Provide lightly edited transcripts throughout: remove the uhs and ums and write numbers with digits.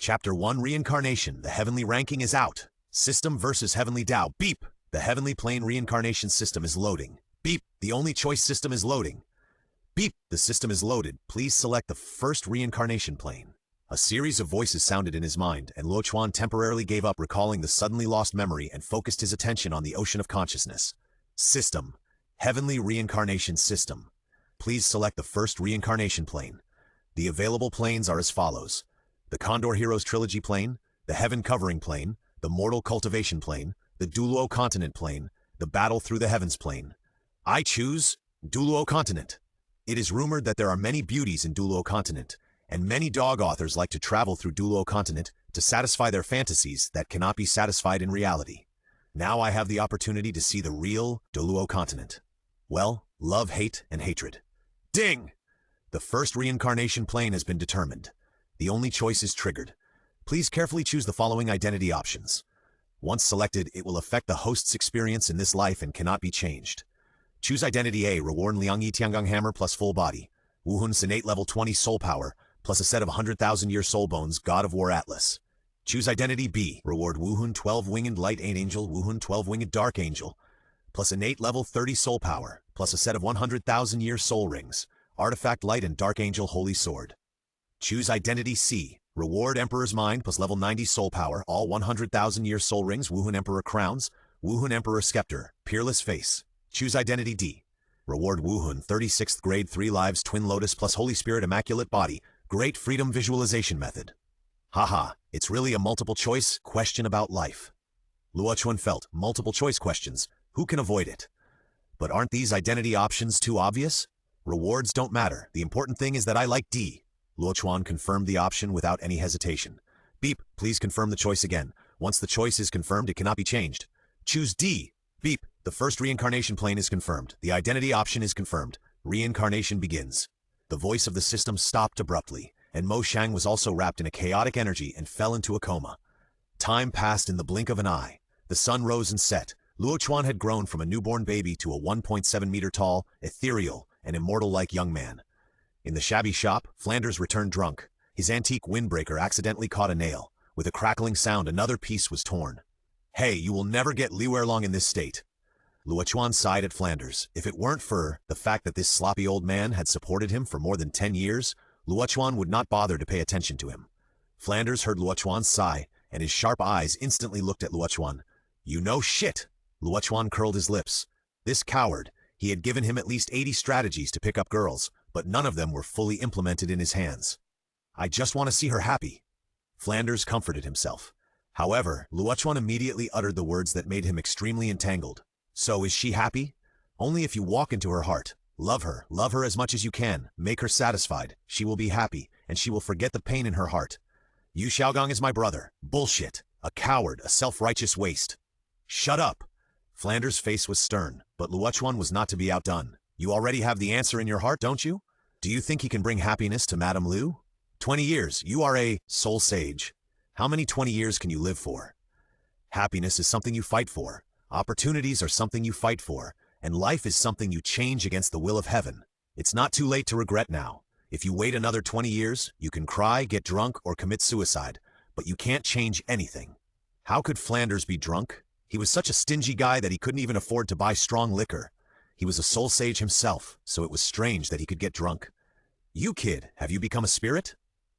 Chapter 1 Reincarnation. The Heavenly Ranking is out. System versus Heavenly Dao. Beep. The Heavenly Plane Reincarnation System is loading. Beep. The only choice system is loading. Beep. The system is loaded. Please select the first reincarnation plane. A series of voices sounded in his mind, and Luo Chuan temporarily gave up recalling the suddenly lost memory and focused his attention on the ocean of consciousness. System. Heavenly Reincarnation System. Please select the first reincarnation plane. The available planes are as follows: the Condor Heroes Trilogy plane, the Heaven Covering plane, the Mortal Cultivation plane, the Douluo Continent plane, the Battle Through the Heavens plane. I choose Douluo Continent. It is rumored that there are many beauties in Douluo Continent, and many dog authors like to travel through Douluo Continent to satisfy their fantasies that cannot be satisfied in reality. Now I have the opportunity to see the real Douluo Continent. Well, love, hate, and hatred. Ding! The first reincarnation plane has been determined. The only choice is triggered. Please carefully choose the following identity options. Once selected, it will affect the host's experience in this life and cannot be changed. Choose Identity A, reward Liangyi Tiangong Hammer plus full body, Wuhun's innate level 20 soul power, plus a set of 100,000-year soul bones, God of War Atlas. Choose Identity B, reward Wuhun 12-winged light angel, Wuhun 12-winged dark angel, plus innate level 30 soul power, plus a set of 100,000-year soul rings, Artifact Light and Dark Angel Holy Sword. Choose Identity C, reward Emperor's Mind plus level 90 soul power, all 100,000-year soul rings, Wuhun Emperor Crowns, Wuhun Emperor Scepter, Peerless Face. Choose Identity D, reward Wuhun 36th grade 3 lives Twin Lotus plus Holy Spirit Immaculate Body, Great Freedom Visualization Method. Haha, it's really a multiple choice question about life. Luo Chuan felt, multiple choice questions, who can avoid it? But aren't these identity options too obvious? Rewards don't matter, the important thing is that I like D. Luo Chuan confirmed the option without any hesitation. Beep, please confirm the choice again. Once the choice is confirmed, it cannot be changed. Choose D. Beep, the first reincarnation plane is confirmed. The identity option is confirmed. Reincarnation begins. The voice of the system stopped abruptly, and Mo Shang was also wrapped in a chaotic energy and fell into a coma. Time passed in the blink of an eye. The sun rose and set. Luo Chuan had grown from a newborn baby to a 1.7-meter tall, ethereal, and immortal-like young man. In the shabby shop, Flanders returned drunk. His antique windbreaker accidentally caught a nail. With a crackling sound, another piece was torn. Hey, you will never get Liu Erlong in this state. Luo Chuan sighed at Flanders. If it weren't for the fact that this sloppy old man had supported him for more than 10 years, Luo Chuan would not bother to pay attention to him. Flanders heard Luo Chuan's sigh, and his sharp eyes instantly looked at Luo Chuan. You know shit! Luo Chuan curled his lips. This coward, he had given him at least 80 strategies to pick up girls, but none of them were fully implemented in his hands. I just want to see her happy. Flanders comforted himself. However, Luo Chuan immediately uttered the words that made him extremely entangled. So is she happy? Only if you walk into her heart. Love her as much as you can, make her satisfied, she will be happy, and she will forget the pain in her heart. Yu Xiaogang is my brother. Bullshit. A coward, a self-righteous waste. Shut up. Flanders' face was stern, but Luo Chuan was not to be outdone. You already have the answer in your heart, don't you? Do you think he can bring happiness to Madame Liu? 20 years, you are a soul sage. How many 20 years can you live for? Happiness is something you fight for. Opportunities are something you fight for, and life is something you change against the will of heaven. It's not too late to regret now. If you wait another 20 years, you can cry, get drunk, or commit suicide, but you can't change anything. How could Flanders be drunk? He was such a stingy guy that he couldn't even afford to buy strong liquor. He was a soul sage himself, so it was strange that he could get drunk. You kid, have you become a spirit?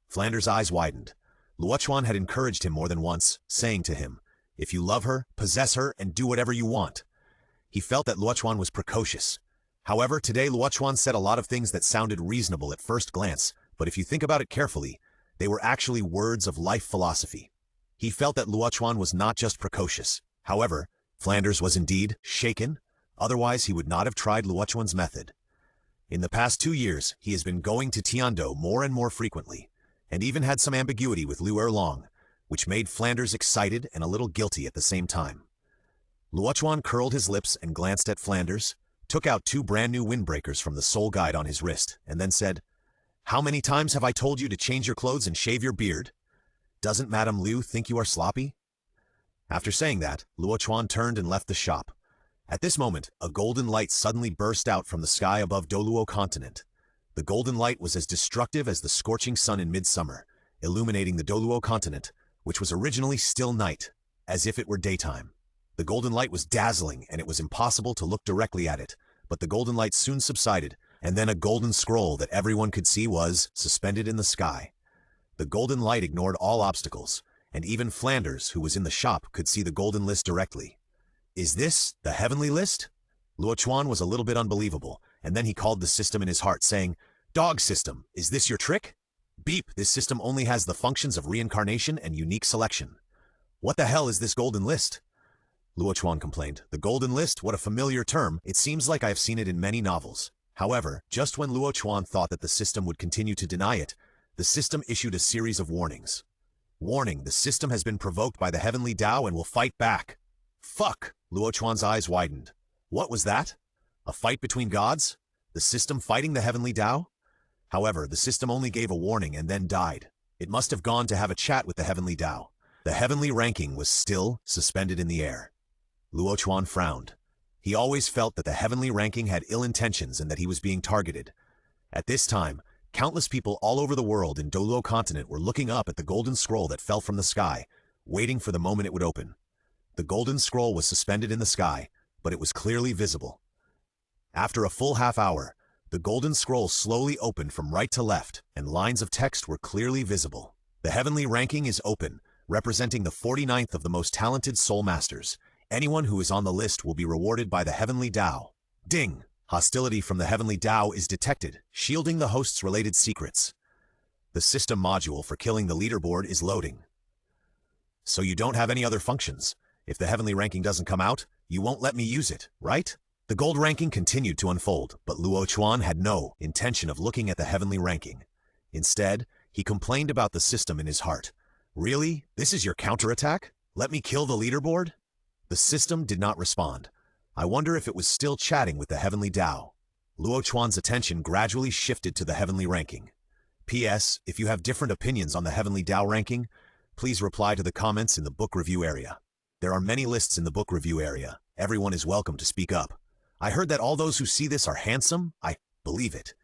Flanders' eyes widened. Luo Chuan had encouraged him more than once, saying to him, if you love her, possess her, and do whatever you want. He felt that Luo Chuan was precocious. However, today Luo Chuan said a lot of things that sounded reasonable at first glance, but if you think about it carefully, they were actually words of life philosophy. He felt that Luo Chuan was not just precocious. However, Flanders was indeed shaken. Otherwise, he would not have tried Luo Chuan's method. In the past 2 years, he has been going to Tiando more and more frequently, and even had some ambiguity with Liu Erlong, which made Flanders excited and a little guilty at the same time. Luo Chuan curled his lips and glanced at Flanders, took out 2 brand new windbreakers from the soul guide on his wrist, and then said, How many times have I told you to change your clothes and shave your beard? Doesn't Madame Liu think you are sloppy? After saying that, Luo Chuan turned and left the shop. At this moment, a golden light suddenly burst out from the sky above Douluo Continent. The golden light was as destructive as the scorching sun in midsummer, illuminating the Douluo Continent, which was originally still night, as if it were daytime. The golden light was dazzling, and it was impossible to look directly at it, but the golden light soon subsided, and then a golden scroll that everyone could see was suspended in the sky. The golden light ignored all obstacles, and even Flanders, who was in the shop, could see the golden list directly. Is this the heavenly list? Luo Chuan was a little bit unbelievable, and then he called the system in his heart, saying, "Dog system, is this your trick? Beep, this system only has the functions of reincarnation and unique selection. What the hell is this golden list?" Luo Chuan complained. "The golden list, what a familiar term. It seems like I have seen it in many novels." However, just when Luo Chuan thought that the system would continue to deny it, the system issued a series of warnings. Warning, the system has been provoked by the Heavenly Dao and will fight back. Fuck! Luo Chuan's eyes widened. What was that? A fight between gods? The system fighting the Heavenly Dao? However, the system only gave a warning and then died. It must have gone to have a chat with the Heavenly Dao. The heavenly ranking was still suspended in the air. Luo Chuan frowned. He always felt that the heavenly ranking had ill intentions and that he was being targeted. At this time, countless people all over the world in Douluo Continent were looking up at the golden scroll that fell from the sky, waiting for the moment it would open. The golden scroll was suspended in the sky, but it was clearly visible. After a full half hour, the golden scroll slowly opened from right to left, and lines of text were clearly visible. The heavenly ranking is open, representing the 49th of the most talented soul masters. Anyone who is on the list will be rewarded by the Heavenly Dao. Ding! Hostility from the Heavenly Dao is detected, shielding the host's related secrets. The system module for killing the leaderboard is loading. So you don't have any other functions. If the heavenly ranking doesn't come out, you won't let me use it, right? The gold ranking continued to unfold, but Luo Chuan had no intention of looking at the heavenly ranking. Instead, he complained about the system in his heart. Really? This is your counterattack? Let me kill the leaderboard? The system did not respond. I wonder if it was still chatting with the Heavenly Dao. Luo Chuan's attention gradually shifted to the heavenly ranking. P.S. If you have different opinions on the Heavenly Dao ranking, please reply to the comments in the book review area. There are many lists in the book review area. Everyone is welcome to speak up. I heard that all those who see this are handsome. I believe it.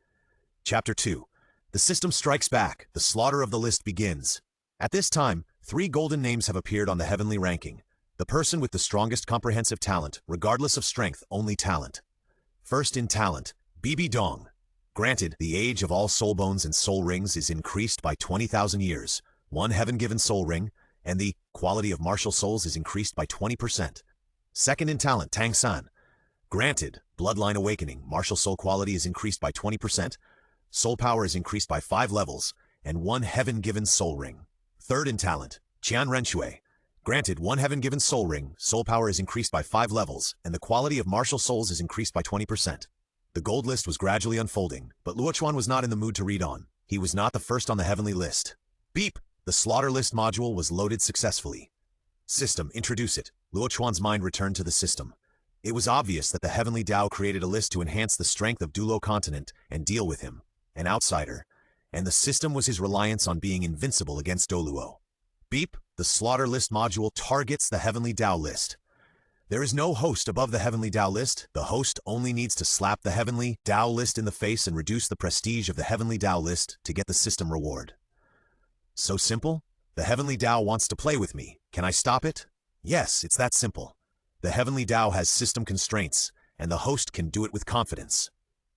Chapter 2. The system strikes back. The slaughter of the list begins. At this time, 3 golden names have appeared on the heavenly ranking. The person with the strongest comprehensive talent, regardless of strength, only talent. First in talent, Bibi Dong. Granted, the age of all soul bones and soul rings is increased by 20,000 years, 1 heaven-given soul ring, and the quality of martial souls is increased by 20%. Second in talent, Tang San. Granted, bloodline awakening, martial soul quality is increased by 20%, soul power is increased by 5 levels, and 1 heaven-given soul ring. Third in talent, Qian Renshui. Granted, 1 heaven-given soul ring, soul power is increased by 5 levels, and the quality of martial souls is increased by 20%. The gold list was gradually unfolding, but Luo Chuan was not in the mood to read on. He was not the first on the heavenly list. Beep! The slaughter list module was loaded successfully. System, introduce it. Luo Chuan's mind returned to the system. It was obvious that the Heavenly Dao created a list to enhance the strength of Douluo Continent and deal with him, an outsider, and the system was his reliance on being invincible against Douluo. Beep! The slaughter list module targets the Heavenly Dao list. There is no host above the Heavenly Dao list. The host only needs to slap the Heavenly Dao list in the face and reduce the prestige of the Heavenly Dao list to get the system reward. So simple? The Heavenly Dao wants to play with me. Can I stop it? Yes, it's that simple. The Heavenly Dao has system constraints, and the host can do it with confidence.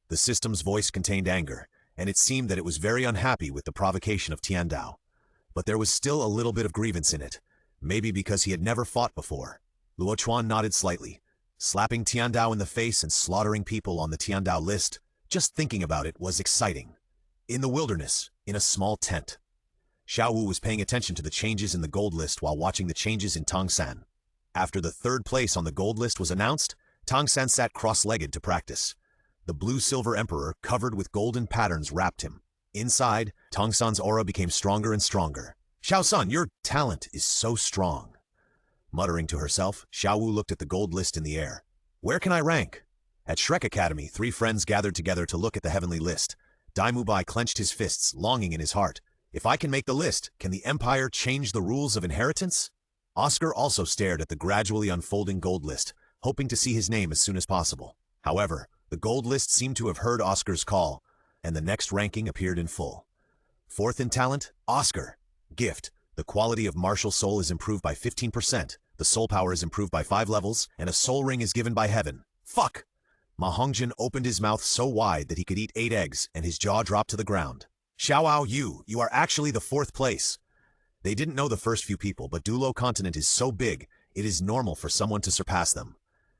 The system's voice contained anger, and it seemed that it was very unhappy with the provocation of Tian Dao. But there was still a little bit of grievance in it, maybe because he had never fought before. Luo Chuan nodded slightly. Slapping Tian Dao in the face and slaughtering people on the Tian Dao list, just thinking about it was exciting. In the wilderness, in a small tent. Xiao Wu was paying attention to the changes in the gold list while watching the changes in Tang San. After the 3rd place on the gold list was announced, Tang San sat cross-legged to practice. The blue-silver emperor, covered with golden patterns, wrapped him. Inside, Tang San's aura became stronger and stronger. Xiao San, your talent is so strong. Muttering to herself, Xiao Wu looked at the gold list in the air. Where can I rank? At Shrek Academy, 3 friends gathered together to look at the heavenly list. Dai Mubai clenched his fists, longing in his heart. If I can make the list, can the Empire change the rules of inheritance? Oscar also stared at the gradually unfolding gold list, hoping to see his name as soon as possible. However, the gold list seemed to have heard Oscar's call, and the next ranking appeared in full. 4th in talent, Oscar. Gift. The quality of martial soul is improved by 15%, the soul power is improved by 5 levels, and a soul ring is given by heaven. Fuck! Ma Hongjin opened his mouth so wide that he could eat 8 eggs, and his jaw dropped to the ground. Xiaoao you are actually the 4th place. They didn't know the first few people, but Douluo Continent is so big, it is normal for someone to surpass them.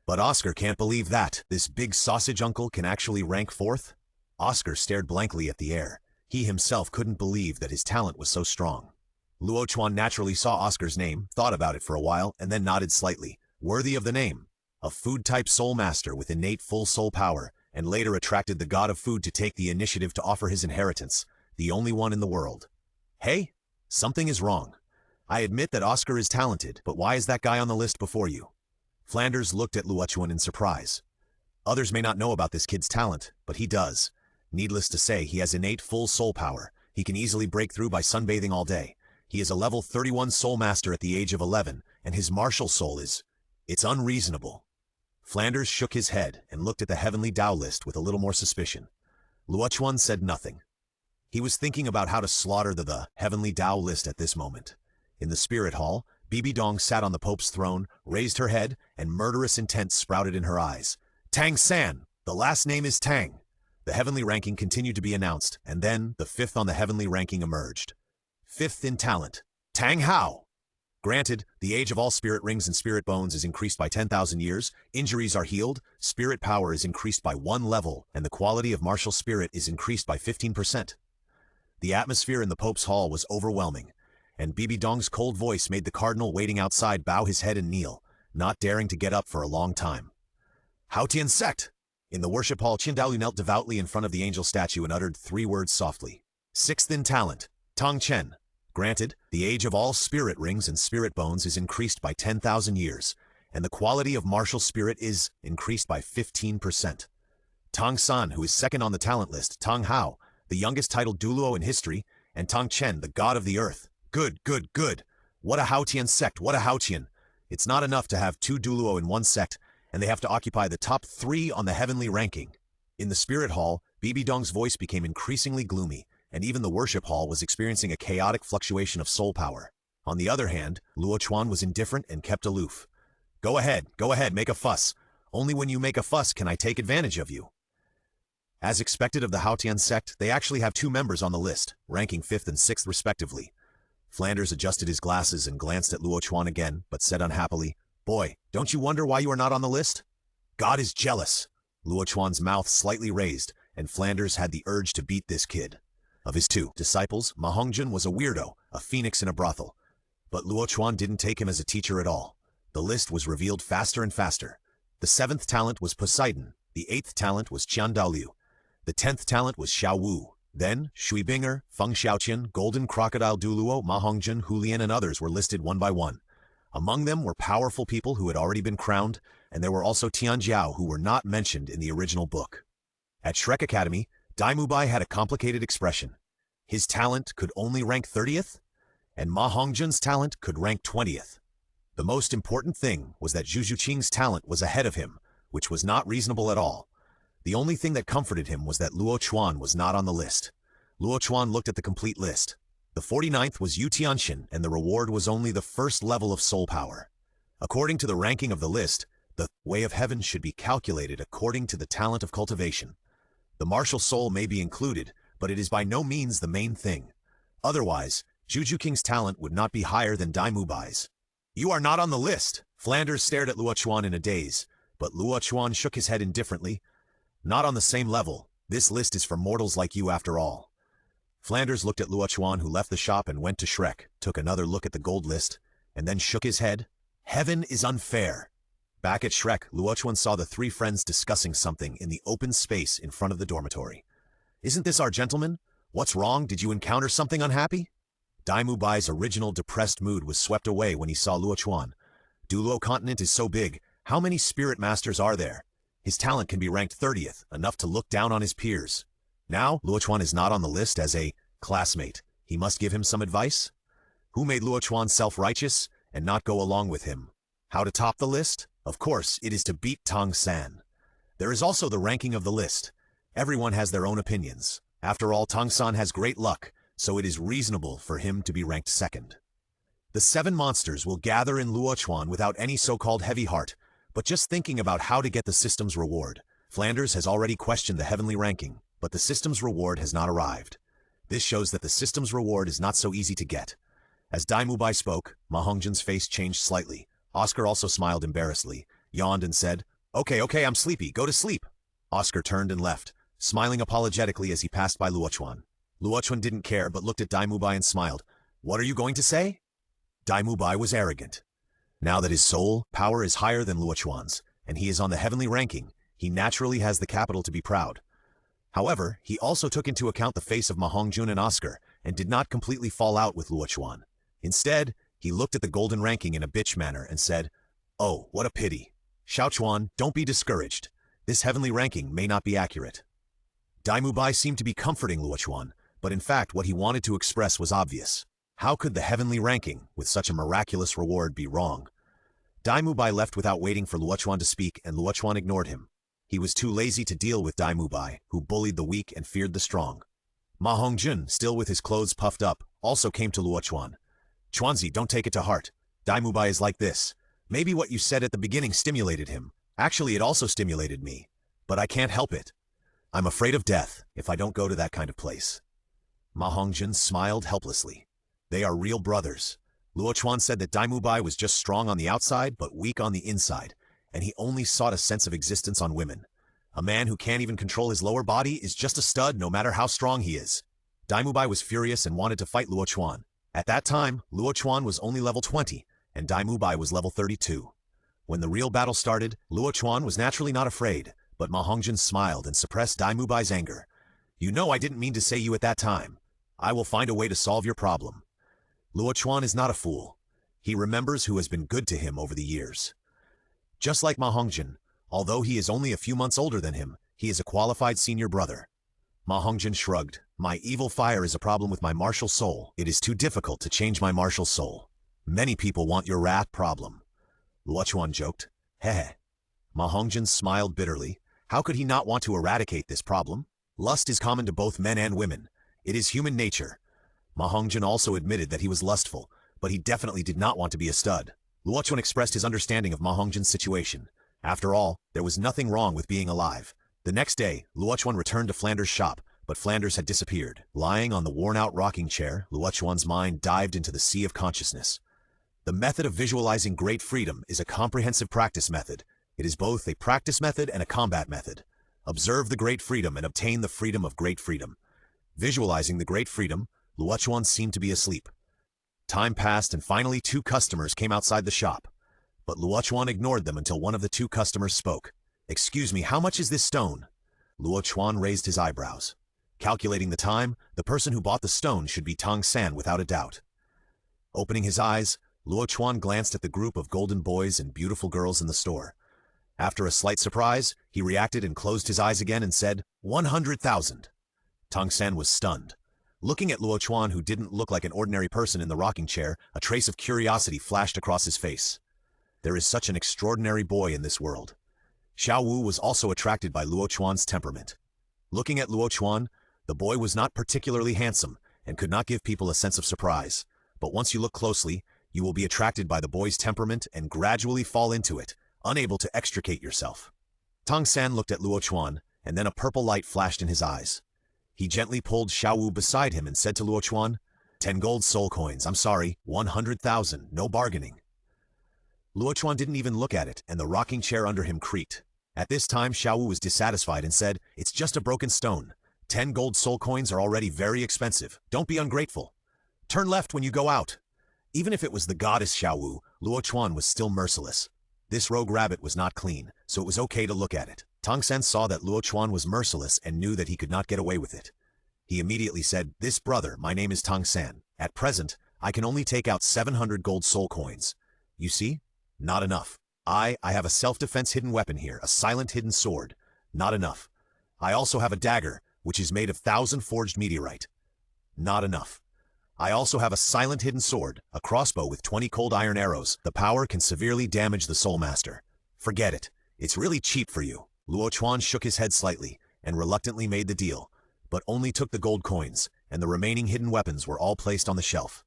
But Oscar can't believe that this big sausage uncle can actually rank 4th. Oscar stared blankly at the air. He himself couldn't believe that his talent was so strong. Luo Chuan naturally saw Oscar's name, thought about it for a while, and then nodded slightly. Worthy of the name. A food-type soul master with innate full soul power, and later attracted the god of food to take the initiative to offer his inheritance, the only one in the world. Hey? Something is wrong. I admit that Oscar is talented, but why is that guy on the list before you? Flanders looked at Luo Chuan in surprise. Others may not know about this kid's talent, but he does. Needless to say, he has innate full soul power. He can easily break through by sunbathing all day. He is a level 31 soul master at the age of 11, and his martial soul is... It's unreasonable. Flanders shook his head and looked at the Heavenly Dao list with a little more suspicion. Luo Chuan said nothing. He was thinking about how to slaughter the Heavenly Dao list at this moment. In the spirit hall, Bibi Dong sat on the Pope's throne, raised her head, and murderous intent sprouted in her eyes. Tang San! The last name is Tang. The heavenly ranking continued to be announced, and then the 5th on the heavenly ranking emerged. 5th in talent, Tang Hao. Granted, the age of all spirit rings and spirit bones is increased by 10,000 years, injuries are healed, spirit power is increased by 1 level, and the quality of martial spirit is increased by 15%. The atmosphere in the Pope's hall was overwhelming, and Bibi Dong's cold voice made the cardinal waiting outside bow his head and kneel, not daring to get up for a long time. Haotian sect! In the worship hall, Qindaolu knelt devoutly in front of the angel statue and uttered 3 words softly. 6th in talent, Tong Chen. Granted, the age of all spirit rings and spirit bones is increased by 10,000 years, and the quality of martial spirit is increased by 15%. Tong San, who is 2nd on the talent list, Tong Hao, the youngest titled Douluo in history, and Tong Chen, the god of the earth. Good, good, good. What a Haotian sect, what a Haotian. It's not enough to have 2 Douluo in one sect, and they have to occupy the top 3 on the heavenly ranking. In the spirit hall, Bibi Dong's voice became increasingly gloomy, and even the worship hall was experiencing a chaotic fluctuation of soul power. On the other hand, Luo Chuan was indifferent and kept aloof. Go ahead, make a fuss. Only when you make a fuss can I take advantage of you. As expected of the Haotian sect, they actually have 2 members on the list, ranking 5th and 6th respectively. Flanders adjusted his glasses and glanced at Luo Chuan again, but said unhappily, Boy, don't you wonder why you are not on the list? God is jealous. Luo Chuan's mouth slightly raised, and Flanders had the urge to beat this kid. Of his 2 disciples, Ma Hongjin was a weirdo, a phoenix in a brothel. But Luo Chuan didn't take him as a teacher at all. The list was revealed faster and faster. The 7th talent was Poseidon, the 8th talent was Qian Daoliu, the 10th talent was Xiao Wu. Then, Shui Binger, Feng Xiaoqian, Golden Crocodile Douluo, Ma Hongjin, Hulian, and others were listed one by one. Among them were powerful people who had already been crowned, and there were also Tianjiao who were not mentioned in the original book. At Shrek Academy, Dai Mubai had a complicated expression. His talent could only rank 30th, and Ma Hongjin's talent could rank 20th. The most important thing was that Zhu Qing's talent was ahead of him, which was not reasonable at all. The only thing that comforted him was that Luo Chuan was not on the list. Luo Chuan looked at the complete list. The 49th was Yu Tianxin, and the reward was only the 1st level of soul power. According to the ranking of the list, the way of heaven should be calculated according to the talent of cultivation. The martial soul may be included, but it is by no means the main thing. Otherwise, Zhu Qing's talent would not be higher than Dai Mubai's. You are not on the list. Flanders stared at Luo Chuan in a daze, but Luo Chuan shook his head indifferently. Not on the same level. This list is for mortals like you after all. Flanders looked at Luo Chuan, who left the shop and went to Shrek, took another look at the gold list, and then shook his head. Heaven is unfair. Back at Shrek, Luo Chuan saw the 3 friends discussing something in the open space in front of the dormitory. Isn't this our gentleman? What's wrong? Did you encounter something unhappy? Dai Mubai's original depressed mood was swept away when he saw Luo Chuan. Douluo Continent is so big. How many spirit masters are there? His talent can be ranked 30th, enough to look down on his peers. Now, Luo Chuan is not on the list as a classmate. He must give him some advice? Who made Luo Chuan self-righteous and not go along with him? How to top the list? Of course, it is to beat Tong San. There is also the ranking of the list. Everyone has their own opinions. After all, Tong San has great luck, so it is reasonable for him to be ranked second. The 7 monsters will gather in Luo Chuan without any so-called heavy heart, but just thinking about how to get the system's reward. Flanders has already questioned the heavenly ranking, but the system's reward has not arrived. This shows that the system's reward is not so easy to get. As Dai Mubai spoke, Ma Hongjun's face changed slightly. Oscar also smiled embarrassedly, yawned and said, Okay, I'm sleepy, go to sleep. Oscar turned and left, smiling apologetically as he passed by Luo Chuan. Luo Chuan didn't care but looked at Dai Mubai and smiled. What are you going to say? Dai Mubai was arrogant. Now that his soul power is higher than Luo Chuan's, and he is on the heavenly ranking, he naturally has the capital to be proud. However, he also took into account the face of Ma Hongjun and Oscar, and did not completely fall out with Luo Chuan. Instead, he looked at the golden ranking in a bitch manner and said, Oh, what a pity. Xiao Chuan, don't be discouraged. This heavenly ranking may not be accurate. Dai Mubai seemed to be comforting Luo Chuan, but in fact what he wanted to express was obvious. How could the heavenly ranking, with such a miraculous reward, be wrong? Dai Mubai left without waiting for Luo Chuan to speak, and Luo Chuan ignored him. He was too lazy to deal with Dai Mubai, who bullied the weak and feared the strong. Ma Hongjun, still with his clothes puffed up, also came to Luo Chuan. Chuanzi, don't take it to heart. Dai Mubai is like this. Maybe what you said at the beginning stimulated him. Actually, it also stimulated me. But I can't help it. I'm afraid of death if I don't go to that kind of place. Ma Hongjun smiled helplessly. They are real brothers. Luo Chuan said that Dai Mubai was just strong on the outside but weak on the inside, and he only sought a sense of existence on women. A man who can't even control his lower body is just a stud no matter how strong he is. Dai Mubai was furious and wanted to fight Luo Chuan. At that time, Luo Chuan was only level 20, and Dai Mubai was level 32. When the real battle started, Luo Chuan was naturally not afraid, but Ma Hongjun smiled and suppressed Dai Mubai's anger. You know I didn't mean to say you at that time. I will find a way to solve your problem. Luo Chuan is not a fool. He remembers who has been good to him over the years. Just like Ma Hongjun, although he is only a few months older than him, he is a qualified senior brother. Ma Hongjun shrugged. My evil fire is a problem with my martial soul. It is too difficult to change my martial soul. Many people want your wrath problem. Luo Chuan joked. Heh. Ma Hongjun smiled bitterly. How could he not want to eradicate this problem? Lust is common to both men and women. It is human nature. Ma Hongjun also admitted that he was lustful, but he definitely did not want to be a stud. Luo Chuan expressed his understanding of Ma Hongjun's situation. After all, there was nothing wrong with being alive. The next day, Luo Chuan returned to Flanders' shop, but Flanders had disappeared. Lying on the worn-out rocking chair, Luo Chuan's mind dived into the sea of consciousness. The method of visualizing great freedom is a comprehensive practice method. It is both a practice method and a combat method. Observe the great freedom and obtain the freedom of great freedom. Visualizing the great freedom, Luo Chuan seemed to be asleep. Time passed and finally 2 customers came outside the shop. But Luo Chuan ignored them until one of the 2 customers spoke. Excuse me, how much is this stone? Luo Chuan raised his eyebrows. Calculating the time, the person who bought the stone should be Tong San without a doubt. Opening his eyes, Luo Chuan glanced at the group of golden boys and beautiful girls in the store. After a slight surprise, he reacted and closed his eyes again and said, 100,000. Tong San was stunned. Looking at Luo Chuan, who didn't look like an ordinary person in the rocking chair, a trace of curiosity flashed across his face. There is such an extraordinary boy in this world. Xiao Wu was also attracted by Luo Chuan's temperament. Looking at Luo Chuan, the boy was not particularly handsome and could not give people a sense of surprise. But once you look closely, you will be attracted by the boy's temperament and gradually fall into it, unable to extricate yourself. Tong San looked at Luo Chuan, and then a purple light flashed in his eyes. He gently pulled Xiao Wu beside him and said to Luo Chuan, 10 gold soul coins, I'm sorry, 100,000, no bargaining. Luo Chuan didn't even look at it, and the rocking chair under him creaked. At this time, Xiao Wu was dissatisfied and said, It's just a broken stone. 10 gold soul coins are already very expensive. Don't be ungrateful. Turn left when you go out. Even if it was the goddess Xiao Wu, Luo Chuan was still merciless. This rogue rabbit was not clean, so it was okay to look at it. Tong San saw that Luo Chuan was merciless and knew that he could not get away with it. He immediately said, This brother, my name is Tong San. At present, I can only take out 700 gold soul coins. You see? Not enough. I have a self-defense hidden weapon here, a silent hidden sword. Not enough. I also have a dagger, which is made of 1,000 forged meteorite. Not enough. I also have a silent hidden sword, a crossbow with 20 cold iron arrows. The power can severely damage the soul master. Forget it. It's really cheap for you. Luo Chuan shook his head slightly and reluctantly made the deal, but only took the gold coins, and the remaining hidden weapons were all placed on the shelf.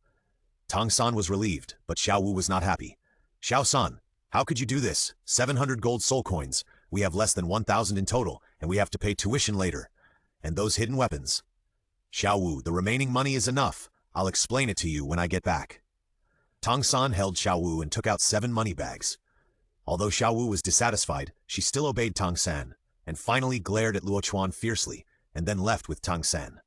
Tang San was relieved, but Xiao Wu was not happy. "Xiao San, how could you do this? 700 gold soul coins. We have less than 1,000 in total, and we have to pay tuition later. And those hidden weapons." "Xiao Wu, the remaining money is enough. I'll explain it to you when I get back." Tang San held Xiao Wu and took out 7 money bags. Although Xiao Wu was dissatisfied, she still obeyed Tang San, and finally glared at Luo Chuan fiercely, and then left with Tang San.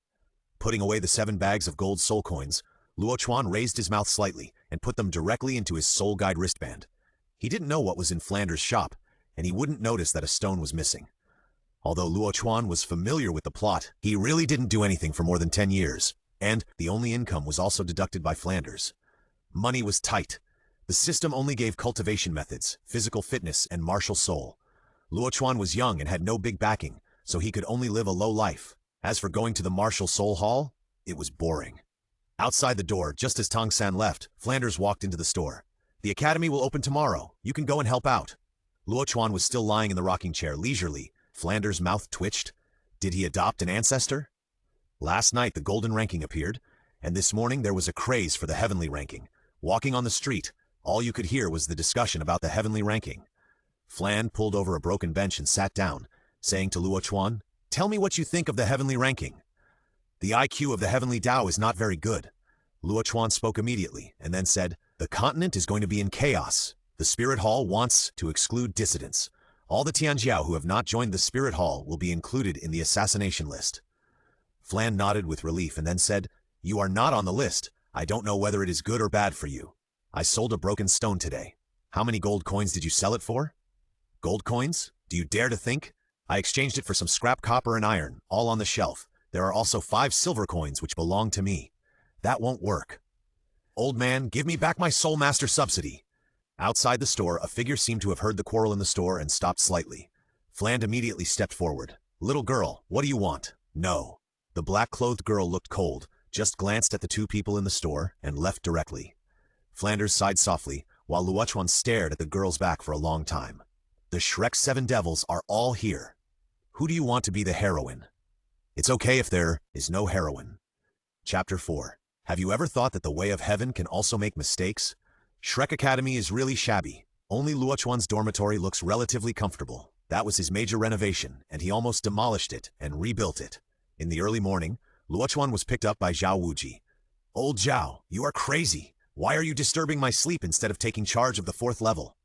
Putting away the 7 bags of gold soul coins, Luo Chuan raised his mouth slightly and put them directly into his soul guide wristband. He didn't know what was in Flanders' shop, and he wouldn't notice that a stone was missing. Although Luo Chuan was familiar with the plot, he really didn't do anything for more than 10 years, and the only income was also deducted by Flanders. Money was tight. The system only gave cultivation methods, physical fitness, and martial soul. Luo Chuan was young and had no big backing, so he could only live a low life. As for going to the martial soul hall, it was boring. Outside the door, just as Tang San left, Flanders walked into the store. "The academy will open tomorrow. You can go and help out." Luo Chuan was still lying in the rocking chair leisurely. Flanders' mouth twitched. Did he adopt an ancestor? Last night the golden ranking appeared, and this morning there was a craze for the heavenly ranking. Walking on the street, all you could hear was the discussion about the heavenly ranking. Flan pulled over a broken bench and sat down, saying to Luo Chuan, "Tell me what you think of the heavenly ranking." "The IQ of the Heavenly Dao is not very good." Luo Chuan spoke immediately, and then said, "The continent is going to be in chaos. The Spirit Hall wants to exclude dissidents. All the Tianjiao who have not joined the Spirit Hall will be included in the assassination list." Flan nodded with relief and then said, "You are not on the list. I don't know whether it is good or bad for you. I sold a broken stone today. How many gold coins did you sell it for?" "Gold coins? Do you dare to think? I exchanged it for some scrap copper and iron, all on the shelf. There are also 5 silver coins which belong to me. That won't work." "Old man, give me back my Soul Master subsidy." Outside the store, a figure seemed to have heard the quarrel in the store and stopped slightly. Fland immediately stepped forward. "Little girl, what do you want?" "No." The black-clothed girl looked cold, just glanced at the 2 people in the store, and left directly. Flanders sighed softly, while Luo Chuan stared at the girl's back for a long time. "The Shrek 7 devils are all here. Who do you want to be the heroine?" "It's okay if there is no heroine." Chapter 4. Have you ever thought that the way of heaven can also make mistakes? Shrek Academy is really shabby. Only Luo Chuan's dormitory looks relatively comfortable. That was his major renovation, and he almost demolished it and rebuilt it. In the early morning, Luo Chuan was picked up by Zhao Wuji. "Old Zhao, you are crazy. Why are you disturbing my sleep instead of taking charge of the 4th level?"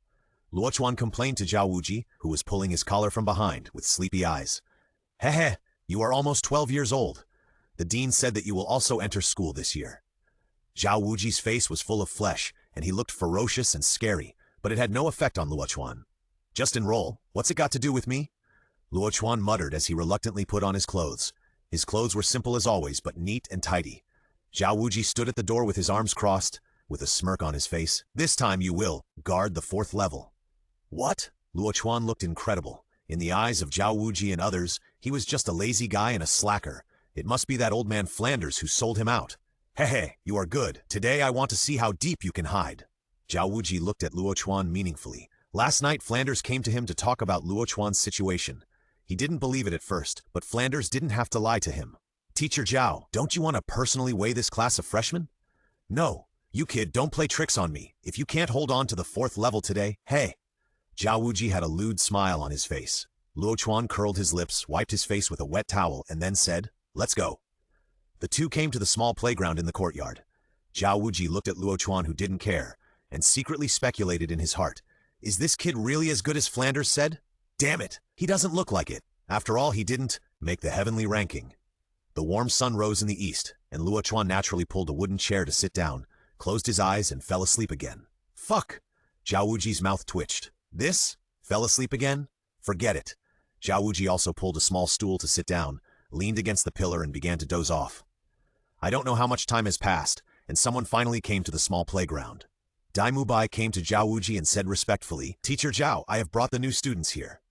Luo Chuan complained to Zhao Wuji, who was pulling his collar from behind with sleepy eyes. "Hehe, you are almost 12 years old. The dean said that you will also enter school this year." Zhao Wuji's face was full of flesh, and he looked ferocious and scary, but it had no effect on Luo Chuan. "Just enroll. What's it got to do with me?" Luo Chuan muttered as he reluctantly put on his clothes. His clothes were simple as always, but neat and tidy. Zhao Wuji stood at the door with his arms crossed, with a smirk on his face. "This time you will guard the 4th level." "What?" Luo Chuan looked incredible. In the eyes of Zhao Wuji and others, he was just a lazy guy and a slacker. It must be that old man Flanders who sold him out. "Hehe, you are good. Today I want to see how deep you can hide." Zhao Wuji looked at Luo Chuan meaningfully. Last night Flanders came to him to talk about Luo Chuan's situation. He didn't believe it at first, but Flanders didn't have to lie to him. "Teacher Zhao, don't you want to personally weigh this class of freshmen?" "No. You kid, don't play tricks on me. If you can't hold on to the 4th level today, hey." Zhao Wuji had a lewd smile on his face. Luo Chuan curled his lips, wiped his face with a wet towel, and then said, "Let's go." The 2 came to the small playground in the courtyard. Zhao Wuji looked at Luo Chuan, who didn't care, and secretly speculated in his heart, "Is this kid really as good as Flanders said? Damn it, he doesn't look like it. After all, he didn't make the heavenly ranking." The warm sun rose in the east, and Luo Chuan naturally pulled a wooden chair to sit down, closed his eyes, and fell asleep again. "Fuck!" Zhao Wuji's mouth twitched. "This? Fell asleep again? Forget it." Zhao Wuji also pulled a small stool to sit down, leaned against the pillar, and began to doze off. I don't know how much time has passed, and someone finally came to the small playground. Dai Mubai came to Zhao Wuji and said respectfully, "Teacher Zhao, I have brought the new students here."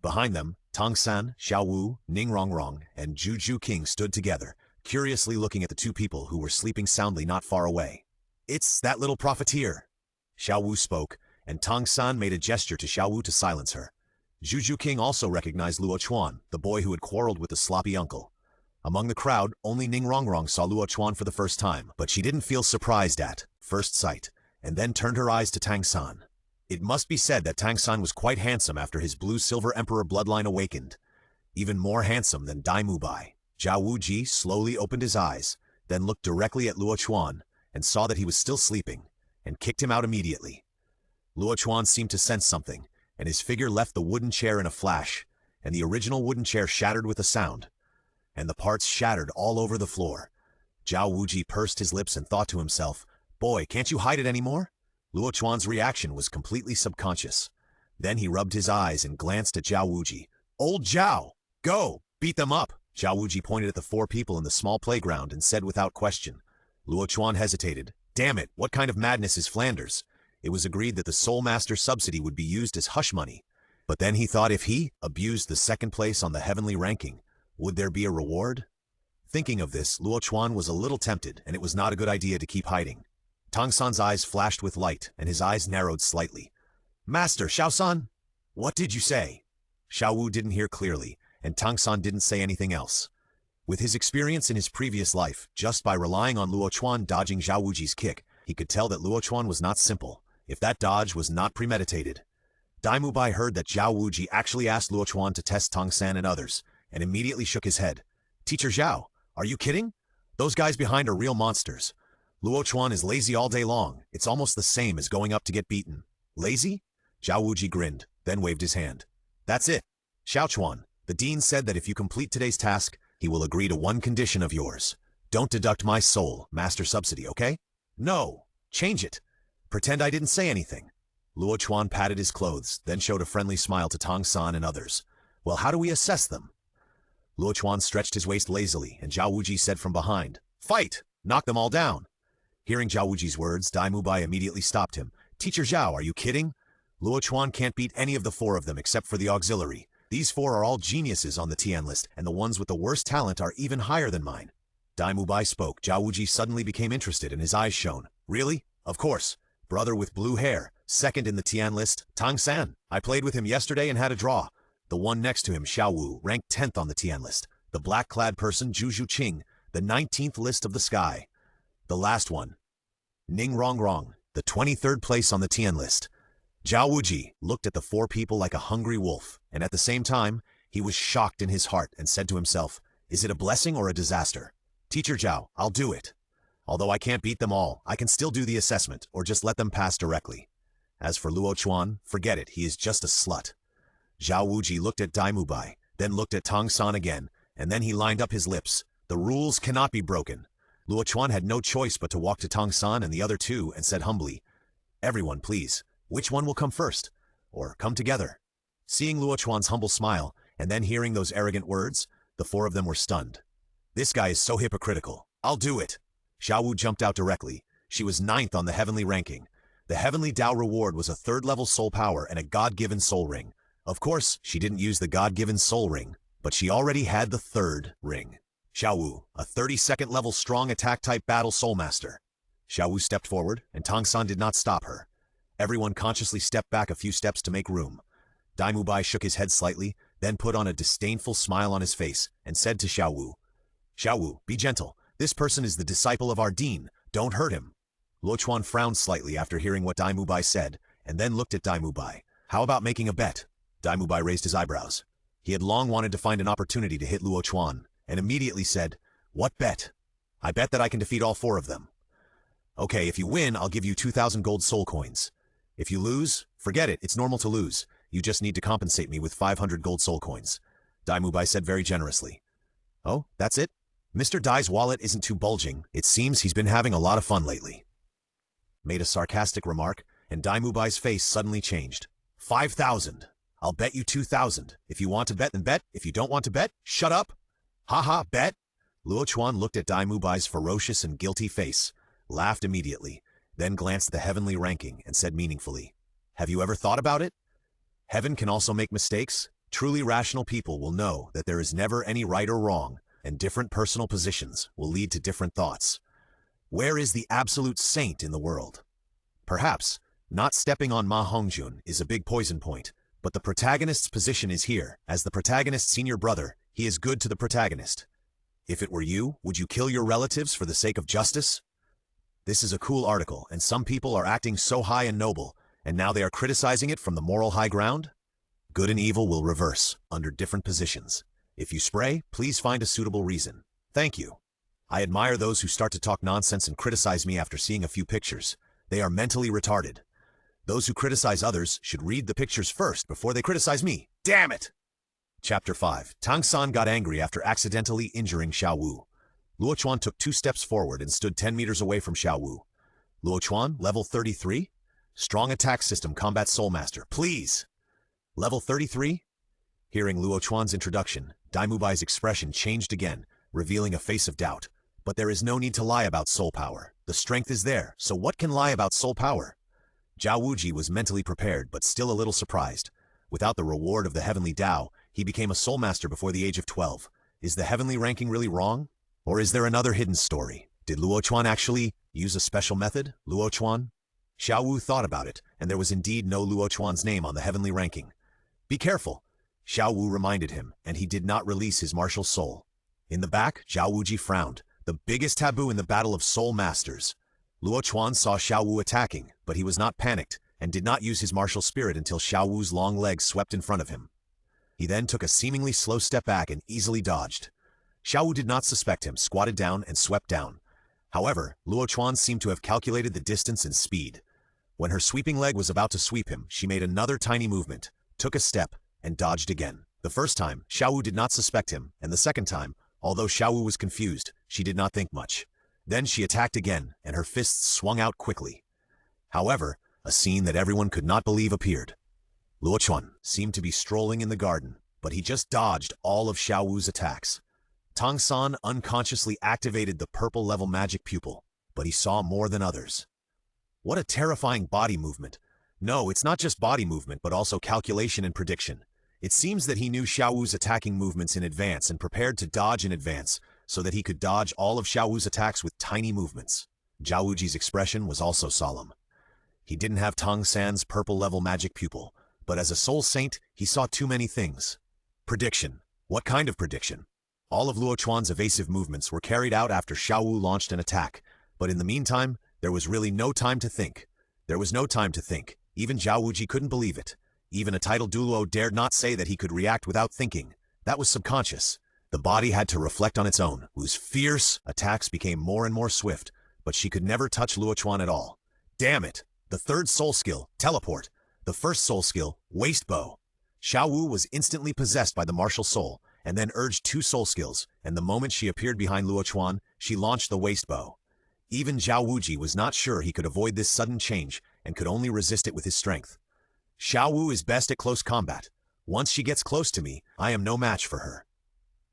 Behind them, Tang San, Xiao Wu, Ning Rongrong, and Juju King stood together, curiously looking at the 2 people who were sleeping soundly not far away. "It's that little profiteer." Xiao Wu spoke, and Tang San made a gesture to Xiao Wu to silence her. Juju King also recognized Luo Chuan, the boy who had quarreled with the sloppy uncle. Among the crowd, only Ning Rongrong saw Luo Chuan for the first time, but she didn't feel surprised at first sight, and then turned her eyes to Tang San. It must be said that Tang San was quite handsome after his blue-silver emperor bloodline awakened, even more handsome than Dai Mubai. Zhao Wuji slowly opened his eyes, then looked directly at Luo Chuan, and saw that he was still sleeping, and kicked him out immediately. Luo Chuan seemed to sense something, and his figure left the wooden chair in a flash, and the original wooden chair shattered with a sound, and the parts shattered all over the floor. Zhao Wuji pursed his lips and thought to himself, "Boy, can't you hide it anymore?" Luo Chuan's reaction was completely subconscious. Then he rubbed his eyes and glanced at Zhao Wuji. "Old Zhao, go, beat them up!" Zhao Wuji pointed at the 4 people in the small playground and said without question. Luo Chuan hesitated. Damn it, what kind of madness is Flanders? It was agreed that the Soul Master subsidy would be used as hush money. But then he thought if he abused the 2nd place on the heavenly ranking, would there be a reward? Thinking of this, Luo Chuan was a little tempted, and it was not a good idea to keep hiding. Tang San's eyes flashed with light, and his eyes narrowed slightly. "Master, Xiao San? What did you say?" Xiao Wu didn't hear clearly, and Tang San didn't say anything else. With his experience in his previous life, just by relying on Luo Chuan dodging Zhao Wuji's kick, he could tell that Luo Chuan was not simple, if that dodge was not premeditated. Dai Mubai heard that Zhao Wuji actually asked Luo Chuan to test Tang San and others, and immediately shook his head. "Teacher Zhao, are you kidding? Those guys behind are real monsters. Luo Chuan is lazy all day long. It's almost the same as going up to get beaten." "Lazy?" Zhao Wuji grinned, then waved his hand. "That's it. Xiao Chuan, the dean said that if you complete today's task, he will agree to one condition of yours. Don't deduct my soul, master subsidy, okay?" "No. Change it. Pretend I didn't say anything." Luo Chuan patted his clothes, then showed a friendly smile to Tang San and others. "Well, how do we assess them?" Luo Chuan stretched his waist lazily, and Zhao Wuji said from behind, "Fight! Knock them all down!" Hearing Zhao Wuji's words, Dai Mubai immediately stopped him. "Teacher Zhao, are you kidding? Luo Chuan can't beat any of the 4 of them except for the auxiliary. These 4 are all geniuses on the Tian list, and the ones with the worst talent are even higher than mine." Dai Mubai spoke. Zhao Wuji suddenly became interested, and his eyes shone. "Really? Of course. Brother with blue hair, 2nd in the Tian list, Tang San. I played with him yesterday and had a draw. The one next to him, Xiao Wu, ranked 10th on the Tian list. The black-clad person, Zhu Qing, the 19th list of the sky. The last one, Ning Rongrong, the 23rd place on the Tian list." Zhao Wuji looked at the 4 people like a hungry wolf, and at the same time, he was shocked in his heart and said to himself, "Is it a blessing or a disaster? Teacher Zhao, I'll do it. Although I can't beat them all, I can still do the assessment, or just let them pass directly. As for Luo Chuan, forget it, he is just a slut." Zhao Wuji looked at Dai Mubai, then looked at Tang San again, and then he lined up his lips. The rules cannot be broken. Luo Chuan had no choice but to walk to Tang San and the other 2 and said humbly, "Everyone, please, which one will come first? Or come together?" Seeing Luo Chuan's humble smile, and then hearing those arrogant words, the 4 of them were stunned. "This guy is so hypocritical. I'll do it." Xiao Wu jumped out directly. She was 9th on the heavenly ranking. The Heavenly Dao reward was a 3rd-level soul power and a God-given soul ring. Of course, she didn't use the God-given soul ring, but she already had the 3rd ring. Xiao Wu, a 32nd level strong attack-type battle soul master. Xiao Wu stepped forward, and Tang San did not stop her. Everyone consciously stepped back a few steps to make room. Dai Mubai shook his head slightly, then put on a disdainful smile on his face, and said to Xiao Wu, "Xiao Wu, be gentle. This person is the disciple of our dean. Don't hurt him." Luo Chuan frowned slightly after hearing what Dai Mubai said, and then looked at Dai Mubai. "How about making a bet?" Dai Mubai raised his eyebrows. He had long wanted to find an opportunity to hit Luo Chuan, and immediately said, "What bet?" "I bet that I can defeat all 4 of them." "Okay, if you win, I'll give you 2,000 gold soul coins. If you lose, forget it, it's normal to lose. You just need to compensate me with 500 gold soul coins," Dai Mubai said very generously. "Oh, that's it? Mr. Dai's wallet isn't too bulging. It seems he's been having a lot of fun lately." Made a sarcastic remark, and Dai Mubai's face suddenly changed. 5,000. I'll bet you 2,000. If you want to bet, then bet. If you don't want to bet, shut up. Ha, bet. Luo Chuan looked at Dai Mubai's ferocious and guilty face, laughed immediately, then glanced at the heavenly ranking and said meaningfully, "Have you ever thought about it? Heaven can also make mistakes. Truly rational people will know that there is never any right or wrong, and different personal positions will lead to different thoughts. Where is the absolute saint in the world? Perhaps not stepping on Ma Hongjun is a big poison point, but the protagonist's position is here. As the protagonist's senior brother, he is good to the protagonist. If it were you, would you kill your relatives for the sake of justice? This is a cool article, and some people are acting so high and noble, and now they are criticizing it from the moral high ground? Good and evil will reverse, under different positions. If you spray, please find a suitable reason. Thank you. I admire those who start to talk nonsense and criticize me after seeing a few pictures. They are mentally retarded. Those who criticize others should read the pictures first before they criticize me. Damn it! Chapter 5. Tang San got angry after accidentally injuring Xiao Wu. Luo Chuan took 2 steps forward and stood 10 meters away from Xiao Wu. Luo Chuan, level 33? Strong attack system, combat soul master. Please! Level 33? Hearing Luo Chuan's introduction, Daimubai's expression changed again, revealing a face of doubt. But there is no need to lie about soul power. The strength is there, so what can lie about soul power? Zhao Wuji was mentally prepared, but still a little surprised. Without the reward of the Heavenly Dao, he became a soul master before the age of 12. Is the heavenly ranking really wrong? Or is there another hidden story? Did Luo Chuan actually use a special method, Luo Chuan? Xiao Wu thought about it, and there was indeed no Luo Chuan's name on the heavenly ranking. Be careful, Xiao Wu reminded him, and he did not release his martial soul. In the back, Zhao Wuji frowned. The biggest taboo in the battle of soul masters. Luo Chuan saw Xiao Wu attacking, but he was not panicked, and did not use his martial spirit until Xiao Wu's long legs swept in front of him. He then took a seemingly slow step back and easily dodged. Xiao Wu did not suspect him, squatted down and swept down. However, Luo Chuan seemed to have calculated the distance and speed. When her sweeping leg was about to sweep him, she made another tiny movement, took a step, and dodged again. The first time, Xiao Wu did not suspect him, and the second time, although Xiao Wu was confused, she did not think much. Then she attacked again, and her fists swung out quickly. However, a scene that everyone could not believe appeared. Luo Chuan seemed to be strolling in the garden, but he just dodged all of Xiao Wu's attacks. Tang San unconsciously activated the purple-level magic pupil, but he saw more than others. What a terrifying body movement. No, it's not just body movement, but also calculation and prediction. It seems that he knew Xiao Wu's attacking movements in advance and prepared to dodge in advance, so that he could dodge all of Xiao Wu's attacks with tiny movements. Zhao Wuji's expression was also solemn. He didn't have Tang San's purple-level magic pupil, but as a soul saint, he saw too many things. Prediction. What kind of prediction? All of Luo Chuan's evasive movements were carried out after Xiao Wu launched an attack, but in the meantime, there was really no time to think. There was no time to think. Even Zhao Wuji couldn't believe it. Even a titled Douluo dared not say that he could react without thinking. That was subconscious. The body had to reflect on its own, whose fierce attacks became more and more swift, but she could never touch Luo Chuan at all. Damn it! The third soul skill, teleport. The first soul skill, waist bow. Xiao Wu was instantly possessed by the martial soul, and then urged 2 soul skills, and the moment she appeared behind Luo Chuan, she launched the waist bow. Even Zhao Wuji was not sure he could avoid this sudden change, and could only resist it with his strength. Xiao Wu is best at close combat. Once she gets close to me, I am no match for her.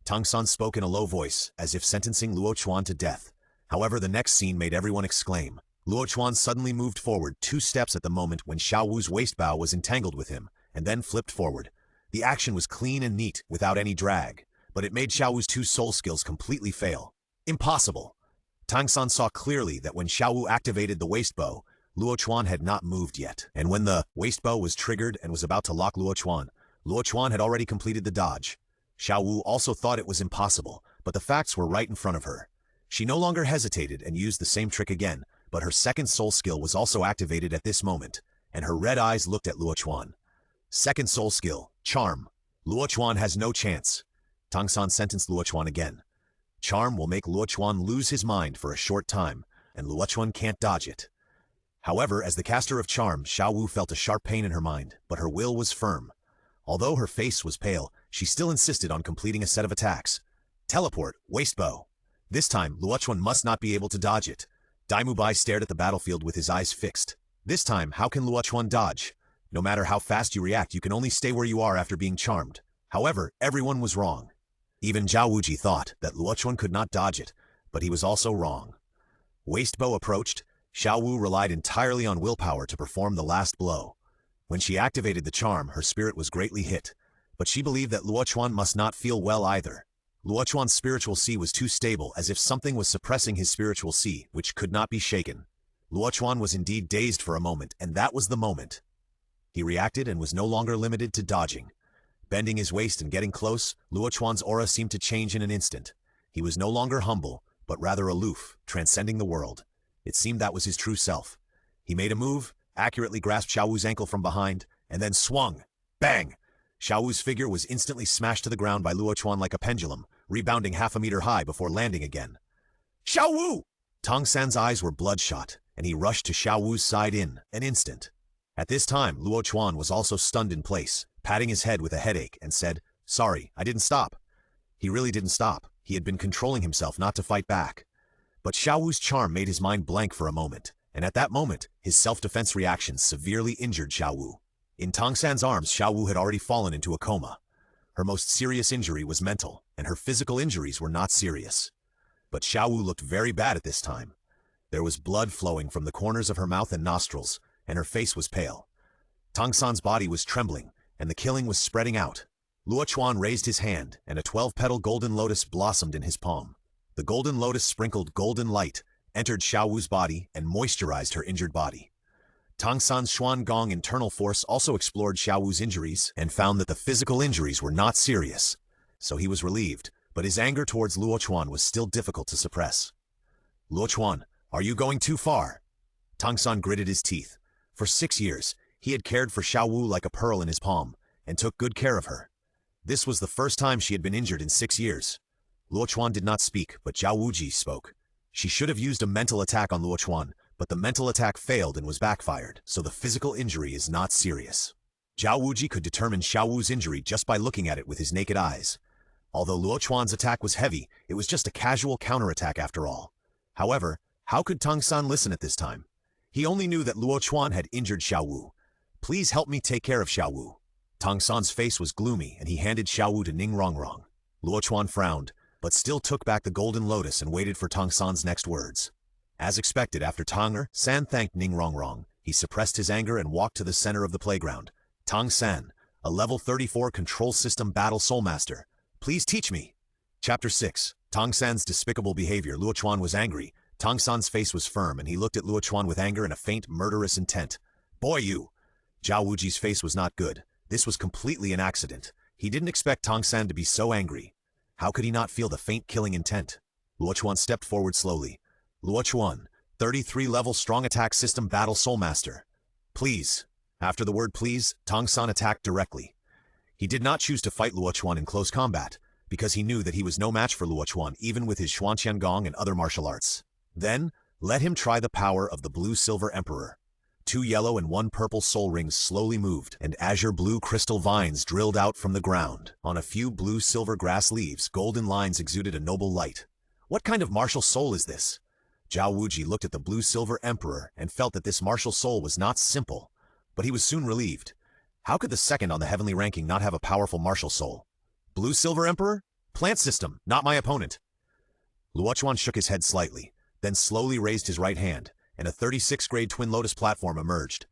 Tang San spoke in a low voice, as if sentencing Luo Chuan to death. However, the next scene made everyone exclaim. Luo Chuan suddenly moved forward 2 steps at the moment when Xiao Wu's waist bow was entangled with him, and then flipped forward. The action was clean and neat, without any drag, but it made Xiao Wu's 2 soul skills completely fail. Impossible! Tang San saw clearly that when Xiao Wu activated the waist bow, Luo Chuan had not moved yet, and when the waist bow was triggered and was about to lock Luo Chuan had already completed the dodge. Xiao Wu also thought it was impossible, but the facts were right in front of her. She no longer hesitated and used the same trick again, but her second soul skill was also activated at this moment, and her red eyes looked at Luo Chuan. Second soul skill, charm. Luo Chuan has no chance. Tang San sentenced Luo Chuan again. Charm will make Luo Chuan lose his mind for a short time, and Luo Chuan can't dodge it. However, as the caster of charm, Xiao Wu felt a sharp pain in her mind, but her will was firm. Although her face was pale, she still insisted on completing a set of attacks. Teleport, waist bow. This time, Luo Chuan must not be able to dodge it. Daimubai stared at the battlefield with his eyes fixed. This time, how can Luo Chuan dodge? No matter how fast you react, you can only stay where you are after being charmed. However, everyone was wrong. Even Zhao Wuji thought that Luo Chuan could not dodge it, but he was also wrong. Waist bow approached. Xiao Wu relied entirely on willpower to perform the last blow. When she activated the charm, her spirit was greatly hit, but she believed that Luo Chuan must not feel well either. Luo Chuan's spiritual sea was too stable, as if something was suppressing his spiritual sea, which could not be shaken. Luo Chuan was indeed dazed for a moment, and that was the moment. He reacted and was no longer limited to dodging. Bending his waist and getting close, Luo Chuan's aura seemed to change in an instant. He was no longer humble, but rather aloof, transcending the world. It seemed that was his true self. He made a move, accurately grasped Xiao Wu's ankle from behind, and then swung. Bang! Xiao Wu's figure was instantly smashed to the ground by Luo Chuan like a pendulum, rebounding half a meter high before landing again. Xiao Wu! Tong San's eyes were bloodshot, and he rushed to Xiao Wu's side in an instant. At this time, Luo Chuan was also stunned in place, patting his head with a headache, and said, "Sorry, I didn't stop." He really didn't stop. He had been controlling himself not to fight back. But Xiao Wu's charm made his mind blank for a moment, and at that moment, his self-defense reactions severely injured Xiao Wu. In Tong San's arms, Xiao Wu had already fallen into a coma. Her most serious injury was mental, and her physical injuries were not serious. But Xiao Wu looked very bad at this time. There was blood flowing from the corners of her mouth and nostrils, and her face was pale. Tong San's body was trembling, and the killing was spreading out. Luo Chuan raised his hand, and a 12-petal golden lotus blossomed in his palm. The golden lotus sprinkled golden light, entered Xiao Wu's body, and moisturized her injured body. Tong San's Xuan Gong internal force also explored Xiao Wu's injuries and found that the physical injuries were not serious. So he was relieved, but his anger towards Luo Chuan was still difficult to suppress. "Luo Chuan, are you going too far?" Tong San gritted his teeth. For 6 years, he had cared for Xiao Wu like a pearl in his palm, and took good care of her. This was the first time she had been injured in 6 years. Luo Chuan did not speak, but Zhao Wuji spoke. She should have used a mental attack on Luo Chuan, but the mental attack failed and was backfired, so the physical injury is not serious. Zhao Wuji could determine Xiao Wu's injury just by looking at it with his naked eyes. Although Luo Chuan's attack was heavy, it was just a casual counterattack after all. However, how could Tong San listen at this time? He only knew that Luo Chuan had injured Xiao Wu. "Please help me take care of Xiao Wu." Tong San's face was gloomy, and he handed Xiao Wu to Ning Rongrong. Luo Chuan frowned, but still took back the golden lotus and waited for Tong San's next words. As expected, after Tong San thanked Ning Rongrong, he suppressed his anger and walked to the center of the playground. "Tong San, a level 34 control system battle soulmaster. Please teach me." Chapter 6. Tong San's despicable behavior. Luo Chuan was angry. Tong San's face was firm, and he looked at Luo Chuan with anger and a faint, murderous intent. "Boy, you!" Zhao Wuji's face was not good. This was completely an accident. He didn't expect Tong San to be so angry. How could he not feel the faint killing intent? Luo Chuan stepped forward slowly. "Luo Chuan, 33 level strong attack system battle soulmaster. Please." After the word please, Tong San attacked directly. He did not choose to fight Luo Chuan in close combat, because he knew that he was no match for Luo Chuan even with his Xuanqian Gong and other martial arts. Then, let him try the power of the Blue-Silver Emperor. 2 yellow and 1 purple soul rings slowly moved, and azure-blue crystal vines drilled out from the ground. On a few blue-silver grass leaves, golden lines exuded a noble light. What kind of martial soul is this? Zhao Wuji looked at the Blue-Silver Emperor and felt that this martial soul was not simple, but he was soon relieved. How could the second on the heavenly ranking not have a powerful martial soul? Blue-Silver Emperor? Plant system, not my opponent. Luo Chuan shook his head slightly, then slowly raised his right hand, and a 36-grade twin lotus platform emerged.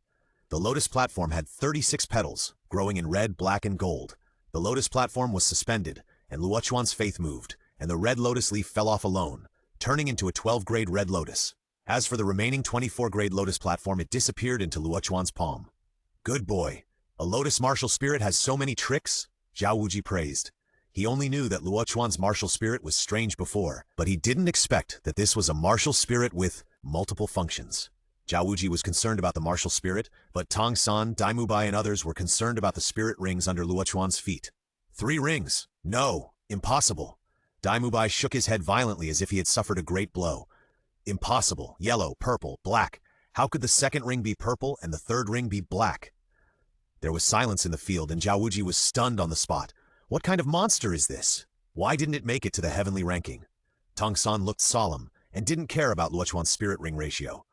The lotus platform had 36 petals, growing in red, black, and gold. The lotus platform was suspended, and Luo Chuan's faith moved, and the red lotus leaf fell off alone, turning into a 12-grade red lotus. As for the remaining 24-grade lotus platform, it disappeared into Luo Chuan's palm. "Good boy. A lotus martial spirit has so many tricks," Zhao Wuji praised. He only knew that Luo Chuan's martial spirit was strange before, but he didn't expect that this was a martial spirit with multiple functions. Zhao Wuji was concerned about the martial spirit, but Tong San, Daimubai, and others were concerned about the spirit rings under Luo Chuan's feet. 3 rings? No, impossible. Daimubai shook his head violently as if he had suffered a great blow. Impossible. Yellow, purple, black. How could the second ring be purple and the third ring be black? There was silence in the field, and Zhao Wuji was stunned on the spot. What kind of monster is this? Why didn't it make it to the heavenly ranking? Tong San looked solemn and didn't care about Luo Chuan's spirit ring ratio.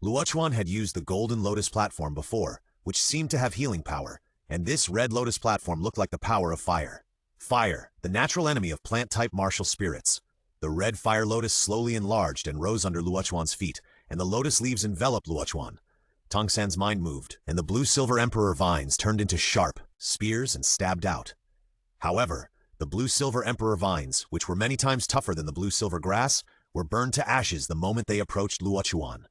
Luo Chuan had used the golden lotus platform before, which seemed to have healing power, and this red lotus platform looked like the power of fire. Fire, the natural enemy of plant-type martial spirits. The red fire lotus slowly enlarged and rose under Luo Chuan's feet, and the lotus leaves enveloped Luo Chuan. Tong San's mind moved, and the blue-silver emperor vines turned into sharp spears and stabbed out. However, the blue-silver emperor vines, which were many times tougher than the blue-silver grass, were burned to ashes the moment they approached Luo Chuan.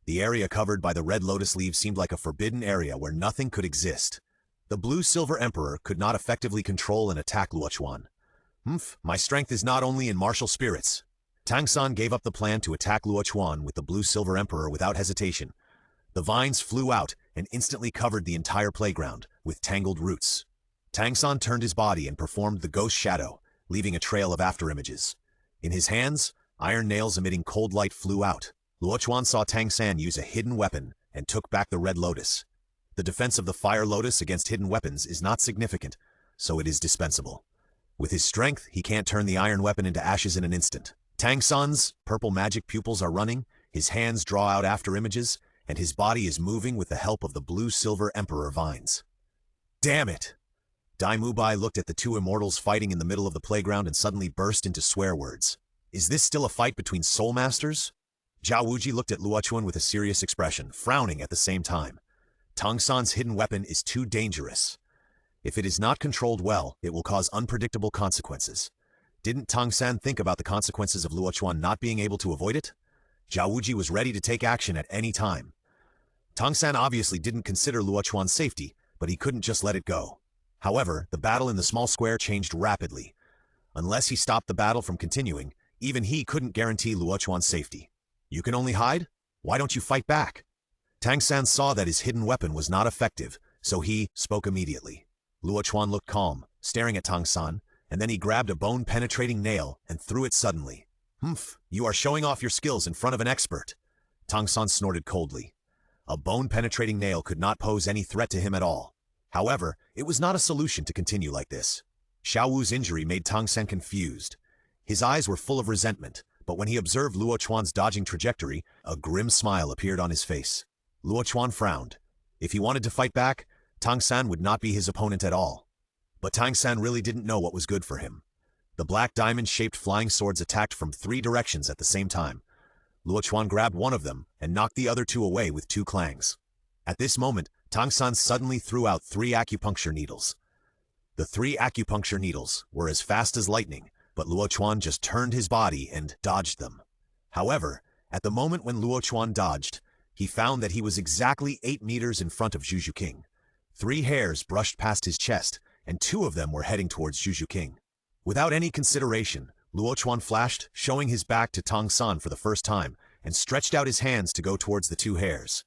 The area covered by the red lotus leaves seemed like a forbidden area where nothing could exist. The blue-silver emperor could not effectively control and attack Luo Chuan. Humph, my strength is not only in martial spirits. Tang San gave up the plan to attack Luo Chuan with the blue-silver emperor without hesitation. The vines flew out and instantly covered the entire playground with tangled roots. Tang San turned his body and performed the ghost shadow, leaving a trail of afterimages. In his hands, iron nails emitting cold light flew out. Luo Chuan saw Tang San use a hidden weapon and took back the red lotus. The defense of the fire lotus against hidden weapons is not significant, so it is dispensable. With his strength, he can't turn the iron weapon into ashes in an instant. Tang San's purple magic pupils are running, his hands draw out afterimages, and his body is moving with the help of the blue-silver emperor vines. Damn it! Dai Mubai looked at the two immortals fighting in the middle of the playground and suddenly burst into swear words. Is this still a fight between soul masters? Zhao Wuji looked at Luo Chuan with a serious expression, frowning at the same time. Tang San's hidden weapon is too dangerous. If it is not controlled well, it will cause unpredictable consequences. Didn't Tang San think about the consequences of Luo Chuan not being able to avoid it? Zhao Wuji was ready to take action at any time. Tang San obviously didn't consider Luo Chuan's safety, but he couldn't just let it go. However, the battle in the small square changed rapidly. Unless he stopped the battle from continuing, even he couldn't guarantee Luo Chuan's safety. You can only hide? Why don't you fight back? Tang San saw that his hidden weapon was not effective, so he spoke immediately. Luo Chuan looked calm, staring at Tang San, and then he grabbed a bone-penetrating nail and threw it suddenly. Humph, you are showing off your skills in front of an expert. Tang San snorted coldly. A bone-penetrating nail could not pose any threat to him at all. However, it was not a solution to continue like this. Xiao Wu's injury made Tang San confused. His eyes were full of resentment, but when he observed Luo Chuan's dodging trajectory, a grim smile appeared on his face. Luo Chuan frowned. If he wanted to fight back, Tang San would not be his opponent at all. But Tang San really didn't know what was good for him. The black diamond-shaped flying swords attacked from 3 directions at the same time. Luo Chuan grabbed one of them and knocked the other 2 away with 2 clangs. At this moment, Tang San suddenly threw out 3 acupuncture needles. The 3 acupuncture needles were as fast as lightning, but Luo Chuan just turned his body and dodged them. However, at the moment when Luo Chuan dodged, he found that he was exactly 8 meters in front of Zhu King. 3 hairs brushed past his chest, and 2 of them were heading towards Zhu King. Without any consideration, Luo Chuan flashed, showing his back to Tang San for the first time, and stretched out his hands to go towards the 2 hairs.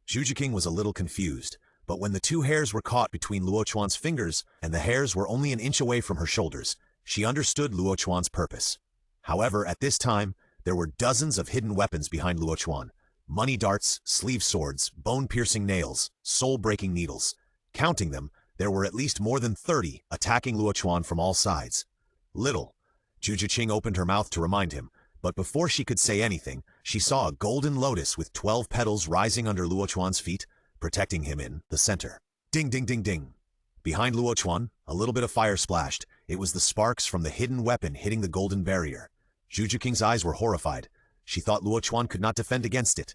Zhu King was a little confused, but when the 2 hairs were caught between Luo Chuan's fingers and the hairs were only an inch away from her shoulders, she understood Luo Chuan's purpose. However, at this time, there were dozens of hidden weapons behind Luo Chuan. Money darts, sleeve swords, bone-piercing nails, soul-breaking needles. Counting them, there were at least more than 30 attacking Luo Chuan from all sides. Little. Zhu Qing opened her mouth to remind him, but before she could say anything, she saw a golden lotus with 12 petals rising under Luo Chuan's feet, protecting him in the center. Ding ding ding ding. Behind Luo Chuan, a little bit of fire splashed. It was the sparks from the hidden weapon hitting the golden barrier. Zhu Qing's eyes were horrified. She thought Luo Chuan could not defend against it.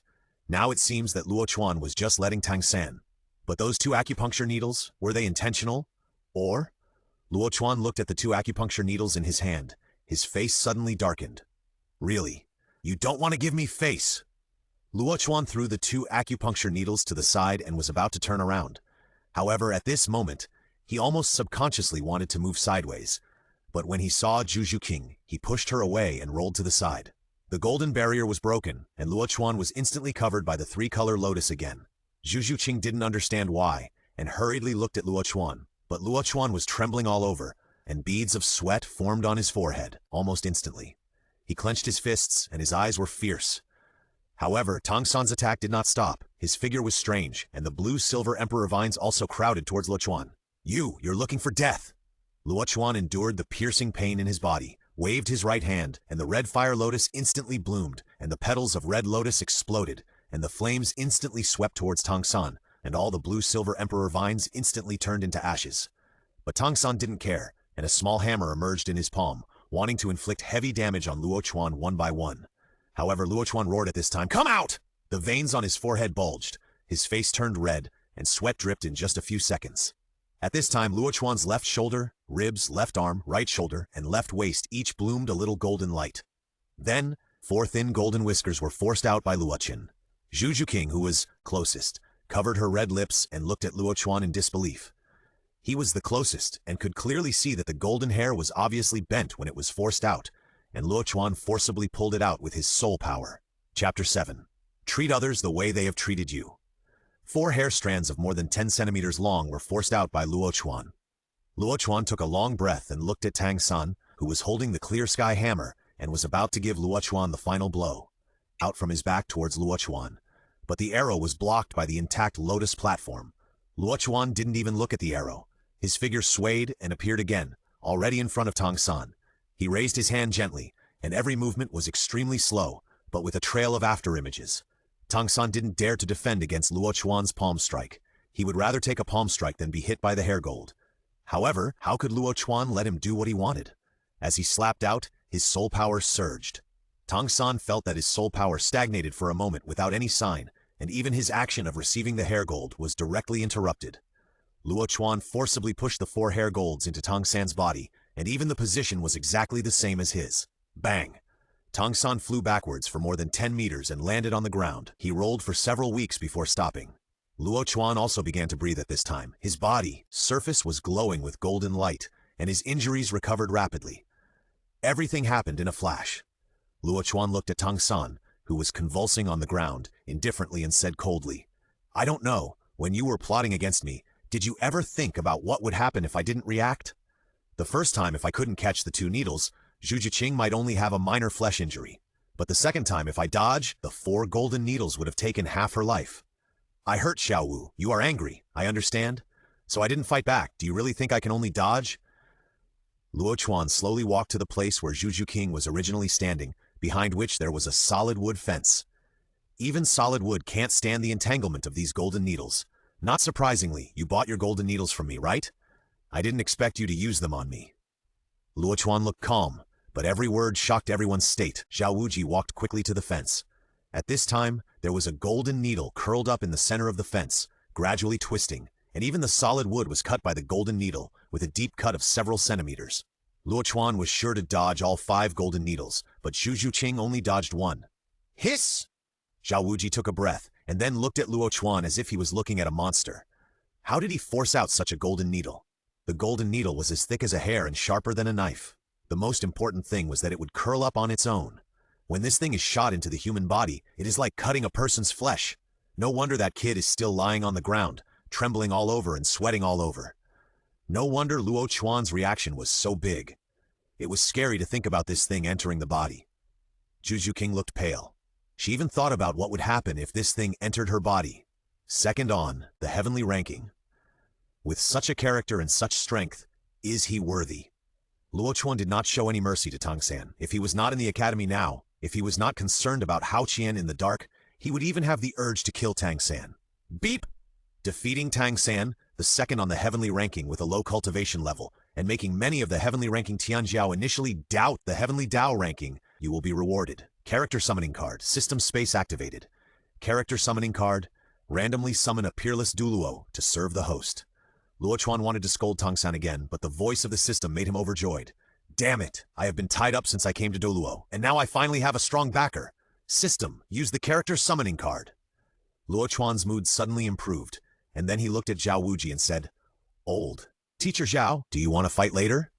Now it seems that Luo Chuan was just letting Tang San. But those 2 acupuncture needles, were they intentional? Or? Luo Chuan looked at the 2 acupuncture needles in his hand. His face suddenly darkened. Really? You don't want to give me face? Luo Chuan threw the 2 acupuncture needles to the side and was about to turn around. However, at this moment, he almost subconsciously wanted to move sideways. But when he saw Zhu King, he pushed her away and rolled to the side. The golden barrier was broken, and Luo Chuan was instantly covered by the 3-color lotus again. Zhu Qing didn't understand why, and hurriedly looked at Luo Chuan, but Luo Chuan was trembling all over, and beads of sweat formed on his forehead, almost instantly. He clenched his fists, and his eyes were fierce. However, Tang San's attack did not stop. His figure was strange, and the blue-silver emperor vines also crowded towards Luo Chuan. You're looking for death! Luo Chuan endured the piercing pain in his body, waved his right hand, and the red fire lotus instantly bloomed, and the petals of red lotus exploded, and the flames instantly swept towards Tang San, and all the blue-silver emperor vines instantly turned into ashes. But Tang San didn't care, and a small hammer emerged in his palm, wanting to inflict heavy damage on Luo Chuan one by one. However, Luo Chuan roared at this time, "Come out!" The veins on his forehead bulged, his face turned red, and sweat dripped in just a few seconds. At this time, Luo Chuan's left shoulder, ribs, left arm, right shoulder, and left waist each bloomed a little golden light. Then, 4 thin golden whiskers were forced out by Luo Chuan. Zhu King, who was closest, covered her red lips and looked at Luo Chuan in disbelief. He was the closest and could clearly see that the golden hair was obviously bent when it was forced out, and Luo Chuan forcibly pulled it out with his soul power. Chapter 7. Treat others the way they have treated you. 4 hair strands of more than 10 centimeters long were forced out by Luo Chuan. Luo Chuan took a long breath and looked at Tang San, who was holding the clear sky hammer and was about to give Luo Chuan the final blow. Out from his back towards Luo Chuan. But the arrow was blocked by the intact lotus platform. Luo Chuan didn't even look at the arrow. His figure swayed and appeared again, already in front of Tang San. He raised his hand gently, and every movement was extremely slow, but with a trail of afterimages. Tang San didn't dare to defend against Luo Chuan's palm strike. He would rather take a palm strike than be hit by the hair gold. However, how could Luo Chuan let him do what he wanted? As he slapped out, his soul power surged. Tang San felt that his soul power stagnated for a moment without any sign, and even his action of receiving the hair gold was directly interrupted. Luo Chuan forcibly pushed the 4 hair golds into Tang San's body, and even the position was exactly the same as his. Bang! Tang San flew backwards for more than 10 meters and landed on the ground. He rolled for several weeks before stopping. Luo Chuan also began to breathe at this time. His body surface was glowing with golden light, and his injuries recovered rapidly. Everything happened in a flash. Luo Chuan looked at Tang San, who was convulsing on the ground, indifferently, and said coldly, "I don't know, when you were plotting against me, did you ever think about what would happen if I didn't react? The first time, if I couldn't catch the 2 needles, Zhu Jiqing might only have a minor flesh injury. But the second time, if I dodge, the 4 golden needles would have taken half her life. I hurt Xiao Wu. You are angry, I understand. So I didn't fight back. Do you really think I can only dodge?" Luo Chuan slowly walked to the place where Zhu Jiqing was originally standing, behind which there was a solid wood fence. Even solid wood can't stand the entanglement of these golden needles. Not surprisingly, you bought your golden needles from me, right? I didn't expect you to use them on me. Luo Chuan looked calm, but every word shocked everyone's state. Zhao Wuji walked quickly to the fence. At this time, there was a golden needle curled up in the center of the fence, gradually twisting, and even the solid wood was cut by the golden needle, with a deep cut of several centimeters. Luo Chuan was sure to dodge all 5 golden needles, but Zhu Jiqing only dodged 1. Hiss! Zhao Wuji took a breath, and then looked at Luo Chuan as if he was looking at a monster. How did he force out such a golden needle? The golden needle was as thick as a hair and sharper than a knife. The most important thing was that it would curl up on its own. When this thing is shot into the human body, it is like cutting a person's flesh. No wonder that kid is still lying on the ground, trembling all over and sweating all over. No wonder Luo Chuan's reaction was so big. It was scary to think about this thing entering the body. Zhu Jiqing looked pale. She even thought about what would happen if this thing entered her body. Second on the heavenly ranking. With such a character and such strength, is he worthy? Luo Chuan did not show any mercy to Tang San. If he was not in the academy now, if he was not concerned about Hao Qian in the dark, he would even have the urge to kill Tang San. Beep! Defeating Tang San, the second on the heavenly ranking with a low cultivation level, and making many of the heavenly ranking Tianjiao initially doubt the Heavenly Dao ranking, you will be rewarded. Character summoning card, system space activated. Character summoning card, randomly summon a peerless Douluo to serve the host. Luo Chuan wanted to scold Tang San again, but the voice of the system made him overjoyed. Damn it, I have been tied up since I came to Douluo, and now I finally have a strong backer. System, use the character summoning card. Luo Chuan's mood suddenly improved, and then he looked at Zhao Wuji and said, "Old. Teacher Zhao, do you want to fight later?"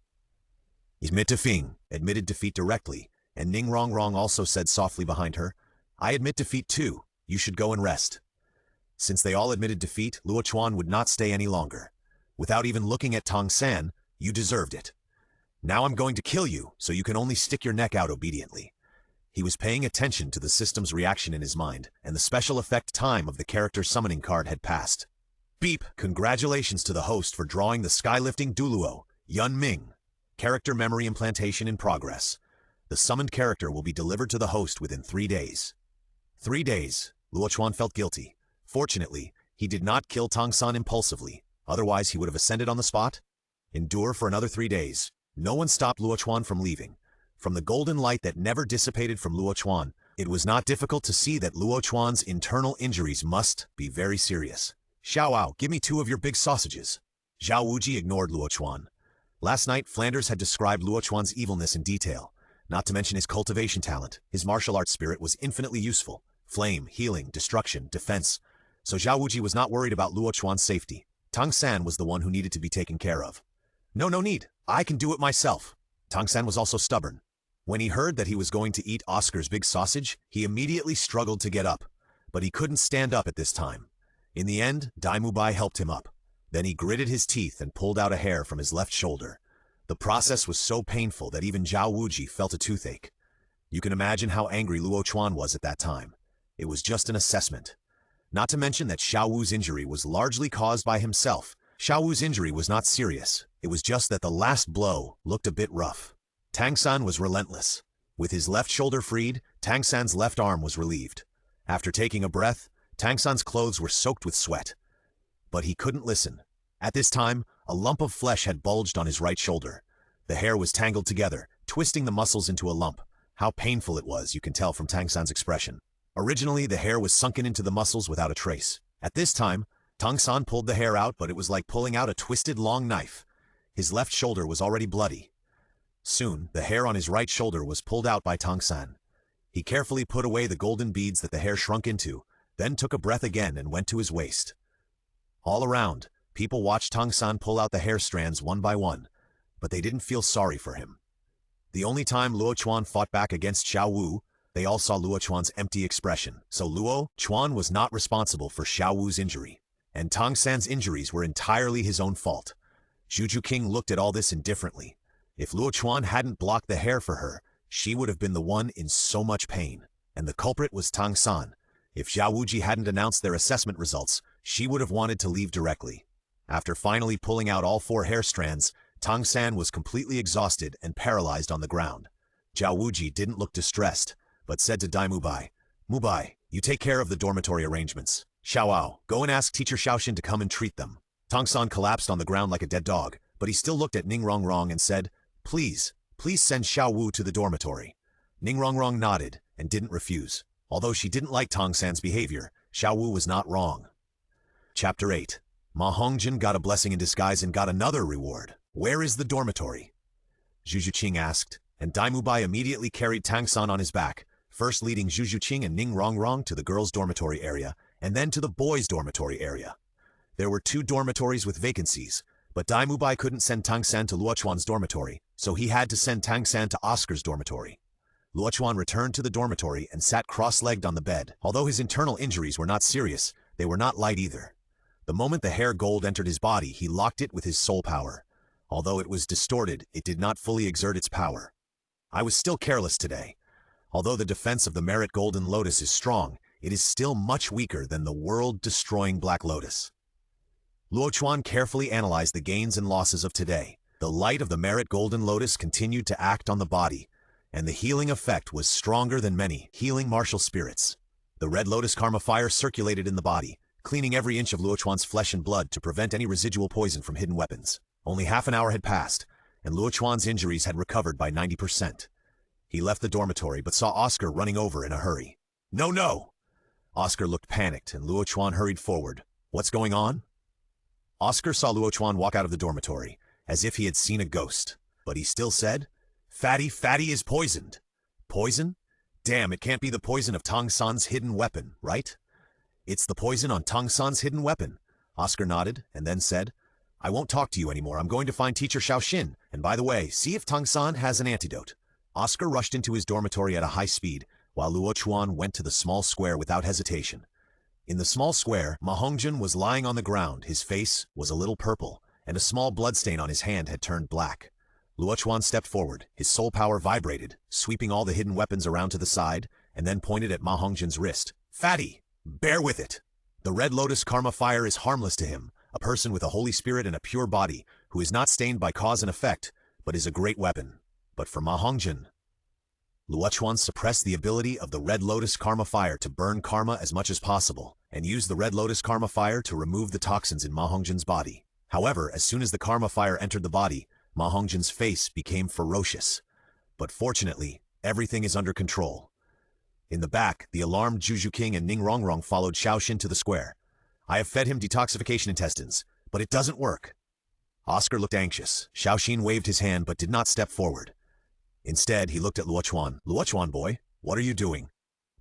Admit Fing admitted defeat directly, and Ning Rongrong also said softly behind her, "I admit defeat too. You should go and rest." Since they all admitted defeat, Luo Chuan would not stay any longer. Without even looking at Tang San, you deserved it. Now I'm going to kill you, so you can only stick your neck out obediently. He was paying attention to the system's reaction in his mind, and the special effect time of the character summoning card had passed. Beep! Congratulations to the host for drawing the skylifting Douluo, Yun Ming. Character memory implantation in progress. The summoned character will be delivered to the host within 3 days. 3 days. Luo Chuan felt guilty. Fortunately, he did not kill Tang San impulsively, otherwise he would have ascended on the spot. Endure for another 3 days. No one stopped Luo Chuan from leaving. From the golden light that never dissipated from Luo Chuan, it was not difficult to see that Luo Chuan's internal injuries must be very serious. "Xiao Ao, give me 2 of your big sausages." Zhao Wuji ignored Luo Chuan. Last night, Flanders had described Luo Chuan's evilness in detail, not to mention his cultivation talent. His martial arts spirit was infinitely useful. Flame, healing, destruction, defense. So Zhao Wuji was not worried about Luo Chuan's safety. Tang San was the one who needed to be taken care of. No need. I can do it myself. Tang San was also stubborn. When he heard that he was going to eat Oscar's big sausage, he immediately struggled to get up. But he couldn't stand up at this time. In the end, Dai Mubai helped him up. Then he gritted his teeth and pulled out a hair from his left shoulder. The process was so painful that even Zhao Wuji felt a toothache. You can imagine how angry Luo Chuan was at that time. It was just an assessment. Not to mention that Xiao Wu's injury was largely caused by himself. Xiao Wu's injury was not serious. It was just that the last blow looked a bit rough. Tang San was relentless. With his left shoulder freed, Tang San's left arm was relieved. After taking a breath, Tang San's clothes were soaked with sweat. But he couldn't listen. At this time, a lump of flesh had bulged on his right shoulder. The hair was tangled together, twisting the muscles into a lump. How painful it was, you can tell from Tang San's expression. Originally, the hair was sunken into the muscles without a trace. At this time, Tang San pulled the hair out, but it was like pulling out a twisted long knife. His left shoulder was already bloody. Soon, the hair on his right shoulder was pulled out by Tang San. He carefully put away the golden beads that the hair shrunk into, then took a breath again and went to his waist. All around, people watched Tang San pull out the hair strands one by one, but they didn't feel sorry for him. The only time Luo Chuan fought back against Xiao Wu, they all saw Luo Chuan's empty expression. So Luo Chuan was not responsible for Xiao Wu's injury, and Tang San's injuries were entirely his own fault. Juju King looked at all this indifferently. If Luo Chuan hadn't blocked the hair for her, she would have been the one in so much pain. And the culprit was Tang San. If Xiao Wuji hadn't announced their assessment results, she would have wanted to leave directly. After finally pulling out all 4 hair strands, Tang San was completely exhausted and paralyzed on the ground. Zhao Wuji didn't look distressed, but said to Dai Mubai, "Mubai, you take care of the dormitory arrangements. Xiaoao, go and ask teacher Xiaoxin to come and treat them." Tang San collapsed on the ground like a dead dog, but he still looked at Ning Rongrong and said, Please send Xiao Wu to the dormitory." Ning Rongrong nodded and didn't refuse. Although she didn't like Tang San's behavior, Xiao Wu was not wrong. Chapter 8. Ma Hongjin got a blessing in disguise and got another reward. Where is the dormitory? Zhu Qing asked, and Dai Mubai immediately carried Tang San on his back, first leading Zhu Qing and Ning Rongrong to the girls' dormitory area, and then to the boys' dormitory area. There were 2 dormitories with vacancies, but Dai Mubai couldn't send Tang San to Luo Chuan's dormitory, so he had to send Tang San to Oscar's dormitory. Luo Chuan returned to the dormitory and sat cross-legged on the bed. Although his internal injuries were not serious, they were not light either. The moment the hair gold entered his body, he locked it with his soul power. Although it was distorted, it did not fully exert its power. I was still careless today. Although the defense of the Merit Golden Lotus is strong, it is still much weaker than the world-destroying Black Lotus. Luo Chuan carefully analyzed the gains and losses of today. The light of the Merit Golden Lotus continued to act on the body, and the healing effect was stronger than many healing martial spirits. The Red Lotus Karma Fire circulated in the body, cleaning every inch of Luo Chuan's flesh and blood to prevent any residual poison from hidden weapons. Only half an hour had passed, and Luo Chuan's injuries had recovered by 90%. He left the dormitory but saw Oscar running over in a hurry. No! Oscar looked panicked, and Luo Chuan hurried forward. What's going on? Oscar saw Luo Chuan walk out of the dormitory, as if he had seen a ghost. But he still said, Fatty is poisoned. Poison? Damn, it can't be the poison of Tang San's hidden weapon, right? It's the poison on Tang San's hidden weapon. Oscar nodded, and then said, I won't talk to you anymore. I'm going to find teacher Xiaoxin, and by the way, see if Tang San has an antidote. Oscar rushed into his dormitory at a high speed, while Luo Chuan went to the small square without hesitation. In the small square, Ma Hongjin was lying on the ground. His face was a little purple, and a small bloodstain on his hand had turned black. Luo Chuan stepped forward. His soul power vibrated, sweeping all the hidden weapons around to the side, and then pointed at Ma Hongjin's wrist. Fatty, bear with it. The Red Lotus Karma Fire is harmless to him, a person with a holy spirit and a pure body, who is not stained by cause and effect, but is a great weapon. But for Ma Hongjin, Luo Chuan suppressed the ability of the Red Lotus Karma Fire to burn karma as much as possible, and used the Red Lotus Karma Fire to remove the toxins in Ma Hongjin's body. However, as soon as the Karma Fire entered the body, Ma Hongjin's face became ferocious. But fortunately, everything is under control. In the back, the alarmed Juju King and Ning Rongrong followed Xiaoxin to the square. I have fed him detoxification intestines, but it doesn't work. Oscar looked anxious. Xiaoxin waved his hand but did not step forward. Instead, he looked at Luo Chuan. Luo Chuan boy, what are you doing?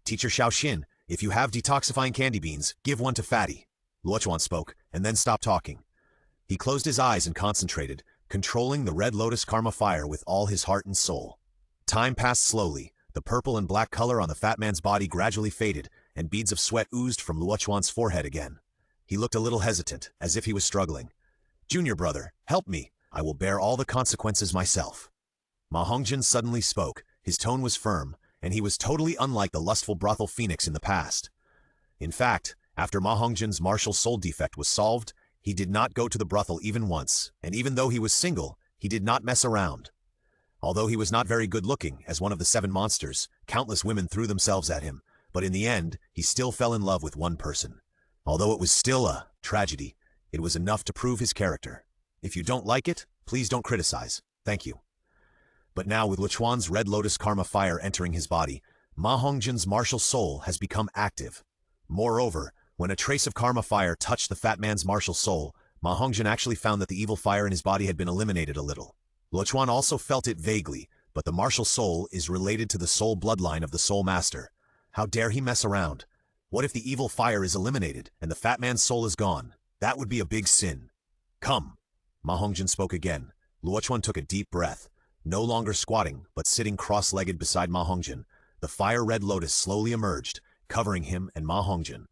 Teacher Xiaoxin, if you have detoxifying candy beans, give one to Fatty. Luo Chuan spoke, and then stopped talking. He closed his eyes and concentrated, controlling the red lotus karma fire with all his heart and soul. Time passed slowly. The purple and black color on the fat man's body gradually faded, and beads of sweat oozed from Luo Chuan's forehead again. He looked a little hesitant, as if he was struggling. "Junior brother, help me. I will bear all the consequences myself." Ma Hongjin suddenly spoke. His tone was firm, and he was totally unlike the lustful brothel phoenix in the past. In fact, after Ma Hongjin's martial soul defect was solved, he did not go to the brothel even once, and even though he was single, he did not mess around. Although he was not very good-looking, as one of the 7 monsters, countless women threw themselves at him, but in the end, he still fell in love with one person. Although it was still a tragedy, it was enough to prove his character. If you don't like it, please don't criticize. Thank you. But now with Luo Chuan's red lotus karma fire entering his body, Ma Hongjin's martial soul has become active. Moreover, when a trace of karma fire touched the fat man's martial soul, Ma Hongjin actually found that the evil fire in his body had been eliminated a little. Luo Chuan also felt it vaguely, but the martial soul is related to the soul bloodline of the soul master. How dare he mess around? What if the evil fire is eliminated, and the fat man's soul is gone? That would be a big sin. "Come." Ma Hongjin spoke again. Luo Chuan took a deep breath. No longer squatting, but sitting cross-legged beside Ma Hongjin, the fire-red lotus slowly emerged, covering him and Ma Hongjin.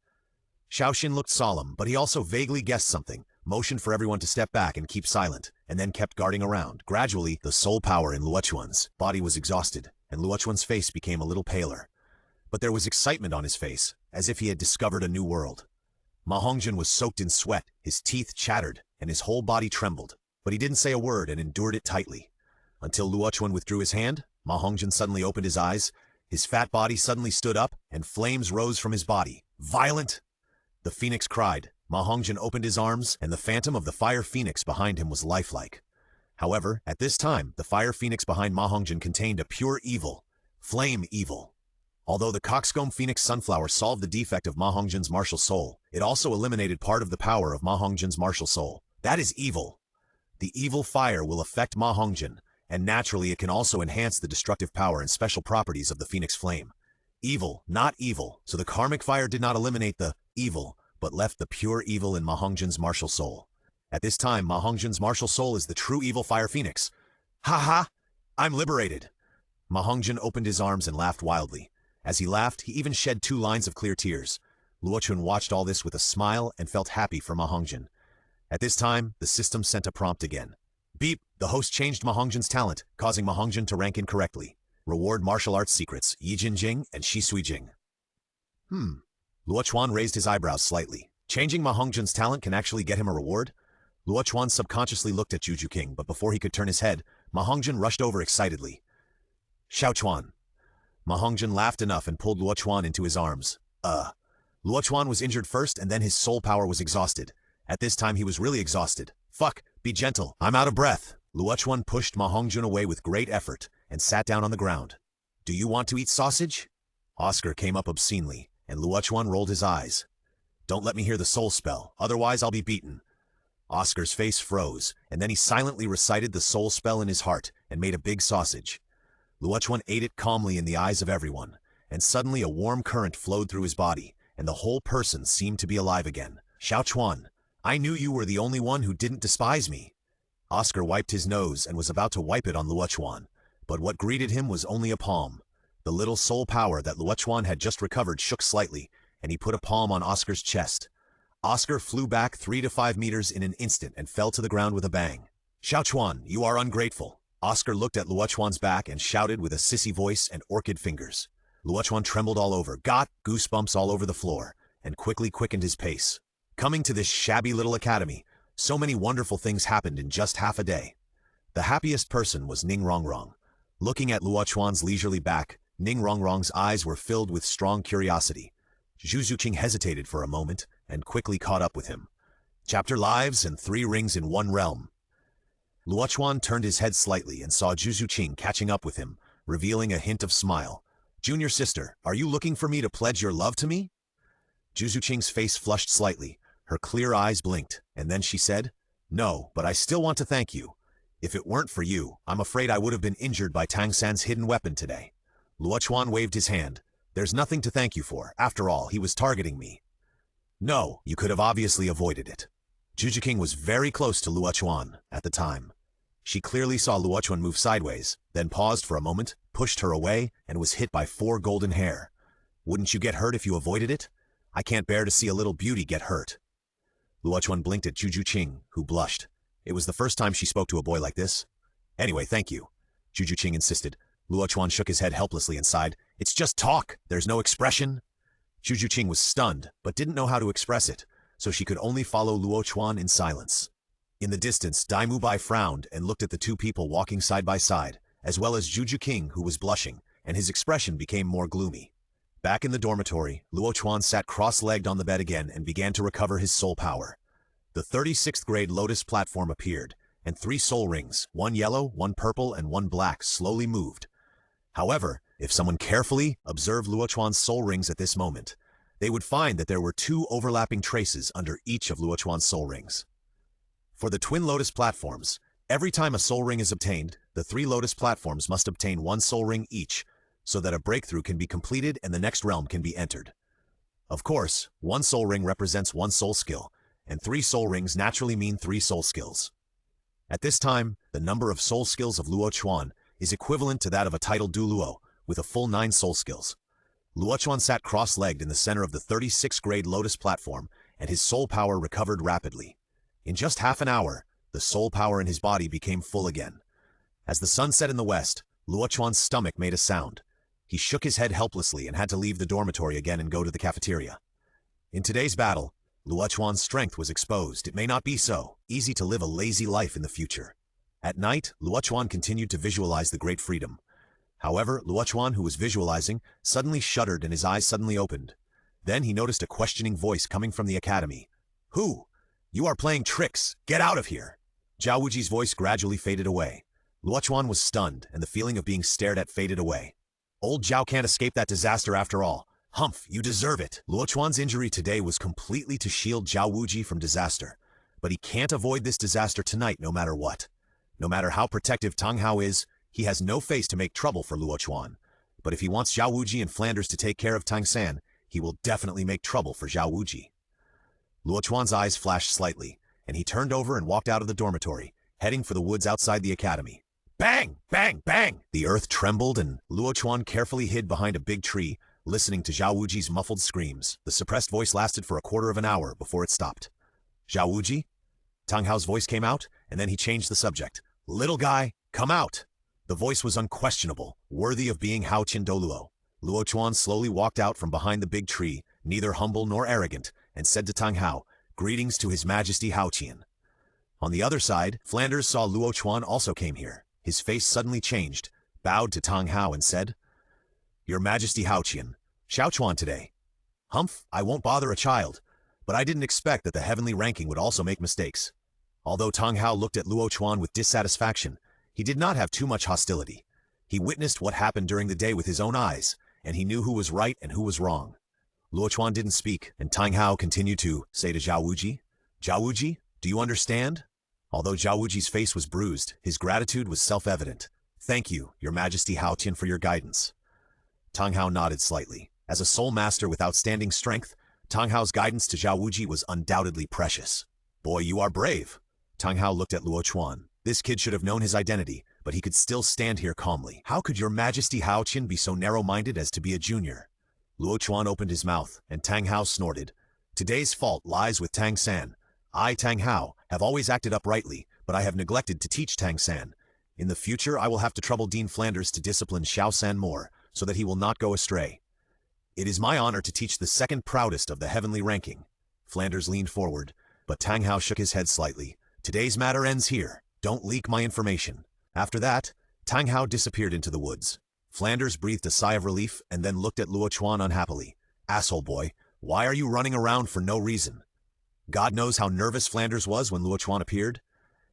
Xiaoxin looked solemn, but he also vaguely guessed something, motioned for everyone to step back and keep silent, and then kept guarding around. Gradually, the soul power in Luo Chuan's body was exhausted, and Luo Chuan's face became a little paler. But there was excitement on his face, as if he had discovered a new world. Ma Hongjin was soaked in sweat, his teeth chattered, and his whole body trembled, but he didn't say a word and endured it tightly. Until Luo Chuan withdrew his hand, Ma Hongjin suddenly opened his eyes, his fat body suddenly stood up, and flames rose from his body. "Violent!" The phoenix cried. Ma Hongjin opened his arms, and the phantom of the fire phoenix behind him was lifelike. However, at this time, the fire phoenix behind Ma Hongjin contained a pure evil, flame evil. Although the coxcomb phoenix sunflower solved the defect of Ma Hongjin's martial soul, it also eliminated part of the power of Ma Hongjin's martial soul. That is evil. The evil fire will affect Ma Hongjin, and naturally it can also enhance the destructive power and special properties of the phoenix flame. Evil, not evil, so the karmic fire did not eliminate the evil, but left the pure evil in Ma Hongjin's martial soul. At this time, Ma Hongjin's martial soul is the true evil fire phoenix. "Ha ha! I'm liberated!" Ma Hongjin opened his arms and laughed wildly. As he laughed, he even shed 2 lines of clear tears. Luo Chuan watched all this with a smile and felt happy for Ma Hongjin. At this time, the system sent a prompt again. Beep! The host changed Ma Hongjin's talent, causing Ma Hongjin to rank incorrectly. Reward martial arts secrets, Yi Jinjing and Shi Sui Jing. Luo Chuan raised his eyebrows slightly. Changing Ma Hongjin's talent can actually get him a reward? Luo Chuan subconsciously looked at Juju King, but before he could turn his head, Ma Hongjin rushed over excitedly. "Xiao Chuan." Ma Hongjin laughed enough and pulled Luo Chuan into his arms. Luo Chuan was injured first and then his soul power was exhausted. At this time he was really exhausted. "Fuck, be gentle, I'm out of breath." Luo Chuan pushed Ma Hongjin away with great effort and sat down on the ground. "Do you want to eat sausage?" Oscar came up obscenely, and Luo Chuan rolled his eyes. "Don't let me hear the soul spell, otherwise I'll be beaten." Oscar's face froze, and then he silently recited the soul spell in his heart and made a big sausage. Luo Chuan ate it calmly in the eyes of everyone, and suddenly a warm current flowed through his body, and the whole person seemed to be alive again. "Xiao Chuan, I knew you were the only one who didn't despise me." Oscar wiped his nose and was about to wipe it on Luo Chuan, but what greeted him was only a palm. The little soul power that Luo Chuan had just recovered shook slightly, and he put a palm on Oscar's chest. Oscar flew back 3 to 5 meters in an instant and fell to the ground with a bang. "Xiao Chuan, you are ungrateful." Oscar looked at Luo Chuan's back and shouted with a sissy voice and orchid fingers. Luo Chuan trembled all over, got goosebumps all over the floor, and quickly quickened his pace. Coming to this shabby little academy, so many wonderful things happened in just half a day. The happiest person was Ning Rongrong. Looking at Luo Chuan's leisurely back, Ning Rongrong's eyes were filled with strong curiosity. Zhu Zuqing hesitated for a moment and quickly caught up with him. Chapter Lives and 3 Rings in One Realm. Luo Chuan turned his head slightly and saw Zhu Zuqing catching up with him, revealing a hint of smile. "Junior sister, are you looking for me to pledge your love to me?" Zhu Zuqing's face flushed slightly, her clear eyes blinked, and then she said, "No, but I still want to thank you. If it weren't for you, I'm afraid I would have been injured by Tang San's hidden weapon today." Luo Chuan waved his hand. "There's nothing to thank you for. After all, he was targeting me." "No, you could have obviously avoided it." Juju King was very close to Luo Chuan at the time. She clearly saw Luo Chuan move sideways, then paused for a moment, pushed her away, and was hit by 4 golden hair. Wouldn't you get hurt if you avoided it? I can't bear to see a little beauty get hurt. Luo Chuan blinked at Juju King, who blushed. It was the first time she spoke to a boy like this. Anyway, thank you, Juju King insisted. Luo Chuan shook his head helplessly and sighed. It's just talk, there's no expression. Juju King was stunned, but didn't know how to express it, so she could only follow Luo Chuan in silence. In the distance, Dai Mubai frowned and looked at the 2 people walking side by side, as well as Juju King, who was blushing, and his expression became more gloomy. Back in the dormitory, Luo Chuan sat cross-legged on the bed again and began to recover his soul power. The 36th grade Lotus platform appeared, and 3 soul rings, 1 yellow, 1 purple, and 1 black, slowly moved. However, if someone carefully observed Luo Chuan's soul rings at this moment, they would find that there were 2 overlapping traces under each of Luo Chuan's soul rings. For the twin Lotus platforms, every time a soul ring is obtained, the 3 Lotus platforms must obtain 1 soul ring each, so that a breakthrough can be completed and the next realm can be entered. Of course, 1 soul ring represents 1 soul skill, and 3 soul rings naturally mean 3 soul skills. At this time, the number of soul skills of Luo Chuan is equivalent to that of a titled Douluo, with a full 9 soul skills. Luo Chuan sat cross-legged in the center of the 36th grade Lotus platform, and his soul power recovered rapidly. In just half an hour, the soul power in his body became full again. As the sun set in the west, Luo Chuan's stomach made a sound. He shook his head helplessly and had to leave the dormitory again and go to the cafeteria. In today's battle, Luo Chuan's strength was exposed. It may not be so easy to live a lazy life in the future. At night, Luo Chuan continued to visualize the great freedom. However, Luo Chuan, who was visualizing, suddenly shuddered and his eyes suddenly opened. Then he noticed a questioning voice coming from the academy. Who? You are playing tricks. Get out of here. Zhao Wuji's voice gradually faded away. Luo Chuan was stunned, and the feeling of being stared at faded away. Old Zhao can't escape that disaster after all. Humph, you deserve it. Luo Chuan's injury today was completely to shield Zhao Wuji from disaster. But he can't avoid this disaster tonight no matter what. No matter how protective Tang Hao is, he has no face to make trouble for Luo Chuan. But if he wants Zhao Wuji and Flanders to take care of Tang San, he will definitely make trouble for Zhao Wuji. Luo Chuan's eyes flashed slightly, and he turned over and walked out of the dormitory, heading for the woods outside the academy. Bang! Bang! Bang! The earth trembled, and Luo Chuan carefully hid behind a big tree, listening to Zhao Wuji's muffled screams. The suppressed voice lasted for a quarter of an hour before it stopped. Zhao Wuji? Tang Hao's voice came out, and then he changed the subject. Little guy, come out! The voice was unquestionable, worthy of being Hao Qin Douluo. Luo Chuan slowly walked out from behind the big tree, neither humble nor arrogant, and said to Tang Hao, Greetings to His Majesty Hao Qin. On the other side, Flanders saw Luo Chuan also came here. His face suddenly changed, bowed to Tang Hao and said, Your Majesty Hao Qin, Xiao Chuan today. Humph, I won't bother a child, but I didn't expect that the heavenly ranking would also make mistakes. Although Tang Hao looked at Luo Chuan with dissatisfaction, he did not have too much hostility. He witnessed what happened during the day with his own eyes, and he knew who was right and who was wrong. Luo Chuan didn't speak, and Tang Hao continued to say to Zhao Wuji, Zhao Wuji, do you understand? Although Zhao Wuji's face was bruised, his gratitude was self-evident. Thank you, Your Majesty Hao Qin, for your guidance. Tang Hao nodded slightly. As a soul master with outstanding strength, Tang Hao's guidance to Zhao Wuji was undoubtedly precious. Boy, you are brave. Tang Hao looked at Luo Chuan. This kid should have known his identity, but he could still stand here calmly. How could Your Majesty Hao Qin be so narrow-minded as to be a junior? Luo Chuan opened his mouth, and Tang Hao snorted. Today's fault lies with Tang San. I, Tang Hao, have always acted uprightly, but I have neglected to teach Tang San. In the future, I will have to trouble Dean Flanders to discipline Xiao San more, so that he will not go astray. It is my honor to teach the second proudest of the heavenly ranking. Flanders leaned forward, but Tang Hao shook his head slightly. Today's matter ends here. Don't leak my information. After that, Tang Hao disappeared into the woods. Flanders breathed a sigh of relief and then looked at Luo Chuan unhappily. Asshole boy, why are you running around for no reason? God knows how nervous Flanders was when Luo Chuan appeared.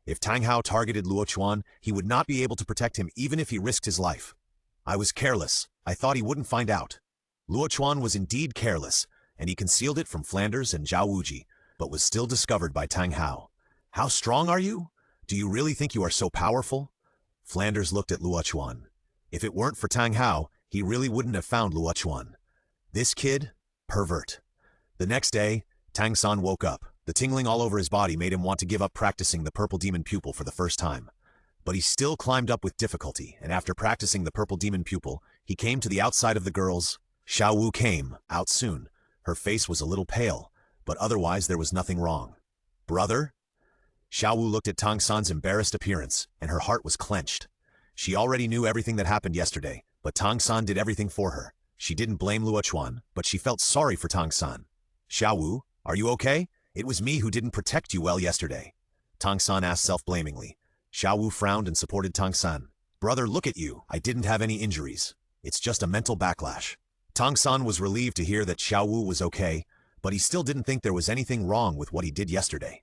If Tang Hao targeted Luo Chuan, he would not be able to protect him even if he risked his life. I was careless. I thought he wouldn't find out. Luo Chuan was indeed careless, and he concealed it from Flanders and Zhao Wuji, but was still discovered by Tang Hao. How strong are you? Do you really think you are so powerful? Flanders looked at Luo Chuan. If it weren't for Tang Hao, he really wouldn't have found Luo Chuan. This kid? Pervert. The next day, Tang San woke up. The tingling all over his body made him want to give up practicing the purple demon pupil for the first time. But he still climbed up with difficulty, and after practicing the purple demon pupil, he came to the outside of the girls. Xiao Wu came out soon. Her face was a little pale, but otherwise there was nothing wrong. Brother? Xiao Wu looked at Tang San's embarrassed appearance, and her heart was clenched. She already knew everything that happened yesterday, but Tang San did everything for her. She didn't blame Luo Chuan, but she felt sorry for Tang San. Xiao Wu, are you okay? It was me who didn't protect you well yesterday. Tang San asked self-blamingly. Xiao Wu frowned and supported Tang San. Brother, look at you. I didn't have any injuries. It's just a mental backlash. Tang San was relieved to hear that Xiao Wu was okay, but he still didn't think there was anything wrong with what he did yesterday.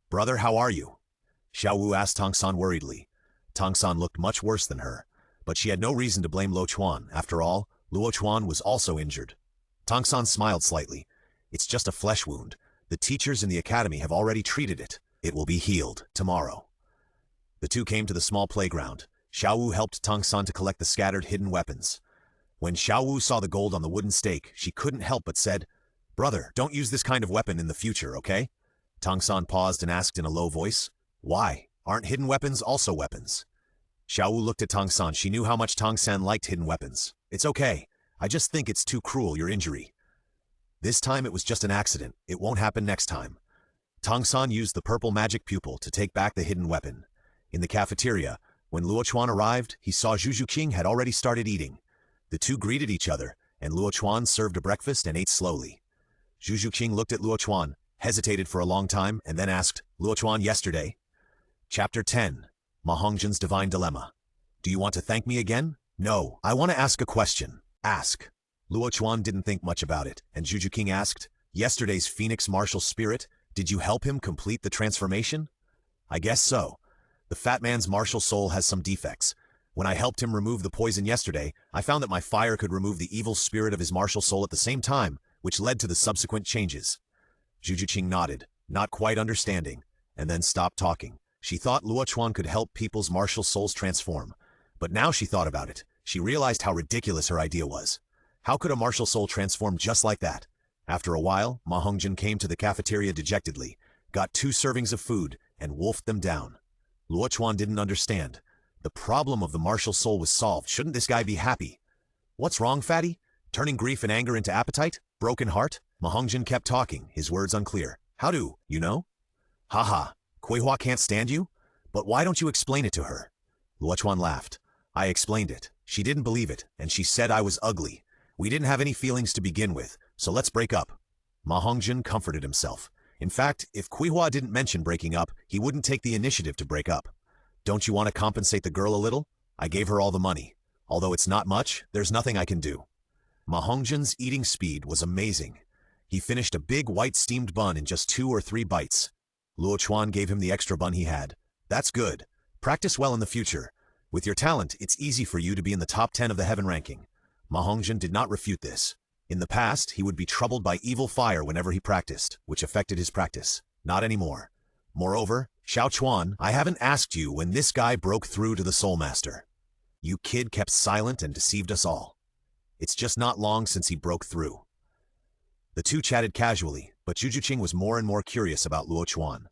Brother, how are you? Xiao Wu asked Tang San worriedly. Tang San looked much worse than her, but she had no reason to blame Luo Chuan. After all, Luo Chuan was also injured. Tang San smiled slightly. It's just a flesh wound. The teachers in the academy have already treated it. It will be healed tomorrow. The two came to the small playground. Xiao Wu helped Tang San to collect the scattered hidden weapons. When Xiao Wu saw the gold on the wooden stake, she couldn't help but said, Brother, don't use this kind of weapon in the future, okay? Tang San paused and asked in a low voice, Why? Aren't hidden weapons also weapons? Xiao Wu looked at Tang San. She knew how much Tang San liked hidden weapons. It's okay. I just think it's too cruel, your injury. This time it was just an accident. It won't happen next time. Tang San used the purple magic pupil to take back the hidden weapon. In the cafeteria, when Luo Chuan arrived, he saw Zhu King had already started eating. The two greeted each other, and Luo Chuan served a breakfast and ate slowly. Zhu King looked at Luo Chuan, hesitated for a long time, and then asked, Luo Chuan, yesterday? Chapter 10. Ma Hongzhen's Divine Dilemma. Do you want to thank me again? No, I want to ask a question. Ask. Luo Chuan didn't think much about it, and Zhu King asked, Yesterday's Phoenix martial spirit, did you help him complete the transformation? I guess so. The fat man's martial soul has some defects. When I helped him remove the poison yesterday, I found that my fire could remove the evil spirit of his martial soul at the same time, which led to the subsequent changes. Zhu King nodded, not quite understanding, and then stopped talking. She thought Luo Chuan could help people's martial souls transform. But now she thought about it, she realized how ridiculous her idea was. How could a martial soul transform just like that? After a while, Ma Hongzhen came to the cafeteria dejectedly, got 2 servings of food, and wolfed them down. Luo Chuan didn't understand. The problem of the martial soul was solved. Shouldn't this guy be happy? What's wrong, fatty? Turning grief and anger into appetite? Broken heart? Ma Hongzhen kept talking, his words unclear. How do, you know? Haha, Kuei-hua can't stand you? But why don't you explain it to her? Luo Chuan laughed. I explained it. She didn't believe it, and she said I was ugly. We didn't have any feelings to begin with, so let's break up. Ma Hongzhen comforted himself. In fact, if Kuei-hua didn't mention breaking up, he wouldn't take the initiative to break up. Don't you want to compensate the girl a little? I gave her all the money. Although it's not much, there's nothing I can do. Ma Hongzhen's eating speed was amazing. He finished a big white steamed bun in just 2 or 3 bites. Luo Chuan gave him the extra bun he had. That's good. Practice well in the future. With your talent, it's easy for you to be in the top 10 of the heaven ranking. Ma Hongzhen did not refute this. In the past, he would be troubled by evil fire whenever he practiced, which affected his practice. Not anymore. Moreover, Xiao Chuan, I haven't asked you when this guy broke through to the Soul Master. You kid kept silent and deceived us all. It's just not long since he broke through. The two chatted casually, but Zhu King was more and more curious about Luo Chuan.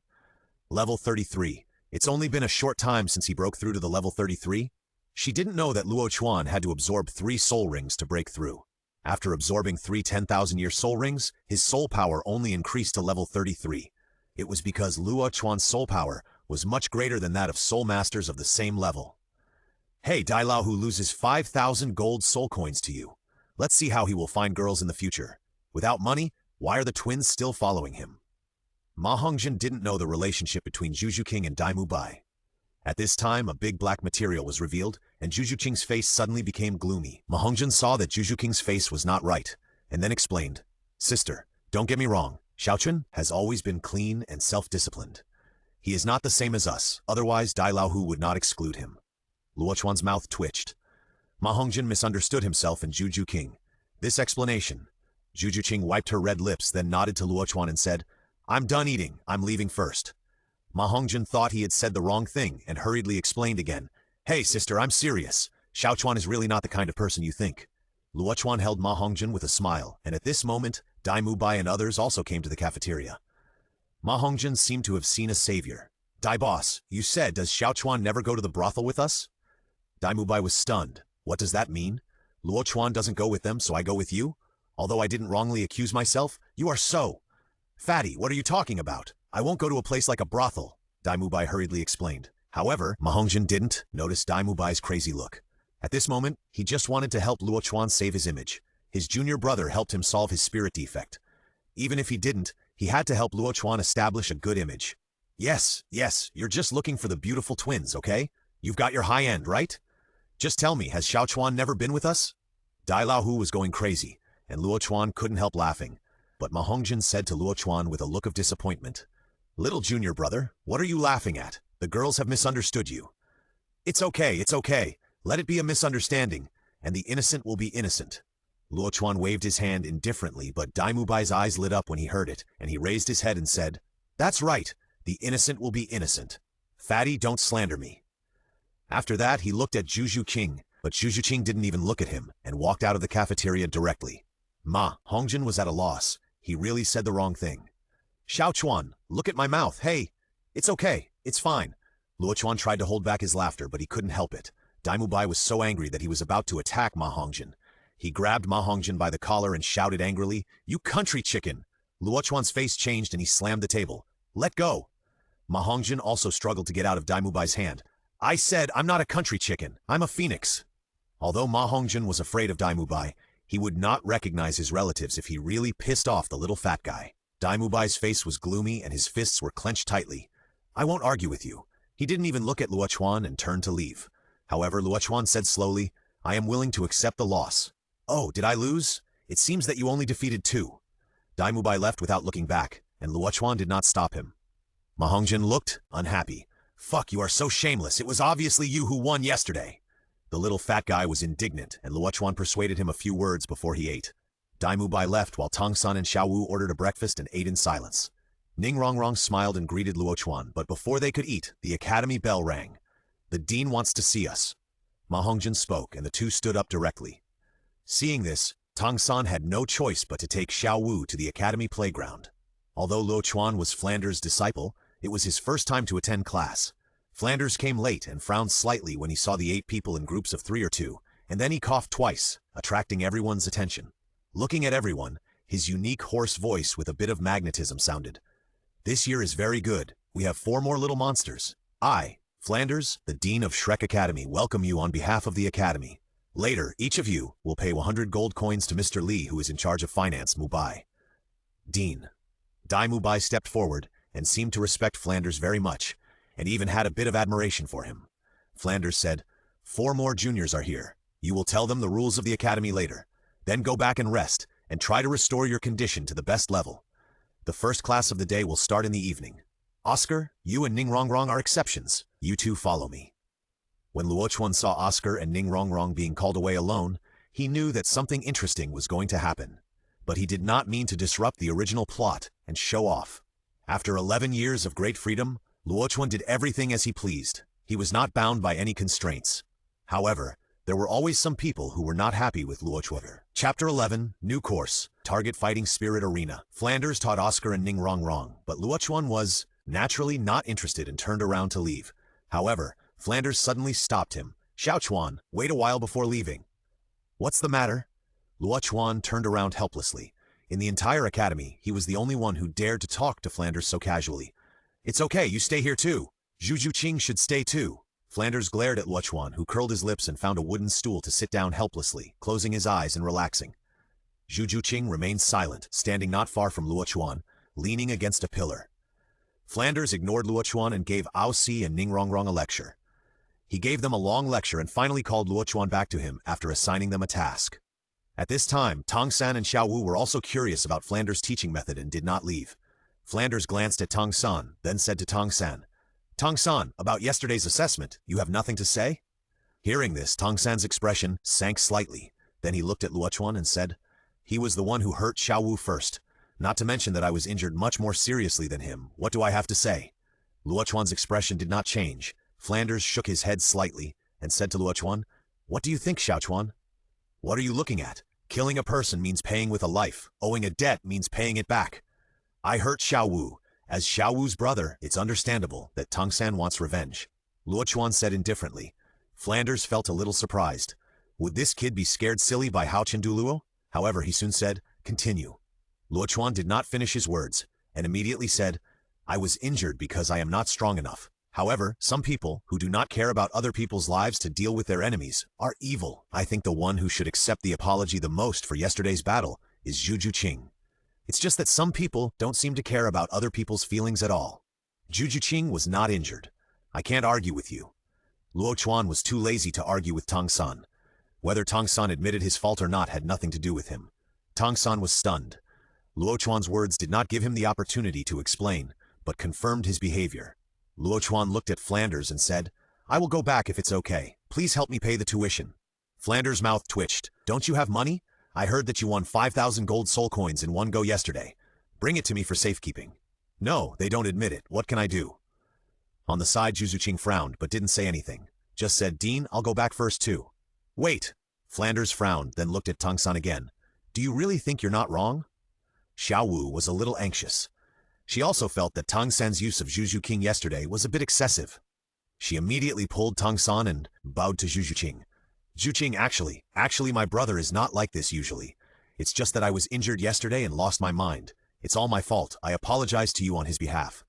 Level 33. It's only been a short time since he broke through to the level 33. She didn't know that Luo Chuan had to absorb 3 soul rings to break through. After absorbing 3 10,000-year soul rings, his soul power only increased to level 33. It was because Luo Chuan's soul power was much greater than that of soul masters of the same level. Hey, Douluo, who loses 5,000 gold soul coins to you. Let's see how he will find girls in the future. Without money, why are the twins still following him? Ma Hongzhen didn't know the relationship between Zhu King and Dai Mu Bai. At this time, a big black material was revealed, and Zhu King's face suddenly became gloomy. Ma Hongzhen saw that Zhu King's face was not right, and then explained, Sister, don't get me wrong, Xiao Chun has always been clean and self-disciplined. He is not the same as us, otherwise Douluo would not exclude him. Luo Chuan's mouth twitched. Ma Hongzhen misunderstood himself and Zhu King. This explanation. Zhu King wiped her red lips, then nodded to Luo Chuan and said, I'm done eating, I'm leaving first. Ma Hongzhen thought he had said the wrong thing and hurriedly explained again, Hey sister, I'm serious. Xiao Chuan is really not the kind of person you think. Luo Chuan held Ma Hongzhen with a smile, and at this moment, Dai Mu Bai and others also came to the cafeteria. Ma Hongjin seemed to have seen a savior. Dai boss, you said, does Luo Chuan never go to the brothel with us? Dai Mubai was stunned. What does that mean? Luo Chuan doesn't go with them, so I go with you? Although I didn't wrongly accuse myself, you are so... Fatty, what are you talking about? I won't go to a place like a brothel, Dai Mubai hurriedly explained. However, Ma Hongjin didn't notice Dai Mubai's crazy look. At this moment, he just wanted to help Luo Chuan save his image. His junior brother helped him solve his spirit defect. Even if he didn't, he had to help Luo Chuan establish a good image. Yes, you're just looking for the beautiful twins, okay? You've got your high end, right? Just tell me, has Luo Chuan never been with us? Dai Lao Hu was going crazy, and Luo Chuan couldn't help laughing. But Ma Hongjin said to Luo Chuan with a look of disappointment, "Little junior brother, what are you laughing at? The girls have misunderstood you." It's okay. Let it be a misunderstanding, and the innocent will be innocent." Luo Chuan waved his hand indifferently, but Dai Mubai's eyes lit up when he heard it, and he raised his head and said, "That's right. The innocent will be innocent. Fatty, don't slander me." After that, he looked at Zhu Qing, but Zhu Qing didn't even look at him and walked out of the cafeteria directly. Ma Hongjin was at a loss. He really said the wrong thing. "Luo Chuan, look at my mouth. Hey, it's okay. It's fine." Luo Chuan tried to hold back his laughter, but he couldn't help it. Dai Mubai was so angry that he was about to attack Ma Hongjin. He grabbed Ma Hongjin by the collar and shouted angrily, "You country chicken!" Luo Chuan's face changed and he slammed the table. "Let go!" Ma Hongjin also struggled to get out of Dai Mubai's hand. "I said I'm not a country chicken. I'm a phoenix." Although Ma Hongjin was afraid of Dai Mubai, he would not recognize his relatives if he really pissed off the little fat guy. Dai Mubai's face was gloomy and his fists were clenched tightly. "I won't argue with you." He didn't even look at Luo Chuan and turned to leave. However, Luo Chuan said slowly, "I am willing to accept the loss." "Oh, did I lose? It seems that you only defeated 2. Dai Mubai left without looking back, and Luo Chuan did not stop him. Ma Hongjin looked unhappy. "Fuck, you are so shameless. It was obviously you who won yesterday." The little fat guy was indignant, and Luo Chuan persuaded him a few words before he ate. Dai Mubai left while Tong San and Xiao Wu ordered a breakfast and ate in silence. Ning Rongrong smiled and greeted Luo Chuan, but before they could eat, the academy bell rang. "The dean wants to see us." Ma Hongjin spoke, and the two stood up directly. Seeing this, Tong San had no choice but to take Xiao Wu to the academy playground. Although Luo Chuan was Flanders' disciple, it was his first time to attend class. Flanders came late and frowned slightly when he saw the 8 people in groups of 3 or 2, and then he coughed twice, attracting everyone's attention. Looking at everyone, his unique hoarse voice with a bit of magnetism sounded. "This year is very good. We have 4 more little monsters. I, Flanders, the Dean of Shrek Academy, welcome you on behalf of the Academy. Later, each of you will pay 100 gold coins to Mr. Li, who is in charge of finance, Mubai." Dean. Dai Mubai stepped forward and seemed to respect Flanders very much, and even had a bit of admiration for him. Flanders said, "4 more juniors are here. You will tell them the rules of the Academy later. Then go back and rest, and try to restore your condition to the best level. The first class of the day will start in the evening. Oscar, you and Ning Rongrong are exceptions. You two follow me." When Luo Chuan saw Oscar and Ning Rongrong being called away alone, he knew that something interesting was going to happen. But he did not mean to disrupt the original plot and show off. After 11 years of great freedom, Luo Chuan did everything as he pleased. He was not bound by any constraints. However, there were always some people who were not happy with Luo Chuan. Chapter 11, New Course, Target Fighting Spirit Arena. Flanders taught Oscar and Ning Rongrong, but Luo Chuan was, naturally, not interested and turned around to leave. However, Flanders suddenly stopped him. "Luo Chuan, wait a while before leaving." "What's the matter?" Luo Chuan turned around helplessly. In the entire academy, he was the only one who dared to talk to Flanders so casually. "It's okay, you stay here too. Zhu Qing should stay too." Flanders glared at Luo Chuan, who curled his lips and found a wooden stool to sit down helplessly, closing his eyes and relaxing. Zhu Qing remained silent, standing not far from Luo Chuan, leaning against a pillar. Flanders ignored Luo Chuan and gave Ao Si and Ning Rongrong a lecture. He gave them a long lecture and finally called Luo Chuan back to him after assigning them a task. At this time, Tong San and Xiao Wu were also curious about Flanders' teaching method and did not leave. Flanders glanced at Tong San, then said to Tong San, "Tong San, about yesterday's assessment, you have nothing to say?" Hearing this, Tong San's expression sank slightly. Then he looked at Luo Chuan and said, "He was the one who hurt Xiao Wu first. Not to mention that I was injured much more seriously than him. What do I have to say?" Luo Chuan's expression did not change. Flanders shook his head slightly and said to Luo Chuan, "What do you think, Luo Chuan?" "What are you looking at? Killing a person means paying with a life. Owing a debt means paying it back. I hurt Xiao Wu. As Xiao Wu's brother, it's understandable that Tang San wants revenge, Luo Chuan said indifferently. Flanders felt a little surprised. Would this kid be scared silly by Hao Chen Douluo? However, he soon said, continue. Luo Chuan did not finish his words, and immediately said, I was injured because I am not strong enough. However, some people, who do not care about other people's lives to deal with their enemies, are evil. I think the one who should accept the apology the most for yesterday's battle is Zhu Juqing. It's just that some people don't seem to care about other people's feelings at all. Zhu Juqing was not injured. I can't argue with you. Luo Chuan was too lazy to argue with Tang San. Whether Tang San admitted his fault or not had nothing to do with him. Tang San was stunned. Luo Chuan's words did not give him the opportunity to explain, but confirmed his behavior. Luo Chuan looked at Flanders and said, I will go back if it's okay. Please help me pay the tuition. Flanders' mouth twitched. Don't you have money? I heard that you won 5,000 gold soul coins in one go yesterday. Bring it to me for safekeeping. No, they don't admit it. What can I do? On the side, Zhu Juqing frowned, but didn't say anything. Just said, Dean, I'll go back first too. Wait. Flanders frowned, then looked at Tang San again. Do you really think you're not wrong? Xiao Wu was a little anxious. She also felt that Tang San's use of Zhu Juqing yesterday was a bit excessive. She immediately pulled Tang San and bowed to Zhu Juqing. Juqing, actually my brother is not like this usually. It's just that I was injured yesterday and lost my mind. It's all my fault. I apologize to you on his behalf.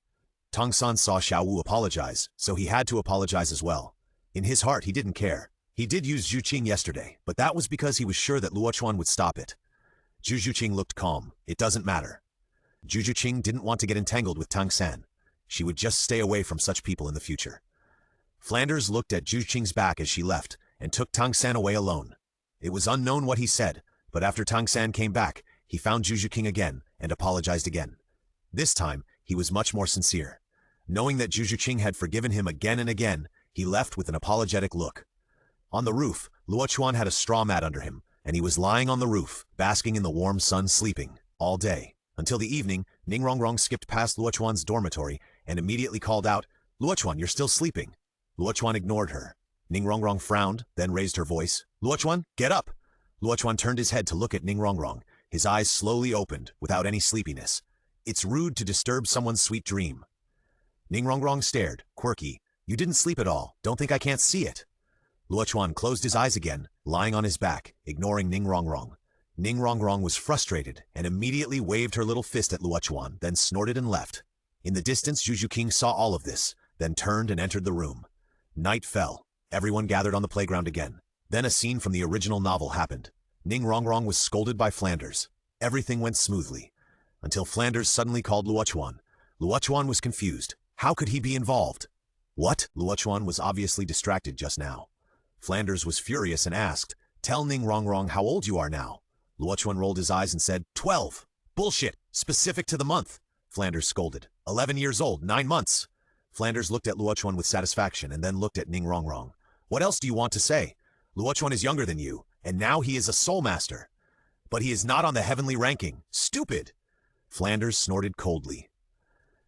Tang San saw Xiao Wu apologize, so he had to apologize as well. In his heart, he didn't care. He did use Juqing yesterday, but that was because he was sure that Luo Chuan would stop it. Zhu Juqing looked calm. It doesn't matter. Zhu Juqing didn't want to get entangled with Tang San. She would just stay away from such people in the future. Flanders looked at Zhu Juqing's back as she left, and took Tang San away alone. It was unknown what he said, but after Tang San came back, he found Zhu Juqing again, and apologized again. This time, he was much more sincere. Knowing that Zhu Juqing had forgiven him again and again, he left with an apologetic look. On the roof, Luo Chuan had a straw mat under him, and he was lying on the roof, basking in the warm sun, sleeping, all day. Until the evening, Ning Rongrong skipped past Luo Chuan's dormitory and immediately called out, Luo Chuan, you're still sleeping. Luo Chuan ignored her. Ning Rongrong frowned, then raised her voice. Luo Chuan, get up! Luo Chuan turned his head to look at Ning Rongrong. His eyes slowly opened, without any sleepiness. It's rude to disturb someone's sweet dream. Ning Rongrong stared, quirky. You didn't sleep at all. Don't think I can't see it. Luo Chuan closed his eyes again, lying on his back, ignoring Ning Rongrong. Ning Rongrong was frustrated and immediately waved her little fist at Luo Chuan, then snorted and left. In the distance, Zhu Juqing saw all of this, then turned and entered the room. Night fell. Everyone gathered on the playground again. Then a scene from the original novel happened. Ning Rongrong was scolded by Flanders. Everything went smoothly, until Flanders suddenly called Luo Chuan. Luo Chuan was confused. How could he be involved? What? Luo Chuan was obviously distracted just now. Flanders was furious and asked, Tell Ning Rongrong how old you are now. Luo Chuan rolled his eyes and said, 12. Bullshit. Specific to the month. Flanders scolded. 11 years old, 9 months. Flanders looked at Luo Chuan with satisfaction and then looked at Ning Rongrong. What else do you want to say? Luo Chuan is younger than you, and now he is a soul master. But he is not on the heavenly ranking. Stupid! Flanders snorted coldly.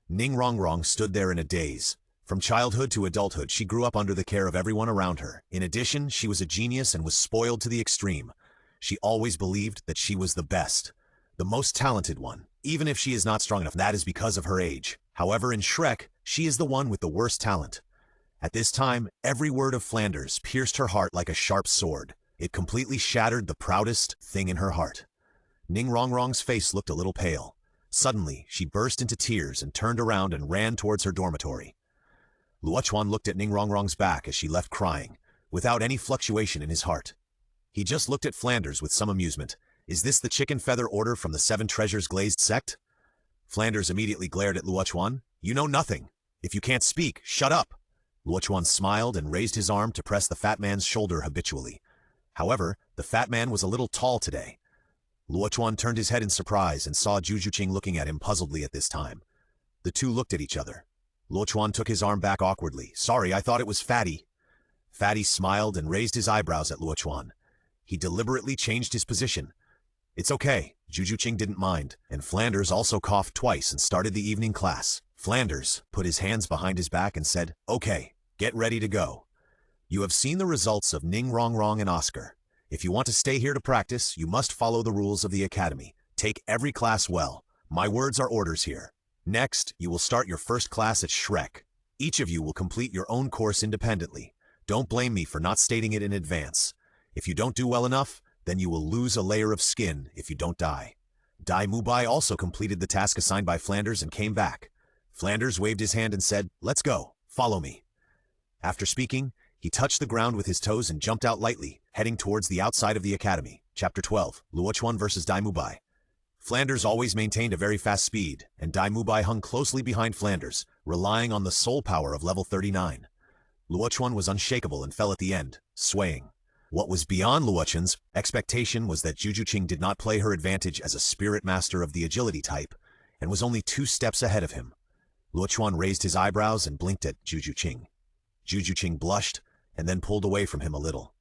Ning Rongrong stood there in a daze. From childhood to adulthood, she grew up under the care of everyone around her. In addition, she was a genius and was spoiled to the extreme. She always believed that she was the best, the most talented one, even if she is not strong enough. That is because of her age. However, in Shrek, she is the one with the worst talent. At this time, every word of Flanders pierced her heart like a sharp sword. It completely shattered the proudest thing in her heart. Ning Rongrong's face looked a little pale. Suddenly, she burst into tears and turned around and ran towards her dormitory. Luo Chuan looked at Ning Rongrong's back as she left crying, without any fluctuation in his heart. He just looked at Flanders with some amusement. Is this the chicken feather order from the 7 Treasures glazed sect? Flanders immediately glared at Luo Chuan. You know nothing. If you can't speak, shut up. Luo Chuan smiled and raised his arm to press the fat man's shoulder habitually. However, the fat man was a little tall today. Luo Chuan turned his head in surprise and saw Zhu Juqing looking at him puzzledly at this time. The two looked at each other. Luo Chuan took his arm back awkwardly. Sorry, I thought it was Fatty. Fatty smiled and raised his eyebrows at Luo Chuan. He deliberately changed his position. It's okay. Zhu Juqing didn't mind, and Flanders also coughed twice and started the evening class. Flanders put his hands behind his back and said, Okay, get ready to go. You have seen the results of Ning Rongrong and Oscar. If you want to stay here to practice, you must follow the rules of the academy. Take every class well. My words are orders here. Next, you will start your first class at Shrek. Each of you will complete your own course independently. Don't blame me for not stating it in advance. If you don't do well enough, then you will lose a layer of skin if you don't die. Dai Mubai also completed the task assigned by Flanders and came back. Flanders waved his hand and said, "Let's go, follow me." After speaking, he touched the ground with his toes and jumped out lightly, heading towards the outside of the academy. Chapter 12, Luo Chuan vs. Dai Mubai. Flanders always maintained a very fast speed, and Dai Mubai hung closely behind Flanders, relying on the soul power of level 39. Luo Chuan was unshakable and fell at the end, swaying. What was beyond Luo Chuan's expectation was that Juju Qing did not play her advantage as a spirit master of the agility type, and was only 2 steps ahead of him. Luo Chuan raised his eyebrows and blinked at Juju Qing. Juju Qing blushed, and then pulled away from him a little.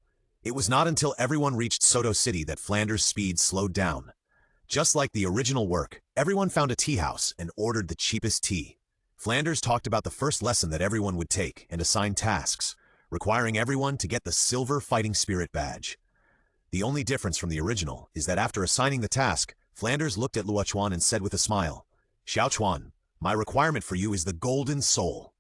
It was not until everyone reached Soto City that Flanders' speed slowed down. Just like the original work, everyone found a tea house and ordered the cheapest tea. Flanders talked about the first lesson that everyone would take and assigned tasks, requiring everyone to get the Silver Fighting Spirit badge. The only difference from the original is that after assigning the task, Flanders looked at Luo Chuan and said with a smile, "Xiao Chuan, my requirement for you is the Golden Soul."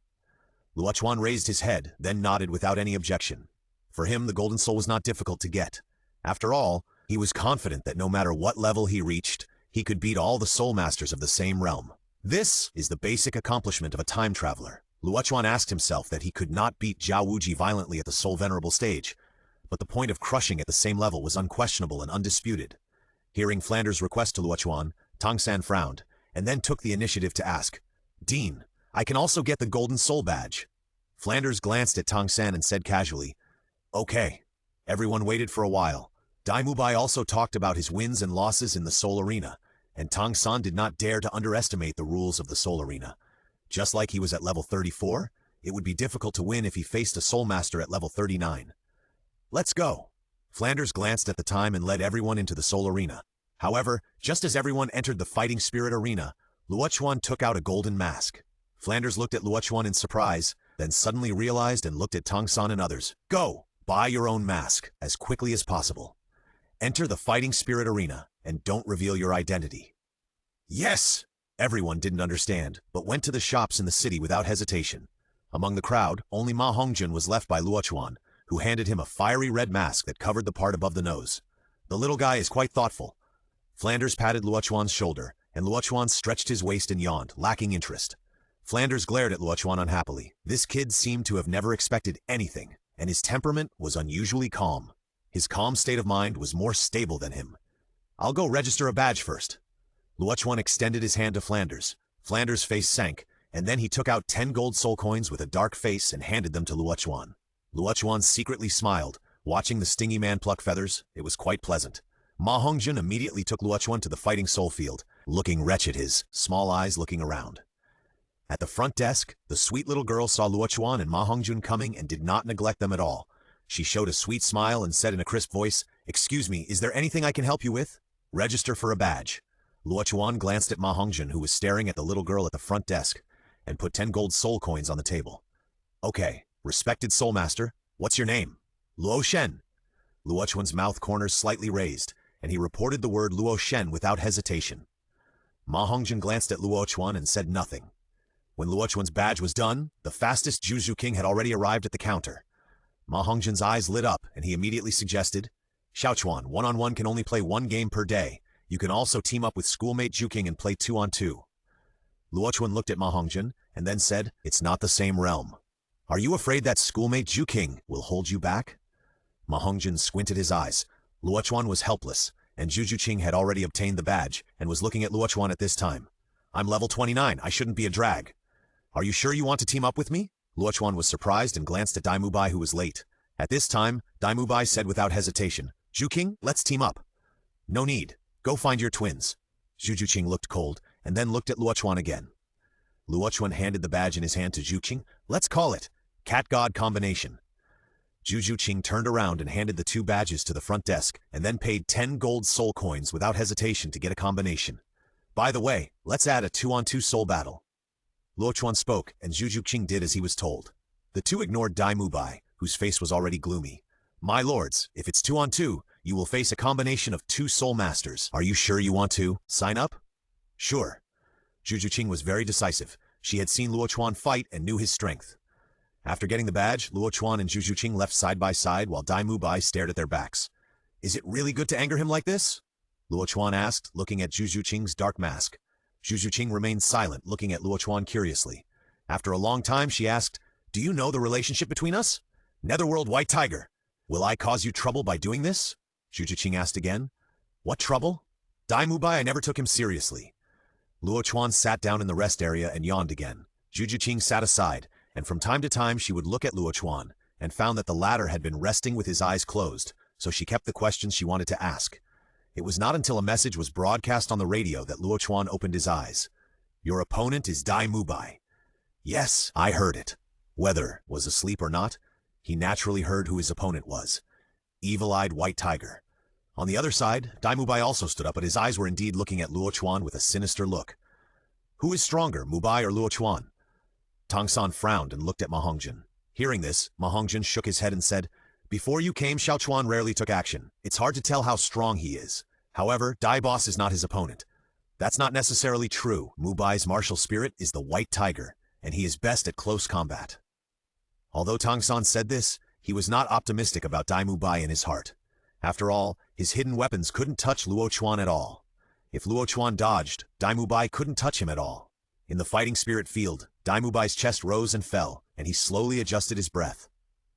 Luo Chuan raised his head, then nodded without any objection. For him, the Golden Soul was not difficult to get. After all, he was confident that no matter what level he reached, he could beat all the Soul Masters of the same realm. This is the basic accomplishment of a time traveler. Luo Chuan asked himself that he could not beat Zhao Wuji violently at the Soul Venerable stage, but the point of crushing at the same level was unquestionable and undisputed. Hearing Flanders' request to Luo Chuan, Tang San frowned, and then took the initiative to ask, "Dean, I can also get the Golden Soul badge." Flanders glanced at Tang San and said casually, "Okay." Everyone waited for a while. Dai Mubai also talked about his wins and losses in the Soul Arena, and Tang San did not dare to underestimate the rules of the Soul Arena. Just like he was at level 34, it would be difficult to win if he faced a Soul Master at level 39. "Let's go." Flanders glanced at the time and led everyone into the Soul Arena. However, just as everyone entered the Fighting Spirit Arena, Luo Chuan took out a golden mask. Flanders looked at Luo Chuan in surprise, then suddenly realized and looked at Tang San and others. "Go! Buy your own mask, as quickly as possible. Enter the Fighting Spirit Arena, and don't reveal your identity." "Yes!" Everyone didn't understand, but went to the shops in the city without hesitation. Among the crowd, only Ma Hongjun was left by Luo Chuan, who handed him a fiery red mask that covered the part above the nose. "The little guy is quite thoughtful." Flanders patted Luo Chuan's shoulder, and Luo Chuan stretched his waist and yawned, lacking interest. Flanders glared at Luo Chuan unhappily. This kid seemed to have never expected anything, and his temperament was unusually calm. His calm state of mind was more stable than him. "I'll go register a badge first." Luo Chuan extended his hand to Flanders. Flanders' face sank, and then he took out 10 gold soul coins with a dark face and handed them to Luo Chuan. Luo Chuan secretly smiled, watching the stingy man pluck feathers. It was quite pleasant. Ma Hongjun immediately took Luo Chuan to the fighting soul field, looking wretched, his small eyes looking around. At the front desk, the sweet little girl saw Luo Chuan and Ma Hongjun coming and did not neglect them at all. She showed a sweet smile and said in a crisp voice, "Excuse me, is there anything I can help you with?" "Register for a badge." Luo Chuan glanced at Ma Hongjun, who was staring at the little girl at the front desk, and put 10 gold soul coins on the table. "Okay, respected soul master, what's your name?" "Luo Shen." Luo Chuan's mouth corners slightly raised, and he reported the word Luo Shen without hesitation. Ma Hongjun glanced at Luo Chuan and said nothing. When Luo Chuan's badge was done, the fastest Juju King had already arrived at the counter. Ma Hongjun's eyes lit up, and he immediately suggested, "Xiao Chuan, one-on-one can only play 1 game per day. You can also team up with schoolmate Juking and play 2-on-2. Luo Chuan looked at Ma Hongjun, and then said, "It's not the same realm. Are you afraid that schoolmate Juking will hold you back?" Ma Hongjun squinted his eyes. Luo Chuan was helpless, and Juju Qing had already obtained the badge, and was looking at Luo Chuan at this time. "I'm level 29, I shouldn't be a drag. Are you sure you want to team up with me?" Luo Chuan was surprised and glanced at Dai Mubai, who was late. At this time, Dai Mubai said without hesitation, "Juking, let's team up." "No need. Go find your twins." Juju Qing looked cold, and then looked at Luo Chuan again. Luo Chuan handed the badge in his hand to Ju Qing. "Let's call it Cat God Combination." Juju Qing turned around and handed the 2 badges to the front desk, and then paid 10 gold soul coins without hesitation to get a combination. "By the way, let's add a 2-on-2 soul battle." Luo Chuan spoke, and Juju Qing did as he was told. The 2 ignored Dai Mubai, whose face was already gloomy. "My lords, if it's 2-on-2, you will face a combination of 2 soul masters. Are you sure you want to sign up?" "Sure." Zhu Qing was very decisive. She had seen Luo Chuan fight and knew his strength. After getting the badge, Luo Chuan and Zhu Qing left side by side while Dai Mubai stared at their backs. Is it really good to anger him like this? Luo Chuan asked, looking at Zhu Qing's dark mask. Zhu Qing remained silent, looking at Luo Chuan curiously. After a long time, she asked, "Do you know the relationship between us? Netherworld White Tiger. Will I cause you trouble by doing this?" Zhu Qing asked again. What trouble? Dai Mubai, I never took him seriously. Luo Chuan sat down in the rest area and yawned again. Zhu Qing sat aside, and from time to time she would look at Luo Chuan, and found that the latter had been resting with his eyes closed, so she kept the questions she wanted to ask. It was not until a message was broadcast on the radio that Luo Chuan opened his eyes. Your opponent is Dai Mubai. Yes, I heard it. Whether was asleep or not, he naturally heard who his opponent was. Evil-eyed White Tiger. On the other side, Dai Mubai also stood up, but his eyes were indeed looking at Luo Chuan with a sinister look. Who is stronger, Mubai or Luo Chuan? Tang San frowned and looked at Ma Hongjin. Hearing this, Ma Hongjin shook his head and said, Before you came, Xiao Chuan rarely took action. It's hard to tell how strong he is. However, Dai Boss is not his opponent. That's not necessarily true. Mubai's martial spirit is the White Tiger, and he is best at close combat. Although Tang San said this, he was not optimistic about Dai Mubai in his heart. After all, his hidden weapons couldn't touch Luo Chuan at all. If Luo Chuan dodged, Dai Mubai couldn't touch him at all. In the fighting spirit field, Dai Mubai's chest rose and fell, and he slowly adjusted his breath.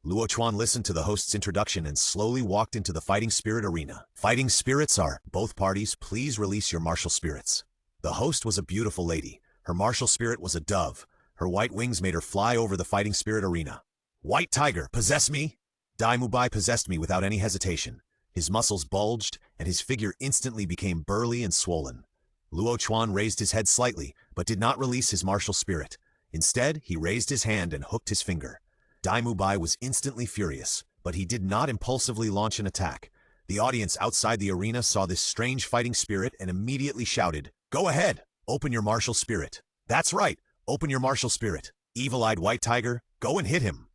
Luo Chuan listened to the host's introduction and slowly walked into the fighting spirit arena. Fighting spirits are, both parties, please release your martial spirits. The host was a beautiful lady. Her martial spirit was a dove. Her white wings made her fly over the fighting spirit arena. White Tiger, possess me! Dai Mubai possessed me without any hesitation. His muscles bulged, and his figure instantly became burly and swollen. Luo Chuan raised his head slightly, but did not release his martial spirit. Instead, he raised his hand and hooked his finger. Dai Mubai was instantly furious, but he did not impulsively launch an attack. The audience outside the arena saw this strange fighting spirit and immediately shouted, Go ahead! Open your martial spirit. That's right! Open your martial spirit. Evil-eyed White Tiger, go and hit him.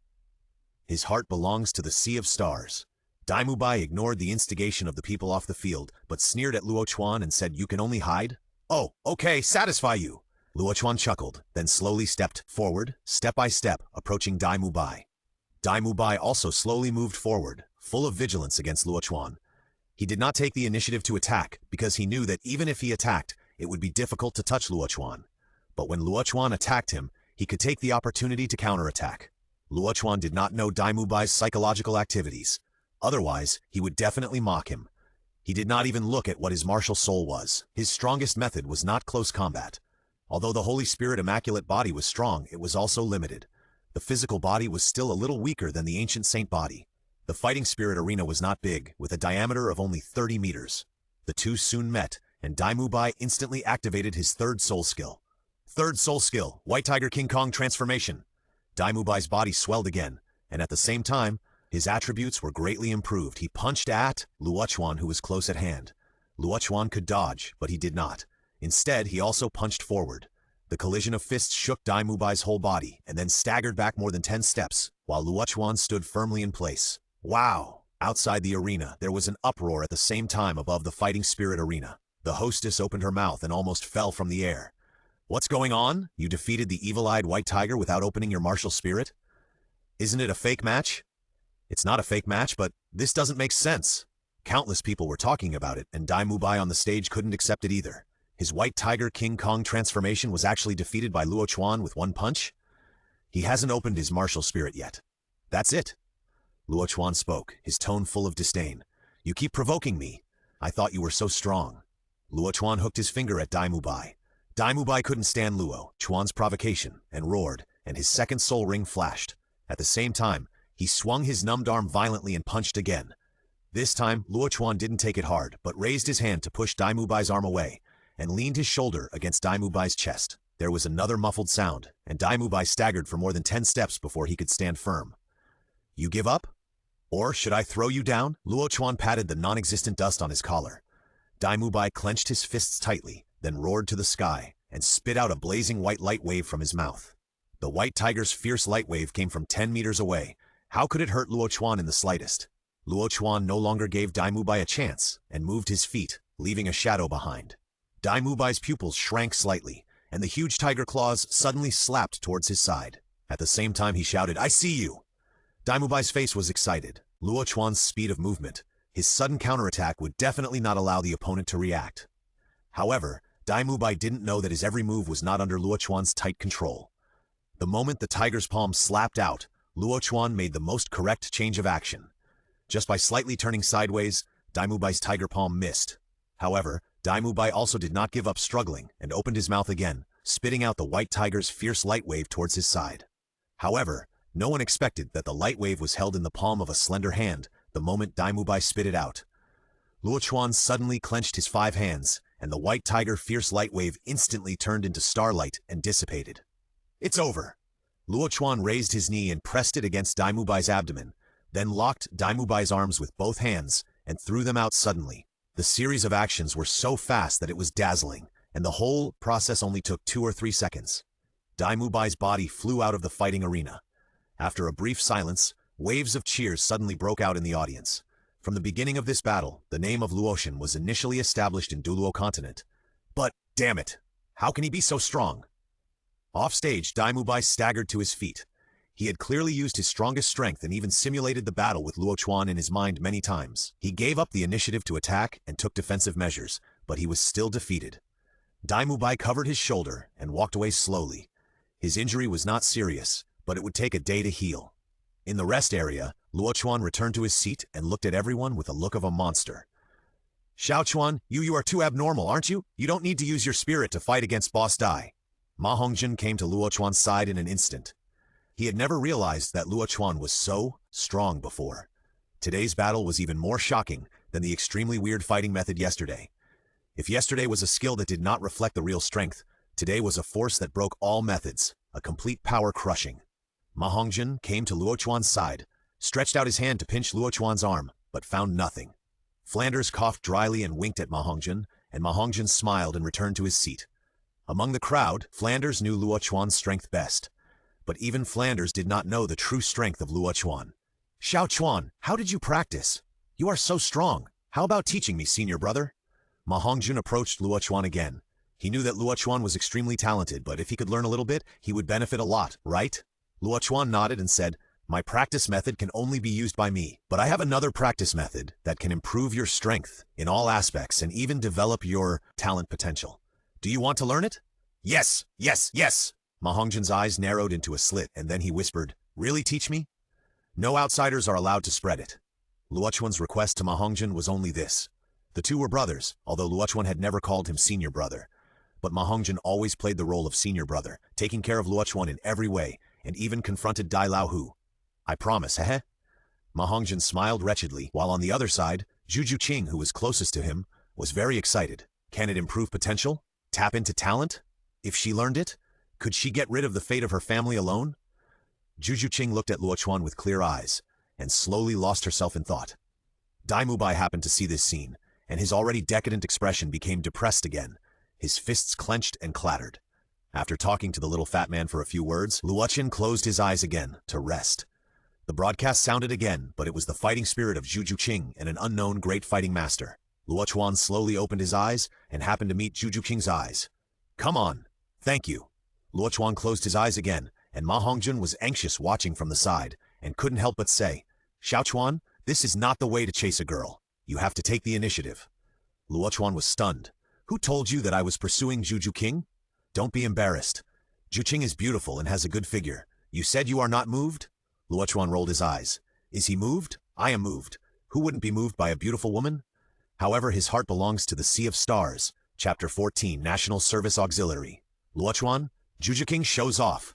His heart belongs to the Sea of Stars. Dai Mubai ignored the instigation of the people off the field, but sneered at Luo Chuan and said, You can only hide? Oh, okay, satisfy you. Luo Chuan chuckled, then slowly stepped forward, step by step, approaching Dai Mubai. Dai Mubai also slowly moved forward, full of vigilance against Luo Chuan. He did not take the initiative to attack, because he knew that even if he attacked, it would be difficult to touch Luo Chuan. But when Luo Chuan attacked him, he could take the opportunity to counterattack. Luo Chuan did not know Dai Mubai's psychological activities. Otherwise, he would definitely mock him. He did not even look at what his martial soul was. His strongest method was not close combat. Although the Holy Spirit Immaculate body was strong, it was also limited. The physical body was still a little weaker than the ancient saint body. The fighting spirit arena was not big, with a diameter of only 30 meters. The two soon met, and Dai Mubai instantly activated his third soul skill. Third soul skill, White Tiger King Kong transformation. Dai Mubai's body swelled again, and at the same time, his attributes were greatly improved. He punched at Luo Chuan, who was close at hand. Luo Chuan could dodge, but he did not. Instead, he also punched forward. The collision of fists shook Dai Mubai's whole body, and then staggered back more than 10 steps, while Luo Chuan stood firmly in place. Wow! Outside the arena, there was an uproar at the same time above the fighting spirit arena. The hostess opened her mouth and almost fell from the air. What's going on? You defeated the evil-eyed White Tiger without opening your martial spirit? Isn't it a fake match? It's not a fake match, but this doesn't make sense. Countless people were talking about it, and Dai Mubai on the stage couldn't accept it either. His White Tiger King Kong transformation was actually defeated by Luo Chuan with one punch? He hasn't opened his martial spirit yet. That's it. Luo Chuan spoke, his tone full of disdain. You keep provoking me. I thought you were so strong. Luo Chuan hooked his finger at Dai Mubai. Dai Mubai couldn't stand Luo Chuan's provocation and roared, and his second soul ring flashed. At the same time, he swung his numbed arm violently and punched again. This time, Luo Chuan didn't take it hard, but raised his hand to push Dai Mubai's arm away, and leaned his shoulder against Dai Mubai's chest. There was another muffled sound, and Dai Mubai staggered for more than 10 steps before he could stand firm. You give up? Or should I throw you down? Luo Chuan patted the non-existent dust on his collar. Dai Mubai clenched his fists tightly, then roared to the sky, and spit out a blazing white light wave from his mouth. The White Tiger's fierce light wave came from 10 meters away. How could it hurt Luo Chuan in the slightest? Luo Chuan no longer gave Dai Mubai a chance, and moved his feet, leaving a shadow behind. Dai Mubai's pupils shrank slightly, and the huge tiger claws suddenly slapped towards his side. At the same time he shouted, "I see you!" Daimubai's face was excited. Luo Chuan's speed of movement, his sudden counterattack would definitely not allow the opponent to react. However, Daimubai didn't know that his every move was not under Luo Chuan's tight control. The moment the tiger's palm slapped out, Luo Chuan made the most correct change of action. Just by slightly turning sideways, Daimubai's tiger palm missed. However, Daimubai also did not give up struggling and opened his mouth again, spitting out the white tiger's fierce light wave towards his side. However, no one expected that the light wave was held in the palm of a slender hand the moment Daimubai spit it out. Luo Chuan suddenly clenched his 5 hands, and the white tiger fierce light wave instantly turned into starlight and dissipated. "It's over." Luo Chuan raised his knee and pressed it against Daimubai's abdomen, then locked Daimubai's arms with both hands and threw them out suddenly. The series of actions were so fast that it was dazzling, and the whole process only took 2 or 3 seconds. Daimubai's body flew out of the fighting arena. After a brief silence, waves of cheers suddenly broke out in the audience. From the beginning of this battle, the name of Luotian was initially established in Douluo Continent. But, damn it, how can he be so strong? Offstage, Daimubai staggered to his feet. He had clearly used his strongest strength and even simulated the battle with Luo Chuan in his mind many times. He gave up the initiative to attack and took defensive measures, but he was still defeated. Daimubai covered his shoulder and walked away slowly. His injury was not serious, but it would take a day to heal. In the rest area, Luo Chuan returned to his seat and looked at everyone with a look of a monster. "Xiao Chuan, you are too abnormal, aren't you? You don't need to use your spirit to fight against Boss Dai." Ma Hongjin came to Luo Chuan's side in an instant. He had never realized that Luo Chuan was so strong before. Today's battle was even more shocking than the extremely weird fighting method yesterday. If yesterday was a skill that did not reflect the real strength, today was a force that broke all methods, a complete power crushing. Ma Hongjin came to Luo Chuan's side, stretched out his hand to pinch Luo Chuan's arm, but found nothing. Flanders coughed dryly and winked at Ma Hongjin, and Ma Hongjin smiled and returned to his seat. Among the crowd, Flanders knew Luo Chuan's strength best. But even Flanders did not know the true strength of Luo Chuan. "Xiao Chuan, how did you practice? You are so strong. How about teaching me, senior brother?" Ma Hongjin approached Luo Chuan again. He knew that Luo Chuan was extremely talented, but if he could learn a little bit, he would benefit a lot, right? Luo Chuan nodded and said, "My practice method can only be used by me, but I have another practice method that can improve your strength in all aspects and even develop your talent potential. Do you want to learn it?" "Yes, yes, yes!" Ma Hongjin's eyes narrowed into a slit, and then he whispered, "Really teach me?" No outsiders are allowed to spread it. Luo Chuan's request to Ma Hongjin was only this. The two were brothers, although Luo Chuan had never called him senior brother. But Ma Hongjin always played the role of senior brother, taking care of Luo Chuan in every way, and even confronted Dai Lao Hu. "I promise, heh?" Ma Hongjin smiled wretchedly, while on the other side, Juju Qing, who was closest to him, was very excited. Can it improve potential? Tap into talent? If she learned it, could she get rid of the fate of her family alone? Juju Qing looked at Luo Chuan with clear eyes, and slowly lost herself in thought. Daimubai happened to see this scene, and his already decadent expression became depressed again. His fists clenched and clattered. After talking to the little fat man for a few words, Luo Chuan closed his eyes again to rest. The broadcast sounded again, but it was the fighting spirit of Juju Qing and an unknown great fighting master. Luo Chuan slowly opened his eyes and happened to meet Juju Qing's eyes. "Come on. Thank you." Luo Chuan closed his eyes again, and Ma Hongjin was anxious watching from the side, and couldn't help but say, "Xiao Chuan, this is not the way to chase a girl. You have to take the initiative." Luo Chuan was stunned. "Who told you that I was pursuing Juju Qing? Don't be embarrassed. Ju Qing is beautiful and has a good figure. You said you are not moved?" Luo Chuan rolled his eyes. "Is he moved? I am moved. Who wouldn't be moved by a beautiful woman? However, his heart belongs to the Sea of Stars." Chapter 14, National Service Auxiliary. Luo Chuan, Juju Qing shows off.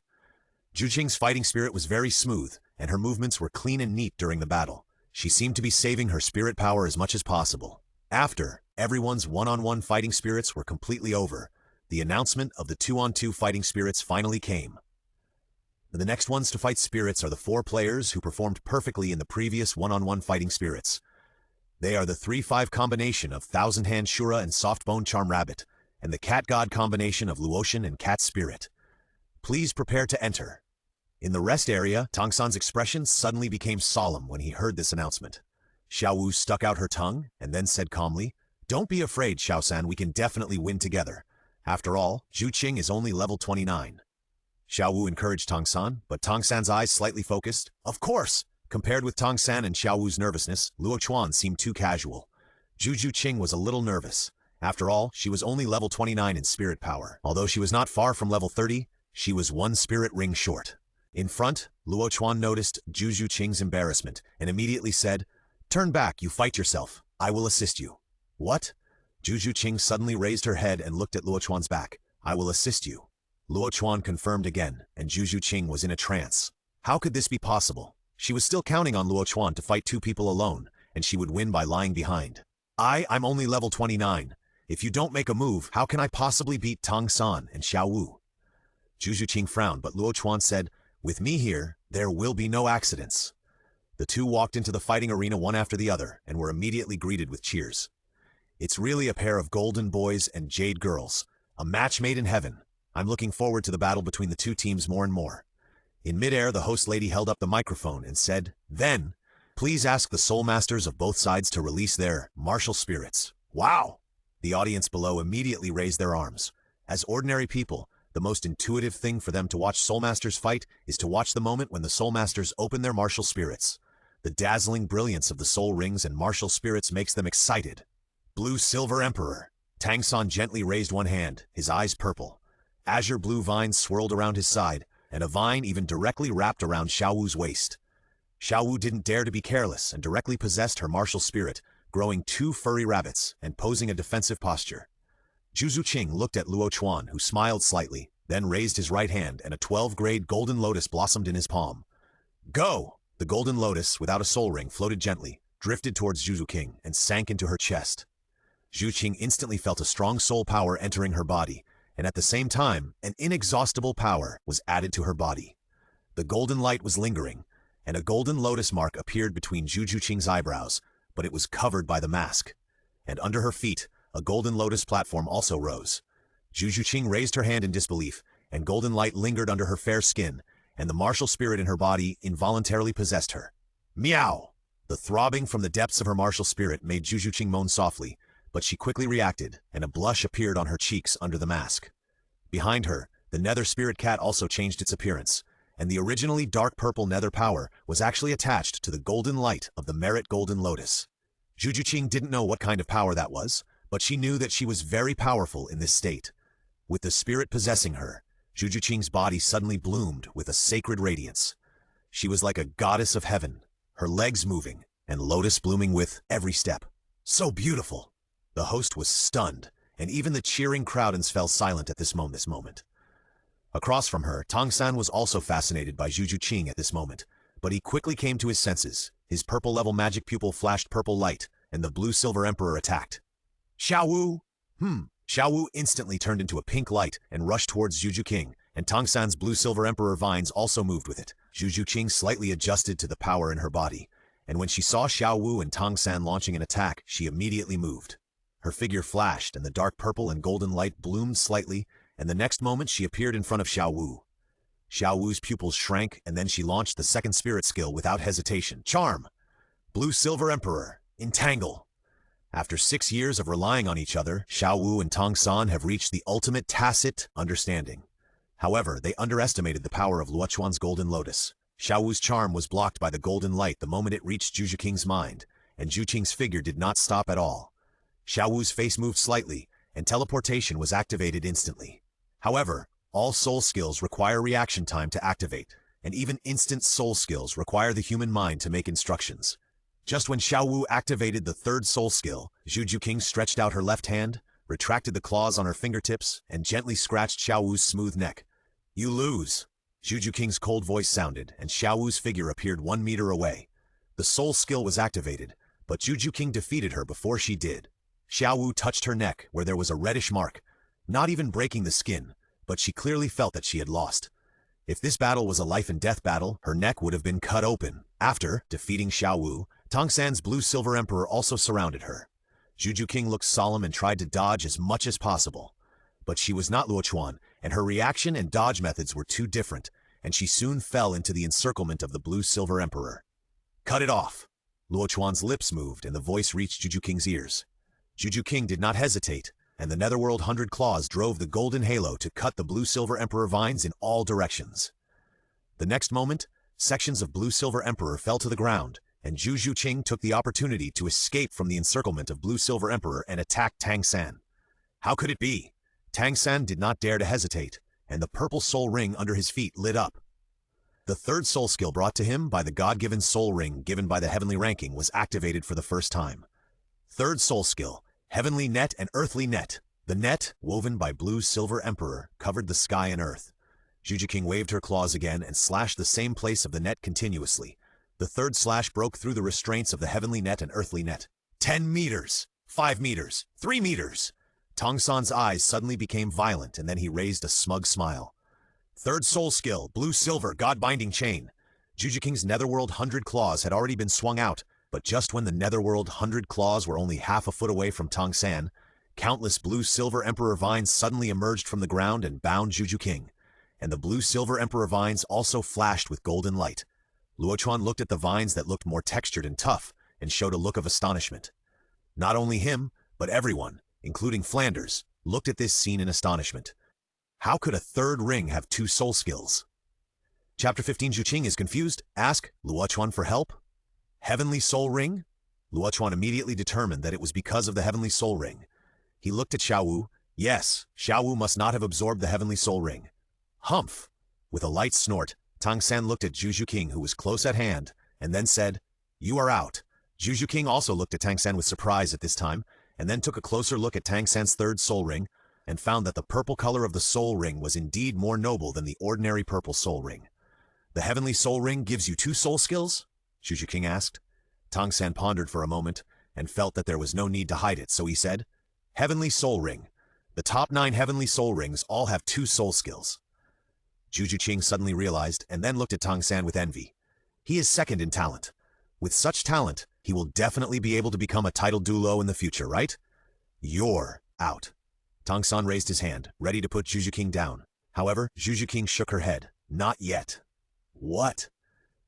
Ju Qing's fighting spirit was very smooth, and her movements were clean and neat during the battle. She seemed to be saving her spirit power as much as possible. After, everyone's one-on-one fighting spirits were completely over. The announcement of the two-on-two fighting spirits finally came. The next ones to fight spirits are the 4 players who performed perfectly in the previous one-on-one fighting spirits. They are the 3-5 combination of Thousand Hand Shura and Softbone Charm Rabbit, and the Cat God combination of Luotian and Cat Spirit. Please prepare to enter. In the rest area, Tongsan's expression suddenly became solemn when he heard this announcement. Xiao Wu stuck out her tongue and then said calmly, "Don't be afraid, Xiao San, we can definitely win together." After all, Zhu Qing is only level 29. Xiao Wu encouraged Tang San, but Tang San's eyes slightly focused. Of course! Compared with Tang San and Xiao Wu's nervousness, Luo Chuan seemed too casual. Zhu Qing was a little nervous. After all, she was only level 29 in spirit power. Although she was not far from level 30, she was one spirit ring short. In front, Luo Chuan noticed Zhu Qing's embarrassment and immediately said, "Turn back, you fight yourself. I will assist you." What? Zhu Qing suddenly raised her head and looked at Luo Chuan's back. "I will assist you." Luo Chuan confirmed again, and Zhu Qing was in a trance. How could this be possible? She was still counting on Luo Chuan to fight two people alone, and she would win by lying behind. I'm only level 29. If you don't make a move, how can I possibly beat Tang San and Xiao Wu? Zhu Qing frowned, but Luo Chuan said, "With me here, there will be no accidents." The two walked into the fighting arena one after the other, and were immediately greeted with cheers. It's really a pair of golden boys and jade girls, a match made in heaven. I'm looking forward to the battle between the two teams more and more. In midair, the host lady held up the microphone and said, "Then, please ask the soul masters of both sides to release their martial spirits." Wow! The audience below immediately raised their arms. As ordinary people, the most intuitive thing for them to watch soul masters fight is to watch the moment when the soul masters open their martial spirits. The dazzling brilliance of the soul rings and martial spirits makes them excited. Blue Silver Emperor. Tang San gently raised one hand, his eyes purple. Azure blue vines swirled around his side, and a vine even directly wrapped around Xiao Wu's waist. Xiao Wu didn't dare to be careless and directly possessed her martial spirit, growing two furry rabbits and posing a defensive posture. Zhu Qing looked at Luo Chuan, who smiled slightly, then raised his right hand and a 12-grade golden lotus blossomed in his palm. Go! The golden lotus, without a soul ring, floated gently, drifted towards Zhu Qing, and sank into her chest. Zhu Qing instantly felt a strong soul power entering her body, and at the same time, an inexhaustible power was added to her body. The golden light was lingering, and a golden lotus mark appeared between Zhu Qing's eyebrows, but it was covered by the mask. And under her feet, a golden lotus platform also rose. Zhu Qing raised her hand in disbelief, and golden light lingered under her fair skin, and the martial spirit in her body involuntarily possessed her. Meow! The throbbing from the depths of her martial spirit made Zhu Qing moan softly, but she quickly reacted, and a blush appeared on her cheeks under the mask. Behind her, the nether spirit cat also changed its appearance, and the originally dark purple nether power was actually attached to the golden light of the merit golden lotus. Zhu Qing didn't know what kind of power that was, but she knew that she was very powerful in this state. With the spirit possessing her, Zhu Qing's body suddenly bloomed with a sacred radiance. She was like a goddess of heaven, her legs moving, and lotus blooming with every step. So beautiful! The host was stunned, and even the cheering crowds fell silent at this moment. Across from her, Tang San was also fascinated by Zhu Qing at this moment, but he quickly came to his senses. His purple-level magic pupil flashed purple light, and the Blue Silver Emperor attacked. Xiao Wu! Xiao Wu instantly turned into a pink light and rushed towards Zhu Qing, and Tang San's Blue Silver Emperor vines also moved with it. Zhu Qing slightly adjusted to the power in her body, and when she saw Xiao Wu and Tang San launching an attack, she immediately moved. Her figure flashed, and the dark purple and golden light bloomed slightly, and the next moment she appeared in front of Xiao Wu. Xiao Wu's pupils shrank, and then she launched the second spirit skill without hesitation. Charm! Blue Silver Emperor! Entangle! After 6 years of relying on each other, Xiao Wu and Tang San have reached the ultimate tacit understanding. However, they underestimated the power of Luo Chuan's golden lotus. Xiao Wu's charm was blocked by the golden light the moment it reached Zhu Qing's mind, and Zhu Qing's figure did not stop at all. Xiao Wu's face moved slightly, and teleportation was activated instantly. However, all soul skills require reaction time to activate, and even instant soul skills require the human mind to make instructions. Just when Xiao Wu activated the third soul skill, Zhu Qing stretched out her left hand, retracted the claws on her fingertips, and gently scratched Xiao Wu's smooth neck. You lose! Zhu Qing's cold voice sounded, and Xiao Wu's figure appeared 1 meter away. The soul skill was activated, but Zhu Qing defeated her before she did. Xiao Wu touched her neck, where there was a reddish mark, not even breaking the skin, but she clearly felt that she had lost. If this battle was a life-and-death battle, her neck would have been cut open. After defeating Xiao Wu, Tang San's Blue Silver Emperor also surrounded her. Zhu Qing looked solemn and tried to dodge as much as possible. But she was not Luo Chuan, and her reaction and dodge methods were too different, and she soon fell into the encirclement of the Blue Silver Emperor. Cut it off! Luo Chuan's lips moved, and the voice reached Zhu Qing's ears. Zhu Qing did not hesitate. and the netherworld 100 claws drove the golden halo to cut the blue-silver emperor vines in all directions. The next moment, sections of blue-silver emperor fell to the ground, and Zhu Zhuqing took the opportunity to escape from the encirclement of blue-silver emperor and attack Tang San. How could it be? Tang San did not dare to hesitate, and the purple soul ring under his feet lit up. The third soul skill brought to him by the God-given soul ring given by the heavenly ranking was activated for the first time. Third soul skill, Heavenly Net and Earthly Net. The net, woven by blue-silver emperor, covered the sky and earth. Zhu Zhuqing waved her claws again and slashed the same place of the net continuously. The third slash broke through the restraints of the heavenly net and earthly net. 10 meters! 5 meters! 3 meters! Tang San's eyes suddenly became violent, and then he raised a smug smile. Third soul skill, blue-silver, God-binding chain. Zhu Zhuqing's netherworld 100 claws had already been swung out, but just when the netherworld 100 claws were only half a foot away from Tang San, countless blue-silver emperor vines suddenly emerged from the ground and bound Zhu Zhuqing. And the blue-silver emperor vines also flashed with golden light. Luo Chuan looked at the vines that looked more textured and tough, and showed a look of astonishment. Not only him, but everyone, including Flanders, looked at this scene in astonishment. How could a third ring have 2 soul skills? Chapter 15. Zhu Qing is confused. Ask Luo Chuan for help. Heavenly Soul Ring? Luo Chuan immediately determined that it was because of the Heavenly Soul Ring. He looked at Xiao Wu. Yes, Xiao Wu must not have absorbed the Heavenly Soul Ring. Humph! With a light snort, Tang San looked at Zhu Zhuqing, who was close at hand, and then said, "You are out." Zhu Zhuqing also looked at Tang San with surprise at this time, and then took a closer look at Tang San's third soul ring, and found that the purple color of the soul ring was indeed more noble than the ordinary purple soul ring. The Heavenly Soul Ring gives you 2 soul skills? Zhu Zhuqing asked. Tang San pondered for a moment, and felt that there was no need to hide it, so he said, "Heavenly Soul Ring. The top 9 Heavenly Soul Rings all have 2 soul skills." Zhu Zhuqing suddenly realized, and then looked at Tang San with envy. He is second in talent. With such talent, he will definitely be able to become a titled Douluo in the future, right? You're out. Tang San raised his hand, ready to put Zhu Zhuqing down. However, Zhu Zhuqing shook her head. Not yet. What?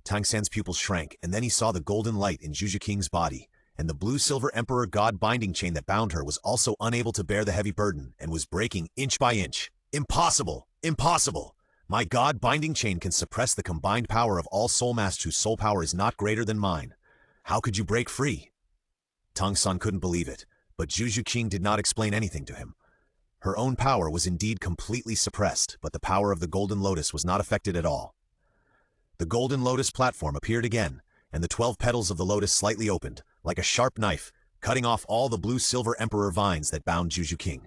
Tang San's pupils shrank, and then he saw the golden light in Zhu Zhuqing's body, and the blue-silver emperor god-binding chain that bound her was also unable to bear the heavy burden, and was breaking inch by inch. Impossible! Impossible! My god-binding chain can suppress the combined power of all soul masters whose soul power is not greater than mine. How could you break free? Tang San couldn't believe it, but Zhu Zhuqing did not explain anything to him. Her own power was indeed completely suppressed, but the power of the Golden Lotus was not affected at all. The Golden Lotus platform appeared again, and the 12 petals of the lotus slightly opened, like a sharp knife, cutting off all the blue-silver emperor vines that bound Zhu Zhuqing.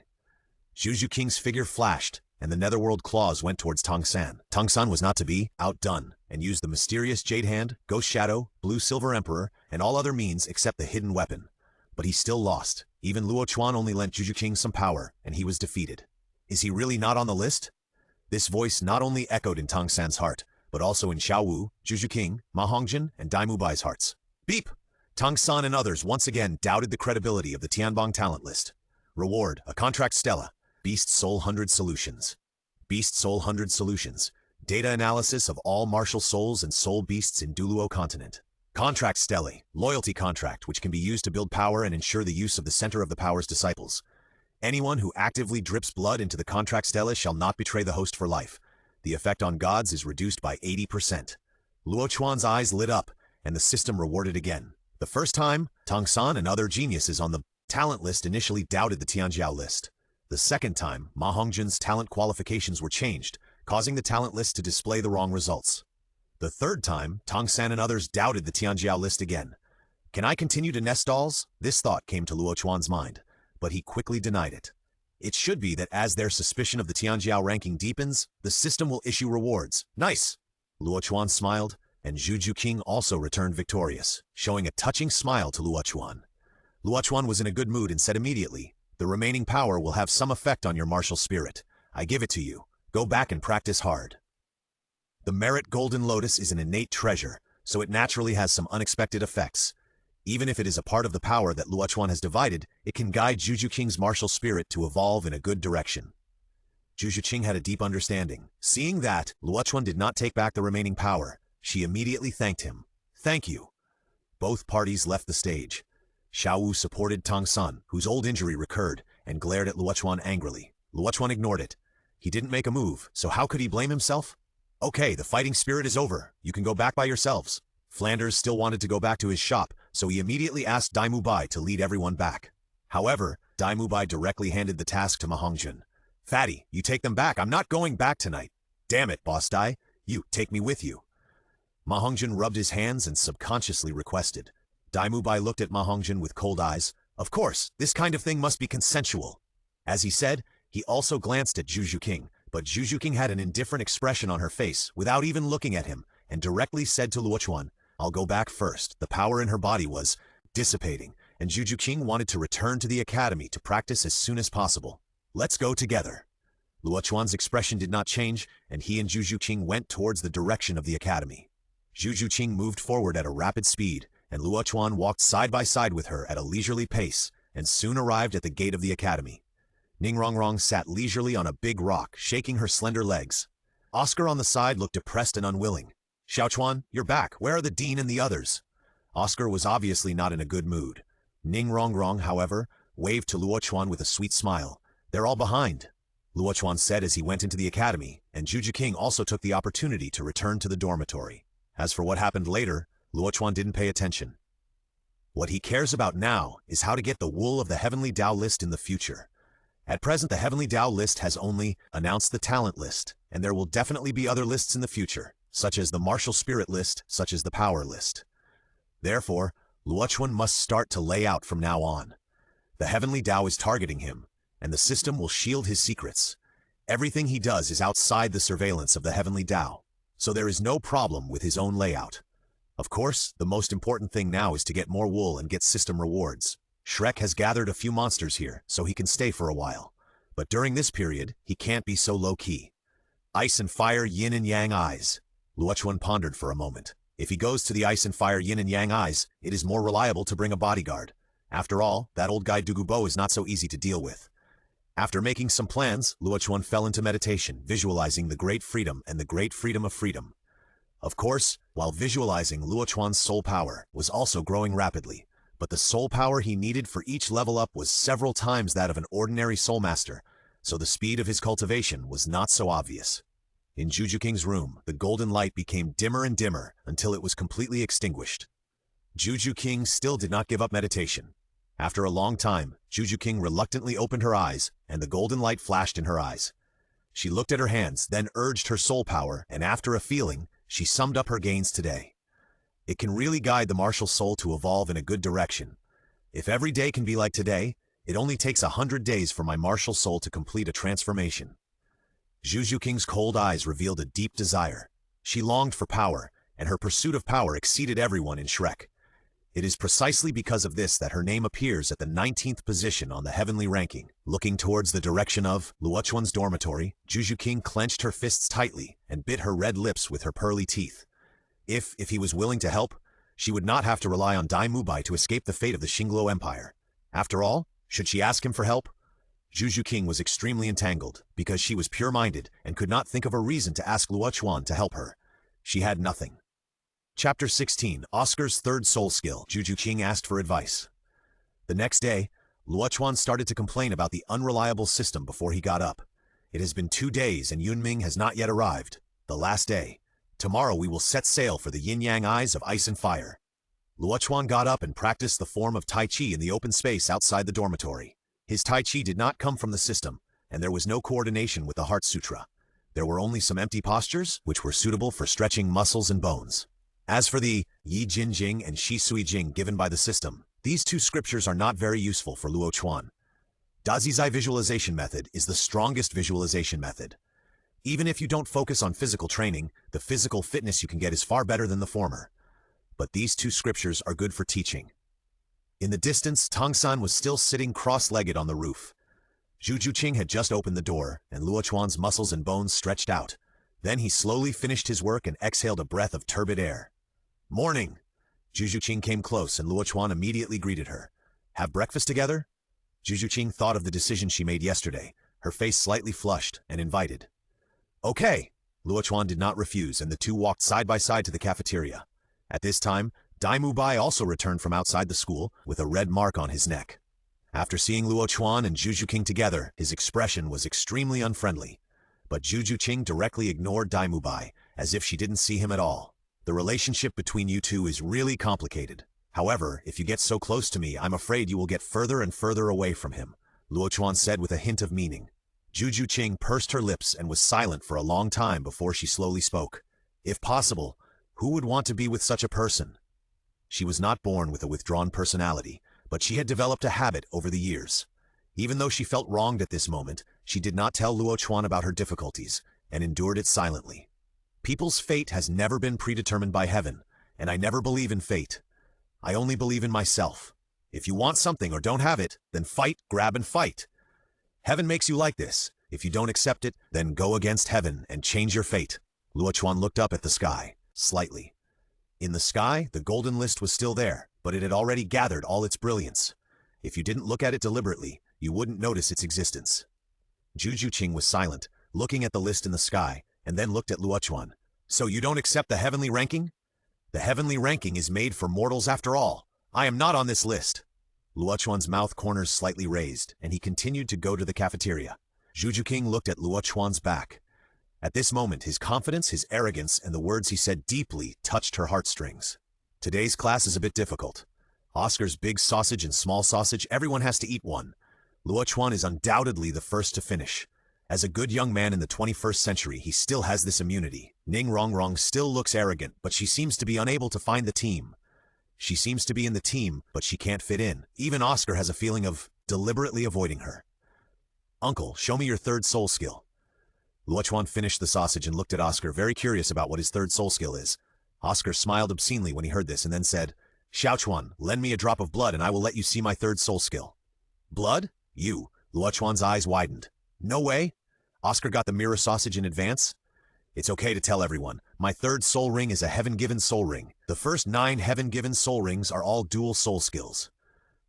Zhu Zhuqing's figure flashed, and the netherworld claws went towards Tang San. Tang San was not to be outdone, and used the mysterious Jade Hand, Ghost Shadow, Blue-Silver Emperor, and all other means except the hidden weapon. But he still lost. Even Luo Chuan only lent Zhu Zhuqing some power, and he was defeated. Is he really not on the list? This voice not only echoed in Tang San's heart, but also in Xiao Wu, Zhu Zhuqing, Ma Hongjin, and Dai Mubai's hearts. Beep! Tang San and others once again doubted the credibility of the Tianbong talent list. Reward, a contract Stella. Beast Soul 100 Solutions. Beast Soul 100 Solutions. Data analysis of all martial souls and soul beasts in Douluo Continent. Contract Stele. Loyalty contract, which can be used to build power and ensure the use of the center of the power's disciples. Anyone who actively drips blood into the contract Stele shall not betray the host for life. The effect on gods is reduced by 80%. Luo Chuan's eyes lit up, and the system rewarded again. The first time, Tang San and other geniuses on the talent list initially doubted the Tianjiao list. The second time, Ma Hongjin's talent qualifications were changed, causing the talent list to display the wrong results. The third time, Tang San and others doubted the Tianjiao list again. Can I continue to nest dolls? This thought came to Luo Chuan's mind, but he quickly denied it. It should be that as their suspicion of the Tianjiao ranking deepens, the system will issue rewards. Nice! Luo Chuan smiled, and Zhu Zhuqing also returned victorious, showing a touching smile to Luo Chuan. Luo Chuan was in a good mood and said immediately, "The remaining power will have some effect on your martial spirit. I give it to you. Go back and practice hard." The Merit Golden Lotus is an innate treasure, so it naturally has some unexpected effects. Even if it is a part of the power that Luo Chuan has divided, it can guide Zhu Zhuqing's martial spirit to evolve in a good direction. Zhu Zhuqing had a deep understanding. Seeing that, Luo Chuan did not take back the remaining power. She immediately thanked him. "Thank you." Both parties left the stage. Xiao Wu supported Tang San, whose old injury recurred, and glared at Luo Chuan angrily. Luo Chuan ignored it. He didn't make a move, so how could he blame himself? Okay, the fighting spirit is over. You can go back by yourselves. Flanders still wanted to go back to his shop, so he immediately asked Dai Mubai to lead everyone back. However, Dai Mubai directly handed the task to Ma Hongjun. Fatty, you take them back. I'm not going back tonight. Damn it, Boss Dai. You, take me with you. Ma Hongjun rubbed his hands and subconsciously requested. Dai Mubai looked at Ma Hongjun with cold eyes. Of course, this kind of thing must be consensual. As he said, he also glanced at Juju King, but Juju King had an indifferent expression on her face without even looking at him, and directly said to Luo Chuan, I'll go back first. The power in her body was dissipating, and Juju King wanted to return to the academy to practice as soon as possible. Let's go together. Luo Chuan's expression did not change, and he and Juju King went towards the direction of the academy. Juju King moved forward at a rapid speed, and Luo Chuan walked side by side with her at a leisurely pace, and soon arrived at the gate of the academy. Ning Rongrong sat leisurely on a big rock, shaking her slender legs. Oscar on the side looked depressed and unwilling. Xiao Chuan, you're back. Where are the dean and the others? Oscar was obviously not in a good mood. Ning Rongrong, however, waved to Luo Chuan with a sweet smile. They're all behind, Luo Chuan said as he went into the academy, and Juju King also took the opportunity to return to the dormitory. As for what happened later, Luo Chuan didn't pay attention. What he cares about now is how to get the wool of the Heavenly Dao list in the future. At present, the Heavenly Dao list has only announced the talent list, and there will definitely be other lists in the future, such as the martial spirit list, such as the power list. Therefore, Luo Chuan must start to lay out from now on. The Heavenly Dao is targeting him, and the system will shield his secrets. Everything he does is outside the surveillance of the Heavenly Dao, so there is no problem with his own layout. Of course, the most important thing now is to get more wool and get system rewards. Shrek has gathered a few monsters here, so he can stay for a while. But during this period, he can't be so low-key. Ice and fire yin and yang eyes. Luo Chuan pondered for a moment. If he goes to the ice and fire yin and yang eyes, it is more reliable to bring a bodyguard. After all, that old guy Dugubo is not so easy to deal with. After making some plans, Luo Chuan fell into meditation, visualizing the great freedom and the great freedom of freedom. Of course, while visualizing, Luo Chuan's soul power was also growing rapidly. But the soul power he needed for each level up was several times that of an ordinary soul master, so the speed of his cultivation was not so obvious. In Juju King's room, the golden light became dimmer and dimmer until it was completely extinguished. Juju King still did not give up meditation. After a long time, Juju King reluctantly opened her eyes, and the golden light flashed in her eyes. She looked at her hands, then urged her soul power, and after a feeling, she summed up her gains today. It can really guide the martial soul to evolve in a good direction. If every day can be like today, it only takes 100 days for my martial soul to complete a transformation. Juju King's cold eyes revealed a deep desire. She longed for power, and her pursuit of power exceeded everyone in Shrek. It is precisely because of this that her name appears at the 19th position on the heavenly ranking. Looking towards the direction of Luo Chuan's dormitory, Juju King clenched her fists tightly and bit her red lips with her pearly teeth. If he was willing to help, she would not have to rely on Dai Mubai to escape the fate of the Xingluo Empire. After all, should she ask him for help? Juju King was extremely entangled, because she was pure-minded and could not think of a reason to ask Luo Chuan to help her. She had nothing. Chapter 16, Oscar's third soul skill. Juju King asked for advice. The next day, Luo Chuan started to complain about the unreliable system before he got up. It has been 2 days and Yunming has not yet arrived. The last day. Tomorrow we will set sail for the yin-yang eyes of ice and fire. Luo Chuan got up and practiced the form of Tai Chi in the open space outside the dormitory. His Tai Chi did not come from the system, and there was no coordination with the Heart Sutra. There were only some empty postures, which were suitable for stretching muscles and bones. As for the Yi Jin Jing and Shi Sui Jing given by the system, these two scriptures are not very useful for Luo Chuan. Dazizai visualization method is the strongest visualization method. Even if you don't focus on physical training, the physical fitness you can get is far better than the former. But these two scriptures are good for teaching. In the distance, Tongsan was still sitting cross-legged on the roof. Juju King had just opened the door, and Luo Chuan's muscles and bones stretched out. Then he slowly finished his work and exhaled a breath of turbid air. "Morning!" Juju King came close, and Luo Chuan immediately greeted her. "Have breakfast together?" Juju King thought of the decision she made yesterday, her face slightly flushed, and invited. "Okay." Luo Chuan did not refuse, and the two walked side by side to the cafeteria. At this time, Dai Mubai also returned from outside the school with a red mark on his neck. After seeing Luo Chuan and Juju King together, his expression was extremely unfriendly. But Juju King directly ignored Dai Mubai, as if she didn't see him at all. The relationship between you two is really complicated. However, if you get so close to me, I'm afraid you will get further and further away from him, Luo Chuan said with a hint of meaning. Juju King pursed her lips and was silent for a long time before she slowly spoke. If possible, who would want to be with such a person? She was not born with a withdrawn personality, but she had developed a habit over the years. Even though she felt wronged at this moment, she did not tell Luo Chuan about her difficulties, and endured it silently. People's fate has never been predetermined by heaven, and I never believe in fate. I only believe in myself. If you want something or don't have it, then fight, grab and fight. Heaven makes you like this. If you don't accept it, then go against heaven and change your fate. Luo Chuan looked up at the sky, slightly. In the sky, the golden list was still there, but it had already gathered all its brilliance. If you didn't look at it deliberately, you wouldn't notice its existence. Juju King was silent, looking at the list in the sky, and then looked at Luo Chuan. So you don't accept the heavenly ranking? The heavenly ranking is made for mortals after all. I am not on this list. Luo Chuan's mouth corners slightly raised, and he continued to go to the cafeteria. Juju King looked at Luo Chuan's back. At this moment, his confidence, his arrogance, and the words he said deeply touched her heartstrings. Today's class is a bit difficult. Oscar's big sausage and small sausage, everyone has to eat one. Luo Chuan is undoubtedly the first to finish. As a good young man in the 21st century, he still has this immunity. Ning Rongrong still looks arrogant, but she seems to be unable to find the team. She seems to be in the team, but she can't fit in. Even Oscar has a feeling of deliberately avoiding her. Uncle, show me your third soul skill. Luo Chuan finished the sausage and looked at Oscar, very curious about what his third soul skill is. Oscar smiled obscenely when he heard this and then said, Xiao Chuan, lend me a drop of blood and I will let you see my third soul skill. Blood? You. Luo Chuan's eyes widened. No way. Oscar got the mirror sausage in advance. It's okay to tell everyone. My third soul ring is a heaven-given soul ring. The first 9 heaven-given soul rings are all dual soul skills.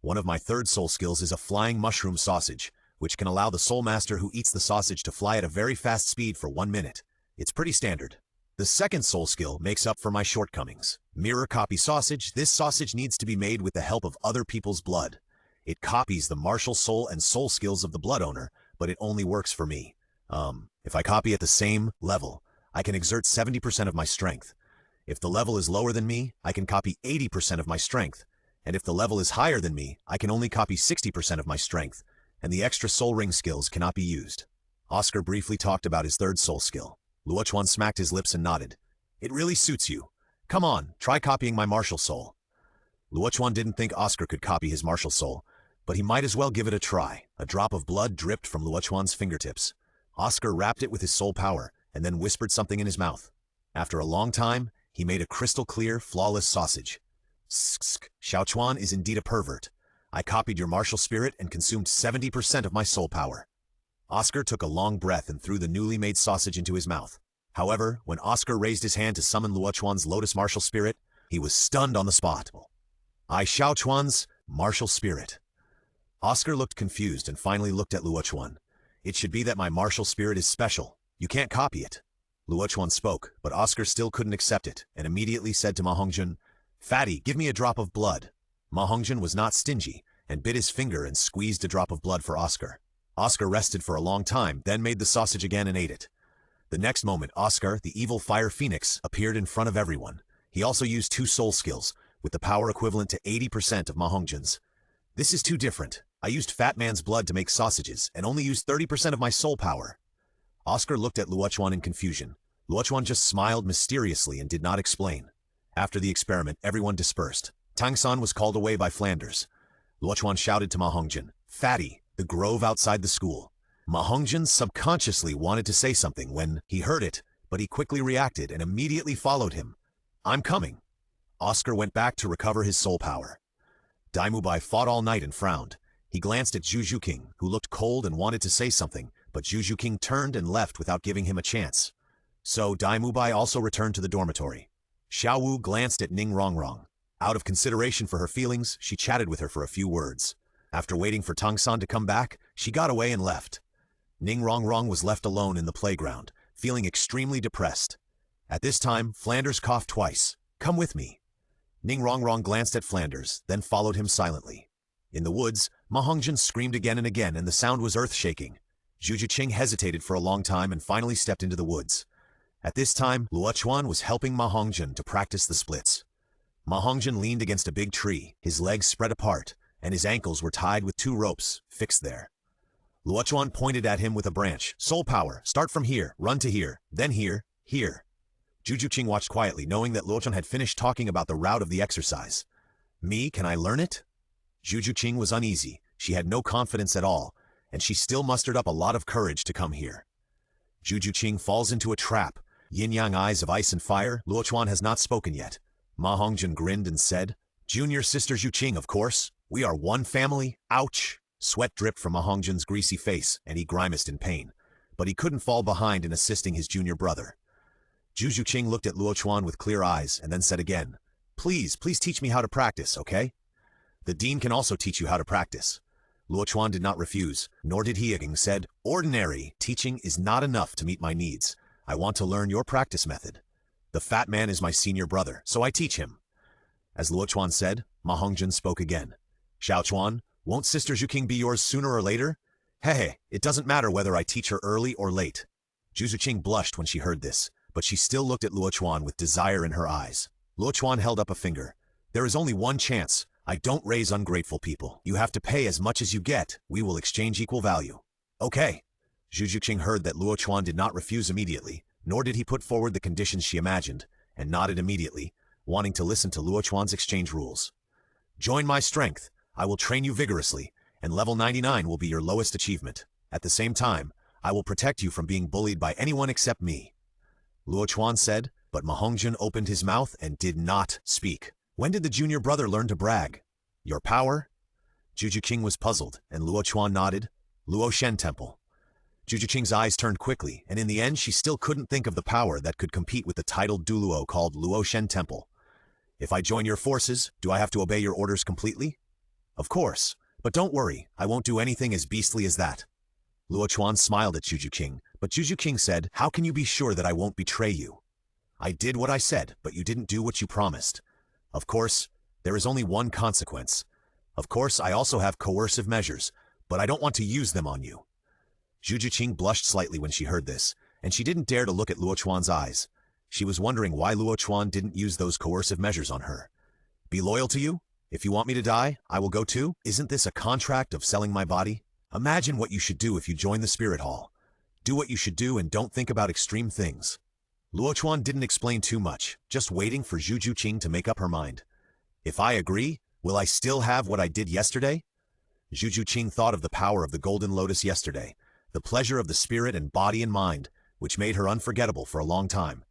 One of my third soul skills is a flying mushroom sausage, which can allow the soul master who eats the sausage to fly at a very fast speed for 1 minute. It's pretty standard. The second soul skill makes up for my shortcomings. Mirror copy sausage. This sausage needs to be made with the help of other people's blood. It copies the martial soul and soul skills of the blood owner, but it only works for me. If I copy at the same level, I can exert 70% of my strength. If the level is lower than me, I can copy 80% of my strength. And if the level is higher than me, I can only copy 60% of my strength, and the extra soul ring skills cannot be used. Oscar briefly talked about his third soul skill. Luo Chuan smacked his lips and nodded. It really suits you. Come on, try copying my martial soul. Luo Chuan didn't think Oscar could copy his martial soul, but he might as well give it a try. A drop of blood dripped from Luo Chuan's fingertips. Oscar wrapped it with his soul power, and then whispered something in his mouth. After a long time, he made a crystal-clear, flawless sausage. Sk. Xiao Chuan is indeed a pervert. I copied your martial spirit and consumed 70% of my soul power. Oscar took a long breath and threw the newly made sausage into his mouth. However, when Oscar raised his hand to summon Luo Chuan's lotus martial spirit, he was stunned on the spot. I Xiao Chuan's martial spirit. Oscar looked confused and finally looked at Luo Chuan. It should be that my martial spirit is special. You can't copy it. Luo Chuan spoke, but Oscar still couldn't accept it, and immediately said to Ma Hongjun, Fatty, give me a drop of blood. Ma Hongjun was not stingy, and bit his finger and squeezed a drop of blood for Oscar. Oscar rested for a long time, then made the sausage again and ate it. The next moment, Oscar, the evil fire phoenix, appeared in front of everyone. He also used 2 soul skills, with the power equivalent to 80% of Ma Hongjun's. This is too different. I used Fat Man's blood to make sausages, and only used 30% of my soul power. Oscar looked at Luo Chuan in confusion. Luo Chuan just smiled mysteriously and did not explain. After the experiment, everyone dispersed. Tang San was called away by Flanders. Luo Chuan shouted to Ma Hongjun, Fatty, the grove outside the school. Ma Hongjun subconsciously wanted to say something when he heard it, but he quickly reacted and immediately followed him. I'm coming. Oscar went back to recover his soul power. Dai Mubai fought all night and frowned. He glanced at Juju King, who looked cold and wanted to say something, but Juju King turned and left without giving him a chance. So Dai Mubai also returned to the dormitory. Xiao Wu glanced at Ning Rongrong. Out of consideration for her feelings, she chatted with her for a few words. After waiting for Tang San to come back, she got away and left. Ning Rongrong was left alone in the playground, feeling extremely depressed. At this time, Flanders coughed twice. Come with me. Ning Rongrong glanced at Flanders, then followed him silently. In the woods, Ma Hongjin screamed again and again, and the sound was earth-shaking. Zhu Juqing hesitated for a long time and finally stepped into the woods. At this time, Luo Chuan was helping Ma Hongjin to practice the splits. Ma Hongjin leaned against a big tree, his legs spread apart, and his ankles were tied with 2 ropes, fixed there. Luo Chuan pointed at him with a branch. Soul power, start from here, run to here, then here, here. Zhu Juqing watched quietly, knowing that Luo Chuan had finished talking about the route of the exercise. Me, can I learn it? Zhu Juqing was uneasy. She had no confidence at all, and she still mustered up a lot of courage to come here. Zhu Juqing falls into a trap. Yin-yang eyes of ice and fire. Luo Chuan has not spoken yet. Ma Hongjin grinned and said, Junior sister Juqing, of course. We are one family. Ouch! Sweat dripped from Ma Hongjin's greasy face, and he grimaced in pain. But he couldn't fall behind in assisting his junior brother. Zhu Juqing looked at Luo Chuan with clear eyes, and then said again, please teach me how to practice, okay? The dean can also teach you how to practice. Luo Chuan did not refuse, nor did he. Said, ordinary teaching is not enough to meet my needs. I want to learn your practice method. The fat man is my senior brother, so I teach him. As Luo Chuan said, Ma Hongjin spoke again. Xiao Chuan, won't Sister Juqing be yours sooner or later? Hey, it doesn't matter whether I teach her early or late. Zhu Juqing blushed when she heard this, but she still looked at Luo Chuan with desire in her eyes. Luo Chuan held up a finger. There is only one chance. I don't raise ungrateful people. You have to pay as much as you get. We will exchange equal value. Okay. Zhu Juqing heard that Luo Chuan did not refuse immediately, nor did he put forward the conditions she imagined, and nodded immediately, wanting to listen to Luo Chuan's exchange rules. Join my strength. I will train you vigorously, and level 99 will be your lowest achievement. At the same time, I will protect you from being bullied by anyone except me. Luo Chuan said, but Ma Hongjin opened his mouth and did not speak. When did the junior brother learn to brag? Your power? Zhu Juqing was puzzled, and Luo Chuan nodded. Luo Shen Temple. Zhu Juqing's eyes turned quickly, and in the end she still couldn't think of the power that could compete with the titled Douluo called Luo Shen Temple. If I join your forces, do I have to obey your orders completely? Of course, but don't worry, I won't do anything as beastly as that. Luo Chuan smiled at Zhu Juqing, but Zhu Juqing said, how can you be sure that I won't betray you? I did what I said, but you didn't do what you promised. Of course, there is only one consequence. Of course, I also have coercive measures, but I don't want to use them on you. Zhu Juqing blushed slightly when she heard this, and she didn't dare to look at Luo Chuan's eyes. She was wondering why Luo Chuan didn't use those coercive measures on her. Be loyal to you? If you want me to die, I will go too? Isn't this a contract of selling my body? Imagine what you should do if you join the Spirit Hall. Do what you should do and don't think about extreme things. Luo Chuan didn't explain too much, just waiting for Zhu Juqing to make up her mind. If I agree, will I still have what I did yesterday? Zhu Juqing thought of the power of the Golden Lotus yesterday, the pleasure of the spirit and body and mind, which made her unforgettable for a long time.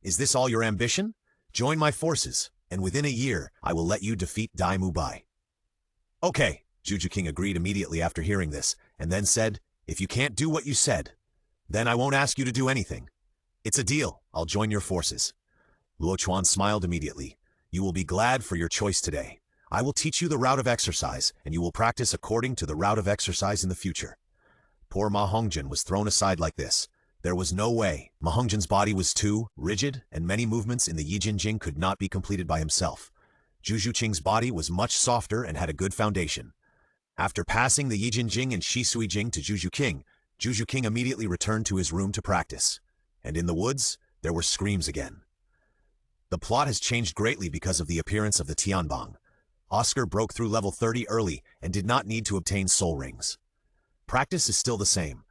Is this all your ambition? Join my forces, and within a year, I will let you defeat Dai Mubai. Okay, Zhu Juqing agreed immediately after hearing this, and then said, if you can't do what you said, then I won't ask you to do anything. It's a deal. I'll join your forces. Luo Chuan smiled immediately. You will be glad for your choice today. I will teach you the route of exercise, and you will practice according to the route of exercise in the future. Poor Ma Hongjin was thrown aside like this. There was no way. Ma Hongjin's body was too rigid, and many movements in the Yijin Jing could not be completed by himself. Zhu Juqing's body was much softer and had a good foundation. After passing the Yijin Jing and Shisui Jing to Zhu Juqing immediately returned to his room to practice. And in the woods, there were screams again. The plot has changed greatly because of the appearance of the Tianbong. Oscar broke through level 30 early and did not need to obtain soul rings. Practice is still the same.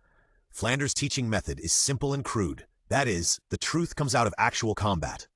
Flanders' teaching method is simple and crude. That is, the truth comes out of actual combat.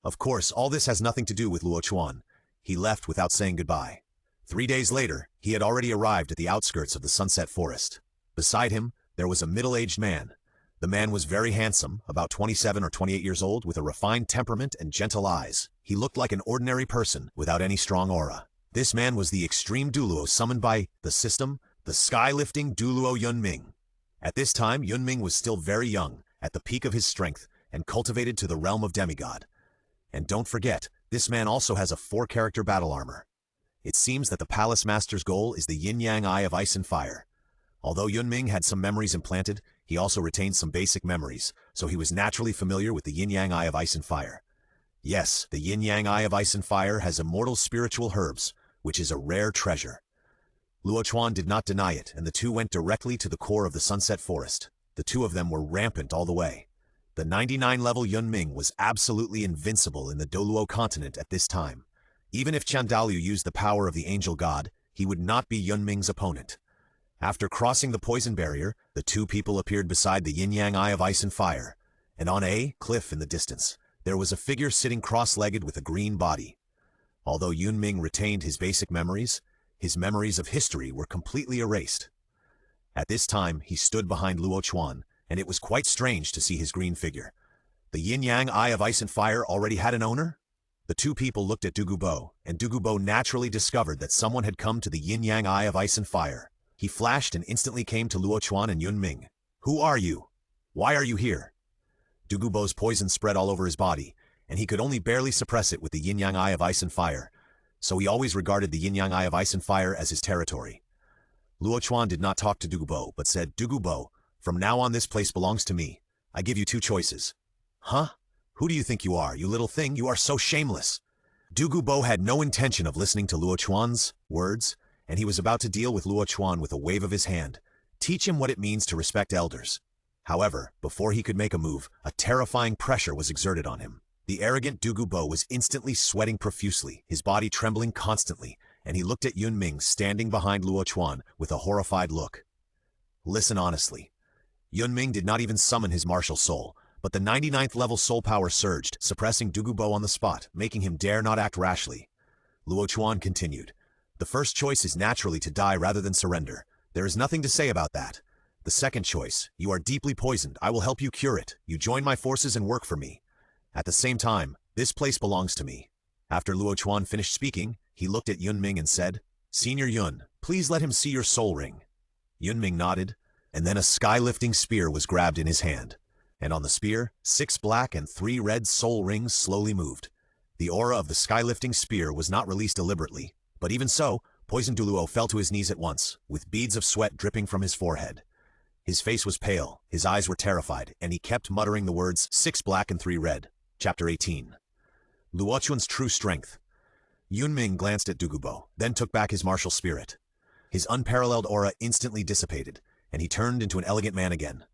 Of course, all this has nothing to do with Luo Chuan. He left without saying goodbye. 3 days later, he had already arrived at the outskirts of the Sunset Forest. Beside him, there was a middle-aged man. The man was very handsome, about 27 or 28 years old, with a refined temperament and gentle eyes. He looked like an ordinary person without any strong aura. This man was the extreme Douluo summoned by the system, the sky-lifting Douluo Yunming. At this time, Yunming was still very young, at the peak of his strength, and cultivated to the realm of demigod. And don't forget, this man also has a 4-character battle armor. It seems that the Palace Master's goal is the Yin-Yang Eye of Ice and Fire. Although Yunming had some memories implanted, he also retained some basic memories, so he was naturally familiar with the Yin-Yang Eye of Ice and Fire. Yes, the Yin-Yang Eye of Ice and Fire has immortal spiritual herbs, which is a rare treasure. Luo Chuan did not deny it, and the two went directly to the core of the Sunset Forest. The two of them were rampant all the way. The 99-level Yunming was absolutely invincible in the Douluo Continent at this time. Even if Chandalu used the power of the angel god, he would not be Yunming's opponent. After crossing the poison barrier, the two people appeared beside the yin-yang eye of ice and fire, and on a cliff in the distance, there was a figure sitting cross-legged with a green body. Although Yunming retained his basic memories, his memories of history were completely erased. At this time, he stood behind Luo Chuan, and it was quite strange to see his green figure. The yin-yang eye of ice and fire already had an owner? The two people looked at Douluo, and Douluo naturally discovered that someone had come to the yin-yang eye of ice and fire. He flashed and instantly came to Luo Chuan and Yunming. "Who are you? Why are you here?" Douluo's poison spread all over his body, and he could only barely suppress it with the yin-yang eye of ice and fire, so he always regarded the yin-yang eye of ice and fire as his territory. Luo Chuan did not talk to Douluo, but said, "Douluo, from now on this place belongs to me. I give you two choices." "Huh? Who do you think you are, you little thing? You are so shameless." Douluo had no intention of listening to Luo Chuan's words, and he was about to deal with Luo Chuan with a wave of his hand, teach him what it means to respect elders. However, before he could make a move, a terrifying pressure was exerted on him. The arrogant Douluo was instantly sweating profusely, his body trembling constantly, and he looked at Yunming standing behind Luo Chuan with a horrified look. Listen honestly. Yunming did not even summon his martial soul, but the 99th level soul power surged, suppressing Douluo on the spot, making him dare not act rashly. Luo Chuan continued. "The first choice is naturally to die rather than surrender. There is nothing to say about that. The second choice, you are deeply poisoned. I will help you cure it. You join my forces and work for me. At the same time, this place belongs to me." After Luo Chuan finished speaking, he looked at Yunming and said, "Senior Yun, please let him see your soul ring." Yunming nodded, and then a sky-lifting spear was grabbed in his hand. And on the spear, 6 black and 3 red soul rings slowly moved. The aura of the sky-lifting spear was not released deliberately, but even so, poisoned Douluo fell to his knees at once, with beads of sweat dripping from his forehead. His face was pale, his eyes were terrified, and he kept muttering the words, 6 black and 3 red. Chapter 18. Luo Chuan's true strength. Yunming glanced at Douluo, then took back his martial spirit. His unparalleled aura instantly dissipated, and he turned into an elegant man again.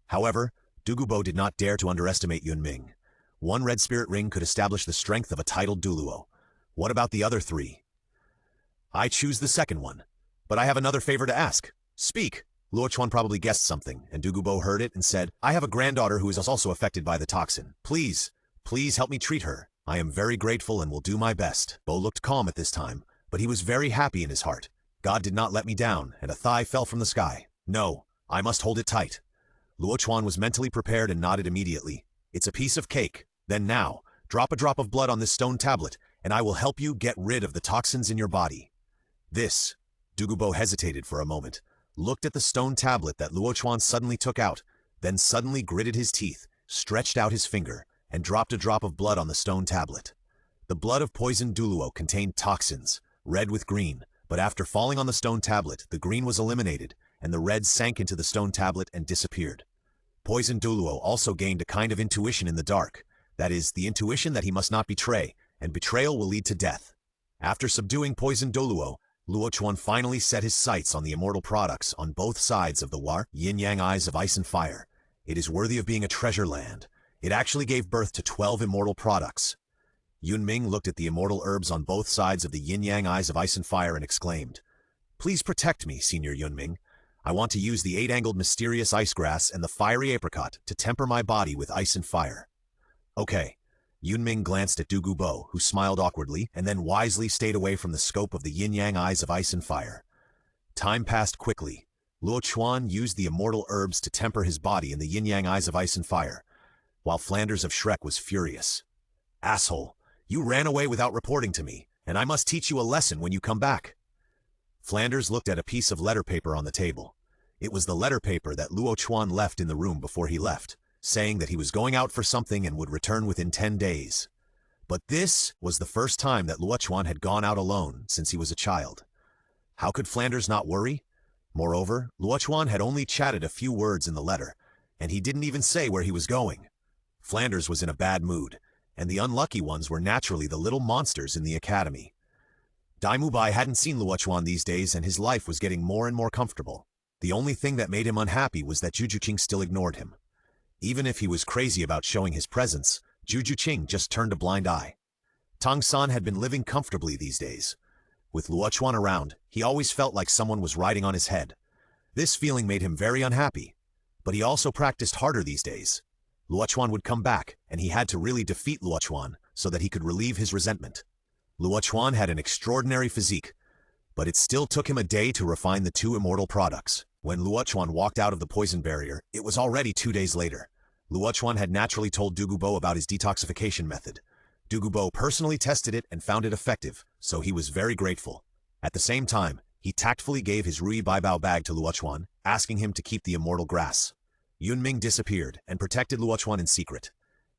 However, Douluo did not dare to underestimate Yunming. 1 red spirit ring could establish the strength of a titled Douluo. What about the other 3? "I choose the second one. But I have another favor to ask. Speak." Luo Chuan probably guessed something, and Douluo heard it and said, "I have a granddaughter who is also affected by the toxin. Please help me treat her. I am very grateful and will do my best." Bo looked calm at this time, but he was very happy in his heart. God did not let me down, and a thigh fell from the sky. No, I must hold it tight. Luo Chuan was mentally prepared and nodded immediately. "It's a piece of cake. Then now, drop a drop of blood on this stone tablet, and I will help you get rid of the toxins in your body." This, Douluo hesitated for a moment, looked at the stone tablet that Luo Chuan suddenly took out, then suddenly gritted his teeth, stretched out his finger, and dropped a drop of blood on the stone tablet. The blood of poisoned Douluo contained toxins, red with green, but after falling on the stone tablet, the green was eliminated, and the red sank into the stone tablet and disappeared. Poisoned Douluo also gained a kind of intuition in the dark, that is, the intuition that he must not betray, and betrayal will lead to death. After subduing poisoned Douluo, Luo Chuan finally set his sights on the immortal products on both sides of the yin-yang eyes of ice and fire. It is worthy of being a treasure land. It actually gave birth to 12 immortal products. Yunming looked at the immortal herbs on both sides of the yin-yang eyes of ice and fire and exclaimed, "Please protect me, Senior Yunming. I want to use the 8-angled mysterious ice grass and the fiery apricot to temper my body with ice and fire." "Okay." Yunming glanced at Douluo, who smiled awkwardly and then wisely stayed away from the scope of the yin-yang eyes of ice and fire. Time passed quickly. Luo Chuan used the immortal herbs to temper his body in the yin-yang eyes of ice and fire, while Flanders of Shrek was furious. "Asshole, you ran away without reporting to me, and I must teach you a lesson when you come back." Flanders looked at a piece of letter paper on the table. It was the letter paper that Luo Chuan left in the room before he left, saying that he was going out for something and would return within 10 days. But this was the first time that Luo Chuan had gone out alone since he was a child. How could Flanders not worry? Moreover, Luo Chuan had only chatted a few words in the letter, and he didn't even say where he was going. Flanders was in a bad mood, and the unlucky ones were naturally the little monsters in the academy. Daimubai hadn't seen Luo Chuan these days and his life was getting more and more comfortable. The only thing that made him unhappy was that Juju Qing still ignored him. Even if he was crazy about showing his presence, Juju Qing just turned a blind eye. Tang San had been living comfortably these days. With Luo Chuan around, he always felt like someone was riding on his head. This feeling made him very unhappy. But he also practiced harder these days. Luo Chuan would come back, and he had to really defeat Luo Chuan so that he could relieve his resentment. Luo Chuan had an extraordinary physique, but it still took him a day to refine the two immortal products. When Luo Chuan walked out of the poison barrier, it was already 2 days later. Luo Chuan had naturally told Douluo about his detoxification method. Douluo personally tested it and found it effective, so he was very grateful. At the same time, he tactfully gave his Rui Baibao bag to Luo Chuan, asking him to keep the immortal grass. Yunming disappeared and protected Luo Chuan in secret.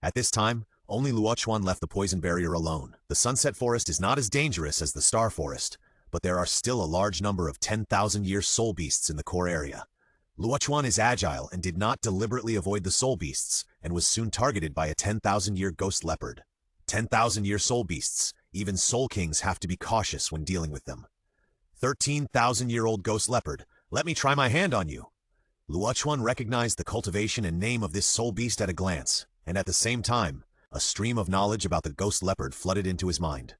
At this time, only Luo Chuan left the poison barrier alone. The Sunset Forest is not as dangerous as the Star Forest, but there are still a large number of 10,000-year soul beasts in the core area. Luo Chuan is agile and did not deliberately avoid the soul beasts, and was soon targeted by a 10,000-year ghost leopard. 10,000-year soul beasts, even soul kings have to be cautious when dealing with them. 13,000-year-old ghost leopard, let me try my hand on you. Luo Chuan recognized the cultivation and name of this soul beast at a glance, and at the same time, a stream of knowledge about the ghost leopard flooded into his mind.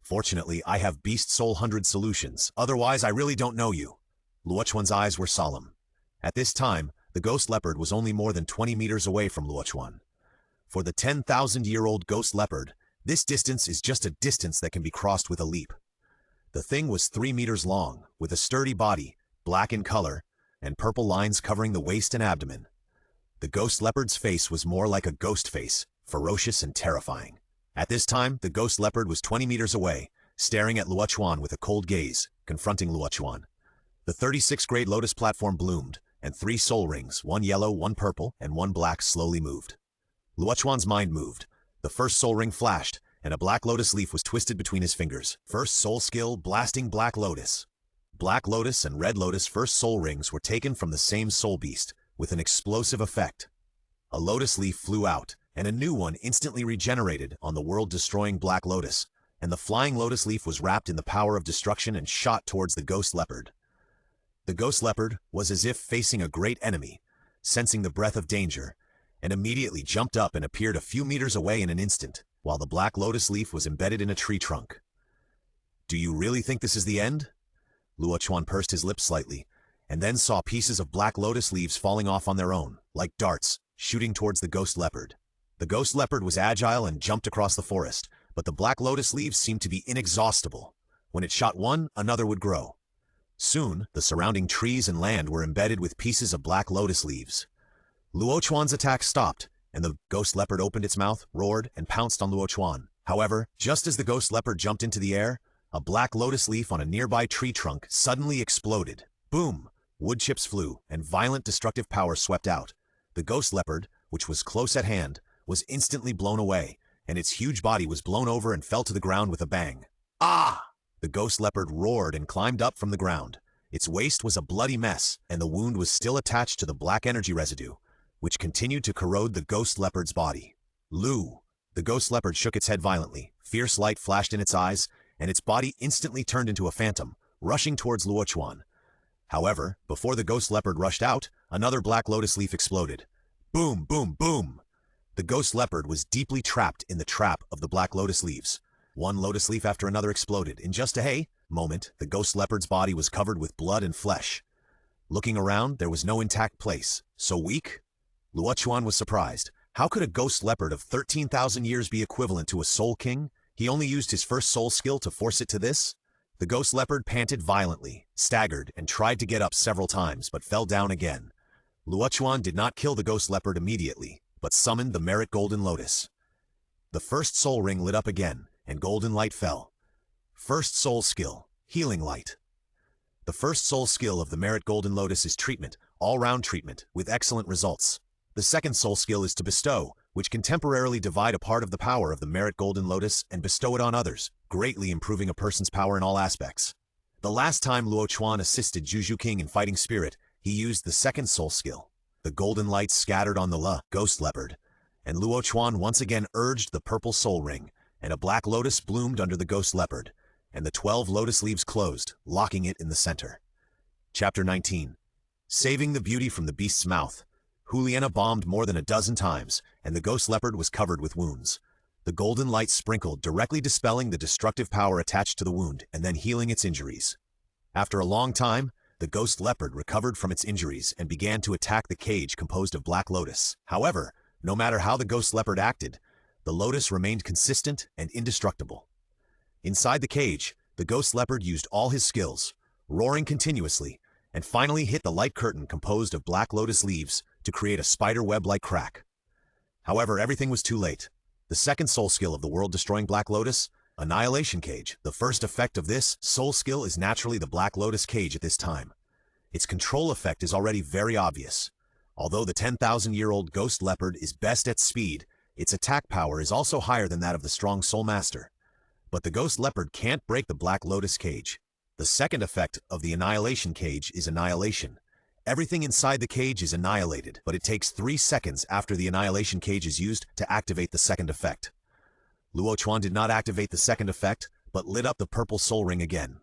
Fortunately, I have Beast Soul 100 solutions, otherwise I really don't know you. Luo Chuan's eyes were solemn. At this time, the ghost leopard was only more than 20 meters away from Luo Chuan. For the 10,000-year-old ghost leopard, this distance is just a distance that can be crossed with a leap. The thing was 3 meters long, with a sturdy body, black in color, and purple lines covering the waist and abdomen. The ghost leopard's face was more like a ghost face, ferocious and terrifying. At this time, the ghost leopard was 20 meters away, staring at Luo Chuan with a cold gaze, confronting Luo Chuan. The 36th-grade lotus platform bloomed, and 3 soul rings, 1 yellow, 1 purple, and 1 black, slowly moved. Luo Chuan's mind moved. The first soul ring flashed, and a black lotus leaf was twisted between his fingers. First soul skill, blasting black lotus. Black lotus and red lotus first soul rings were taken from the same soul beast, with an explosive effect. A lotus leaf flew out, and a new one instantly regenerated on the world-destroying black lotus, and the flying lotus leaf was wrapped in the power of destruction and shot towards the ghost leopard. The ghost leopard was as if facing a great enemy, sensing the breath of danger, and immediately jumped up and appeared a few meters away in an instant, while the black lotus leaf was embedded in a tree trunk. Do you really think this is the end? Luo Chuan pursed his lips slightly, and then saw pieces of black lotus leaves falling off on their own, like darts, shooting towards the ghost leopard. The ghost leopard was agile and jumped across the forest, but the black lotus leaves seemed to be inexhaustible. When it shot one, another would grow. Soon, the surrounding trees and land were embedded with pieces of black lotus leaves. Luo Chuan's attack stopped, and the ghost leopard opened its mouth, roared, and pounced on Luo Chuan. However, just as the ghost leopard jumped into the air, a black lotus leaf on a nearby tree trunk suddenly exploded. Boom! Wood chips flew, and violent destructive power swept out. The ghost leopard, which was close at hand, was instantly blown away, and its huge body was blown over and fell to the ground with a bang. Ah! The ghost leopard roared and climbed up from the ground. Its waist was a bloody mess, and the wound was still attached to the black energy residue, which continued to corrode the ghost leopard's body. Lu! The ghost leopard shook its head violently. Fierce light flashed in its eyes, and its body instantly turned into a phantom, rushing towards Luo Chuan. However, before the ghost leopard rushed out, another black lotus leaf exploded. Boom, boom, boom! The ghost leopard was deeply trapped in the trap of the black lotus leaves. One lotus leaf after another exploded. In just a moment, the ghost leopard's body was covered with blood and flesh. Looking around, there was no intact place. So weak? Luo Chuan was surprised. How could a ghost leopard of 13,000 years be equivalent to a soul king? He only used his first soul skill to force it to this? The ghost leopard panted violently, staggered, and tried to get up several times, but fell down again. Luo Chuan did not kill the ghost leopard immediately, but summoned the merit golden lotus. The first soul ring lit up again, and golden light fell. First soul skill, healing light. The first soul skill of the merit golden lotus is treatment, all-round treatment, with excellent results. The second soul skill is to bestow, which can temporarily divide a part of the power of the merit golden lotus and bestow it on others, greatly improving a person's power in all aspects. The last time Luo Chuan assisted Juju King in fighting spirit, he used the second soul skill. The golden light scattered on the ghost leopard, and Luo Chuan once again urged the purple soul ring, and a black lotus bloomed under the ghost leopard, and the 12 lotus leaves closed, locking it in the center. Chapter 19. Saving the beauty from the beast's mouth. Juliana bombed more than a dozen times, and the ghost leopard was covered with wounds. The golden light sprinkled, directly dispelling the destructive power attached to the wound and then healing its injuries. After a long time, the ghost leopard recovered from its injuries and began to attack the cage composed of black lotus. However, no matter how the ghost leopard acted, the lotus remained consistent and indestructible. Inside the cage, the ghost leopard used all his skills, roaring continuously, and finally hit the light curtain composed of black lotus leaves to create a spider web-like crack. However, everything was too late. The second soul skill of the world-destroying black lotus, Annihilation Cage. The first effect of this soul skill is naturally the black lotus cage at this time. Its control effect is already very obvious. Although the 10,000-year-old ghost leopard is best at speed, its attack power is also higher than that of the strong soul master. But the ghost leopard can't break the black lotus cage. The second effect of the Annihilation Cage is annihilation. Everything inside the cage is annihilated, but it takes 3 seconds after the Annihilation Cage is used to activate the second effect. Luo Chuan did not activate the second effect, but lit up the purple soul ring again.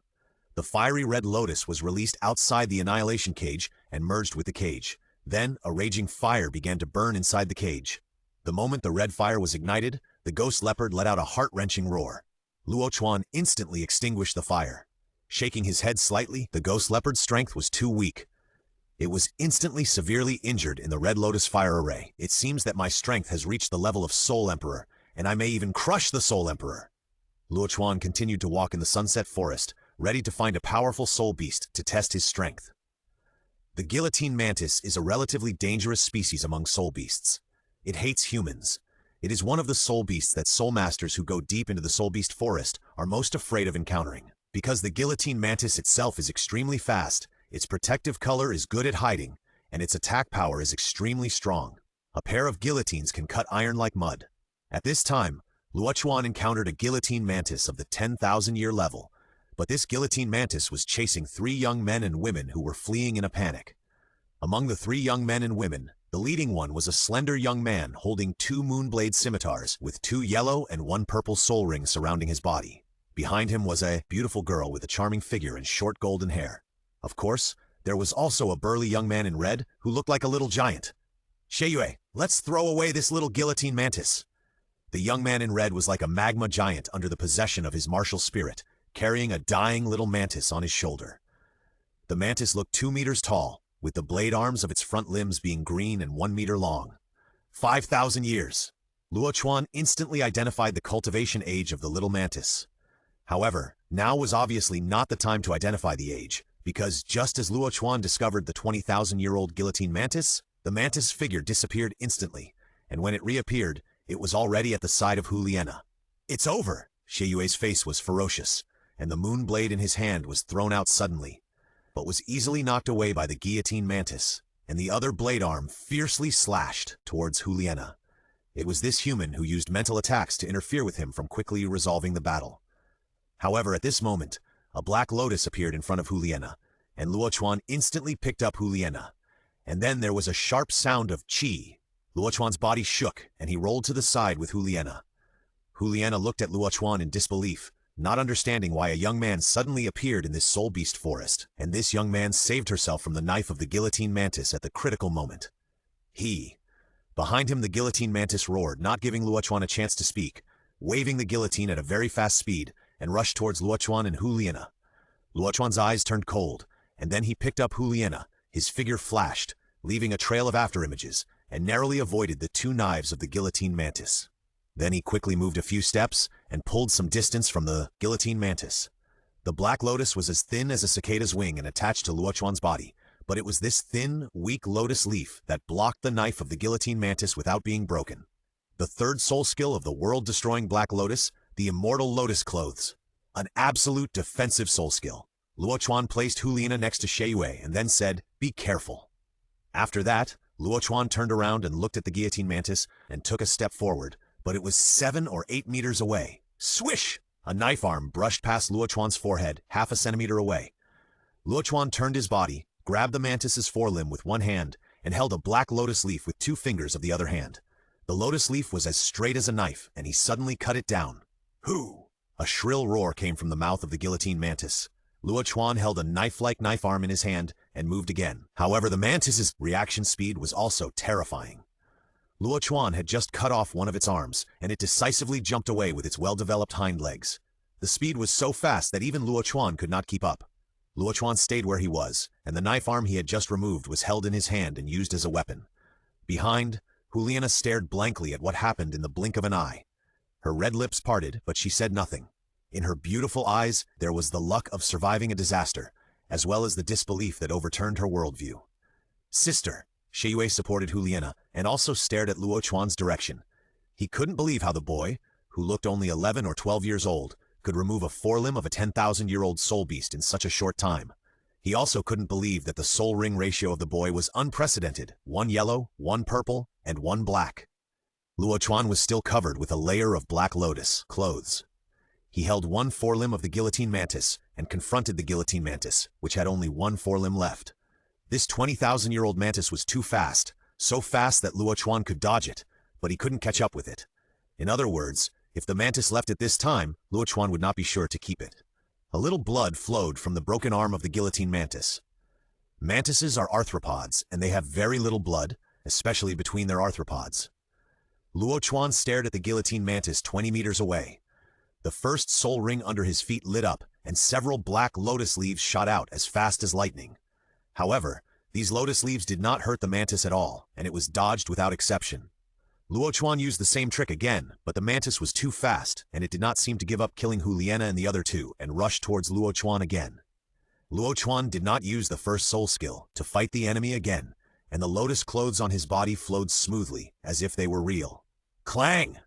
The fiery red lotus was released outside the Annihilation Cage and merged with the cage. Then, a raging fire began to burn inside the cage. The moment the red fire was ignited, the ghost leopard let out a heart-wrenching roar. Luo Chuan instantly extinguished the fire. Shaking his head slightly, the ghost leopard's strength was too weak. It was instantly severely injured in the red lotus fire array. It seems that my strength has reached the level of Soul Emperor, and I may even crush the Soul Emperor. Luo Chuan continued to walk in the sunset forest, ready to find a powerful soul beast to test his strength. The guillotine mantis is a relatively dangerous species among soul beasts. It hates humans. It is one of the soul beasts that soul masters who go deep into the soul beast forest are most afraid of encountering. Because the guillotine mantis itself is extremely fast, its protective color is good at hiding, and its attack power is extremely strong. A pair of guillotines can cut iron like mud. At this time, Luo Chuan encountered a guillotine mantis of the 10,000-year level, but this guillotine mantis was chasing 3 young men and women who were fleeing in a panic. Among the 3 young men and women, the leading one was a slender young man holding 2 moonblade scimitars with 2 yellow and 1 purple soul rings surrounding his body. Behind him was a beautiful girl with a charming figure and short golden hair. Of course, there was also a burly young man in red who looked like a little giant. "Sheiyue, let's throw away this little guillotine mantis." The young man in red was like a magma giant under the possession of his martial spirit, carrying a dying little mantis on his shoulder. The mantis looked 2 meters tall, with the blade arms of its front limbs being green and 1 meter long. 5,000 years. Luo Chuan instantly identified the cultivation age of the little mantis. However, now was obviously not the time to identify the age, because just as Luo Chuan discovered the 20,000-year-old guillotine mantis, the mantis figure disappeared instantly, and when it reappeared, it was already at the side of Juliana. "It's over!" Sheiyue's face was ferocious, and the moon blade in his hand was thrown out suddenly, but was easily knocked away by the guillotine mantis, and the other blade arm fiercely slashed towards Juliana. It was this human who used mental attacks to interfere with him from quickly resolving the battle. However, at this moment, a black lotus appeared in front of Juliana, and Luo Chuan instantly picked up Juliana. And then there was a sharp sound of chi. Luo Chuan's body shook, and he rolled to the side with Juliana. Juliana looked at Luo Chuan in disbelief, not understanding why a young man suddenly appeared in this soul beast forest, and this young man saved herself from the knife of the guillotine mantis at the critical moment. Behind him the guillotine mantis roared, not giving Luo Chuan a chance to speak, waving the guillotine at a very fast speed, and rushed towards Luo Chuan and Juliana. Luo Chuan's eyes turned cold, and then he picked up Juliana. His figure flashed, leaving a trail of afterimages, and narrowly avoided the 2 knives of the guillotine mantis. Then he quickly moved a few steps and pulled some distance from the guillotine mantis. The black lotus was as thin as a cicada's wing and attached to Luo Chuan's body, but it was this thin, weak lotus leaf that blocked the knife of the guillotine mantis without being broken. The third soul skill of the world-destroying black lotus, the immortal lotus clothes. An absolute defensive soul skill. Luo Chuan placed Juliana next to Sheiyue and then said, "Be careful." After that, Luo Chuan turned around and looked at the guillotine mantis and took a step forward, but it was 7 or 8 meters away. Swish! A knife arm brushed past Luo Chuan's forehead, half a centimeter away. Luo Chuan turned his body, grabbed the mantis's forelimb with one hand, and held a black lotus leaf with 2 fingers of the other hand. The lotus leaf was as straight as a knife, and he suddenly cut it down. "Who? A shrill roar came from the mouth of the guillotine mantis. Luo Chuan held a knife-like knife arm in his hand and moved again. However, the mantis's reaction speed was also terrifying. Luo Chuan had just cut off one of its arms, and it decisively jumped away with its well-developed hind legs. The speed was so fast that even Luo Chuan could not keep up. Luo Chuan stayed where he was, and the knife arm he had just removed was held in his hand and used as a weapon. Behind, Juliana stared blankly at what happened in the blink of an eye. Her red lips parted, but she said nothing. In her beautiful eyes, there was the luck of surviving a disaster, as well as the disbelief that overturned her worldview. "Sister," Shiyue supported Juliana, and also stared at Luo Chuan's direction. He couldn't believe how the boy, who looked only 11 or 12 years old, could remove a forelimb of a 10,000-year-old soul beast in such a short time. He also couldn't believe that the soul ring ratio of the boy was unprecedented, 1 yellow, 1 purple, and 1 black. Luo Chuan was still covered with a layer of black lotus clothes. He held 1 forelimb of the guillotine mantis and confronted the guillotine mantis, which had only 1 forelimb left. This 20,000-year-old mantis was too fast, so fast that Luo Chuan could dodge it, but he couldn't catch up with it. In other words, if the mantis left it this time, Luo Chuan would not be sure to keep it. A little blood flowed from the broken arm of the guillotine mantis. Mantises are arthropods, and they have very little blood, especially between their arthropods. Luo Chuan stared at the guillotine mantis 20 meters away. The first soul ring under his feet lit up, and several black lotus leaves shot out as fast as lightning. However, these lotus leaves did not hurt the mantis at all, and it was dodged without exception. Luo Chuan used the same trick again, but the mantis was too fast, and it did not seem to give up killing Juliana and the other two, and rushed towards Luo Chuan again. Luo Chuan did not use the first soul skill to fight the enemy again, and the lotus clothes on his body flowed smoothly, as if they were real. Clang!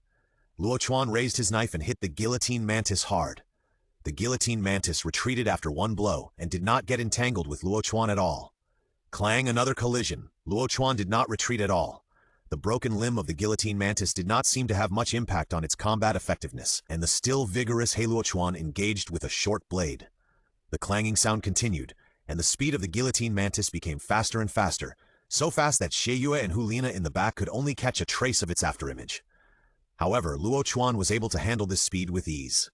Luo Chuan raised his knife and hit the guillotine mantis hard. The guillotine mantis retreated after 1 blow and did not get entangled with Luo Chuan at all. Clang, another collision. Luo Chuan did not retreat at all. The broken limb of the guillotine mantis did not seem to have much impact on its combat effectiveness, and the still vigorous Luo Chuan engaged with a short blade. The clanging sound continued, and the speed of the guillotine mantis became faster and faster, so fast that Shiyue and Juliana in the back could only catch a trace of its afterimage. However, Luo Chuan was able to handle this speed with ease.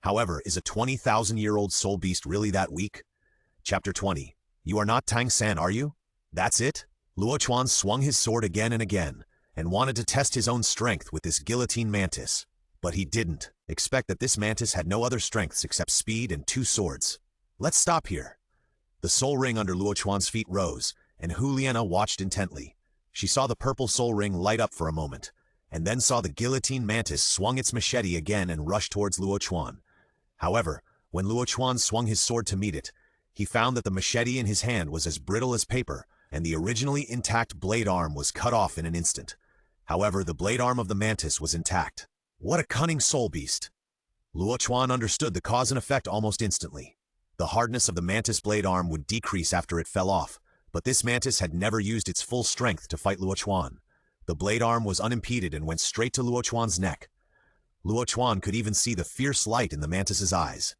However, is a 20,000-year-old soul beast really that weak? Chapter 20. You are not Tang San, are you? That's it? Luo Chuan swung his sword again and again, and wanted to test his own strength with this guillotine mantis. But he didn't expect that this mantis had no other strengths except speed and 2 swords. Let's stop here. The soul ring under Luo Chuan's feet rose, and Juliana watched intently. She saw the purple soul ring light up for a moment, and then saw the guillotine mantis swung its machete again and rushed towards Luo Chuan. However, when Luo Chuan swung his sword to meet it, he found that the machete in his hand was as brittle as paper, and the originally intact blade arm was cut off in an instant. However, the blade arm of the mantis was intact. What a cunning soul beast! Luo Chuan understood the cause and effect almost instantly. The hardness of the mantis blade arm would decrease after it fell off, but this mantis had never used its full strength to fight Luo Chuan. The blade arm was unimpeded and went straight to Luo Chuan's neck. Luo Chuan could even see the fierce light in the mantis's eyes.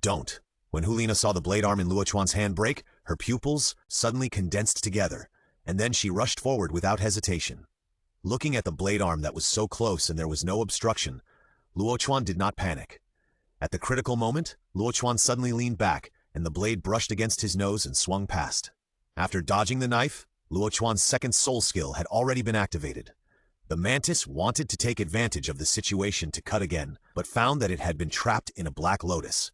Don't. When Juliana saw the blade arm in Luo Chuan's hand break, her pupils suddenly condensed together, and then she rushed forward without hesitation. Looking at the blade arm that was so close and there was no obstruction, Luo Chuan did not panic. At the critical moment, Luo Chuan suddenly leaned back, and the blade brushed against his nose and swung past. After dodging the knife, Luo Chuan's second soul skill had already been activated. The mantis wanted to take advantage of the situation to cut again, but found that it had been trapped in a black lotus.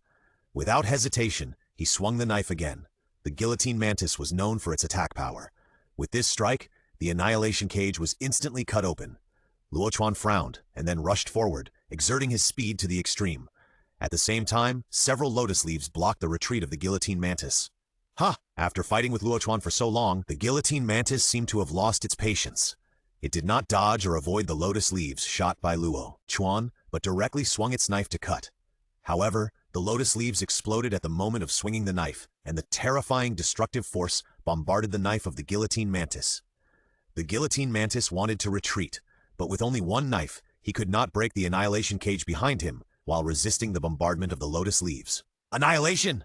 Without hesitation, he swung the knife again. The guillotine mantis was known for its attack power. With this strike, the annihilation cage was instantly cut open. Luo Chuan frowned, and then rushed forward, exerting his speed to the extreme. At the same time, several lotus leaves blocked the retreat of the guillotine mantis. Ha! After fighting with Luo Chuan for so long, the guillotine mantis seemed to have lost its patience. It did not dodge or avoid the lotus leaves shot by Luo Chuan, but directly swung its knife to cut. However, the lotus leaves exploded at the moment of swinging the knife, and the terrifying destructive force bombarded the knife of the guillotine mantis. The guillotine mantis wanted to retreat, but with only 1 knife, he could not break the annihilation cage behind him while resisting the bombardment of the lotus leaves. Annihilation!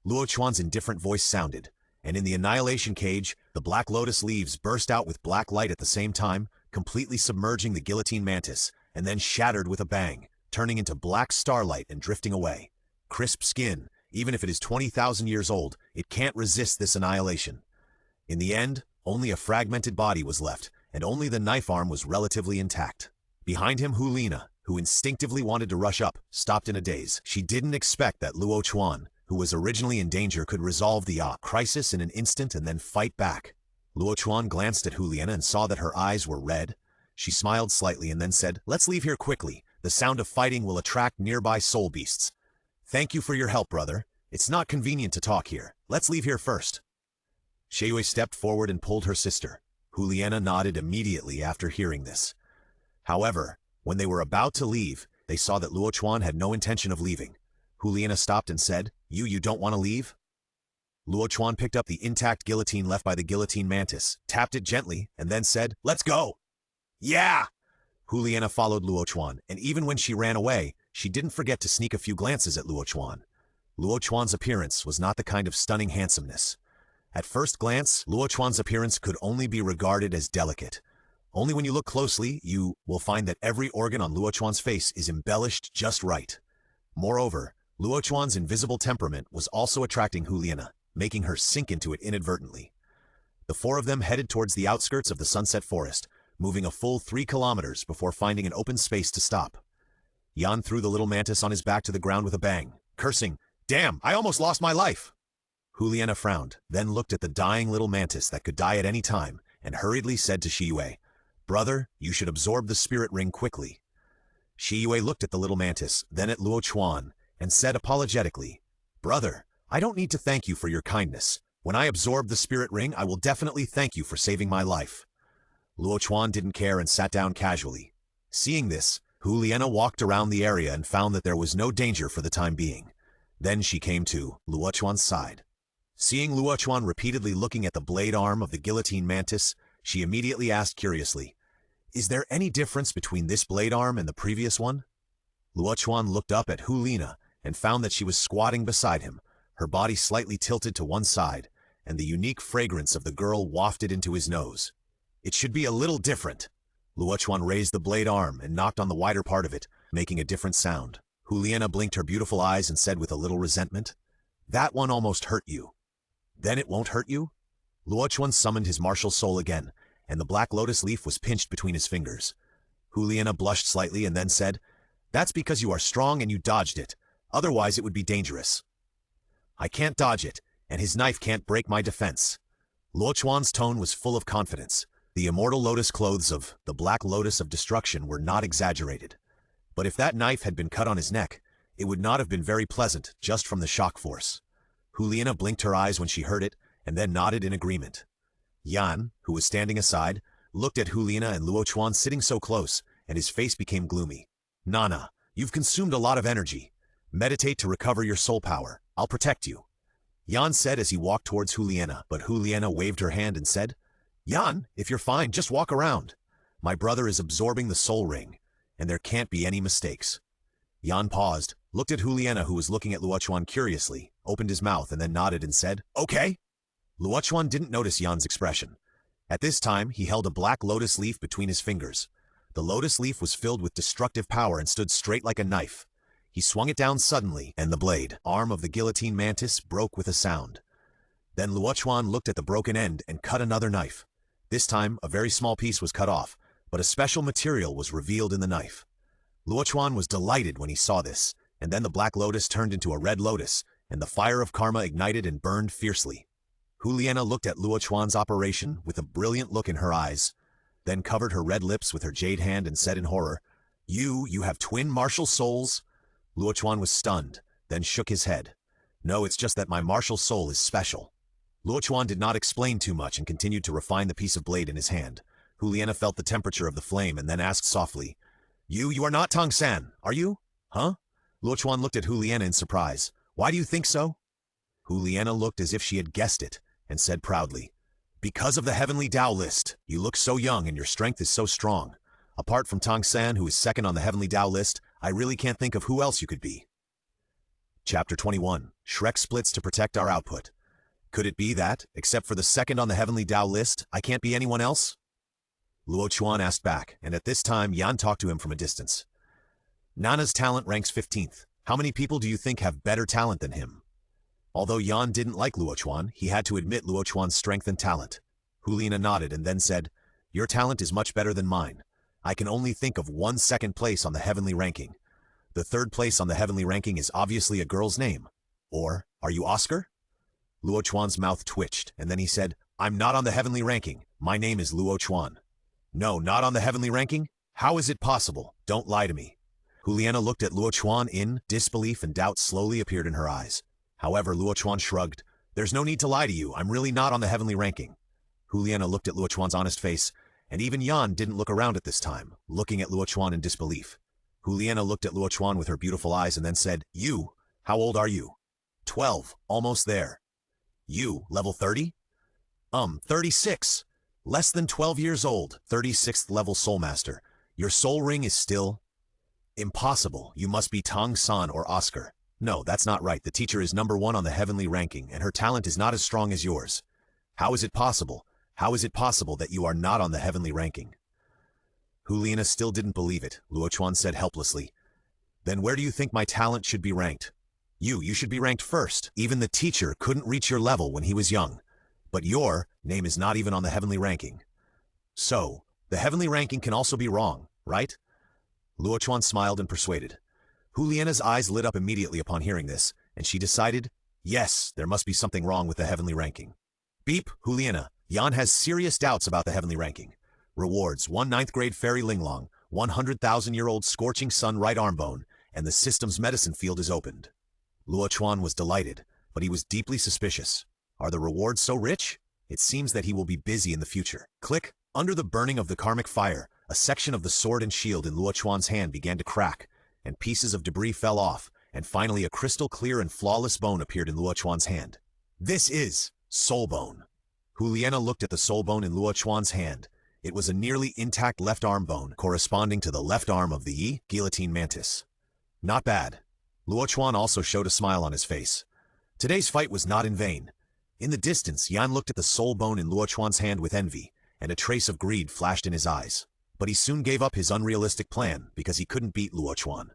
Luo Chuan's indifferent voice sounded, and in the annihilation cage, the black lotus leaves burst out with black light at the same time, completely submerging the guillotine mantis, and then shattered with a bang. turning into black starlight and drifting away. Crisp skin, even if it is 20,000 years old, it can't resist this annihilation. In the end, only a fragmented body was left, and only the knife arm was relatively intact. Behind him, Hulina, who instinctively wanted to rush up, stopped in a daze. She didn't expect that Luo Chuan, who was originally in danger, could resolve the crisis in an instant and then fight back. Luo Chuan glanced at Hulina and saw that her eyes were red. She smiled slightly and then said, "Let's leave here quickly. The sound of fighting will attract nearby soul beasts." "Thank you for your help, brother. It's not convenient to talk here. Let's leave here first." Shui stepped forward and pulled her sister. Juliana nodded immediately after hearing this. However, when they were about to leave, they saw that Luo Chuan had no intention of leaving. Juliana stopped and said, You don't want to leave?" Luo Chuan picked up the intact guillotine left by the guillotine mantis, tapped it gently, and then said, "Let's go!" "Yeah!" Juliana followed Luo Chuan, and even when she ran away, she didn't forget to sneak a few glances at Luo Chuan. Luo Chuan's appearance was not the kind of stunning handsomeness. At first glance, Luo Chuan's appearance could only be regarded as delicate. Only when you look closely, you will find that every organ on Luo Chuan's face is embellished just right. Moreover, Luo Chuan's invisible temperament was also attracting Juliana, making her sink into it inadvertently. The four of them headed towards the outskirts of the Sunset Forest, moving a full 3 kilometers before finding an open space to stop. Yan threw the little mantis on his back to the ground with a bang, cursing, "Damn, I almost lost my life!" Juliana frowned, then looked at the dying little mantis that could die at any time, and hurriedly said to Shiyue, "Brother, you should absorb the spirit ring quickly." Shiyue looked at the little mantis, then at Luo Chuan, and said apologetically, "Brother, I don't need to thank you for your kindness. When I absorb the spirit ring, I will definitely thank you for saving my life." Luo Chuan didn't care and sat down casually. Seeing this, Juliana walked around the area and found that there was no danger for the time being. Then she came to Luo Chuan's side. Seeing Luo Chuan repeatedly looking at the blade arm of the guillotine mantis, she immediately asked curiously, "Is there any difference between this blade arm and the previous one?" Luo Chuan looked up at Hulina and found that she was squatting beside him, her body slightly tilted to one side, and the unique fragrance of the girl wafted into his nose. "It should be a little different." Luo Chuan raised the blade arm and knocked on the wider part of it, making a different sound. Juliana blinked her beautiful eyes and said with a little resentment, "That one almost hurt you." "Then it won't hurt you?" Luo Chuan summoned his martial soul again, and the black lotus leaf was pinched between his fingers. Juliana blushed slightly and then said, "That's because you are strong and you dodged it. Otherwise it would be dangerous." "I can't dodge it, and his knife can't break my defense." Luo Chuan's tone was full of confidence. The immortal lotus clothes of the Black Lotus of Destruction were not exaggerated. But if that knife had been cut on his neck, it would not have been very pleasant just from the shock force. Juliana blinked her eyes when she heard it, and then nodded in agreement. Yan, who was standing aside, looked at Juliana and Luo Chuan sitting so close, and his face became gloomy. "Nana, you've consumed a lot of energy. Meditate to recover your soul power. I'll protect you." Yan said as he walked towards Juliana, but Juliana waved her hand and said, "Yan, if you're fine, just walk around. My brother is absorbing the soul ring, and there can't be any mistakes." Yan paused, looked at Juliana, who was looking at Luo Chuan curiously, opened his mouth and then nodded and said, "Okay." Luo Chuan didn't notice Yan's expression. At this time, he held a black lotus leaf between his fingers. The lotus leaf was filled with destructive power and stood straight like a knife. He swung it down suddenly, and the blade arm of the guillotine mantis broke with a sound. Then Luo Chuan looked at the broken end and cut another knife. This time, a very small piece was cut off, but a special material was revealed in the knife. Luo Chuan was delighted when he saw this, and then the black lotus turned into a red lotus, and the fire of karma ignited and burned fiercely. Juliana looked at Luo Chuan's operation with a brilliant look in her eyes, then covered her red lips with her jade hand and said in horror, You have twin martial souls?" Luo Chuan was stunned, then shook his head. "No, it's just that my martial soul is special." Luo Chuan did not explain too much and continued to refine the piece of blade in his hand. Juliana felt the temperature of the flame and then asked softly, You are not Tang San, are you? Huh?" Luo Chuan looked at Juliana in surprise. "Why do you think so?" Juliana looked as if she had guessed it, and said proudly, "Because of the Heavenly Dao list. You look so young and your strength is so strong. Apart from Tang San, who is second on the Heavenly Dao list, I really can't think of who else you could be." Chapter 21. Shrek splits to protect our output. Could it be that, except for the second on the Heavenly Dao list, I can't be anyone else? Luo Chuan asked back, and at this time Yan talked to him from a distance. Nana's talent ranks 15th. How many people do you think have better talent than him? Although Yan didn't like Luo Chuan, he had to admit Luo Chuan's strength and talent. Huliana nodded and then said, "Your talent is much better than mine. I can only think of one second place on the heavenly ranking. The third place on the heavenly ranking is obviously a girl's name. Or, are you Oscar?" Luo Chuan's mouth twitched, and then he said, "I'm not on the heavenly ranking. My name is Luo Chuan." "No, not on the heavenly ranking? How is it possible? Don't lie to me." Huliana looked at Luo Chuan in disbelief, and doubt slowly appeared in her eyes. However, Luo Chuan shrugged. "There's no need to lie to you. I'm really not on the heavenly ranking." Huliana looked at Luo Chuan's honest face, and even Yan didn't look around at this time, looking at Luo Chuan in disbelief. Huliana looked at Luo Chuan with her beautiful eyes and then said, "You, how old are you?" 12, almost there." "You, level 30? 36. Less than 12 years old, 36th level Soul Master. Your soul ring is still... Impossible. You must be Tang San or Oscar." "No, that's not right. The teacher is number 1 on the heavenly ranking, and her talent is not as strong as yours. How is it possible? How is it possible that you are not on the heavenly ranking?" Huliana still didn't believe it. Luo Chuan said helplessly, "Then where do you think my talent should be ranked?" You should be ranked first. Even the teacher couldn't reach your level when he was young. But your name is not even on the heavenly ranking. So, the heavenly ranking can also be wrong, right?" Luo Chuan smiled and persuaded. Huliana's eyes lit up immediately upon hearing this, and she decided, yes, there must be something wrong with the heavenly ranking. "Beep, Huliana, Yan has serious doubts about the heavenly ranking. Rewards: 1 9th grade fairy linglong, 100,000-year-old scorching sun right arm bone, and the system's medicine field is opened." Luo Chuan was delighted, but he was deeply suspicious. Are the rewards so rich? It seems that he will be busy in the future. Click! Under the burning of the karmic fire, a section of the sword and shield in Luo Chuan's hand began to crack, and pieces of debris fell off, and finally a crystal clear and flawless bone appeared in Luo Chuan's hand. "This is soul bone." Huliana looked at the soul bone in Luo Chuan's hand. It was a nearly intact left arm bone, corresponding to the left arm of the Yi guillotine mantis. Not bad. Luo Chuan also showed a smile on his face. Today's fight was not in vain. In the distance, Yan looked at the soul bone in Luo Chuan's hand with envy, and a trace of greed flashed in his eyes. But he soon gave up his unrealistic plan because he couldn't beat Luo Chuan.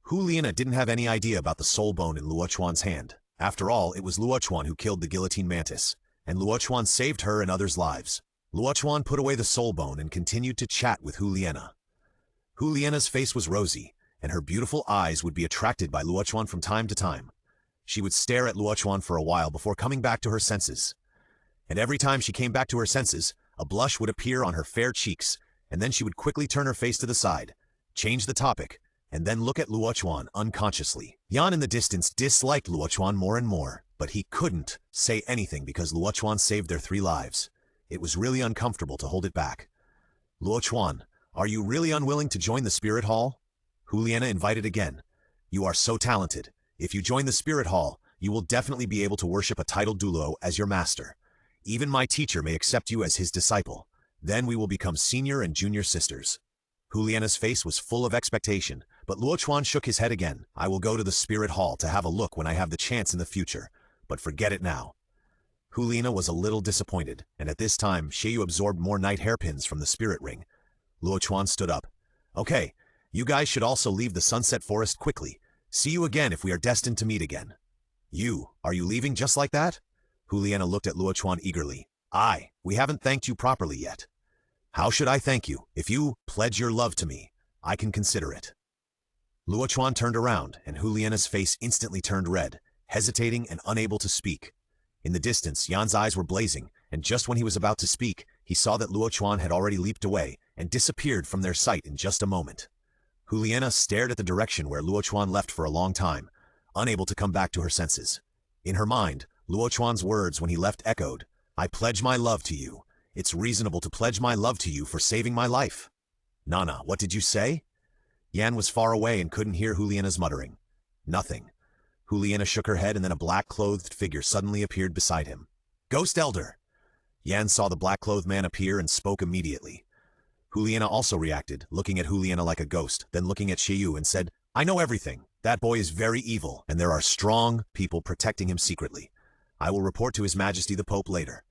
Huliana didn't have any idea about the soul bone in Luo Chuan's hand. After all, it was Luo Chuan who killed the guillotine mantis, and Luo Chuan saved her and others' lives. Luo Chuan put away the soul bone and continued to chat with Huliana. Huliana's face was rosy, and her beautiful eyes would be attracted by Luo Chuan from time to time. She would stare at Luo Chuan for a while before coming back to her senses. And every time she came back to her senses, a blush would appear on her fair cheeks, and then she would quickly turn her face to the side, change the topic, and then look at Luo Chuan unconsciously. Yan in the distance disliked Luo Chuan more and more, but he couldn't say anything because Luo Chuan saved their 3 lives. It was really uncomfortable to hold it back. "Luo Chuan, are you really unwilling to join the Spirit Hall?" Huliana invited again. "You are so talented. If you join the Spirit Hall, you will definitely be able to worship a titled Douluo as your master. Even my teacher may accept you as his disciple. Then we will become senior and junior sisters." Huliana's face was full of expectation, but Luo Chuan shook his head again. "I will go to the Spirit Hall to have a look when I have the chance in the future, but forget it now." Huliana was a little disappointed, and at this time, Xiaoyu absorbed more night hairpins from the spirit ring. Luo Chuan stood up. "Okay, you guys should also leave the Sunset Forest quickly. See you again if we are destined to meet again." Are you leaving just like that?" Huliana looked at Luo Chuan eagerly. "Aye, we haven't thanked you properly yet." "How should I thank you? If you pledge your love to me, I can consider it." Luo Chuan turned around, and Huliana's face instantly turned red, hesitating and unable to speak. In the distance, Yan's eyes were blazing, and just when he was about to speak, he saw that Luo Chuan had already leaped away and disappeared from their sight in just a moment. Huliana stared at the direction where Luo Chuan left for a long time, unable to come back to her senses. In her mind, Luo Chuan's words when he left echoed, "I pledge my love to you. It's reasonable to pledge my love to you for saving my life." "Nana, what did you say?" Yan was far away and couldn't hear Huliana's muttering. "Nothing." Huliana shook her head, and then a black-clothed figure suddenly appeared beside him. "Ghost Elder!" Yan saw the black-clothed man appear and spoke immediately. Huliana also reacted, looking at Huliana like a ghost, then looking at Xiaoyu and said, "I know everything. That boy is very evil, and there are strong people protecting him secretly. I will report to His Majesty the Pope later."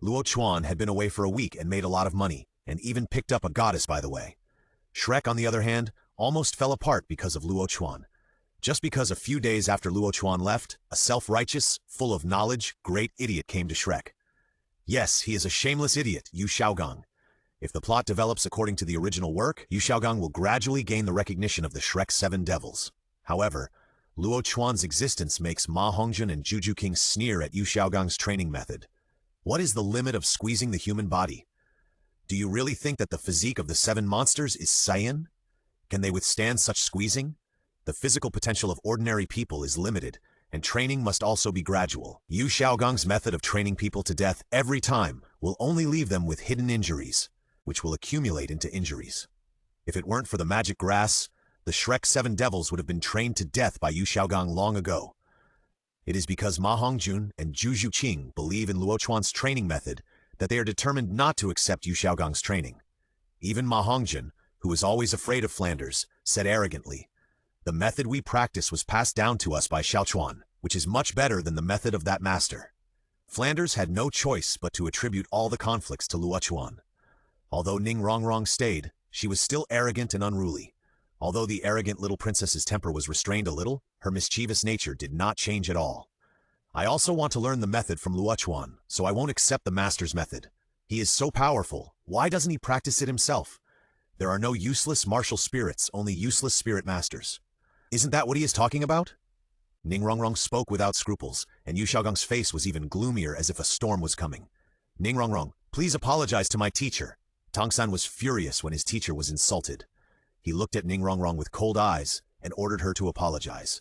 Luo Chuan had been away for a week and made a lot of money, and even picked up a goddess by the way. Shrek, on the other hand, almost fell apart because of Luo Chuan. Just because a few days after Luo Chuan left, a self-righteous, full of knowledge, great idiot came to Shrek. Yes, he is a shameless idiot, Yu Xiaogang. If the plot develops according to the original work, Yu Xiaogang will gradually gain the recognition of the Shrek 7 devils. However, Luo Chuan's existence makes Ma Hongjun and Juju King sneer at Yu Xiaogang's training method. What is the limit of squeezing the human body? Do you really think that the physique of the 7 monsters is Saiyan? Can they withstand such squeezing? The physical potential of ordinary people is limited, and training must also be gradual. Yu Xiaogang's method of training people to death every time will only leave them with hidden injuries, which will accumulate into injuries. If it weren't for the magic grass, the Shrek 7 devils would have been trained to death by Yu Xiaogang long ago. It is because Ma Hongjun and Juju Qing believe in Luo Chuan's training method that they are determined not to accept Yu Xiaogang's training. Even Ma Hongjun, who was always afraid of Flanders, said arrogantly, "The method we practice was passed down to us by Xiao Chuan, which is much better than the method of that master." Flanders had no choice but to attribute all the conflicts to Luo Chuan. Although Ning Rongrong stayed, she was still arrogant and unruly. Although the arrogant little princess's temper was restrained a little, her mischievous nature did not change at all. I also want to learn the method from Luo Chuan, so I won't accept the master's method. He is so powerful, why doesn't he practice it himself? There are no useless martial spirits, only useless spirit masters. Isn't that what he is talking about? Ning Rongrong spoke without scruples, and Yu Xiaogang's face was even gloomier as if a storm was coming. Ning Rongrong, please apologize to my teacher. Tang San was furious when his teacher was insulted. He looked at Ning Rongrong with cold eyes and ordered her to apologize.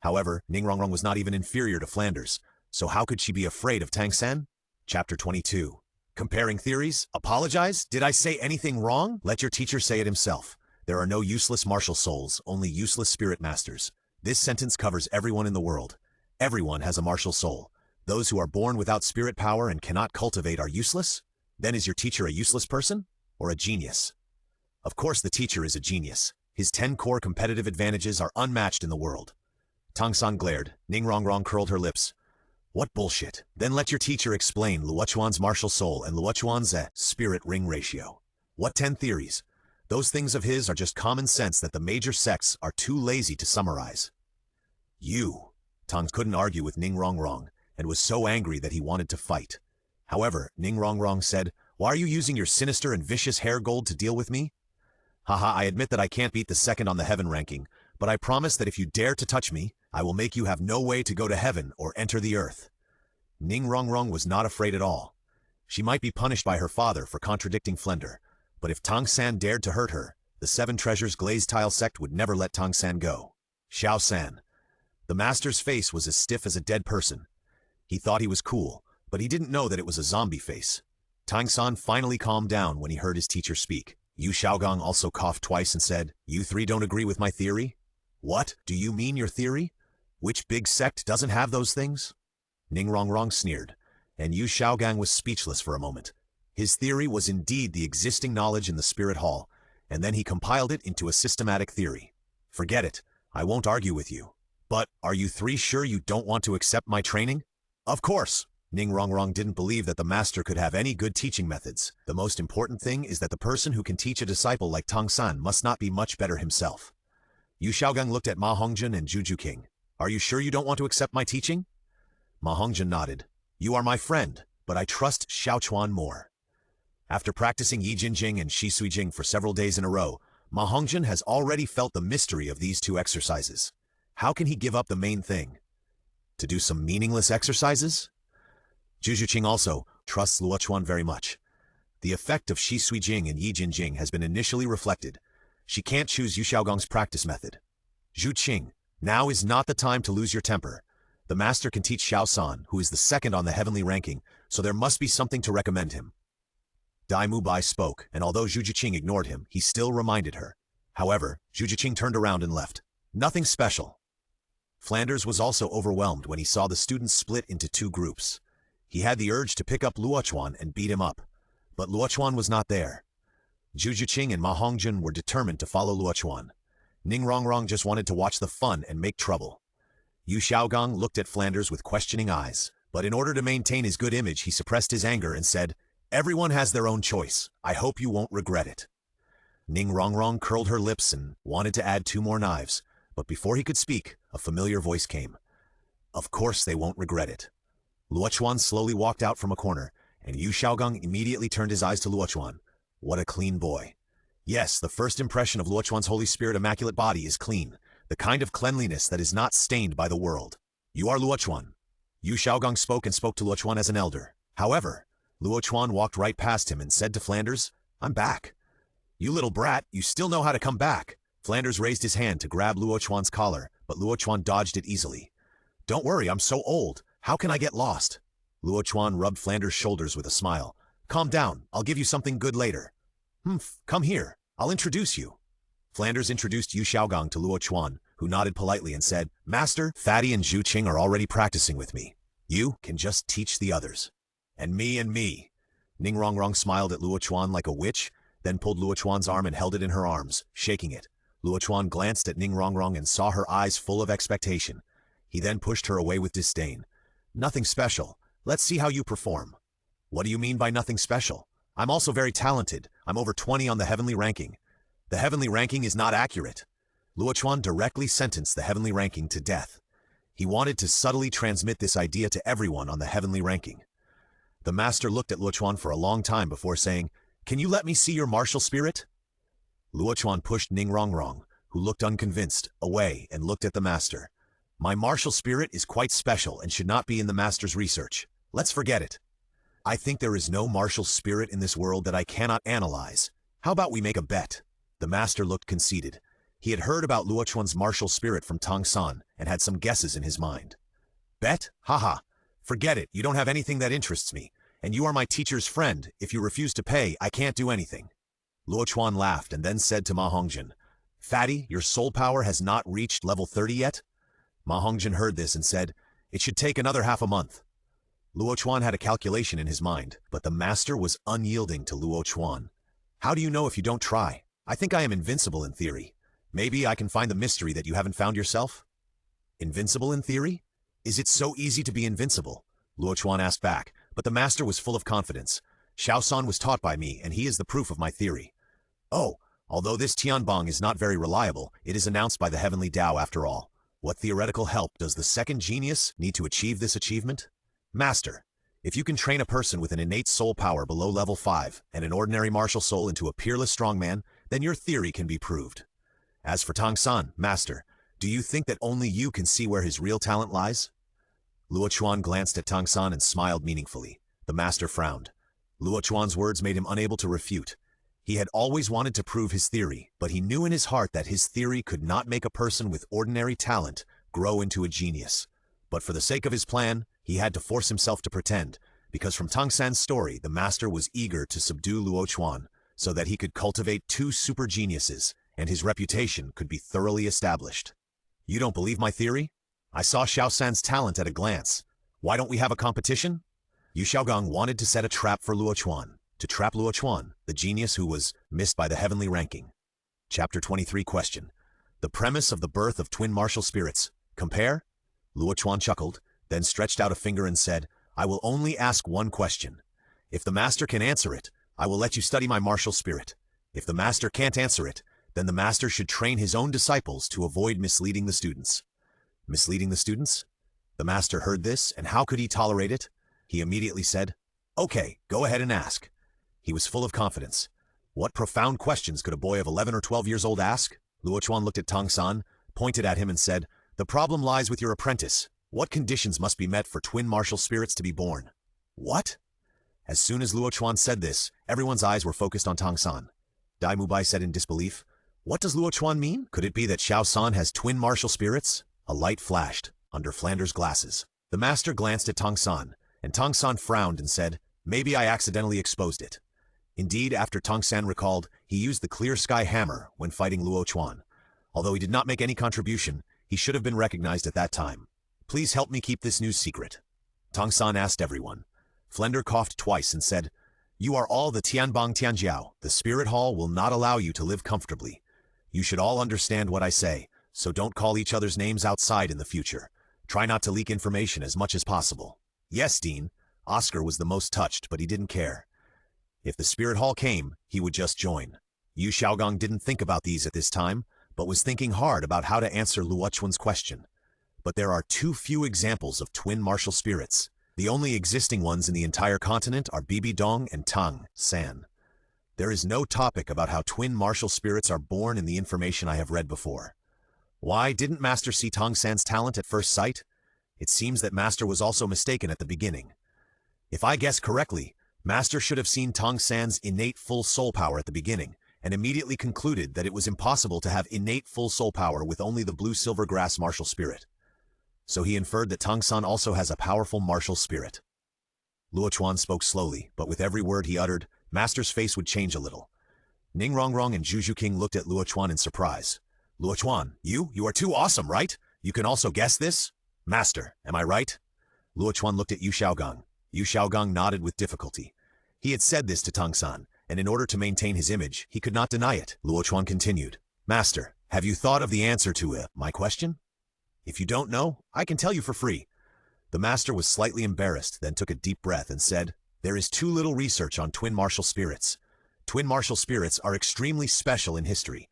However, Ning Rongrong was not even inferior to Flanders, so how could she be afraid of Tang San? Chapter 22. Comparing theories? Apologize? Did I say anything wrong? Let your teacher say it himself. There are no useless martial souls, only useless spirit masters. This sentence covers everyone in the world. Everyone has a martial soul. Those who are born without spirit power and cannot cultivate are useless? Then is your teacher a useless person? Or a genius? Of course the teacher is a genius. His 10 core competitive advantages are unmatched in the world. Tang San glared. Ning Rongrong curled her lips. What bullshit. Then let your teacher explain Luo Chuan's martial soul and Luo Chuan's spirit ring ratio. What 10 theories? Those things of his are just common sense that the major sects are too lazy to summarize. You. Tang couldn't argue with Ning Rongrong, and was so angry that he wanted to fight. However, Ning Rongrong said, "Why are you using your sinister and vicious hair gold to deal with me?" Haha, I admit that I can't beat the second on the heaven ranking, but I promise that if you dare to touch me, I will make you have no way to go to heaven or enter the earth. Ning Rongrong was not afraid at all. She might be punished by her father for contradicting Flender, but if Tang San dared to hurt her, the 7 Treasures Glazed Tile sect would never let Tang San go. Xiao San. The master's face was as stiff as a dead person. He thought he was cool, but he didn't know that it was a zombie face. Tang San finally calmed down when he heard his teacher speak. Yu Xiaogang also coughed twice and said, "You 3 don't agree with my theory?" "What? Do you mean your theory? Which big sect doesn't have those things?" Ning Rongrong sneered, and Yu Xiaogang was speechless for a moment. His theory was indeed the existing knowledge in the Spirit Hall, and then he compiled it into a systematic theory. Forget it. I won't argue with you. But, are you 3 sure you don't want to accept my training? Of course. Ning Rongrong didn't believe that the master could have any good teaching methods. The most important thing is that the person who can teach a disciple like Tang San must not be much better himself. Yu Xiaogang looked at Ma Hongjun and Juju King. Are you sure you don't want to accept my teaching? Ma Hongjun nodded. You are my friend, but I trust Xiao Chuan more. After practicing Yi Jinjing and Shi Sui Jing for several days in a row, Ma Hongjun has already felt the mystery of these 2 exercises. How can he give up the main thing? To do some meaningless exercises? Juju Qing also trusts Luo Chuan very much. The effect of Shi Sui Jing and Yi Jinjing has been initially reflected. She can't choose Yu Xiaogang's practice method. Zhu Qing, now is not the time to lose your temper. The master can teach Xiao San, who is the 2nd on the heavenly ranking, so there must be something to recommend him. Dai Mubai spoke, and although Zhu Qing ignored him, he still reminded her. However, Zhu Qing turned around and left. Nothing special. Flanders was also overwhelmed when he saw the students split into 2 groups. He had the urge to pick up Luo Chuan and beat him up, but Luo Chuan was not there. Juju Qing and Ma Hongjun were determined to follow Luo Chuan. Ning Rongrong just wanted to watch the fun and make trouble. Yu Xiaogang looked at Flanders with questioning eyes, but in order to maintain his good image he suppressed his anger and said, "Everyone has their own choice. I hope you won't regret it." Ning Rongrong curled her lips and wanted to add 2 more knives, but before he could speak, a familiar voice came. Of course they won't regret it. Luo Chuan slowly walked out from a corner, and Yu Xiaogang immediately turned his eyes to Luo Chuan. What a clean boy. Yes, the first impression of Luo Chuan's Holy Spirit immaculate body is clean, the kind of cleanliness that is not stained by the world. You are Luo Chuan. Yu Xiaogang spoke to Luo Chuan as an elder. However, Luo Chuan walked right past him and said to Flanders, I'm back. You little brat, you still know how to come back. Flanders raised his hand to grab Luo Chuan's collar, but Luo Chuan dodged it easily. Don't worry, I'm so old. How can I get lost? Luo Chuan rubbed Flanders' shoulders with a smile. Calm down, I'll give you something good later. Humph, come here, I'll introduce you. Flanders introduced Yu Xiaogang to Luo Chuan, who nodded politely and said, Master, Fatty and Zhu Qing are already practicing with me. You can just teach the others. And me. Ning Rongrong smiled at Luo Chuan like a witch, then pulled Luo Chuan's arm and held it in her arms, shaking it. Luo Chuan glanced at Ning Rongrong and saw her eyes full of expectation. He then pushed her away with disdain. Nothing special. Let's see how you perform. What do you mean by nothing special? I'm also very talented. I'm over 20 on the heavenly ranking. The heavenly ranking is not accurate. Luo Chuan directly sentenced the heavenly ranking to death. He wanted to subtly transmit this idea to everyone on the heavenly ranking. The master looked at Luo Chuan for a long time before saying, Can you let me see your martial spirit? Luo Chuan pushed Ning Rongrong, who looked unconvinced, away and looked at the master. My martial spirit is quite special and should not be in the master's research. Let's forget it. I think there is no martial spirit in this world that I cannot analyze. How about we make a bet? The master looked conceited. He had heard about Luo Chuan's martial spirit from Tang San and had some guesses in his mind. Bet? Haha. Forget it, you don't have anything that interests me, and you are my teacher's friend. If you refuse to pay, I can't do anything. Luo Chuan laughed and then said to Ma Hongjin, Fatty, your soul power has not reached level 30 yet? Ma Hongjin heard this and said, It should take another half a month. Luo Chuan had a calculation in his mind, but the master was unyielding to Luo Chuan. How do you know if you don't try? I think I am invincible in theory. Maybe I can find the mystery that you haven't found yourself? Invincible in theory? Is it so easy to be invincible? Luo Chuan asked back, but the master was full of confidence. Xiao-san was taught by me, and he is the proof of my theory. Oh, although this Tianbong is not very reliable, it is announced by the Heavenly Dao after all. What theoretical help does the second genius need to achieve this achievement? Master, if you can train a person with an innate soul power below level 5 and an ordinary martial soul into a peerless strongman, then your theory can be proved. As for Tang San, Master, do you think that only you can see where his real talent lies? Luo Chuan glanced at Tang San and smiled meaningfully. The master frowned. Luo Chuan's words made him unable to refute. He had always wanted to prove his theory, but he knew in his heart that his theory could not make a person with ordinary talent grow into a genius. But for the sake of his plan, he had to force himself to pretend, because from Tang San's story, the master was eager to subdue Luo Chuan, so that he could cultivate 2 super geniuses, and his reputation could be thoroughly established. You don't believe my theory? I saw Xiao San's talent at a glance. Why don't we have a competition? Yu Xiaogang wanted to set a trap for Luo Chuan, to trap Luo Chuan, the genius who was missed by the heavenly ranking. Chapter 23 Question. The premise of the birth of twin martial spirits. Compare? Luo Chuan chuckled, then stretched out a finger and said, I will only ask one question. If the master can answer it, I will let you study my martial spirit. If the master can't answer it, then the master should train his own disciples to avoid misleading the students. Misleading the students? The master heard this, and how could he tolerate it? He immediately said, Okay, go ahead and ask. He was full of confidence. What profound questions could a boy of 11 or 12 years old ask? Luo Chuan looked at Tang San, pointed at him and said, The problem lies with your apprentice. What conditions must be met for twin martial spirits to be born? What? As soon as Luo Chuan said this, everyone's eyes were focused on Tang San. Dai Mubai said in disbelief, What does Luo Chuan mean? Could it be that Xiao San has twin martial spirits? A light flashed under Flanders' glasses. The master glanced at Tang San, and Tang San frowned and said, Maybe I accidentally exposed it. Indeed, after Tang San recalled, he used the clear sky hammer when fighting Luo Chuan. Although he did not make any contribution, he should have been recognized at that time. Please help me keep this news secret. Tang San asked everyone. Flender coughed twice and said, You are all the Tianbong Tianjiao. The spirit hall will not allow you to live comfortably. You should all understand what I say, so don't call each other's names outside in the future. Try not to leak information as much as possible. Yes, Dean. Oscar was the most touched, but he didn't care. If the spirit hall came, he would just join. Yu Xiaogong didn't think about these at this time, but was thinking hard about how to answer Luo Chuan's question. But there are too few examples of twin martial spirits. The only existing ones in the entire continent are Bibi Dong and Tang San. There is no topic about how twin martial spirits are born in the information I have read before. Why didn't Master see Tang San's talent at first sight? It seems that Master was also mistaken at the beginning. If I guess correctly, Master should have seen Tang San's innate full soul power at the beginning, and immediately concluded that it was impossible to have innate full soul power with only the blue-silver grass martial spirit. So he inferred that Tang San also has a powerful martial spirit. Luo Chuan spoke slowly, but with every word he uttered, Master's face would change a little. Ning Rongrong and Juju King looked at Luo Chuan in surprise. Luo Chuan, you are too awesome, right? You can also guess this? Master, am I right? Luo Chuan looked at Yu Xiaogong. Yu Xiaogong nodded with difficulty. He had said this to Tang San, and in order to maintain his image, he could not deny it. Luo Chuan continued. Master, have you thought of the answer to my question? If you don't know, I can tell you for free. The master was slightly embarrassed, then took a deep breath and said, there is too little research on twin martial spirits. Twin martial spirits are extremely special in history.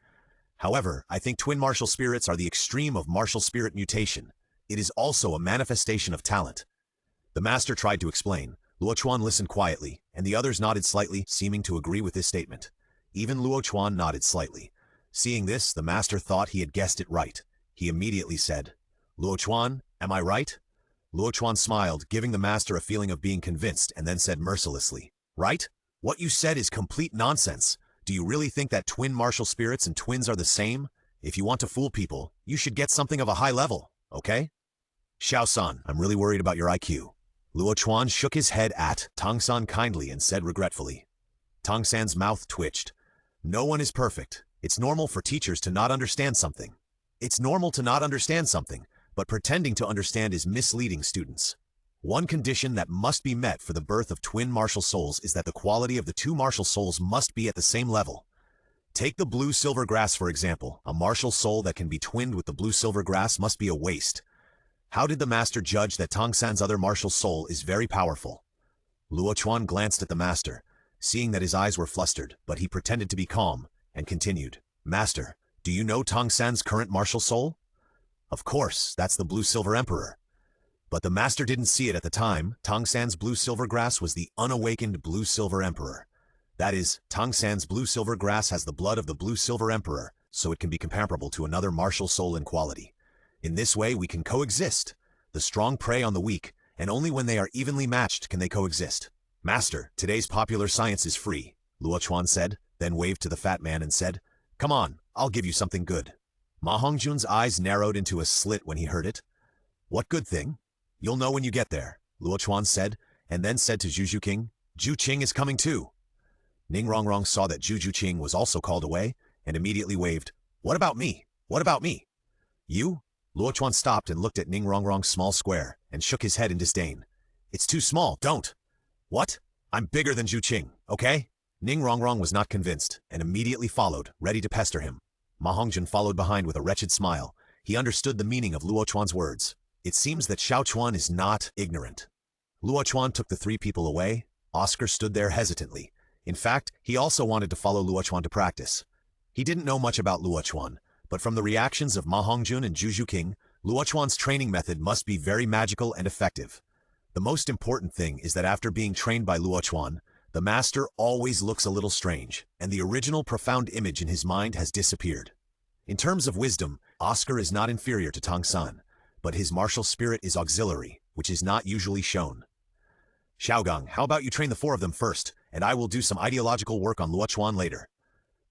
However, I think twin martial spirits are the extreme of martial spirit mutation. It is also a manifestation of talent. The master tried to explain. Luo Chuan listened quietly, and the others nodded slightly, seeming to agree with this statement. Even Luo Chuan nodded slightly. Seeing this, the master thought he had guessed it right. He immediately said, Luo Chuan, am I right? Luo Chuan smiled, giving the master a feeling of being convinced, and then said mercilessly, right? What you said is complete nonsense. Do you really think that twin martial spirits and twins are the same? If you want to fool people, you should get something of a high level, okay? Xiao San, I'm really worried about your IQ. Luo Chuan shook his head at Tang San kindly and said regretfully. Tang San's mouth twitched. No one is perfect. It's normal for teachers to not understand something. It's normal to not understand something, but pretending to understand is misleading students. One condition that must be met for the birth of twin martial souls is that the quality of the two martial souls must be at the same level. Take the blue-silver grass for example. A martial soul that can be twinned with the blue-silver grass must be a waste. How did the master judge that Tang San's other martial soul is very powerful? Luo Chuan glanced at the master, seeing that his eyes were flustered, but he pretended to be calm, and continued, Master, do you know Tang San's current martial soul? Of course, that's the blue-silver emperor. But the master didn't see it at the time. Tang San's blue-silver grass was the unawakened blue-silver emperor. That is, Tang San's blue-silver grass has the blood of the blue-silver emperor, so it can be comparable to another martial soul in quality. In this way, we can coexist. The strong prey on the weak, and only when they are evenly matched can they coexist. Master, today's popular science is free, Luo Chuan said, then waved to the fat man and said, Come on, I'll give you something good. Ma Hongjun's eyes narrowed into a slit when he heard it. What good thing? You'll know when you get there, Luo Chuan said, and then said to Juju King, Ju Qing is coming too. Ning Rongrong saw that Juju Qing was also called away, and immediately waved, What about me? What about me? You? Luo Chuan stopped and looked at Ning Rongrong's small square, and shook his head in disdain. It's too small, don't. What? I'm bigger than Ju Qing, okay? Ning Rongrong was not convinced, and immediately followed, ready to pester him. Ma Hongjun followed behind with a wretched smile. He understood the meaning of Luo Chuan's words. It seems that Xiao Chuan is not ignorant. Luo Chuan took the three people away. Oscar stood there hesitantly. In fact, he also wanted to follow Luo Chuan to practice. He didn't know much about Luo Chuan, but from the reactions of Ma Hongjun and Juju King, Luo Chuan's training method must be very magical and effective. The most important thing is that after being trained by Luo Chuan, the master always looks a little strange, and the original profound image in his mind has disappeared. In terms of wisdom, Oscar is not inferior to Tang San, but his martial spirit is auxiliary, which is not usually shown. Xiaogong, how about you train the four of them first, and I will do some ideological work on Luo Chuan later.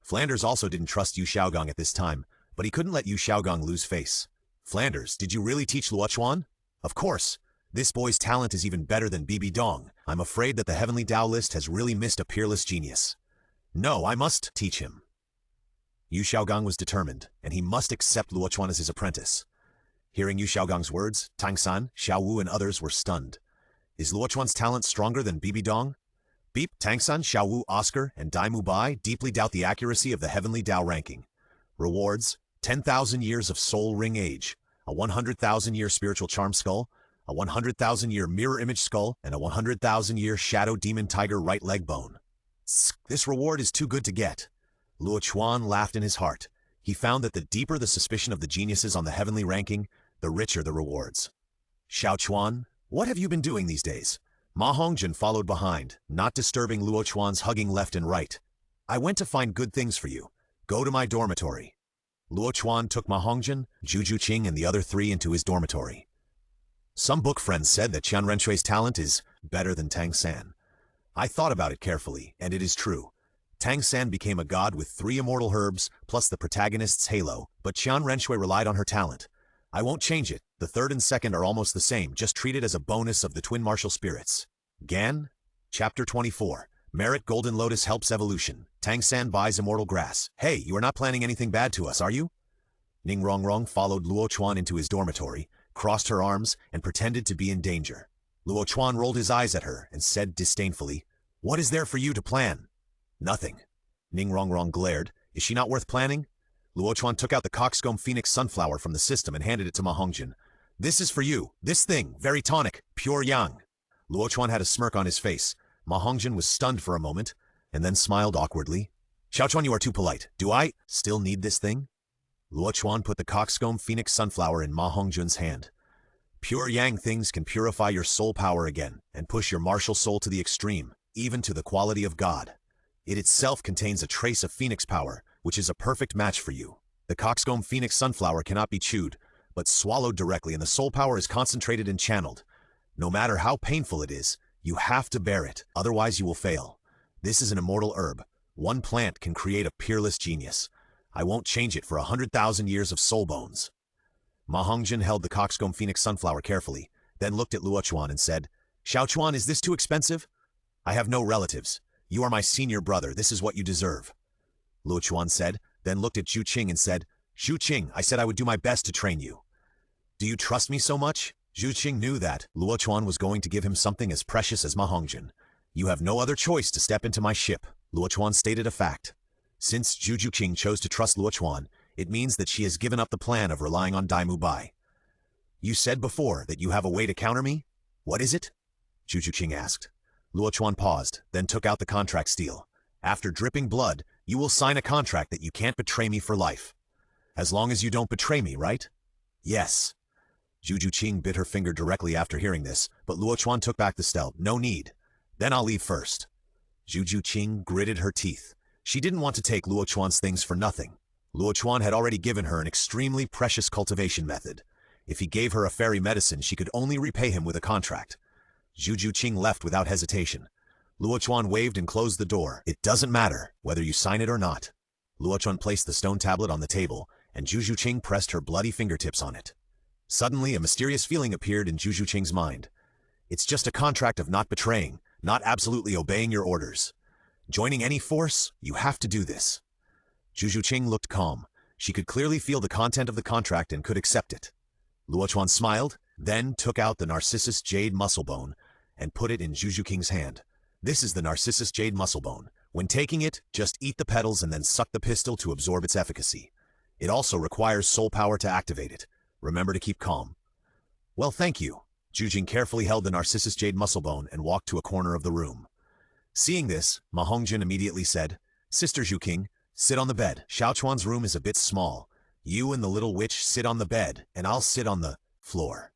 Flanders also didn't trust Yu Xiaogong at this time, but he couldn't let Yu Xiaogong lose face. Flanders, did you really teach Luo Chuan? Of course. This boy's talent is even better than Bibi Dong. I'm afraid that the Heavenly Dao list has really missed a peerless genius. No, I must teach him. Yu Xiaogong was determined, and he must accept Luo Chuan as his apprentice. Hearing Yu Xiaogong's words, Tang San, Xiao Wu, and others were stunned. Is Luo Chuan's talent stronger than Bibi Dong? Beep, Tang San, Xiao Wu, Oscar, and Dai Mu Bai deeply doubt the accuracy of the Heavenly Dao ranking. Rewards, 10,000 years of Soul Ring Age, a 100,000-year Spiritual Charm Skull, a 100,000-year Mirror Image Skull, and a 100,000-year Shadow Demon Tiger Right Leg Bone. This reward is too good to get. Luo Chuan laughed in his heart. He found that the deeper the suspicion of the geniuses on the heavenly ranking, the richer the rewards. Xiao Chuan, what have you been doing these days? Ma Hongjun followed behind, not disturbing Luo Chuan's hugging left and right. I went to find good things for you. Go to my dormitory. Luo Chuan took Ma Hongjun, Zhu Qing and the other three into his dormitory. Some book friends said that Qian Renshui's talent is better than Tang San. I thought about it carefully, and it is true. Tang San became a god with 3 immortal herbs, plus the protagonist's halo, but Qian Renshui relied on her talent. I won't change it. The third and second are almost the same, just treat it as a bonus of the twin martial spirits. Gan? Chapter 24. Merit Golden Lotus helps evolution. Tang San buys immortal grass. Hey, you are not planning anything bad to us, are you? Ning Rongrong followed Luo Chuan into his dormitory, crossed her arms, and pretended to be in danger. Luo Chuan rolled his eyes at her and said disdainfully, "What is there for you to plan?" "Nothing." Ning Rongrong glared. "Is she not worth planning?" Luo Chuan took out the coxcomb phoenix sunflower from the system and handed it to Ma Hongjun. "This is for you. This thing, very tonic, pure yang." Luo Chuan had a smirk on his face. Ma Hongjun was stunned for a moment, and then smiled awkwardly. "Xiao Chuan, you are too polite. Do I still need this thing?" Luo Chuan put the coxcomb phoenix sunflower in Ma Hongjun's hand. "Pure yang things can purify your soul power again, and push your martial soul to the extreme, even to the quality of God. It itself contains a trace of phoenix power, which is a perfect match for you. The coxcomb phoenix sunflower cannot be chewed, but swallowed directly, and the soul power is concentrated and channeled. No matter how painful it is, you have to bear it, otherwise you will fail. This is an immortal herb. One plant can create a peerless genius. I won't change it for 100,000 years of soul bones." Ma Hongjun held the coxcomb phoenix sunflower carefully, then looked at Luo Chuan and said, "Xiao Chuan, is this too expensive? I have no relatives. You are my senior brother. This is what you deserve." Luo Chuan said, then looked at Zhu Qing and said, "Zhu Qing, I said I would do my best to train you. Do you trust me so much?" Zhu Qing knew that Luo Chuan was going to give him something as precious as Ma Hongjun. "You have no other choice to step into my ship." Luo Chuan stated a fact. Since Zhu Qing chose to trust Luo Chuan, it means that she has given up the plan of relying on Dai Mu Bai. "You said before that you have a way to counter me? What is it?" Zhu Qing asked. Luo Chuan paused, then took out the contract steel. "After dripping blood, you will sign a contract that you can't betray me for life. As long as you don't betray me, right?" "Yes." Zhu Qing bit her finger directly after hearing this, but Luo Chuan took back the steel. "No need. Then I'll leave first." Zhu Qing gritted her teeth. She didn't want to take Luo Chuan's things for nothing. Luo Chuan had already given her an extremely precious cultivation method. If he gave her a fairy medicine, she could only repay him with a contract. Zhu Qing left without hesitation. Luo Chuan waved and closed the door. "It doesn't matter whether you sign it or not." Luo Chuan placed the stone tablet on the table, and Zhu Qing pressed her bloody fingertips on it. Suddenly, a mysterious feeling appeared in Zhu Qing's mind. It's just a contract of not betraying, not absolutely obeying your orders. Joining any force, you have to do this. Zhu Qing looked calm. She could clearly feel the content of the contract and could accept it. Luo Chuan smiled, then took out the Narcissus Jade Muscle Bone and put it in Zhu Qing's hand. "This is the Narcissus Jade Muscle Bone. When taking it, just eat the petals and then suck the pistil to absorb its efficacy. It also requires soul power to activate it. Remember to keep calm." "Well, thank you." Zhu Qing carefully held the Narcissus Jade Muscle Bone and walked to a corner of the room. Seeing this, Ma Hongjun immediately said, "Sister Zhu Qing, sit on the bed. Xiao Chuan's room is a bit small. You and the little witch sit on the bed, and I'll sit on the floor."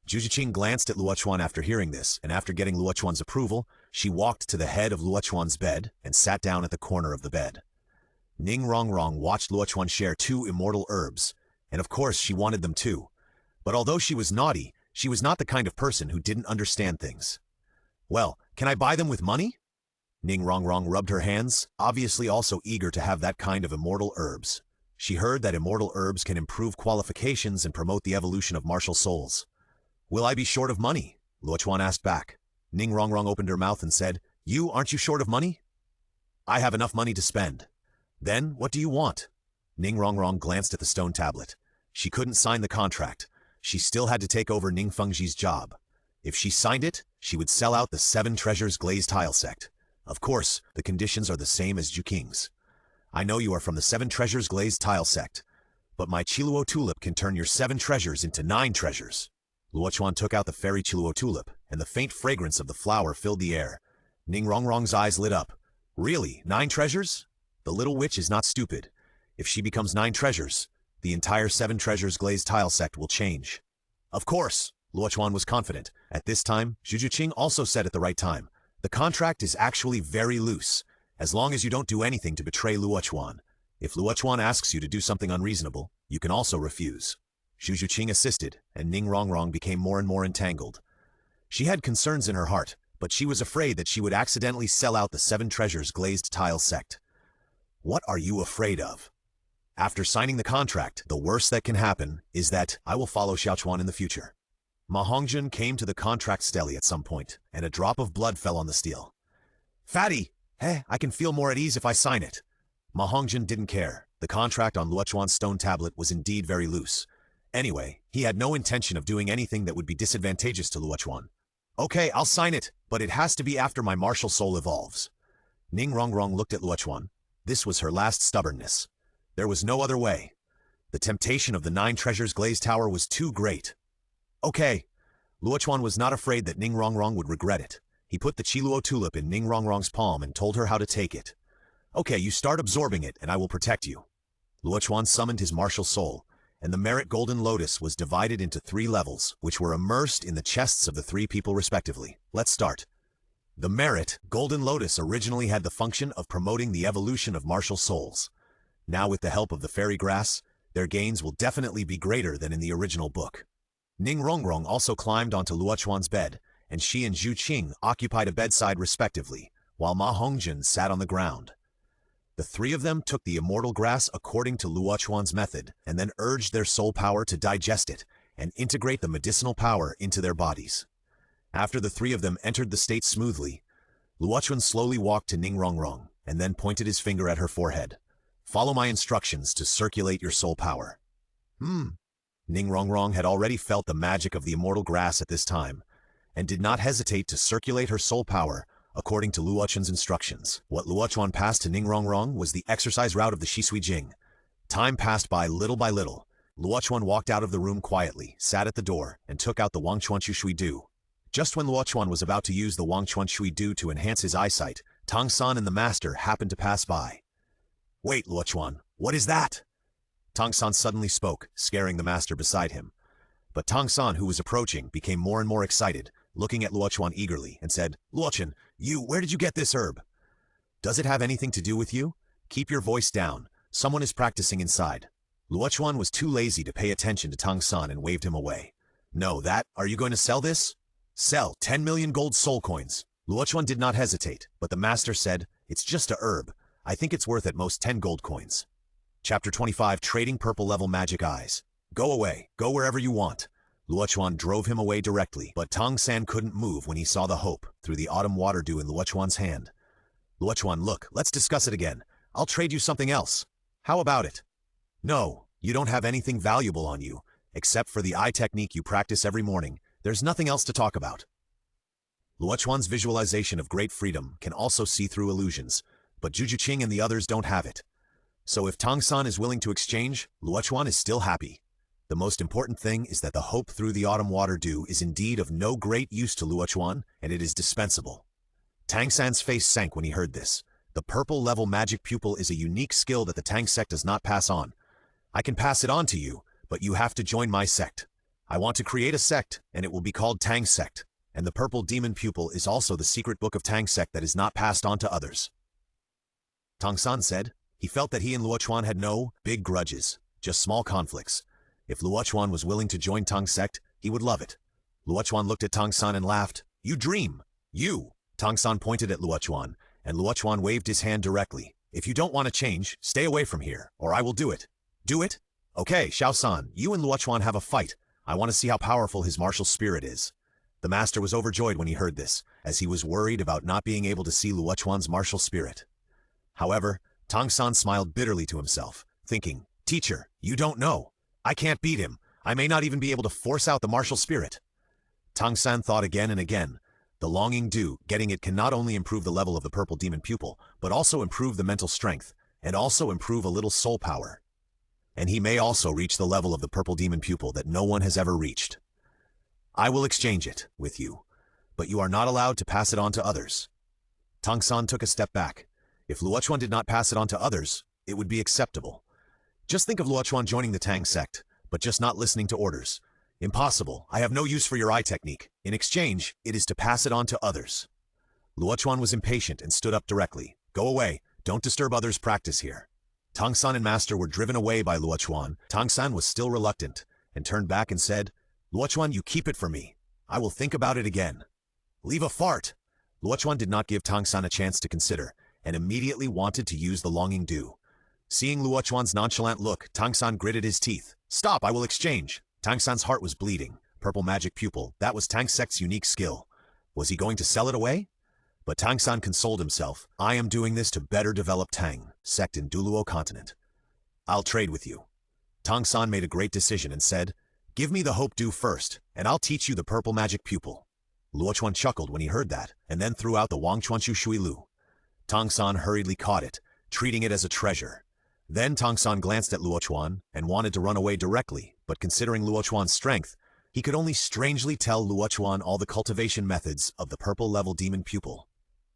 Zhu Qing glanced at Luo Chuan after hearing this, and after getting Luo Chuan's approval, she walked to the head of Luo Chuan's bed and sat down at the corner of the bed. Ning Rongrong watched Luo Chuan share 2 immortal herbs, and of course she wanted them too. But although she was naughty, she was not the kind of person who didn't understand things. "Well, can I buy them with money?" Ning Rongrong rubbed her hands, obviously also eager to have that kind of immortal herbs. She heard that immortal herbs can improve qualifications and promote the evolution of martial souls. "Will I be short of money?" Luo Chuan asked back. Ning Rongrong opened her mouth and said, Aren't you short of money?" "I have enough money to spend." "Then, what do you want?" Ning Rongrong glanced at the stone tablet. She couldn't sign the contract. She still had to take over Ning Fengji's job. If she signed it, she would sell out the 7 Treasures Glazed Tile sect. Of course, the conditions are the same as Zhu Qing's. "I know you are from the 7 Treasures Glazed Tile sect, but my Chiluo tulip can turn your 7 treasures into 9 treasures. Luo Chuan took out the fairy Chiluo tulip, and the faint fragrance of the flower filled the air. Ning Rongrong's eyes lit up. "Really, 9 treasures? The little witch is not stupid. If she becomes 9 treasures, the entire 7 treasures glazed tile sect will change. Of course, Luo Chuan was confident. At this time, Zhu Juqing also said at the right time, the contract is actually very loose, as long as you don't do anything to betray Luo Chuan. If Luo Chuan asks you to do something unreasonable, you can also refuse. Zhu Juqing assisted, and Ning Rongrong became more and more entangled. She had concerns in her heart, but she was afraid that she would accidentally sell out the 7 treasures glazed tile sect. What are you afraid of? After signing the contract, the worst that can happen is that I will follow Xiaochuan in the future. Ma Hongjun came to the contract stele at some point, and a drop of blood fell on the steel. Fatty! I can feel more at ease if I sign it. Ma Hongjun didn't care. The contract on Luo Chuan's stone tablet was indeed very loose. Anyway, he had no intention of doing anything that would be disadvantageous to Luo Chuan. Okay, I'll sign it, but it has to be after my martial soul evolves. Ning Rongrong looked at Luo Chuan. This was her last stubbornness. There was no other way. The temptation of the 9 treasures glazed tower was too great. Okay. Luo Chuan was not afraid that Ning Rongrong would regret it. He put the Qiluo tulip in Ning Rongrong's palm and told her how to take it. Okay, you start absorbing it and I will protect you. Luo Chuan summoned his martial soul, and the merit golden lotus was divided into 3 levels, which were immersed in the chests of the 3 people respectively. Let's start. The merit golden lotus originally had the function of promoting the evolution of martial souls. Now with the help of the fairy grass, their gains will definitely be greater than in the original book. Ning Rongrong also climbed onto Luo Chuan's bed, and she and Zhu Qing occupied a bedside respectively, while Ma Hongjun sat on the ground. The 3 of them took the immortal grass according to Luo Chuan's method, and then urged their soul power to digest it and integrate the medicinal power into their bodies. After the 3 of them entered the state smoothly, Luo Chuan slowly walked to Ning Rongrong, and then pointed his finger at her forehead. Follow my instructions to circulate your soul power. Ning Rongrong had already felt the magic of the immortal grass at this time, and did not hesitate to circulate her soul power according to Luo Chuan's instructions. What Luo Chuan passed to Ning Rongrong was the exercise route of the Shisui Jing. Time passed by little by little. Luo Chuan walked out of the room quietly, sat at the door, and took out the Wangchuan Shui Du. Just when Luo Chuan was about to use the Wangchuan Shui Du to enhance his eyesight, Tang San and the master happened to pass by. Wait, Luo Chuan, what is that? Tang San suddenly spoke, scaring the master beside him. But Tang San, who was approaching, became more and more excited, looking at Luo Chuan eagerly, and said, Luo Chuan, where did you get this herb? Does it have anything to do with you? Keep your voice down. Someone is practicing inside. Luo Chuan was too lazy to pay attention to Tang San and waved him away. No, are you going to sell this? Sell 10 million gold soul coins. Luo Chuan did not hesitate, but the master said, it's just a herb. I think it's worth at most 10 gold coins. Chapter 25, Trading Purple Level Magic Eyes. Go away. Go wherever you want. Luo Chuan drove him away directly, but Tang San couldn't move when he saw the hope through the autumn water dew in Luo Chuan's hand. Luo Chuan, look, let's discuss it again. I'll trade you something else. How about it? No, you don't have anything valuable on you, except for the eye technique you practice every morning. There's nothing else to talk about. Luo Chuan's visualization of great freedom can also see through illusions, but Zhu Juqing and the others don't have it. So if Tang San is willing to exchange, Luo Chuan is still happy. The most important thing is that the hope through the autumn water dew is indeed of no great use to Luo Chuan, and it is dispensable. Tang San's face sank when he heard this. The purple level magic pupil is a unique skill that the Tang sect does not pass on. I can pass it on to you, but you have to join my sect. I want to create a sect, and it will be called Tang Sect, and the purple demon pupil is also the secret book of Tang Sect that is not passed on to others. Tang San said. He felt that he and Luo Chuan had no big grudges, just small conflicts. If Luo Chuan was willing to join Tang Sect, he would love it. Luo Chuan looked at Tang San and laughed. You dream! You! Tang San pointed at Luo Chuan, and Luo Chuan waved his hand directly. If you don't want to change, stay away from here, or I will do it. Do it? Okay, Xiao San, you and Luo Chuan have a fight. I want to see how powerful his martial spirit is. The master was overjoyed when he heard this, as he was worried about not being able to see Luo Chuan's martial spirit. However, Tang San smiled bitterly to himself, thinking, Teacher, you don't know. I can't beat him. I may not even be able to force out the martial spirit. Tang San thought again and again. The longing dew, getting it can not only improve the level of the purple demon pupil, but also improve the mental strength, and also improve a little soul power. And he may also reach the level of the purple demon pupil that no one has ever reached. I will exchange it with you, but you are not allowed to pass it on to others. Tang San took a step back. If Luo Chuan did not pass it on to others, it would be acceptable. Just think of Luo Chuan joining the Tang sect, but just not listening to orders. Impossible. I have no use for your eye technique. In exchange, it is to pass it on to others. Luo Chuan was impatient and stood up directly. Go away. Don't disturb others' practice here. Tang San and Master were driven away by Luo Chuan. Tang San was still reluctant and turned back and said, Luo Chuan, you keep it for me. I will think about it again. Leave a fart. Luo Chuan did not give Tang San a chance to consider and immediately wanted to use the longing dew. Seeing Luo Chuan's nonchalant look, Tang San gritted his teeth. Stop, I will exchange. Tang San's heart was bleeding. Purple magic pupil, that was Tang sect's unique skill. Was he going to sell it away? But Tang San consoled himself. I am doing this to better develop Tang sect in Douluo Continent. I'll trade with you. Tang San made a great decision and said, give me the hope dew first, and I'll teach you the purple magic pupil. Luo Chuan chuckled when he heard that, and then threw out the Wang Chuanshu Shui Lu. Tang San hurriedly caught it, treating it as a treasure. Then Tang San glanced at Luo Chuan and wanted to run away directly, but considering Luo Chuan's strength, he could only strangely tell Luo Chuan all the cultivation methods of the purple-level demon pupil.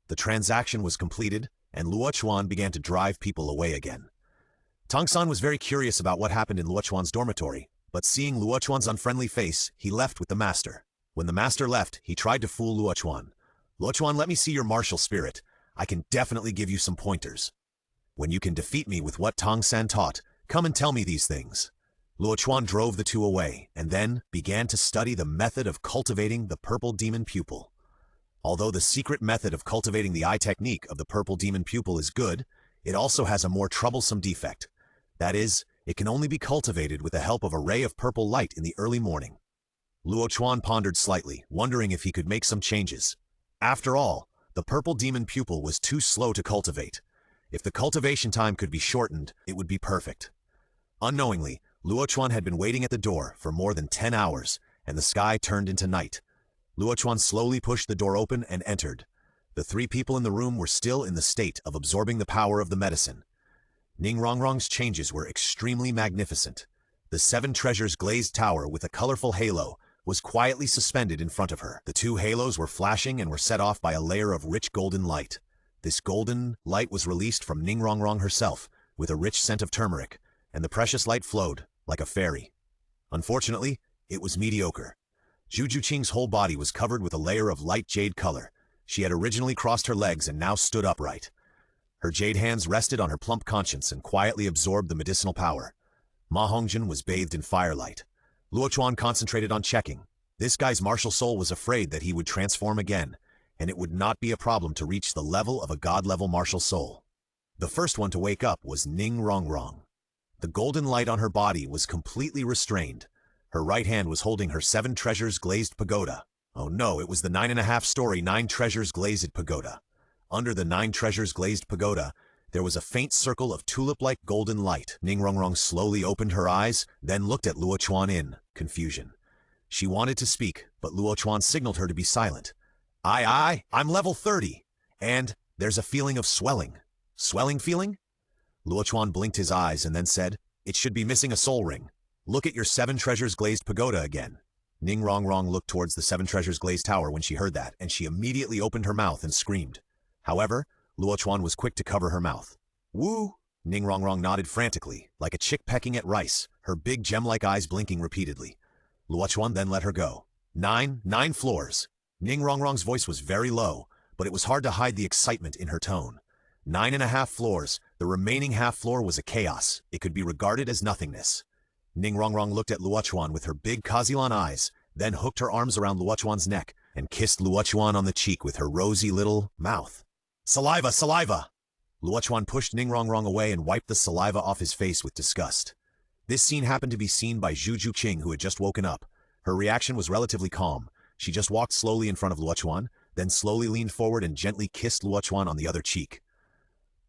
The transaction was completed, and Luo Chuan began to drive people away again. Tang San was very curious about what happened in Luo Chuan's dormitory, but seeing Luo Chuan's unfriendly face, he left with the master. When the master left, he tried to fool Luo Chuan. Luo Chuan, let me see your martial spirit. I can definitely give you some pointers. When you can defeat me with what Tang San taught, come and tell me these things. Luo Chuan drove the two away, and then began to study the method of cultivating the purple demon pupil. Although the secret method of cultivating the eye technique of the purple demon pupil is good, it also has a more troublesome defect. That is, it can only be cultivated with the help of a ray of purple light in the early morning. Luo Chuan pondered slightly, wondering if he could make some changes. After all, the purple demon pupil was too slow to cultivate. If the cultivation time could be shortened, it would be perfect. Unknowingly, Luo Chuan had been waiting at the door for more than 10 hours, and the sky turned into night. Luo Chuan slowly pushed the door open and entered. The three people in the room were still in the state of absorbing the power of the medicine. Ning Rongrong's changes were extremely magnificent. The 7 treasures glazed tower with a colorful halo was quietly suspended in front of her. The 2 halos were flashing and were set off by a layer of rich golden light. This golden light was released from Ning Rongrong herself with a rich scent of turmeric, and the precious light flowed like a fairy. Unfortunately, it was mediocre. Zhu Juqing's whole body was covered with a layer of light jade color. She had originally crossed her legs and now stood upright. Her jade hands rested on her plump conscience and quietly absorbed the medicinal power. Ma Hongjin was bathed in firelight. Luo Chuan concentrated on checking. This guy's martial soul was afraid that he would transform again, and it would not be a problem to reach the level of a god-level martial soul. The first one to wake up was Ning Rongrong. The golden light on her body was completely restrained. Her right hand was holding her 7 treasures glazed pagoda. Oh no, it was the 9.5-story 9 treasures glazed pagoda. Under the 9 treasures glazed pagoda, there was a faint circle of tulip-like golden light. Ning Rongrong slowly opened her eyes, then looked at Luo Chuan in confusion. She wanted to speak, but Luo Chuan signaled her to be silent. I'm level 30, and there's a feeling of swelling. Swelling feeling? Luo Chuan blinked his eyes and then said, it should be missing a soul ring. Look at your 7 treasures glazed pagoda again. Ning Rongrong looked towards the 7 treasures glazed tower when she heard that, and she immediately opened her mouth and screamed. However, Luo Chuan was quick to cover her mouth. Woo! Ning Rongrong nodded frantically, like a chick pecking at rice, her big gem-like eyes blinking repeatedly. Luo Chuan then let her go. 9 floors. Ning Rongrong's voice was very low, but it was hard to hide the excitement in her tone. 9.5 floors. The remaining half floor was a chaos. It could be regarded as nothingness. Ning Rongrong looked at Luo Chuan with her big Kazilan eyes, then hooked her arms around Luo Chuan's neck and kissed Luo Chuan on the cheek with her rosy little mouth. Saliva, saliva! Luo Chuan pushed Ning Rongrong away and wiped the saliva off his face with disgust. This scene happened to be seen by Zhu Juqing, who had just woken up. Her reaction was relatively calm. She just walked slowly in front of Luo Chuan, then slowly leaned forward and gently kissed Luo Chuan on the other cheek.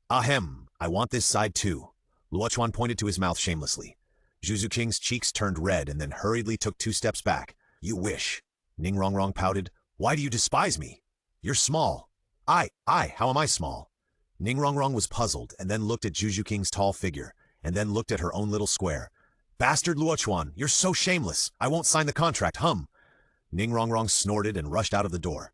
Ahem, I want this side too. Luo Chuan pointed to his mouth shamelessly. Zhu Juqing's cheeks turned red and then hurriedly took 2 steps back. You wish. Ning Rongrong pouted. Why do you despise me? You're small. How am I small? Ning Rongrong was puzzled and then looked at Zhu Juqing's tall figure, and then looked at her own little square. Bastard Luo Chuan, you're so shameless. I won't sign the contract, hum. Ning Rongrong snorted and rushed out of the door.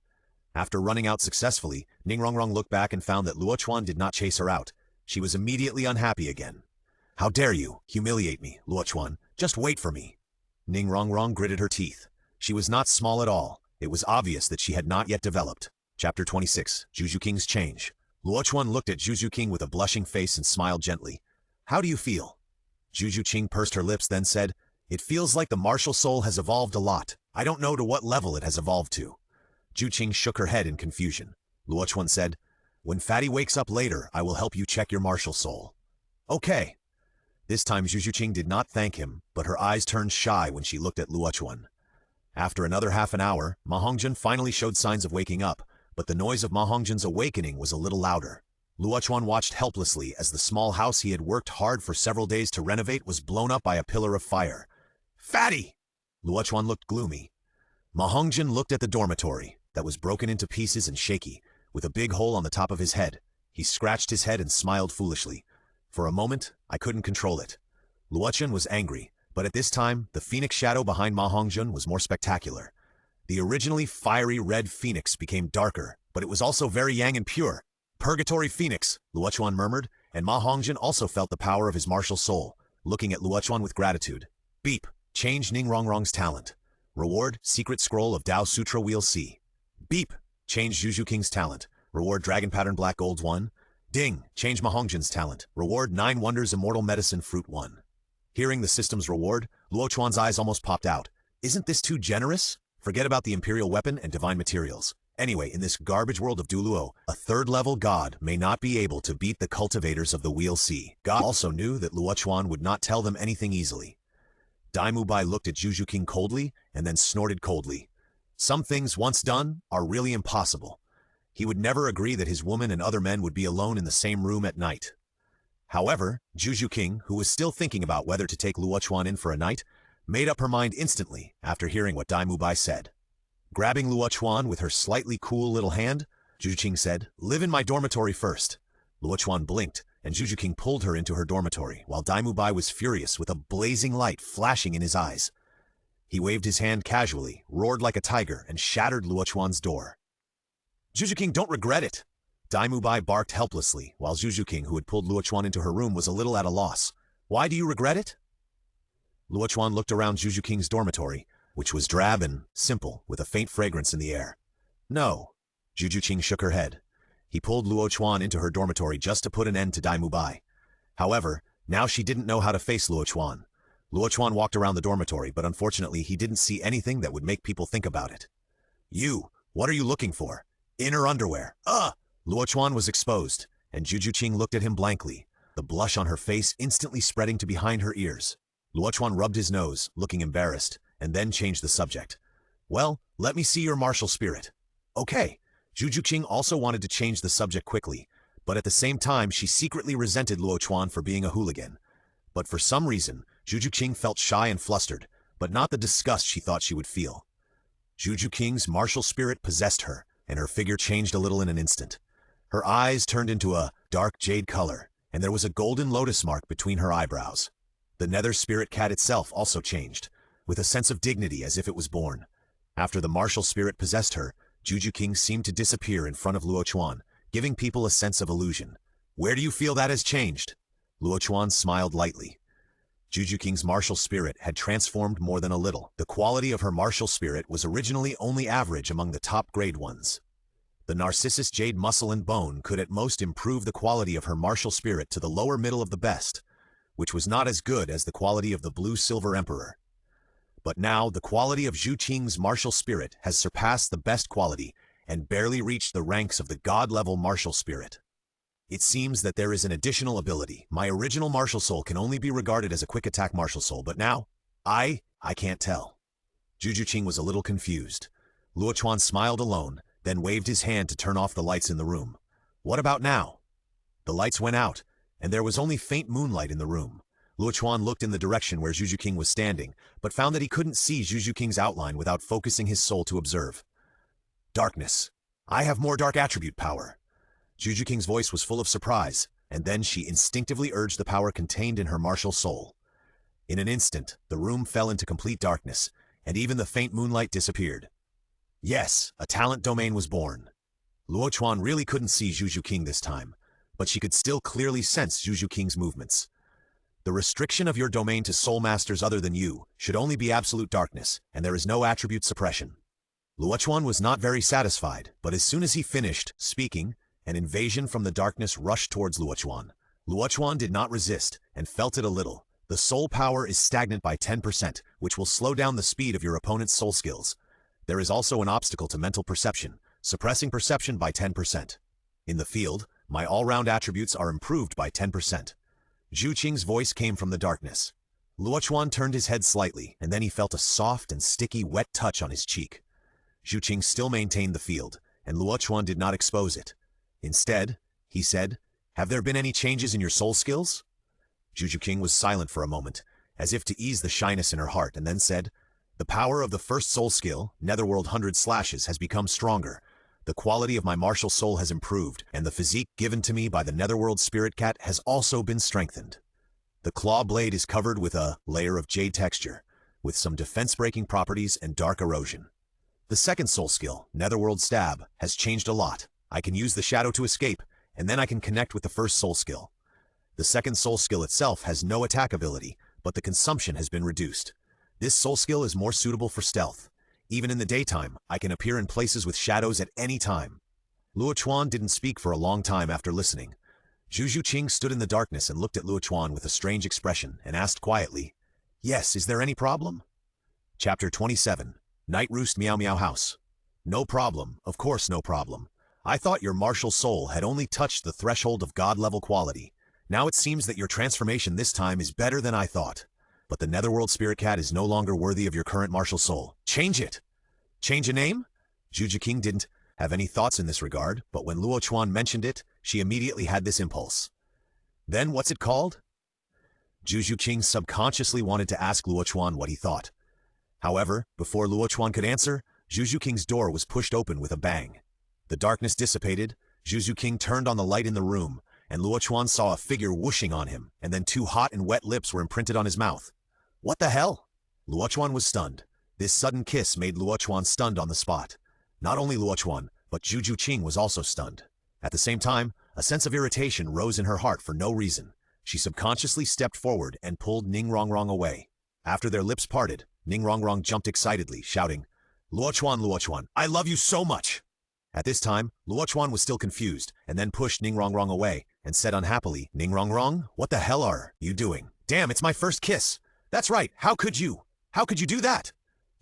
After running out successfully, Ningrongrong looked back and found that Luo Chuan did not chase her out. She was immediately unhappy again. "How dare you humiliate me, Luo Chuan? Just wait for me." Ningrongrong gritted her teeth. She was not small at all. It was obvious that she had not yet developed. Chapter 26. Juju King's Change. Luo Chuan looked at Juju King with a blushing face and smiled gently. "How do you feel?" Juju King pursed her lips, then said, "It feels like the martial soul has evolved a lot. I don't know to what level it has evolved to." Ju Qing shook her head in confusion. Luo Chuan said, "When Fatty wakes up later, I will help you check your martial soul." "Okay." This time Juju Qing did not thank him, but her eyes turned shy when she looked at Luo Chuan. After another half an hour, Ma Hongjun finally showed signs of waking up, but the noise of Ma Hongjun's awakening was a little louder. Luo Chuan watched helplessly as the small house he had worked hard for several days to renovate was blown up by a pillar of fire. "Fatty!" Luo Chuan looked gloomy. Ma Hongjun looked at the dormitory, that was broken into pieces and shaky, with a big hole on the top of his head. He scratched his head and smiled foolishly. For a moment, I couldn't control it. Luo Chuan was angry, but at this time, the phoenix shadow behind Ma Hongjun was more spectacular. The originally fiery red phoenix became darker, but it was also very yang and pure. "Purgatory Phoenix," Luo Chuan murmured, and Ma Hongjun also felt the power of his martial soul, looking at Luo Chuan with gratitude. "Beep. Change Ningrongrong's talent. Reward, Secret Scroll of Dao Sutra Wheel C. Beep. Change Juju King's talent. Reward, Dragon Pattern Black Gold 1. Ding. Change Ma Hongjun's talent. Reward, 9 Wonders Immortal Medicine Fruit 1. Hearing the system's reward, Luo Chuan's eyes almost popped out. Isn't this too generous? Forget about the Imperial Weapon and Divine Materials. Anyway, in this garbage world of Douluo, a third-level god may not be able to beat the cultivators of the Wheel C. God also knew that Luo Chuan would not tell them anything easily. Dai Mubai looked at Juju King coldly and then snorted coldly. Some things once done are really impossible. He would never agree that his woman and other men would be alone in the same room at night. However, Juju King, who was still thinking about whether to take Luo Chuan in for a night, made up her mind instantly after hearing what Dai Mubai said. Grabbing Luo Chuan with her slightly cool little hand, Juju King said, "Live in my dormitory first." Luo Chuan blinked, and Juju King pulled her into her dormitory, while Dai Mubai was furious with a blazing light flashing in his eyes. He waved his hand casually, roared like a tiger, and shattered Luo Chuan's door. "Juju King, don't regret it!" Dai Mubai barked helplessly, while Juju King, who had pulled Luo Chuan into her room, was a little at a loss. "Why do you regret it?" Luo Chuan looked around Juju King's dormitory, which was drab and simple, with a faint fragrance in the air. "No." Juju King shook her head. He pulled Luo Chuan into her dormitory just to put an end to Dai Mubai. However, now she didn't know how to face Luo Chuan. Luo Chuan walked around the dormitory, but unfortunately he didn't see anything that would make people think about it. "You, what are you looking for? Inner underwear. Luo Chuan was exposed, and Juju King looked at him blankly, the blush on her face instantly spreading to behind her ears. Luo Chuan rubbed his nose, looking embarrassed, and then changed the subject. "Well, let me see your martial spirit." "Okay." Juju King also wanted to change the subject quickly, but at the same time she secretly resented Luo Chuan for being a hooligan. But for some reason, Juju King felt shy and flustered, but not the disgust she thought she would feel. Juju King's martial spirit possessed her, and her figure changed a little in an instant. Her eyes turned into a dark jade color, and there was a golden lotus mark between her eyebrows. The nether spirit cat itself also changed, with a sense of dignity as if it was born. After the martial spirit possessed her, Juju King seemed to disappear in front of Luo Chuan, giving people a sense of illusion. "Where do you feel that has changed?" Luo Chuan smiled lightly. Juju King's martial spirit had transformed more than a little. The quality of her martial spirit was originally only average among the top-grade ones. The Narcissus Jade Muscle and Bone could at most improve the quality of her martial spirit to the lower middle of the best, which was not as good as the quality of the Blue Silver Emperor. But now, the quality of Zhu Qing's martial spirit has surpassed the best quality and barely reached the ranks of the god-level martial spirit. It seems that there is an additional ability. My original martial soul can only be regarded as a quick attack martial soul, but now, I can't tell. Juju Qing was a little confused. Luo Chuan smiled alone, then waved his hand to turn off the lights in the room. "What about now?" The lights went out, and there was only faint moonlight in the room. Luo Chuan looked in the direction where Juju King was standing, but found that he couldn't see Juju King's outline without focusing his soul to observe. "Darkness. I have more dark attribute power." Juju King's voice was full of surprise, and then she instinctively urged the power contained in her martial soul. In an instant, the room fell into complete darkness, and even the faint moonlight disappeared. Yes, a talent domain was born. Luo Chuan really couldn't see Zhu King this time, but she could still clearly sense Zhu King's movements. The restriction of your domain to soul masters other than you should only be absolute darkness, and there is no attribute suppression. Luo Chuan was not very satisfied, but as soon as he finished speaking, an invasion from the darkness rushed towards Luo Chuan. Luo Chuan did not resist, and felt it a little. The soul power is stagnant by 10%, which will slow down the speed of your opponent's soul skills. There is also an obstacle to mental perception, suppressing perception by 10%. In the field, my all-round attributes are improved by 10%. Zhu Qing's voice came from the darkness. Luo Chuan turned his head slightly, and then he felt a soft and sticky wet touch on his cheek. Zhu Qing still maintained the field, and Luo Chuan did not expose it. Instead, he said, "Have there been any changes in your soul skills?" Zhu King was silent for a moment, as if to ease the shyness in her heart, and then said, "The power of the first soul skill, Netherworld 100 Slashes, has become stronger. The quality of my martial soul has improved, and the physique given to me by the Netherworld Spirit Cat has also been strengthened. The claw blade is covered with a layer of jade texture, with some defense-breaking properties and dark erosion. The second soul skill, Netherworld Stab, has changed a lot. I can use the shadow to escape, and then I can connect with the first soul skill. The second soul skill itself has no attack ability, but the consumption has been reduced. This soul skill is more suitable for stealth. Even in the daytime, I can appear in places with shadows at any time." Luo Chuan didn't speak for a long time after listening. Zhu Qing stood in the darkness and looked at Luo Chuan with a strange expression and asked quietly, "Yes, is there any problem?" Chapter 27. Night Roost Meow Meow House. "No problem, of course no problem. I thought your martial soul had only touched the threshold of God-level quality. Now it seems that your transformation this time is better than I thought. But the Netherworld Spirit Cat is no longer worthy of your current martial soul. Change it!" Change a name? Zhu King didn't have any thoughts in this regard, but when Luo Chuan mentioned it, she immediately had this impulse. "Then what's it called?" Zhu King subconsciously wanted to ask Luo Chuan what he thought. However, before Luo Chuan could answer, Zhu King's door was pushed open with a bang. The darkness dissipated, Zhu King turned on the light in the room, and Luo Chuan saw a figure whooshing on him, and then two hot and wet lips were imprinted on his mouth. "What the hell?" Luo Chuan was stunned. This sudden kiss made Luo Chuan stunned on the spot. Not only Luo Chuan, but Zhu Qing was also stunned. At the same time, a sense of irritation rose in her heart for no reason. She subconsciously stepped forward and pulled Ning Rongrong away. After their lips parted, Ning Rongrong jumped excitedly, shouting, Luo Chuan, I love you so much!" At this time, Luo Chuan was still confused, and then pushed Ning Rongrong away, and said unhappily, "Ning Rongrong, what the hell are you doing? Damn, it's my first kiss! That's right, how could you do that?"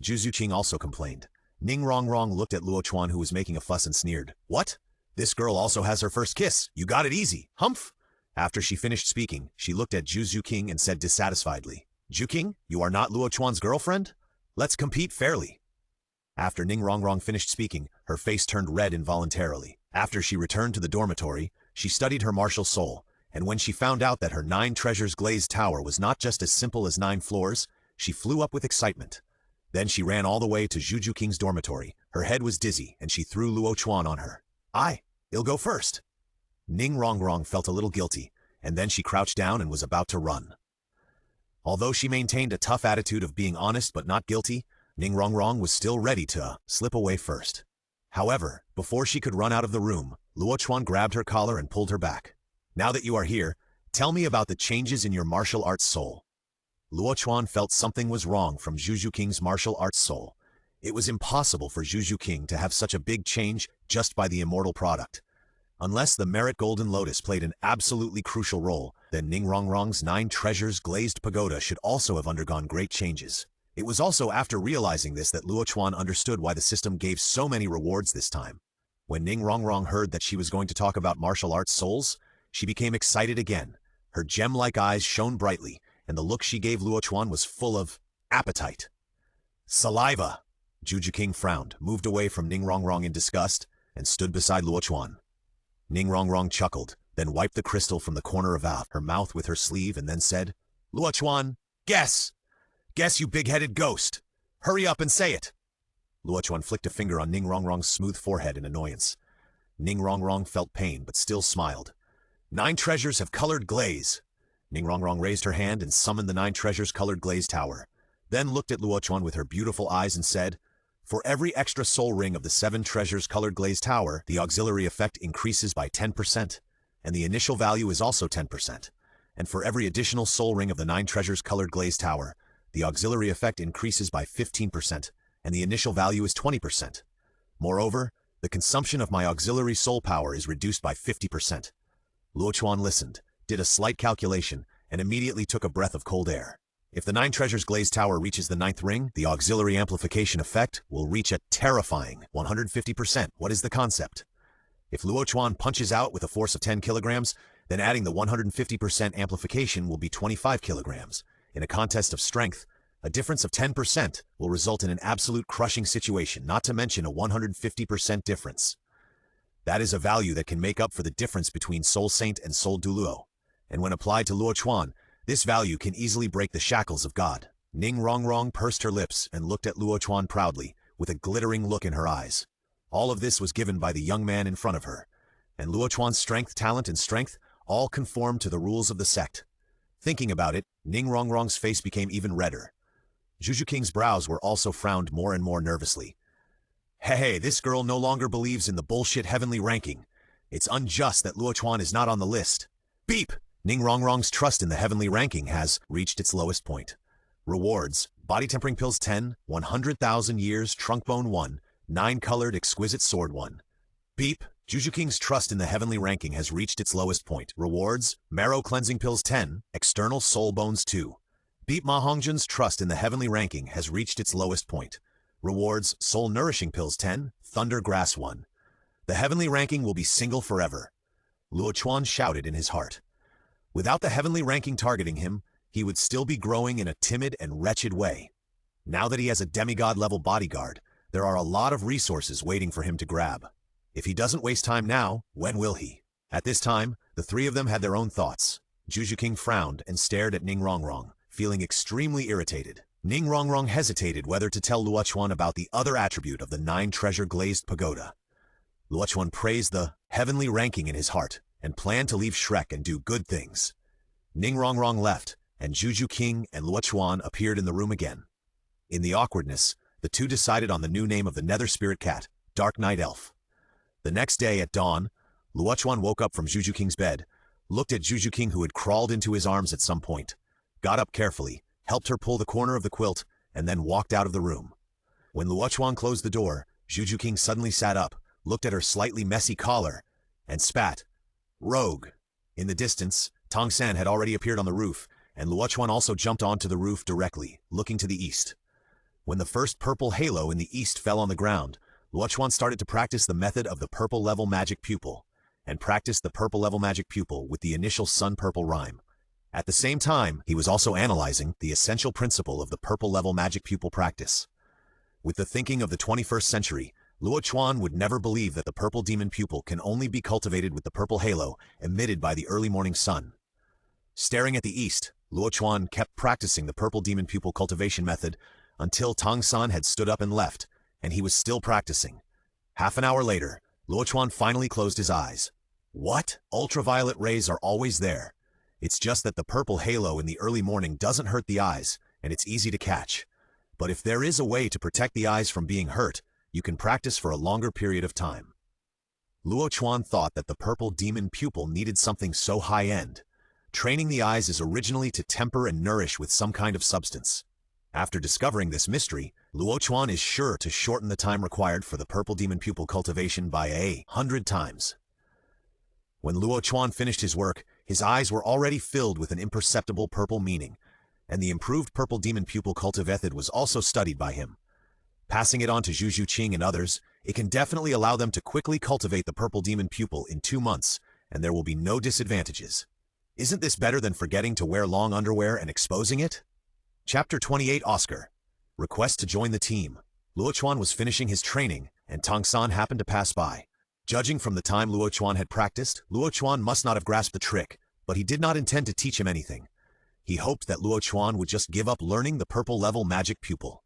Zhu Qing also complained. Ning Rongrong looked at Luo Chuan, who was making a fuss, and sneered, "What? This girl also has her first kiss. You got it easy, humph!" After she finished speaking, she looked at Zhu King and said dissatisfiedly, "Zhu King, you are not Luo Chuan's girlfriend? Let's compete fairly." After Ning Rongrong finished speaking, her face turned red involuntarily. After she returned to the dormitory, she studied her martial soul, and when she found out that her 9 treasures glazed tower was not just as simple as 9 floors, she flew up with excitement. Then she ran all the way to Zhu King's dormitory. Her head was dizzy, and she threw Luo Chuan on her. "I'll go first." Ning Rongrong felt a little guilty, and then she crouched down and was about to run. Although she maintained a tough attitude of being honest but not guilty, Ning Rongrong was still ready to slip away first. However, before she could run out of the room, Luo Chuan grabbed her collar and pulled her back. "Now that you are here, tell me about the changes in your martial arts soul." Luo Chuan felt something was wrong from Zhu King's martial arts soul. It was impossible for Zhu King to have such a big change just by the immortal product. Unless the Merit Golden Lotus played an absolutely crucial role, then Ning Rongrong's 9 treasures glazed pagoda should also have undergone great changes. It was also after realizing this that Luo Chuan understood why the system gave so many rewards this time. When Ning Rongrong heard that she was going to talk about martial arts souls, she became excited again. Her gem-like eyes shone brightly, and the look she gave Luo Chuan was full of appetite. "Saliva!" Zhu King frowned, moved away from Ning Rongrong in disgust, and stood beside Luo Chuan. Ning Rongrong chuckled, then wiped the crystal from the corner of her mouth with her sleeve, and then said, "Luo Chuan, guess! Guess, you big-headed ghost! Hurry up and say it!" Luo Chuan flicked a finger on Ning Rongrong's smooth forehead in annoyance. Ning Rongrong felt pain, but still smiled. 9 treasures have colored glaze." Ning Rongrong raised her hand and summoned the 9 treasures colored glaze tower, then looked at Luo Chuan with her beautiful eyes and said, For every extra soul ring of the 7 treasures colored glazed tower, the auxiliary effect increases by 10%, and the initial value is also 10%. And for every additional soul ring of the 9 treasures colored glazed tower, the auxiliary effect increases by 15%, and the initial value is 20%. Moreover, the consumption of my auxiliary soul power is reduced by 50%. Luo Chuan listened, did a slight calculation, and immediately took a breath of cold air. If the 9 treasures glazed tower reaches the 9th ring, the auxiliary amplification effect will reach a terrifying 150%. What is the concept? If Luo Chuan punches out with a force of 10 kilograms, then adding the 150% amplification will be 25 kilograms. In a contest of strength, a difference of 10% will result in an absolute crushing situation, not to mention a 150% difference. That is a value that can make up for the difference between Soul Saint and Soul Douluo. And when applied to Luo Chuan, this value can easily break the shackles of God. Ning Rongrong pursed her lips and looked at Luo Chuan proudly, with a glittering look in her eyes. All of this was given by the young man in front of her, and Luo Chuan's strength, talent, and strength all conformed to the rules of the sect. Thinking about it, Ning Rongrong's face became even redder. Juju King's brows were also frowned more and more nervously. Hey, this girl no longer believes in the bullshit heavenly ranking. It's unjust that Luo Chuan is not on the list. Beep! Ning Rongrong's trust in the heavenly ranking has reached its lowest point. Rewards: Body Tempering Pills 10, 100,000 Years Trunk Bone 1, 9 Colored Exquisite Sword 1. Beep! Juju King's trust in the heavenly ranking has reached its lowest point. Rewards: Marrow Cleansing Pills 10, External Soul Bones 2. Beep! Ma Hongjun's trust in the heavenly ranking has reached its lowest point. Rewards: Soul Nourishing Pills 10, Thunder Grass 1. The heavenly ranking will be single forever. Luo Chuan shouted in his heart. Without the heavenly ranking targeting him, he would still be growing in a timid and wretched way. Now that he has a demigod-level bodyguard, there are a lot of resources waiting for him to grab. If he doesn't waste time now, when will he? At this time, the 3 of them had their own thoughts. Juju King frowned and stared at Ning Rongrong, feeling extremely irritated. Ning Rongrong hesitated whether to tell Luo Chuan about the other attribute of the 9 treasure glazed pagoda. Luo Chuan praised the heavenly ranking in his heart, and planned to leave Shrek and do good things. Ning Rongrong left, and Juju King and Luo Chuan appeared in the room again. In the awkwardness, the 2 decided on the new name of the Nether Spirit Cat, Dark Night Elf. The next day at dawn, Luo Chuan woke up from Juju King's bed, looked at Juju King who had crawled into his arms at some point, got up carefully, helped her pull the corner of the quilt, and then walked out of the room. When Luo Chuan closed the door, Juju King suddenly sat up, looked at her slightly messy collar, and spat. Rogue. In the distance, Tong San had already appeared on the roof, and Luo Chuan also jumped onto the roof directly, looking to the east. When the first purple halo in the east fell on the ground, Luo Chuan started to practice the method of the purple level magic pupil, and practiced the purple level magic pupil with the initial sun purple rhyme. At the same time, he was also analyzing the essential principle of the purple level magic pupil practice. With the thinking of the 21st century, Luo Chuan would never believe that the purple demon pupil can only be cultivated with the purple halo emitted by the early morning sun. Staring at the east, Luo Chuan kept practicing the purple demon pupil cultivation method until Tong San had stood up and left, and he was still practicing. Half an hour later, Luo Chuan finally closed his eyes. What? Ultraviolet rays are always there. It's just that the purple halo in the early morning doesn't hurt the eyes, and it's easy to catch. But if there is a way to protect the eyes from being hurt, you can practice for a longer period of time. Luo Chuan thought that the purple demon pupil needed something so high-end. Training the eyes is originally to temper and nourish with some kind of substance. After discovering this mystery, Luo Chuan is sure to shorten the time required for the purple demon pupil cultivation by 100 times. When Luo Chuan finished his work, his eyes were already filled with an imperceptible purple meaning, and the improved purple demon pupil cultive method was also studied by him. Passing it on to Juju Qing and others, it can definitely allow them to quickly cultivate the purple demon pupil in 2 months, and there will be no disadvantages. Isn't this better than forgetting to wear long underwear and exposing it? Chapter 28 Oscar. Request to join the team. Luo Chuan was finishing his training, and Tong San happened to pass by. Judging from the time Luo Chuan had practiced, Luo Chuan must not have grasped the trick, but he did not intend to teach him anything. He hoped that Luo Chuan would just give up learning the purple level magic pupil.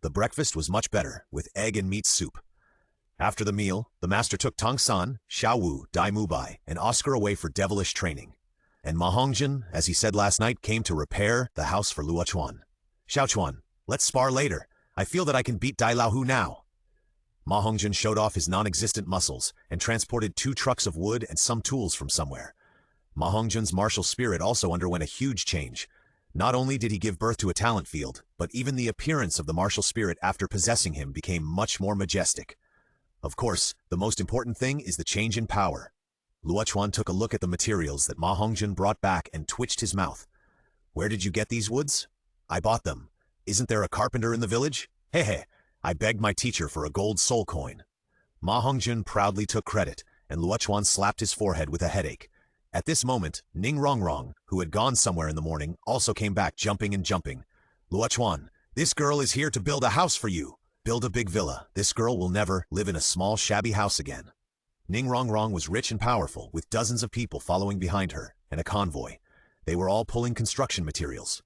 The breakfast was much better, with egg and meat soup. After the meal, the master took Tong San, Xiao Wu, Dai Mubai, and Oscar away for devilish training. And Ma Hongjun, as he said last night, came to repair the house for Luo Chuan. Xiao Chuan, let's spar later. I feel that I can beat Dai Lao Hu now. Ma Hongjun showed off his non-existent muscles and transported 2 trucks of wood and some tools from somewhere. Ma Hongjun's martial spirit also underwent a huge change. Not only did he give birth to a talent field, but even the appearance of the martial spirit after possessing him became much more majestic. Of course, the most important thing is the change in power. Luo Chuan took a look at the materials that Ma Hongjun brought back and twitched his mouth. Where did you get these woods? I bought them. Isn't there a carpenter in the village? Hehe, I begged my teacher for a gold soul coin. Ma Hongjun proudly took credit, and Luo Chuan slapped his forehead with a headache. At this moment, Ning Rongrong, who had gone somewhere in the morning, also came back jumping and jumping. Luo Chuan, this girl is here to build a house for you. Build a big villa. This girl will never live in a small shabby house again. Ning Rongrong was rich and powerful, with dozens of people following behind her, and a convoy. They were all pulling construction materials.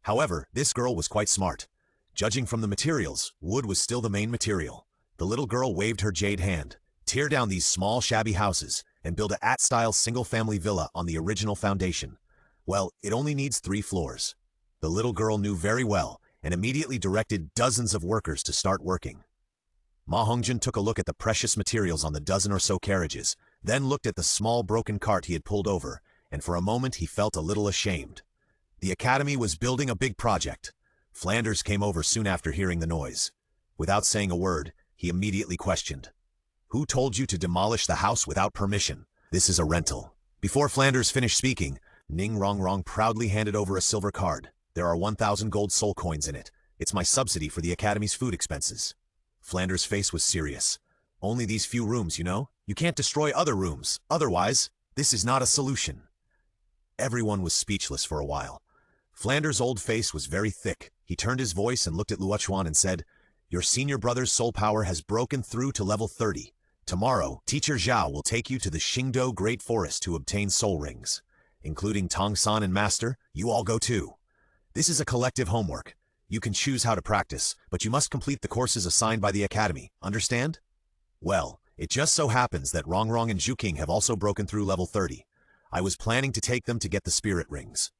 However, this girl was quite smart. Judging from the materials, wood was still the main material. The little girl waved her jade hand. Tear down these small shabby houses and build a at-style single-family villa on the original foundation. Well, it only needs 3 floors. The little girl knew very well and immediately directed dozens of workers to start working. Ma Hongjun took a look at the precious materials on the dozen or so carriages, then looked at the small broken cart he had pulled over, and for a moment he felt a little ashamed. The academy was building a big project. Flanders came over soon after hearing the noise. Without saying a word, he immediately questioned. Who told you to demolish the house without permission? This is a rental. Before Flanders finished speaking, Ning Rongrong proudly handed over a silver card. There are 1,000 gold soul coins in it. It's my subsidy for the academy's food expenses. Flanders' face was serious. Only these few rooms, you know? You can't destroy other rooms. Otherwise, this is not a solution. Everyone was speechless for a while. Flanders' old face was very thick. He turned his voice and looked at Luo Chuan and said, Your senior brother's soul power has broken through to level 30. Tomorrow, Teacher Zhao will take you to the Xingdou Great Forest to obtain soul rings. Including Tong San and Master, you all go too. This is a collective homework. You can choose how to practice, but you must complete the courses assigned by the academy. Understand? Well, it just so happens that Rongrong and Zhuking have also broken through level 30. I was planning to take them to get the spirit rings.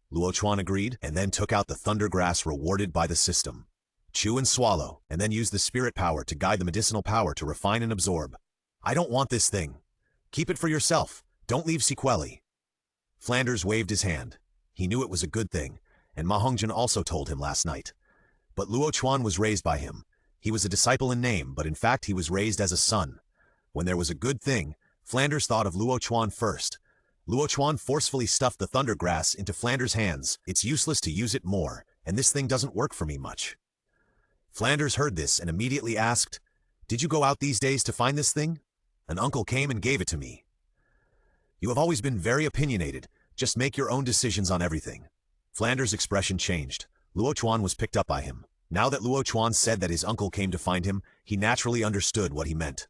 Luo Chuan agreed and then took out the thunder grass rewarded by the system. Chew and swallow, and then use the spirit power to guide the medicinal power to refine and absorb. I don't want this thing. Keep it for yourself. Don't leave sequelae. Flanders waved his hand. He knew it was a good thing, and Ma Hongjun also told him last night. But Luo Chuan was raised by him. He was a disciple in name, but in fact he was raised as a son. When there was a good thing, Flanders thought of Luo Chuan first. Luo Chuan forcefully stuffed the thunder grass into Flanders' hands. It's useless to use it more, and this thing doesn't work for me much. Flanders heard this and immediately asked, Did you go out these days to find this thing? An uncle came and gave it to me. You have always been very opinionated. Just make your own decisions on everything. Flanders' expression changed. Luo Chuan was picked up by him. Now that Luo Chuan said that his uncle came to find him, he naturally understood what he meant.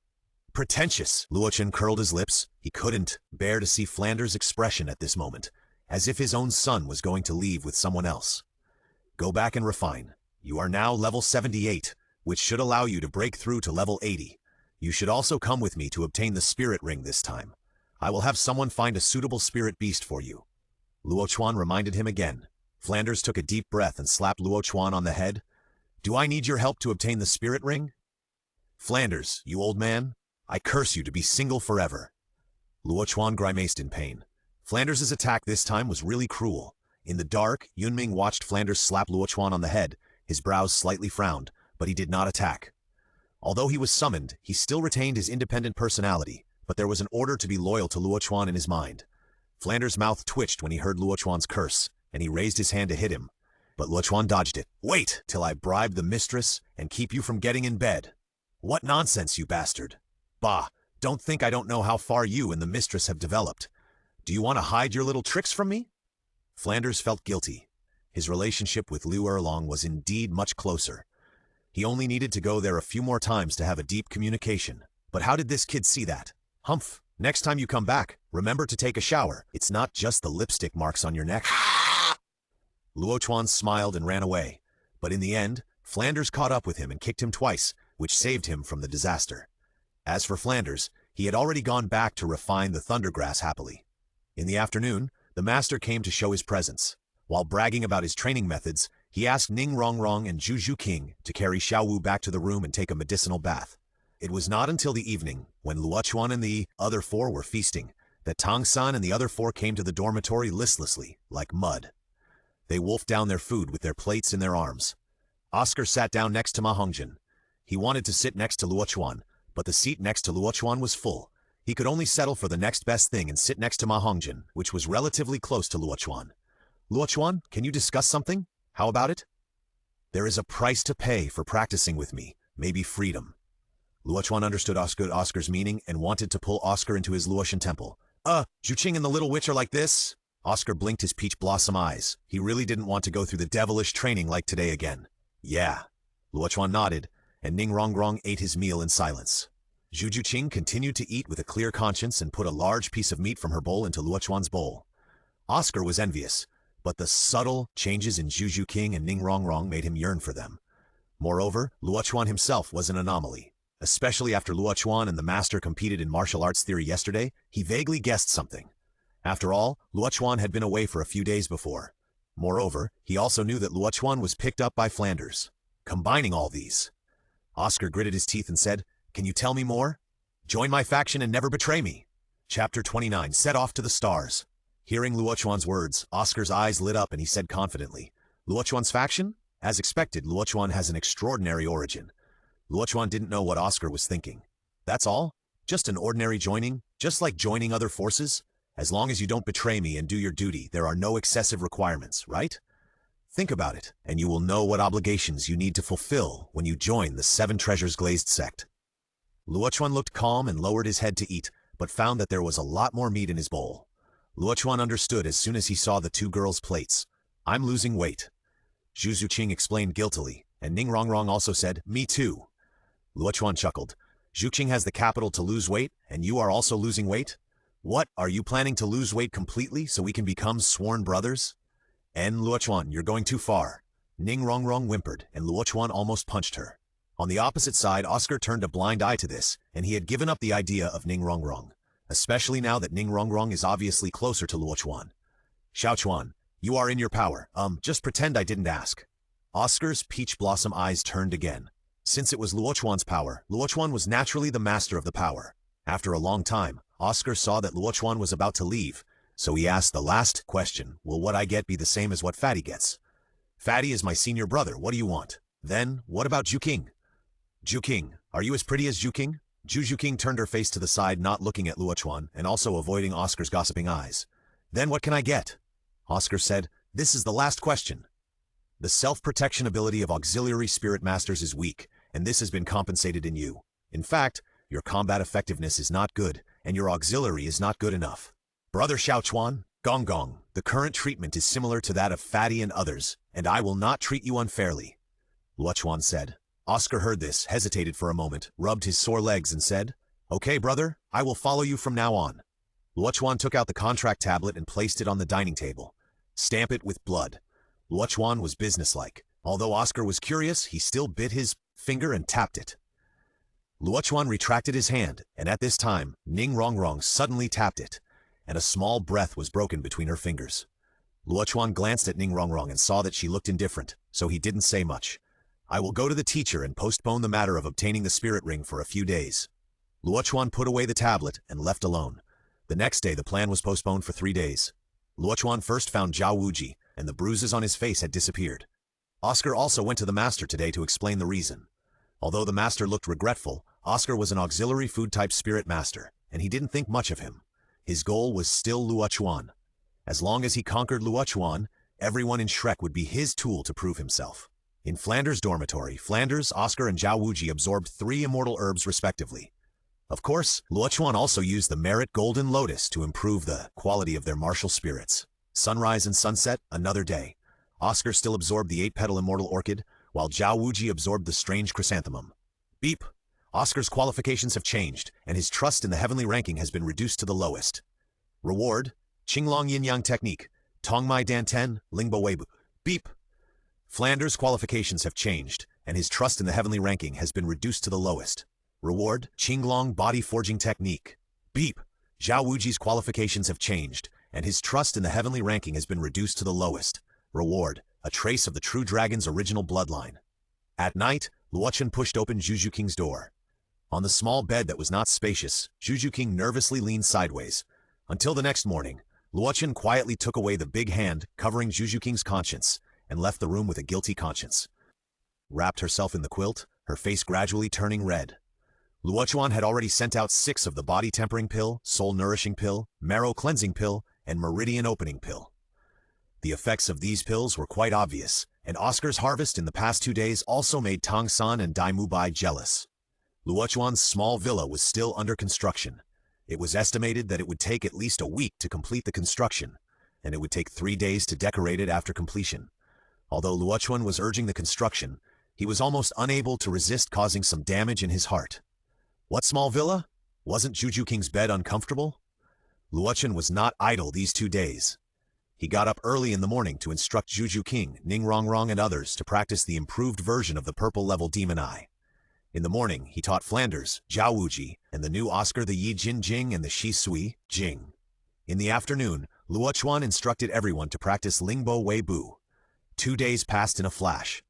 Pretentious! Luo Chuan curled his lips. He couldn't bear to see Flanders' expression at this moment, as if his own son was going to leave with someone else. Go back and refine. You are now level 78, which should allow you to break through to level 80. You should also come with me to obtain the spirit ring this time. I will have someone find a suitable spirit beast for you. Luo Chuan reminded him again. Flanders took a deep breath and slapped Luo Chuan on the head. Do I need your help to obtain the spirit ring? Flanders, you old man, I curse you to be single forever. Luo Chuan grimaced in pain. Flanders' attack this time was really cruel. In the dark, Yunming watched Flanders slap Luo Chuan on the head. His brows slightly frowned, but he did not attack. Although he was summoned, he still retained his independent personality, but there was an order to be loyal to Luo Chuan in his mind. Flanders' mouth twitched when he heard Luo Chuan's curse, and he raised his hand to hit him. But Luo Chuan dodged it. Wait till I bribe the mistress and keep you from getting in bed. What nonsense, you bastard. Bah, don't think I don't know how far you and the mistress have developed. Do you want to hide your little tricks from me? Flanders felt guilty. His relationship with Liu Erlong was indeed much closer. He only needed to go there a few more times to have a deep communication. But how did this kid see that? Humph, next time you come back, remember to take a shower. It's not just the lipstick marks on your neck. Luo Chuan smiled and ran away. But in the end, Flanders caught up with him and kicked him twice, which saved him from the disaster. As for Flanders, he had already gone back to refine the thundergrass happily. In the afternoon, the master came to show his presence. While bragging about his training methods, He asked Ning Rongrong and Zhu King to carry Xiaowu back to the room and take a medicinal bath. It was not until the evening, when Luo Chuan and the other four were feasting, that Tang San and the other four came to the dormitory listlessly, like mud. They wolfed down their food with their plates in their arms. Oscar sat down next to Ma Hongjin. He wanted to sit next to Luo Chuan, but the seat next to Luo Chuan was full. He could only settle for the next best thing and sit next to Ma Hongjin, which was relatively close to Luo Chuan. Luo Chuan, can you discuss something? How about it? There is a price to pay for practicing with me, maybe freedom. Luo Chuan understood Oscar's meaning and wanted to pull Oscar into his Luotian temple. Zhuqing and the little witch are like this? Oscar blinked his peach blossom eyes. He really didn't want to go through the devilish training like today again. Yeah. Luo Chuan nodded, and Ning Rongrong ate his meal in silence. Zhu Juqing continued to eat with a clear conscience and put a large piece of meat from her bowl into Luo Chuan's bowl. Oscar was envious, but the subtle changes in Zhu King and Ning Rongrong made him yearn for them. Moreover, Luo Chuan himself was an anomaly. Especially after Luo Chuan and the master competed in martial arts theory yesterday, he vaguely guessed something. After all, Luo Chuan had been away for a few days before. Moreover, he also knew that Luo Chuan was picked up by Flanders. Combining all these, Oscar gritted his teeth and said, "Can you tell me more? Join my faction and never betray me." Chapter 29, Set Off to the Stars. Hearing Luo Chuan's words, Oscar's eyes lit up and he said confidently, "Luo Chuan's faction? As expected, Luo Chuan has an extraordinary origin." Luo Chuan didn't know what Oscar was thinking. That's all? Just an ordinary joining? Just like joining other forces? As long as you don't betray me and do your duty, there are no excessive requirements, right? Think about it, and you will know what obligations you need to fulfill when you join the Seven Treasures Glazed sect. Luo Chuan looked calm and lowered his head to eat, but found that there was a lot more meat in his bowl. Luo Chuan understood as soon as he saw the two girls' plates. "I'm losing weight." Zhu Zuqing explained guiltily, and Ning Rongrong also said, "Me too." Luo Chuan chuckled. "Zhuqing has the capital to lose weight, and you are also losing weight? What, are you planning to lose weight completely so we can become sworn brothers?" Luo Chuan, you're going too far." Ning Rongrong whimpered, and Luo Chuan almost punched her. On the opposite side, Oscar turned a blind eye to this, and he had given up the idea of Ning Rongrong, especially now that Ning Rongrong is obviously closer to Luo Chuan. "Xiao Chuan, you are in your power. Just pretend I didn't ask." Oscar's peach blossom eyes turned again. Since it was Luo Chuan's power, Luo Chuan was naturally the master of the power. After a long time, Oscar saw that Luo Chuan was about to leave, so he asked the last question, "Will what I get be the same as what Fatty gets?" "Fatty is my senior brother, what do you want?" "Then, what about Zhuqing?" "Zhuqing, are you as pretty as Zhuqing?" Zhuqing turned her face to the side, not looking at Luo Chuan, and also avoiding Oscar's gossiping eyes. "Then what can I get?" Oscar said, "This is the last question. The self-protection ability of auxiliary spirit masters is weak, and this has been compensated in you. In fact, your combat effectiveness is not good, and your auxiliary is not good enough. Brother Xiao Chuan, Gong Gong, the current treatment is similar to that of Fatty and others, and I will not treat you unfairly," Luo Chuan said. Oscar heard this, hesitated for a moment, rubbed his sore legs and said, "Okay, brother, I will follow you from now on." Luo Chuan took out the contract tablet and placed it on the dining table. "Stamp it with blood." Luo Chuan was businesslike. Although Oscar was curious, he still bit his finger and tapped it. Luo Chuan retracted his hand, and at this time, Ning Rongrong suddenly tapped it, and a small breath was broken between her fingers. Luo Chuan glanced at Ning Rongrong and saw that she looked indifferent, so he didn't say much. "I will go to the teacher and postpone the matter of obtaining the spirit ring for a few days." Luo Chuan put away the tablet and left alone. The next day the plan was postponed for 3 days. Luo Chuan first found Zhao Wuji, and the bruises on his face had disappeared. Oscar also went to the master today to explain the reason. Although the master looked regretful, Oscar was an auxiliary food-type spirit master, and he didn't think much of him. His goal was still Luo Chuan. As long as he conquered Luo Chuan, everyone in Shrek would be his tool to prove himself. In Flanders' dormitory, Flanders, Oscar, and Zhao Wuji absorbed 3 immortal herbs respectively. Of course, Luo Chuan also used the Merit Golden Lotus to improve the quality of their martial spirits. Sunrise and sunset, another day. Oscar still absorbed the 8-petal immortal orchid, while Zhao Wuji absorbed the strange chrysanthemum. Beep! Oscar's qualifications have changed, and his trust in the heavenly ranking has been reduced to the lowest. Reward: Qinglong Yin Yang Technique, Tongmai Danten, Lingbo Weibu. Beep! Flanders' qualifications have changed, and his trust in the heavenly ranking has been reduced to the lowest. Reward: Qinglong Body Forging Technique. Beep! Zhao Wuji's qualifications have changed, and his trust in the heavenly ranking has been reduced to the lowest. Reward: a trace of the true dragon's original bloodline. At night, Luo Chuan pushed open Juju King's door. On the small bed that was not spacious, Juju King nervously leaned sideways. Until the next morning, Luo Chuan quietly took away the big hand covering Juju King's conscience and left the room with a guilty conscience. Wrapped herself in the quilt, her face gradually turning red. Luo Chuan had already sent out 6 of the body tempering pill, soul nourishing pill, marrow cleansing pill, and meridian opening pill. The effects of these pills were quite obvious, and Oscar's harvest in the past 2 days also made Tang San and Dai Mubai jealous. Luo Chuan's small villa was still under construction. It was estimated that it would take at least a week to complete the construction, and it would take 3 days to decorate it after completion. Although Luo Chuan was urging the construction, he was almost unable to resist causing some damage in his heart. What small villa? Wasn't Juju King's bed uncomfortable? Luo Chuan was not idle these 2 days. He got up early in the morning to instruct Juju King, Ning Rongrong and others to practice the improved version of the purple-level demon eye. In the morning, he taught Flanders, Zhao Wuji, and the new Oscar the Yi Jin Jing and the Shi Sui, Jing. In the afternoon, Luo Chuan instructed everyone to practice Lingbo Wei Bu. 2 days passed in a flash.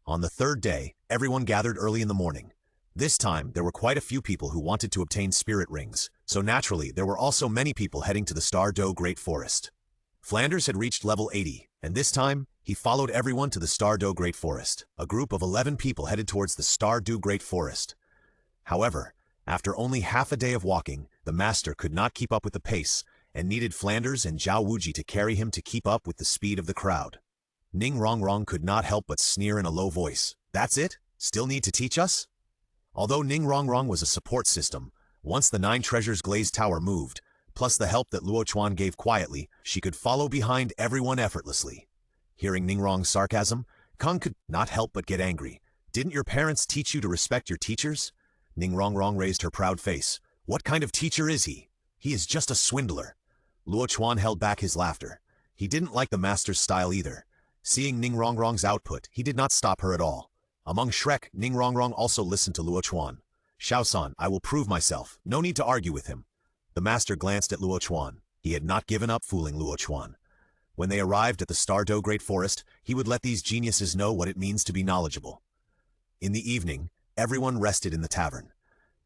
On the 3rd day, everyone gathered early in the morning. This time, there were quite a few people who wanted to obtain spirit rings, so naturally there were also many people heading to the Star Do Great Forest. Flanders had reached level 80, and this time, he followed everyone to the Star Do Great Forest. A group of 11 people headed towards the Star Do Great Forest. However, after only half a day of walking, the master could not keep up with the pace, and needed Flanders and Zhao Wuji to carry him to keep up with the speed of the crowd. Ning Rongrong could not help but sneer in a low voice. That's it? Still need to teach us? Although Ning Rongrong was a support system, once the 9 treasures glazed tower moved, plus the help that Luo Chuan gave quietly, she could follow behind everyone effortlessly. Hearing Ning Rong's sarcasm, Kang could not help but get angry. Didn't your parents teach you to respect your teachers? Ning Rongrong raised her proud face. What kind of teacher is he? He is just a swindler. Luo Chuan held back his laughter. He didn't like the master's style either. Seeing Ning Rongrong's output, he did not stop her at all. Among Shrek, Ning Rongrong also listened to Luo Chuan. Xiao-san, I will prove myself. No need to argue with him. The master glanced at Luo Chuan. He had not given up fooling Luo Chuan. When they arrived at the Star Do Great Forest, he would let these geniuses know what it means to be knowledgeable. In the evening, everyone rested in the tavern.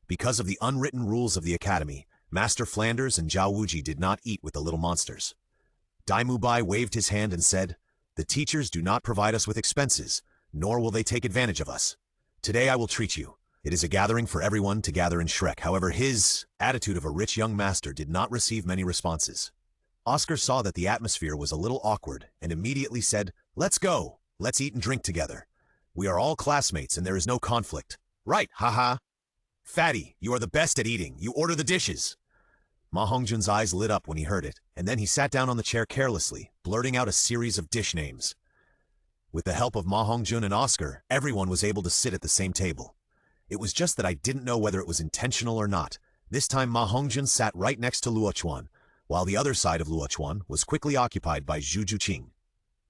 Because of the unwritten rules of the academy, Master Flanders and Zhao Wuji did not eat with the little monsters. Dai Mubai waved his hand and said, "The teachers do not provide us with expenses, nor will they take advantage of us. Today I will treat you. It is a gathering for everyone to gather in Shrek." However, his attitude of a rich young master did not receive many responses. Oscar saw that the atmosphere was a little awkward and immediately said, "Let's go. Let's eat and drink together. We are all classmates and there is no conflict." "Right, haha. Fatty, you are the best at eating. You order the dishes." Ma Hongjun's eyes lit up when he heard it, and then he sat down on the chair carelessly, blurting out a series of dish names. With the help of Ma Hongjun and Oscar, everyone was able to sit at the same table. It was just that I didn't know whether it was intentional or not. This time Ma Hongjun sat right next to Luo Chuan, while the other side of Luo Chuan was quickly occupied by Zhu Juqing.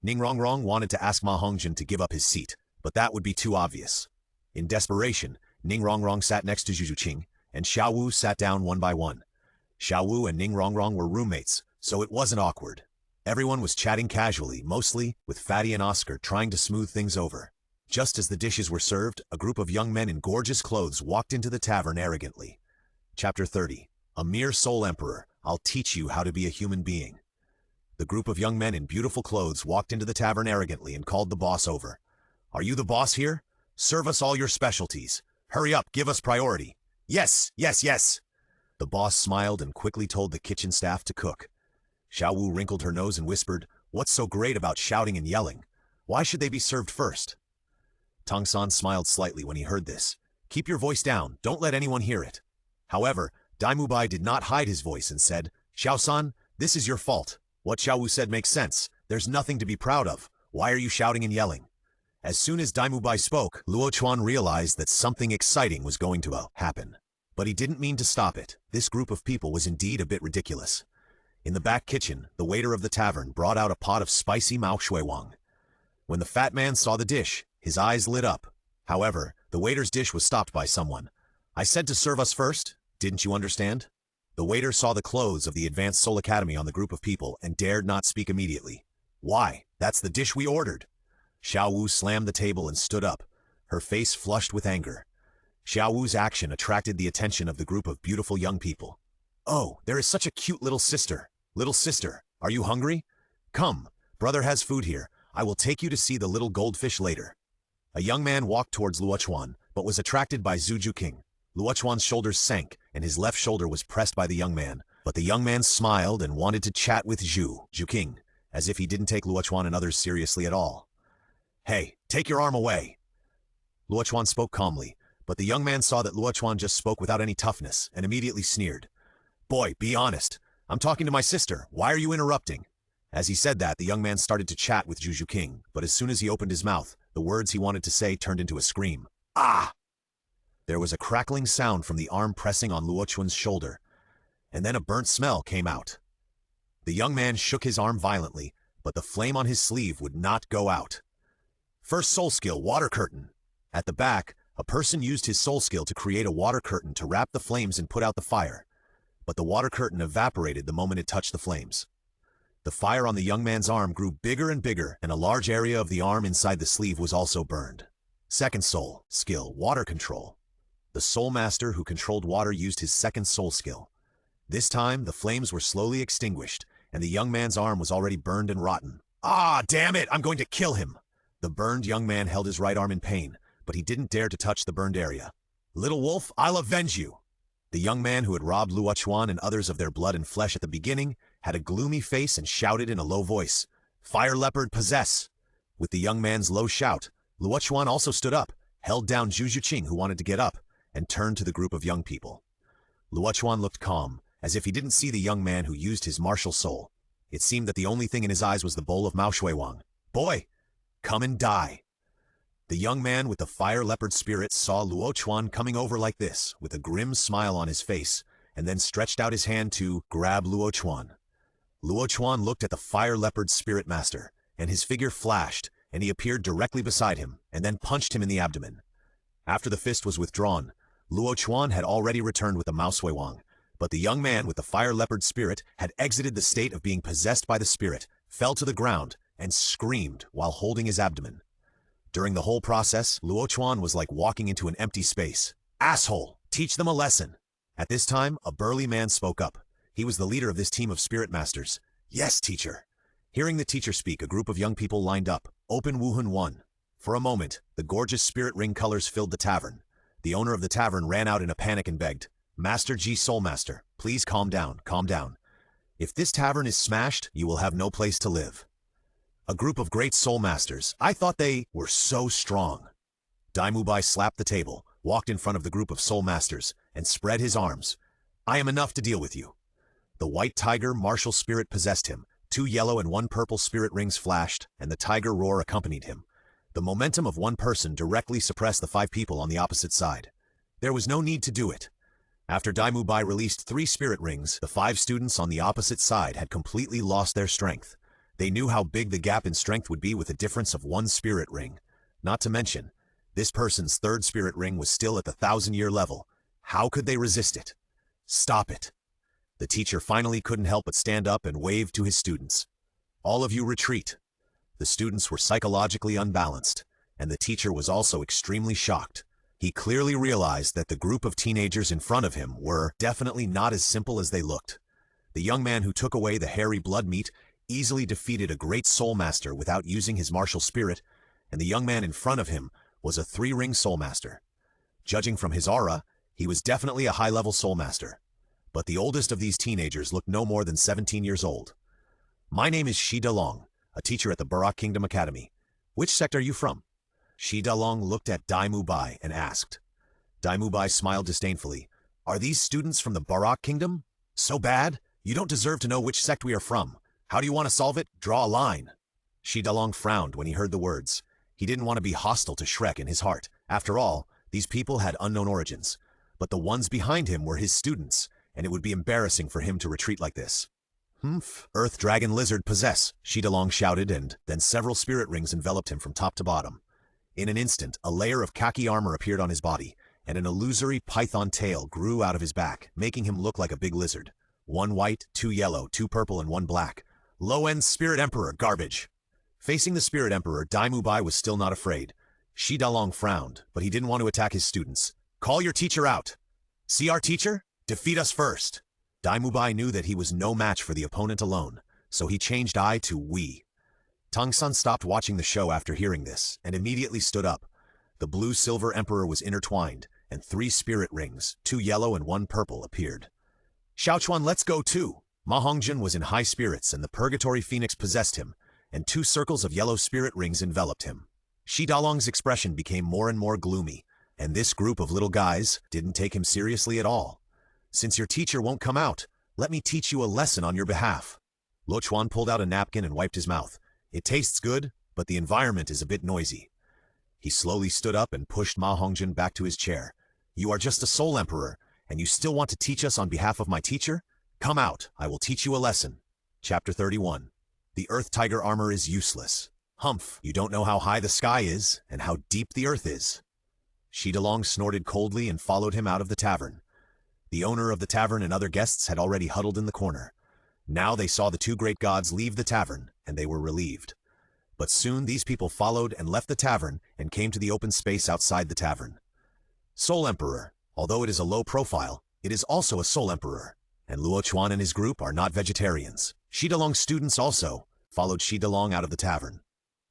Ning Rongrong wanted to ask Ma Hongjun to give up his seat, but that would be too obvious. In desperation, Ning Rongrong sat next to Zhu Juqing, and Xiao Wu sat down one by one. Xiao Wu and Ning Rongrong were roommates, so it wasn't awkward. Everyone was chatting casually, mostly with Fatty and Oscar trying to smooth things over. Just as the dishes were served, a group of young men in gorgeous clothes walked into the tavern arrogantly. Chapter 30. A mere soul emperor, I'll teach you how to be a human being. The group of young men in beautiful clothes walked into the tavern arrogantly and called the boss over. "Are you the boss here? Serve us all your specialties. Hurry up, give us priority." "Yes, yes, yes." The boss smiled and quickly told the kitchen staff to cook. Xiao Wu wrinkled her nose and whispered, "What's so great about shouting and yelling? Why should they be served first?" Tang San smiled slightly when he heard this. "Keep your voice down, don't let anyone hear it." However, Dai Mubai did not hide his voice and said, "Xiao-san, this is your fault. What Xiao Wu said makes sense. There's nothing to be proud of. Why are you shouting and yelling?" As soon as Dai Mubai spoke, Luo Chuan realized that something exciting was going to happen. But he didn't mean to stop it. This group of people was indeed a bit ridiculous. In the back kitchen, the waiter of the tavern brought out a pot of spicy mao shui wang. When the fat man saw the dish, his eyes lit up. However, the waiter's dish was stopped by someone. "I said to serve us first. Didn't you understand?" The waiter saw the clothes of the Advanced Soul Academy on the group of people and dared not speak immediately. "Why? That's the dish we ordered." Xiao Wu slammed the table and stood up, her face flushed with anger. Xiao Wu's action attracted the attention of the group of beautiful young people. "Oh, there is such a cute little sister. Little sister, are you hungry? Come, brother has food here. I will take you to see the little goldfish later." A young man walked towards Luo Chuan, but was attracted by Zhu Juqing. Luo Chuan's shoulders sank, and his left shoulder was pressed by the young man. But the young man smiled and wanted to chat with Zhu Juqing, as if he didn't take Luo Chuan and others seriously at all. "Hey, take your arm away." Luo Chuan spoke calmly, but the young man saw that Luo Chuan just spoke without any toughness and immediately sneered. "Boy, be honest. I'm talking to my sister. Why are you interrupting?" As he said that, the young man started to chat with Zhu Juqing, but as soon as he opened his mouth, the words he wanted to say turned into a scream. "Ah!" There was a crackling sound from the arm pressing on Luo Chuan's shoulder, and then a burnt smell came out. The young man shook his arm violently, but the flame on his sleeve would not go out. First soul skill, water curtain. At the back, a person used his soul skill to create a water curtain to wrap the flames and put out the fire, but the water curtain evaporated the moment it touched the flames. The fire on the young man's arm grew bigger and bigger, and a large area of the arm inside the sleeve was also burned. Second soul skill, water control. The soul master who controlled water used his second soul skill. This time, the flames were slowly extinguished, and the young man's arm was already burned and rotten. "Ah, damn it, I'm going to kill him!" The burned young man held his right arm in pain, but he didn't dare to touch the burned area. "Little wolf, I'll avenge you!" The young man who had robbed Luo Chuan and others of their blood and flesh at the beginning had a gloomy face and shouted in a low voice, "Fire leopard, possess!" With the young man's low shout, Luo Chuan also stood up, held down Zhu Juqing, who wanted to get up, and turned to the group of young people. Luo Chuan looked calm, as if he didn't see the young man who used his martial soul. It seemed that the only thing in his eyes was the bowl of Mao Shui Wang. "Boy, come and die." The young man with the fire leopard spirit saw Luo Chuan coming over like this, with a grim smile on his face, and then stretched out his hand to grab Luo Chuan. Luo Chuan looked at the fire leopard spirit master, and his figure flashed, and he appeared directly beside him, and then punched him in the abdomen. After the fist was withdrawn, Luo Chuan had already returned with the Mao Shui Wang, but the young man with the fire leopard spirit had exited the state of being possessed by the spirit, fell to the ground, and screamed while holding his abdomen. During the whole process, Luo Chuan was like walking into an empty space. "Asshole! Teach them a lesson!" At this time, a burly man spoke up. He was the leader of this team of spirit masters. "Yes, teacher." Hearing the teacher speak, a group of young people lined up. Open Wuhan 1. For a moment, the gorgeous spirit ring colors filled the tavern. The owner of the tavern ran out in a panic and begged, "Master Ji Soul Master, please calm down, calm down. If this tavern is smashed, you will have no place to live." A group of great soul masters. I thought they were so strong. Daimu Bai slapped the table, walked in front of the group of soul masters, and spread his arms. "I am enough to deal with you." The white tiger martial spirit possessed him. 2 yellow and 1 purple spirit rings flashed, and the tiger roar accompanied him. The momentum of one person directly suppressed the 5 people on the opposite side. There was no need to do it. After Daimu Bai released 3 spirit rings, the 5 students on the opposite side had completely lost their strength. They knew how big the gap in strength would be with a difference of 1 spirit ring. Not to mention, this person's 3rd spirit ring was still at the 1,000-year level. How could they resist it? "Stop it." The teacher finally couldn't help but stand up and wave to his students. "All of you retreat." The students were psychologically unbalanced, and the teacher was also extremely shocked. He clearly realized that the group of teenagers in front of him were definitely not as simple as they looked. The young man who took away the hairy blood meat easily defeated a great soul master without using his martial spirit, and the young man in front of him was a 3-ring soul master. Judging from his aura, he was definitely a high-level soul master. But the oldest of these teenagers looked no more than 17 years old. "My name is Shi Dalong, a teacher at the Barak Kingdom Academy. Which sect are you from?" Shi Dalong looked at Daimu Bai and asked. Daimu Bai smiled disdainfully. "Are these students from the Barak Kingdom? So bad? You don't deserve to know which sect we are from. How do you want to solve it? Draw a line." Shi Dalong frowned when he heard the words. He didn't want to be hostile to Shrek in his heart. After all, these people had unknown origins. But the ones behind him were his students, and it would be embarrassing for him to retreat like this. "Humph! Earth Dragon Lizard possess!" Shi Dalong shouted, and then several spirit rings enveloped him from top to bottom. In an instant, a layer of khaki armor appeared on his body, and an illusory python tail grew out of his back, making him look like a big lizard. 1 white, 2 yellow, 2 purple, and 1 black. Low-end Spirit Emperor garbage. Facing the Spirit Emperor, Dai Mubai was still not afraid. Shi Dalong frowned, but he didn't want to attack his students. Call your teacher out. See our teacher? Defeat us first. Dai Mubai knew that he was no match for the opponent alone, so he changed I to we. Tongsun stopped watching the show after hearing this, and immediately stood up. The blue-silver emperor was intertwined, and 3 spirit rings, 2 yellow and 1 purple, appeared. Xiaochuan, let's go too! Ma Hongjun was in high spirits, and the purgatory phoenix possessed him, and 2 circles of yellow spirit rings enveloped him. Shi Dalong's expression became more and more gloomy, and this group of little guys didn't take him seriously at all. Since your teacher won't come out, let me teach you a lesson on your behalf. Luo Chuan pulled out a napkin and wiped his mouth. It tastes good, but the environment is a bit noisy. He slowly stood up and pushed Ma Hongjun back to his chair. You are just a soul emperor, and you still want to teach us on behalf of my teacher? Come out, I will teach you a lesson. Chapter 31. The Earth Tiger armor is useless. Humph, you don't know how high the sky is, and how deep the earth is. Shi Dalong snorted coldly and followed him out of the tavern. The owner of the tavern and other guests had already huddled in the corner. Now they saw the 2 great gods leave the tavern, and they were relieved. But soon these people followed and left the tavern and came to the open space outside the tavern. Soul Emperor, although it is a low profile, it is also a Soul Emperor, and Luo Chuan and his group are not vegetarians. Shi Dalong's students also followed Shi Dalong out of the tavern.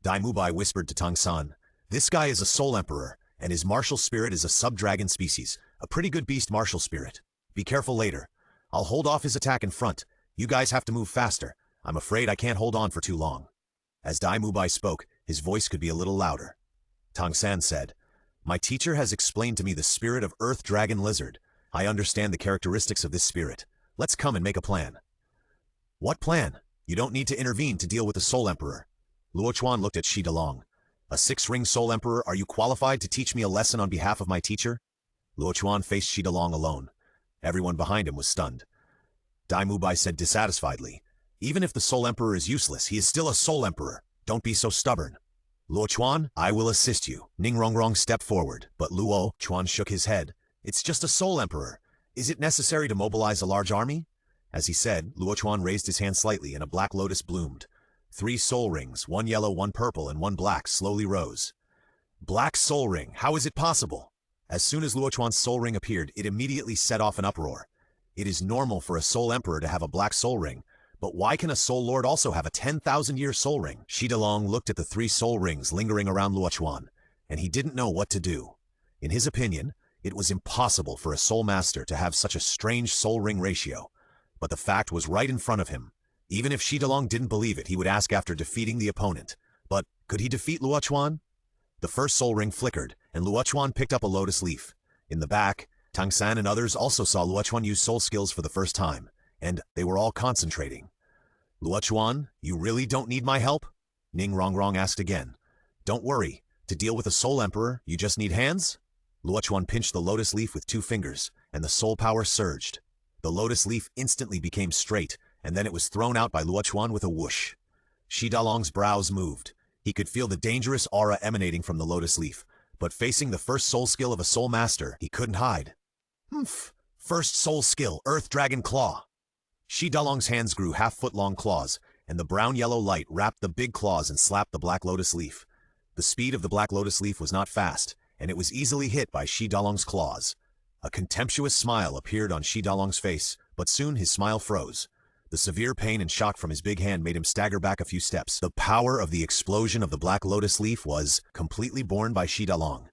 Dai Mubai whispered to Tongsun, this guy is a Soul Emperor, and his martial spirit is a sub-dragon species, a pretty good beast martial spirit. Be careful later. I'll hold off his attack in front. You guys have to move faster. I'm afraid I can't hold on for too long. As Dai Mubai spoke, his voice could be a little louder. Tongsun said, my teacher has explained to me the spirit of Earth Dragon Lizard. I understand the characteristics of this spirit. Let's come and make a plan. What plan? You don't need to intervene to deal with the Soul Emperor. Luo Chuan looked at Shi Dalong. A 6-ring Soul Emperor, are you qualified to teach me a lesson on behalf of my teacher? Luo Chuan faced Shi Dalong alone. Everyone behind him was stunned. Dai Mubai said dissatisfiedly, even if the Soul Emperor is useless, he is still a Soul Emperor. Don't be so stubborn. Luo Chuan, I will assist you. Ning Rongrong stepped forward, but Luo Chuan shook his head. It's just a Soul Emperor. Is it necessary to mobilize a large army? As he said, Luo Chuan raised his hand slightly and a black lotus bloomed. 3 soul rings, 1 yellow, 1 purple, and 1 black slowly rose. Black soul ring, how is it possible? As soon as Luo Chuan's soul ring appeared, it immediately set off an uproar. It is normal for a Soul Emperor to have a black soul ring, but why can a Soul Lord also have a 10,000-year soul ring? Shi Dalong looked at the 3 soul rings lingering around Luo Chuan, and he didn't know what to do. In his opinion, it was impossible for a Soul Master to have such a strange soul ring ratio, but the fact was right in front of him. Even if Shi Dalong didn't believe it, he would ask after defeating the opponent. But could he defeat Luo Chuan? The first soul ring flickered, and Luo Chuan picked up a lotus leaf. In the back, Tongsun and others also saw Luo Chuan use soul skills for the first time, and they were all concentrating. Luo Chuan, you really don't need my help? Ning Rongrong asked again. Don't worry, to deal with a Soul Emperor, you just need hands? Luo Chuan pinched the lotus leaf with 2 fingers, and the soul power surged. The lotus leaf instantly became straight, and then it was thrown out by Luo Chuan with a whoosh. Shi Dalong's brows moved. He could feel the dangerous aura emanating from the lotus leaf, but facing the first soul skill of a soul master, he couldn't hide. Humph! First soul skill, Earth Dragon Claw. Shi Dalong's hands grew half-foot-long claws, and the brown-yellow light wrapped the big claws and slapped the black lotus leaf. The speed of the black lotus leaf was not fast, and it was easily hit by Shi Dalong's claws. A contemptuous smile appeared on Shi Dalong's face, but soon his smile froze. The severe pain and shock from his big hand made him stagger back a few steps. The power of the explosion of the black lotus leaf was completely borne by Shi Dalong.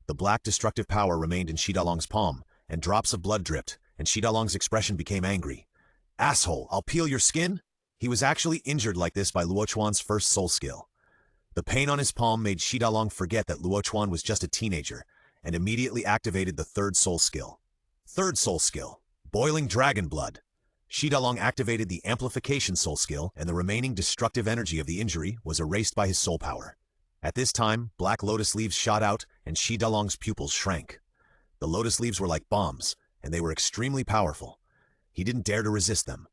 The black destructive power remained in Shi Dalong's palm, and drops of blood dripped, and Shi Dalong's expression became angry. Asshole, I'll peel your skin? He was actually injured like this by Luo Chuan's first soul skill. The pain on his palm made Shi Dalong forget that Luo Chuan was just a teenager, and immediately activated the 3rd soul skill. 3rd soul skill, Boiling Dragon Blood. Shi Dalong activated the Amplification soul skill, and the remaining destructive energy of the injury was erased by his soul power. At this time, black lotus leaves shot out, and Shi Dalong's pupils shrank. The lotus leaves were like bombs, and they were extremely powerful. He didn't dare to resist them.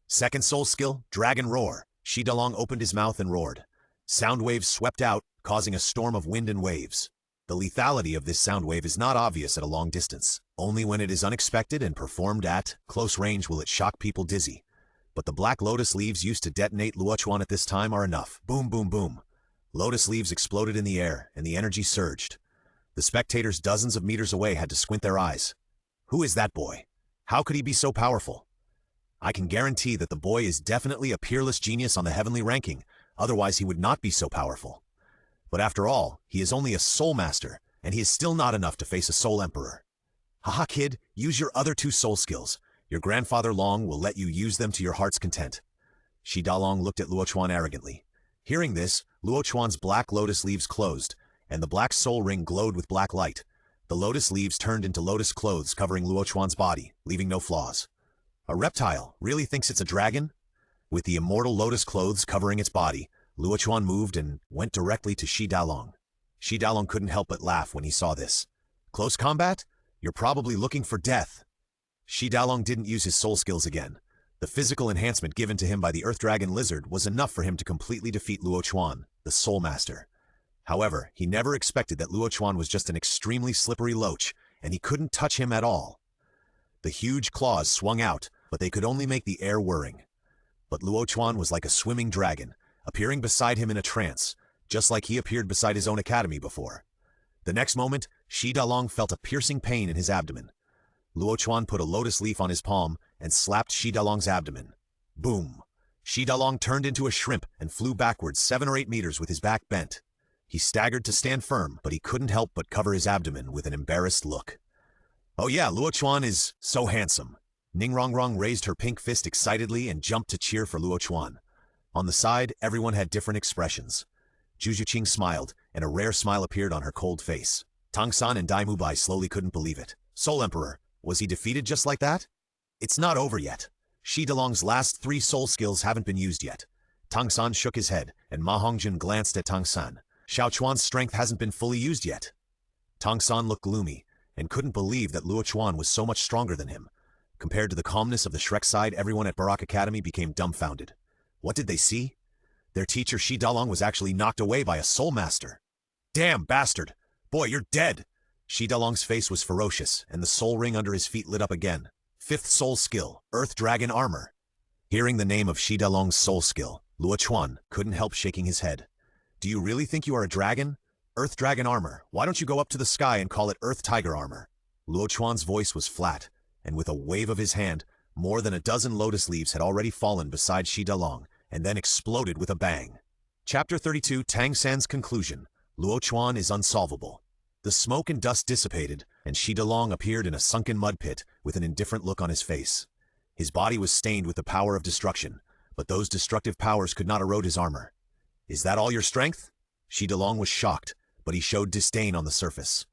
2nd soul skill, Dragon Roar. Shi Dalong opened his mouth and roared. Sound waves swept out, causing a storm of wind and waves. The lethality of this sound wave is not obvious at a long distance. Only when it is unexpected and performed at close range will it shock people dizzy. But the black lotus leaves used to detonate Luo Chuan at this time are enough. Boom, boom, boom. Lotus leaves exploded in the air, and the energy surged. The spectators dozens of meters away had to squint their eyes. Who is that boy? How could he be so powerful? I can guarantee that the boy is definitely a peerless genius on the heavenly ranking, otherwise he would not be so powerful. But after all, he is only a soul master, and he is still not enough to face a soul emperor. Haha kid, use your other 2 soul skills. Your grandfather Long will let you use them to your heart's content. Shi Dalong looked at Luo Chuan arrogantly. Hearing this, Luo Chuan's black lotus leaves closed, and the black soul ring glowed with black light. The lotus leaves turned into lotus clothes covering Luo Chuan's body, leaving no flaws. A reptile really thinks it's a dragon? With the immortal lotus clothes covering its body, Luo Chuan moved and went directly to Shi Dalong. Shi Dalong couldn't help but laugh when he saw this. Close combat? You're probably looking for death. Shi Dalong didn't use his soul skills again. The physical enhancement given to him by the Earth Dragon Lizard was enough for him to completely defeat Luo Chuan, the Soul Master. However, he never expected that Luo Chuan was just an extremely slippery loach, and he couldn't touch him at all. The huge claws swung out, but they could only make the air whirring. But Luo Chuan was like a swimming dragon, appearing beside him in a trance, just like he appeared beside his own academy before. The next moment, Shi Dalong felt a piercing pain in his abdomen. Luo Chuan put a lotus leaf on his palm and slapped Shi Dalong's abdomen. Boom! Shi Dalong turned into a shrimp and flew backwards 7 or 8 meters with his back bent. He staggered to stand firm, but he couldn't help but cover his abdomen with an embarrassed look. Oh yeah, Luo Chuan is so handsome. Ning Rongrong raised her pink fist excitedly and jumped to cheer for Luo Chuan. On the side, everyone had different expressions. Zhu Juqing smiled, and a rare smile appeared on her cold face. Tang San and Dai Mubai slowly couldn't believe it. Soul Emperor, was he defeated just like that? It's not over yet. Shi Dalong's last 3 soul skills haven't been used yet. Tang San shook his head, and Ma Hongjun glanced at Tang San. Xiao Chuan's strength hasn't been fully used yet. Tang San looked gloomy, and couldn't believe that Luo Chuan was so much stronger than him. Compared to the calmness of the Shrek side, everyone at Barak Academy became dumbfounded. What did they see? Their teacher Shi Dalong was actually knocked away by a soul master. Damn bastard! Boy, you're dead! Shi Dalong's face was ferocious, and the soul ring under his feet lit up again. 5th soul skill, Earth Dragon Armor. Hearing the name of Shi Dalong's soul skill, Luo Chuan couldn't help shaking his head. Do you really think you are a dragon? Earth Dragon Armor, why don't you go up to the sky and call it Earth Tiger Armor? Luo Chuan's voice was flat, and with a wave of his hand, more than a dozen lotus leaves had already fallen beside Shi Dalong, and then exploded with a bang. Chapter 32, Tang San's Conclusion. Luo Chuan is unsolvable. The smoke and dust dissipated, and Shi Dalong appeared in a sunken mud pit with an indifferent look on his face. His body was stained with the power of destruction, but those destructive powers could not erode his armor. Is that all your strength? Shi Dalong was shocked, but he showed disdain on the surface.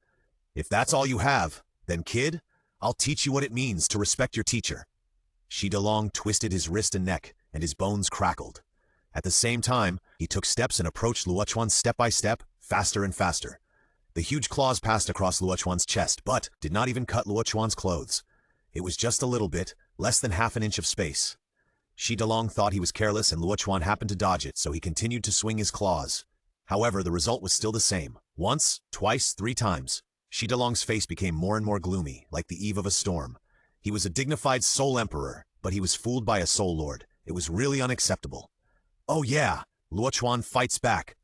If that's all you have, then kid, I'll teach you what it means to respect your teacher. Shi Dalong twisted his wrist and neck, and his bones crackled. At the same time, he took steps and approached Luo Chuan step by step, faster and faster. The huge claws passed across Luo Chuan's chest, but did not even cut Luo Chuan's clothes. It was just a little bit, less than half an inch of space. Shi Dalong thought he was careless and Luo Chuan happened to dodge it, so he continued to swing his claws. However, the result was still the same. Once, twice, 3 times. Shi Dalong's face became more and more gloomy, like the eve of a storm. He was a dignified soul emperor, but he was fooled by a soul lord. It was really unacceptable. Oh yeah, Luo Chuan fights back,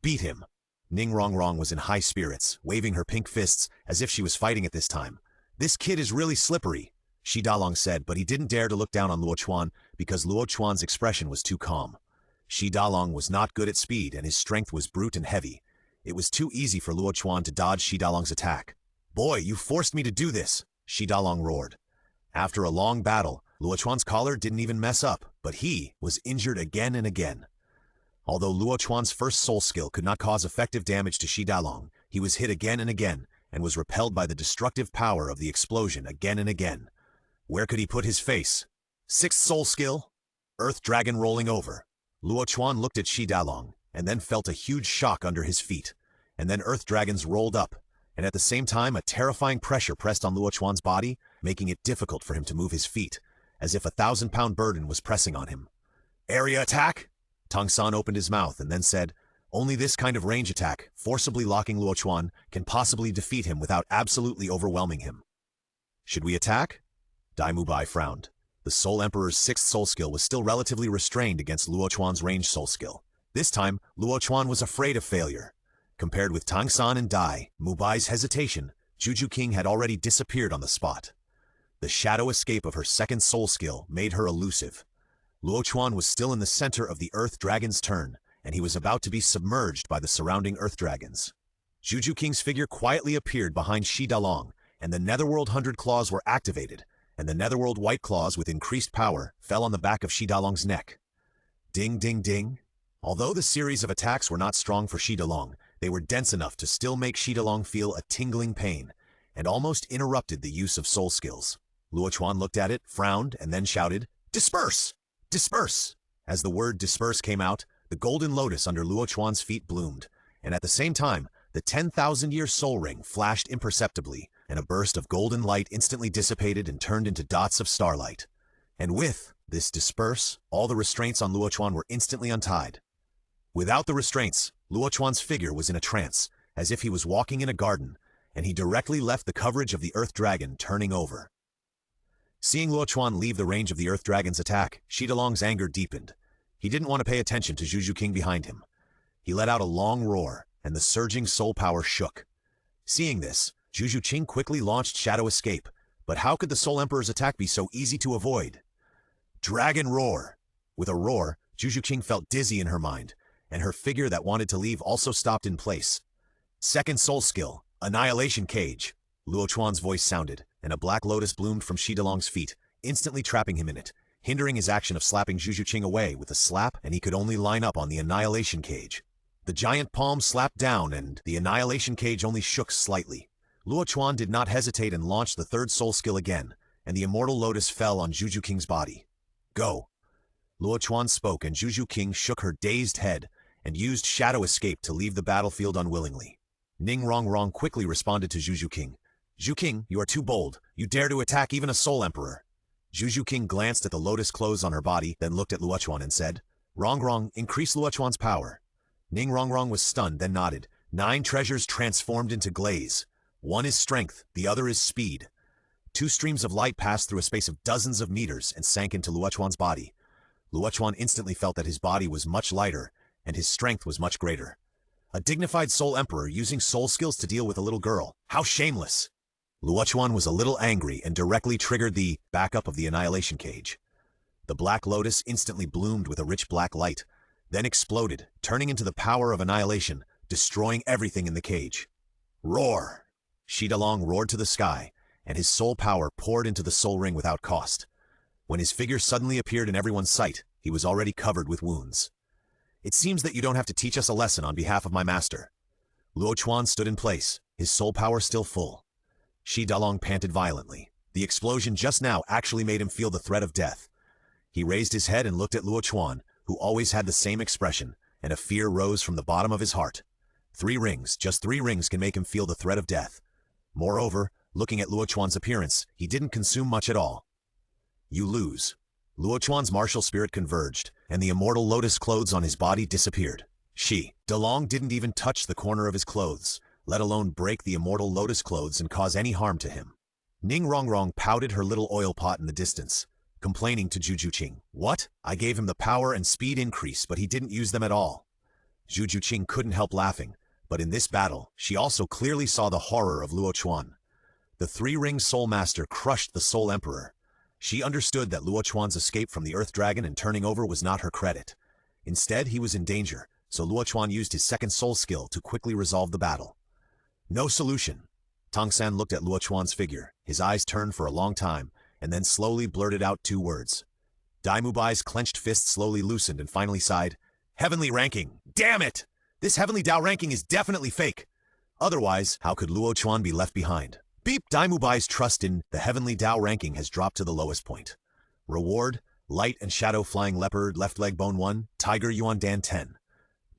beat him. Ning Rongrong was in high spirits, waving her pink fists as if she was fighting at this time. This kid is really slippery, Shi Dalong said, but he didn't dare to look down on Luo Chuan because Luo Chuan's expression was too calm. Shi Dalong was not good at speed and his strength was brute and heavy. It was too easy for Luo Chuan to dodge Shi Dalong's attack. Boy, you forced me to do this, Shi Dalong roared. After a long battle, Luo Chuan's collar didn't even mess up, but he was injured again and again. Although Luo Chuan's first soul skill could not cause effective damage to Shi Dalong, he was hit again and again, and was repelled by the destructive power of the explosion again and again. Where could he put his face? 6th soul skill? Earth Dragon rolling over. Luo Chuan looked at Shi Dalong, and then felt a huge shock under his feet. And then Earth Dragons rolled up, and at the same time a terrifying pressure pressed on Luo Chuan's body, making it difficult for him to move his feet, as if a 1,000-pound burden was pressing on him. Area attack? Tang San opened his mouth and then said, only this kind of range attack, forcibly locking Luo Chuan, can possibly defeat him without absolutely overwhelming him. Should we attack? Dai Mubai frowned. The Soul Emperor's sixth soul skill was still relatively restrained against Luo Chuan's ranged soul skill. This time, Luo Chuan was afraid of failure. Compared with Tang San and Dai Mubai's hesitation, Juju King had already disappeared on the spot. The shadow escape of her second soul skill made her elusive. Luo Chuan was still in the center of the Earth Dragon's turn, and he was about to be submerged by the surrounding Earth Dragons. Juju King's figure quietly appeared behind Shi Dalong, and the Netherworld 100 Claws were activated, and the Netherworld White Claws with increased power fell on the back of Shi Dalong's neck. Ding ding ding. Although the series of attacks were not strong for Shi Dalong, they were dense enough to still make Shi Dalong feel a tingling pain, and almost interrupted the use of soul skills. Luo Chuan looked at it, frowned, and then shouted, "Disperse! Disperse!" As the word disperse came out, the golden lotus under Luo Chuan's feet bloomed, and at the same time, the 10,000-year soul ring flashed imperceptibly, and a burst of golden light instantly dissipated and turned into dots of starlight. And with this disperse, all the restraints on Luo Chuan were instantly untied. Without the restraints, Luo Chuan's figure was in a trance, as if he was walking in a garden, and he directly left the coverage of the Earth Dragon, turning over. Seeing Luo Chuan leave the range of the Earth Dragon's attack, Shi Dalong's anger deepened. He didn't want to pay attention to Juju King behind him. He let out a long roar, and the surging soul power shook. Seeing this, Juju King quickly launched Shadow Escape, but how could the Soul Emperor's attack be so easy to avoid? Dragon Roar! With a roar, Juju King felt dizzy in her mind, and her figure that wanted to leave also stopped in place. Second soul skill, Annihilation Cage. Luo Chuan's voice sounded, and a black lotus bloomed from Shi Dalong's feet, instantly trapping him in it, hindering his action of slapping Juju King away with a slap, and he could only line up on the Annihilation Cage. The giant palm slapped down, and the Annihilation Cage only shook slightly. Luo Chuan did not hesitate and launched the third soul skill again, and the Immortal Lotus fell on Juju King's body. Go! Luo Chuan spoke, and Juju King shook her dazed head, and used Shadow Escape to leave the battlefield unwillingly. Ning Rong Rong quickly responded to Juju King. "Zhu King, you are too bold. You dare to attack even a Soul Emperor." Juju King glanced at the lotus clothes on her body, then looked at Luo Chuan and said, "Rong Rong, increase Luo Chuan's power." Ning Rong Rong was stunned, then nodded. 9 treasures transformed into glaze. One is strength, the other is speed. 2 streams of light passed through a space of dozens of meters and sank into Luo Chuan's body. Luo Chuan instantly felt that his body was much lighter, and his strength was much greater. A dignified Soul Emperor using soul skills to deal with a little girl. How shameless! Luo Chuan was a little angry and directly triggered the backup of the Annihilation Cage. The Black Lotus instantly bloomed with a rich black light, then exploded, turning into the power of annihilation, destroying everything in the cage. Roar! Shi Dalong roared to the sky, and his soul power poured into the soul ring without cost. When his figure suddenly appeared in everyone's sight, he was already covered with wounds. "It seems that you don't have to teach us a lesson on behalf of my master." Luo Chuan stood in place, his soul power still full. Shi Dalong panted violently. The explosion just now actually made him feel the threat of death. He raised his head and looked at Luo Chuan, who always had the same expression, and a fear rose from the bottom of his heart. 3 rings, just 3 rings can make him feel the threat of death. Moreover, looking at Luo Chuan's appearance, he didn't consume much at all. "You lose." Luo Chuan's martial spirit converged, and the Immortal Lotus clothes on his body disappeared. Shi Dalong didn't even touch the corner of his clothes, let alone break the Immortal Lotus clothes and cause any harm to him. Ning Rong Rong pouted her little oil pot in the distance, complaining to Juju King. "What? I gave him the power and speed increase, but he didn't use them at all." Juju King couldn't help laughing, but in this battle, she also clearly saw the horror of Luo Chuan. The 3-ring Soul Master crushed the Soul Emperor. She understood that Luo Chuan's escape from the Earth Dragon and turning over was not her credit. Instead, he was in danger, so Luo Chuan used his second soul skill to quickly resolve the battle. "No solution." Tang San looked at Luo Chuan's figure, his eyes turned for a long time, and then slowly blurted out 2 words. Dai Mubai's clenched fist slowly loosened and finally sighed, "Heavenly ranking! Damn it! This Heavenly Dao ranking is definitely fake! Otherwise, how could Luo Chuan be left behind?" Beep! Dai Mubai's trust in the Heavenly Dao ranking has dropped to the lowest point. Reward, Light and Shadow Flying Leopard, Left Leg Bone 1, Tiger Yuan Dan 10.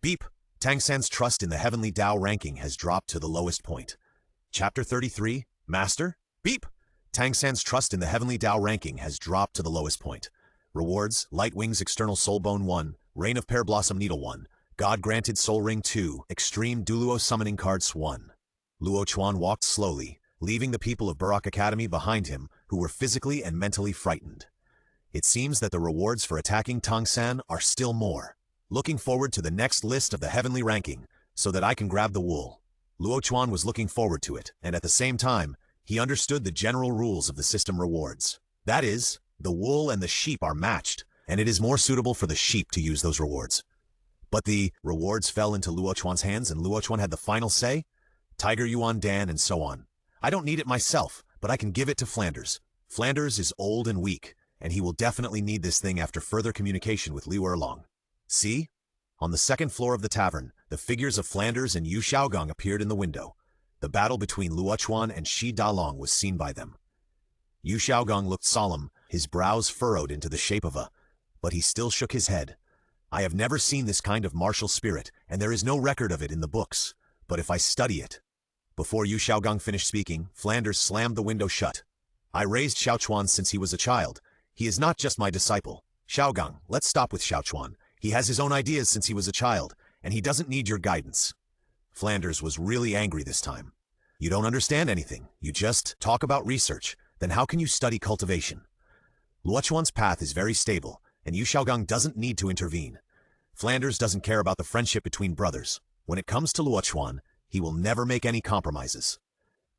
Beep! Tang San's trust in the Heavenly Dao ranking has dropped to the lowest point. Chapter 33, Master? Beep! Tang San's trust in the Heavenly Dao ranking has dropped to the lowest point. Rewards, Light Wings External Soul Bone 1, Reign of Pear Blossom Needle 1, God Granted Soul Ring 2, Extreme Douluo Summoning Cards 1. Luo Chuan walked slowly, leaving the people of Barak Academy behind him, who were physically and mentally frightened. It seems that the rewards for attacking Tongsan are still more. Looking forward to the next list of the heavenly ranking, so that I can grab the wool. Luo Chuan was looking forward to it, and at the same time, he understood the general rules of the system rewards. That is, the wool and the sheep are matched, and it is more suitable for the sheep to use those rewards. But the rewards fell into Luo Chuan's hands, and Luo Chuan had the final say? Tiger Yuan Dan and so on. I don't need it myself, but I can give it to Flanders. Flanders is old and weak, and he will definitely need this thing after further communication with Liu Erlong. See? On the second floor of the tavern, the figures of Flanders and Yu Xiaogong appeared in the window. The battle between Luo Chuan and Shi Dalong was seen by them. Yu Xiaogong looked solemn, his brows furrowed into the shape of a, but he still shook his head. I have never seen this kind of martial spirit, and there is no record of it in the books. But if I study it... Before Yu Xiaogong finished speaking, Flanders slammed the window shut. I raised Xiao Chuan since he was a child. He is not just my disciple. Xiaogong, let's stop with Xiao Chuan. He has his own ideas since he was a child, and he doesn't need your guidance. Flanders was really angry this time. You don't understand anything. You just talk about research. Then how can you study cultivation? Luo Chuan's path is very stable, and Yu Xiaogong doesn't need to intervene. Flanders doesn't care about the friendship between brothers. When it comes to Luo Chuan, he will never make any compromises.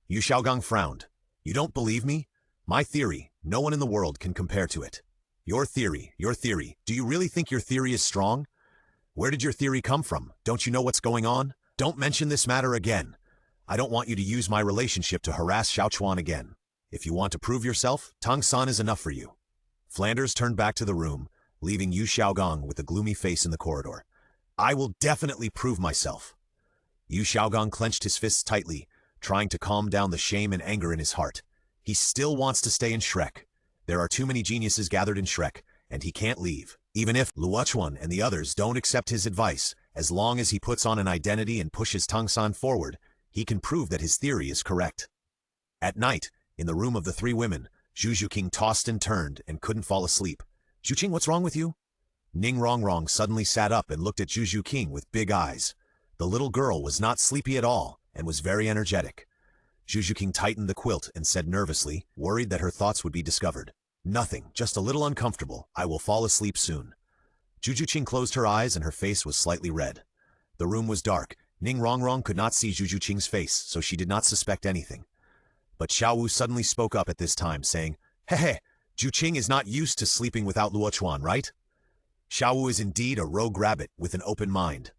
Yu Xiaogong frowned. You don't believe me? My theory, no one in the world can compare to it. Your theory. Do you really think your theory is strong? Where did your theory come from? Don't you know what's going on? Don't mention this matter again. I don't want you to use my relationship to harass Xiao Chuan again. If you want to prove yourself, Tang San is enough for you. Flanders turned back to the room, leaving Yu Xiaogong with a gloomy face in the corridor. I will definitely prove myself. Yu Xiaogong clenched his fists tightly, trying to calm down the shame and anger in his heart. He still wants to stay in Shrek. There are too many geniuses gathered in Shrek, and he can't leave. Even if Luo Chuan and the others don't accept his advice, as long as he puts on an identity and pushes Tang San forward, he can prove that his theory is correct. At night, in the room of the three women, Zhu King tossed and turned and couldn't fall asleep. Zhu, what's wrong with you? Ning Rongrong suddenly sat up and looked at Zhu King with big eyes. The little girl was not sleepy at all and was very energetic. Zhu King tightened the quilt and said nervously, worried that her thoughts would be discovered. Nothing, just a little uncomfortable. I will fall asleep soon. Zhu King closed her eyes and her face was slightly red. The room was dark. Ning Rongrong could not see Zhu Qing's face, so she did not suspect anything. But Xiao Wu suddenly spoke up at this time, saying, Hey, Zhu Qing is not used to sleeping without Luo Chuan, right? Xiao Wu is indeed a rogue rabbit with an open mind.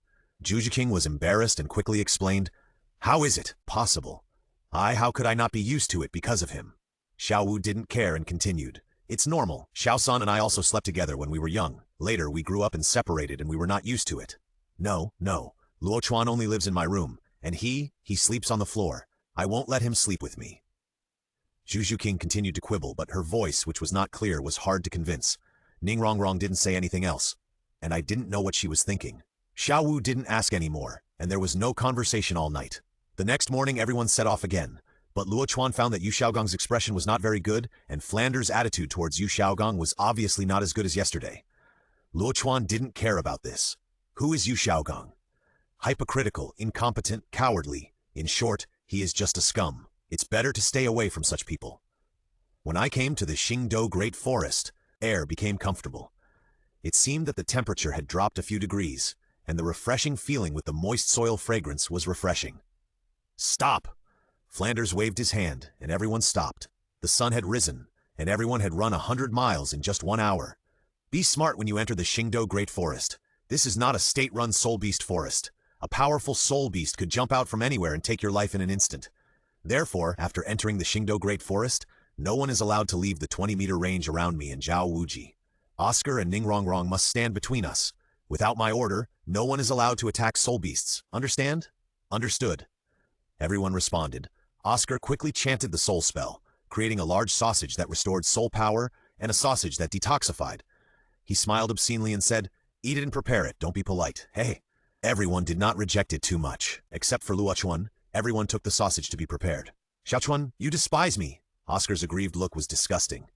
Zhu King was embarrassed and quickly explained, How is it possible? How could I not be used to it because of him? Xiao Wu didn't care and continued, It's normal. Xiao San and I also slept together when we were young. Later, we grew up and separated and we were not used to it. No. Luo Chuan only lives in my room, and he sleeps on the floor. I won't let him sleep with me. Zhu King continued to quibble, but her voice, which was not clear, was hard to convince. Ning Rongrong didn't say anything else, and I didn't know what she was thinking. Xiao Wu didn't ask any more, and there was no conversation all night. The next morning everyone set off again, but Luo Chuan found that Yu Xiaogong's expression was not very good, and Flanders' attitude towards Yu Xiaogong was obviously not as good as yesterday. Luo Chuan didn't care about this. Who is Yu Xiaogong? Hypocritical, incompetent, cowardly. In short, he is just a scum. It's better to stay away from such people. When I came to the Qingdou Great Forest, air became comfortable. It seemed that the temperature had dropped a few degrees, and the refreshing feeling with the moist soil fragrance was refreshing. Stop! Flanders waved his hand, and everyone stopped. The sun had risen, and everyone had run 100 miles in just 1 hour. Be smart when you enter the Qingdou Great Forest. This is not a state-run soul beast forest. A powerful soul beast could jump out from anywhere and take your life in an instant. Therefore, after entering the Qingdou Great Forest, no one is allowed to leave the 20-meter range around me and Zhao Wuji. Oscar and Ning Rongrong must stand between us. Without my order, no one is allowed to attack soul beasts. Understand? Understood. Everyone responded. Oscar quickly chanted the soul spell, creating a large sausage that restored soul power and a sausage that detoxified. He smiled obscenely and said, Eat it and prepare it, don't be polite. Hey. Everyone did not reject it too much, except for Luo Chuan. Everyone took the sausage to be prepared. Xiao Chuan, you despise me. Oscar's aggrieved look was disgusting.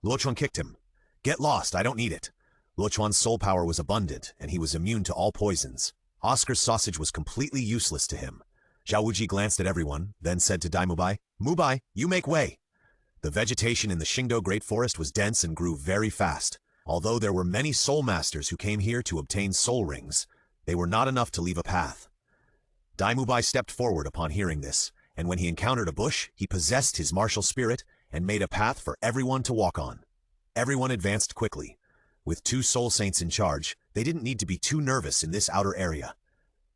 Luo Chuan kicked him. Get lost, I don't need it. Luo Chuan's soul power was abundant, and he was immune to all poisons. Oscar's sausage was completely useless to him. Zhao Wuji glanced at everyone, then said to Dai Mubai, Mubai, you make way. The vegetation in the Qingdao Great Forest was dense and grew very fast. Although there were many soul masters who came here to obtain soul rings, they were not enough to leave a path. Daimubai stepped forward upon hearing this, and when he encountered a bush, he possessed his martial spirit and made a path for everyone to walk on. Everyone advanced quickly. With 2 soul saints in charge, they didn't need to be too nervous in this outer area.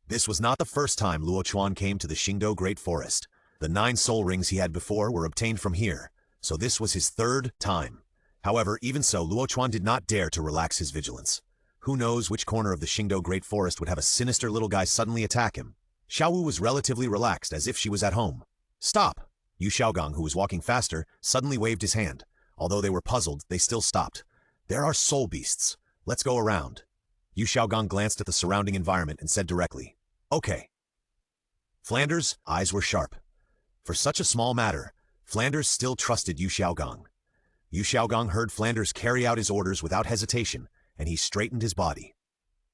This was not the first time Luo Chuan came to the Qingdao Great Forest. The 9 soul rings he had before were obtained from here, so this was his 3rd time. However, even so, Luo Chuan did not dare to relax his vigilance. Who knows which corner of the Qingdao Great Forest would have a sinister little guy suddenly attack him. Xiaowu was relatively relaxed, as if she was at home. "Stop!" Yu Xiaogang, who was walking faster, suddenly waved his hand. Although they were puzzled, they still stopped. "There are soul beasts. Let's go around." Yu Xiaogang glanced at the surrounding environment and said directly, "Okay." Flanders' eyes were sharp. For such a small matter, Flanders still trusted Yu Xiaogang. Yu Xiaogang heard Flanders carry out his orders without hesitation, and he straightened his body.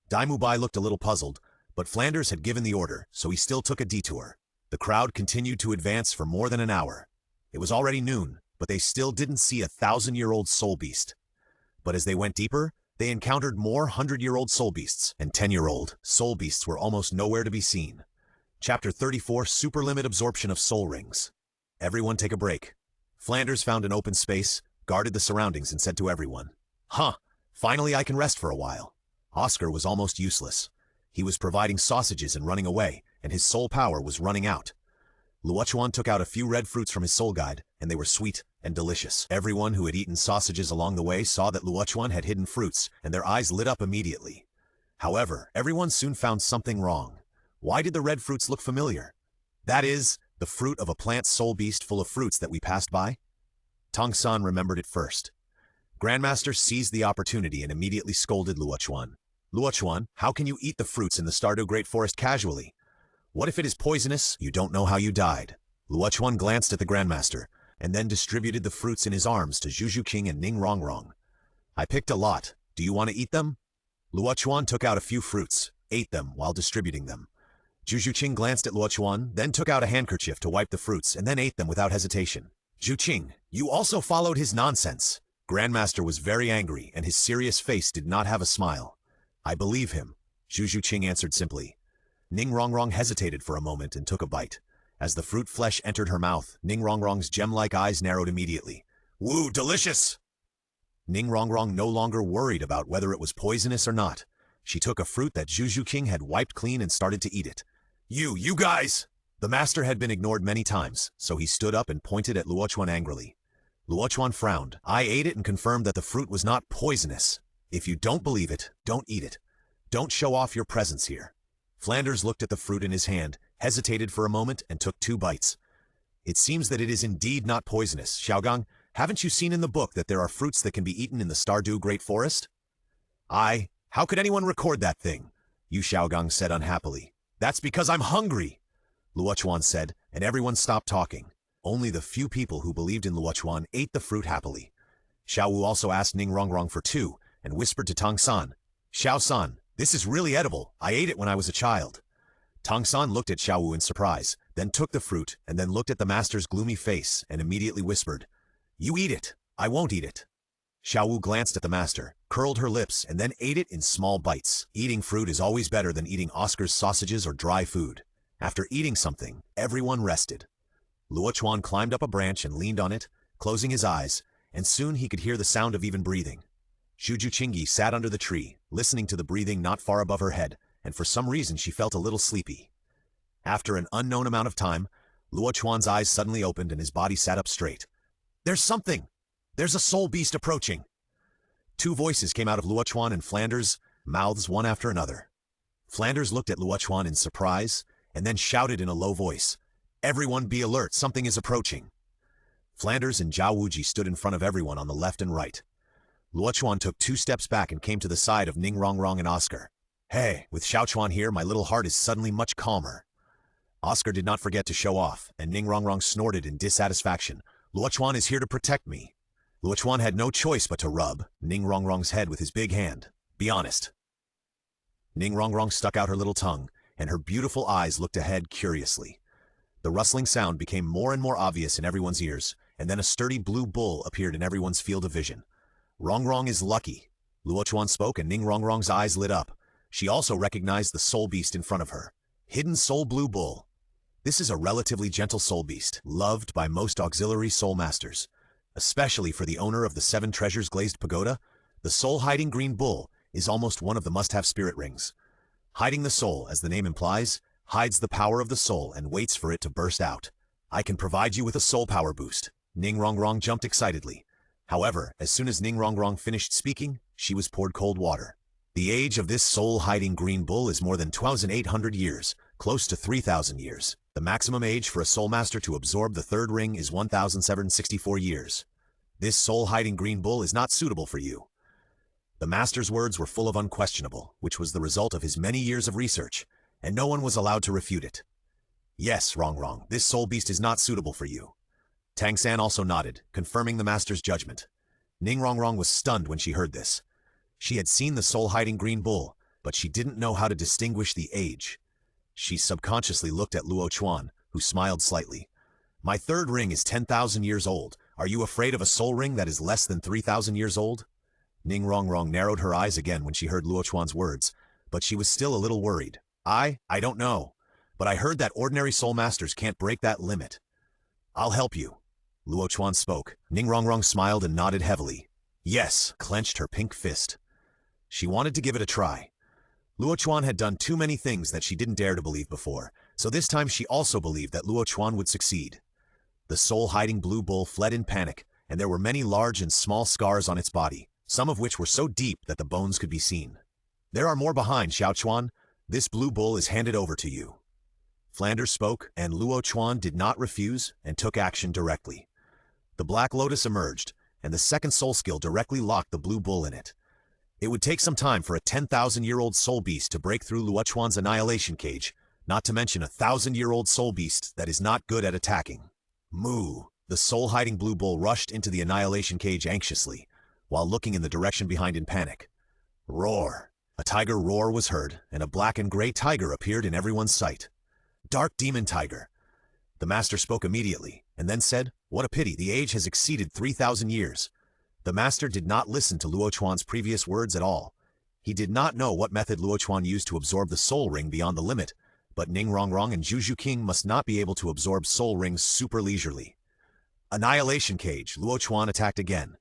Daimubai looked a little puzzled, but Flanders had given the order, so he still took a detour. The crowd continued to advance for more than an hour. It was already noon, but they still didn't see a 1,000-year-old soul beast. But as they went deeper, they encountered more 100-year-old soul beasts, and 10-year-old soul beasts were almost nowhere to be seen. Chapter 34, Superlimit Absorption of Soul Rings. Everyone take a break. Flanders found an open space, guarded the surroundings, and said to everyone, "Huh, finally I can rest for a while." Oscar was almost useless. He was providing sausages and running away, and his soul power was running out. Luo Chuan took out a few red fruits from his soul guide, and they were sweet and delicious. Everyone who had eaten sausages along the way saw that Luo Chuan had hidden fruits, and their eyes lit up immediately. However, everyone soon found something wrong. Why did the red fruits look familiar? That is, the fruit of a plant soul beast full of fruits that we passed by? Tong San remembered it first. Grandmaster seized the opportunity and immediately scolded Luo Chuan. "Luo Chuan, how can you eat the fruits in the Stardew Great Forest casually? What if it is poisonous? You don't know how you died." Luo Chuan glanced at the Grandmaster, and then distributed the fruits in his arms to Zhu King and Ning Rongrong. "I picked a lot. Do you want to eat them?" Luo Chuan took out a few fruits, ate them while distributing them. Zhu King glanced at Luo Chuan, then took out a handkerchief to wipe the fruits, and then ate them without hesitation. "Zhu Qing, you also followed his nonsense." Grandmaster was very angry, and his serious face did not have a smile. "I believe him," Zhu Qing answered simply. Ning Rongrong hesitated for a moment and took a bite. As the fruit flesh entered her mouth, Ning Rongrong's gem-like eyes narrowed immediately. "Woo, delicious!" Ning Rongrong no longer worried about whether it was poisonous or not. She took a fruit that Zhu King had wiped clean and started to eat it. You guys!" The master had been ignored many times, so he stood up and pointed at Luo Chuan angrily. Luo Chuan frowned. "I ate it and confirmed that the fruit was not poisonous. If you don't believe it, don't eat it. Don't show off your presence here." Flanders looked at the fruit in his hand, hesitated for a moment, and took 2 bites. "It seems that it is indeed not poisonous. Xiaogang, haven't you seen in the book that there are fruits that can be eaten in the Stardew Great Forest?" How could anyone record that thing?" Yu Xiaogang said unhappily. "That's because I'm hungry," Luo Chuan said, and everyone stopped talking. Only the few people who believed in Luo Chuan ate the fruit happily. Xiaowu also asked Ning Rongrong for 2, and whispered to Tong San, "Xiao San, this is really edible. I ate it when I was a child." Tong San looked at Xiaowu in surprise, then took the fruit, and then looked at the master's gloomy face, and immediately whispered, "You eat it. I won't eat it." Xiaowu glanced at the master, curled her lips, and then ate it in small bites. Eating fruit is always better than eating Oscar's sausages or dry food. After eating something, everyone rested. Luo Chuan climbed up a branch and leaned on it, closing his eyes, and soon he could hear the sound of even breathing. Zhu Qingyi sat under the tree, listening to the breathing not far above her head, and for some reason she felt a little sleepy. After an unknown amount of time, Luo Chuan's eyes suddenly opened and his body sat up straight. "There's something! There's a soul beast approaching!" 2 voices came out of Luo Chuan and Flanders, mouths one after another. Flanders looked at Luo Chuan in surprise, and then shouted in a low voice, "Everyone be alert, something is approaching." Flanders and Zhao Wuji stood in front of everyone on the left and right. Luo Chuan took 2 steps back and came to the side of Ning Rongrong and Oscar. "Hey, with Xiao Chuan here, my little heart is suddenly much calmer." Oscar did not forget to show off, and Ning Rongrong snorted in dissatisfaction. "Luo Chuan is here to protect me." Luo Chuan had no choice but to rub Ning Rongrong's head with his big hand. "Be honest." Ning Rongrong stuck out her little tongue, and her beautiful eyes looked ahead curiously. The rustling sound became more and more obvious in everyone's ears, and then a sturdy blue bull appeared in everyone's field of vision. Rongrong is lucky. Luo Chuan spoke, and Ning Rongrong's eyes lit up. She also recognized the soul beast in front of her. Hidden Soul Blue Bull. This is a relatively gentle soul beast, loved by most auxiliary soul masters. Especially for the owner of the 7 treasures glazed pagoda, the soul-hiding green bull is almost one of the must-have spirit rings. Hiding the soul, as the name implies, hides the power of the soul and waits for it to burst out. I can provide you with a soul power boost. Ning Rongrong jumped excitedly. However, as soon as Ning Rongrong finished speaking, she was poured cold water. The age of this soul-hiding green bull is more than 2,800 years, close to 3,000 years. The maximum age for a soul master to absorb the 3rd ring is 1,764 years. This soul-hiding green bull is not suitable for you. The master's words were full of unquestionable, which was the result of his many years of research, and no one was allowed to refute it. Yes, Rongrong, this soul beast is not suitable for you. Tang San also nodded, confirming the master's judgment. Ning Rongrong was stunned when she heard this. She had seen the soul-hiding green bull, but she didn't know how to distinguish the age. She subconsciously looked at Luo Chuan, who smiled slightly. My 3rd ring is 10,000 years old. Are you afraid of a soul ring that is less than 3,000 years old? Ning Rongrong narrowed her eyes again when she heard Luo Chuan's words, but she was still a little worried. I don't know, but I heard that ordinary soul masters can't break that limit. I'll help you. Luo Chuan spoke. Ning Rongrong smiled and nodded heavily. Yes, clenched her pink fist. She wanted to give it a try. Luo Chuan had done too many things that she didn't dare to believe before, so this time she also believed that Luo Chuan would succeed. The soul-hiding blue bull fled in panic, and there were many large and small scars on its body, some of which were so deep that the bones could be seen. There are more behind, Xiao Chuan. This blue bull is handed over to you. Flanders spoke, and Luo Chuan did not refuse and took action directly. The Black Lotus emerged, and the 2nd soul skill directly locked the blue bull in it. It would take some time for a 10,000-year-old soul beast to break through Luo Chuan's annihilation cage, not to mention a 1,000-year-old soul beast that is not good at attacking. Moo! The soul-hiding blue bull rushed into the annihilation cage anxiously, while looking in the direction behind in panic. Roar! A tiger roar was heard, and a black and gray tiger appeared in everyone's sight. Dark Demon Tiger. The master spoke immediately, and then said, What a pity, the age has exceeded 3,000 years. The master did not listen to Luo Chuan's previous words at all. He did not know what method Luo Chuan used to absorb the soul ring beyond the limit, but Ning Rongrong and Juju King must not be able to absorb soul rings super leisurely. Annihilation Cage, Luo Chuan attacked again.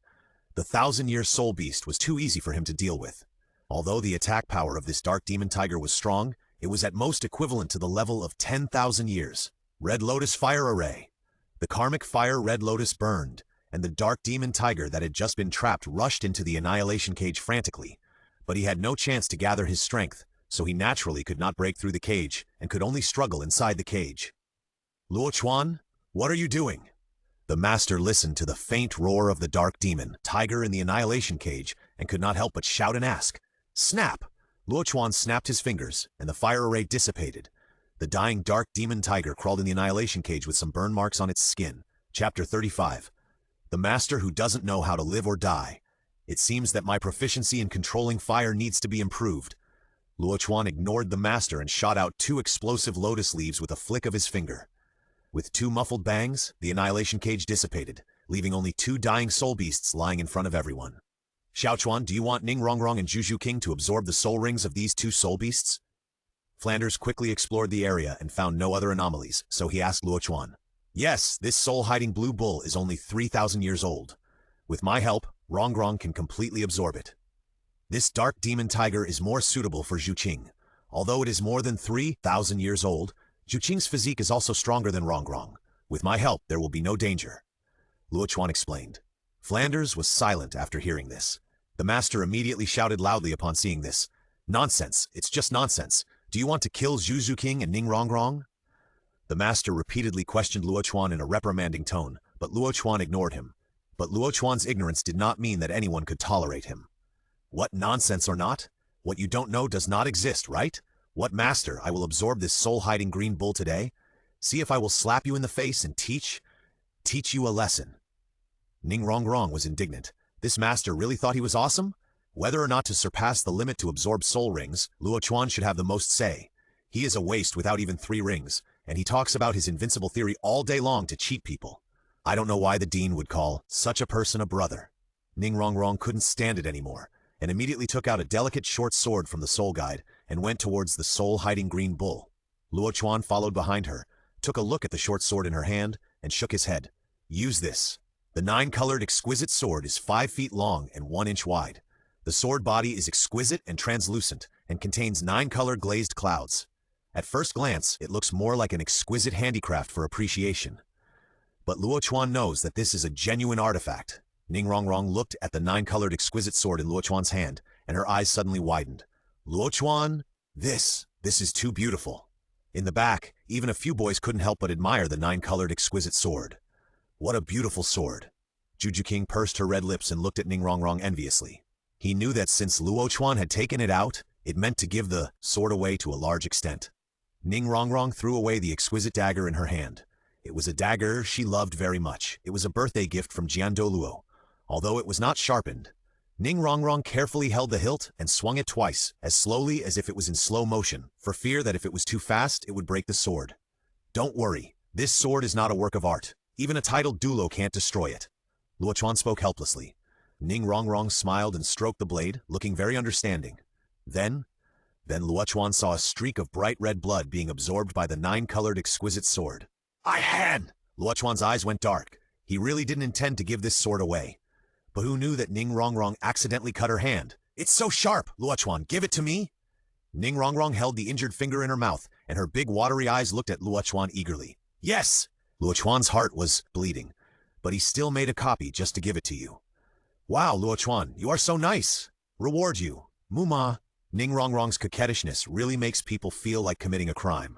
The 1,000-year soul beast was too easy for him to deal with. Although the attack power of this Dark Demon Tiger was strong, it was at most equivalent to the level of 10,000 years. Red Lotus Fire Array. The karmic fire Red Lotus burned, and the Dark Demon Tiger that had just been trapped rushed into the annihilation cage frantically. But he had no chance to gather his strength, so he naturally could not break through the cage and could only struggle inside the cage. Luo Chuan, what are you doing? The master listened to the faint roar of the Dark Demon Tiger in the annihilation cage and could not help but shout and ask. Snap! Luo Chuan snapped his fingers, and the fire array dissipated. The dying Dark Demon Tiger crawled in the annihilation cage with some burn marks on its skin. Chapter 35. The master who doesn't know how to live or die. It seems that my proficiency in controlling fire needs to be improved. Luo Chuan ignored the master and shot out 2 explosive lotus leaves with a flick of his finger. With 2 muffled bangs, the annihilation cage dissipated, leaving only 2 dying soul beasts lying in front of everyone. Xiao Chuan, do you want Ning Rongrong and Juju King to absorb the soul rings of these 2 soul beasts? Flanders quickly explored the area and found no other anomalies, so he asked Luo Chuan. Yes, this soul-hiding blue bull is only 3,000 years old. With my help, Rongrong can completely absorb it. This Dark Demon Tiger is more suitable for Zhu Qing. Although it is more than 3,000 years old, Zhu Qing's physique is also stronger than Rongrong. With my help, there will be no danger. Luo Chuan explained. Flanders was silent after hearing this. The master immediately shouted loudly upon seeing this. Nonsense, it's just nonsense. Do you want to kill Zhu King and Ning Rongrong? The master repeatedly questioned Luo Chuan in a reprimanding tone, but Luo Chuan ignored him. But Luo Chuan's ignorance did not mean that anyone could tolerate him. What nonsense or not? What you don't know does not exist, right? What master, I will absorb this soul-hiding green bull today? See if I will slap you in the face and teach you a lesson. Ning Rongrong was indignant. This master really thought he was awesome? Whether or not to surpass the limit to absorb soul rings, Luo Chuan should have the most say. He is a waste without even 3 rings, and he talks about his invincible theory all day long to cheat people. I don't know why the dean would call such a person a brother. Ning Rongrong couldn't stand it anymore, and immediately took out a delicate short sword from the soul guide and went towards the soul-hiding green bull. Luo Chuan followed behind her, took a look at the short sword in her hand, and shook his head. Use this. The 9-colored exquisite sword is 5 feet long and 1 inch wide. The sword body is exquisite and translucent and contains 9-colored glazed clouds. At first glance, it looks more like an exquisite handicraft for appreciation. But Luo Chuan knows that this is a genuine artifact. Ning Rongrong looked at the 9-colored exquisite sword in Luo Chuan's hand, and her eyes suddenly widened. Luo Chuan, this is too beautiful. In the back, even a few boys couldn't help but admire the 9-colored exquisite sword. What a beautiful sword. Juju King pursed her red lips and looked at Ning Rongrong enviously. He knew that since Luo Chuan had taken it out, it meant to give the sword away to a large extent. Ning Rongrong threw away the exquisite dagger in her hand. It was a dagger she loved very much. It was a birthday gift from Douluo. Although it was not sharpened, Ning Rongrong carefully held the hilt and swung it twice, as slowly as if it was in slow motion, for fear that if it was too fast, it would break the sword. Don't worry, this sword is not a work of art. Even a titled Douluo can't destroy it. Luo Chuan spoke helplessly. Ning Rongrong smiled and stroked the blade, looking very understanding. Then Luo Chuan saw a streak of bright red blood being absorbed by the 9-colored exquisite sword. Luo Chuan's eyes went dark. He really didn't intend to give this sword away. But who knew that Ning Rongrong accidentally cut her hand? It's so sharp, Luo Chuan, give it to me. Ning Rongrong held the injured finger in her mouth, and her big watery eyes looked at Luo Chuan eagerly. Yes! Luo Chuan's heart was bleeding, but he still made a copy just to give it to you. Wow, Luo Chuan, you are so nice. Reward you. Muma. Ning Rongrong's coquettishness really makes people feel like committing a crime.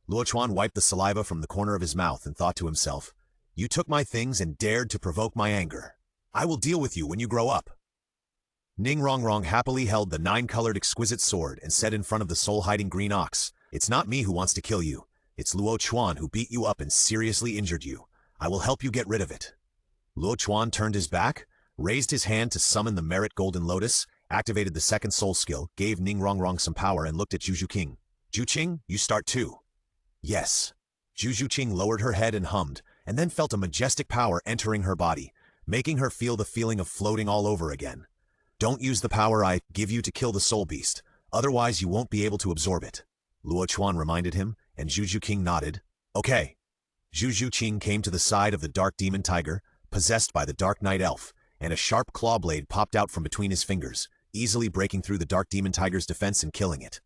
Luo Chuan wiped the saliva from the corner of his mouth and thought to himself, you took my things and dared to provoke my anger. I will deal with you when you grow up. Ning Rongrong happily held the 9-colored exquisite sword and said in front of the soul-hiding green ox, it's not me who wants to kill you. It's Luo Chuan who beat you up and seriously injured you. I will help you get rid of it. Luo Chuan turned his back, raised his hand to summon the Merit Golden Lotus, activated the second soul skill, gave Ning Rongrong some power and looked at Juju King. Juqing, you start too. Yes. Juju King lowered her head and hummed, and then felt a majestic power entering her body, making her feel the feeling of floating all over again. Don't use the power I give you to kill the soul beast, otherwise you won't be able to absorb it. Luo Chuan reminded him, and Juju King nodded. Okay. Juju King came to the side of the dark demon tiger, possessed by the dark night elf, and a sharp claw blade popped out from between his fingers, easily breaking through the dark demon tiger's defense and killing it.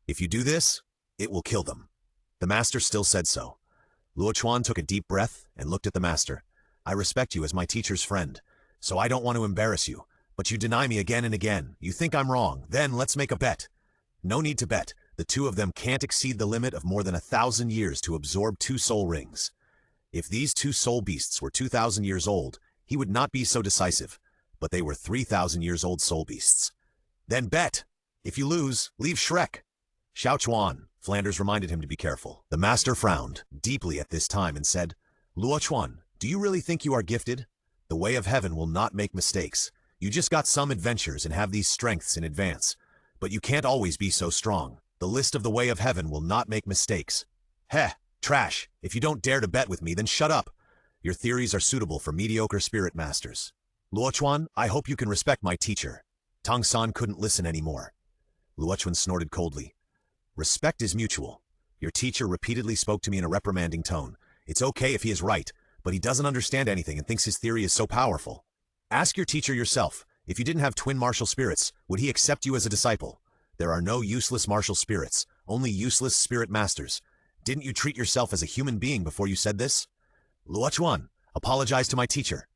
If you do this, it will kill them. The master still said so. Luo Chuan took a deep breath and looked at the master. I respect you as my teacher's friend, so I don't want to embarrass you, but you deny me again and again. You think I'm wrong, then let's make a bet. No need to bet. The two of them can't exceed the limit of more than 1,000 years to absorb 2 soul rings. If these 2 soul beasts were 2,000 years old, he would not be so decisive, but they were 3,000 years old soul beasts. Then bet! If you lose, leave Shrek. Xiao Chuan, Flanders reminded him to be careful. The master frowned deeply at this time and said, Luo Chuan, do you really think you are gifted? The way of heaven will not make mistakes. You just got some adventures and have these strengths in advance. But you can't always be so strong. The list of the way of heaven will not make mistakes. Heh, trash. If you don't dare to bet with me, then shut up. Your theories are suitable for mediocre spirit masters. Luo Chuan, I hope you can respect my teacher. Tang San couldn't listen anymore. Luo Chuan snorted coldly. Respect is mutual. Your teacher repeatedly spoke to me in a reprimanding tone. It's okay if he is right, but he doesn't understand anything and thinks his theory is so powerful. Ask your teacher yourself. If you didn't have twin martial spirits, would he accept you as a disciple? There are no useless martial spirits, only useless spirit masters. Didn't you treat yourself as a human being before you said this? Luo Chuan, apologize to my teacher.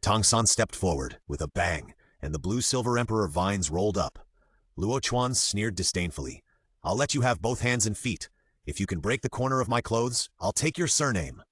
Tang San stepped forward with a bang, and the blue-silver emperor vines rolled up. Luo Chuan sneered disdainfully. I'll let you have both hands and feet. If you can break the corner of my clothes, I'll take your surname.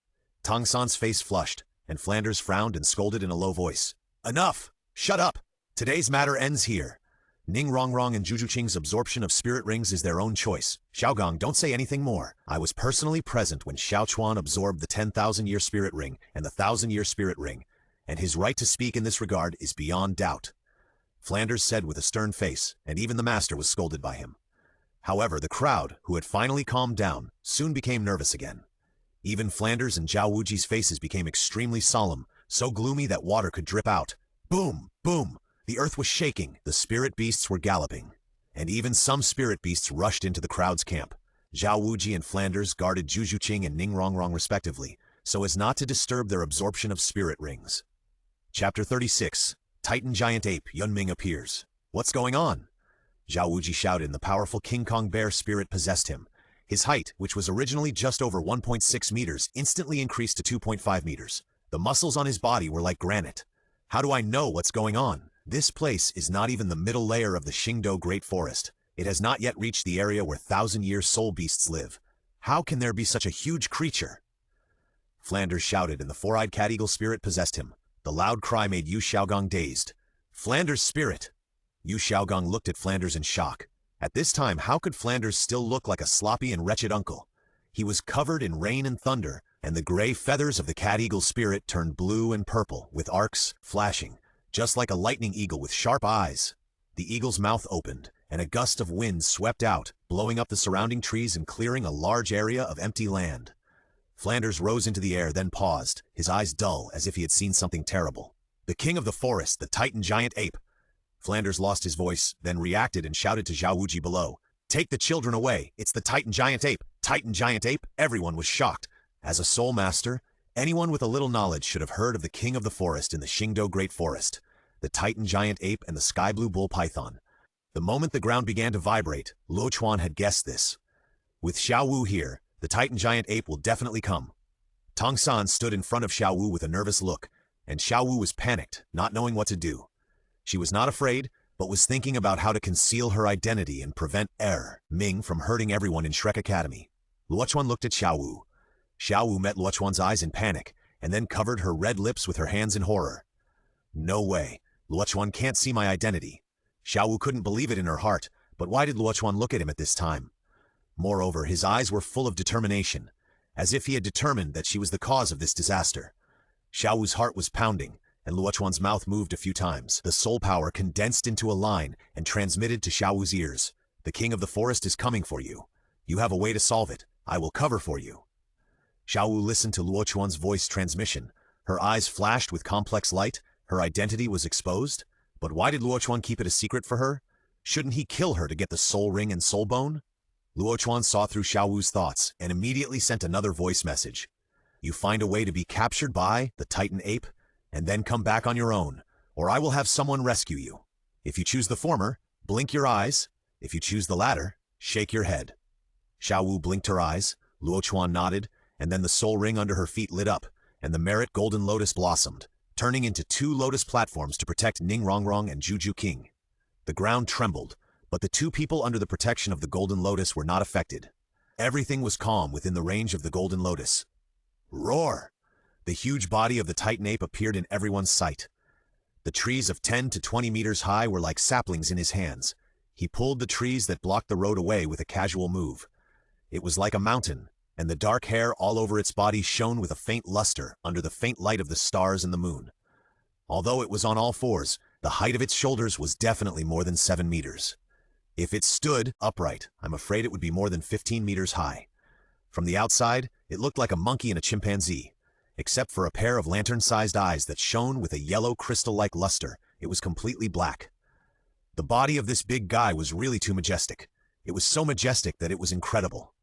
Tang San's face flushed, and Flanders frowned and scolded in a low voice. Enough! Shut up! Today's matter ends here. Ning Rongrong and Juju Qing's absorption of spirit rings is their own choice. Xiaogong, don't say anything more. I was personally present when Xiao Chuan absorbed the 10,000-year spirit ring and the 1,000-year spirit ring, and his right to speak in this regard is beyond doubt. Flanders said with a stern face, and even the master was scolded by him. However, the crowd, who had finally calmed down, soon became nervous again. Even Flanders and Zhao Wuji's faces became extremely solemn, so gloomy that water could drip out. Boom! Boom! The earth was shaking, the spirit beasts were galloping. And even some spirit beasts rushed into the crowd's camp. Zhao Wuji and Flanders guarded Jujuqing and Ningrongrong respectively, so as not to disturb their absorption of spirit rings. Chapter 36. Titan Giant Ape Yunming appears. What's going on? Zhao Wuji shouted and the powerful King Kong bear spirit possessed him. His height, which was originally just over 1.6 meters, instantly increased to 2.5 meters. The muscles on his body were like granite. How do I know what's going on? This place is not even the middle layer of the Qingdao Great Forest. It has not yet reached the area where thousand-year soul beasts live. How can there be such a huge creature? Flanders shouted and the four-eyed cat eagle spirit possessed him. The loud cry made Yu Xiaogong dazed. Flanders' spirit! Yu Xiaogong looked at Flanders in shock. At this time, how could Flanders still look like a sloppy and wretched uncle? He was covered in rain and thunder, and the gray feathers of the cat eagle spirit turned blue and purple, with arcs flashing, just like a lightning eagle with sharp eyes. The eagle's mouth opened, and a gust of wind swept out, blowing up the surrounding trees and clearing a large area of empty land. Flanders rose into the air, then paused, his eyes dull as if he had seen something terrible. The king of the forest, the Titan Giant Ape! Flanders lost his voice, then reacted and shouted to Zhao Wuji below. Take the children away! It's the Titan Giant Ape! Titan Giant Ape! Everyone was shocked. As a soul master, anyone with a little knowledge should have heard of the king of the forest in the Qingdao Great Forest, the Titan Giant Ape and the Sky Blue Bull Python. The moment the ground began to vibrate, Luo Chuan had guessed this. With Xiao Wu here, the Titan Giant Ape will definitely come. Tong San stood in front of Xiao Wu with a nervous look, and Xiao Wu was panicked, not knowing what to do. She was not afraid, but was thinking about how to conceal her identity and prevent Ming from hurting everyone in Shrek Academy. Luo Chuan looked at Xiao Wu. Xiao Wu met Luo Chuan's eyes in panic, and then covered her red lips with her hands in horror. No way, Luo Chuan can't see my identity. Xiao Wu couldn't believe it in her heart, but why did Luo Chuan look at him at this time? Moreover, his eyes were full of determination, as if he had determined that she was the cause of this disaster. Xiao Wu's heart was pounding, and Luo Chuan's mouth moved a few times. The soul power condensed into a line and transmitted to Xiao Wu's ears. The king of the forest is coming for you. You have a way to solve it. I will cover for you. Xiao Wu listened to Luo Chuan's voice transmission. Her eyes flashed with complex light. Her identity was exposed. But why did Luo Chuan keep it a secret for her? Shouldn't he kill her to get the soul ring and soul bone? Luo Chuan saw through Xiao Wu's thoughts and immediately sent another voice message. You find a way to be captured by the Titan Ape, and then come back on your own, or I will have someone rescue you. If you choose the former, blink your eyes. If you choose the latter, shake your head. Xiao Wu blinked her eyes, Luo Chuan nodded, and then the soul ring under her feet lit up, and the merit golden lotus blossomed, turning into 2 lotus platforms to protect Ningrongrong and Jujuqing. The ground trembled, but the 2 people under the protection of the golden lotus were not affected. Everything was calm within the range of the golden lotus. Roar! The huge body of the Titan Ape appeared in everyone's sight. The trees of 10 to 20 meters high were like saplings in his hands. He pulled the trees that blocked the road away with a casual move. It was like a mountain, and the dark hair all over its body shone with a faint luster under the faint light of the stars and the moon. Although it was on all fours, the height of its shoulders was definitely more than 7 meters. If it stood upright, I'm afraid it would be more than 15 meters high. From the outside, it looked like a monkey and a chimpanzee. Except for a pair of lantern-sized eyes that shone with a yellow crystal-like luster, it was completely black. The body of this big guy was really too majestic. It was so majestic that it was incredible.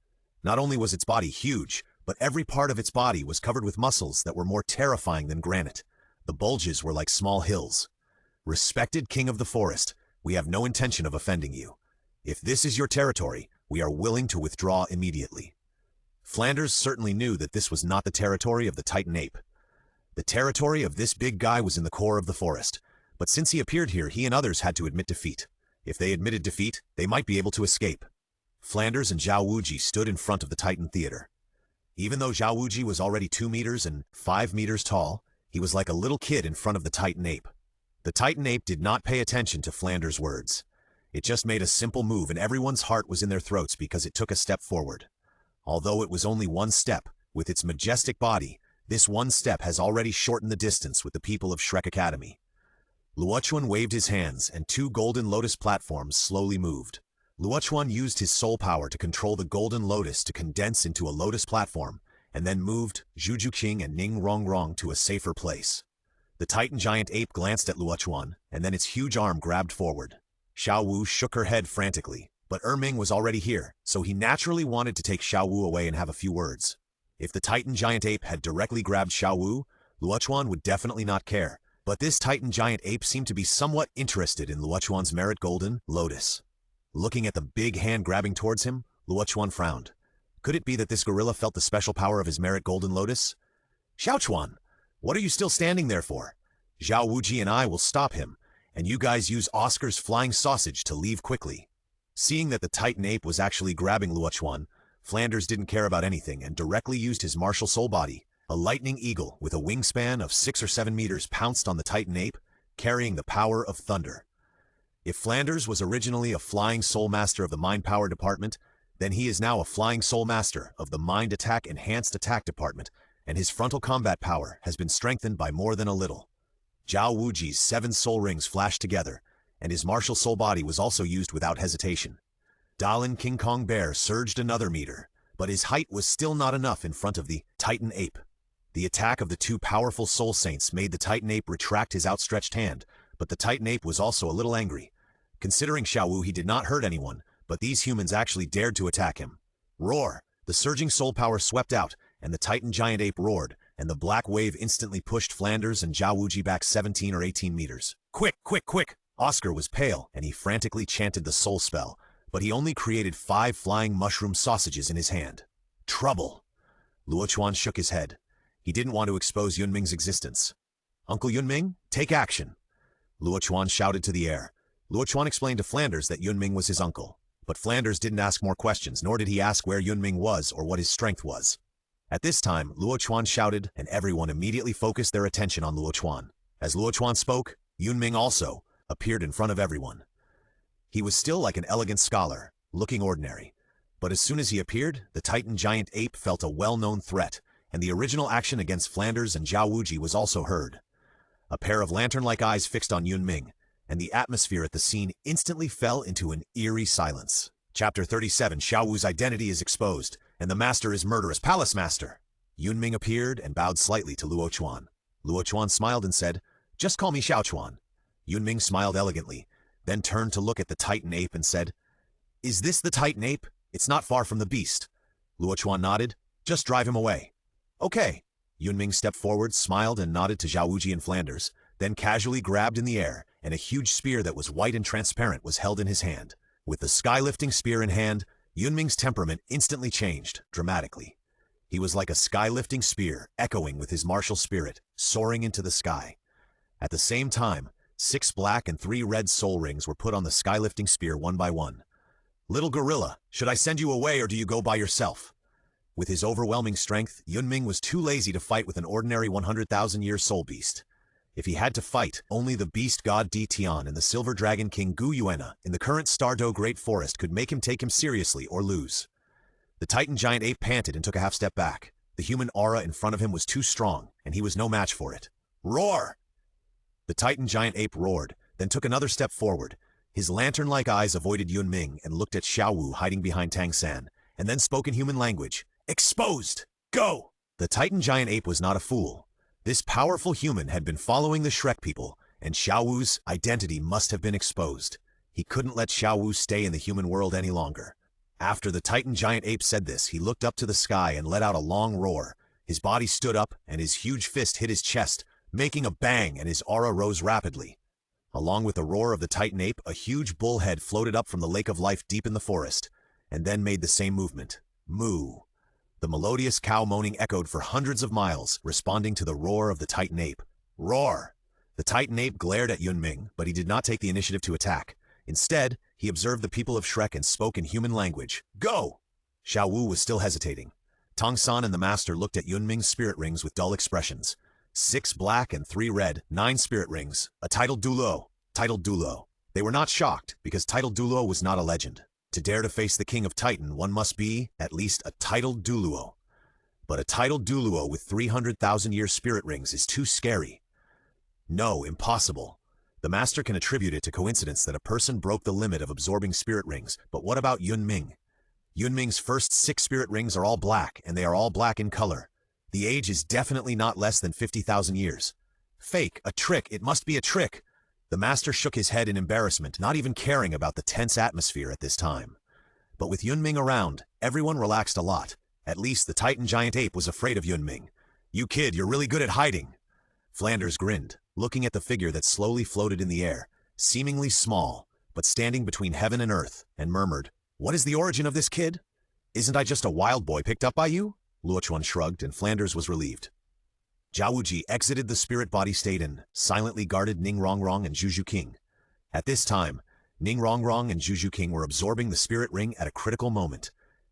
Not only was its body huge, but every part of its body was covered with muscles that were more terrifying than granite. The bulges were like small hills. Respected king of the forest, we have no intention of offending you. If this is your territory, we are willing to withdraw immediately. Flanders certainly knew that this was not the territory of the Titan Ape. The territory of this big guy was in the core of the forest, but since he appeared here, he and others had to admit defeat. If they admitted defeat, they might be able to escape. Flanders and Zhao Wuji stood in front of the Titan Theater. Even though Zhao Wuji was already 2 meters and 5 meters tall, he was like a little kid in front of the Titan Ape. The Titan Ape did not pay attention to Flanders' words. It just made a simple move and everyone's heart was in their throats because it took a step forward. Although it was only 1 step, with its majestic body, this 1 step has already shortened the distance with the people of Shrek Academy. Luo Chuan waved his hands and 2 golden lotus platforms slowly moved. Luo Chuan used his soul power to control the golden lotus to condense into a lotus platform, and then moved Zhu Qing and Ning Rongrong to a safer place. The Titan giant ape glanced at Luo Chuan, and then its huge arm grabbed forward. Xiao Wu shook her head frantically, but Ming was already here, so he naturally wanted to take Xiao Wu away and have a few words. If the Titan giant ape had directly grabbed Xiao Wu, Luo Chuan would definitely not care. But this Titan giant ape seemed to be somewhat interested in Luo Chuan's merit golden lotus. Looking at the big hand grabbing towards him, Luo Chuan frowned. Could it be that this gorilla felt the special power of his merit golden lotus? Xiao Chuan, what are you still standing there for? Zhao Wuji and I will stop him, and you guys use Oscar's flying sausage to leave quickly. Seeing that the Titan ape was actually grabbing Luo Chuan, Flanders didn't care about anything and directly used his martial soul body. A lightning eagle with a wingspan of 6 or 7 meters pounced on the Titan ape, carrying the power of thunder. If Flanders was originally a flying soul master of the mind power department, then he is now a flying soul master of the mind attack enhanced attack department, and his frontal combat power has been strengthened by more than a little. Zhao Wuji's 7 soul rings flashed together, and his martial soul body was also used without hesitation. Dalin King Kong Bear surged another meter, but his height was still not enough in front of the Titan ape. The attack of the 2 powerful soul saints made the Titan ape retract his outstretched hand, but the Titan ape was also a little angry. Considering Xiao Wu, he did not hurt anyone, but these humans actually dared to attack him. Roar! The surging soul power swept out, and the Titan giant ape roared, and the black wave instantly pushed Flanders and Zhao Wuji back 17 or 18 meters. Quick, quick, quick! Oscar was pale, and he frantically chanted the soul spell, but he only created 5 flying mushroom sausages in his hand. Trouble! Luo Chuan shook his head. He didn't want to expose Yunming's existence. Uncle Yunming, take action! Luo Chuan shouted to the air. Luo Chuan explained to Flanders that Yunming was his uncle, but Flanders didn't ask more questions, nor did he ask where Yunming was or what his strength was. At this time, Luo Chuan shouted, and everyone immediately focused their attention on Luo Chuan. As Luo Chuan spoke, Yunming also appeared in front of everyone. He was still like an elegant scholar, looking ordinary. But as soon as he appeared, the Titan giant ape felt a well-known threat, and the original action against Flanders and Zhao Wuji was also heard. A pair of lantern-like eyes fixed on Yunming, and the atmosphere at the scene instantly fell into an eerie silence. Chapter 37, Xiao Wu's identity is exposed, and the master is murderous palace master. Yunming appeared and bowed slightly to Luo Chuan. Luo Chuan smiled and said, "Just call me Xiao Chuan." Yunming smiled elegantly, then turned to look at the Titan ape and said, "Is this the Titan ape? It's not far from the beast." Luo Chuan nodded. "Just drive him away." "Okay." Yunming stepped forward, smiled, and nodded to Zhao Wuji and Flanders, then casually grabbed in the air, and a huge spear that was white and transparent was held in his hand. With the sky-lifting spear in hand, Yunming's temperament instantly changed, dramatically. He was like a sky-lifting spear, echoing with his martial spirit, soaring into the sky. At the same time, 6 black and 3 red soul rings were put on the sky-lifting spear one by one. "Little gorilla, should I send you away or do you go by yourself?" With his overwhelming strength, Yunming was too lazy to fight with an ordinary 100,000-year soul beast. If he had to fight, only the beast god Di Tian and the silver dragon king Gu Yuena in the current Stardow Great Forest could make him take him seriously or lose. The Titan giant ape panted and took a half step back. The human aura in front of him was too strong, and he was no match for it. Roar! The Titan giant ape roared, then took another step forward. His lantern-like eyes avoided Yunming and looked at Xiao Wu hiding behind Tang San, and then spoke in human language. "Exposed! Go!" The Titan giant ape was not a fool. This powerful human had been following the Shrek people, and Xiao Wu's identity must have been exposed. He couldn't let Xiao Wu stay in the human world any longer. After the Titan giant ape said this, he looked up to the sky and let out a long roar. His body stood up, and his huge fist hit his chest, making a bang, and his aura rose rapidly. Along with the roar of the Titan ape, a huge bull head floated up from the lake of life deep in the forest, and then made the same movement. Moo. The melodious cow moaning echoed for hundreds of miles, responding to the roar of the Titan ape. Roar! The Titan ape glared at Yunming, but he did not take the initiative to attack. Instead, he observed the people of Shrek and spoke in human language. Go! Xiao Wu was still hesitating. Tang San and the master looked at Yunming's spirit rings with dull expressions. 6 black and 3 red, 9 spirit rings, a titled Douluo. Titled Douluo. They were not shocked, because titled Douluo was not a legend. To dare to face the king of Titan, one must be, at least, a titled Douluo. But a titled Douluo with 300,000-year spirit rings is too scary. No, impossible. The master can attribute it to coincidence that a person broke the limit of absorbing spirit rings, but what about Yunming? Yunming's first 6 spirit rings are all black, and they are all black in color. The age is definitely not less than 50,000 years. Fake, a trick, it must be a trick. The master shook his head in embarrassment, not even caring about the tense atmosphere at this time. But with Yunming around, everyone relaxed a lot. At least the Titan giant ape was afraid of Yunming. "You kid, you're really good at hiding." Flanders grinned, looking at the figure that slowly floated in the air, seemingly small, but standing between heaven and earth, and murmured, "What is the origin of this kid? Isn't I just a wild boy picked up by you?" Luo Chuan shrugged, and Flanders was relieved. Zhao Wuji exited the spirit body state and silently guarded Ning Rongrong and Juju King. At this time, Ning Rongrong and Juju King were absorbing the spirit ring at a critical moment.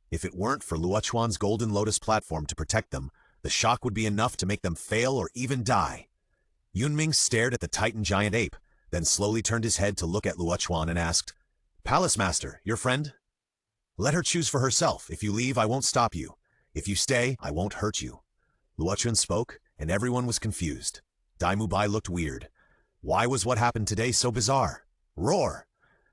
If it weren't for Luo Chuan's golden lotus platform to protect them, the shock would be enough to make them fail or even die. Yunming stared at the Titan giant ape, then slowly turned his head to look at Luo Chuan and asked, "Palace Master, your friend? Let her choose for herself. If you leave, I won't stop you. If you stay, I won't hurt you." Luo Chuan spoke, and everyone was confused. Dai Mubai looked weird. Why was what happened today so bizarre? Roar!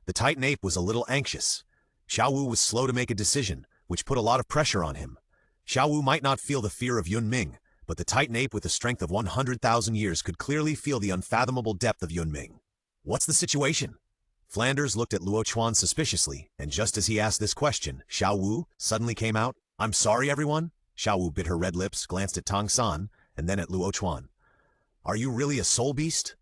The Titan ape was a little anxious. Xiao Wu was slow to make a decision, which put a lot of pressure on him. Xiao Wu might not feel the fear of Yunming, but the Titan ape with the strength of 100,000 years could clearly feel the unfathomable depth of Yunming. "What's the situation?" Flanders looked at Luo Chuan suspiciously, and just as he asked this question, Xiao Wu suddenly came out. "I'm sorry, everyone." Xiao Wu bit her red lips, glanced at Tang San, and then at Luo Chuan. "Are you really a soul beast?"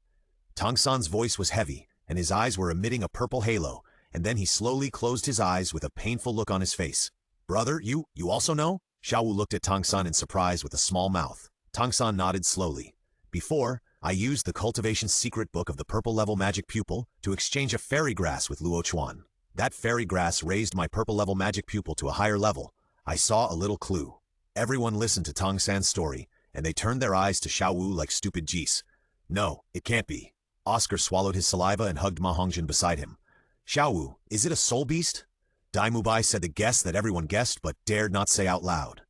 Tang San's voice was heavy, and his eyes were emitting a purple halo, and then he slowly closed his eyes with a painful look on his face. "Brother, you also know?" Xiao Wu looked at Tang San in surprise with a small mouth. Tang San nodded slowly. "Before, I used the cultivation secret book of the purple level magic pupil to exchange a fairy grass with Luo Chuan. That fairy grass raised my purple level magic pupil to a higher level. I saw a little clue." Everyone listened to Tang San's story, and they turned their eyes to Xiao Wu like stupid geese. "No, it can't be." Oscar swallowed his saliva and hugged Ma Hongjin beside him. "Xiao Wu, is it a soul beast?" Dai Mubai said the guess that everyone guessed but dared not say out loud.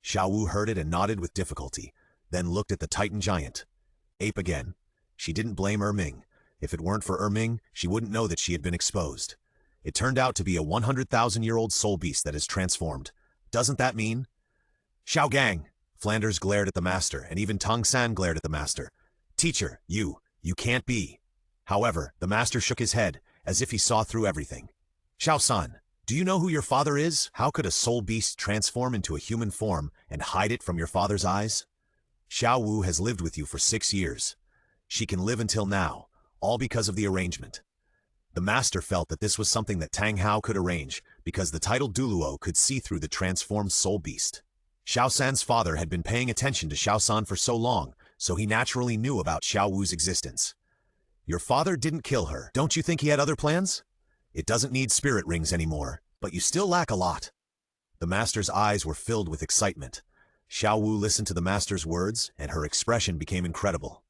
Xiao Wu heard it and nodded with difficulty, then looked at the Titan giant. Ape again. She didn't blame Erming. If it weren't for Erming, she wouldn't know that she had been exposed. It turned out to be a 100,000-year-old soul beast that has transformed. Doesn't that mean? "Xiao Gang!" Flanders glared at the master, and even Tang San glared at the master. "Teacher, you can't be." However, the master shook his head, as if he saw through everything. "Xiao San, do you know who your father is? How could a soul beast transform into a human form and hide it from your father's eyes? Xiao Wu has lived with you for 6 years. She can live until now, all because of the arrangement." The master felt that this was something that Tang Hao could arrange, because the title Douluo could see through the transformed soul beast. Xiao San's father had been paying attention to Xiao San for so long, so he naturally knew about Xiao Wu's existence. "Your father didn't kill her. Don't you think he had other plans? It doesn't need spirit rings anymore, but you still lack a lot." The master's eyes were filled with excitement. Xiao Wu listened to the master's words, and her expression became incredible.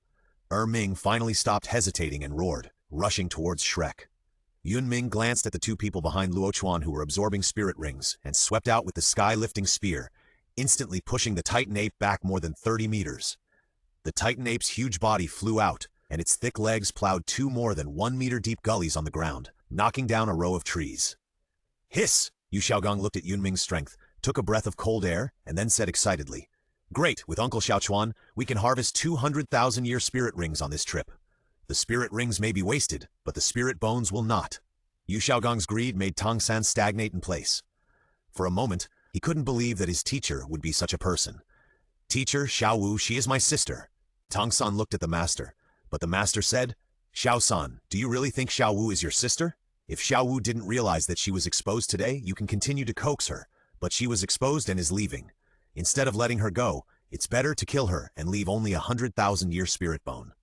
Ming finally stopped hesitating and roared, rushing towards Shrek. Yunming glanced at the 2 people behind Luo Chuan who were absorbing spirit rings, and swept out with the sky-lifting spear, instantly pushing the Titan ape back more than 30 meters. The Titan ape's huge body flew out, and its thick legs plowed 2 more than 1-meter-deep gullies on the ground, knocking down a row of trees. "Hiss!" Yu Xiaogang looked at Yunming's strength, took a breath of cold air, and then said excitedly, "Great, with Uncle Xiao Chuan, we can harvest 200,000-year spirit rings on this trip. The spirit rings may be wasted, but the spirit bones will not." Yu Xiaogang's greed made Tang San stagnate in place. For a moment, he couldn't believe that his teacher would be such a person. "Teacher, Xiao Wu, she is my sister." Tang San looked at the master, but the master said, "Xiao San, do you really think Xiao Wu is your sister? If Xiao Wu didn't realize that she was exposed today, you can continue to coax her, but she was exposed and is leaving. Instead of letting her go, it's better to kill her and leave only 100,000-year spirit bone."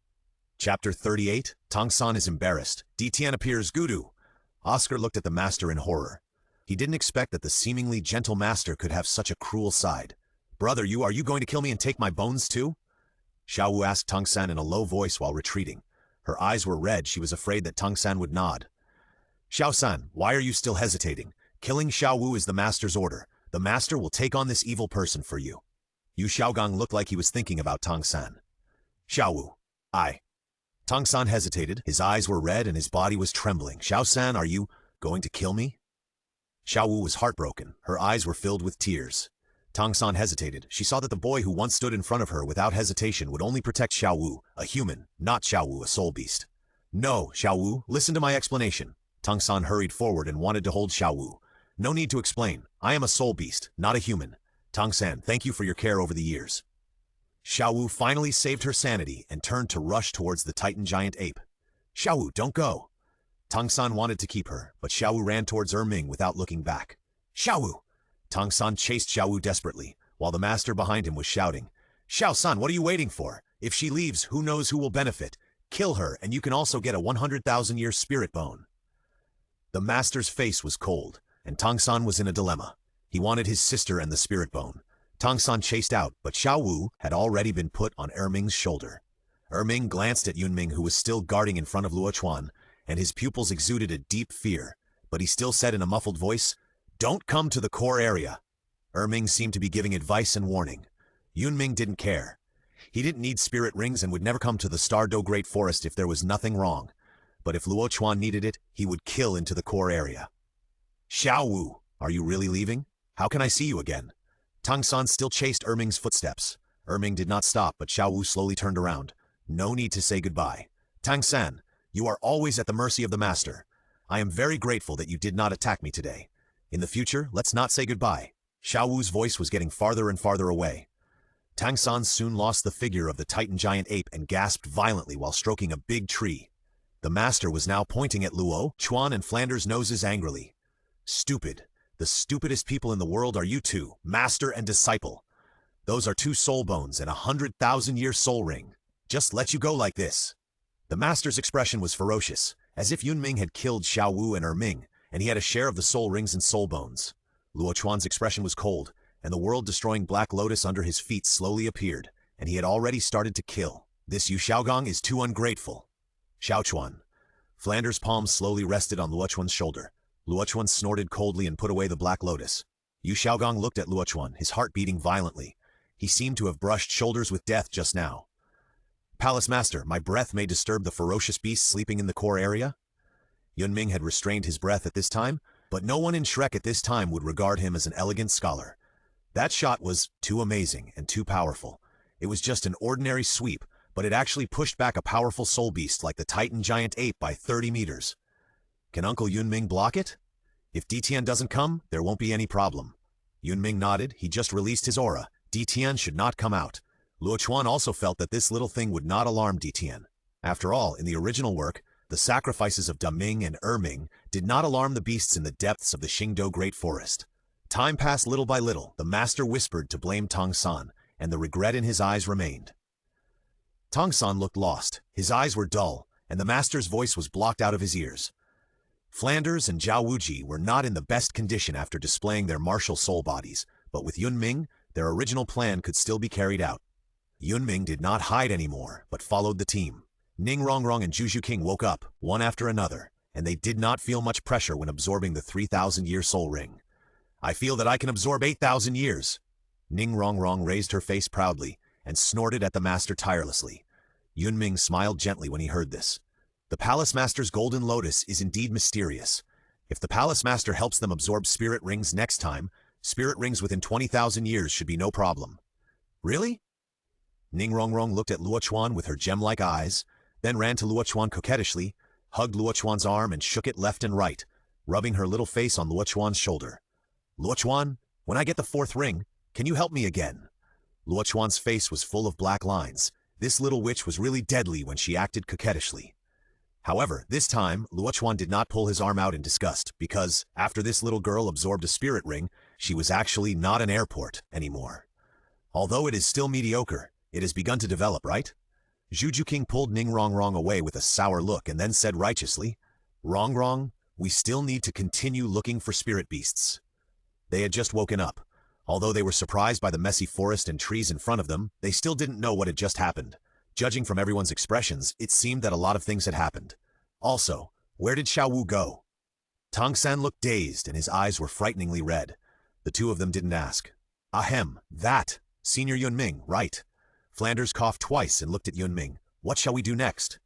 Chapter 38, Tang San is embarrassed. Ditian appears Gudu. Oscar looked at the master in horror. He didn't expect that the seemingly gentle master could have such a cruel side. "Brother, are you going to kill me and take my bones too?" Xiao Wu asked Tang San in a low voice while retreating. Her eyes were red. She was afraid that Tang San would nod. "Xiao San, why are you still hesitating? Killing Xiao Wu is the master's order. The master will take on this evil person for you." Yu Xiaogang looked like he was thinking about Tang San. "Xiao Wu, I." Tang San hesitated. His eyes were red and his body was trembling. "Xiao San, are you going to kill me?" Xiao Wu was heartbroken. Her eyes were filled with tears. Tang San hesitated. She saw that the boy who once stood in front of her without hesitation would only protect Xiao Wu, a human, not Xiao Wu, a soul beast. No, Xiao Wu, listen to my explanation. Tang San hurried forward and wanted to hold Xiao Wu. No need to explain. I am a soul beast, not a human. Tang San, thank you for your care over the years. Xiao Wu finally saved her sanity and turned to rush towards the Titan giant ape. Xiao Wu, don't go. Tang San wanted to keep her, but Xiao Wu ran towards Ming without looking back. Xiao Wu! Tang San chased Xiao Wu desperately, while the master behind him was shouting, Xiao San, what are you waiting for? If she leaves, who knows who will benefit? Kill her, and you can also get a 100,000-year spirit bone. The master's face was cold, and Tang San was in a dilemma. He wanted his sister and the spirit bone. Tang San chased out, but Xiao Wu had already been put on Ming's shoulder. Ming glanced at Ming, who was still guarding in front of Luo Chuan, and his pupils exuded a deep fear, but he still said in a muffled voice, Don't come to the core area. Ming seemed to be giving advice and warning. Ming didn't care. He didn't need spirit rings and would never come to the Star Do Great Forest if there was nothing wrong. But if Luo Chuan needed it, he would kill into the core area. Xiao Wu, are you really leaving? How can I see you again? Tang San still chased Ming's footsteps. Ming did not stop, but Xiao Wu slowly turned around. No need to say goodbye. Tang San, you are always at the mercy of the master. I am very grateful that you did not attack me today. In the future, let's not say goodbye. Xiao Wu's voice was getting farther and farther away. Tang San soon lost the figure of the Titan giant ape and gasped violently while stroking a big tree. The master was now pointing at Luo, Chuan, and Flanders' noses angrily. Stupid. The stupidest people in the world are you two, master and disciple. Those are 2 soul bones and a 100,000-year soul ring. Just let you go like this. The master's expression was ferocious, as if Ming had killed Xiao Wu and Ming, and he had a share of the soul rings and soul bones. Luo Chuan's expression was cold, and the world-destroying black lotus under his feet slowly appeared, and he had already started to kill. This Yu Xiaogong is too ungrateful. Xiao Chuan. Flanders' palms slowly rested on Luo Chuan's shoulder. Luo Chuan snorted coldly and put away the black lotus. Yu Xiaogong looked at Luo Chuan, his heart beating violently. He seemed to have brushed shoulders with death just now. Palace Master, my breath may disturb the ferocious beast sleeping in the core area? Ming had restrained his breath at this time, but no one in Shrek at this time would regard him as an elegant scholar. That shot was too amazing and too powerful. It was just an ordinary sweep, but it actually pushed back a powerful soul beast like the Titan giant ape by 30 meters. Can Uncle Ming block it? If Ditian doesn't come, there won't be any problem. Ming nodded. He just released his aura. Ditian should not come out. Luo Chuan also felt that this little thing would not alarm Ditian. After all, in the original work, the sacrifices of Ming and Ming did not alarm the beasts in the depths of the Qingdou Great Forest. Time passed little by little. The master whispered to blame Tang San, and the regret in his eyes remained. Tang San looked lost. His eyes were dull, and the master's voice was blocked out of his ears. Flanders and Zhao Wuji were not in the best condition after displaying their martial soul bodies, but with Ming, their original plan could still be carried out. Ming did not hide anymore, but followed the team. Ning Rongrong and Juju King woke up, one after another, and they did not feel much pressure when absorbing the 3,000-year soul ring. I feel that I can absorb 8,000 years. Ning Rongrong raised her face proudly and snorted at the master tirelessly. Ming smiled gently when he heard this. The Palace Master's golden lotus is indeed mysterious. If the Palace Master helps them absorb spirit rings next time, spirit rings within 20,000 years should be no problem. Really? Ning Rongrong looked at Luo Chuan with her gem-like eyes, then ran to Luo Chuan coquettishly, hugged Luo Chuan's arm and shook it left and right, rubbing her little face on Luo Chuan's shoulder. Luo Chuan, when I get the 4th ring, can you help me again? Luo Chuan's face was full of black lines. This little witch was really deadly when she acted coquettishly. However, this time, Luo Chuan did not pull his arm out in disgust, because, after this little girl absorbed a spirit ring, she was actually not an airport anymore. Although it is still mediocre, it has begun to develop, right? Juju King pulled Ning Rongrong away with a sour look and then said righteously, Rongrong, we still need to continue looking for spirit beasts. They had just woken up. Although they were surprised by the messy forest and trees in front of them, they still didn't know what had just happened. Judging from everyone's expressions, it seemed that a lot of things had happened. Also, where did Xiao Wu go? Tang San looked dazed and his eyes were frighteningly red. The two of them didn't ask. Ahem, that! Senior Ming, right. Flanders coughed twice and looked at Ming. What shall we do next?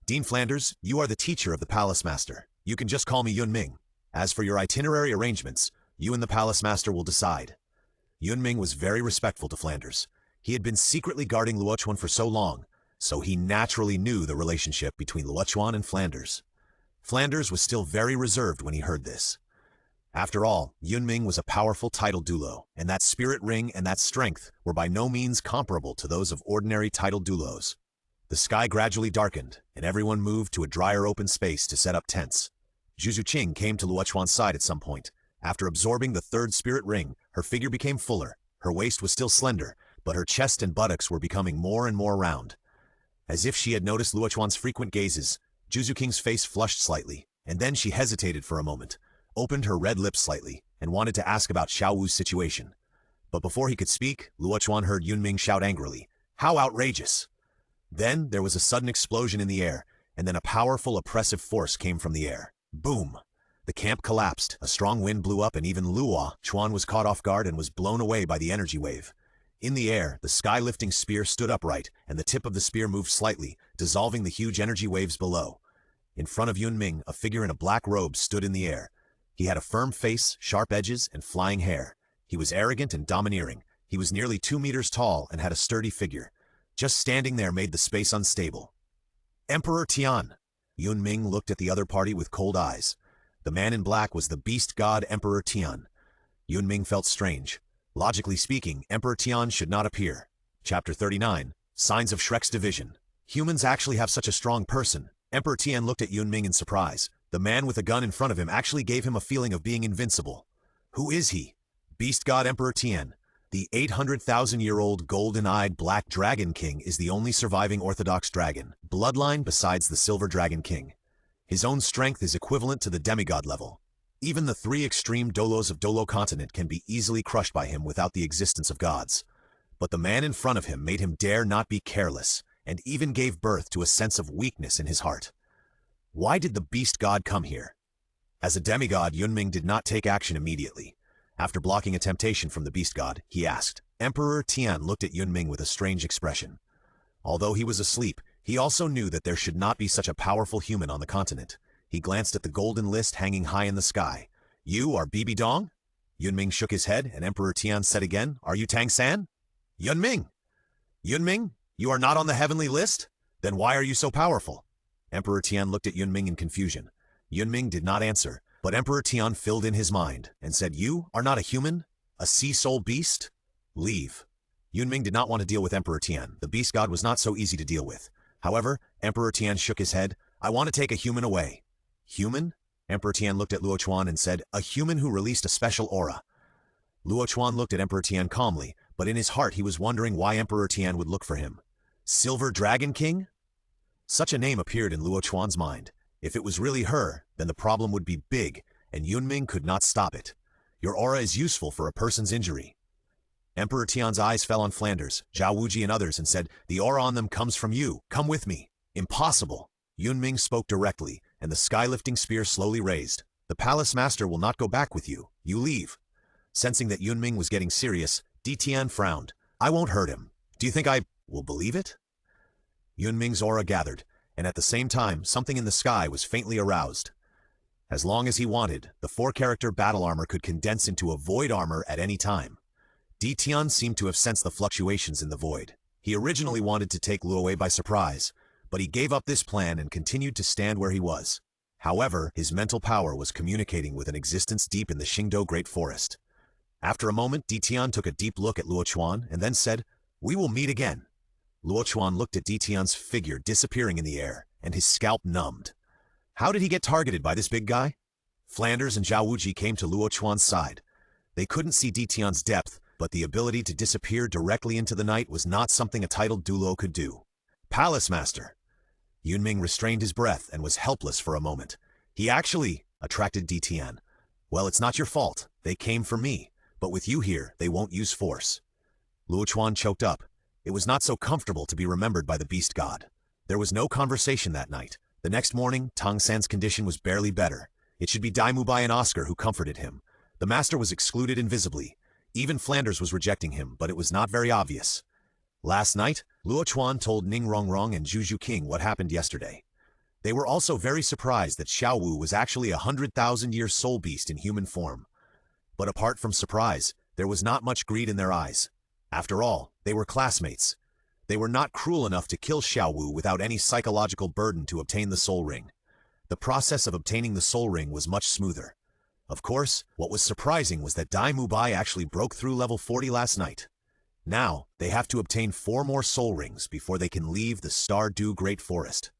Dean Flanders, you are the teacher of the Palace Master. You can just call me Ming. As for your itinerary arrangements, you and the palace master will decide. Yunming was very respectful to Flanders. He had been secretly guarding Luo Chuan for so long, so he naturally knew the relationship between Luo Chuan and Flanders. Flanders was still very reserved when he heard this. After all, Yunming was a powerful titled Douluo, and that spirit ring and that strength were by no means comparable to those of ordinary titled Doulos. The sky gradually darkened, and everyone moved to a drier open space to set up tents. Zhu Qing came to Luo Chuan's side at some point. After absorbing the third spirit ring, her figure became fuller. Her waist was still slender, but her chest and buttocks were becoming more and more round. As if she had noticed Luo Chuan's frequent gazes, Zhu Qing's face flushed slightly, and then she hesitated for a moment, opened her red lips slightly, and wanted to ask about Xiao Wu's situation. But before he could speak, Luo Chuan heard Yunming shout angrily, "How outrageous!" Then there was a sudden explosion in the air, and then a powerful oppressive force came from the air. Boom! The camp collapsed, a strong wind blew up, and even Luo Chuan was caught off guard and was blown away by the energy wave. In the air, the sky-lifting spear stood upright, and the tip of the spear moved slightly, dissolving the huge energy waves below. In front of Yunming, a figure in a black robe stood in the air. He had a firm face, sharp edges, and flying hair. He was arrogant and domineering. He was nearly 2 meters tall and had a sturdy figure. Just standing there made the space unstable. Emperor Tian! Yunming looked at the other party with cold eyes. The man in black was the beast god Emperor Tian. Yunming felt strange. Logically speaking, Emperor Tian should not appear. Chapter 39, Signs of Shrek's Division. Humans actually have such a strong person. Emperor Tian looked at Yunming in surprise. The man with a gun in front of him actually gave him a feeling of being invincible. Who is he? Beast god Emperor Tian. The 800,000-year-old golden-eyed Black Dragon King is the only surviving Orthodox dragon, bloodline besides the Silver Dragon King. His own strength is equivalent to the demigod level. Even the 3 extreme Doulos of Douluo Continent can be easily crushed by him without the existence of gods. But the man in front of him made him dare not be careless, and even gave birth to a sense of weakness in his heart. Why did the beast god come here? As a demigod, Yunming did not take action immediately. After blocking a temptation from the beast god, he asked. Emperor Tian looked at Yunming with a strange expression. Although he was asleep, he also knew that there should not be such a powerful human on the continent. He glanced at the golden list hanging high in the sky. You are Bibi Dong? Yunming shook his head, and Emperor Tian said again, Are you Tang San? Yunming! Yunming, you are not on the heavenly list? Then why are you so powerful? Emperor Tian looked at Yunming in confusion. Yunming did not answer, but Emperor Tian filled in his mind and said, You are not a human? A sea soul beast? Leave. Yunming did not want to deal with Emperor Tian. The beast god was not so easy to deal with. However, Emperor Tian shook his head. I want to take a human away. Human? Emperor Tian looked at Luo Chuan and said, A human who released a special aura. Luo Chuan looked at Emperor Tian calmly, but in his heart he was wondering why Emperor Tian would look for him. Silver Dragon King? Such a name appeared in Luo Chuan's mind. If it was really her, then the problem would be big, and Yunming could not stop it. Your aura is useful for a person's injury. Emperor Tian's eyes fell on Flanders, Zhao Wuji and others and said, The aura on them comes from you. Come with me. Impossible. Yunming spoke directly, and the sky-lifting spear slowly raised. The palace master will not go back with you. You leave. Sensing that Yunming was getting serious, Tian frowned. I won't hurt him. Do you think I will believe it? Yunming's aura gathered, and at the same time, something in the sky was faintly aroused. As long as he wanted, the 4-character battle armor could condense into a void armor at any time. Tian seemed to have sensed the fluctuations in the void. He originally wanted to take Luo away by surprise, but he gave up this plan and continued to stand where he was. However, his mental power was communicating with an existence deep in the Xingdou Great Forest. After a moment, Tian took a deep look at Luo Chuan and then said, We will meet again. Luo Chuan looked at Tian's figure disappearing in the air, and his scalp numbed. How did he get targeted by this big guy? Flanders and Zhao Wuji came to Luo Chuan's side. They couldn't see Tian's depth, but the ability to disappear directly into the night was not something a titled Douluo could do. Palace Master! Yunming restrained his breath and was helpless for a moment. He actually attracted Tian. Well, it's not your fault. They came for me. But with you here, they won't use force. Luo Chuan choked up. It was not so comfortable to be remembered by the beast god. There was no conversation that night. The next morning, Tang San's condition was barely better. It should be Dai Mubai and Oscar who comforted him. The master was excluded invisibly. Even Flanders was rejecting him, but it was not very obvious. Last night, Luo Chuan told Ning Rongrong and Zhu King what happened yesterday. They were also very surprised that Xiao Wu was actually a 100,000-year soul beast in human form. But apart from surprise, there was not much greed in their eyes. After all, they were classmates. They were not cruel enough to kill Xiao Wu without any psychological burden to obtain the soul ring. The process of obtaining the soul ring was much smoother. Of course, what was surprising was that Dai Mubai actually broke through level 40 last night. Now, they have to obtain 4 more soul rings before they can leave the Stardew Great Forest.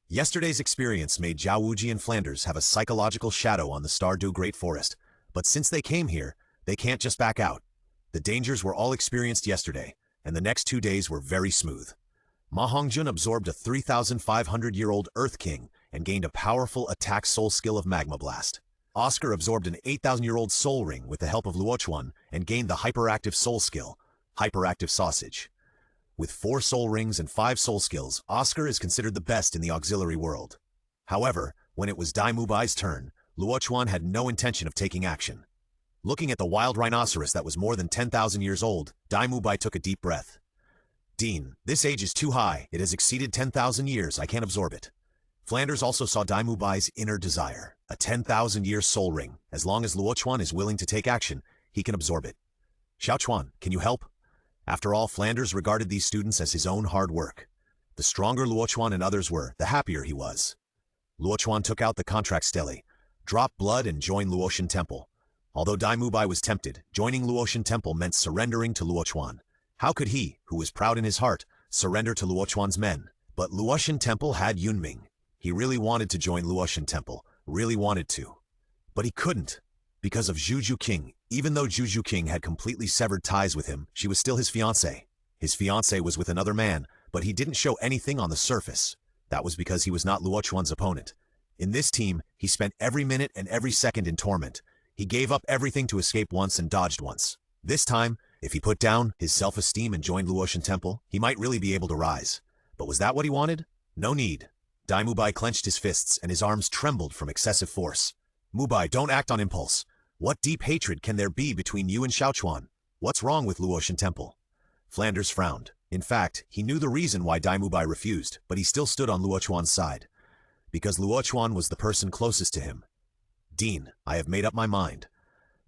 Yesterday's experience made Zhao Wuji and Flanders have a psychological shadow on the Stardew Great Forest, but since they came here, they can't just back out. The dangers were all experienced yesterday, and the next 2 days were very smooth. Ma Hongjun absorbed a 3,500-year-old Earth King and gained a powerful attack soul skill of Magma Blast. Oscar absorbed an 8,000-year-old soul ring with the help of Luo Chuan and gained the hyperactive soul skill, Hyperactive Sausage. With 4 soul rings and 5 soul skills, Oscar is considered the best in the auxiliary world. However, when it was Dai Mubai's turn, Luo Chuan had no intention of taking action. Looking at the wild rhinoceros that was more than 10,000 years old, Dai Mubai took a deep breath. Dean, this age is too high. It has exceeded 10,000 years. I can't absorb it. Flanders also saw Dai Mubai's inner desire, a 10,000-year soul ring. As long as Luo Chuan is willing to take action, he can absorb it. Xiao Chuan, can you help? After all, Flanders regarded these students as his own hard work. The stronger Luo Chuan and others were, the happier he was. Luo Chuan took out the contract stele, dropped blood and joined Luotian Temple. Although Dai Mubai was tempted, joining Luotian Temple meant surrendering to Luo Chuan. How could he, who was proud in his heart, surrender to Luo Chuan's men? But Luotian Temple had Yunming. He really wanted to join Luotian Temple, really wanted to. But he couldn't, because of Juju King. Even though Juju King had completely severed ties with him, she was still his fiancée. His fiancée was with another man, but he didn't show anything on the surface. That was because he was not Luo Chuan's opponent. In this team, he spent every minute and every second in torment. He gave up everything to escape once and dodged once. This time, if he put down his self-esteem and joined Luotian Temple, he might really be able to rise. But was that what he wanted? No need. Dai Mubai clenched his fists and his arms trembled from excessive force. Mubai, don't act on impulse. What deep hatred can there be between you and Xiao Chuan? What's wrong with Luotian Temple? Flanders frowned. In fact, he knew the reason why Dai Mubai refused, but he still stood on Luo Chuan's side. Because Luo Chuan was the person closest to him. Dean, I have made up my mind.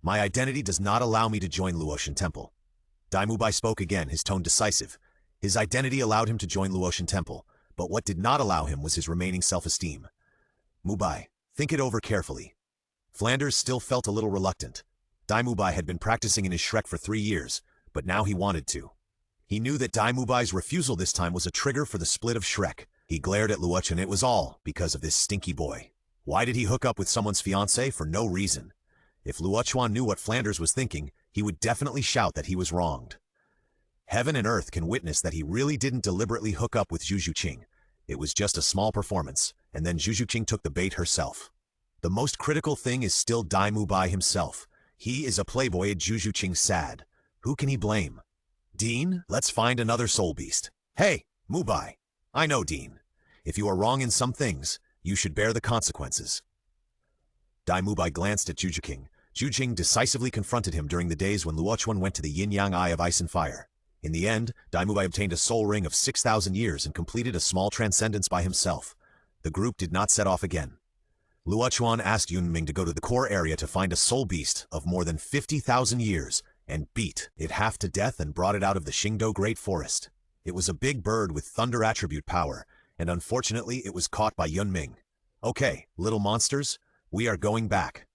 My identity does not allow me to join Luotian Temple. Dai Mubai spoke again, his tone decisive. His identity allowed him to join Luotian Temple, but what did not allow him was his remaining self-esteem. Mubai, think it over carefully. Flanders still felt a little reluctant. Dai Mubai had been practicing in his Shrek for 3 years, but now he wanted to. He knew that Dai Mubai's refusal this time was a trigger for the split of Shrek. He glared at Luo Chuan, and it was all because of this stinky boy. Why did he hook up with someone's fiancée? For no reason. If Luo Chuan knew what Flanders was thinking, he would definitely shout that he was wronged. Heaven and earth can witness that he really didn't deliberately hook up with Juju Qing. It was just a small performance, and then Juju Qing took the bait herself. The most critical thing is still Dai Mubai himself. He is a playboy at Juju Qing's sad. Who can he blame? Dean, let's find another soul beast. Hey, Mubai. I know, Dean. If you are wrong in some things, you should bear the consequences. Dai Mubai glanced at Juju King. Juju Qing decisively confronted him during the days when Luo Chuan went to the yin-yang eye of ice and fire. In the end, Dai Mubai obtained a soul ring of 6,000 years and completed a small transcendence by himself. The group did not set off again. Luo Chuan asked Yunming to go to the core area to find a soul beast of more than 50,000 years and beat it half to death and brought it out of the Xingdou Great Forest. It was a big bird with thunder attribute power, and unfortunately it was caught by Yunming. Okay, little monsters, we are going back.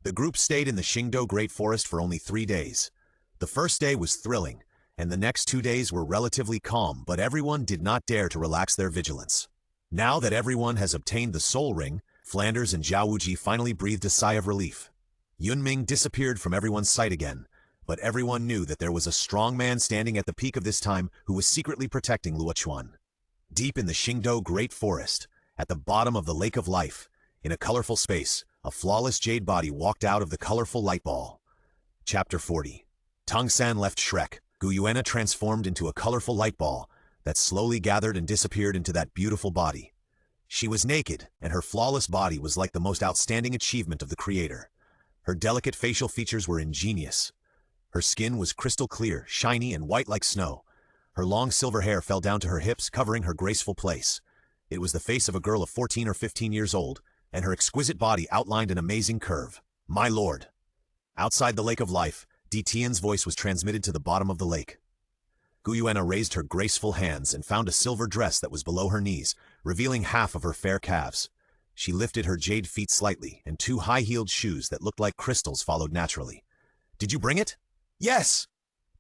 The group stayed in the Xingdou Great Forest for only 3 days. The first day was thrilling, and the next 2 days were relatively calm, but everyone did not dare to relax their vigilance. Now that everyone has obtained the soul ring, Flanders and Zhao Wuji finally breathed a sigh of relief. Yunming disappeared from everyone's sight again, but everyone knew that there was a strong man standing at the peak of this time who was secretly protecting Luo Chuan. Deep in the Xingdou Great Forest, at the bottom of the Lake of Life, in a colorful space, a flawless jade body walked out of the colorful light ball. Chapter 40. Tong San left Shrek. Guyuena transformed into a colorful light ball that slowly gathered and disappeared into that beautiful body. She was naked, and her flawless body was like the most outstanding achievement of the creator. Her delicate facial features were ingenious. Her skin was crystal clear, shiny, and white like snow. Her long silver hair fell down to her hips, covering her graceful place. It was the face of a girl of 14 or 15 years old, and her exquisite body outlined an amazing curve. My lord. Outside the Lake of Life, Tian's voice was transmitted to the bottom of the lake. Guyuena raised her graceful hands and found a silver dress that was below her knees, revealing half of her fair calves. She lifted her jade feet slightly, and 2 high-heeled shoes that looked like crystals followed naturally. Did you bring it? Yes!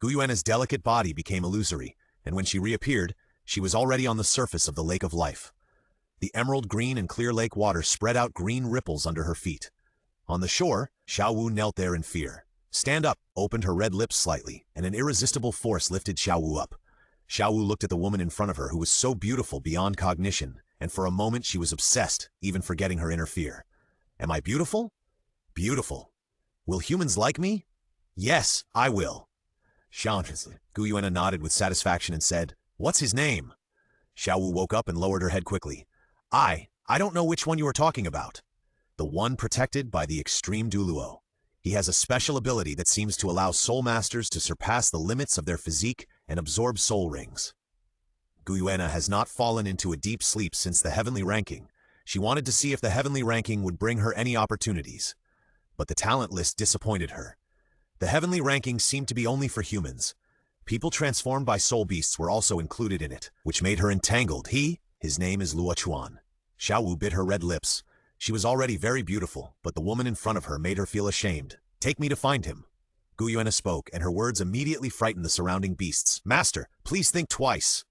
Guyuena's delicate body became illusory, and when she reappeared, she was already on the surface of the Lake of Life. The emerald green and clear lake water spread out green ripples under her feet. On the shore, Xiaowu knelt there in fear. Stand Up opened her red lips slightly, and an irresistible force lifted Xiaowu up. Xiaowu looked at the woman in front of her who was so beautiful beyond cognition, and for a moment she was obsessed, even forgetting her inner fear. Am I beautiful? Beautiful. Will humans like me? Yes, I will. Guyuena nodded with satisfaction and said, What's his name? Xiaowu woke up and lowered her head quickly. I don't know which one you are talking about. The one protected by the extreme Douluo. He has a special ability that seems to allow soul masters to surpass the limits of their physique and absorb soul rings. Guyuena has not fallen into a deep sleep since the heavenly ranking. She wanted to see if the heavenly ranking would bring her any opportunities. But the talent list disappointed her. The heavenly ranking seemed to be only for humans. People transformed by soul beasts were also included in it, which made her entangled. His name is Luo Chuan. Xiaowu bit her red lips. She was already very beautiful, but the woman in front of her made her feel ashamed. Take me to find him. Guyuena spoke, and her words immediately frightened the surrounding beasts. Master, please think twice.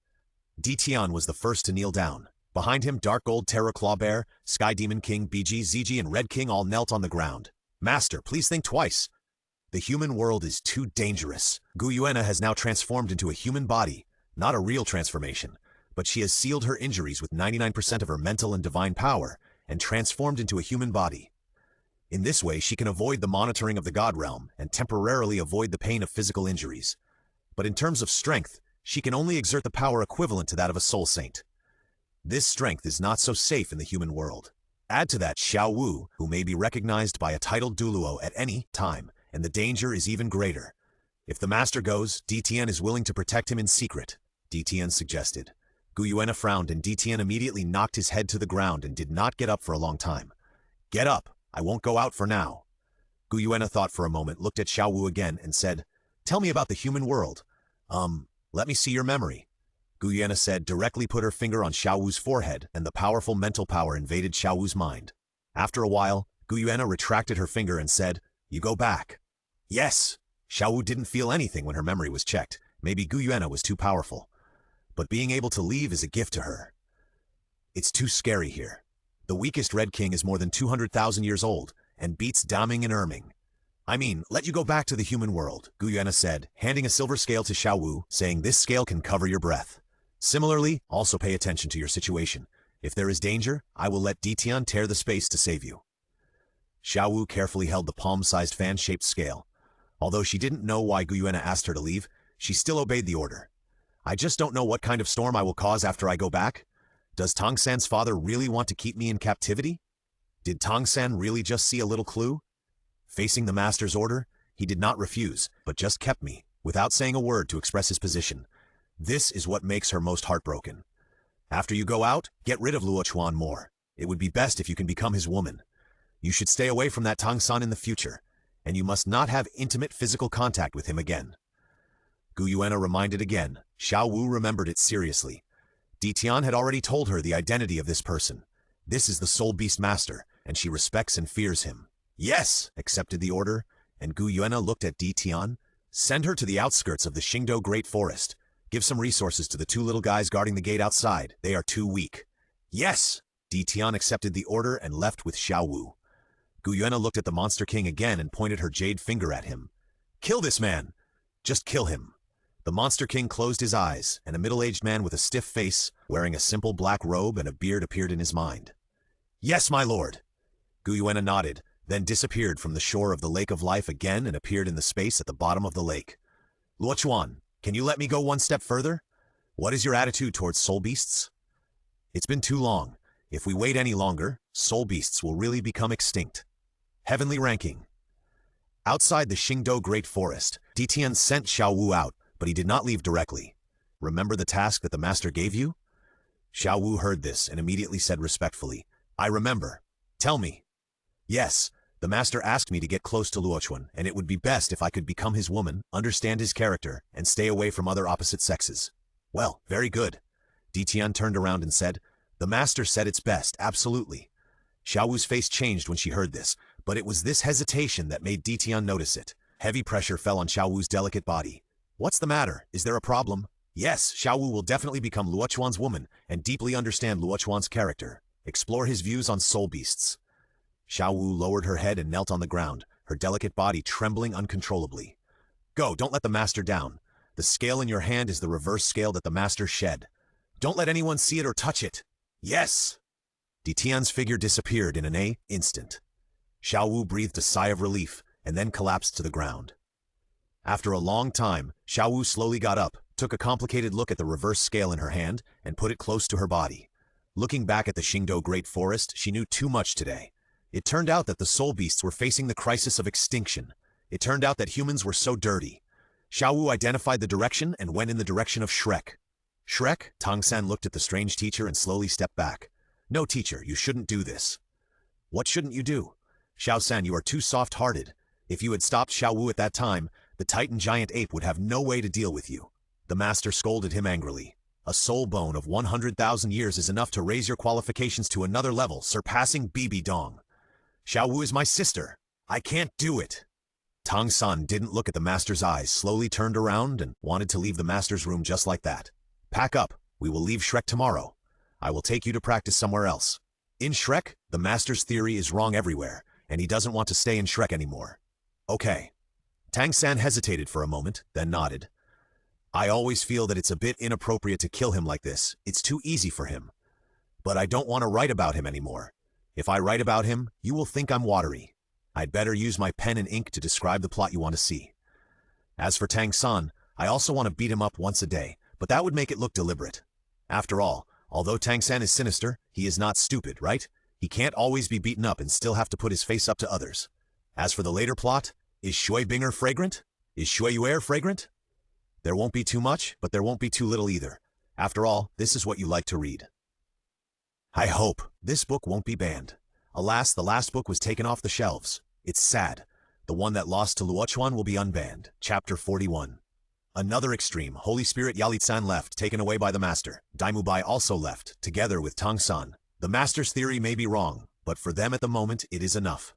Tian was the first to kneel down. Behind him, Dark Gold Terror Claw Bear, Sky Demon King, BG, ZG, and Red King all knelt on the ground. Master, please think twice. The human world is too dangerous. Guyuena has now transformed into a human body, not a real transformation, but she has sealed her injuries with 99% of her mental and divine power, and transformed into a human body. In this way, she can avoid the monitoring of the God realm and temporarily avoid the pain of physical injuries. But in terms of strength, she can only exert the power equivalent to that of a soul saint. This strength is not so safe in the human world. Add to that Xiaowu, who may be recognized by a titled Douluo at any time, and the danger is even greater. If the master goes, Tian is willing to protect him in secret, Tian suggested. Guyuena frowned, and Tian immediately knocked his head to the ground and did not get up for a long time. Get up, I won't go out for now. Guyuena thought for a moment, looked at Xiaowu again, and said, Tell me about the human world. Let me see your memory. Guyuena said, directly put her finger on Xiaowu's forehead, and the powerful mental power invaded Xiaowu's mind. After a while, Guyuena retracted her finger and said, You go back. Yes. Xiaowu didn't feel anything when her memory was checked. Maybe Guyuena was too powerful. But being able to leave is a gift to her. It's too scary here. The weakest Red King is more than 200,000 years old, and beats Daming and Erming. I mean, let you go back to the human world, Guyuena said, handing a silver scale to Xiaowu, saying this scale can cover your breath. Similarly, also pay attention to your situation. If there is danger, I will let Tian tear the space to save you. Xiaowu carefully held the palm-sized fan-shaped scale. Although she didn't know why Guyuena asked her to leave, she still obeyed the order. I just don't know what kind of storm I will cause after I go back. Does Tongsan's father really want to keep me in captivity? Did Tongsan really just see a little clue? Facing the master's order, he did not refuse, but just kept me, without saying a word to express his position. This is what makes her most heartbroken. After you go out, get rid of Luo Chuan more. It would be best if you can become his woman. You should stay away from that Tongsan in the future, and you must not have intimate physical contact with him again. Guyuena reminded again. Xiaowu remembered it seriously. Tian had already told her the identity of this person. This is the Soul Beast Master, and she respects and fears him. Yes, accepted the order, and Guyuena looked at Tian. Send her to the outskirts of the Xingdou Great Forest. Give some resources to the 2 little guys guarding the gate outside. They are too weak. Yes! Tian accepted the order and left with Xiaowu. Guyuena looked at the Monster King again and pointed her jade finger at him. Kill this man! Just kill him! The Monster King closed his eyes, and a middle-aged man with a stiff face, wearing a simple black robe and a beard appeared in his mind. Yes, my lord! Guyuena nodded, then disappeared from the shore of the Lake of Life again and appeared in the space at the bottom of the lake. Luo Chuan, can you let me go one step further? What is your attitude towards soul beasts? It's been too long. If we wait any longer, soul beasts will really become extinct. Heavenly ranking. Outside the Xingdou Great Forest, Tian sent Xiaowu out, but he did not leave directly. Remember the task that the master gave you? Xiao Wu heard this and immediately said respectfully, I remember. Tell me. Yes, the master asked me to get close to Luo Chuan, and it would be best if I could become his woman, understand his character, and stay away from other opposite sexes. Well, very good. Ditian turned around and said, the master said it's best, absolutely. Xiao Wu's face changed when she heard this, but it was this hesitation that made Ditian notice it. Heavy pressure fell on Xiao Wu's delicate body. What's the matter? Is there a problem? Yes, Xiao Wu will definitely become Luo Chuan's woman and deeply understand Luo Chuan's character. Explore his views on soul beasts. Xiao Wu lowered her head and knelt on the ground, her delicate body trembling uncontrollably. Go, don't let the master down. The scale in your hand is the reverse scale that the master shed. Don't let anyone see it or touch it. Yes! Ditian's figure disappeared in an instant. Xiao Wu breathed a sigh of relief and then collapsed to the ground. After a long time, Xiao Wu slowly got up, took a complicated look at the reverse scale in her hand, and put it close to her body. Looking back at the Xingdou Great Forest, she knew too much today. It turned out that the soul beasts were facing the crisis of extinction. It turned out that humans were so dirty. Xiao Wu identified the direction and went in the direction of Shrek. Shrek? Tang San looked at the strange teacher and slowly stepped back. No, teacher, you shouldn't do this. What shouldn't you do? Xiao San, you are too soft-hearted. If you had stopped Xiao Wu at that time, the Titan giant ape would have no way to deal with you. The master scolded him angrily. A soul bone of 100,000 years is enough to raise your qualifications to another level, surpassing Bibi Dong. Xiao Wu is my sister. I can't do it. Tang San didn't look at the master's eyes, slowly turned around and wanted to leave the master's room just like that. Pack up. We will leave Shrek tomorrow. I will take you to practice somewhere else. In Shrek, the master's theory is wrong everywhere, and he doesn't want to stay in Shrek anymore. Okay. Tang San hesitated for a moment, then nodded. I always feel that it's a bit inappropriate to kill him like this. It's too easy for him. But I don't want to write about him anymore. If I write about him, you will think I'm watery. I'd better use my pen and ink to describe the plot you want to see. As for Tang San, I also want to beat him up once a day, but that would make it look deliberate. After all, although Tang San is sinister, he is not stupid, right? He can't always be beaten up and still have to put his face up to others. As for the later plot, is Shui Binger fragrant? Is Shui Yuer fragrant? There won't be too much, but there won't be too little either. After all, this is what you like to read. I hope this book won't be banned. Alas, the last book was taken off the shelves. It's sad. The one that lost to Luo Chuan will be unbanned. Chapter 41. Another extreme, Holy Spirit Yalitsan left, taken away by the Master. Daimu Bai also left, together with Tang San. The Master's theory may be wrong, but for them at the moment it is enough.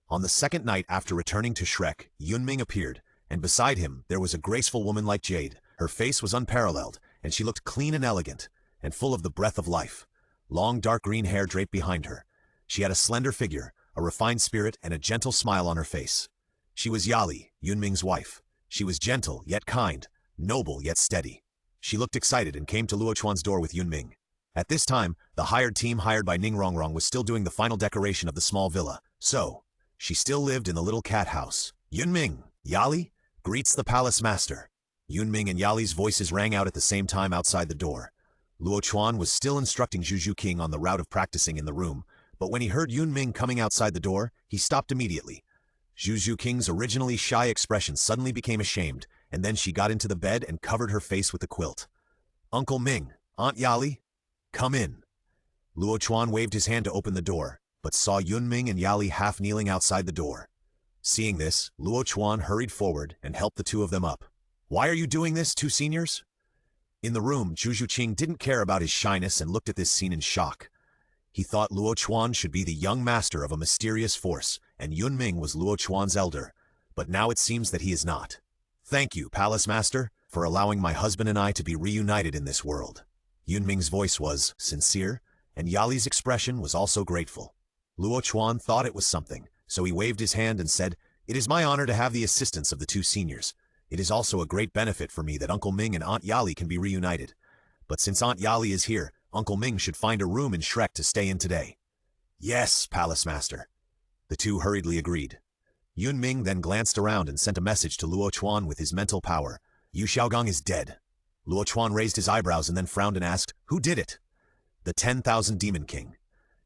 On the second night after returning to Shrek, Yunming appeared, and beside him there was a graceful woman like jade. Her face was unparalleled, and she looked clean and elegant, and full of the breath of life. Long dark green hair draped behind her. She had a slender figure, a refined spirit, and a gentle smile on her face. She was Yali, Yunming's wife. She was gentle yet kind, noble yet steady. She looked excited and came to Luo Chuan's door with Yunming. At this time, the hired team hired by Ning Rongrong was still doing the final decoration of the small villa, so she still lived in the little cat house. Yunming, Yali, greets the palace master. Yunming and Yali's voices rang out at the same time outside the door. Luo Chuan was still instructing Zhu King on the route of practicing in the room, but when he heard Yunming coming outside the door, he stopped immediately. Zhu King's originally shy expression suddenly became ashamed, and then she got into the bed and covered her face with the quilt. Uncle Ming, Aunt Yali, come in. Luo Chuan waved his hand to open the door, but saw Yunming and Yali half kneeling outside the door. Seeing this, Luo Chuan hurried forward and helped the two of them up. Why are you doing this, two seniors? In the room, Zhu Qing didn't care about his shyness and looked at this scene in shock. He thought Luo Chuan should be the young master of a mysterious force, and Yunming was Luo Chuan's elder, but now it seems that he is not. Thank you, Palace Master, for allowing my husband and I to be reunited in this world. Yunming's voice was sincere, and Yali's expression was also grateful. Luo Chuan thought it was something, so he waved his hand and said, It is my honor to have the assistance of the two seniors. It is also a great benefit for me that Uncle Ming and Aunt Yali can be reunited. But since Aunt Yali is here, Uncle Ming should find a room in Shrek to stay in today. Yes, Palace Master. The two hurriedly agreed. Yunming then glanced around and sent a message to Luo Chuan with his mental power. Yu Xiaogong is dead. Luo Chuan raised his eyebrows and then frowned and asked, Who did it? The 10,000 Demon King.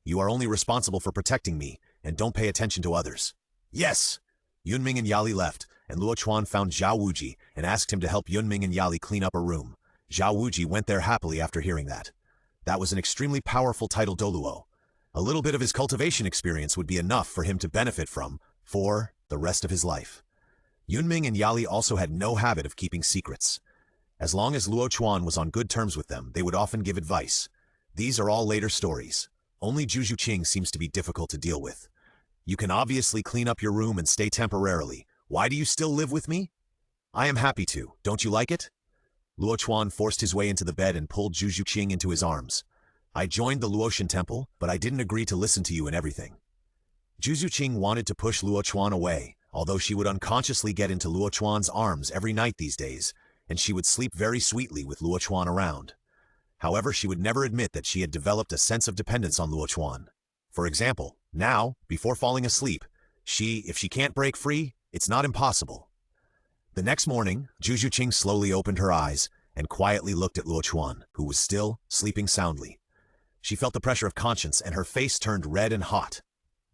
You are only responsible for protecting me, and don't pay attention to others. Yes! Yunming and Yali left, and Luo Chuan found Zhao Wuji and asked him to help Yunming and Yali clean up a room. Zhao Wuji went there happily after hearing that. That was an extremely powerful title Douluo. A little bit of his cultivation experience would be enough for him to benefit from for the rest of his life. Yunming and Yali also had no habit of keeping secrets. As long as Luo Chuan was on good terms with them, they would often give advice. These are all later stories. Only Juju Qing seems to be difficult to deal with. You can obviously clean up your room and stay temporarily. Why do you still live with me? I am happy to. Don't you like it? Luo Chuan forced his way into the bed and pulled Juju Qing into his arms. I joined the Luotian temple, but I didn't agree to listen to you and everything. Juju Qing wanted to push Luo Chuan away, although she would unconsciously get into Luo Chuan's arms every night these days, and she would sleep very sweetly with Luo Chuan around. However, she would never admit that she had developed a sense of dependence on Luo Chuan. For example, now, before falling asleep, if she can't break free, it's not impossible. The next morning, Juju Qing slowly opened her eyes and quietly looked at Luo Chuan, who was still sleeping soundly. She felt the pressure of conscience and her face turned red and hot.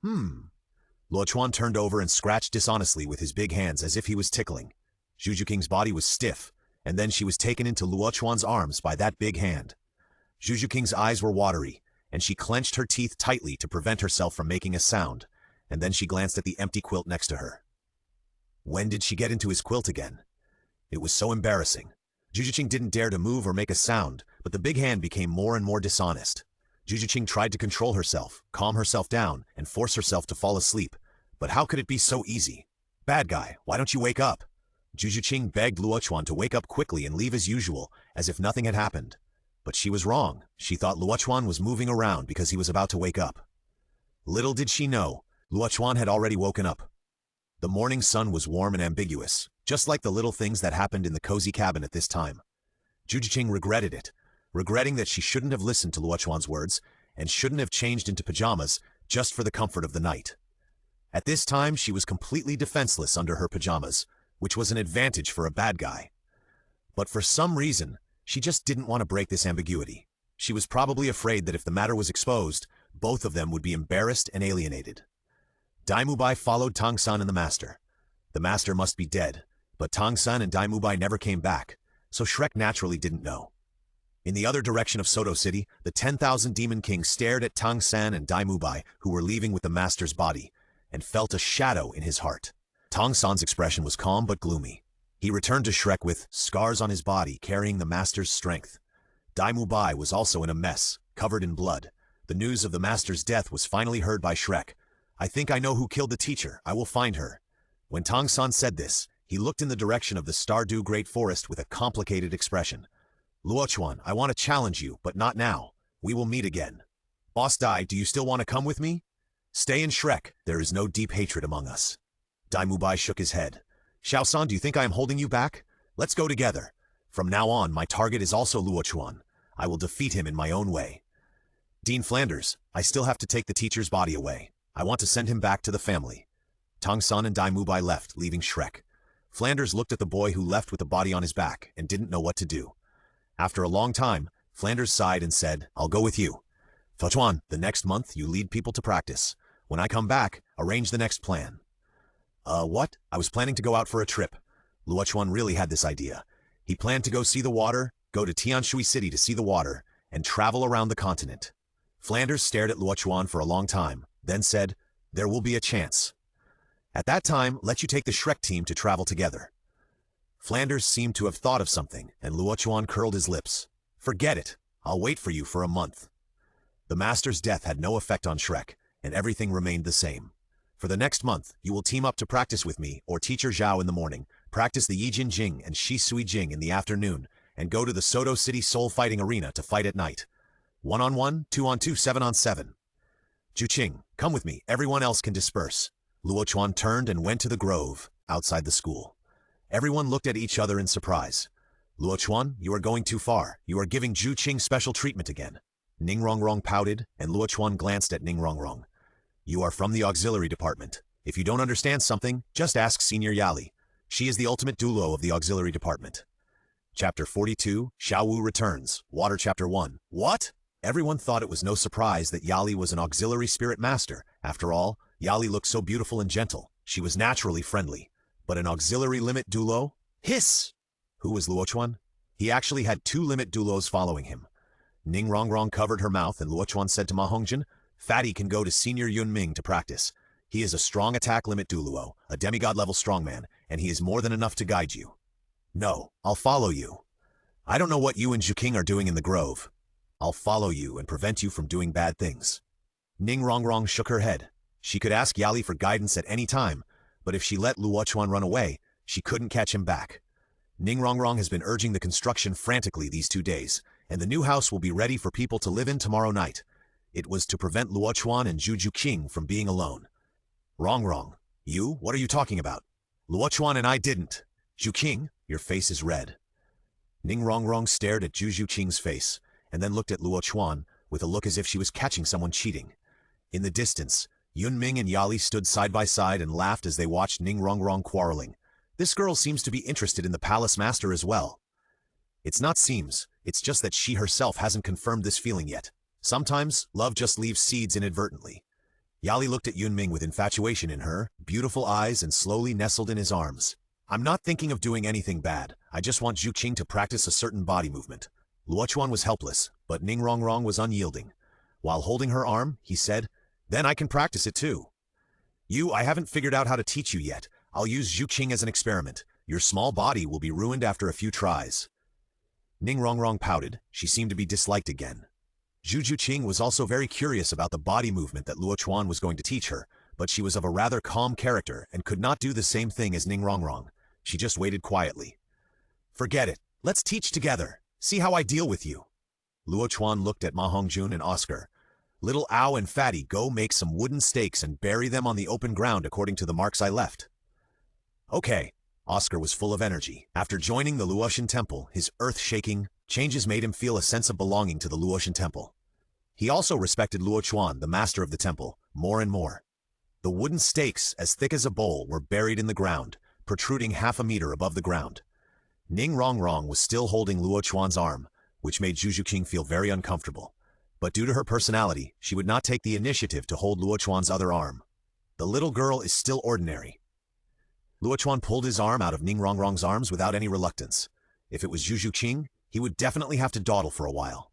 Luo Chuan turned over and scratched dishonestly with his big hands as if he was tickling. Juju Qing's body was stiff, and then she was taken into Luo Chuan's arms by that big hand. Juju Qing's eyes were watery, and she clenched her teeth tightly to prevent herself from making a sound, and then she glanced at the empty quilt next to her. When did she get into his quilt again? It was so embarrassing. Juju Qing didn't dare to move or make a sound, but the big hand became more and more dishonest. Juju Qing tried to control herself, calm herself down, and force herself to fall asleep. But how could it be so easy? Bad guy, why don't you wake up? Juju Qing begged Luo Chuan to wake up quickly and leave as usual, as if nothing had happened. But she was wrong. She thought Luo Chuan was moving around because he was about to wake up. Little did she know, Luo Chuan had already woken up. The morning sun was warm and ambiguous, just like the little things that happened in the cozy cabin at this time. Juju Qing regretted it, regretting that she shouldn't have listened to Luo Chuan's words and shouldn't have changed into pajamas just for the comfort of the night. At this time, she was completely defenseless under her pajamas, which was an advantage for a bad guy. But for some reason, she just didn't want to break this ambiguity. She was probably afraid that if the matter was exposed, both of them would be embarrassed and alienated. Daimubai followed Tang San and the master. The master must be dead, but Tang San and Daimubai never came back, so Shrek naturally didn't know. In the other direction of Soto City, the 10,000 Demon Kings stared at Tang San and Daimubai, who were leaving with the master's body, and felt a shadow in his heart. Tang San's expression was calm but gloomy. He returned to Shrek with scars on his body carrying the master's strength. Daimubai was also in a mess, covered in blood. The news of the master's death was finally heard by Shrek. I think I know who killed the teacher. I will find her. When Tang San said this, he looked in the direction of the Stardew Great Forest with a complicated expression. Luo Chuan, I want to challenge you, but not now. We will meet again. Boss Dai, do you still want to come with me? Stay in Shrek. There is no deep hatred among us. Daimubai shook his head. Xiao-san, do you think I am holding you back? Let's go together. From now on, my target is also Luo Chuan. I will defeat him in my own way. Dean Flanders, I still have to take the teacher's body away. I want to send him back to the family. Tang San and Daimubai left, leaving Shrek. Flanders looked at the boy who left with the body on his back and didn't know what to do. After a long time, Flanders sighed and said, I'll go with you. Chuan, the next month you lead people to practice. When I come back, arrange the next plan. What? I was planning to go out for a trip. Luo Chuan really had this idea. He planned to go see the water, go to Tianshui City to see the water, and travel around the continent. Flanders stared at Luo Chuan for a long time, then said, there will be a chance. At that time, let you take the Shrek team to travel together. Flanders seemed to have thought of something, and Luo Chuan curled his lips. Forget it. I'll wait for you for a month. The master's death had no effect on Shrek, and everything remained the same. For the next month, you will team up to practice with me or Teacher Zhao in the morning, practice the Yijin Jing and Shi Sui Jing in the afternoon, and go to the Soto City Soul Fighting Arena to fight at night. 1-on-1, 2-on-2, 7-on-7. Juqing, come with me, everyone else can disperse. Luo Chuan turned and went to the grove, outside the school. Everyone looked at each other in surprise. Luo Chuan, you are going too far. You are giving Juqing special treatment again. Ning Rongrong pouted, and Luo Chuan glanced at Ning Rongrong. You are from the auxiliary department. If you don't understand something, just ask Senior Yali. She is the ultimate Douluo of the auxiliary department. Chapter 42, Xiao Wu returns. Water Chapter 1. What? Everyone thought it was no surprise that Yali was an auxiliary spirit master. After all, Yali looked so beautiful and gentle. She was naturally friendly. But an auxiliary limit Douluo? Hiss! Who was Luo Chuan? He actually had 2 limit Doulos following him. Ning Rongrong covered her mouth and Luo Chuan said to Ma Hongjin, Fatty can go to Senior Yun Ming to practice. He is a strong attack limit Douluo, a demigod-level strongman, and he is more than enough to guide you. No, I'll follow you. I don't know what you and Zhuking are doing in the grove. I'll follow you and prevent you from doing bad things. Ning Rongrong shook her head. She could ask Yali for guidance at any time, but if she let Luo Chuan run away, she couldn't catch him back. Ning Rongrong has been urging the construction frantically these 2 days, and the new house will be ready for people to live in tomorrow night. It was to prevent Luo Chuan and Zhu Juqing from being alone. Rongrong, you? What are you talking about? Luo Chuan and I didn't. Juqing, your face is red. Ning Rongrong stared at Zhu Juqing's face, and then looked at Luo Chuan with a look as if she was catching someone cheating. In the distance, Yun Ming and Yali stood side by side and laughed as they watched Ning Rongrong quarreling. This girl seems to be interested in the palace master as well. It's not seems, it's just that she herself hasn't confirmed this feeling yet. Sometimes, love just leaves seeds inadvertently. Yali looked at Yun Ming with infatuation in her beautiful eyes and slowly nestled in his arms. I'm not thinking of doing anything bad. I just want Zhu Qing to practice a certain body movement. Luo Chuan was helpless, but Ning Rongrong was unyielding. While holding her arm, he said, Then I can practice it too. I haven't figured out how to teach you yet. I'll use Zhu Qing as an experiment. Your small body will be ruined after a few tries. Ning Rongrong pouted. She seemed to be disliked again. Zhu Juqing was also very curious about the body movement that Luo Chuan was going to teach her, but she was of a rather calm character and could not do the same thing as Ning Rongrong. She just waited quietly. Forget it. Let's teach together. See how I deal with you. Luo Chuan looked at Ma Hongjun and Oscar. Little Ao and Fatty, go make some wooden stakes and bury them on the open ground according to the marks I left. Okay. Oscar was full of energy. After joining the Luotian temple, his earth-shaking changes made him feel a sense of belonging to the Luotian temple. He also respected Luo Chuan, the master of the temple, more and more. The wooden stakes, as thick as a bowl, were buried in the ground, protruding half a meter above the ground. Ning Rongrong was still holding Luo Chuan's arm, which made Zhu Juqing feel very uncomfortable. But due to her personality, she would not take the initiative to hold Luo Chuan's other arm. The little girl is still ordinary. Luo Chuan pulled his arm out of Ning Rongrong's arms without any reluctance. If it was Zhu Juqing, he would definitely have to dawdle for a while.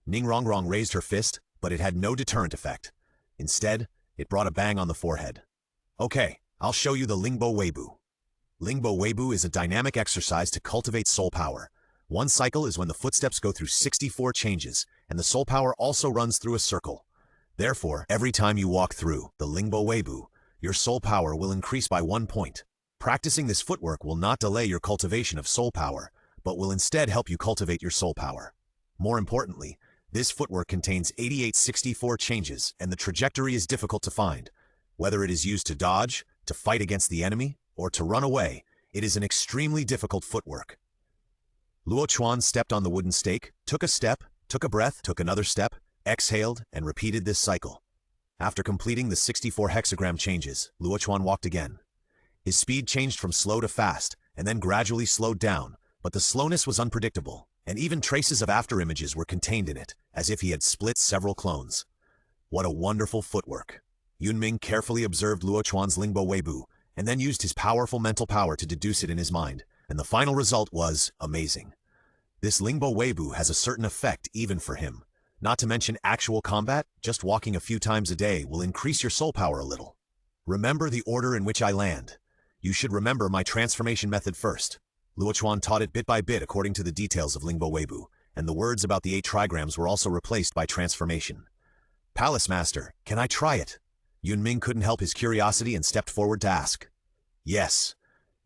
Ning Rongrong raised her fist, but it had no deterrent effect. Instead, it brought a bang on the forehead. Okay, I'll show you the Lingbo Weibu. Lingbo Weibu is a dynamic exercise to cultivate soul power. One cycle is when the footsteps go through 64 changes, and the soul power also runs through a circle. Therefore, every time you walk through the Lingbo Weibu, your soul power will increase by 1 point. Practicing this footwork will not delay your cultivation of soul power, but will instead help you cultivate your soul power. More importantly, this footwork contains 88 64 changes, and the trajectory is difficult to find. Whether it is used to dodge, to fight against the enemy, or to run away, it is an extremely difficult footwork. Luo Chuan stepped on the wooden stake, took a step, took a breath, took another step, exhaled, and repeated this cycle. After completing the 64 hexagram changes, Luo Chuan walked again. His speed changed from slow to fast, and then gradually slowed down, but the slowness was unpredictable, and even traces of afterimages were contained in it, as if he had split several clones. What a wonderful footwork. Yun Ming carefully observed Luo Chuan's Lingbo Weibu, and then used his powerful mental power to deduce it in his mind, and the final result was amazing. This Lingbo Weibu has a certain effect even for him. Not to mention actual combat, just walking a few times a day will increase your soul power a little. Remember the order in which I land. You should remember my transformation method first. Luo Chuan taught it bit by bit according to the details of Lingbo Weibu, and the words about the 8 trigrams were also replaced by transformation. Palace Master, can I try it? Yun Ming couldn't help his curiosity and stepped forward to ask. Yes.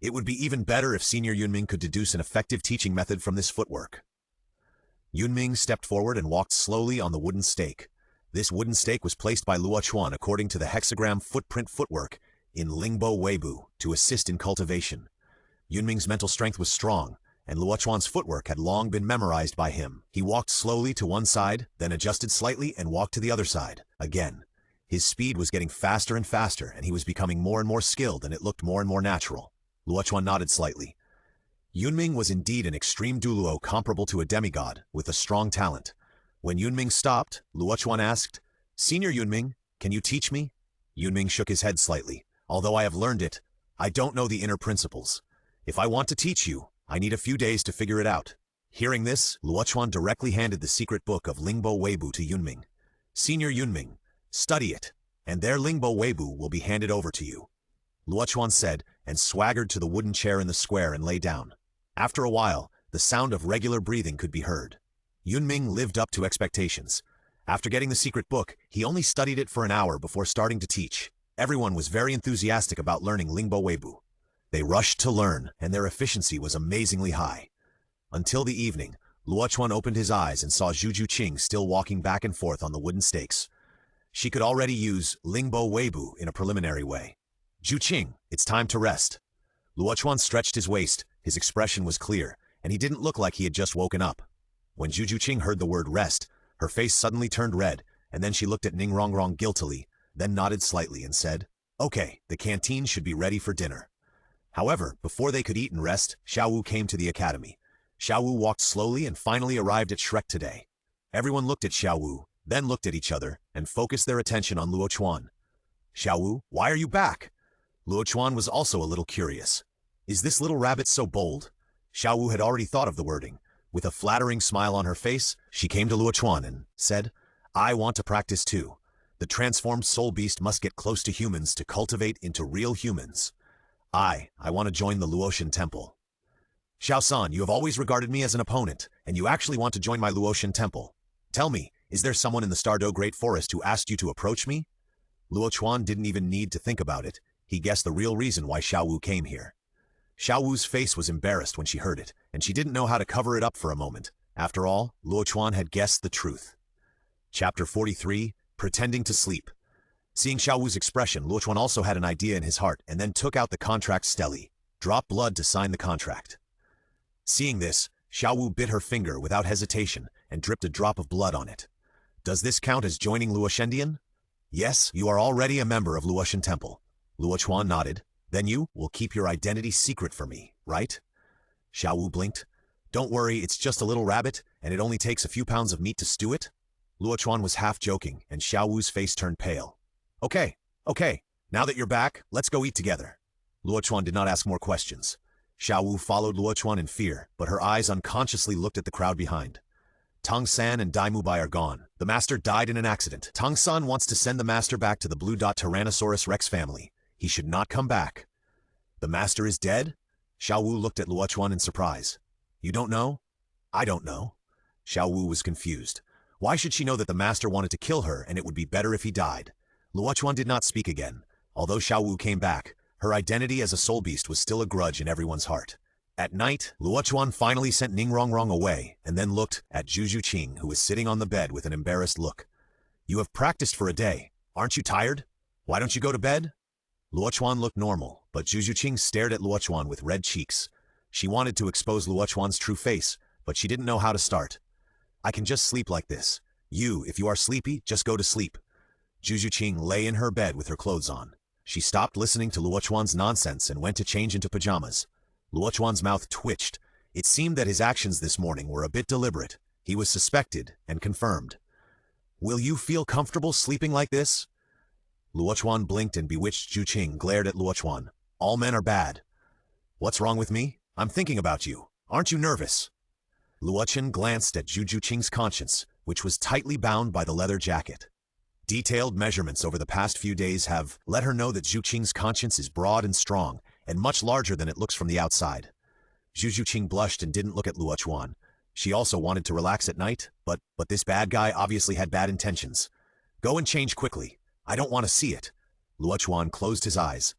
It would be even better if Senior Yun Ming could deduce an effective teaching method from this footwork. Yun Ming stepped forward and walked slowly on the wooden stake. This wooden stake was placed by Luo Chuan according to the hexagram footprint footwork in Lingbo Weibu to assist in cultivation. Yun Ming's mental strength was strong, and Luo Chuan's footwork had long been memorized by him. He walked slowly to one side, then adjusted slightly and walked to the other side, again. His speed was getting faster and faster, and he was becoming more and more skilled, and it looked more and more natural. Luo Chuan nodded slightly. Yun Ming was indeed an extreme Douluo comparable to a demigod, with a strong talent. When Yun Ming stopped, Luo Chuan asked, Senior Yun Ming, can you teach me? Yun Ming shook his head slightly. Although I have learned it, I don't know the inner principles. If I want to teach you, I need a few days to figure it out. Hearing this, Luo Chuan directly handed the secret book of Lingbo Weibu to Yunming. Senior Yunming, study it, and their Lingbo Weibu will be handed over to you. Luo Chuan said, and swaggered to the wooden chair in the square and lay down. After a while, the sound of regular breathing could be heard. Yunming lived up to expectations. After getting the secret book, he only studied it for an hour before starting to teach. Everyone was very enthusiastic about learning Lingbo Weibu. They rushed to learn, and their efficiency was amazingly high. Until the evening, Luo Chuan opened his eyes and saw Zhu Qing still walking back and forth on the wooden stakes. She could already use Lingbo Weibu in a preliminary way. Zhu Qing, it's time to rest. Luo Chuan stretched his waist, his expression was clear, and he didn't look like he had just woken up. When Zhu Qing heard the word rest, her face suddenly turned red, and then she looked at Ning Rongrong guiltily, then nodded slightly and said, "Okay, the canteen should be ready for dinner." However, before they could eat and rest, Xiaowu came to the academy. Xiaowu walked slowly and finally arrived at Shrek today. Everyone looked at Xiaowu, then looked at each other, and focused their attention on Luo Chuan. "Xiaowu, why are you back?" Luo Chuan was also a little curious. "Is this little rabbit so bold?" Xiaowu had already thought of the wording. With a flattering smile on her face, she came to Luo Chuan and said, "I want to practice too. The transformed soul beast must get close to humans to cultivate into real humans. I want to join the Luotian temple." "Xiao-san, you have always regarded me as an opponent, and you actually want to join my Luotian temple. Tell me, is there someone in the Stardew Great Forest who asked you to approach me?" Luo Chuan didn't even need to think about it. He guessed the real reason why Xiaowu came here. Xiaowu's face was embarrassed when she heard it, and she didn't know how to cover it up for a moment. After all, Luo Chuan had guessed the truth. Chapter 43, Pretending to Sleep. Seeing Xiaowu's expression, Luo Chuan also had an idea in his heart and then took out the contract stelly, dropped blood to sign the contract. Seeing this, Xiaowu bit her finger without hesitation and dripped a drop of blood on it. "Does this count as joining Luoshendian?" "Yes, you are already a member of Luotian Temple." Luo Chuan nodded. "Then you will keep your identity secret for me, right?" Xiaowu blinked. "Don't worry, it's just a little rabbit, and it only takes a few pounds of meat to stew it." Luo Chuan was half joking, and Xiaowu's face turned pale. Okay, now that you're back, let's go eat together." Luo Chuan did not ask more questions. Xiaowu followed Luo Chuan in fear, but her eyes unconsciously looked at the crowd behind. Tang San and Dai Mubai are gone. The master died in an accident. Tang San wants to send the master back to the Blue Dot Tyrannosaurus Rex family. He should not come back. "The master is dead?" Xiaowu looked at Luo Chuan in surprise. "You don't know?" "I don't know." Xiaowu was confused. Why should she know that the master wanted to kill her and it would be better if he died? Luo Chuan did not speak again. Although Xiaowu came back, her identity as a soul beast was still a grudge in everyone's heart. At night, Luo Chuan finally sent Ning Rongrong away and then looked at Zhu Qing, who was sitting on the bed with an embarrassed look. "You have practiced for a day. Aren't you tired? Why don't you go to bed?" Luo Chuan looked normal, but Zhu Qing stared at Luo Chuan with red cheeks. She wanted to expose Luo Chuan's true face, but she didn't know how to start. "I can just sleep like this. If you are sleepy, just go to sleep." Zhu Qing lay in her bed with her clothes on. She stopped listening to Luo Chuan's nonsense and went to change into pajamas. Luo Chuan's mouth twitched. It seemed that his actions this morning were a bit deliberate. He was suspected and confirmed. "Will you feel comfortable sleeping like this?" Luo Chuan blinked and bewitched Zhu Qing glared at Luo Chuan. "All men are bad." "What's wrong with me? I'm thinking about you. Aren't you nervous?" Luo Chuan glanced at Zhu Qing's conscience, which was tightly bound by the leather jacket. Detailed measurements over the past few days have let her know that Zhu Qing's conscience is broad and strong, and much larger than it looks from the outside. Zhu Qing blushed and didn't look at Luo Chuan. She also wanted to relax at night, but this bad guy obviously had bad intentions. "Go and change quickly. I don't want to see it." Luo Chuan closed his eyes.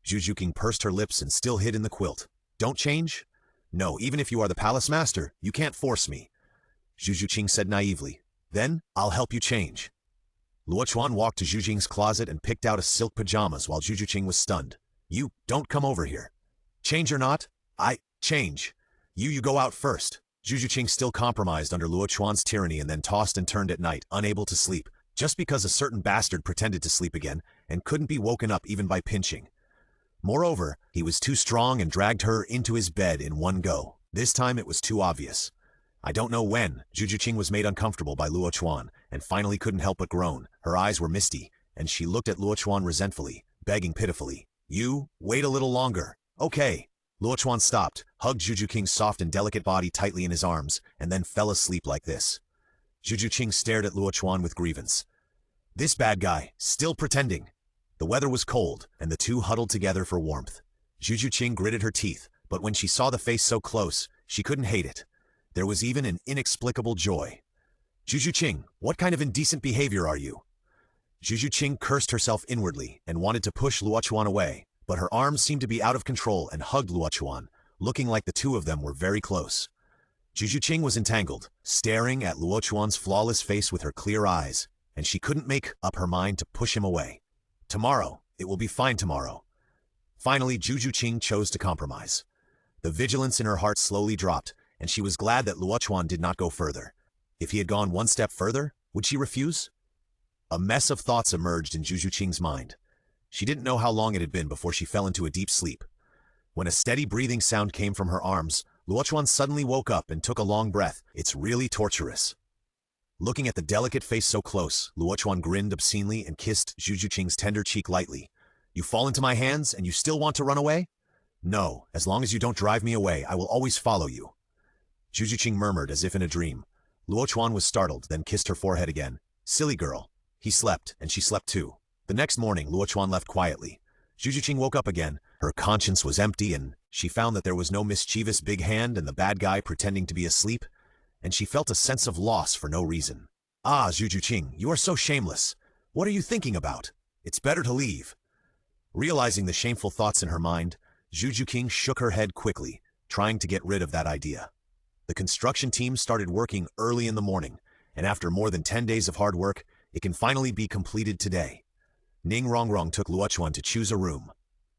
Zhu Qing pursed her lips and still hid in the quilt. "Don't change?" "No, even if you are the palace master, you can't force me." Zhu Qing said naively. "Then, I'll help you change." Luo Chuan walked to Zhu Qing's closet and picked out a silk pajamas while Zhu Qing was stunned. "You, don't come over here." "Change or not?" Change. You go out first." Zhu Qing still compromised under Luo Chuan's tyranny and then tossed and turned at night, unable to sleep, just because a certain bastard pretended to sleep again and couldn't be woken up even by pinching. Moreover, he was too strong and dragged her into his bed in one go. This time it was too obvious. I don't know when, Zhu Qing was made uncomfortable by Luo Chuan, and finally couldn't help but groan. Her eyes were misty, and she looked at Luo Chuan resentfully, begging pitifully, "You, wait a little longer. Okay, Luo Chuan stopped, hugged Juju King's soft and delicate body tightly in his arms, and then fell asleep like this. Juju Qing stared at Luo Chuan with grievance. This bad guy, still pretending. The weather was cold, and the two huddled together for warmth. Juju Qing gritted her teeth, but when she saw the face so close, she couldn't hate it. There was even an inexplicable joy. Juju Qing, what kind of indecent behavior are you? Juju Qing cursed herself inwardly and wanted to push Luo Chuan away, but her arms seemed to be out of control and hugged Luo Chuan, looking like the two of them were very close. Juju Qing was entangled, staring at Luo Chuan's flawless face with her clear eyes, and she couldn't make up her mind to push him away. Tomorrow, it will be fine tomorrow. Finally, Juju Qing chose to compromise. The vigilance in her heart slowly dropped, and she was glad that Luo Chuan did not go further. If he had gone one step further, would she refuse? A mess of thoughts emerged in Juju Qing's mind. She didn't know how long it had been before she fell into a deep sleep. When a steady breathing sound came from her arms, Luo Chuan suddenly woke up and took a long breath. It's really torturous. Looking at the delicate face so close, Luo Chuan grinned obscenely and kissed Juju Qing's tender cheek lightly. You fall into my hands and you still want to run away? No, as long as you don't drive me away, I will always follow you. Juju Qing murmured as if in a dream. Luo Chuan was startled, then kissed her forehead again. Silly girl. He slept, and she slept too. The next morning, Luo Chuan left quietly. Juju Qing woke up again. Her conscience was empty, and she found that there was no mischievous big hand and the bad guy pretending to be asleep, and she felt a sense of loss for no reason. Ah, Juju Qing, you are so shameless. What are you thinking about? It's better to leave. Realizing the shameful thoughts in her mind, Juju Qing shook her head quickly, trying to get rid of that idea. The construction team started working early in the morning, and after more than 10 days of hard work, it can finally be completed today. Ning Rongrong took Luo Chuan to choose a room.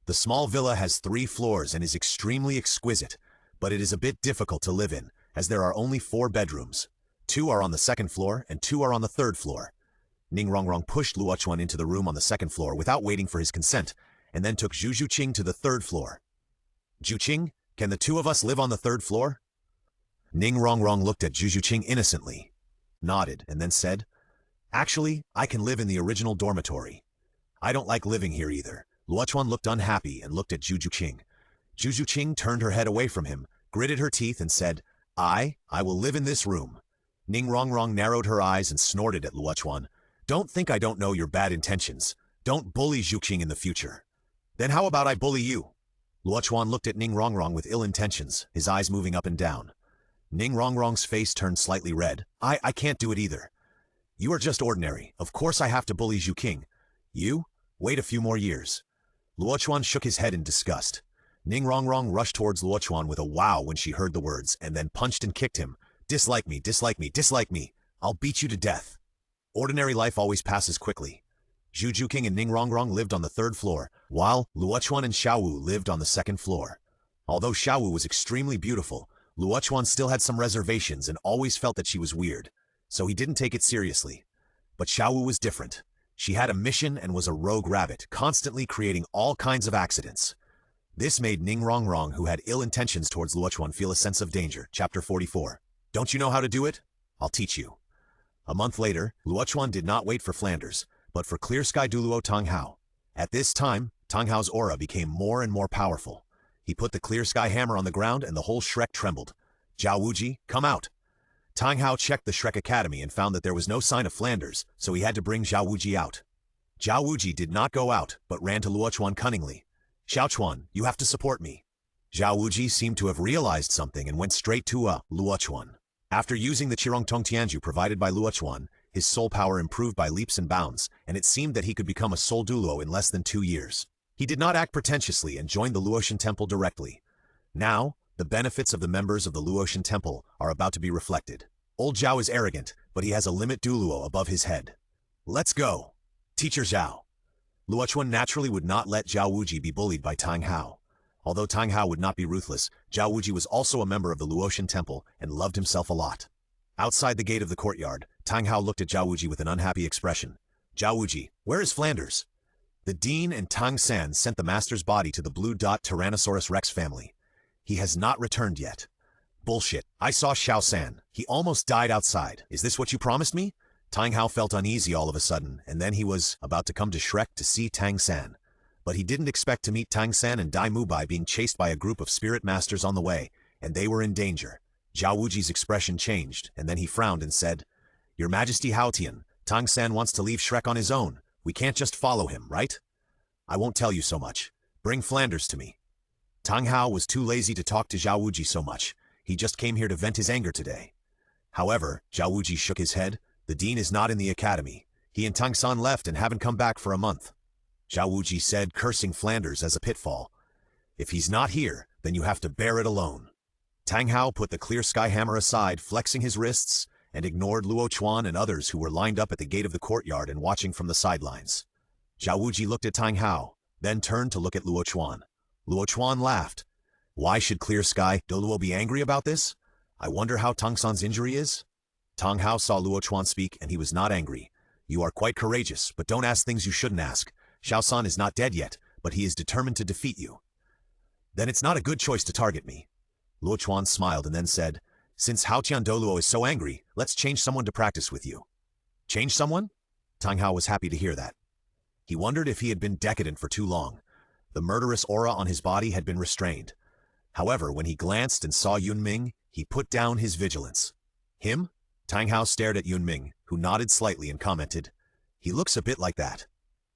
The small villa has 3 floors and is extremely exquisite, but it is a bit difficult to live in, as there are only 4 bedrooms. 2 are on the 2nd floor and 2 are on the 3rd floor. Ning Rongrong pushed Luo Chuan into the room on the 2nd floor without waiting for his consent, and then took Juju Qing to the 3rd floor. Ju Qing, can the 2 of us live on the 3rd floor? Ning Rongrong looked at Juju Qing innocently, nodded, and then said, Actually, I can live in the original dormitory. I don't like living here either. Luo Chuan looked unhappy and looked at Juju Qing. Juju Qing turned her head away from him, gritted her teeth, and said, I will live in this room. Ning Rongrong narrowed her eyes and snorted at Luo Chuan. Don't think I don't know your bad intentions. Don't bully Zhu Qing in the future. Then how about I bully you? Luo Chuan looked at Ning Rongrong with ill intentions, his eyes moving up and down. Ning Rongrong's face turned slightly red. I can't do it either. You are just ordinary. Of course I have to bully Zhu Qing. You? Wait a few more years. Luo Chuan shook his head in disgust. Ning Rongrong rushed towards Luo Chuan with a wow when she heard the words, and then punched and kicked him. Dislike me, dislike me, dislike me. I'll beat you to death. Ordinary life always passes quickly. Zhu Qing and Ning Rongrong lived on the 3rd floor, while Luo Chuan and Xiao Wu lived on the 2nd floor. Although Xiao Wu was extremely beautiful, Luo Chuan still had some reservations and always felt that she was weird, so he didn't take it seriously. But Xiao Wu was different. She had a mission and was a rogue rabbit, constantly creating all kinds of accidents. This made Ning Rongrong, who had ill intentions towards Luo Chuan, feel a sense of danger. Chapter 44. Don't you know how to do it? I'll teach you. A month later, Luo Chuan did not wait for Flanders, but for Clear Sky Douluo Tang Hao. At this time, Tang Hao's aura became more and more powerful. He put the Clear Sky hammer on the ground and the whole Shrek trembled. Zhao Wuji, come out. Tang Hao checked the Shrek Academy and found that there was no sign of Flanders, so he had to bring Zhao Wuji out. Zhao Wuji did not go out, but ran to Luo Chuan cunningly. Xiao Chuan, you have to support me. Zhao Wuji seemed to have realized something and went straight to Luo Chuan. After using the Qirong Tong Tianju provided by Luo Chuan, his soul power improved by leaps and bounds, and it seemed that he could become a soul Douluo in less than 2 years. He did not act pretentiously and joined the Luotian Temple directly. Now, the benefits of the members of the Luotian Temple are about to be reflected. Old Zhao is arrogant, but he has a limit Douluo above his head. Let's go. Teacher Zhao. Luo Chuan naturally would not let Zhao Wuji be bullied by Tang Hao. Although Tang Hao would not be ruthless, Zhao Wuji was also a member of the Luotian Temple and loved himself a lot. Outside the gate of the courtyard, Tang Hao looked at Zhao Wuji with an unhappy expression. Zhao Wuji, where is Flanders? The Dean and Tang San sent the master's body to the Blue Dot Tyrannosaurus Rex family. He has not returned yet. Bullshit. I saw Xiao San. He almost died outside. Is this what you promised me? Tang Hao felt uneasy all of a sudden, and then he was about to come to Shrek to see Tang San. But he didn't expect to meet Tang San and Dai Mubai being chased by a group of spirit masters on the way, and they were in danger. Zhao Wuji's expression changed, and then he frowned and said, "Your Majesty Haotian, Tang San wants to leave Shrek on his own. We can't just follow him, right? I won't tell you so much. Bring Flanders to me." Tang Hao was too lazy to talk to Zhao Wuji so much. He just came here to vent his anger today. However, Zhao Wuji shook his head. The dean is not in the academy. He and Tang San left and haven't come back for a month. Zhao Wuji said, cursing Flanders as a pitfall. "If he's not here, then you have to bear it alone." Tang Hao put the clear sky hammer aside, flexing his wrists, and ignored Luo Chuan and others who were lined up at the gate of the courtyard and watching from the sidelines. Zhao Wuji looked at Tang Hao, then turned to look at Luo Chuan. Luo Chuan laughed. "Why should Clear Sky Douluo be angry about this? I wonder how Tang San's injury is?" Tang Hao saw Luo Chuan speak, and he was not angry. "You are quite courageous, but don't ask things you shouldn't ask. Xiao San is not dead yet, but he is determined to defeat you." "Then it's not a good choice to target me." Luo Chuan smiled and then said, "Since Haotian Douluo is so angry, let's change someone to practice with you." "Change someone?" Tang Hao was happy to hear that. He wondered if he had been decadent for too long. The murderous aura on his body had been restrained. However, when he glanced and saw Yun Ming, he put down his vigilance. "Him?" Tang Hao stared at Yun Ming, who nodded slightly and commented, "He looks a bit like that."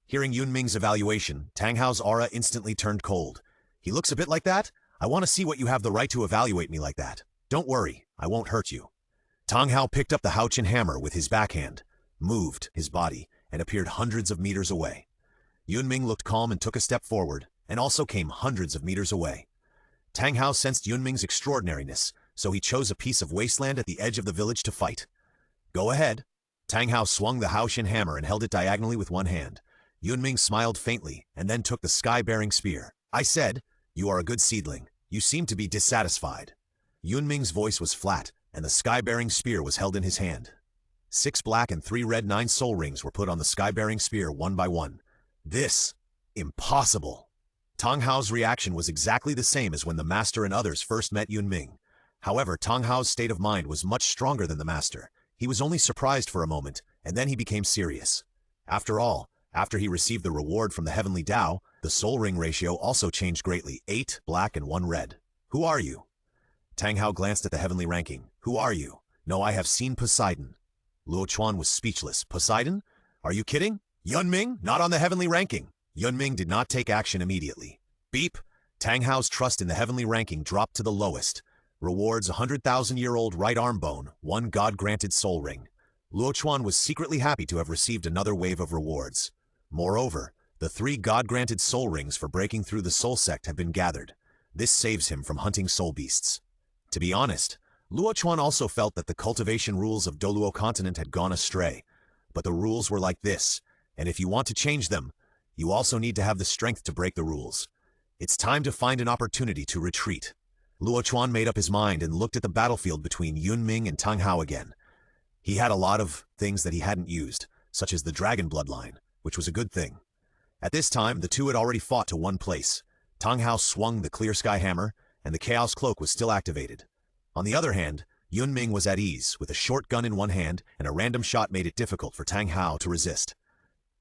Hearing Yun Ming's evaluation, Tang Hao's aura instantly turned cold. "He looks a bit like that? I want to see what you have the right to evaluate me like that. Don't worry, I won't hurt you." Tang Hao picked up the Haotian hammer with his backhand, moved his body, and appeared hundreds of meters away. Yun Ming looked calm and took a step forward, and also came hundreds of meters away. Tang Hao sensed Yun Ming's extraordinariness, so he chose a piece of wasteland at the edge of the village to fight. "Go ahead." Tang Hao swung the Haotian hammer and held it diagonally with one hand. Yun Ming smiled faintly, and then took the sky-bearing spear. "I said, you are a good seedling. You seem to be dissatisfied." Yun Ming's voice was flat, and the sky-bearing spear was held in his hand. 6 black and 3 red 9 soul rings were put on the sky-bearing spear one by one. "This? Impossible." Tang Hao's reaction was exactly the same as when the master and others first met Yun Ming. However, Tang Hao's state of mind was much stronger than the master. He was only surprised for a moment, and then he became serious. After all, after he received the reward from the Heavenly Dao, the soul ring ratio also changed greatly, 8 black and 1 red. "Who are you?" Tang Hao glanced at the heavenly ranking. "Who are you?" "No, I have seen Poseidon." Luo Chuan was speechless. "Poseidon? Are you kidding? Yun Ming, not on the heavenly ranking." Yun Ming did not take action immediately. Beep! Tang Hao's trust in the heavenly ranking dropped to the lowest. Rewards: 100,000-year-old right arm bone, 1 god-granted soul ring. Luo Chuan was secretly happy to have received another wave of rewards. Moreover, the 3 god-granted soul rings for breaking through the soul sect have been gathered. This saves him from hunting soul beasts. To be honest, Luo Chuan also felt that the cultivation rules of Douluo Continent had gone astray. But the rules were like this, and if you want to change them, you also need to have the strength to break the rules. It's time to find an opportunity to retreat. Luo Chuan made up his mind and looked at the battlefield between Yun Ming and Tang Hao again. He had a lot of things that he hadn't used, such as the dragon bloodline, which was a good thing. At this time, the two had already fought to one place. Tang Hao swung the clear sky hammer, and the chaos cloak was still activated. On the other hand, Yun Ming was at ease, with a short gun in one hand, and a random shot made it difficult for Tang Hao to resist.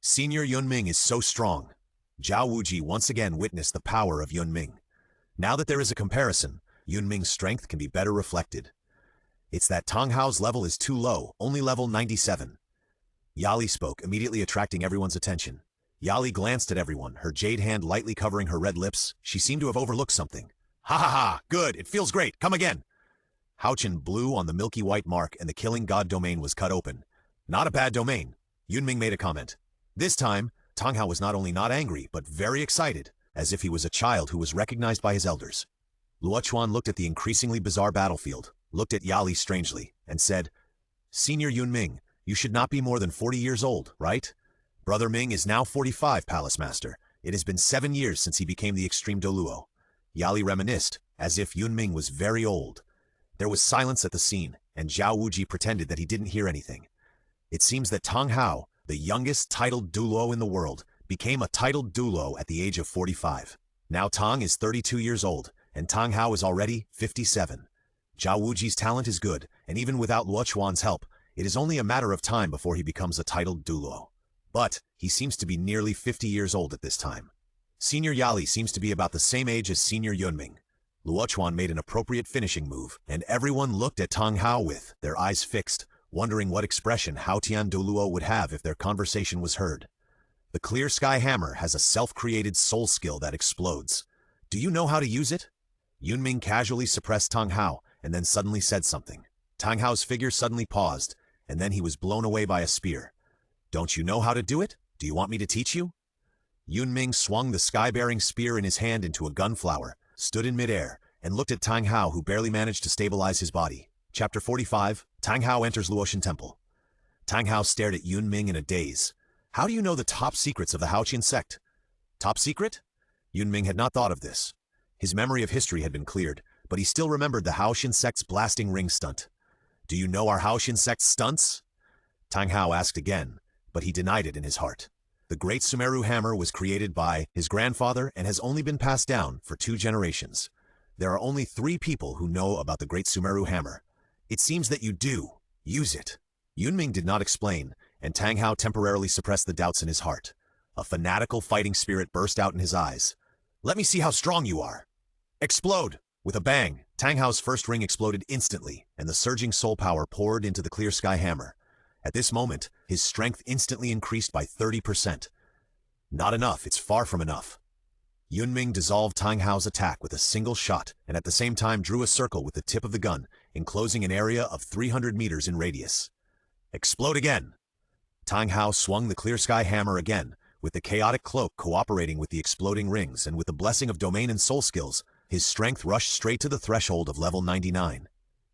Senior Yun Ming is so strong. Zhao Wuji once again witnessed the power of Yun Ming. Now that there is a comparison, Yun Ming's strength can be better reflected. It's that Tang Hao's level is too low, only level 97. Yali spoke, immediately attracting everyone's attention. Yali glanced at everyone, her jade hand lightly covering her red lips. She seemed to have overlooked something. "Ha ha ha! Good! It feels great! Come again!" Haochen blew on the milky white mark and the killing god domain was cut open. "Not a bad domain," Yun Ming made a comment. This time, Tang Hao was not only not angry, but very excited, as if he was a child who was recognized by his elders. Luo Chuan looked at the increasingly bizarre battlefield, looked at Yali strangely, and said, "Senior Yun Ming, you should not be more than 40 years old, right? Brother Ming is now 45, Palace Master. It has been 7 years since he became the Extreme Douluo." Yali reminisced, as if Yun Ming was very old. There was silence at the scene, and Zhao Wuji pretended that he didn't hear anything. It seems that Tang Hao, the youngest titled Douluo in the world, became a titled Douluo at the age of 45. Now Tang is 32 years old, and Tang Hao is already 57. Zhao Wuji's talent is good, and even without Luo Chuan's help, it is only a matter of time before he becomes a titled Douluo. But he seems to be nearly 50 years old at this time. Senior Yali seems to be about the same age as Senior Yunming. Luo Chuan made an appropriate finishing move, and everyone looked at Tang Hao with their eyes fixed, wondering what expression Hao Tian Douluo would have if their conversation was heard. The Clear Sky Hammer has a self-created soul skill that explodes. Do you know how to use it? Yunming casually suppressed Tang Hao, and then suddenly said something. Tang Hao's figure suddenly paused, and then he was blown away by a spear. Don't you know how to do it? Do you want me to teach you? Yunming swung the sky-bearing spear in his hand into a gunflower, stood in midair, and looked at Tang Hao, who barely managed to stabilize his body. Chapter 45, Tang Hao enters Luotian Temple. Tang Hao stared at Yunming in a daze. How do you know the top secrets of the Haotian sect? Top secret? Yunming had not thought of this. His memory of history had been cleared, but he still remembered the Haotian sect's blasting ring stunt. Do you know our Haotian sect's stunts? Tang Hao asked again, but he denied it in his heart. The Great Sumeru Hammer was created by his grandfather and has only been passed down for 2 generations. There are only 3 people who know about the Great Sumeru Hammer. It seems that you do. Use it. Yunming did not explain, and Tang Hao temporarily suppressed the doubts in his heart. A fanatical fighting spirit burst out in his eyes. Let me see how strong you are. Explode! With a bang, Tang Hao's first ring exploded instantly, and the surging soul power poured into the Clear Sky Hammer. At this moment, his strength instantly increased by 30%. Not enough, it's far from enough. Yunming dissolved Tang Hao's attack with a single shot, and at the same time drew a circle with the tip of the gun, enclosing an area of 300 meters in radius. Explode again! Tang Hao swung the Clear Sky Hammer again, with the chaotic cloak cooperating with the exploding rings, and with the blessing of domain and soul skills, his strength rushed straight to the threshold of level 99.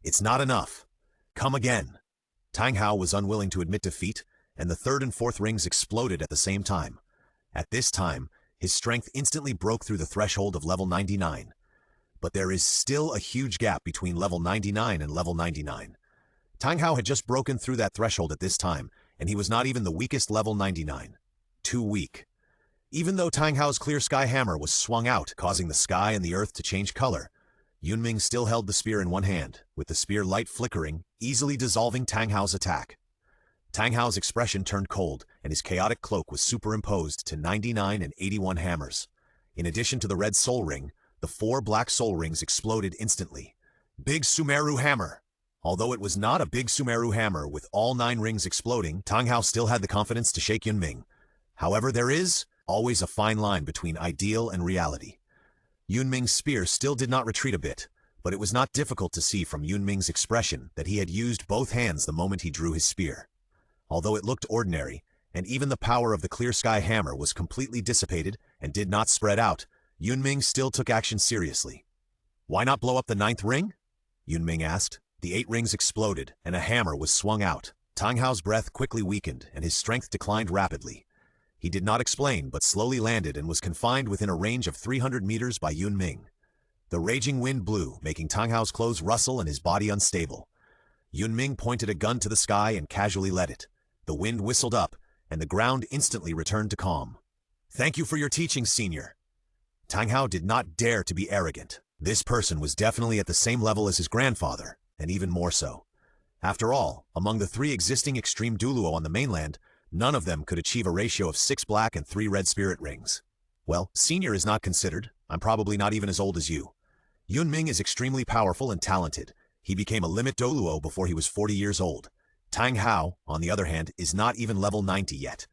It's not enough. Come again. Tang Hao was unwilling to admit defeat, and the 3rd and 4th rings exploded at the same time. At this time, his strength instantly broke through the threshold of level 99. But there is still a huge gap between level 99 and level 99. Tang Hao had just broken through that threshold at this time, and he was not even the weakest level 99. Too weak. Even though Tang Hao's Clear Sky Hammer was swung out, causing the sky and the earth to change color, Yunming still held the spear in one hand, with the spear light flickering, easily dissolving Tang Hao's attack. Tang Hao's expression turned cold, and his chaotic cloak was superimposed to 99 and 81 hammers. In addition to the red soul ring, the 4 black soul rings exploded instantly. Big Sumeru Hammer! Although it was not a big Sumeru Hammer with all 9 rings exploding, Tang Hao still had the confidence to shake Yunming. However, there is always a fine line between ideal and reality. Yunming's spear still did not retreat a bit, but it was not difficult to see from Yunming's expression that he had used both hands the moment he drew his spear. Although it looked ordinary, and even the power of the Clear Sky Hammer was completely dissipated and did not spread out, Yunming still took action seriously. Why not blow up the 9th ring? Yunming asked. The 8 rings exploded, and a hammer was swung out. Tang Hao's breath quickly weakened, and his strength declined rapidly. He did not explain, but slowly landed and was confined within a range of 300 meters by Yunming. The raging wind blew, making Tang Hao's clothes rustle and his body unstable. Yunming pointed a gun to the sky and casually let it. The wind whistled up, and the ground instantly returned to calm. Thank you for your teaching, Senior. Tang Hao did not dare to be arrogant. This person was definitely at the same level as his grandfather, and even more so. After all, among the 3 existing extreme Douluo on the mainland, none of them could achieve a ratio of 6 black and 3 red spirit rings. Well, Senior is not considered. I'm probably not even as old as you. Yunming is extremely powerful and talented. He became a limit Douluo before he was 40 years old. Tang Hao, on the other hand, is not even level 90 yet.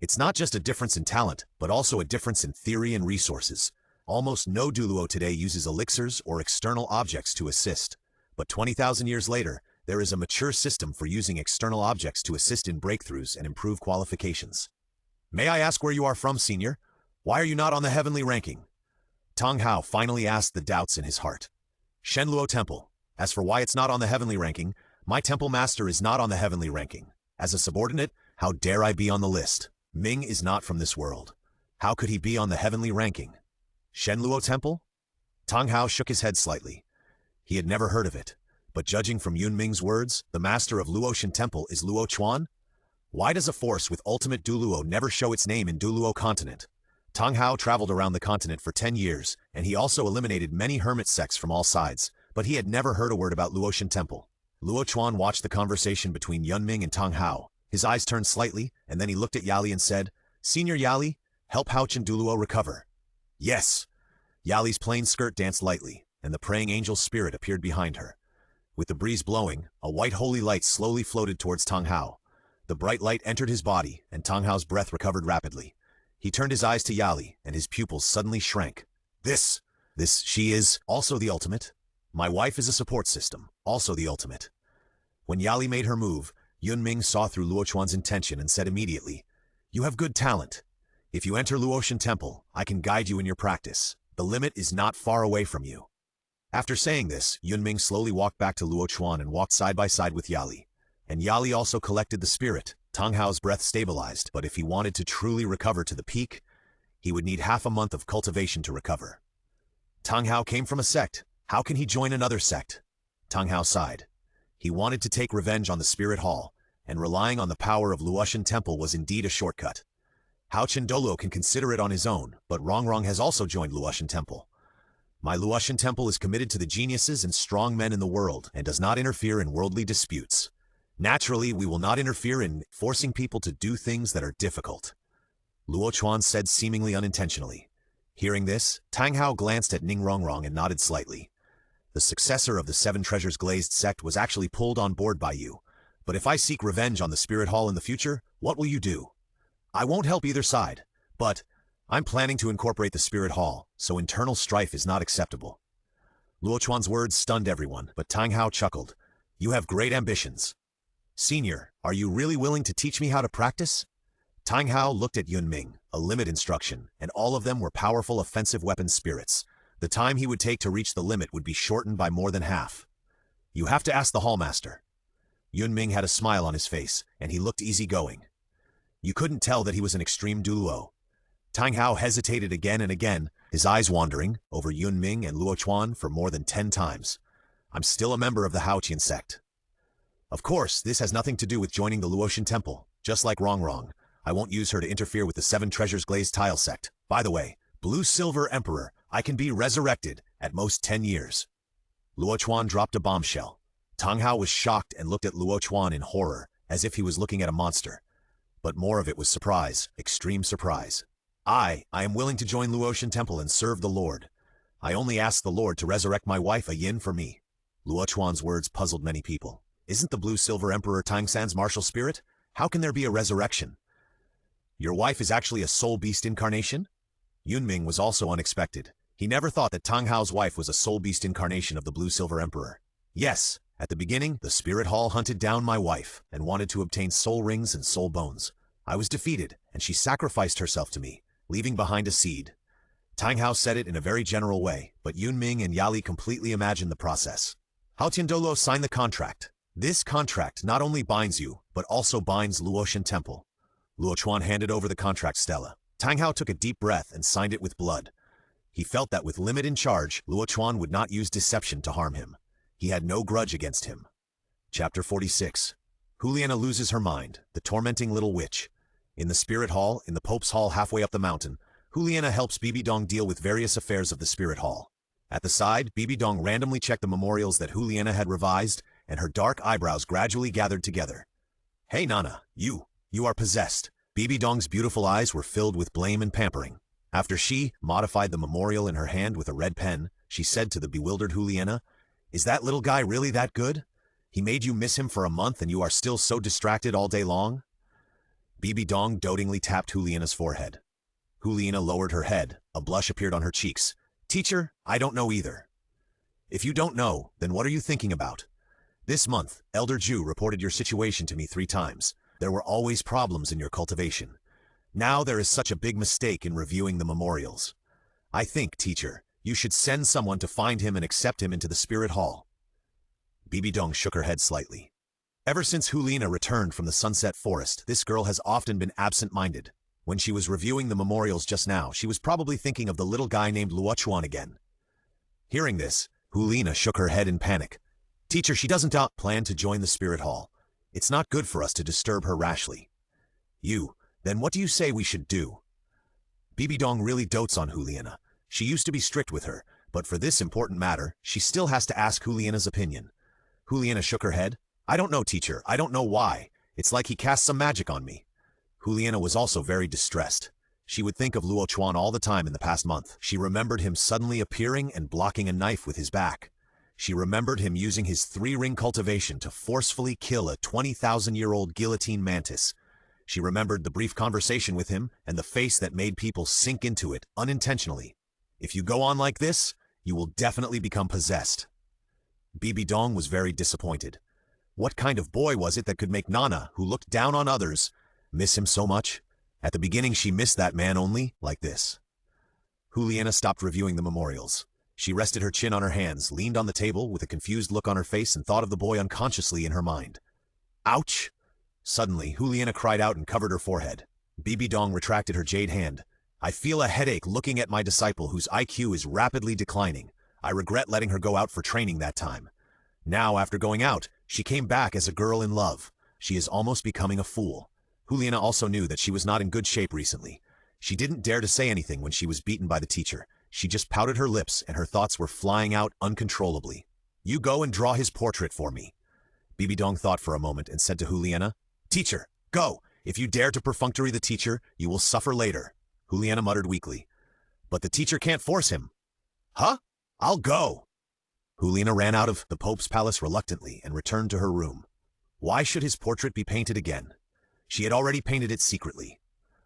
It's not just a difference in talent, but also a difference in theory and resources. Almost no Douluo today uses elixirs or external objects to assist. But 20,000 years later, there is a mature system for using external objects to assist in breakthroughs and improve qualifications. May I ask where you are from, Senior? Why are you not on the heavenly ranking? Tang Hao finally asked the doubts in his heart. Shenluo Temple. As for why it's not on the heavenly ranking, my temple master is not on the heavenly ranking. As a subordinate, how dare I be on the list? Ming is not from this world. How could he be on the heavenly ranking? Shenluo Temple? Tang Hao shook his head slightly. He had never heard of it. But judging from Yunming's words, the master of Luotian Temple is Luo Chuan? Why does a force with ultimate Douluo never show its name in Douluo Continent? Tang Hao traveled around the continent for 10 years, and he also eliminated many hermit sects from all sides, but he had never heard a word about Luotian Temple. Luo Chuan watched the conversation between Yunming and Tang Hao. His eyes turned slightly, and then he looked at Yali and said, Senior Yali, help Haotian Douluo recover. Yes. Yali's plain skirt danced lightly, and the praying angel's spirit appeared behind her. With the breeze blowing, a white holy light slowly floated towards Tang Hao. The bright light entered his body, and Tang Hao's breath recovered rapidly. He turned his eyes to Yali, and his pupils suddenly shrank. She is also the ultimate. My wife is a support system, also the ultimate. When Yali made her move, Yunming saw through Luo Chuan's intention and said immediately, "You have good talent. If you enter Luotian Temple, I can guide you in your practice. The limit is not far away from you." After saying this, Yunming slowly walked back to Luo Chuan and walked side by side with Yali. And Yali also collected the spirit. Tang Hao's breath stabilized, but if he wanted to truly recover to the peak, he would need half a month of cultivation to recover. Tang Hao came from a sect. How can he join another sect? Tang Hao sighed. He wanted to take revenge on the Spirit Hall, and relying on the power of Luotian Temple was indeed a shortcut. Hao Douluo can consider it on his own, but Rongrong has also joined Luotian Temple. My Luotian Temple is committed to the geniuses and strong men in the world and does not interfere in worldly disputes. Naturally, we will not interfere in forcing people to do things that are difficult. Luo Chuan said seemingly unintentionally. Hearing this, Tang Hao glanced at Ning Rongrong and nodded slightly. The successor of the Seven Treasures Glazed sect was actually pulled on board by you. But if I seek revenge on the Spirit Hall in the future, what will you do? I won't help either side, but I'm planning to incorporate the Spirit Hall, so internal strife is not acceptable. Luo Chuan's words stunned everyone, but Tang Hao chuckled. You have great ambitions. Senior, are you really willing to teach me how to practice? Tang Hao looked at Yunming, a limit instruction, and all of them were powerful offensive weapon spirits. The time he would take to reach the limit would be shortened by more than half. You have to ask the Hallmaster. Yunming had a smile on his face, and he looked easygoing. You couldn't tell that he was an extreme Douluo. Tang Hao hesitated again and again, his eyes wandering over Yunming and Luo Chuan for more than 10 times. I'm still a member of the Haotian sect. Of course, this has nothing to do with joining the Luotian Temple. Just like Rongrong, I won't use her to interfere with the Seven Treasures Glazed Tile sect. By the way, Blue-Silver Emperor, I can be resurrected at most 10 years. Luo Chuan dropped a bombshell. Tang Hao was shocked and looked at Luo Chuan in horror, as if he was looking at a monster. But more of it was surprise, extreme surprise. I am willing to join Luotian Temple and serve the Lord. I only ask the Lord to resurrect my wife, a yin, for me. Luo Chuan's words puzzled many people. Isn't the Blue-Silver Emperor Tang San's martial spirit? How can there be a resurrection? Your wife is actually a soul beast incarnation? Yunming was also unexpected. He never thought that Tang Hao's wife was a soul beast incarnation of the Blue-Silver Emperor. Yes, at the beginning, the Spirit Hall hunted down my wife and wanted to obtain soul rings and soul bones. I was defeated, and she sacrificed herself to me, leaving behind a seed. Tang Hao said it in a very general way, but Yunming and Yali completely imagined the process. Hao Douluo signed the contract. This contract not only binds you, but also binds Luotian Temple. Luo Chuan handed over the contract stela. Tang Hao took a deep breath and signed it with blood. He felt that with limit in charge, Luo Chuan would not use deception to harm him. He had no grudge against him. Chapter 46. Juliana loses her mind, the tormenting little witch. In the Spirit Hall, in the Pope's Hall halfway up the mountain, Juliana helps Bibi Dong deal with various affairs of the Spirit Hall. At the side, Bibi Dong randomly checked the memorials that Juliana had revised, and her dark eyebrows gradually gathered together. Hey Nana, you are possessed. Bibi Dong's beautiful eyes were filled with blame and pampering. After she modified the memorial in her hand with a red pen, she said to the bewildered Juliana, Is that little guy really that good? He made you miss him for a month and you are still so distracted all day long? Bibi Dong dotingly tapped Juliana's forehead. Juliana lowered her head. A blush appeared on her cheeks. Teacher, I don't know either. If you don't know, then what are you thinking about? This month, Elder Ju reported your situation to me 3 times. There were always problems in your cultivation. Now there is such a big mistake in reviewing the memorials. I think, teacher, you should send someone to find him and accept him into the Spirit Hall. Bibi Dong shook her head slightly. Ever since Juliana returned from the Sunset Forest, this girl has often been absent-minded. When she was reviewing the memorials just now, she was probably thinking of the little guy named Luo Chuan again. Hearing this, Juliana shook her head in panic. Teacher, she doesn't plan to join the Spirit Hall. It's not good for us to disturb her rashly. Then what do you say we should do? Bibi Dong really dotes on Juliana. She used to be strict with her, but for this important matter, she still has to ask Juliana's opinion. Juliana shook her head. I don't know, teacher. I don't know why. It's like he cast some magic on me. Juliana was also very distressed. She would think of Luo Chuan all the time in the past month. She remembered him suddenly appearing and blocking a knife with his back. She remembered him using his 3-ring cultivation to forcefully kill a 20,000-year-old guillotine mantis. She remembered the brief conversation with him and the face that made people sink into it unintentionally. If you go on like this, you will definitely become possessed. Bibi Dong was very disappointed. What kind of boy was it that could make Nana, who looked down on others, miss him so much? At the beginning she missed that man only like this. Juliana stopped reviewing the memorials. She rested her chin on her hands, leaned on the table with a confused look on her face and thought of the boy unconsciously in her mind. Ouch! Suddenly, Juliana cried out and covered her forehead. Bibi Dong retracted her jade hand. I feel a headache looking at my disciple whose IQ is rapidly declining. I regret letting her go out for training that time. Now, after going out, she came back as a girl in love. She is almost becoming a fool. Juliana also knew that she was not in good shape recently. She didn't dare to say anything when she was beaten by the teacher. She just pouted her lips and her thoughts were flying out uncontrollably. You go and draw his portrait for me. Bibi Dong thought for a moment and said to Juliana, Teacher, go! If you dare to perfunctory the teacher, you will suffer later. Juliana muttered weakly. But the teacher can't force him. Huh? I'll go. Juliana ran out of the Pope's palace reluctantly and returned to her room. Why should his portrait be painted again? She had already painted it secretly.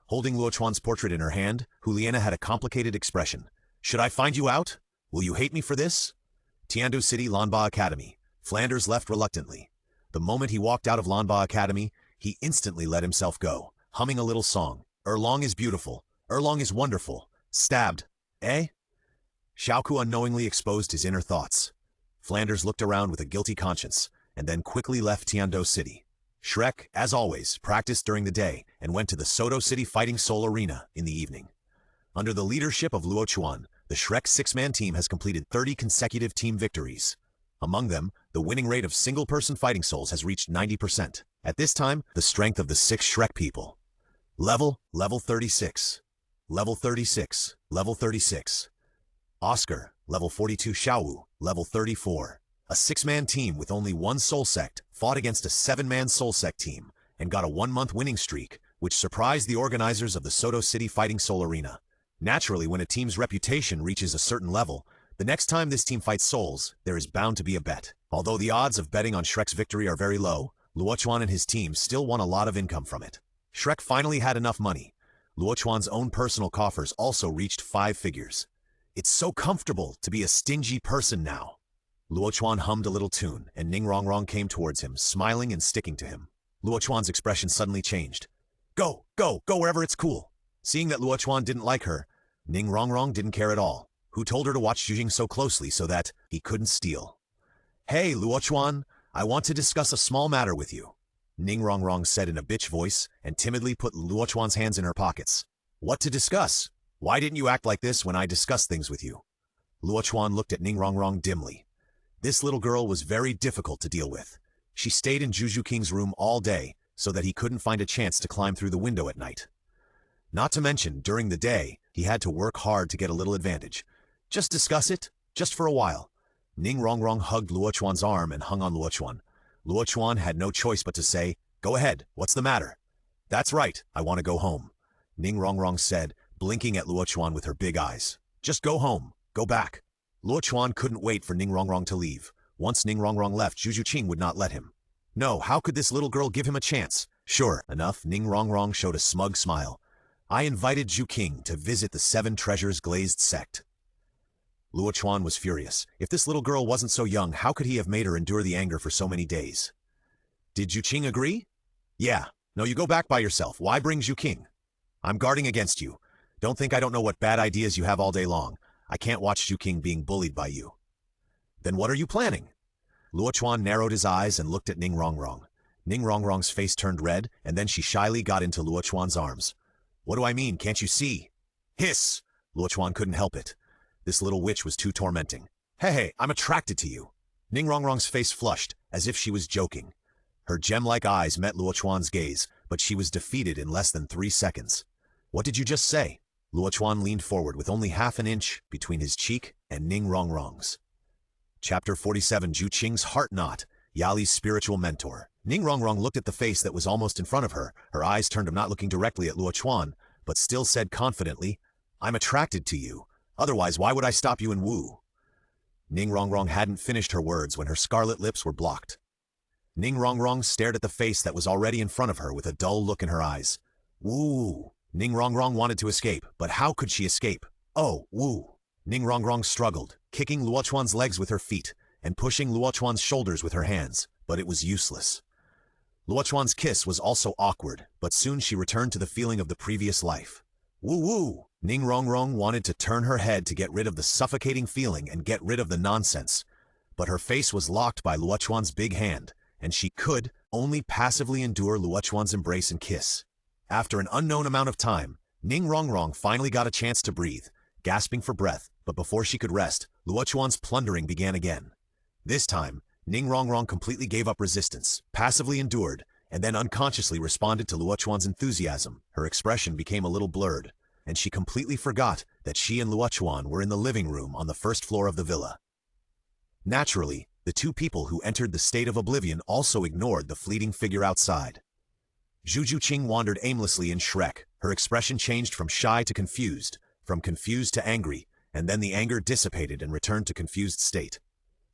Holding Luo Chuan's portrait in her hand, Juliana had a complicated expression. Should I find you out? Will you hate me for this? Tiandu City Lanba Academy. Flanders left reluctantly. The moment he walked out of Lanba Academy, he instantly let himself go, humming a little song. Erlong is beautiful. Erlong is wonderful. Stabbed. Eh? Xiaoku unknowingly exposed his inner thoughts. Flanders looked around with a guilty conscience, and then quickly left Tiandu City. Shrek, as always, practiced during the day and went to the Soto City Fighting Soul Arena in the evening. Under the leadership of Luo Chuan, the Shrek 6-man team has completed 30 consecutive team victories. Among them, the winning rate of single-person fighting souls has reached 90%. At this time, the strength of the 6 Shrek people. Level 36. Level 36. Level 36. Oscar, level 42. Xiaowu, level 34. A 6-man team with only 1 soul sect fought against a 7-man soul sect team and got a 1-month winning streak, which surprised the organizers of the Soto City Fighting Soul Arena. Naturally, when a team's reputation reaches a certain level, the next time this team fights souls, there is bound to be a bet. Although the odds of betting on Shrek's victory are very low, Luo Chuan and his team still won a lot of income from it. Shrek finally had enough money. Luo Chuan's own personal coffers also reached 5 figures. It's so comfortable to be a stingy person now. Luo Chuan hummed a little tune, and Ning Rongrong came towards him, smiling and sticking to him. Luo Chuan's expression suddenly changed. Go wherever it's cool. Seeing that Luo Chuan didn't like her, Ning Rongrong didn't care at all. Who told her to watch Xu Jing so closely so that he couldn't steal? Hey, Luo Chuan, I want to discuss a small matter with you. Ning Rongrong said in a bitch voice and timidly put Luo Chuan's hands in her pockets. What to discuss? Why didn't you act like this when I discussed things with you? Luo Chuan looked at Ning Rongrong dimly. This little girl was very difficult to deal with. She stayed in Juju King's room all day so that he couldn't find a chance to climb through the window at night. Not to mention, during the day, he had to work hard to get a little advantage. Just discuss it, just for a while. Ning Rongrong hugged Luo Chuan's arm and hung on Luo Chuan. Luo Chuan had no choice but to say, Go ahead, what's the matter? That's right, I want to go home. Ning Rongrong said, blinking at Luo Chuan with her big eyes. Just go home, go back. Luo Chuan couldn't wait for Ning Rongrong to leave. Once Ning Rongrong left, Zhu Qing would not let him. No, how could this little girl give him a chance? Sure enough, Ning Rongrong showed a smug smile. I invited Zhu Qing to visit the 7 Treasures Glazed sect. Luo Chuan was furious. If this little girl wasn't so young, how could he have made her endure the anger for so many days? Did Zhu Qing agree? Yeah. No, you go back by yourself. Why bring Zhu Qing? I'm guarding against you. Don't think I don't know what bad ideas you have all day long. I can't watch Zhu Qing being bullied by you. Then what are you planning? Luo Chuan narrowed his eyes and looked at Ning Rongrong. Ning Rongrong's face turned red, and then she shyly got into Luo Chuan's arms. What do I mean, can't you see? Hiss! Luo Chuan couldn't help it. This little witch was too tormenting. Hey, I'm attracted to you. Ning Rongrong's face flushed, as if she was joking. Her gem-like eyes met Luo Chuan's gaze, but she was defeated in less than 3 seconds. What did you just say? Luo Chuan leaned forward with only half an inch between his cheek and Ning Rongrong's. Chapter 47, Zhu Qing's Heart Knot, Yali's spiritual mentor. Ning Rongrong looked at the face that was almost in front of her, her eyes turned to not looking directly at Luo Chuan, but still said confidently, "I'm attracted to you. Otherwise, why would I stop you and woo?" Ning Rongrong hadn't finished her words when her scarlet lips were blocked. Ning Rongrong stared at the face that was already in front of her with a dull look in her eyes. Woo! Ning Rongrong wanted to escape, but how could she escape? Oh, woo! Ning Rongrong struggled, kicking Luo Chuan's legs with her feet and pushing Luo Chuan's shoulders with her hands, but it was useless. Luo Chuan's kiss was also awkward, but soon she returned to the feeling of the previous life. Woo woo! Ning Rongrong wanted to turn her head to get rid of the suffocating feeling and get rid of the nonsense, but her face was locked by Luo Chuan's big hand, and she could only passively endure Luo Chuan's embrace and kiss. After an unknown amount of time, Ning Rongrong finally got a chance to breathe, gasping for breath, but before she could rest, Luo Chuan's plundering began again. This time, Ning Rongrong completely gave up resistance, passively endured, and then unconsciously responded to Luo Chuan's enthusiasm. Her expression became a little blurred, and she completely forgot that she and Luo Chuan were in the living room on the first floor of the villa. Naturally, the two people who entered the state of oblivion also ignored the fleeting figure outside. Zhu Juqing wandered aimlessly in Shrek. Her expression changed from shy to confused, from confused to angry, and then the anger dissipated and returned to confused state.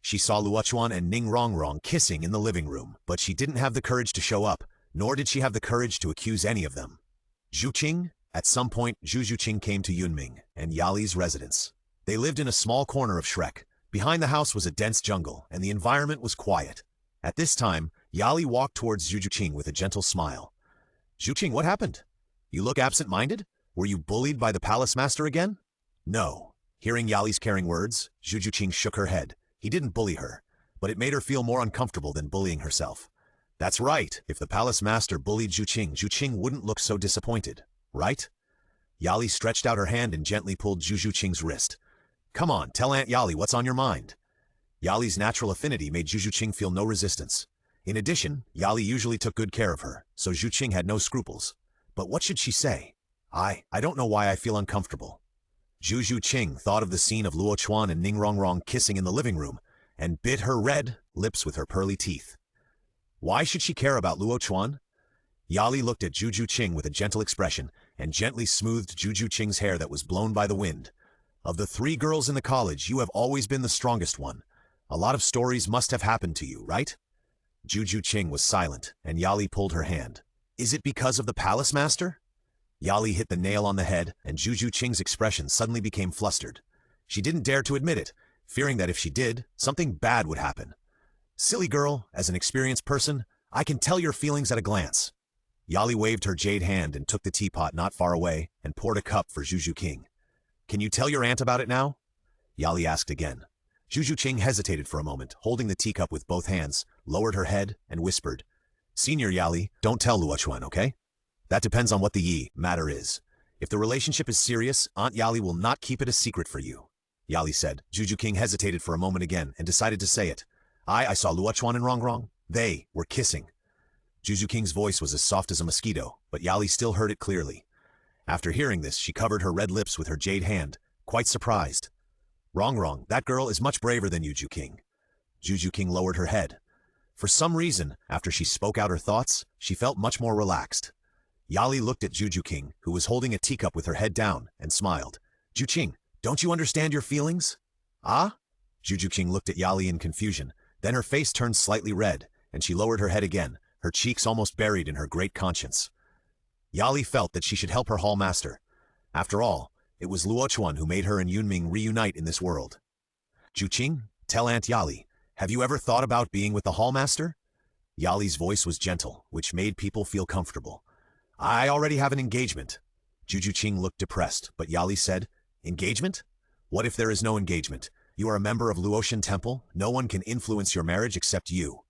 She saw Luo Chuan and Ning Rongrong kissing in the living room, but she didn't have the courage to show up, nor did she have the courage to accuse any of them. Juqing? At some point, Zhu Juqing came to Yunming and Yali's residence. They lived in a small corner of Shrek. Behind the house was a dense jungle, and the environment was quiet. At this time, Yali walked towards Zhu Juqing with a gentle smile. "Juqing, what happened? You look absent-minded? Were you bullied by the palace master again?" "No." Hearing Yali's caring words, Zhu Juqing shook her head. He didn't bully her, but it made her feel more uncomfortable than bullying herself. That's right. If the palace master bullied Juqing wouldn't look so disappointed, right? Yali stretched out her hand and gently pulled Zhu Juqing's wrist. "Come on, tell Aunt Yali what's on your mind." Yali's natural affinity made Zhu Juqing feel no resistance. In addition, Yali usually took good care of her, so Zhu Juqing had no scruples. But what should she say? I don't know why I feel uncomfortable." Zhu Juqing thought of the scene of Luo Chuan and Ning Rongrong kissing in the living room, and bit her red lips with her pearly teeth. Why should she care about Luo Chuan? Yali looked at Zhu Juqing with a gentle expression, and gently smoothed Zhu Juqing's hair that was blown by the wind. "Of the 3 girls in the college, you have always been the strongest one. A lot of stories must have happened to you, right?" Zhu Juqing was silent, and Yali pulled her hand. "Is it because of the palace master?" Yali hit the nail on the head, and Zhu Juqing's expression suddenly became flustered. She didn't dare to admit it, fearing that if she did, something bad would happen. "Silly girl, as an experienced person, I can tell your feelings at a glance." Yali waved her jade hand and took the teapot not far away and poured a cup for Zhu Juqing. "Can you tell your aunt about it now?" Yali asked again. Zhu Juqing hesitated for a moment, holding the teacup with both hands, lowered her head, and whispered, "Senior Yali, don't tell Luo Chuan, okay? That depends on what the matter is. If the relationship is serious, Aunt Yali will not keep it a secret for you," Yali said. Zhu Juqing hesitated for a moment again and decided to say it. I saw Luo Chuan and Rongrong. They were kissing." Zhu Juqing's voice was as soft as a mosquito, but Yali still heard it clearly. After hearing this, she covered her red lips with her jade hand, quite surprised. "Rongrong, that girl is much braver than you, Juqing." Zhu Juqing lowered her head. For some reason, after she spoke out her thoughts, she felt much more relaxed. Yali looked at Zhu Juqing, who was holding a teacup with her head down, and smiled. "Juqing, don't you understand your feelings?" "Ah?" Zhu Juqing looked at Yali in confusion. Then her face turned slightly red, and she lowered her head again, her cheeks almost buried in her great conscience. Yali felt that she should help her hall master. After all, it was Luo Chuan who made her and Yunming reunite in this world. "Juqing, tell Aunt Yali, have you ever thought about being with the hall master?" Yali's voice was gentle, which made people feel comfortable. "I already have an engagement." Zhu Juqing looked depressed, but Yali said, "Engagement? What if there is no engagement? You are a member of Luotian Temple. No one can influence your marriage except you."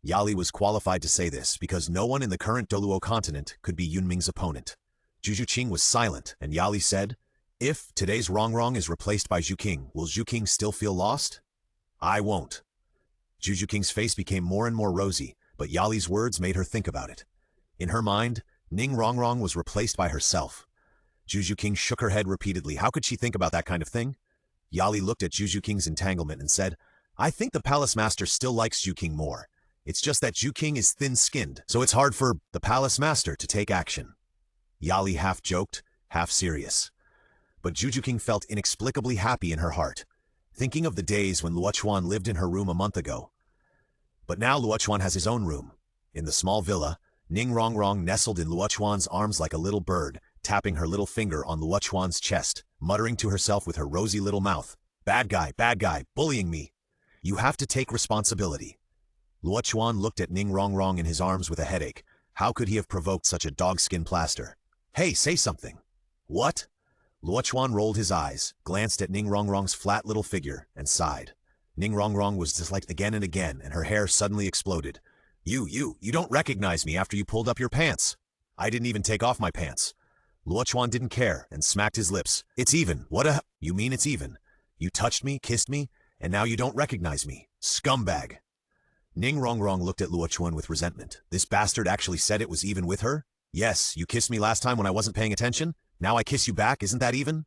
Yali was qualified to say this because no one in the current Douluo Continent could be Yunming's opponent. Zhu Juqing was silent, and Yali said, "If today's Rongrong is replaced by Juqing, will Juqing still feel lost?" "I won't." Zhu Juqing's face became more and more rosy, but Yali's words made her think about it. In her mind, Ning Rongrong was replaced by herself. Zhu Juqing shook her head repeatedly. How could she think about that kind of thing? Yali looked at Zhu Juqing's entanglement and said, "I think the palace master still likes Juqing more. It's just that Juqing is thin-skinned, so it's hard for the palace master to take action." Yali half joked, half serious. But Juju King felt inexplicably happy in her heart, thinking of the days when Luo Chuan lived in her room a month ago. But now Luo Chuan has his own room. In the small villa, Ning Rongrong nestled in Luo Chuan's arms like a little bird, tapping her little finger on Luo Chuan's chest, muttering to herself with her rosy little mouth, bad guy, bullying me. You have to take responsibility." Luo Chuan looked at Ning Rongrong in his arms with a headache. How could he have provoked such a dogskin plaster? "Hey, say something." "What?" Luo Chuan rolled his eyes, glanced at Ning Rongrong's flat little figure, and sighed. Ning Rongrong was disliked again and again, and her hair suddenly exploded. You don't recognize me after you pulled up your pants." "I didn't even take off my pants." Luo Chuan didn't care and smacked his lips. "It's even. You mean it's even? You touched me, kissed me, and now you don't recognize me. Scumbag." Ning Rongrong looked at Luo Chuan with resentment. This bastard actually said it was even with her? "Yes, you kissed me last time when I wasn't paying attention. Now I kiss you back, isn't that even?"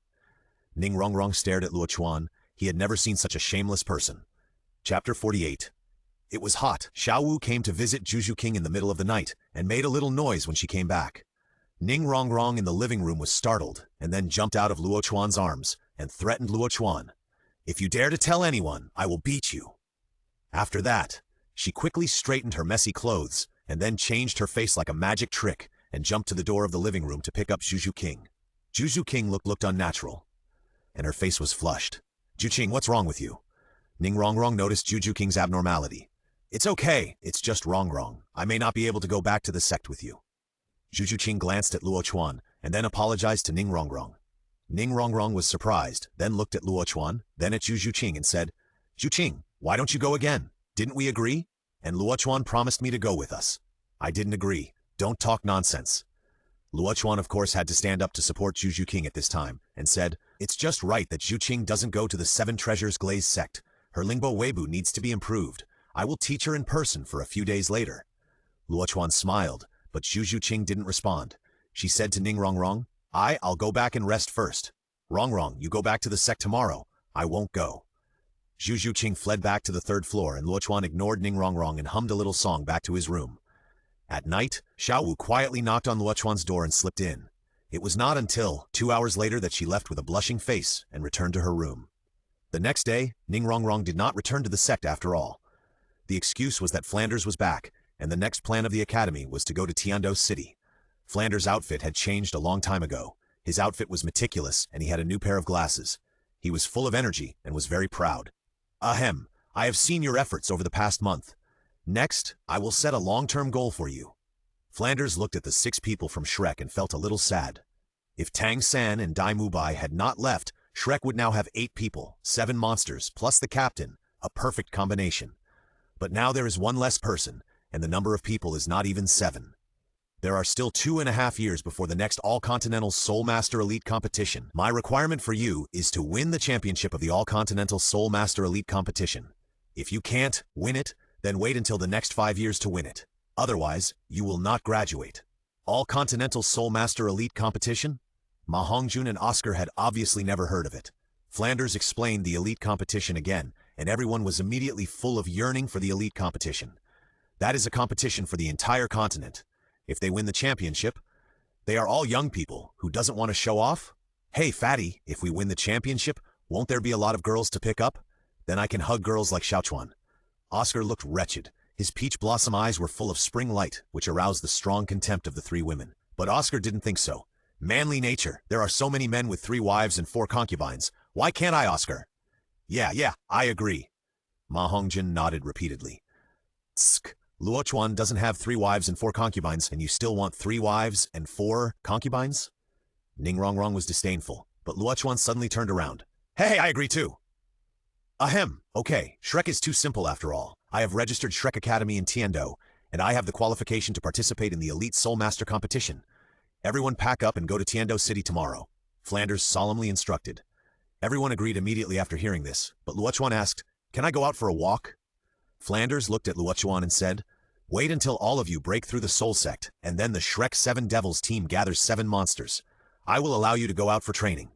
Ning Rongrong stared at Luo Chuan. He had never seen such a shameless person. Chapter 48. It was hot. Xiao Wu came to visit Juju King in the middle of the night, and made a little noise when she came back. Ning Rongrong in the living room was startled, and then jumped out of Luo Chuan's arms, and threatened Luo Chuan. "If you dare to tell anyone, I will beat you." After that, she quickly straightened her messy clothes, and then changed her face like a magic trick, and jumped to the door of the living room to pick up Juju King. Juju King looked unnatural, and her face was flushed. "Juju King, what's wrong with you?" Ning Rongrong noticed Juju King's abnormality. "It's okay, it's just Rongrong. I may not be able to go back to the sect with you." Juju King glanced at Luo Chuan, and then apologized to Ning Rongrong. Ning Rongrong was surprised, then looked at Luo Chuan, then at Juju King and said, "Juju King, why don't you go again? Didn't we agree? And Luo Chuan promised me to go with us." "I didn't agree. Don't talk nonsense." Luo Chuan of course had to stand up to support Juju King at this time, and said, "It's just right that Juju King doesn't go to the Seven Treasures Glaze sect. Her Lingbo Weibu needs to be improved. I will teach her in person for a few days later." Luo Chuan smiled, but Juju King didn't respond. She said to Ning Rongrong, I'll go back and rest first. Rongrong, you go back to the sect tomorrow. I won't go." Juju King fled back to the third floor, and Luo Chuan ignored Ning Rongrong and hummed a little song back to his room. At night, Xiao Wu quietly knocked on Luo Chuan's door and slipped in. It was not until 2 hours later that she left with a blushing face and returned to her room. The next day, Ning Rongrong did not return to the sect after all. The excuse was that Flanders was back, and the next plan of the academy was to go to Tiando City. Flanders' outfit had changed a long time ago. His outfit was meticulous, and he had a new pair of glasses. He was full of energy and was very proud. "Ahem, I have seen your efforts over the past month. Next, I will set a long-term goal for you." Flanders looked at the 6 people from Shrek and felt a little sad. If Tang San and Dai Mubai had not left, Shrek would now have 8 people, 7 monsters, plus the captain, a perfect combination. But now there is 1 less person, and the number of people is not even 7. There are still 2.5 years before the next All-Continental Soul Master Elite competition. My requirement for you is to win the championship of the All-Continental Soul Master Elite competition. If you can't win it, then wait until the next 5 years to win it. Otherwise, you will not graduate. All-Continental Soul Master Elite competition? Ma Hongjun and Oscar had obviously never heard of it. Flanders explained the elite competition again, and everyone was immediately full of yearning for the elite competition. That is a competition for the entire continent. If they win the championship, they are all young people who doesn't want to show off. "Hey, fatty, if we win the championship, won't there be a lot of girls to pick up? Then I can hug girls like Xiao Chuan." Oscar looked wretched. His peach blossom eyes were full of spring light, which aroused the strong contempt of the 3 women. But Oscar didn't think so. Manly nature, there are so many men with 3 wives and 4 concubines. Why can't I, Oscar? Yeah, I agree. Ma Hongjin nodded repeatedly. Tsk. Luo Chuan doesn't have 3 wives and 4 concubines, and you still want 3 wives and 4 concubines? Ning Rongrong was disdainful, but Luo Chuan suddenly turned around. Hey, I agree too. Ahem, okay, Shrek is too simple after all. I have registered Shrek Academy in Tiando, and I have the qualification to participate in the Elite Soul Master competition. Everyone pack up and go to Tiando City tomorrow, Flanders solemnly instructed. Everyone agreed immediately after hearing this, but Luo Chuan asked, Can I go out for a walk? Flanders looked at Luo Chuan and said, Wait until all of you break through the Soul Sect, and then the Shrek 7 Devils team gathers 7 monsters. I will allow you to go out for training.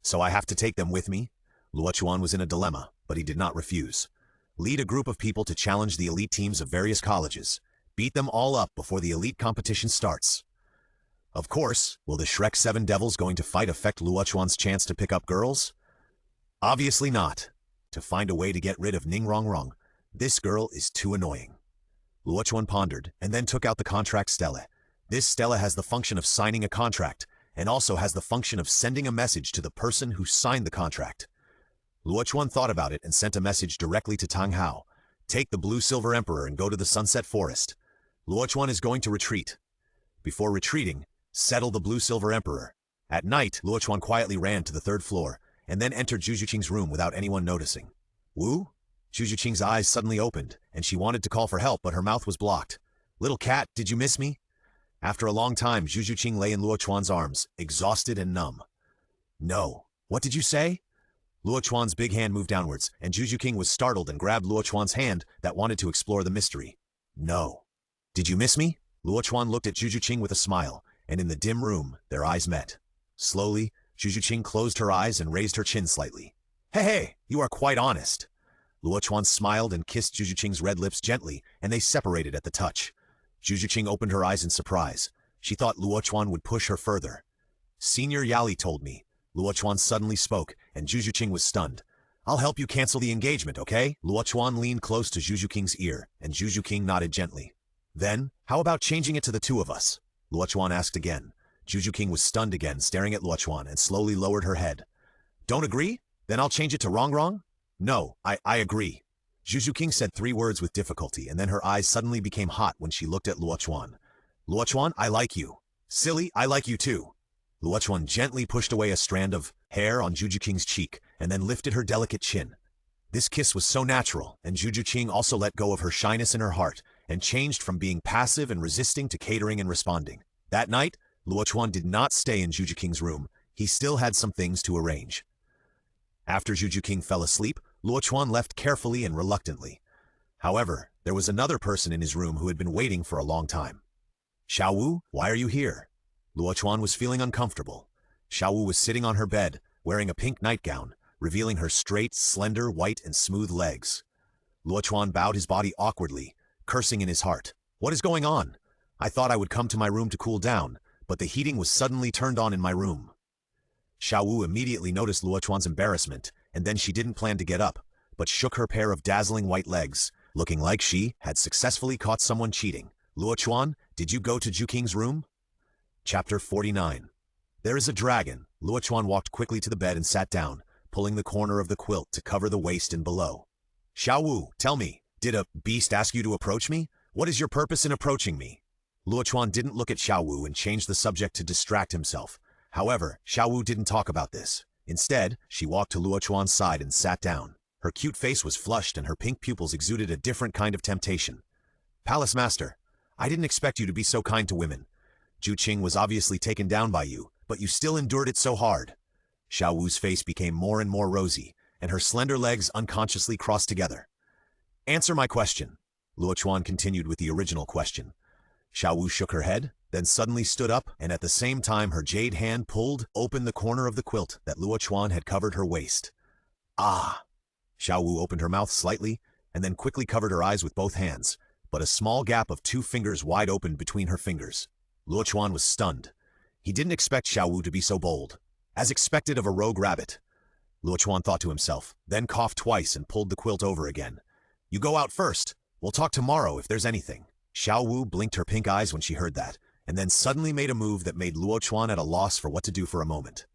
So I have to take them with me? Luo Chuan was in a dilemma, but he did not refuse. Lead a group of people to challenge the elite teams of various colleges. Beat them all up before the elite competition starts. Of course, will the Shrek 7 devils going to fight affect Luo Chuan's chance to pick up girls? Obviously not. To find a way to get rid of Ning Rongrong, this girl is too annoying. Luo Chuan pondered and then took out the contract stele. This stele has the function of signing a contract and also has the function of sending a message to the person who signed the contract. Luo Chuan thought about it and sent a message directly to Tang Hao. Take the Blue Silver Emperor and go to the Sunset Forest. Luo Chuan is going to retreat. Before retreating, settle the Blue Silver Emperor. At night, Luo Chuan quietly ran to the 3rd floor and then entered Zhu Juqing's room without anyone noticing. Wu? Zhu Juqing's eyes suddenly opened, and she wanted to call for help, but her mouth was blocked. Little cat, did you miss me? After a long time, Zhu Juqing lay in Luo Chuan's arms, exhausted and numb. No. What did you say? Luo Chuan's big hand moved downwards, and Zhu Juqing was startled and grabbed Luo Chuan's hand that wanted to explore the mystery. No. Did you miss me? Luo Chuan looked at Zhu Juqing with a smile, and in the dim room, their eyes met. Slowly, Zhu Juqing closed her eyes and raised her chin slightly. Hey, you are quite honest. Luo Chuan smiled and kissed Zhu Juqing's red lips gently, and they separated at the touch. Zhu Juqing opened her eyes in surprise. She thought Luo Chuan would push her further. Senior Yali told me. Luo Chuan suddenly spoke, and Zhu Juqing was stunned. I'll help you cancel the engagement, okay? Luo Chuan leaned close to Zhu Juqing's ear, and Zhu Juqing nodded gently. Then, how about changing it to the 2 of us? Luo Chuan asked again. Zhu Juqing was stunned again, staring at Luo Chuan, and slowly lowered her head. Don't agree? Then I'll change it to Rongrong? No, I agree. Zhu Juqing said 3 words with difficulty, and then her eyes suddenly became hot when she looked at Luo Chuan. Luo Chuan, I like you. Silly, I like you too. Luo Chuan gently pushed away a strand of hair on Zhu Juqing's cheek, and then lifted her delicate chin. This kiss was so natural, and Zhu Juqing also let go of her shyness in her heart, and changed from being passive and resisting to catering and responding. That night, Luo Chuan did not stay in Zhu Juqing's room. He still had some things to arrange. After Zhu Juqing fell asleep, Luo Chuan left carefully and reluctantly. However, there was another person in his room who had been waiting for a long time. Xiao Wu, why are you here? Luo Chuan was feeling uncomfortable. Xiao Wu was sitting on her bed, wearing a pink nightgown, revealing her straight, slender, white, and smooth legs. Luo Chuan bowed his body awkwardly, cursing in his heart. What is going on? I thought I would come to my room to cool down, but the heating was suddenly turned on in my room. Xiao Wu immediately noticed Luo Chuan's embarrassment, and then she didn't plan to get up, but shook her pair of dazzling white legs, looking like she had successfully caught someone cheating. Luo Chuan, did you go to Zhu King's room? Chapter 49. There is a dragon. Luo Chuan walked quickly to the bed and sat down, pulling the corner of the quilt to cover the waist and below. Xiao Wu, tell me, did a beast ask you to approach me? What is your purpose in approaching me? Luo Chuan didn't look at Xiao Wu and changed the subject to distract himself. However, Xiao Wu didn't talk about this. Instead, she walked to Luo Chuan's side and sat down. Her cute face was flushed and her pink pupils exuded a different kind of temptation. Palace Master, I didn't expect you to be so kind to women. Zhu Qing was obviously taken down by you, but you still endured it so hard. Xiao Wu's face became more and more rosy, and her slender legs unconsciously crossed together. Answer my question. Luo Chuan continued with the original question. Xiao Wu shook her head, then suddenly stood up, and at the same time her jade hand pulled open the corner of the quilt that Luo Chuan had covered her waist. Ah! Xiao Wu opened her mouth slightly, and then quickly covered her eyes with both hands, but a small gap of 2 fingers wide opened between her fingers. Luo Chuan was stunned. He didn't expect Xiao Wu to be so bold, as expected of a rogue rabbit. Luo Chuan thought to himself, then coughed twice and pulled the quilt over again. You go out first. We'll talk tomorrow if there's anything. Xiao Wu blinked her pink eyes when she heard that, and then suddenly made a move that made Luo Chuan at a loss for what to do for a moment.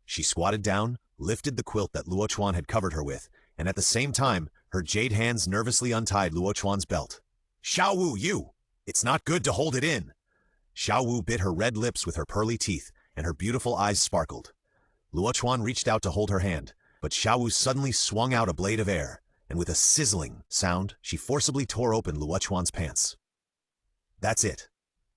She squatted down, lifted the quilt that Luo Chuan had covered her with, and at the same time, her jade hands nervously untied Luo Chuan's belt. Xiao Wu, you! It's not good to hold it in! Xiao Wu bit her red lips with her pearly teeth, and her beautiful eyes sparkled. Luo Chuan reached out to hold her hand, but Xiao Wu suddenly swung out a blade of air, and with a sizzling sound, she forcibly tore open Luo Chuan's pants. That's it.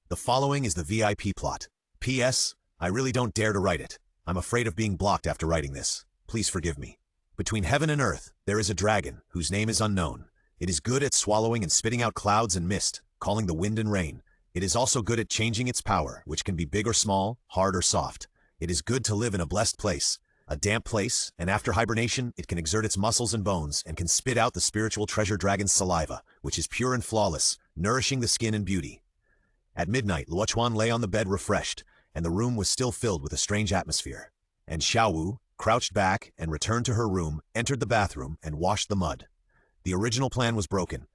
The following is the VIP plot. P.S. I really don't dare to write it. I'm afraid of being blocked after writing this. Please forgive me. Between heaven and earth, there is a dragon, whose name is unknown. It is good at swallowing and spitting out clouds and mist, calling the wind and rain. It is also good at changing its power, which can be big or small, hard or soft. It is good to live in a blessed place, a damp place, and after hibernation, it can exert its muscles and bones and can spit out the spiritual treasure dragon's saliva, which is pure and flawless, nourishing the skin and beauty. At midnight, Luo Chuan lay on the bed refreshed, and the room was still filled with a strange atmosphere. And Xiao Wu, crouched back and returned to her room, entered the bathroom and washed the mud. The original plan was broken.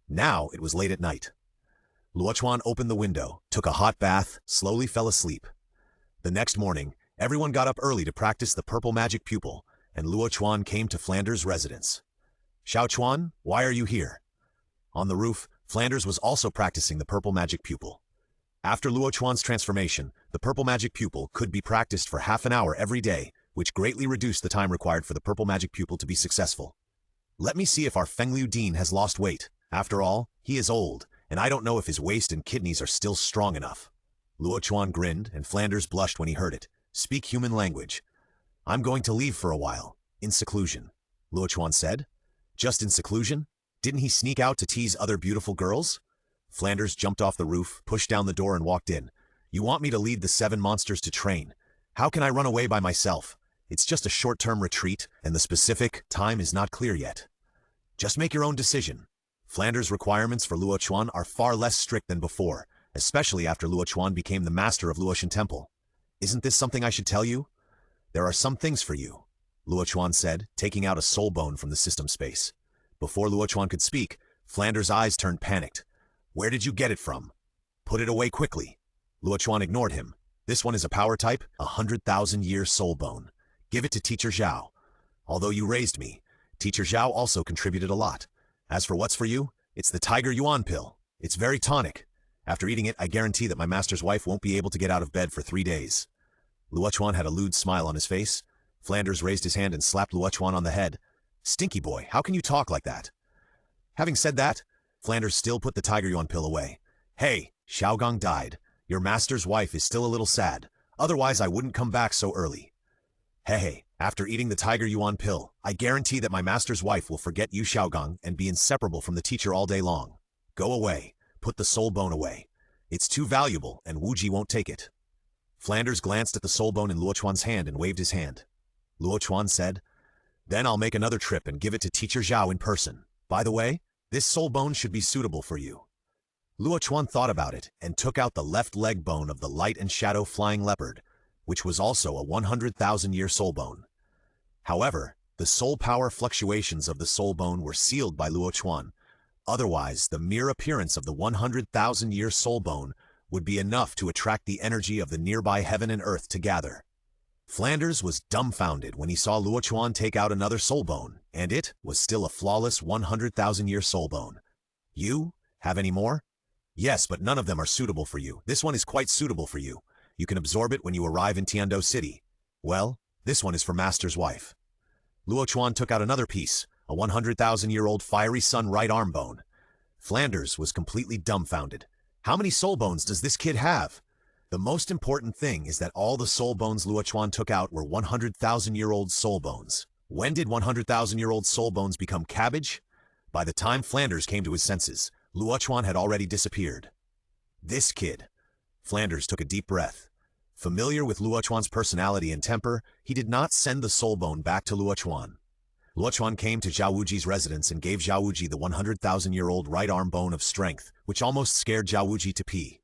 Now it was late at night. Luo Chuan opened the window, took a hot bath, slowly fell asleep. The next morning, everyone got up early to practice the purple magic pupil, and Luo Chuan came to Flanders' residence. "Xiao Chuan, why are you here?" On the roof, Flanders was also practicing the purple magic pupil. After Luo Chuan's transformation, the purple magic pupil could be practiced for half an hour every day, which greatly reduced the time required for the purple magic pupil to be successful. "Let me see if our Fengliu Dean has lost weight. After all, he is old, and I don't know if his waist and kidneys are still strong enough." Luo Chuan grinned, and Flanders blushed when he heard it. "Speak human language." "I'm going to leave for a while, in seclusion," Luo Chuan said. "Just in seclusion? Didn't he sneak out to tease other beautiful girls?" Flanders jumped off the roof, pushed down the door and walked in. "You want me to lead the 7 monsters to train? How can I run away by myself? It's just a short-term retreat, and the specific time is not clear yet. Just make your own decision." Flanders' requirements for Luo Chuan are far less strict than before, especially after Luo Chuan became the master of Luotian Temple. "Isn't this something I should tell you?" "There are some things for you," Luo Chuan said, taking out a soul bone from the system space. Before Luo Chuan could speak, Flanders' eyes turned panicked. "Where did you get it from? Put it away quickly." Luo Chuan ignored him. "This one is a power type, 100,000-year soul bone. Give it to Teacher Zhao. Although you raised me, Teacher Zhao also contributed a lot. As for what's for you, it's the Tiger Yuan pill. It's very tonic. After eating it, I guarantee that my master's wife won't be able to get out of bed for 3 days." Luo Chuan had a lewd smile on his face. Flanders raised his hand and slapped Luo Chuan on the head. "Stinky boy, how can you talk like that?" Having said that, Flanders still put the Tiger Yuan pill away. "Hey, Xiaogong died. Your master's wife is still a little sad. Otherwise, I wouldn't come back so early. Hey, after eating the Tiger Yuan pill, I guarantee that my master's wife will forget you Xiaogong and be inseparable from the teacher all day long. Go away. Put the soul bone away. It's too valuable, and Wuji won't take it." Flanders glanced at the soul bone in Luo Chuan's hand and waved his hand. Luo Chuan said, "Then I'll make another trip and give it to Teacher Zhao in person. By the way, this soul bone should be suitable for you." Luo Chuan thought about it and took out the left leg bone of the light and shadow flying leopard, which was also a 100,000-year soul bone. However, the soul power fluctuations of the soul bone were sealed by Luo Chuan. Otherwise, the mere appearance of the 100,000-year soul bone would be enough to attract the energy of the nearby heaven and earth to gather. Flanders was dumbfounded when he saw Luo Chuan take out another soul bone, and it was still a flawless 100,000-year soul bone. "You have any more?" "Yes, but none of them are suitable for you. This one is quite suitable for you. You can absorb it when you arrive in Tiando City. Well, this one is for Master's wife." Luo Chuan took out another piece, a 100,000-year-old fiery sun right arm bone. Flanders was completely dumbfounded. How many soul bones does this kid have? The most important thing is that all the soul bones Luo Chuan took out were 100,000-year-old soul bones. When did 100,000-year-old soul bones become cabbage? By the time Flanders came to his senses, Luo Chuan had already disappeared. This kid. Flanders took a deep breath. Familiar with Luo Chuan's personality and temper, he did not send the soul bone back to Luo Chuan. Luo Chuan came to Zhao Wuji's residence and gave Zhao Wuji the 100,000-year-old right arm bone of strength, which almost scared Zhao Wuji to pee.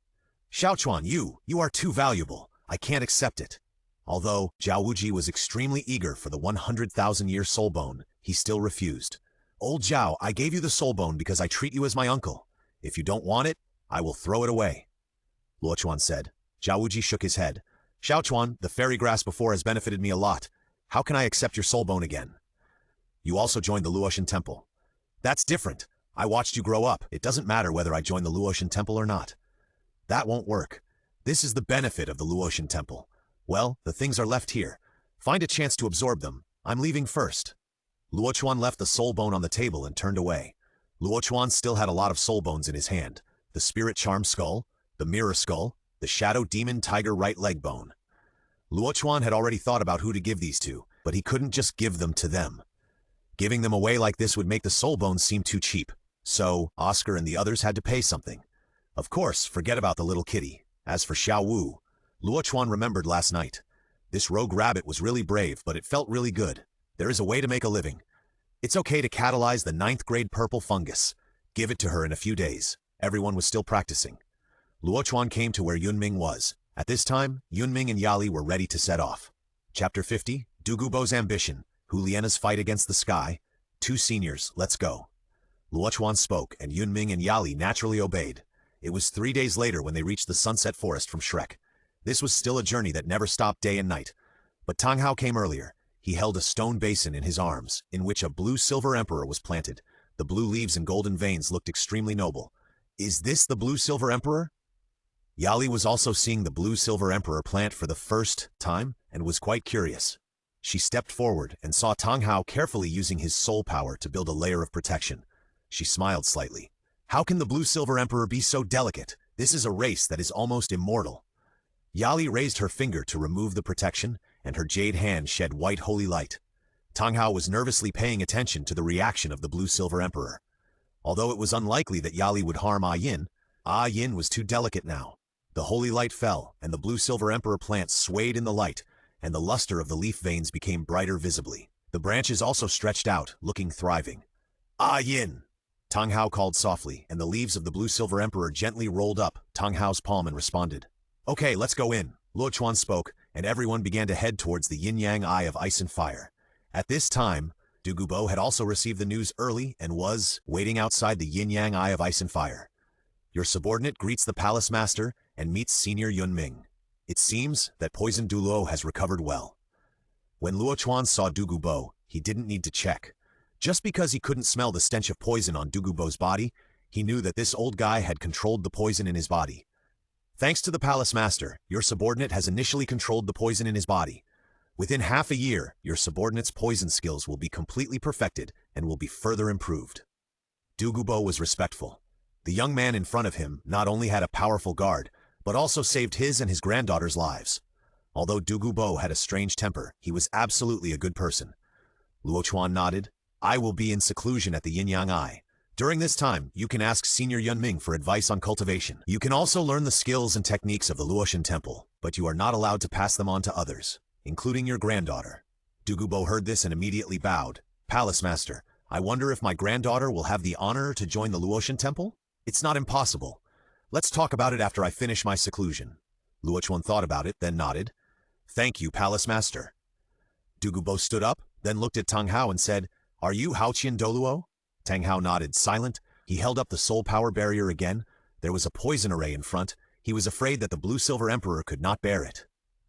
"Xiao Chuan, you are too valuable. I can't accept it." Although Zhao Wuji was extremely eager for the 100,000-year soul bone, he still refused. "Old Zhao, I gave you the soul bone because I treat you as my uncle. If you don't want it, I will throw it away," Luo Chuan said. Zhao Wuji shook his head. "Xiao Chuan, the fairy grass before has benefited me a lot. How can I accept your soul bone again? You also joined the Luotian Temple." "That's different. I watched you grow up. It doesn't matter whether I join the Luotian Temple or not." "That won't work. This is the benefit of the Luotian Temple. Well, the things are left here. Find a chance to absorb them. I'm leaving first." Luo Chuan left the soul bone on the table and turned away. Luo Chuan still had a lot of soul bones in his hand. The spirit charm skull, the mirror skull, the shadow demon tiger right leg bone. Luo Chuan had already thought about who to give these to, but he couldn't just give them to them. Giving them away like this would make the soul bones seem too cheap. So, Oscar and the others had to pay something. Of course, forget about the little kitty. As for Xiao Wu, Luo Chuan remembered last night. This rogue rabbit was really brave, but it felt really good. There is a way to make a living. It's okay to catalyze the 9th grade purple fungus. Give it to her in a few days. Everyone was still practicing. Luo Chuan came to where Yunming was. At this time, Yunming and Yali were ready to set off. Chapter 50, Douluo's Ambition, Huliena's Fight Against the Sky. Two seniors, let's go. Luo Chuan spoke, and Yunming and Yali naturally obeyed. It was 3 days later when they reached the Sunset Forest from Shrek. This was still a journey that never stopped day and night. But Tang Hao came earlier. He held a stone basin in his arms, in which a blue-silver emperor was planted. The blue leaves and golden veins looked extremely noble. Is this the blue-silver emperor? Yali was also seeing the blue-silver emperor plant for the first time, and was quite curious. She stepped forward and saw Tang Hao carefully using his soul power to build a layer of protection. She smiled slightly. How can the blue-silver emperor be so delicate? This is a race that is almost immortal. Yali raised her finger to remove the protection, and her jade hand shed white holy light. Tang Hao was nervously paying attention to the reaction of the blue-silver emperor. Although it was unlikely that Yali would harm Yin was too delicate now. The holy light fell, and the blue-silver emperor plant swayed in the light, and the luster of the leaf veins became brighter visibly. The branches also stretched out, looking thriving. Yin! Tang Hao called softly, and the leaves of the blue-silver emperor gently rolled up Tang Hao's palm and responded. Okay, let's go in. Luo Chuan spoke, and everyone began to head towards the yin-yang eye of ice and fire. At this time, Douluo had also received the news early and was waiting outside the yin-yang eye of ice and fire. Your subordinate greets the palace master and meets Senior Yunming. It seems that poison Douluo has recovered well. When Luo Chuan saw Douluo, he didn't need to check. Just because he couldn't smell the stench of poison on Douluo's body, he knew that this old guy had controlled the poison in his body. Thanks to the palace master, your subordinate has initially controlled the poison in his body. Within half a year, your subordinate's poison skills will be completely perfected and will be further improved. Douluo was respectful. The young man in front of him not only had a powerful guard, but also saved his and his granddaughter's lives. Although Douluo had a strange temper, he was absolutely a good person. Luo Chuan nodded. I will be in seclusion at the Yin-Yang Eye. During this time, you can ask Senior Yunming for advice on cultivation. You can also learn the skills and techniques of the Luoshan Temple, but you are not allowed to pass them on to others, including your granddaughter. Douluo heard this and immediately bowed. Palace Master, I wonder if my granddaughter will have the honor to join the Luoshan Temple? It's not impossible. Let's talk about it after I finish my seclusion. Luo Chuan thought about it, then nodded. Thank you, Palace Master. Douluo stood up, then looked at Tang Hao and said, Are you Haoqian Douluo? Tang Hao nodded, silent. He held up the soul power barrier again. There was a poison array in front. He was afraid that the blue-silver emperor could not bear it.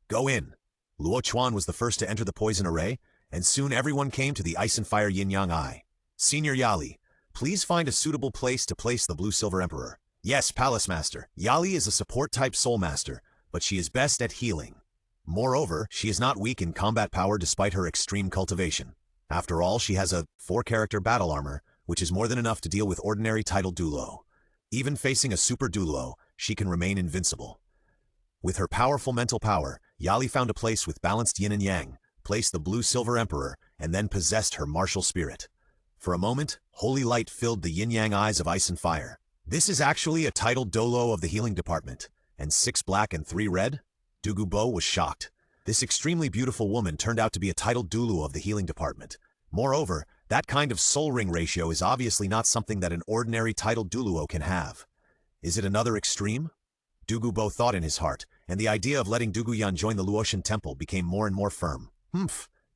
Go in. Luo Chuan was the first to enter the poison array, and soon everyone came to the ice and fire yin-yang eye. Senior Yali, please find a suitable place to place the blue-silver emperor. Yes, Palace Master. Yali is a support-type soul master, but she is best at healing. Moreover, she is not weak in combat power despite her extreme cultivation. After all, she has a 4-character battle armor, which is more than enough to deal with ordinary title Douluo. Even facing a super Douluo, she can remain invincible. With her powerful mental power, Yali found a place with balanced yin and yang, placed the blue-silver emperor, and then possessed her martial spirit. For a moment, holy light filled the yin-yang eyes of ice and fire. This is actually a titled Douluo of the healing department, and 6 black and 3 red? Douluo was shocked. This extremely beautiful woman turned out to be a titled Douluo of the healing department. Moreover, that kind of soul ring ratio is obviously not something that an ordinary titled Douluo can have. Is it another extreme? Douluo thought in his heart, and the idea of letting Douluyan join the Luoshan Temple became more and more firm.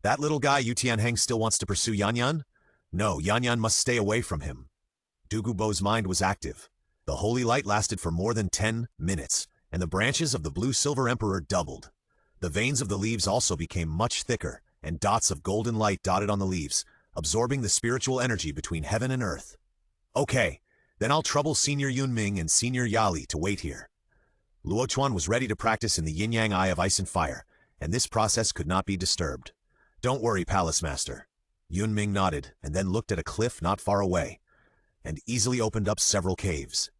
That little guy Yu Tianheng still wants to pursue Yanyan? No, Yanyan must stay away from him. Douluo's mind was active. The holy light lasted for more than 10 minutes, and the branches of the blue-silver emperor doubled. The veins of the leaves also became much thicker, and dots of golden light dotted on the leaves, absorbing the spiritual energy between heaven and earth. Okay, then I'll trouble Senior Yunming and Senior Yali to wait here. Luo Chuan was ready to practice in the yin-yang eye of ice and fire, and this process could not be disturbed. Don't worry, Palace Master. Yunming nodded, and then looked at a cliff not far away, and easily opened up several caves.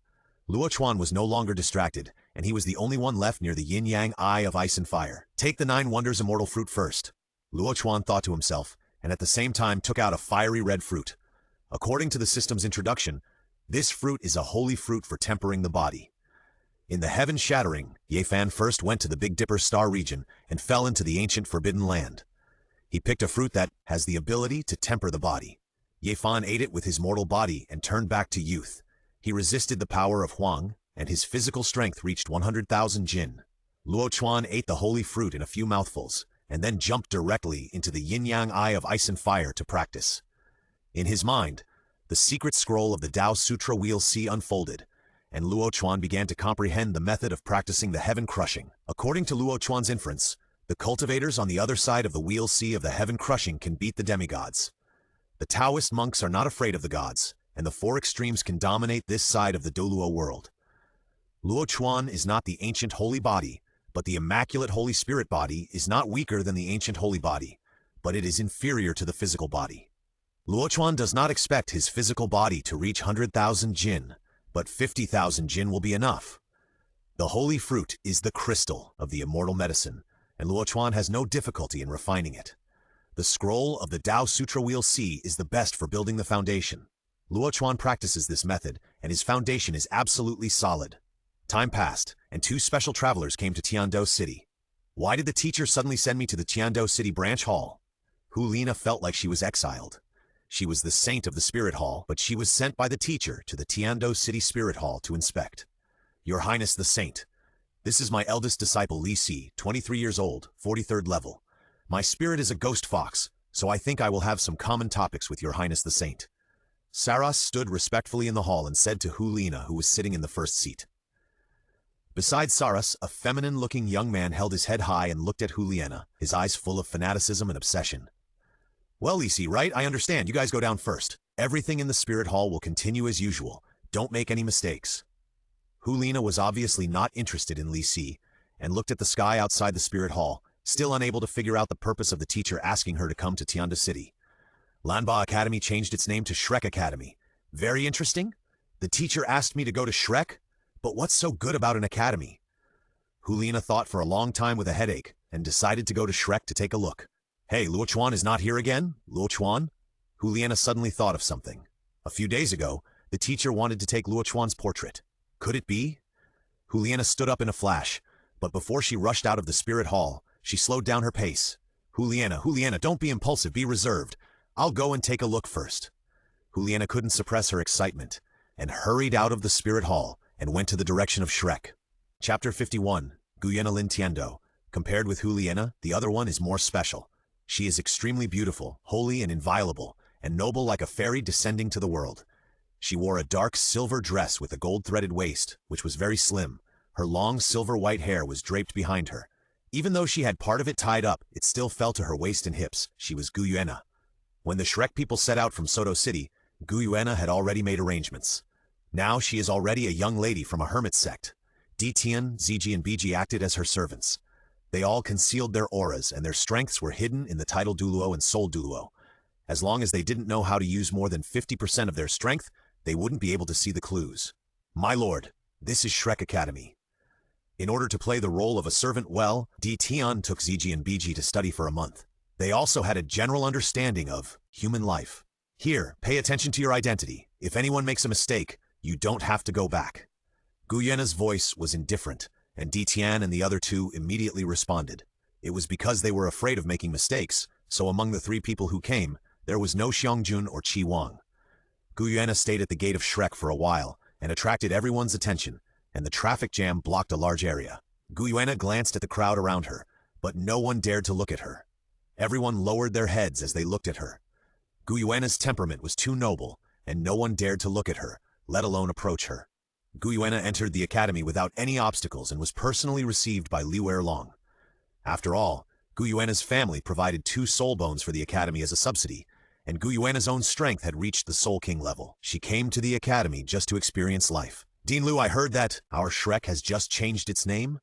Luo Chuan was no longer distracted, and he was the only one left near the yin-yang eye of ice and fire. Take the 9 wonders immortal fruit first. Luo Chuan thought to himself, and at the same time took out a fiery red fruit. According to the system's introduction, this fruit is a holy fruit for tempering the body. In the heaven shattering, Ye Fan first went to the Big Dipper star region and fell into the ancient forbidden land. He picked a fruit that has the ability to temper the body. Ye Fan ate it with his mortal body and turned back to youth. He resisted the power of Huang, and his physical strength reached 100,000 jin. Luo Chuan ate the holy fruit in a few mouthfuls, and then jumped directly into the yin-yang eye of ice and fire to practice. In his mind, the secret scroll of the Dao Sutra Wheel C unfolded, and Luo Chuan began to comprehend the method of practicing the heaven crushing. According to Luo Chuan's inference, the cultivators on the other side of the Wheel C of the heaven crushing can beat the demigods. The Taoist monks are not afraid of the gods, and the four extremes can dominate this side of the Douluo world. Luo Chuan is not the ancient holy body, but the immaculate Holy Spirit body is not weaker than the ancient holy body, but it is inferior to the physical body. Luo Chuan does not expect his physical body to reach 100,000 jin, but 50,000 jin will be enough. The holy fruit is the crystal of the immortal medicine, and Luo Chuan has no difficulty in refining it. The scroll of the Dao Sutra Wheel C is the best for building the foundation. Luo Chuan practices this method, and his foundation is absolutely solid. Time passed, and two special travelers came to Tiando City. Why did the teacher suddenly send me to the Tiando City branch hall? Hulina felt like she was exiled. She was the saint of the spirit hall, but she was sent by the teacher to the Tiando City Spirit Hall to inspect. Your Highness the Saint, this is my eldest disciple Li Si, 23 years old, 43rd level. My spirit is a ghost fox, so I think I will have some common topics with Your Highness the Saint. Saras stood respectfully in the hall and said to Hulina, who was sitting in the first seat. Beside Saras, a feminine-looking young man held his head high and looked at Hulina, his eyes full of fanaticism and obsession. Well, Li Si, right? I understand. You guys go down first. Everything in the spirit hall will continue as usual. Don't make any mistakes. Hulina was obviously not interested in Li Si, and looked at the sky outside the spirit hall, still unable to figure out the purpose of the teacher asking her to come to Tianda City. Lanba Academy changed its name to Shrek Academy. Very interesting. The teacher asked me to go to Shrek? But what's so good about an academy? Hulina thought for a long time with a headache, and decided to go to Shrek to take a look. Hey, Luo Chuan is not here again? Luo Chuan? Hulina suddenly thought of something. A few days ago, the teacher wanted to take Luo Chuan's portrait. Could it be? Hulina stood up in a flash, but before she rushed out of the spirit hall, she slowed down her pace. Hulina, don't be impulsive, be reserved. I'll go and take a look first. Hulina couldn't suppress her excitement, and hurried out of the spirit hall, and went to the direction of Shrek. Chapter 51, Guyena Lin Tiendo. Compared with Hulina, the other one is more special. She is extremely beautiful, holy and inviolable, and noble like a fairy descending to the world. She wore a dark silver dress with a gold-threaded waist, which was very slim. Her long silver-white hair was draped behind her. Even though she had part of it tied up, it still fell to her waist and hips. She was Guyena. When the Shrek people set out from Soto City, Guyena had already made arrangements. Now she is already a young lady from a hermit sect. Ditian, Ziji, and Biji acted as her servants. They all concealed their auras, and their strengths were hidden in the title Douluo and soul Douluo. As long as they didn't know how to use more than 50% of their strength, they wouldn't be able to see the clues. My lord, this is Shrek Academy. In order to play the role of a servant well, Ditian took Ziji and Biji to study for a month. They also had a general understanding of human life. Here, pay attention to your identity. If anyone makes a mistake, you don't have to go back. Guyena's voice was indifferent, and Ditian and the other two immediately responded. It was because they were afraid of making mistakes, so among the three people who came, there was no Xiangjun or Qi Wang. Guyena stayed at the gate of Shrek for a while, and attracted everyone's attention, and the traffic jam blocked a large area. Guyena glanced at the crowd around her, but no one dared to look at her. Everyone lowered their heads as they looked at her. Guyena's temperament was too noble, and no one dared to look at her, let alone approach her. Guyena entered the academy without any obstacles and was personally received by Liu Erlong. After all, Guyena's family provided 2 soul bones for the academy as a subsidy, and Guyena's own strength had reached the Soul King level. She came to the academy just to experience life. Dean Liu, I heard that our Shrek has just changed its name?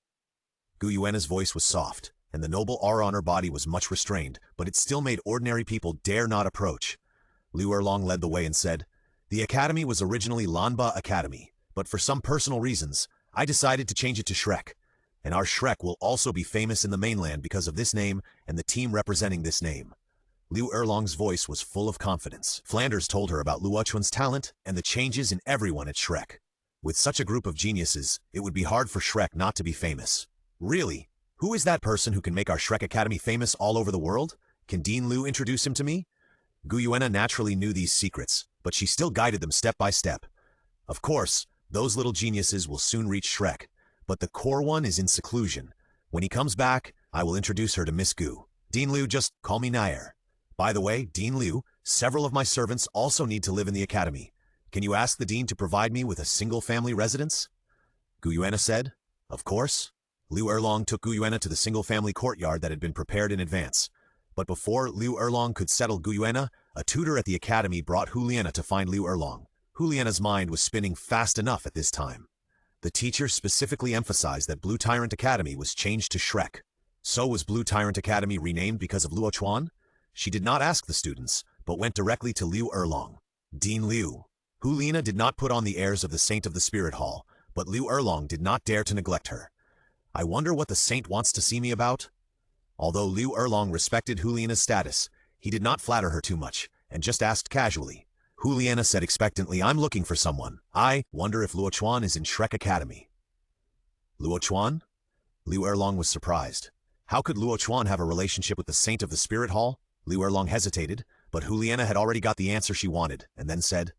Guyena's voice was soft, and the noble aura on her body was much restrained, but it still made ordinary people dare not approach. Liu Erlong led the way and said, The academy was originally Lanba Academy, but for some personal reasons, I decided to change it to Shrek. And our Shrek will also be famous in the mainland because of this name and the team representing this name. Liu Erlong's voice was full of confidence. Flanders told her about Luo Chuan's talent and the changes in everyone at Shrek. With such a group of geniuses, it would be hard for Shrek not to be famous. Really? Who is that person who can make our Shrek Academy famous all over the world? Can Dean Liu introduce him to me? Guyena naturally knew these secrets, but she still guided them step by step. Of course, those little geniuses will soon reach Shrek, but the core one is in seclusion. When he comes back, I will introduce her to Miss Gu. Dean Liu, just call me Nair. By the way, Dean Liu, several of my servants also need to live in the academy. Can you ask the dean to provide me with a single-family residence? Gu Yuena said. Of course. Liu Erlong took Gu Yuena to the single-family courtyard that had been prepared in advance. But before Liu Erlong could settle Gu Yuena, a tutor at the academy brought Huliena to find Liu Erlong. Huliena's mind was spinning fast enough at this time. The teacher specifically emphasized that Blue Tyrant Academy was changed to Shrek. So was Blue Tyrant Academy renamed because of Luo Chuan? She did not ask the students, but went directly to Liu Erlong. Dean Liu. Huliena did not put on the airs of the Saint of the Spirit Hall, but Liu Erlong did not dare to neglect her. I wonder what the Saint wants to see me about? Although Liu Erlong respected Huliena's status, he did not flatter her too much, and just asked casually. Huliena said expectantly, I'm looking for someone. I wonder if Luo Chuan is in Shrek Academy. Luo Chuan? Liu Erlong was surprised. How could Luo Chuan have a relationship with the Saint of the Spirit Hall? Liu Erlong hesitated, but Huliena had already got the answer she wanted, and then said,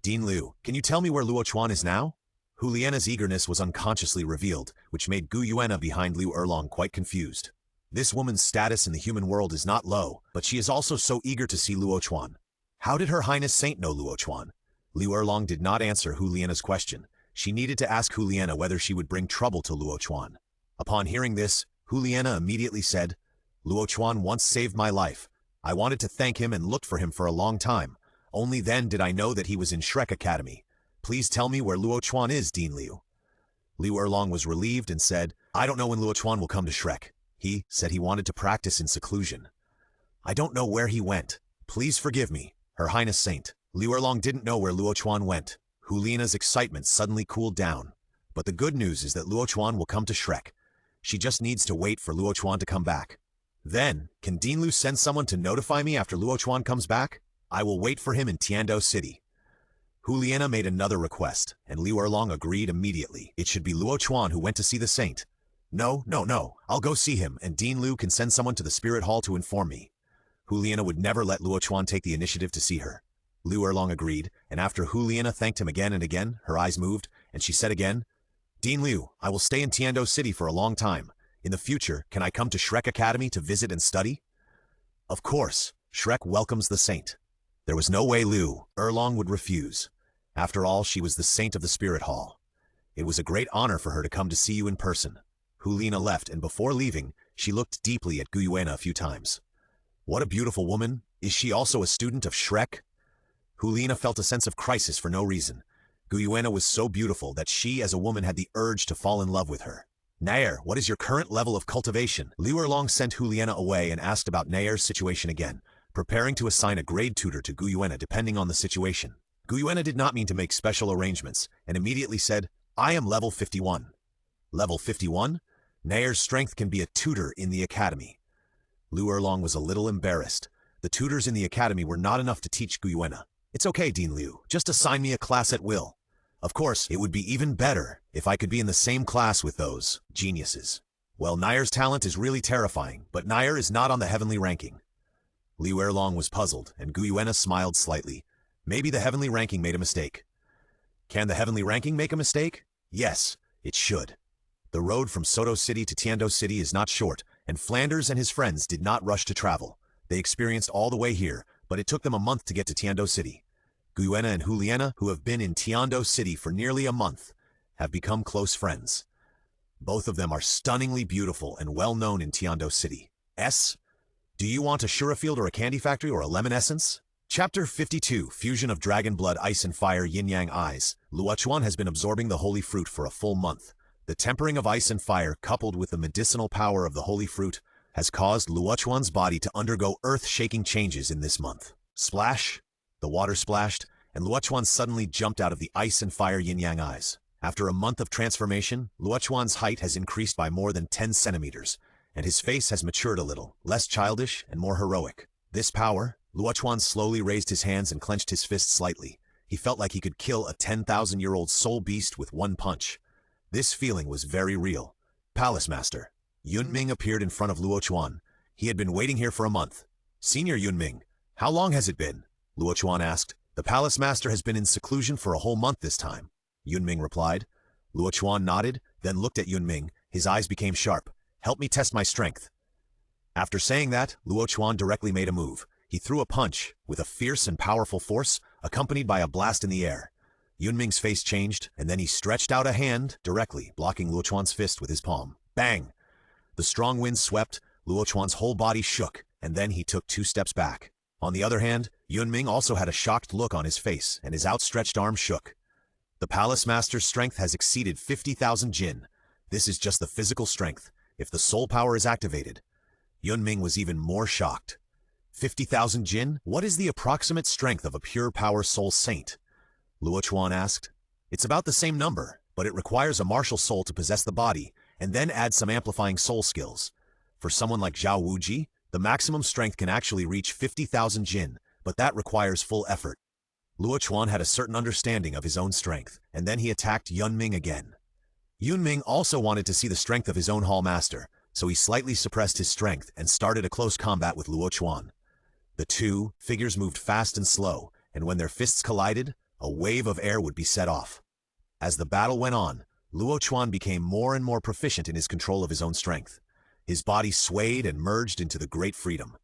Dean Liu, can you tell me where Luo Chuan is now? Huliena's eagerness was unconsciously revealed, which made Gu Yuena behind Liu Erlong quite confused. This woman's status in the human world is not low, but she is also so eager to see Luo Chuan. How did Her Highness Saint know Luo Chuan? Liu Erlong did not answer Huliena's question. She needed to ask Huliena whether she would bring trouble to Luo Chuan. Upon hearing this, Huliena immediately said, Luo Chuan once saved my life. I wanted to thank him and looked for him for a long time. Only then did I know that he was in Shrek Academy. Please tell me where Luo Chuan is, Dean Liu. Liu Erlong was relieved and said, I don't know when Luo Chuan will come to Shrek. He said he wanted to practice in seclusion. I don't know where he went. Please forgive me, Her Highness Saint. Liu Erlong didn't know where Luo Chuan went. Huliena's excitement suddenly cooled down. But the good news is that Luo Chuan will come to Shrek. She just needs to wait for Luo Chuan to come back. Then, can Dean Liu send someone to notify me after Luo Chuan comes back? I will wait for him in Tiando City. Huliena made another request, and Liu Erlong agreed immediately. It should be Luo Chuan who went to see the Saint. No, I'll go see him, and Dean Liu can send someone to the Spirit Hall to inform me. Huliena would never let Luo Chuan take the initiative to see her. Liu Erlong agreed, and after Huliena thanked him again and again, her eyes moved, and she said again, Dean Liu, I will stay in Tiando City for a long time. In the future, can I come to Shrek Academy to visit and study? Of course, Shrek welcomes the Saint. There was no way Liu Erlong would refuse. After all, she was the Saint of the Spirit Hall. It was a great honor for her to come to see you in person. Huliena left, and before leaving, she looked deeply at Gu Yuena a few times. What a beautiful woman. Is she also a student of Shrek? Huliena felt a sense of crisis for no reason. Gu Yuena was so beautiful that she, as a woman, had the urge to fall in love with her. Nair, what is your current level of cultivation? Liu Erlong sent Huliena away and asked about Nair's situation again, preparing to assign a grade tutor to Gu Yuena depending on the situation. Gu Yuena did not mean to make special arrangements, and immediately said, I am level 51. Level 51? Nair's strength can be a tutor in the academy. Liu Erlong was a little embarrassed. The tutors in the academy were not enough to teach Gu Yuena. It's okay, Dean Liu. Just assign me a class at will. Of course, it would be even better if I could be in the same class with those geniuses. Well, Nair's talent is really terrifying, but Nair is not on the heavenly ranking. Liu Erlong was puzzled, and Gu Yuena smiled slightly. Maybe the heavenly ranking made a mistake. Can the heavenly ranking make a mistake? Yes, it should. The road from Soto City to Tiando City is not short, and Flanders and his friends did not rush to travel. They experienced all the way here, but it took them a month to get to Tiando City. Gu Yuena and Huliena, who have been in Tiando City for nearly a month, have become close friends. Both of them are stunningly beautiful and well known in Tiando City. Do you want a Shurafield or a candy factory or a lemon essence? Chapter 52, Fusion of Dragon Blood, Ice and Fire, Yin-Yang Eyes. Luo Chuan has been absorbing the holy fruit for a full month. The tempering of ice and fire, coupled with the medicinal power of the holy fruit, has caused Luo Chuan's body to undergo earth-shaking changes in this month. Splash! The water splashed, and Luo Chuan suddenly jumped out of the ice and fire Yin-Yang Eyes. After a month of transformation, Luo Chuan's height has increased by more than 10 centimeters, and his face has matured a little, less childish and more heroic. This power, Luo Chuan slowly raised his hands and clenched his fists slightly. He felt like he could kill a 10,000-year-old soul beast with one punch. This feeling was very real. Palace Master. Yunming appeared in front of Luo Chuan. He had been waiting here for a month. Senior Yunming, how long has it been? Luo Chuan asked. The Palace Master has been in seclusion for a whole month this time. Yunming replied. Luo Chuan nodded, then looked at Yunming. His eyes became sharp. Help me test my strength. After saying that, Luo Chuan directly made a move. He threw a punch, with a fierce and powerful force, accompanied by a blast in the air. Yunming's face changed, and then he stretched out a hand, directly blocking Luo Chuan's fist with his palm. Bang! The strong wind swept, Luo Chuan's whole body shook, and then he took 2 steps back. On the other hand, Yunming also had a shocked look on his face, and his outstretched arm shook. The Palace Master's strength has exceeded 50,000 Jin. This is just the physical strength. If the soul power is activated, Yunming was even more shocked. 50,000 Jin? What is the approximate strength of a pure power soul saint? Luo Chuan asked. It's about the same number, but it requires a martial soul to possess the body, and then add some amplifying soul skills. For someone like Zhao Wuji, the maximum strength can actually reach 50,000 Jin, but that requires full effort. Luo Chuan had a certain understanding of his own strength, and then he attacked Yunming again. Yunming also wanted to see the strength of his own hall master, so he slightly suppressed his strength and started a close combat with Luo Chuan. The two figures moved fast and slow, and when their fists collided, a wave of air would be set off. As the battle went on, Luo Chuan became more and more proficient in his control of his own strength. His body swayed and merged into the great freedom.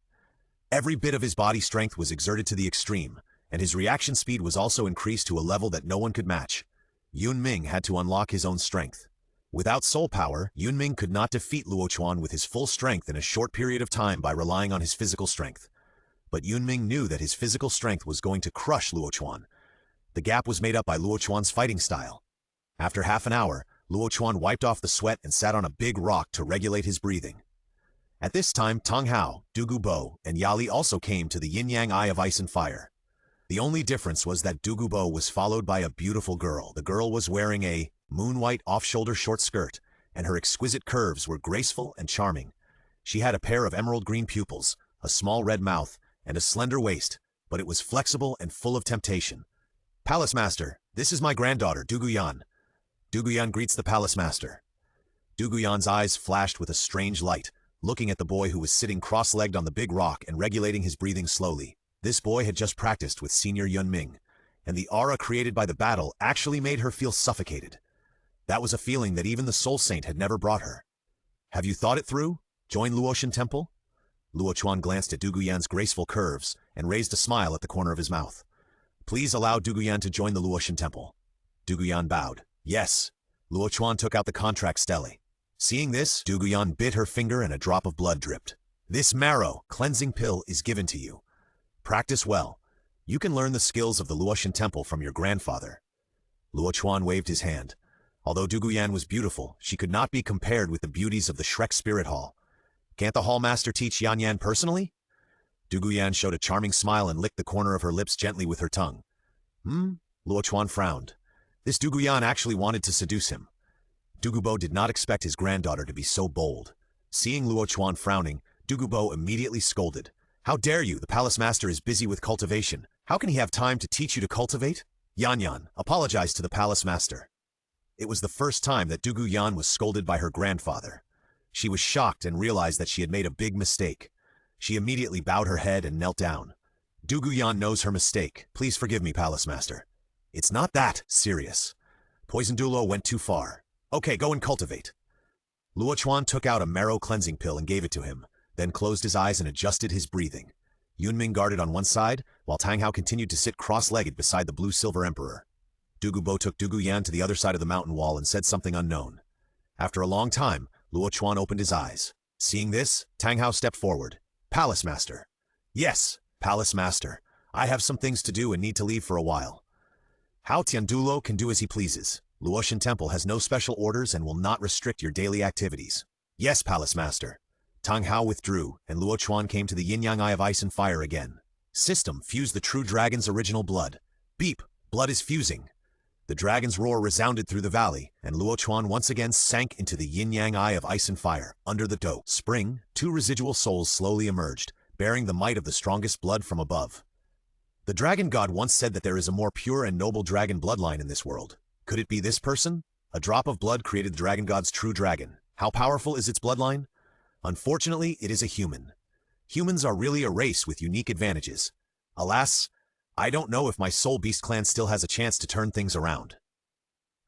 Every bit of his body strength was exerted to the extreme, and his reaction speed was also increased to a level that no one could match. Yunming had to unlock his own strength. Without soul power, Yunming could not defeat Luo Chuan with his full strength in a short period of time by relying on his physical strength. But Yunming knew that his physical strength was going to crush Luo Chuan. The gap was made up by Luo Chuan's fighting style. After half an hour, Luo Chuan wiped off the sweat and sat on a big rock to regulate his breathing. At this time, Tang Hao, Dugu Bo, and Yali also came to the yin-yang eye of ice and fire. The only difference was that Dugu Bo was followed by a beautiful girl. The girl was wearing a moon-white off-shoulder short skirt, and her exquisite curves were graceful and charming. She had a pair of emerald green pupils, a small red mouth, and a slender waist, but it was flexible and full of temptation. Palace Master, this is my granddaughter, Duguyan. Duguyan greets the Palace Master. Duguyan's eyes flashed with a strange light, looking at the boy who was sitting cross-legged on the big rock and regulating his breathing slowly. This boy had just practiced with Senior Yunming, and the aura created by the battle actually made her feel suffocated. That was a feeling that even the Soul Saint had never brought her. Have you thought it through? Join Luotian Temple? Luo Chuan glanced at Duguyan's graceful curves and raised a smile at the corner of his mouth. Please allow Duguyan to join the Luotian Temple. Duguyan bowed. Yes. Luo Chuan took out the contract stele. Seeing this, Duguyan bit her finger and a drop of blood dripped. This marrow cleansing pill is given to you. Practice well. You can learn the skills of the Luotian Temple from your grandfather. Luo Chuan waved his hand. Although Duguyan was beautiful, she could not be compared with the beauties of the Shrek Spirit Hall. Can't the Hall Master teach Yan Yan personally? Duguyan showed a charming smile and licked the corner of her lips gently with her tongue. Luo Chuan frowned. This Duguyan actually wanted to seduce him. Dugubo did not expect his granddaughter to be so bold. Seeing Luo Chuan frowning, Dugubo immediately scolded. How dare you? The Palace Master is busy with cultivation. How can he have time to teach you to cultivate? Yan Yan, apologize to the Palace Master. It was the first time that Duguyan was scolded by her grandfather. She was shocked and realized that she had made a big mistake. She immediately bowed her head and knelt down. Duguyan knows her mistake. Please forgive me, Palace Master. It's not that serious. Poison Douluo went too far. Okay, go and cultivate. Luo Chuan took out a marrow cleansing pill and gave it to him, then closed his eyes and adjusted his breathing. Yunming guarded on one side, while Tang Hao continued to sit cross-legged beside the blue-silver emperor. Dugubo took Duguyan to the other side of the mountain wall and said something unknown. After a long time, Luo Chuan opened his eyes. Seeing this, Tang Hao stepped forward. Palace Master. Yes, Palace Master. I have some things to do and need to leave for a while. Hao Tiandulo can do as he pleases. Luotian Temple has no special orders and will not restrict your daily activities. Yes, Palace Master. Tang Hao withdrew, and Luo Chuan came to the yin-yang eye of ice and fire again. System, fuse the true dragon's original blood. Beep, blood is fusing. The dragon's roar resounded through the valley, and Luo Chuan once again sank into the yin-yang eye of ice and fire. Under the Do Spring, two residual souls slowly emerged, bearing the might of the strongest blood from above. The dragon god once said that there is a more pure and noble dragon bloodline in this world. Could it be this person? A drop of blood created the dragon god's true dragon. How powerful is its bloodline? Unfortunately, it is a human. Humans are really a race with unique advantages. Alas, I don't know if my Soul Beast clan still has a chance to turn things around.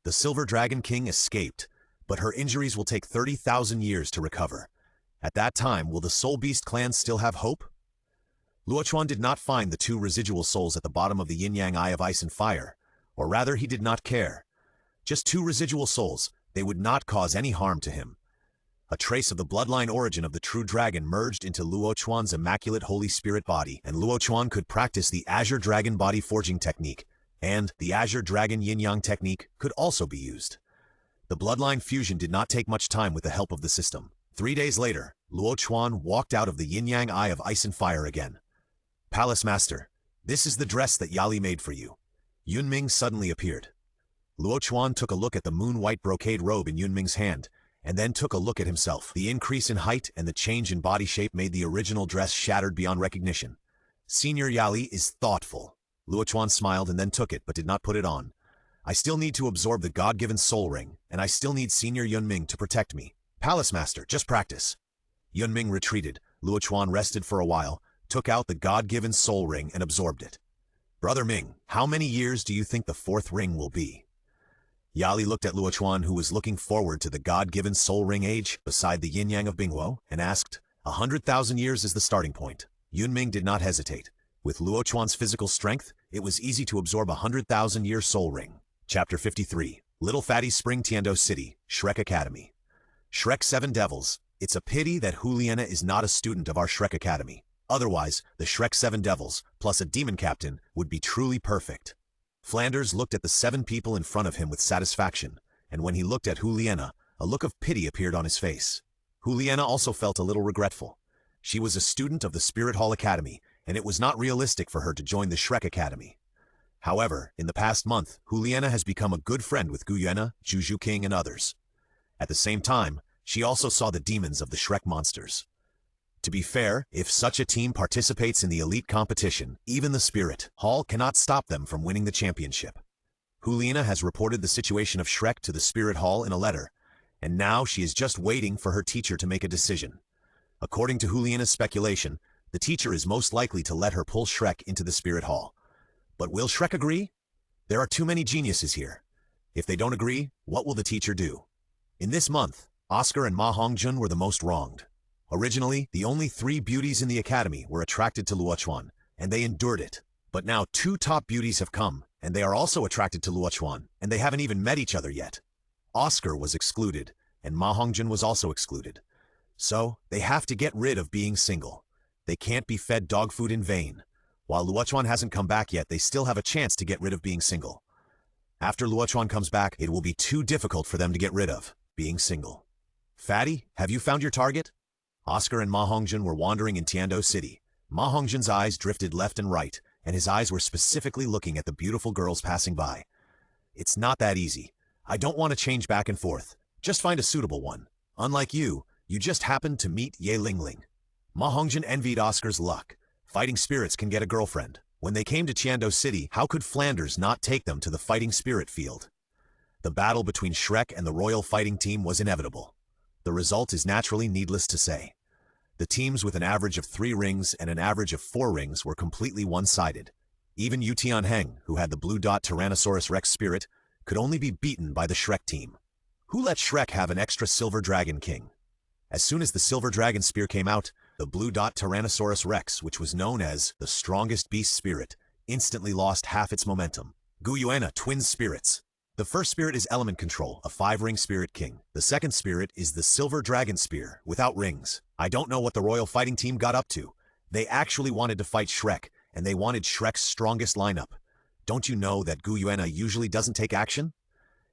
The Silver Dragon King escaped, but her injuries will take 30,000 years to recover. At that time, will the Soul Beast clans still have hope? Luo Chuan did not find the two residual souls at the bottom of the yin-yang eye of ice and fire, or rather he did not care. Just two residual souls, they would not cause any harm to him. A trace of the bloodline origin of the true dragon merged into Luo Chuan's immaculate Holy Spirit body, and Luo Chuan could practice the Azure Dragon body forging technique, and the Azure Dragon yin-yang technique could also be used. The bloodline fusion did not take much time with the help of the system. 3 days later, Luo Chuan walked out of the yin-yang eye of ice and fire again. Palace Master, this is the dress that Yali made for you. Yunming suddenly appeared. Luo Chuan took a look at the moon-white brocade robe in Yunming's hand, and then took a look at himself. The increase in height and the change in body shape made the original dress shattered beyond recognition. Senior Yali is thoughtful. Luo Chuan smiled and then took it but did not put it on. I still need to absorb the God-given soul ring, and I still need Senior Yunming to protect me. Palace Master, just practice. Yunming retreated. Luo Chuan rested for a while, took out the God-given soul ring and absorbed it. Brother Ming, how many years do you think the fourth ring will be? Yali looked at Luo Chuan, who was looking forward to the God-given soul ring age beside the yin-yang of Bingwo, and asked, 100,000 years is the starting point. Yunming did not hesitate. With Luo Chuan's physical strength, it was easy to absorb a 100,000-year soul ring. Chapter 53. Little Fatty Spring Tiando City, Shrek Academy. Shrek 7 Devils. It's a pity that Juliana is not a student of our Shrek Academy. Otherwise, the Shrek 7 Devils, plus a demon captain, would be truly perfect. Flanders looked at the 7 people in front of him with satisfaction, and when he looked at Juliana, a look of pity appeared on his face. Juliana also felt a little regretful. She was a student of the Spirit Hall Academy, and it was not realistic for her to join the Shrek Academy. However, in the past month, Juliana has become a good friend with Guyena, Juju King, and others. At the same time, she also saw the demons of the Shrek monsters. To be fair, if such a team participates in the elite competition, even the Spirit Hall cannot stop them from winning the championship. Juliana has reported the situation of Shrek to the Spirit Hall in a letter, and now she is just waiting for her teacher to make a decision. According to Juliana's speculation, the teacher is most likely to let her pull Shrek into the Spirit Hall. But will Shrek agree? There are too many geniuses here. If they don't agree, what will the teacher do? In this month, Oscar and Ma Hongjun were the most wronged. Originally, the only 3 beauties in the academy were attracted to Luo Chuan, and they endured it. But now 2 top beauties have come, and they are also attracted to Luo Chuan, and they haven't even met each other yet. Oscar was excluded, and Ma Hongjun was also excluded. So, they have to get rid of being single. They can't be fed dog food in vain. While Luo Chuan hasn't come back yet, they still have a chance to get rid of being single. After Luo Chuan comes back, it will be too difficult for them to get rid of being single. Fatty, have you found your target? Oscar and Ma Hongjun were wandering in Tiando City. Ma Hongjun's eyes drifted left and right, and his eyes were specifically looking at the beautiful girls passing by. It's not that easy. I don't want to change back and forth. Just find a suitable one. Unlike you, you just happened to meet Ye Lingling. Ma Hongjun envied Oscar's luck. Fighting spirits can get a girlfriend. When they came to Tiando City, how could Flanders not take them to the fighting spirit field? The battle between Shrek and the royal fighting team was inevitable. The result is naturally needless to say. The teams with an average of 3 rings and an average of 4 rings were completely one-sided. Even Yu Tianheng, who had the blue dot Tyrannosaurus Rex spirit, could only be beaten by the Shrek team. Who let Shrek have an extra Silver Dragon King? As soon as the Silver Dragon Spear came out, the blue dot Tyrannosaurus Rex, which was known as the strongest beast spirit, instantly lost half its momentum. Guyuana Twin Spirits. The first spirit is Element Control, a 5-ring Spirit King. The second spirit is the Silver Dragon Spear, without rings. I don't know what the royal fighting team got up to. They actually wanted to fight Shrek, and they wanted Shrek's strongest lineup. Don't you know that Guyuana usually doesn't take action?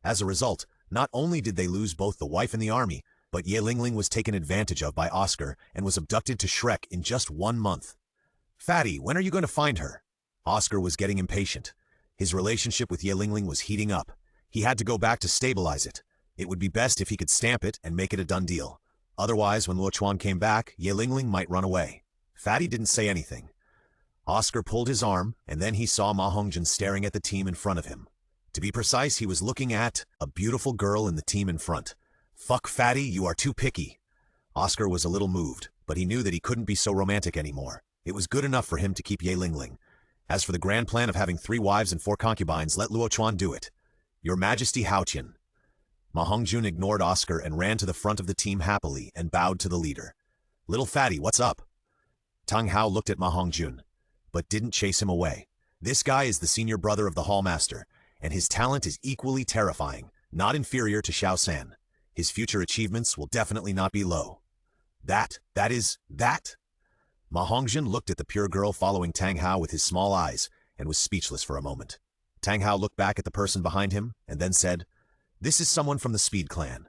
As a result, not only did they lose both the wife and the army, but Ye Lingling was taken advantage of by Oscar and was abducted to Shrek in just 1 month. Fatty, when are you going to find her? Oscar was getting impatient. His relationship with Ye Lingling was heating up. He had to go back to stabilize it. It would be best if he could stamp it and make it a done deal. Otherwise, when Luo Chuan came back, Ye Lingling might run away. Fatty didn't say anything. Oscar pulled his arm, and then he saw Ma Hongjun staring at the team in front of him. To be precise, he was looking at a beautiful girl in the team in front. Fuck Fatty, you are too picky. Oscar was a little moved, but he knew that he couldn't be so romantic anymore. It was good enough for him to keep Ye Lingling. As for the grand plan of having 3 wives and 4 concubines, let Luo Chuan do it. Your Majesty Haotian. Ma Hongjun ignored Oscar and ran to the front of the team happily and bowed to the leader. "Little fatty, what's up?" Tang Hao looked at Ma Hongjun, but didn't chase him away. This guy is the senior brother of the Hallmaster, and his talent is equally terrifying, not inferior to Xiao San. His future achievements will definitely not be low. That. Ma Hongjun looked at the pure girl following Tang Hao with his small eyes and was speechless for a moment. Tang Hao looked back at the person behind him and then said, "This is someone from the Speed Clan.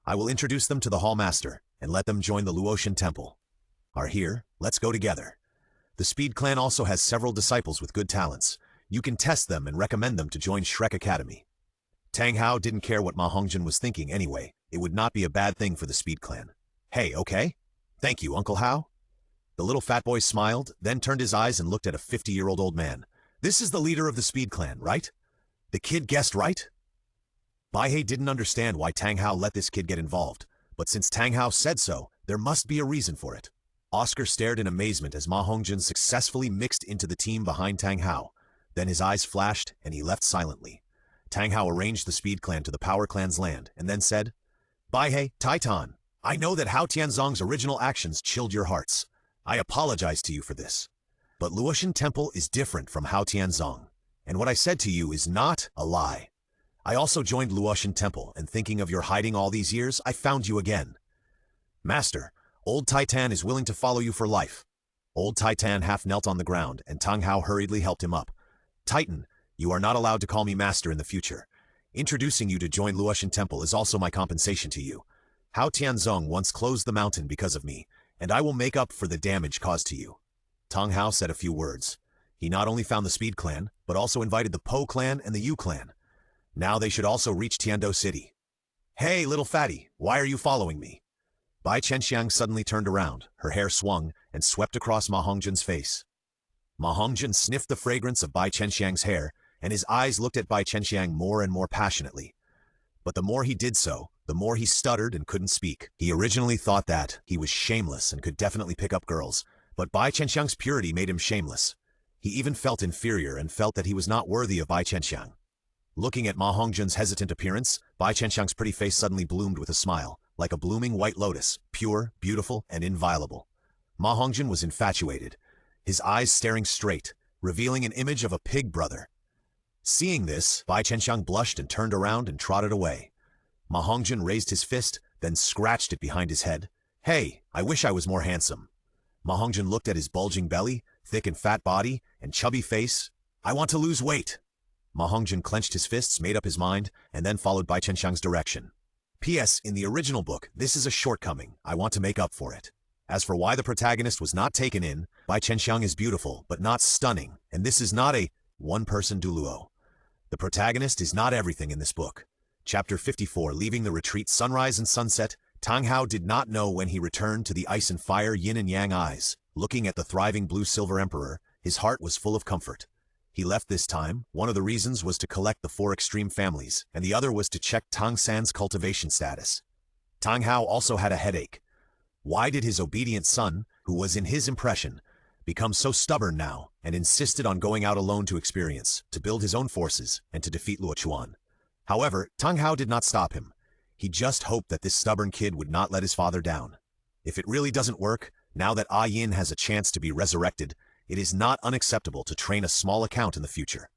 I will introduce them to the Hallmaster and let them join the Luo Chuan Temple. Are here, let's go together. The Speed Clan also has several disciples with good talents. You can test them and recommend them to join Shrek Academy." Tang Hao didn't care what Ma Hongjun was thinking anyway. It would not be a bad thing for the Speed Clan. "Hey, okay? Thank you, Uncle Hao." The little fat boy smiled, then turned his eyes and looked at a 50-year-old old man. "This is the leader of the Speed Clan, right? The kid guessed right?" Bai didn't understand why Tang Hao let this kid get involved, but since Tang Hao said so, there must be a reason for it. Oscar stared in amazement as Ma Hongjun successfully mixed into the team behind Tang Hao. Then his eyes flashed and he left silently. Tang Hao arranged the Speed Clan to the Power Clan's land and then said, "Bai Taitan, I know that Hao Tianzong's original actions chilled your hearts. I apologize to you for this. But Luo Chuan Temple is different from Hao Tianzong, and what I said to you is not a lie. I also joined Luo Chuan Temple, and thinking of your hiding all these years, I found you again. Master, Old Titan is willing to follow you for life." Old Titan half knelt on the ground, and Tang Hao hurriedly helped him up. "Titan, you are not allowed to call me Master in the future. Introducing you to join Luo Chuan Temple is also my compensation to you. Hao Tianzong once closed the mountain because of me, and I will make up for the damage caused to you." Tang Hao said a few words. He not only found the Speed Clan, but also invited the Po Clan and the Yu Clan. Now they should also reach Tiando City. "Hey, little fatty, why are you following me?" Bai Chenxiang suddenly turned around, her hair swung, and swept across Ma Hongjun's face. Ma Hongjun sniffed the fragrance of Bai Chenxiang's hair, and his eyes looked at Bai Chenxiang more and more passionately. But the more he did so, the more he stuttered and couldn't speak. He originally thought that he was shameless and could definitely pick up girls, but Bai Chenxiang's purity made him shameless. He even felt inferior and felt that he was not worthy of Bai Chenxiang. Looking at Ma Hongjun's hesitant appearance, Bai Chenxiang's pretty face suddenly bloomed with a smile, like a blooming white lotus, pure, beautiful, and inviolable. Ma Hongjun was infatuated, his eyes staring straight, revealing an image of a pig brother. Seeing this, Bai Chenxiang blushed and turned around and trotted away. Ma Hongjun raised his fist, then scratched it behind his head. "Hey, I wish I was more handsome." Ma Hongjun looked at his bulging belly, thick and fat body, and chubby face. "I want to lose weight." Ma Hongjun clenched his fists, made up his mind, and then followed Bai Chenxiang's direction. P.S. In the original book, this is a shortcoming. I want to make up for it. As for why the protagonist was not taken in, Bai Chenxiang is beautiful, but not stunning, and this is not a one-person Douluo. The protagonist is not everything in this book. Chapter 54, Leaving the Retreat. Sunrise and sunset. Tang Hao did not know when he returned to the ice and fire yin and yang eyes. Looking at the thriving blue-silver emperor, his heart was full of comfort. He left this time. One of the reasons was to collect the 4 extreme families, and the other was to check Tang San's cultivation status. Tang Hao also had a headache. Why did his obedient son, who was in his impression, become so stubborn now and insisted on going out alone to experience, to build his own forces, and to defeat Luo Chuan? However, Tang Hao did not stop him. He just hoped that this stubborn kid would not let his father down. If it really doesn't work, now that Ah Yin has a chance to be resurrected, it is not unacceptable to train a small account in the future.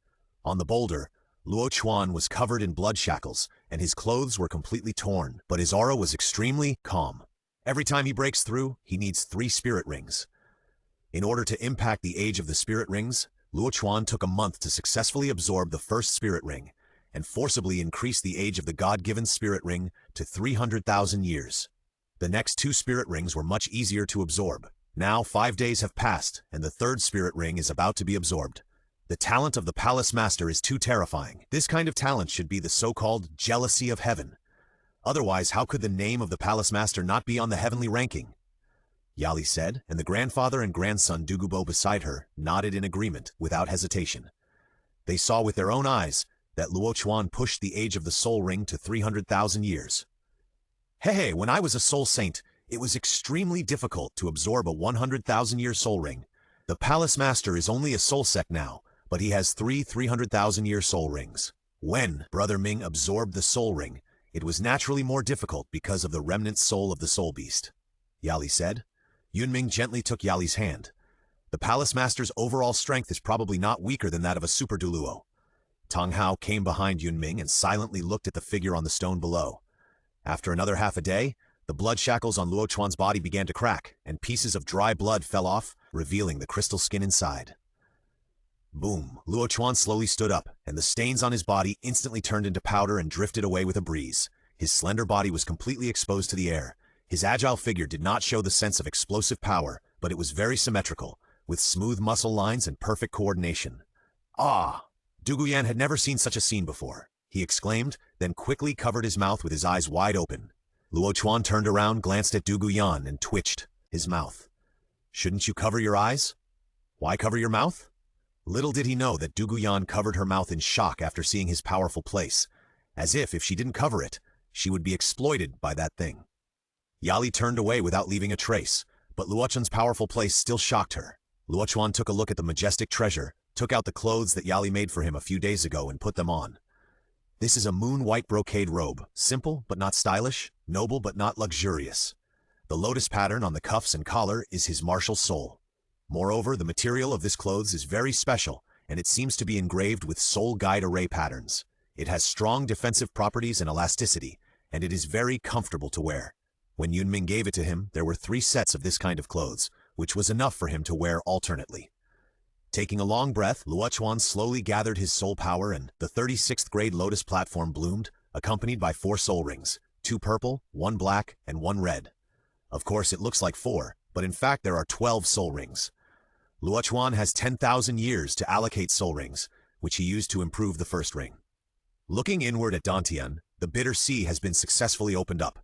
On the boulder, Luo Chuan was covered in blood shackles, and his clothes were completely torn, but his aura was extremely calm. Every time he breaks through, he needs 3 spirit rings. In order to impact the age of the spirit rings, Luo Chuan took a month to successfully absorb the first spirit ring, and forcibly increase the age of the God-given spirit ring to 300,000 years. The next 2 spirit rings were much easier to absorb. Now 5 days have passed, and the 3rd spirit ring is about to be absorbed. The talent of the Palace Master is too terrifying. This kind of talent should be the so-called jealousy of heaven. Otherwise, how could the name of the Palace Master not be on the heavenly ranking? Yali said, and the grandfather and grandson Dugubo beside her nodded in agreement without hesitation. They saw with their own eyes that Luo Chuan pushed the age of the soul ring to 300,000 years. Hey, when I was a soul saint, it was extremely difficult to absorb a 100,000-year soul ring. The Palace Master is only a soul sec now, but he has 3 300,000-year soul rings. When Brother Ming absorbed the soul ring, It was naturally more difficult because of the remnant soul of the soul beast. Yali said. Yunming gently took Yali's hand. The palace master's overall strength is probably not weaker than that of a super Douluo. Tang Hao came behind Yunming and silently looked at the figure on the stone below. After another half a day, the blood shackles on Luo Chuan's body began to crack, and pieces of dry blood fell off, revealing the crystal skin inside. Boom! Luo Chuan slowly stood up, and the stains on his body instantly turned into powder and drifted away with a breeze. His slender body was completely exposed to the air. His agile figure did not show the sense of explosive power, but it was very symmetrical, with smooth muscle lines and perfect coordination. Ah! Duguyan had never seen such a scene before. He exclaimed, then quickly covered his mouth with his eyes wide open. Luo Chuan turned around, glanced at Duguyan, and twitched his mouth. Shouldn't you cover your eyes? Why cover your mouth? Little did he know that Duguyan covered her mouth in shock after seeing his powerful place, as if she didn't cover it, she would be exploited by that thing. Yali turned away without leaving a trace, but Luo Chuan's powerful place still shocked her. Luo Chuan took a look at the majestic treasure, took out the clothes that Yali made for him a few days ago and put them on. This is a moon-white brocade robe, simple but not stylish, noble but not luxurious. The lotus pattern on the cuffs and collar is his martial soul. Moreover, the material of this clothes is very special, and it seems to be engraved with soul guide array patterns. It has strong defensive properties and elasticity, and it is very comfortable to wear. When Yunming gave it to him, there were 3 sets of this kind of clothes, which was enough for him to wear alternately. Taking a long breath, Luo Chuan slowly gathered his soul power and the 36th grade lotus platform bloomed, accompanied by 4 soul rings, 2 purple, 1 black, and 1 red. Of course, it looks like 4, but in fact there are 12 soul rings. Luo Chuan has 10,000 years to allocate soul rings, which he used to improve the first ring. Looking inward at Dantian, the bitter sea has been successfully opened up.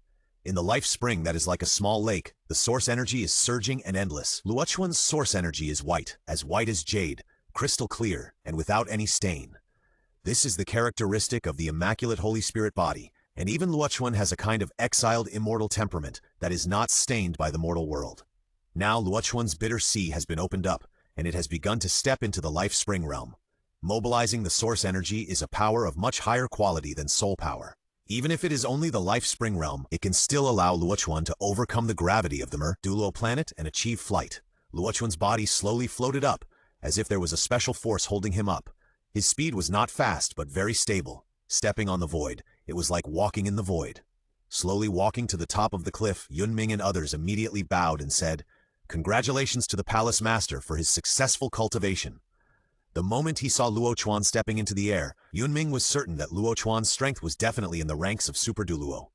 In the life spring that is like a small lake, the source energy is surging and endless. Luo Chuan's source energy is white as jade, crystal clear, and without any stain. This is the characteristic of the immaculate Holy Spirit body, and even Luo Chuan has a kind of exiled immortal temperament that is not stained by the mortal world. Now Luo Chuan's bitter sea has been opened up, and it has begun to step into the life spring realm. Mobilizing the source energy is a power of much higher quality than soul power. Even if it is only the life spring realm, it can still allow Luo Chuan to overcome the gravity of the Douluo planet and achieve flight. Luo Chuan's body slowly floated up, as if there was a special force holding him up. His speed was not fast, but very stable. Stepping on the void, it was like walking in the void. Slowly walking to the top of the cliff, Yunming and others immediately bowed and said, "Congratulations to the palace master for his successful cultivation." The moment he saw Luo Chuan stepping into the air, Yunming was certain that Luo Chuan's strength was definitely in the ranks of Super Douluo.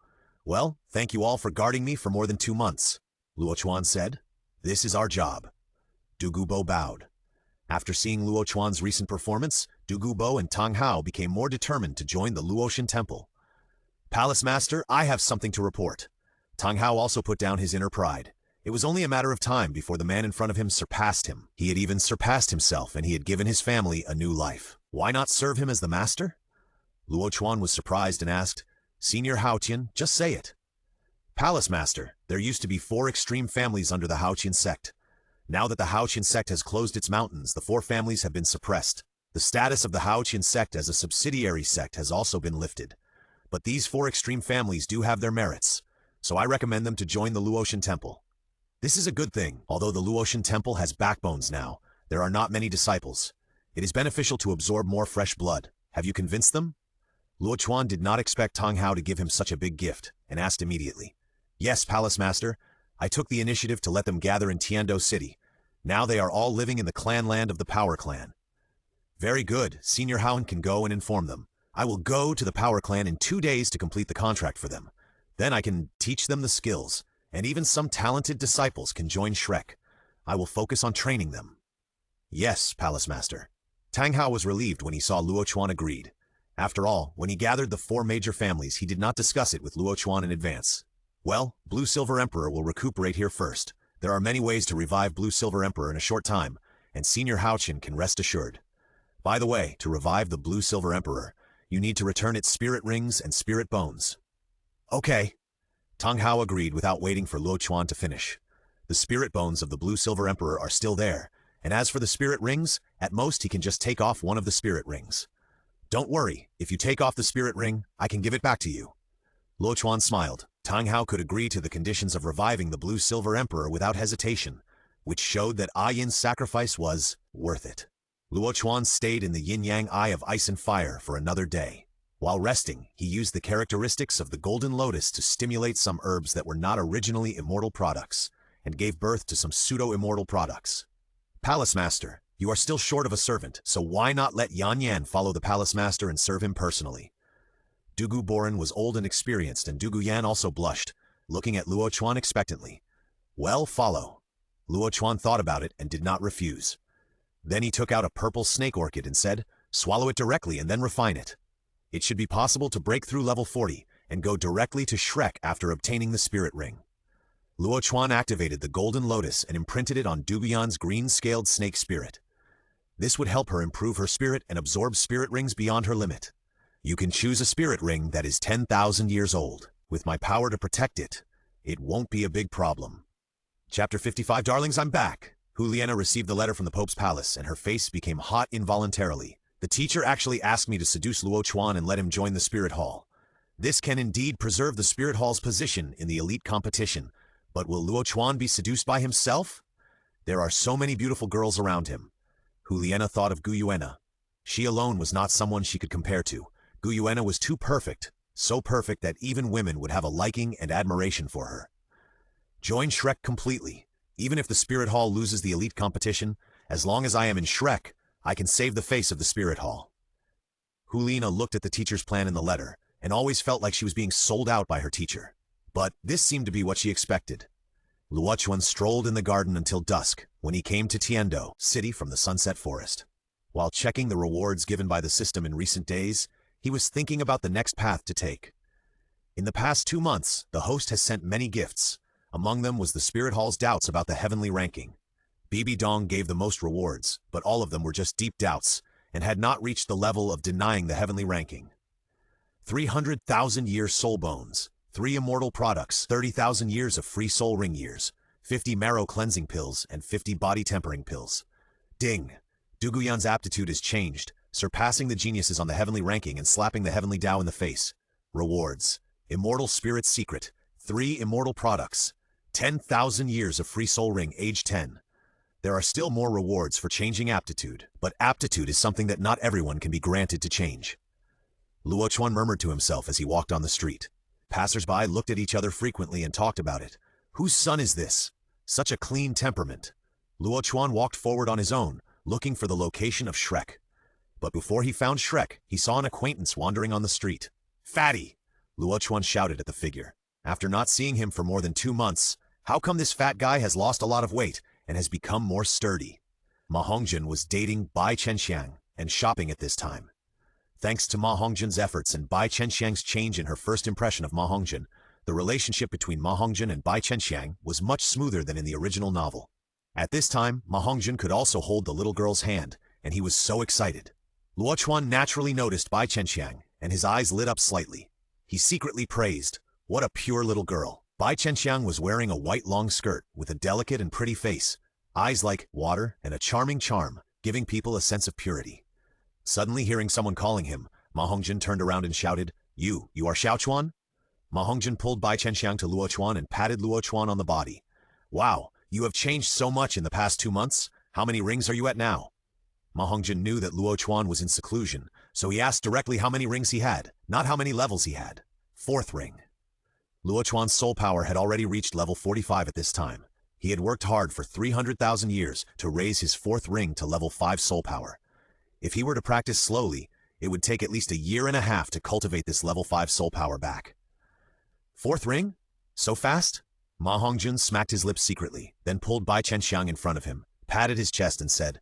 "Well, thank you all for guarding me for more than 2 months," Luo Chuan said. "This is our job." Dugubo bowed. After seeing Luo Chuan's recent performance, Dugubo and Tang Hao became more determined to join the Luotian temple. "Palace Master, I have something to report." Tang Hao also put down his inner pride. It was only a matter of time before the man in front of him surpassed him. He had even surpassed himself, and he had given his family a new life. Why not serve him as the master? Luo Chuan was surprised and asked, "Senior Haotian, just say it." "Palace Master, there used to be 4 extreme families under the Haotian sect. Now that the Haotian sect has closed its mountains, the 4 families have been suppressed. The status of the Haotian sect as a subsidiary sect has also been lifted. But these 4 extreme families do have their merits, so I recommend them to join the Luotian temple. This is a good thing. Although the Luotian temple has backbones now, there are not many disciples. It is beneficial to absorb more fresh blood. Have you convinced them?" Luo Chuan did not expect Tang Hao to give him such a big gift, and asked immediately, "Yes, Palace Master. I took the initiative to let them gather in Tiando City. Now they are all living in the clan land of the Power Clan." "Very good. Senior Haoan can go and inform them. I will go to the Power Clan in 2 days to complete the contract for them. Then I can teach them the skills. And even some talented disciples can join Shrek. I will focus on training them." "Yes, Palace Master." Tang Hao was relieved when he saw Luo Chuan agreed. After all, when he gathered the 4 major families, he did not discuss it with Luo Chuan in advance. "Well, Blue Silver Emperor will recuperate here first. There are many ways to revive Blue Silver Emperor in a short time, and Senior Haotian can rest assured. By the way, to revive the Blue Silver Emperor, you need to return its spirit rings and spirit bones." "Okay." Tang Hao agreed without waiting for Luo Chuan to finish. The spirit bones of the Blue Silver Emperor are still there, and as for the spirit rings, at most he can just take off one of the spirit rings. "Don't worry, if you take off the spirit ring, I can give it back to you." Luo Chuan smiled. Tang Hao could agree to the conditions of reviving the Blue-Silver Emperor without hesitation, which showed that Yin's sacrifice was worth it. Luo Chuan stayed in the yin-yang eye of ice and fire for another day. While resting, he used the characteristics of the golden lotus to stimulate some herbs that were not originally immortal products, and gave birth to some pseudo-immortal products. Palace Master, you are still short of a servant, so why not let Yan Yan follow the Palace Master and serve him personally? Dugu Boran was old and experienced, and Dugu Yan also blushed, looking at Luo Chuan expectantly. Well, follow. Luo Chuan thought about it and did not refuse. Then he took out a purple snake orchid and said, swallow it directly and then refine it. It should be possible to break through level 40 and go directly to Shrek after obtaining the spirit ring. Luo Chuan activated the golden lotus and imprinted it on Dugu Yan's green-scaled snake spirit. This would help her improve her spirit and absorb spirit rings beyond her limit. You can choose a spirit ring that is 10,000 years old. With my power to protect it, it won't be a big problem. Chapter 55. Darlings, I'm back. Juliana received the letter from the Pope's palace, and her face became hot involuntarily. The teacher actually asked me to seduce Luo Chuan and let him join the Spirit Hall. This can indeed preserve the Spirit Hall's position in the elite competition, but will Luo Chuan be seduced by himself? There are so many beautiful girls around him. Juliana thought of Guyuena. She alone was not someone she could compare to. Guyuena was too perfect, so perfect that even women would have a liking and admiration for her. Join Shrek completely. Even if the Spirit Hall loses the elite competition, as long as I am in Shrek, I can save the face of the Spirit Hall. Hulina looked at the teacher's plan in the letter, and always felt like she was being sold out by her teacher. But this seemed to be what she expected. Luo Chuan strolled in the garden until dusk, when he came to Tiando City from the Sunset Forest. While checking the rewards given by the system in recent days, he was thinking about the next path to take. In the past 2 months, the host has sent many gifts. Among them was the Spirit Hall's doubts about the heavenly ranking. Bibi Dong gave the most rewards, but all of them were just deep doubts, and had not reached the level of denying the heavenly ranking. 300,000 years soul bones, 3 immortal products, 30,000 years of free soul ring years, 50 marrow cleansing pills, and 50 body tempering pills. Ding! Dugu Yan's aptitude has changed, surpassing the geniuses on the heavenly ranking and slapping the Heavenly Dao in the face. Rewards. Immortal Spirit's Secret, 3 immortal products, 10,000 years of free soul ring age 10. There are still more rewards for changing aptitude, but aptitude is something that not everyone can be granted to change. Luo Chuan murmured to himself as he walked on the street. Passers-by looked at each other frequently and talked about it. Whose son is this? Such a clean temperament. Luo Chuan walked forward on his own, looking for the location of Shrek. But before he found Shrek, he saw an acquaintance wandering on the street. Fatty! Luo Chuan shouted at the figure. After not seeing him for more than 2 months, how come this fat guy has lost a lot of weight and has become more sturdy? Ma Hongjun was dating Bai Chenxiang and shopping at this time. Thanks to Ma Hongjun's efforts and Bai Chenxiang's change in her first impression of Ma Hongjun, the relationship between Ma Hongjun and Bai Chenxiang was much smoother than in the original novel. At this time, Ma Hongjun could also hold the little girl's hand, and he was so excited. Luo Chuan naturally noticed Bai Chenxiang, and his eyes lit up slightly. He secretly praised, "What a pure little girl." Bai Chenxiang was wearing a white long skirt with a delicate and pretty face, eyes like water and a charming charm, giving people a sense of purity. Suddenly hearing someone calling him, Ma Hongjun turned around and shouted, You are Xiao Chuan? Ma Hongjun pulled Bai Chenxiang to Luo Chuan and patted Luo Chuan on the body. Wow, you have changed so much in the past 2 months. How many rings are you at now? Ma Hongjun knew that Luo Chuan was in seclusion, so he asked directly how many rings he had, not how many levels he had. 4th ring. Luo Chuan's soul power had already reached level 45 at this time. He had worked hard for 300,000 years to raise his 4th ring to level 5 soul power. If he were to practice slowly, it would take at least a year and a half to cultivate this level 5 soul power back. 4th ring? So fast? Ma Hongjun smacked his lips secretly, then pulled Bai Chenxiang in front of him, patted his chest and said,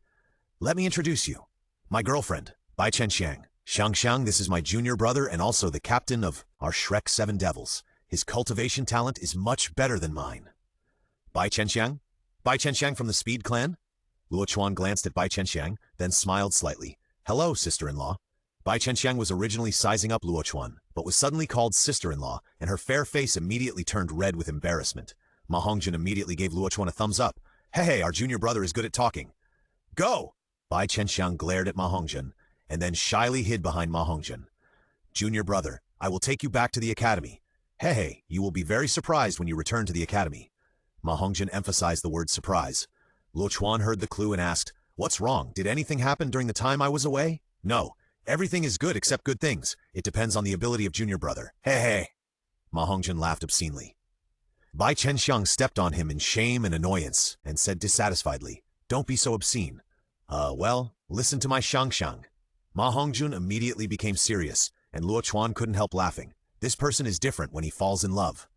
Let me introduce you. My girlfriend, Bai Chenxiang. Xiang, this is my junior brother and also the captain of our Shrek 7 Devils. His cultivation talent is much better than mine. Bai Chenxiang? Bai Chenxiang from the Speed Clan? Luo Chuan glanced at Bai Chenxiang, then smiled slightly. Hello, sister-in-law. Bai Chenxiang was originally sizing up Luo Chuan, but was suddenly called sister-in-law, and her fair face immediately turned red with embarrassment. Ma Hongjun immediately gave Luo Chuan a thumbs up. Hey, our junior brother is good at talking. Go! Bai Chenxiang glared at Ma Hongjun, and then shyly hid behind Ma Hongjun. Junior brother, I will take you back to the academy. Hey, you will be very surprised when you return to the academy. Ma Hongjin emphasized the word surprise. Luo Chuan heard the clue and asked, "What's wrong? Did anything happen during the time I was away?" "No. Everything is good except good things. It depends on the ability of junior brother." Hey. Ma Hongjin laughed obscenely. Bai Chenxiang stepped on him in shame and annoyance and said dissatisfiedly, "Don't be so obscene." Well, listen to my Shang. Ma Hongjun immediately became serious, and Luo Chuan couldn't help laughing. This person is different when he falls in love.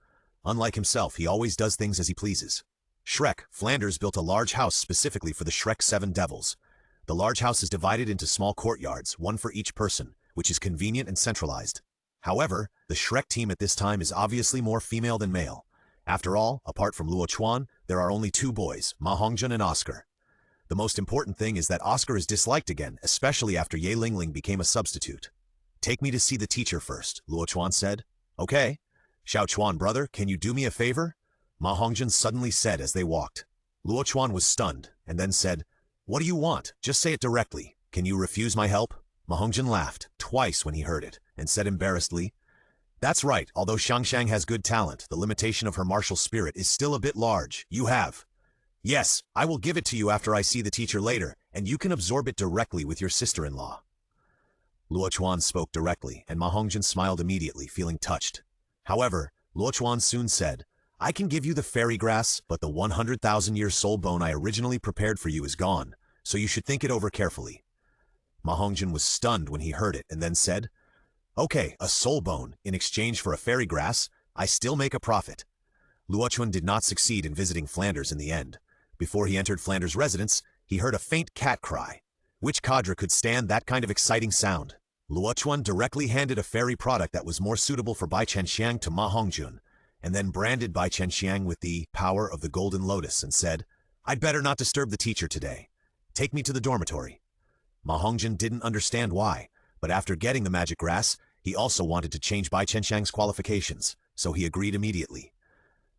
Unlike himself, he always does things as he pleases. Shrek, Flanders built a large house specifically for the Shrek 7 devils. The large house is divided into small courtyards, one for each person, which is convenient and centralized. However, the Shrek team at this time is obviously more female than male. After all, apart from Luo Chuan, there are only 2 boys, Ma Hongjun and Oscar. The most important thing is that Oscar is disliked again, especially after Ye Lingling became a substitute. "Take me to see the teacher first," Luo Chuan said. "Okay. Xiao Chuan, brother, can you do me a favor?" Ma Hongjun suddenly said as they walked. Luo Chuan was stunned, and then said, "What do you want? Just say it directly. Can you refuse my help?" Ma Hongjun laughed, twice when he heard it, and said embarrassedly, "That's right, although Shangshang has good talent, the limitation of her martial spirit is still a bit large. You have." "Yes, I will give it to you after I see the teacher later, and you can absorb it directly with your sister-in-law." Luo Chuan spoke directly, and Ma Hongjun smiled immediately, feeling touched. However, Luo Chuan soon said, "I can give you the fairy grass, but the 100,000-year soul bone I originally prepared for you is gone, so you should think it over carefully." Ma Hongjun was stunned when he heard it, and then said, "Okay, a soul bone, in exchange for a fairy grass, I still make a profit." Luo Chuan did not succeed in visiting Flanders in the end. Before he entered Flanders' residence, he heard a faint cat cry. Which cadre could stand that kind of exciting sound? Luo Chuan directly handed a fairy product that was more suitable for Bai Chenxiang to Ma Hongjun, and then branded Bai Chenxiang with the power of the Golden Lotus and said, "I'd better not disturb the teacher today. Take me to the dormitory." Ma Hongjun didn't understand why, but after getting the magic grass, he also wanted to change Bai Chenxiang's qualifications, so he agreed immediately.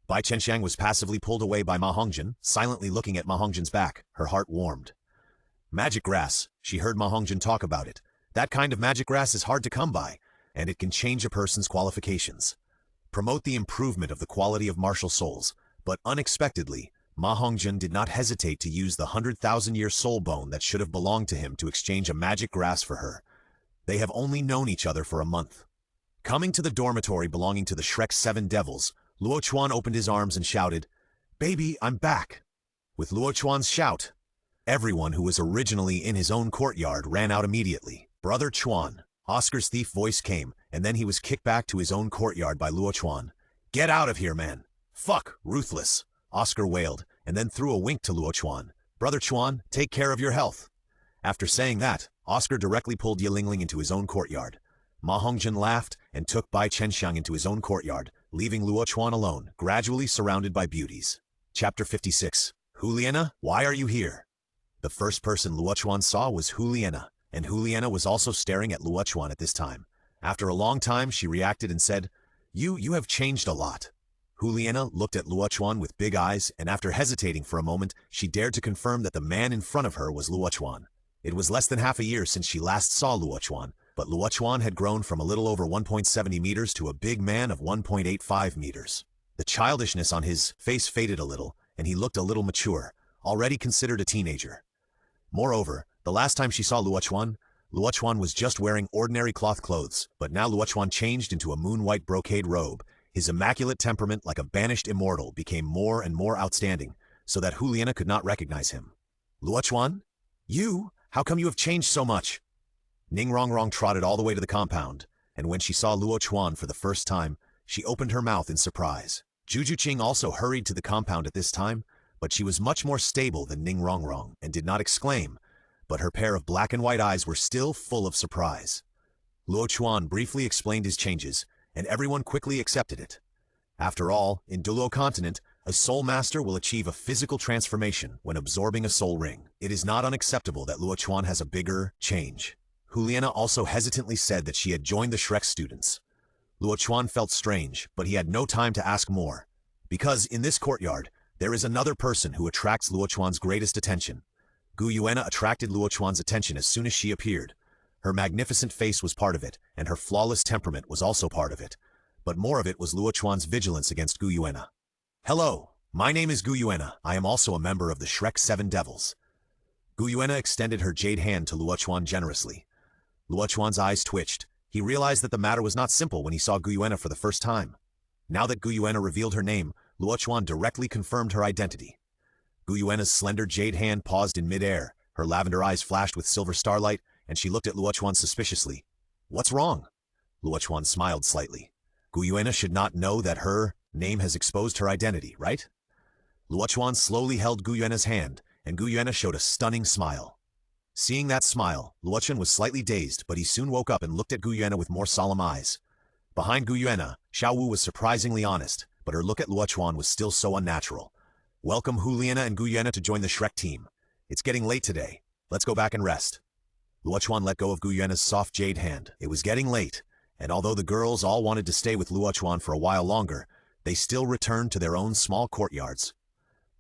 Bai Chenxiang was passively pulled away by Ma Hongjun, silently looking at Ma Hongjun's back. Her heart warmed. Magic grass, she heard Ma Hongjun talk about it. That kind of magic grass is hard to come by, and it can change a person's qualifications. Promote the improvement of the quality of martial souls, but unexpectedly, Ma Hongjun did not hesitate to use the 100,000-year soul bone that should have belonged to him to exchange a magic grass for her. They have only known each other for a month. Coming to the dormitory belonging to the Shrek 7 devils, Luo Chuan opened his arms and shouted, "Baby, I'm back!" With Luo Chuan's shout, everyone who was originally in his own courtyard ran out immediately. "Brother Chuan," Oscar's thief voice came, and then he was kicked back to his own courtyard by Luo Chuan. "Get out of here, man!" "Fuck, ruthless!" Oscar wailed, and then threw a wink to Luo Chuan. "Brother Chuan, take care of your health." After saying that, Oscar directly pulled Ye Lingling into his own courtyard. Ma Hongjun laughed and took Bai Chenxiang into his own courtyard, leaving Luo Chuan alone, gradually surrounded by beauties. Chapter 56. Huliena, why are you here? The first person Luo Chuan saw was Huliena, and Huliena was also staring at Luo Chuan at this time. After a long time, she reacted and said, You have changed a lot." Huliena looked at Luo Chuan with big eyes, and after hesitating for a moment, she dared to confirm that the man in front of her was Luo Chuan. It was less than half a year since she last saw Luo Chuan, but Luo Chuan had grown from a little over 1.70 meters to a big man of 1.85 meters. The childishness on his face faded a little, and he looked a little mature, already considered a teenager. Moreover, the last time she saw Luo Chuan was just wearing ordinary cloth clothes, but now Luo Chuan changed into a moon-white brocade robe. His immaculate temperament, like a banished immortal, became more and more outstanding, so that Huliena could not recognize him. "Luo Chuan? You? How come you have changed so much?" Ning Rongrong trotted all the way to the compound, and when she saw Luo Chuan for the first time, she opened her mouth in surprise. Juju Qing also hurried to the compound at this time, but she was much more stable than Ning Rongrong and did not exclaim, but her pair of black and white eyes were still full of surprise. Luo Chuan briefly explained his changes, and everyone quickly accepted it. After all, in Douluo Continent, a soul master will achieve a physical transformation when absorbing a soul ring. It is not unacceptable that Luo Chuan has a bigger change. Huliena also hesitantly said that she had joined the Shrek students. Luo Chuan felt strange, but he had no time to ask more. Because in this courtyard, there is another person who attracts Luo Chuan's greatest attention. Gu Yuena attracted Luo Chuan's attention as soon as she appeared. Her magnificent face was part of it, and her flawless temperament was also part of it. but more of it was Luo Chuan's vigilance against Gu Yuena. "Hello, my name is Gu Yuena. I am also a member of the Shrek 7 Devils." Gu Yuena extended her jade hand to Luo Chuan generously. Luo Chuan's eyes twitched. He realized that the matter was not simple when he saw Gu Yuena for the first time. Now that Gu Yuena revealed her name, Luo Chuan directly confirmed her identity. Gu Yuena's slender jade hand paused in midair, her lavender eyes flashed with silver starlight, and she looked at Luo Chuan suspiciously. "What's wrong?" Luo Chuan smiled slightly. "Gu Yuena should not know that her name has exposed her identity, right?" Luo Chuan slowly held Gu Yuena's hand, and Gu Yuena showed a stunning smile. Seeing that smile, Luo Chuan was slightly dazed, but he soon woke up and looked at Gu Yuena with more solemn eyes. Behind Gu Yuena, Xiao Wu was surprisingly honest, but her look at Luo Chuan was still so unnatural. "Welcome Huliana and Gu Yuena to join the Shrek team. It's getting late today. Let's go back and rest." Luo Chuan let go of Gu Yuena's soft jade hand. It was getting late, and although the girls all wanted to stay with Luo Chuan for a while longer, they still returned to their own small courtyards.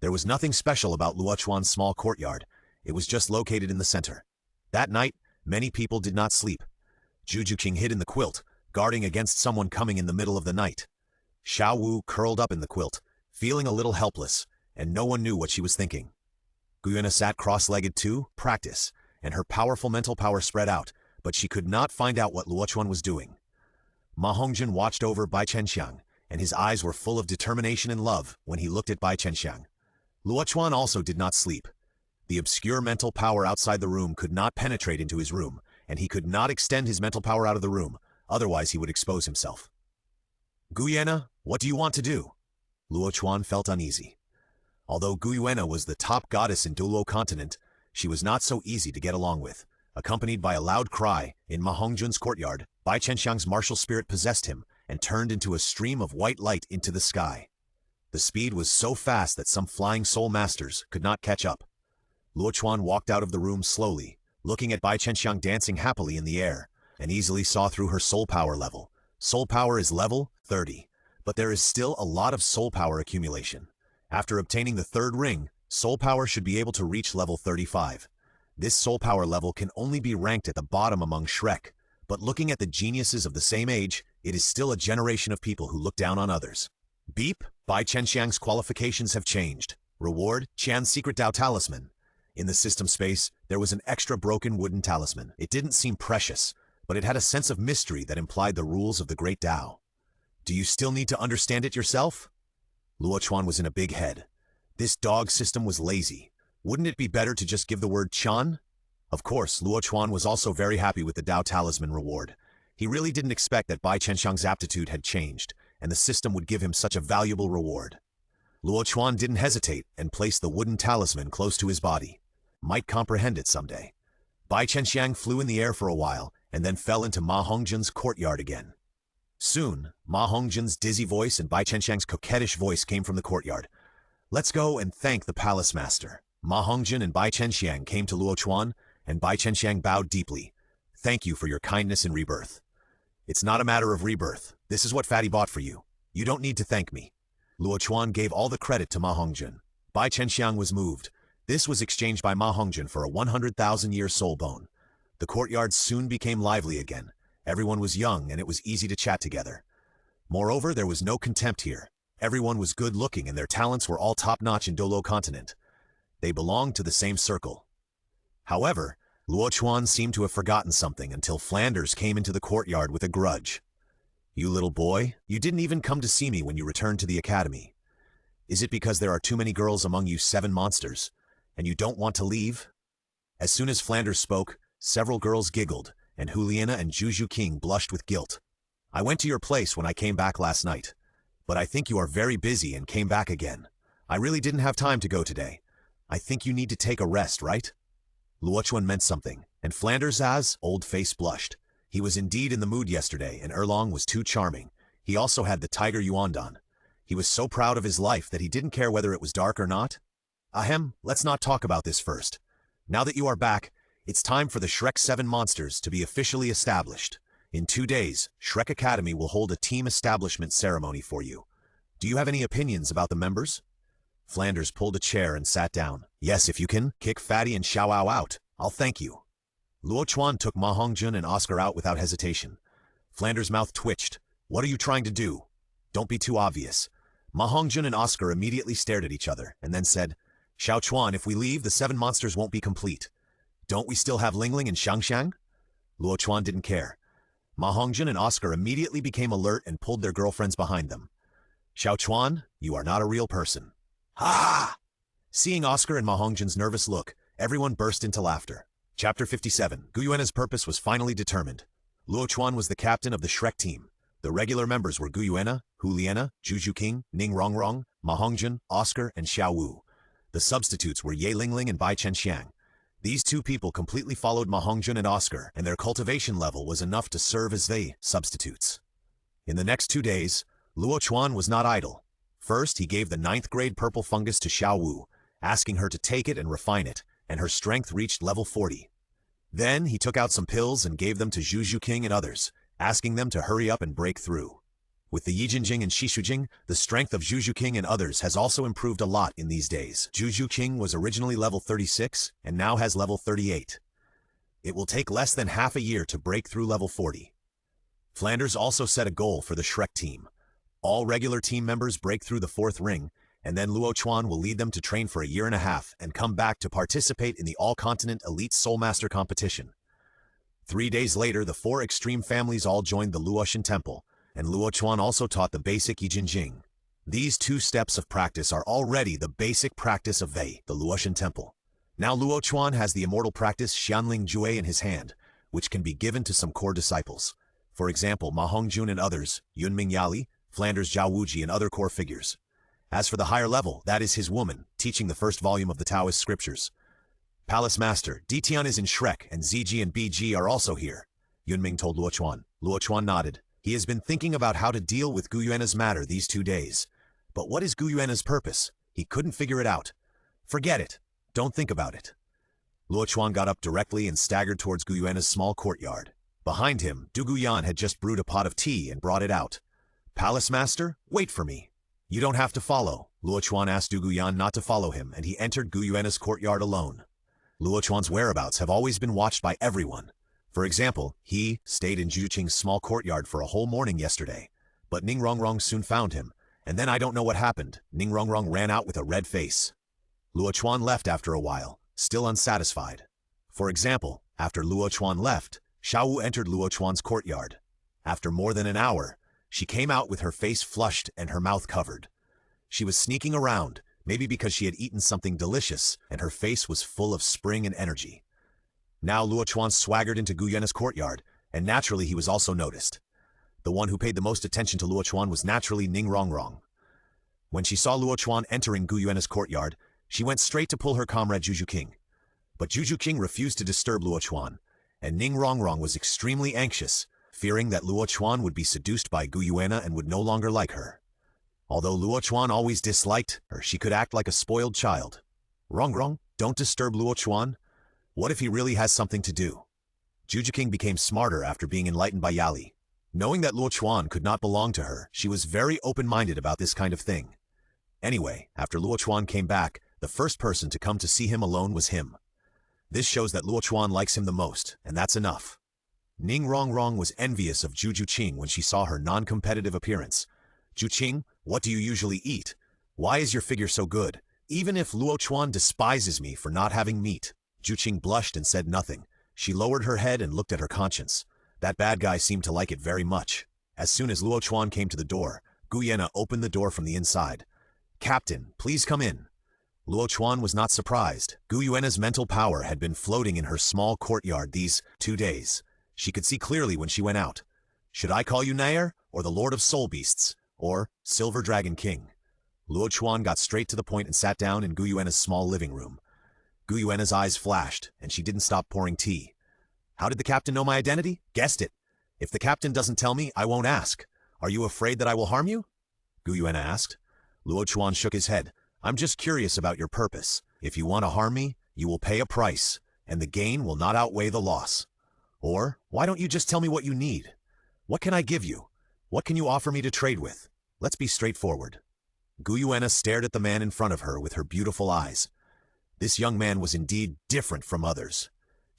There was nothing special about Luo Chuan's small courtyard. It was just located in the center. That night, many people did not sleep. Juju King hid in the quilt, guarding against someone coming in the middle of the night. Xiao Wu curled up in the quilt, feeling a little helpless, and no one knew what she was thinking. Gu Yuena sat cross-legged too, practice, and her powerful mental power spread out, but she could not find out what Luo Chuan was doing. Ma Hongjun watched over Bai Chenxiang, and his eyes were full of determination and love when he looked at Bai Chenxiang. Luo Chuan also did not sleep. The obscure mental power outside the room could not penetrate into his room, and he could not extend his mental power out of the room, otherwise he would expose himself. "Gu Yuena, what do you want to do?" Luo Chuan felt uneasy. Although Gu Yuena was the top goddess in Douluo Continent, she was not so easy to get along with. Accompanied by a loud cry, in Ma Hongjun's courtyard, Bai Chenxiang's martial spirit possessed him and turned into a stream of white light into the sky. The speed was so fast that some flying soul masters could not catch up. Luo Chuan walked out of the room slowly, looking at Bai Chenxiang dancing happily in the air, and easily saw through her soul power level. Soul power is level 30, but there is still a lot of soul power accumulation. After obtaining the third ring, soul power should be able to reach level 35. This soul power level can only be ranked at the bottom among Shrek, but looking at the geniuses of the same age, it is still a generation of people who look down on others. Beep, Bai Chenxiang's qualifications have changed. Reward, Qian's Secret Dao Talisman. In the system space, there was an extra broken wooden talisman. It didn't seem precious, but it had a sense of mystery that implied the rules of the Great Dao. "Do you still need to understand it yourself?" Luo Chuan was in a big head. This dog system was lazy. Wouldn't it be better to just give the word Chan? Of course, Luo Chuan was also very happy with the Dao Talisman reward. He really didn't expect that Bai Chenxiang's aptitude had changed, and the system would give him such a valuable reward. Luo Chuan didn't hesitate and placed the wooden talisman close to his body. Might comprehend it someday. Bai Chenxiang flew in the air for a while, and then fell into Ma Hongjun's courtyard again. Soon, Ma Hongjun's dizzy voice and Bai Chenxiang's coquettish voice came from the courtyard. "Let's go and thank the palace master." Ma Hongjun and Bai Chenxiang came to Luo Chuan, and Bai Chenxiang bowed deeply. "Thank you for your kindness in rebirth." "It's not a matter of rebirth. This is what Fatty bought for you. You don't need to thank me." Luo Chuan gave all the credit to Ma Hongjun. Bai Chenxiang was moved. This was exchanged by Ma Hongjun for a 100,000-year soul bone. The courtyard soon became lively again. Everyone was young, and it was easy to chat together. Moreover, there was no contempt here. Everyone was good-looking, and their talents were all top-notch in Douluo Continent. They belonged to the same circle. However, Luo Chuan seemed to have forgotten something until Flanders came into the courtyard with a grudge. "You little boy, you didn't even come to see me when you returned to the academy. Is it because there are too many girls among you 7 monsters, and you don't want to leave?" As soon as Flanders spoke, several girls giggled, and Huliana and Juju King blushed with guilt. "I went to your place when I came back last night, but I think you are very busy and came back again. I really didn't have time to go today. I think you need to take a rest, right?" Luo Chuan meant something, and Flanders' old face blushed. He was indeed in the mood yesterday, and Erlong was too charming. He also had the tiger Yuandan. He was so proud of his life that he didn't care whether it was dark or not. "Ahem, let's not talk about this first. Now that you are back, it's time for the Shrek 7 monsters to be officially established. In 2 days, Shrek Academy will hold a team establishment ceremony for you. Do you have any opinions about the members?" Flanders pulled a chair and sat down. "Yes, if you can kick Fatty and Xiao Ao out, I'll thank you." Luo Chuan took Ma Hongjun and Oscar out without hesitation. Flanders' mouth twitched. What are you trying to do? Don't be too obvious. Ma Hongjun and Oscar immediately stared at each other and then said, Luo Chuan, if we leave, the 7 monsters won't be complete. Don't we still have Lingling and Xiangxiang? Luo Chuan didn't care. Ma Hongjun and Oscar immediately became alert and pulled their girlfriends behind them. Luo Chuan, you are not a real person. Ha! Seeing Oscar and Ma Hongjun's nervous look, everyone burst into laughter. Chapter 57. Guyuena's purpose was finally determined. Luo Chuan was the captain of the Shrek team. The regular members were Guyuena, Hu Liena, Juju King, Ning Rongrong, Ma Hongjun, Oscar, and Xiao Wu. The substitutes were Ye Lingling and Bai Chenxiang. These 2 people completely followed Ma Hongjun and Oscar, and their cultivation level was enough to serve as they substitutes. In the next 2 days, Luo Chuan was not idle. First, he gave the 9th grade purple fungus to Xiao Wu, asking her to take it and refine it, and her strength reached level 40. Then, he took out some pills and gave them to Juju King and others, asking them to hurry up and break through. With the Yijinjing and Shishujing, the strength of Juju King and others has also improved a lot in these days. Juju King was originally level 36 and now has level 38. It will take less than half a year to break through level 40. Flanders also set a goal for the Shrek team. All regular team members break through the 4th ring, and then Luo Chuan will lead them to train for a year and a half and come back to participate in the All-Continent Elite Soul Master competition. 3 days later, the 4 extreme families all joined the Luoshan Temple, and Luo Chuan also taught the basic Yijinjing. These 2 steps of practice are already the basic practice of the Luoshan Temple. Now Luo Chuan has the immortal practice Xianling Jue in his hand, which can be given to some core disciples. For example, Ma Hongjun and others, Yunming Yali, Flanders Zhao Wuji and other core figures. As for the higher level, that is his woman, teaching the 1st volume of the Taoist scriptures. Palace Master, Ditian is in Shrek, and ZG and BG are also here, Yunming told Luo Chuan. Luo Chuan nodded. He has been thinking about how to deal with Guyuena's matter these 2 days. But what is Guyuena's purpose? He couldn't figure it out. Forget it. Don't think about it. Luo Chuan got up directly and staggered towards Guyuena's small courtyard. Behind him, Du Guyan had just brewed a pot of tea and brought it out. Palace Master, wait for me. You don't have to follow. Luo Chuan asked Du Guyan not to follow him, and he entered Guyuena's courtyard alone. Luo Chuan's whereabouts have always been watched by everyone. For example, he stayed in Juqing's small courtyard for a whole morning yesterday. But Ning Rongrong soon found him, and then I don't know what happened. Ning Rongrong ran out with a red face. Luo Chuan left after a while, still unsatisfied. For example, after Luo Chuan left, Xiao Wu entered Luo Chuan's courtyard. After more than an hour, she came out with her face flushed and her mouth covered. She was sneaking around, maybe because she had eaten something delicious, and her face was full of spring and energy. Now Luo Chuan swaggered into Guyuena's courtyard, and naturally he was also noticed. The one who paid the most attention to Luo Chuan was naturally Ning Rongrong. When she saw Luo Chuan entering Guyuena's courtyard, she went straight to pull her comrade Juju King. But Juju King refused to disturb Luo Chuan, and Ning Rongrong was extremely anxious, fearing that Luo Chuan would be seduced by Guyuena and would no longer like her. Although Luo Chuan always disliked her, she could act like a spoiled child. Rongrong, don't disturb Luo Chuan. What if he really has something to do? Juju King became smarter after being enlightened by Yali. Knowing that Luo Chuan could not belong to her, she was very open-minded about this kind of thing. Anyway, after Luo Chuan came back, the first person to come to see him alone was him. This shows that Luo Chuan likes him the most, and that's enough. Ning Rongrong was envious of Juju Qing when she saw her non-competitive appearance. Ju Qing, what do you usually eat? Why is your figure so good? Even if Luo Chuan despises me for not having meat. Ju Qing blushed and said nothing. She lowered her head and looked at her conscience. That bad guy seemed to like it very much. As soon as Luo Chuan came to the door, Guyena opened the door from the inside. Captain, please come in. Luo Chuan was not surprised. Guyuena's mental power had been floating in her small courtyard these 2 days. She could see clearly when she went out. Should I call you Nair, or the Lord of Soul Beasts, or Silver Dragon King? Luo Chuan got straight to the point and sat down in Guyuena's small living room. Guyuena's eyes flashed, and she didn't stop pouring tea. How did the captain know my identity? Guessed it. If the captain doesn't tell me, I won't ask. Are you afraid that I will harm you? Guyuena asked. Luo Chuan shook his head. I'm just curious about your purpose. If you want to harm me, you will pay a price, and the gain will not outweigh the loss. Or, why don't you just tell me what you need? What can I give you? What can you offer me to trade with? Let's be straightforward. Guyuena stared at the man in front of her with her beautiful eyes. This young man was indeed different from others.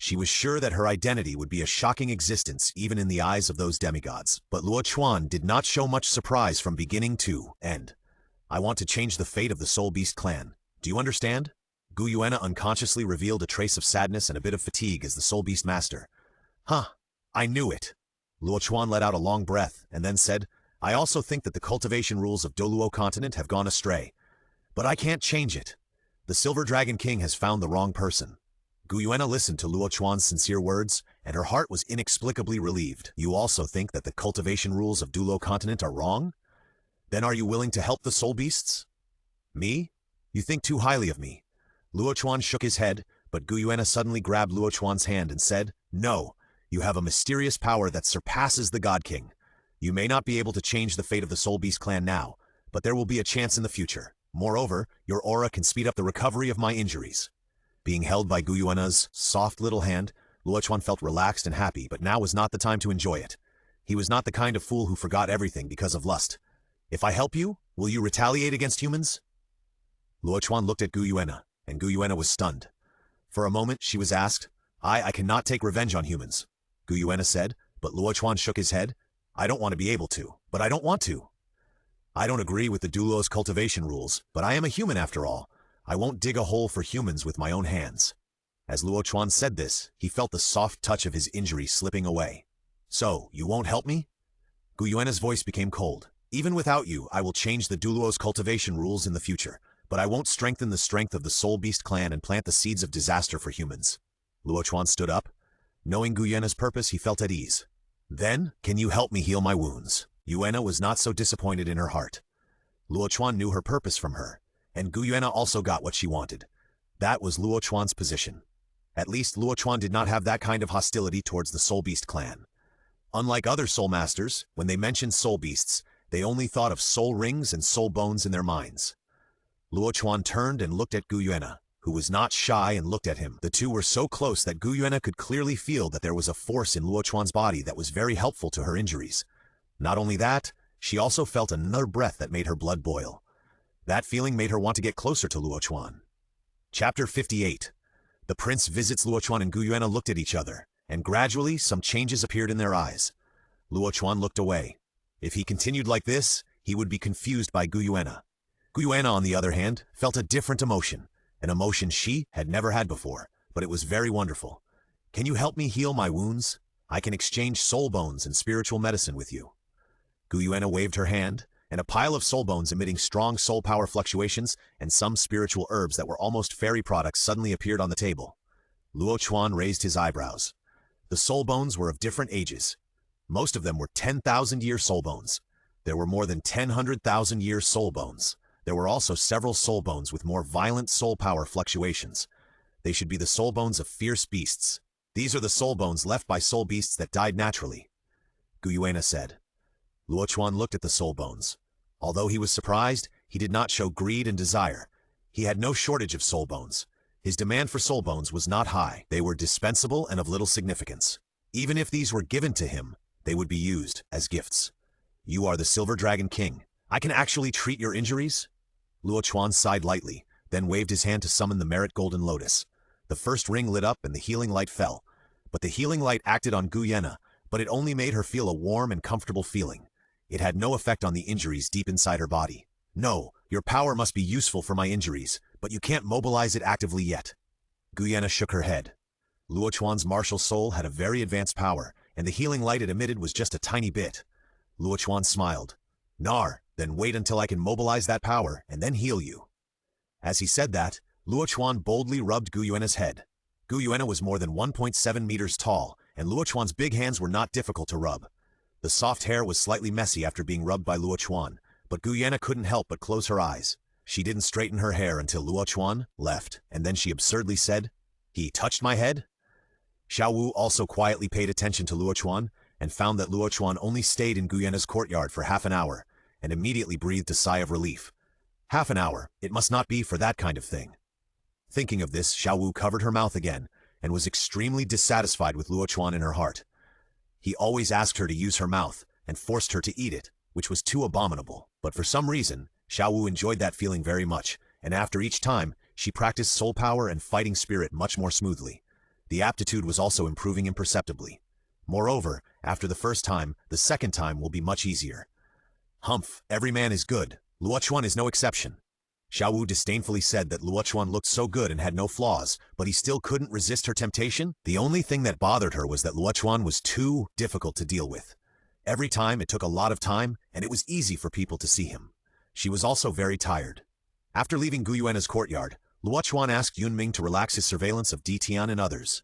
She was sure that her identity would be a shocking existence even in the eyes of those demigods. But Luo Chuan did not show much surprise from beginning to end. I want to change the fate of the Soul Beast clan. Do you understand? Gu Yuena unconsciously revealed a trace of sadness and a bit of fatigue as the Soul Beast master. Huh, I knew it. Luo Chuan let out a long breath and then said, I also think that the cultivation rules of Douluo Continent have gone astray. But I can't change it. The Silver Dragon King has found the wrong person. Gu Yuena listened to Luo Chuan's sincere words, and her heart was inexplicably relieved. You also think that the cultivation rules of Douluo Continent are wrong? Then are you willing to help the Soul Beasts? Me? You think too highly of me. Luo Chuan shook his head, but Gu Yuena suddenly grabbed Luo Chuan's hand and said, No, you have a mysterious power that surpasses the God King. You may not be able to change the fate of the Soul Beast clan now, but there will be a chance in the future. Moreover, your aura can speed up the recovery of my injuries. Being held by Gu Yuena's soft little hand, Luo Chuan felt relaxed and happy, but now was not the time to enjoy it. He was not the kind of fool who forgot everything because of lust. If I help you, will you retaliate against humans? Luo Chuan looked at Gu Yuena, and Gu Yuena was stunned. For a moment, she was asked, I cannot take revenge on humans. Gu Yuena said, but Luo Chuan shook his head. I don't want to be able to, but I don't want to. I don't agree with the Douluo's cultivation rules, but I am a human after all. I won't dig a hole for humans with my own hands. As Luo Chuan said this, he felt the soft touch of his injury slipping away. So, you won't help me? Gu Yuena's voice became cold. Even without you, I will change the Douluo's cultivation rules in the future, but I won't strengthen the strength of the Soul Beast clan and plant the seeds of disaster for humans. Luo Chuan stood up. Knowing Gu Yuena's purpose, he felt at ease. Then, can you help me heal my wounds? Yuena was not so disappointed in her heart. Luo Chuan knew her purpose from her, and Gu Yuena also got what she wanted. That was Luo Chuan's position. At least Luo Chuan did not have that kind of hostility towards the Soul Beast clan. Unlike other Soul Masters, when they mentioned Soul Beasts, they only thought of soul rings and soul bones in their minds. Luo Chuan turned and looked at Gu Yuena, who was not shy and looked at him. The two were so close that Gu Yuena could clearly feel that there was a force in Luo Chuan's body that was very helpful to her injuries. Not only that, she also felt another breath that made her blood boil. That feeling made her want to get closer to Luo Chuan. Chapter 58. The prince visits Luo Chuan and Gu Yuena looked at each other, and gradually some changes appeared in their eyes. Luo Chuan looked away. If he continued like this, he would be confused by Gu Yuena. Gu Yuena, on the other hand, felt a different emotion, an emotion she had never had before, but it was very wonderful. Can you help me heal my wounds? I can exchange soul bones and spiritual medicine with you. Gu Yuena waved her hand, and a pile of soul bones emitting strong soul power fluctuations and some spiritual herbs that were almost fairy products suddenly appeared on the table. Luo Chuan raised his eyebrows. The soul bones were of different ages. Most of them were 10,000-year soul bones. There were more than 100,000-year soul bones. There were also several soul bones with more violent soul power fluctuations. They should be the soul bones of fierce beasts. These are the soul bones left by soul beasts that died naturally, Gu Yuena said. Luo Chuan looked at the soul bones. Although he was surprised, he did not show greed and desire. He had no shortage of soul bones. His demand for soul bones was not high. They were dispensable and of little significance. Even if these were given to him, they would be used as gifts. You are the Silver Dragon King. I can actually treat your injuries? Luo Chuan sighed lightly, then waved his hand to summon the Merit Golden Lotus. The first ring lit up and the healing light fell. But the healing light acted on Gu Yuena, but it only made her feel a warm and comfortable feeling. It had no effect on the injuries deep inside her body. No, your power must be useful for my injuries, but you can't mobilize it actively yet. Gu Yuena shook her head. Luo Chuan's martial soul had a very advanced power, and the healing light it emitted was just a tiny bit. Luo Chuan smiled. Nar, then wait until I can mobilize that power, and then heal you. As he said that, Luo Chuan boldly rubbed Gu Yuena's head. Gu Yuena was more than 1.7 meters tall, and Luo Chuan's big hands were not difficult to rub. The soft hair was slightly messy after being rubbed by Luo Chuan, but Gu Yuena couldn't help but close her eyes. She didn't straighten her hair until Luo Chuan left, and then she absurdly said, He touched my head? Xiao Wu also quietly paid attention to Luo Chuan, and found that Luo Chuan only stayed in Gu Yuena's courtyard for half an hour, and immediately breathed a sigh of relief. Half an hour, it must not be for that kind of thing. Thinking of this, Xiao Wu covered her mouth again, and was extremely dissatisfied with Luo Chuan in her heart. He always asked her to use her mouth, and forced her to eat it, which was too abominable. But for some reason, Xiao Wu enjoyed that feeling very much, and after each time, she practiced soul power and fighting spirit much more smoothly. The aptitude was also improving imperceptibly. Moreover, after the first time, the second time will be much easier. Humph, every man is good. Luo Chuan is no exception. Xiao Wu disdainfully said that Luo Chuan looked so good and had no flaws, but he still couldn't resist her temptation. The only thing that bothered her was that Luo Chuan was too difficult to deal with. Every time it took a lot of time, and it was easy for people to see him. She was also very tired. After leaving Gu Yuan's courtyard, Luo Chuan asked Yunming to relax his surveillance of Di Tian and others.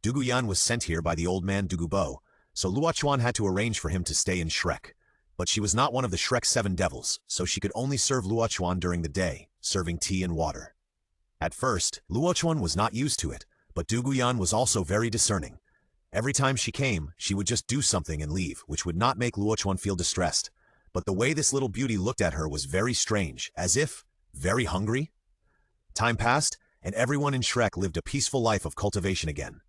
Du Guyan was sent here by the old man Du Gubo, so Luo Chuan had to arrange for him to stay in Shrek. But she was not one of the Shrek's 7 devils, so she could only serve Luo Chuan during the day, serving tea and water. At first, Luo Chuan was not used to it, but Du Guyan was also very discerning. Every time she came, she would just do something and leave, which would not make Luo Chuan feel distressed. But the way this little beauty looked at her was very strange, as if very hungry. Time passed, and everyone in Shrek lived a peaceful life of cultivation again.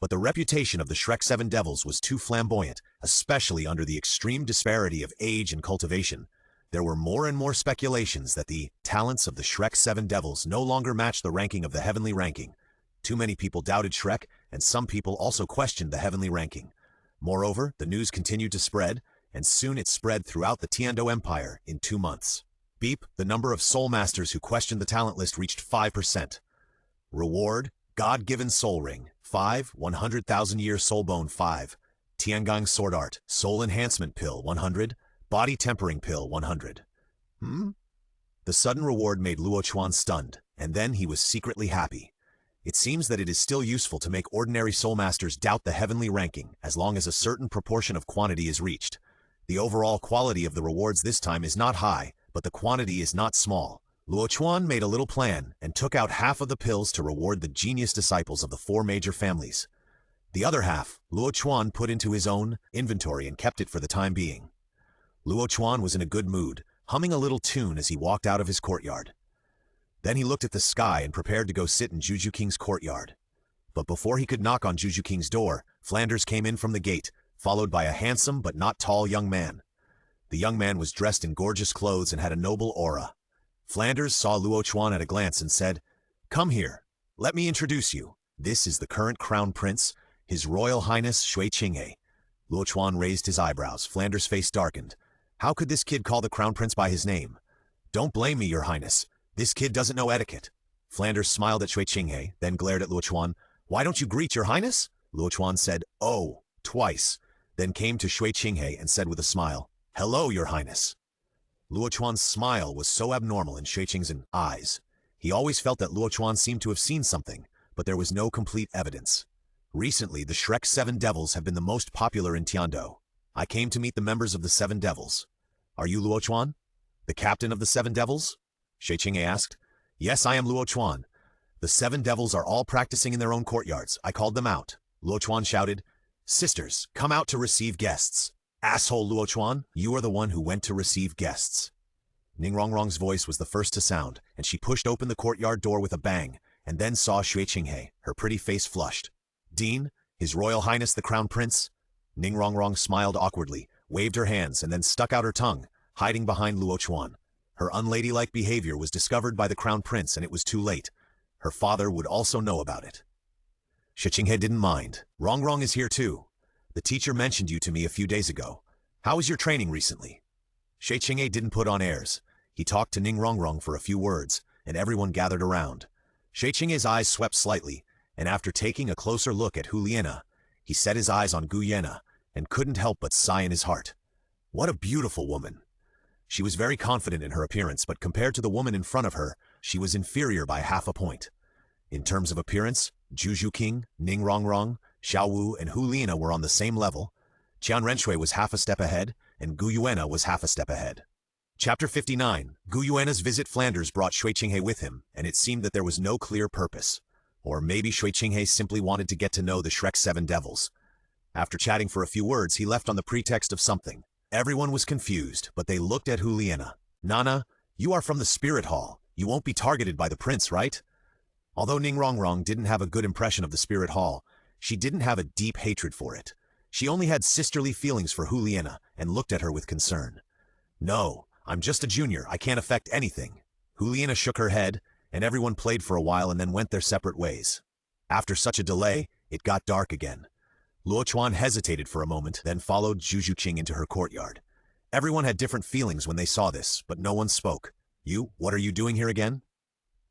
But the reputation of the Shrek 7 devils was too flamboyant, especially under the extreme disparity of age and cultivation. There were more and more speculations that the talents of the Shrek 7 devils no longer matched the ranking of the heavenly ranking. Too many people doubted Shrek, and some people also questioned the heavenly ranking. Moreover, the news continued to spread, and soon it spread throughout the Tiando Empire in 2 months. Beep, the number of soul masters who questioned the talent list reached 5%. Reward, God-given soul ring, 5, 100,000-year soul bone 5, Tiangang sword art, soul enhancement pill 100, body tempering pill 100. The sudden reward made Luo Chuan stunned, and then he was secretly happy. It seems that it is still useful to make ordinary soul masters doubt the heavenly ranking as long as a certain proportion of quantity is reached. The overall quality of the rewards this time is not high, but the quantity is not small. Luo Chuan made a little plan and took out half of the pills to reward the genius disciples of the 4 major families. The other half, Luo Chuan put into his own inventory and kept it for the time being. Luo Chuan was in a good mood, humming a little tune as he walked out of his courtyard. Then he looked at the sky and prepared to go sit in Juju King's courtyard. But before he could knock on Juju King's door, Flanders came in from the gate, followed by a handsome but not tall young man. The young man was dressed in gorgeous clothes and had a noble aura. Flanders saw Luo Chuan at a glance and said, "Come here. Let me introduce you. This is the current crown prince, His Royal Highness Shui Qinghe." Luo Chuan raised his eyebrows. Flanders' face darkened. How could this kid call the crown prince by his name? "Don't blame me, your highness. This kid doesn't know etiquette." Flanders smiled at Shui Qinghe, then glared at Luo Chuan. "Why don't you greet your highness?" Luo Chuan said, "Oh," twice, then came to Shui Qinghe and said with a smile, "Hello, your highness." Luo Chuan's smile was so abnormal in Shui Qing's eyes. He always felt that Luo Chuan seemed to have seen something, but there was no complete evidence. Recently, the Shrek 7 devils have been the most popular in Tiando. I came to meet the members of the 7 devils. "Are you Luo Chuan, the captain of the 7 devils?" Shui Qinghe asked. "Yes, I am Luo Chuan. The 7 devils are all practicing in their own courtyards. I called them out." Luo Chuan shouted, "Sisters, come out to receive guests." "Asshole Luo Chuan, you are the one who went to receive guests." Ning Rongrong's voice was the first to sound, and she pushed open the courtyard door with a bang, and then saw Shui Qinghe, her pretty face flushed. "Dean, His Royal Highness the Crown Prince?" Ning Rongrong smiled awkwardly, waved her hands, and then stuck out her tongue, hiding behind Luo Chuan. Her unladylike behavior was discovered by the Crown Prince, and it was too late. Her father would also know about it. Shui Qinghe didn't mind. "Rongrong is here too. The teacher mentioned you to me a few days ago. How was your training recently?" Shui Qinghe didn't put on airs. He talked to Ning Rongrong for a few words, and everyone gathered around. Shui Qinghe's eyes swept slightly, and after taking a closer look at Huliena, he set his eyes on Gu Yena, and couldn't help but sigh in his heart. What a beautiful woman! She was very confident in her appearance, but compared to the woman in front of her, she was inferior by half a point. In terms of appearance, Juju King, Ning Rongrong, Xiao Wu, and Huliena were on the same level. Qian Renshui was half a step ahead, and Gu Yuena was half a step ahead. Chapter 59. Gu Yuena's visit Flanders brought Shui Qinghe with him, and it seemed that there was no clear purpose. Or maybe Shui Qinghe simply wanted to get to know the Shrek 7 devils. After chatting for a few words, he left on the pretext of something. Everyone was confused, but they looked at Huliena. "Nana, you are from the Spirit Hall. You won't be targeted by the prince, right?" Although Ning Rongrong didn't have a good impression of the Spirit Hall, she didn't have a deep hatred for it. She only had sisterly feelings for Huliena and looked at her with concern. "No, I'm just a junior. I can't affect anything." Huliena shook her head, and everyone played for a while and then went their separate ways. After such a delay, It got dark again. Luo Chuan hesitated for a moment, then followed Zhu Juqing into her courtyard. Everyone had different feelings when they saw this, but no one spoke. "You, what are you doing here again?"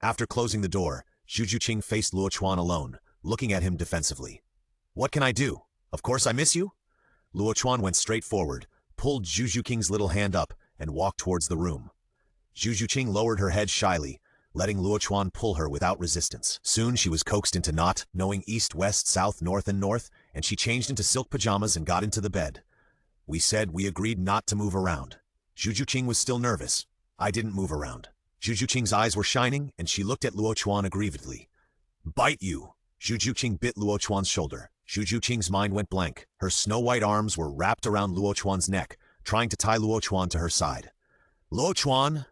After closing the door, Zhu Juqing faced Luo Chuan alone, looking at him defensively. "What can I do? Of course I miss you?" Luo Chuan went straight forward, pulled Zhu Juqing's little hand up, and walked towards the room. Zhu Juqing lowered her head shyly, letting Luo Chuan pull her without resistance. Soon she was coaxed into not knowing east, west, south, north, and north, and she changed into silk pajamas and got into the bed. We agreed not to move around. Zhu Juqing was still nervous. I didn't move around. Zhu Juqing's eyes were shining, and she looked at Luo Chuan aggrievedly. "Bite you!" Zhu Juqing bit Luo Chuan's shoulder. Zhu Juqing's mind went blank. Her snow-white arms were wrapped around Luo Chuan's neck, trying to tie Luo Chuan to her side. "Luo Chuan!"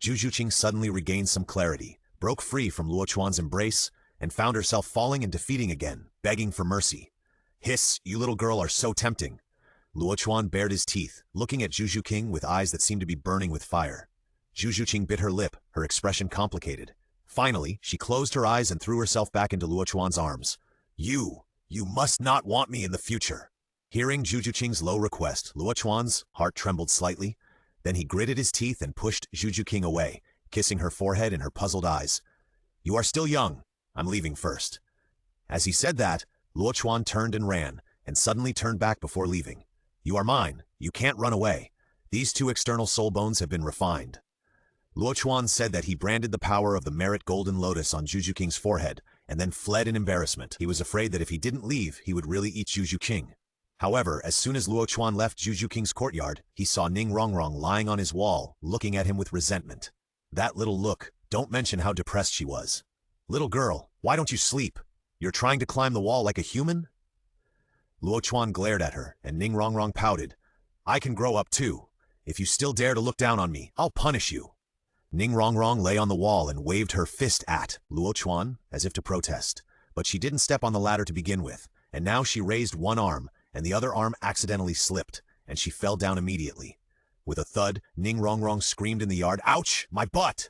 Zhu Juqing suddenly regained some clarity, broke free from Luo Chuan's embrace, and found herself falling and defeating again, begging for mercy. "Hiss, you little girl are so tempting." Luo Chuan bared his teeth, looking at Zhu Juqing with eyes that seemed to be burning with fire. Zhu Juqing bit her lip, her expression complicated. Finally, she closed her eyes and threw herself back into Luo Chuan's arms. You must not want me in the future." Hearing Zhu Juqing's low request, Luo Chuan's heart trembled slightly. Then he gritted his teeth and pushed Zhu Juqing away, kissing her forehead and her puzzled eyes. "You are still young. I'm leaving first." As he said that, Luo Chuan turned and ran, and suddenly turned back before leaving. "You are mine. You can't run away. These two external soul bones have been refined." Luo Chuan said that he branded the power of the merit golden lotus on Zhu Juqing's forehead, and then fled in embarrassment. He was afraid that if he didn't leave, he would really eat Zhu Juqing. However, as soon as Luo Chuan left Zhu Juqing's courtyard, he saw Ning Rongrong lying on his wall, looking at him with resentment. That little look, don't mention how depressed she was. "Little girl, why don't you sleep? You're trying to climb the wall like a human?" Luo Chuan glared at her, and Ning Rongrong pouted. "I can grow up too. If you still dare to look down on me, I'll punish you." Ning Rongrong lay on the wall and waved her fist at Luo Chuan, as if to protest. But she didn't step on the ladder to begin with, and now she raised one arm, and the other arm accidentally slipped, and she fell down immediately. With a thud, Ning Rongrong screamed in the yard, "Ouch! My butt!"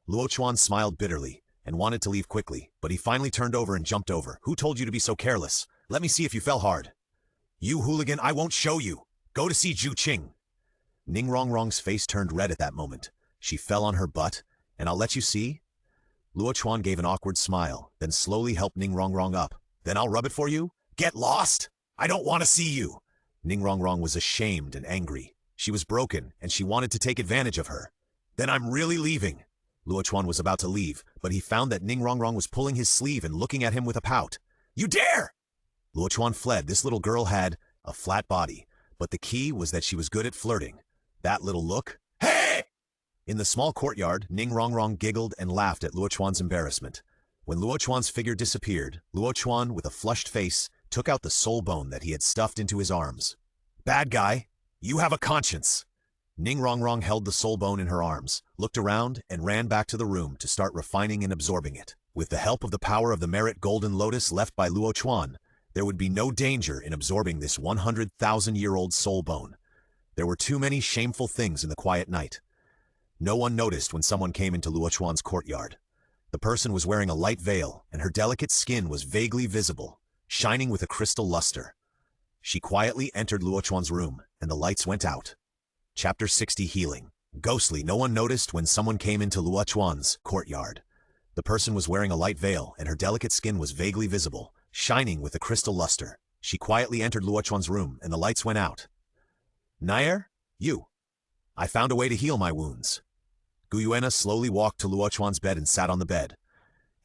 Luo Chuan smiled bitterly, and wanted to leave quickly, but he finally turned over and jumped over. "Who told you to be so careless? Let me see if you fell hard." "You hooligan, I won't show you! Go to see Zhu Qing!" Ning Rongrong's face turned red at that moment. She fell on her butt, and I'll let you see. Luo Chuan gave an awkward smile, then slowly helped Ning Rongrong up. "Then I'll rub it for you? Get lost! I don't want to see you!" Ning Rongrong was ashamed and angry. She was broken, and she wanted to take advantage of her. "Then I'm really leaving." Luo Chuan was about to leave, but he found that Ning Rongrong was pulling his sleeve and looking at him with a pout. "You dare!" Luo Chuan fled. This little girl had a flat body, but the key was that she was good at flirting. That little look. "Hey!" In the small courtyard, Ning Rongrong giggled and laughed at Luo Chuan's embarrassment. When Luo Chuan's figure disappeared, Luo Chuan, with a flushed face, took out the soul bone that he had stuffed into his arms. "Bad guy, you have a conscience." Ning Rongrong held the soul bone in her arms, looked around, and ran back to the room to start refining and absorbing it. With the help of the power of the merit golden lotus left by Luo Chuan, there would be no danger in absorbing this 100,000-year-old soul bone. There were too many shameful things in the quiet night. No one noticed when someone came into Luo Chuan's courtyard. The person was wearing a light veil, and her delicate skin was vaguely visible, shining with a crystal luster. She quietly entered Luo Chuan's room, and the lights went out. Chapter 60 Healing. Ghostly, no one noticed when someone came into Luo Chuan's courtyard. The person was wearing a light veil, and her delicate skin was vaguely visible, shining with a crystal luster. She quietly entered Luo Chuan's room, and the lights went out. "Nair, you. I found a way to heal my wounds." Guyuena slowly walked to Luo Chuan's bed and sat on the bed.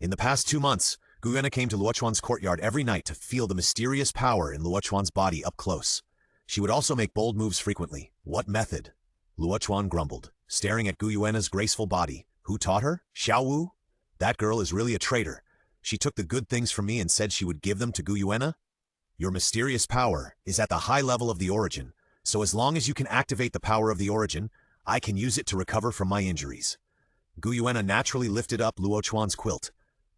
In the past 2 months, Guyuena came to Luo Chuan's courtyard every night to feel the mysterious power in Luo Chuan's body up close. She would also make bold moves frequently. What method? Luo Chuan grumbled, staring at Guyuena's graceful body. Who taught her? Xiao Wu? That girl is really a traitor. She took the good things from me and said she would give them to Guyuena? Your mysterious power is at the high level of the origin, so as long as you can activate the power of the origin, I can use it to recover from my injuries. Guyuena naturally lifted up Luo Chuan's quilt.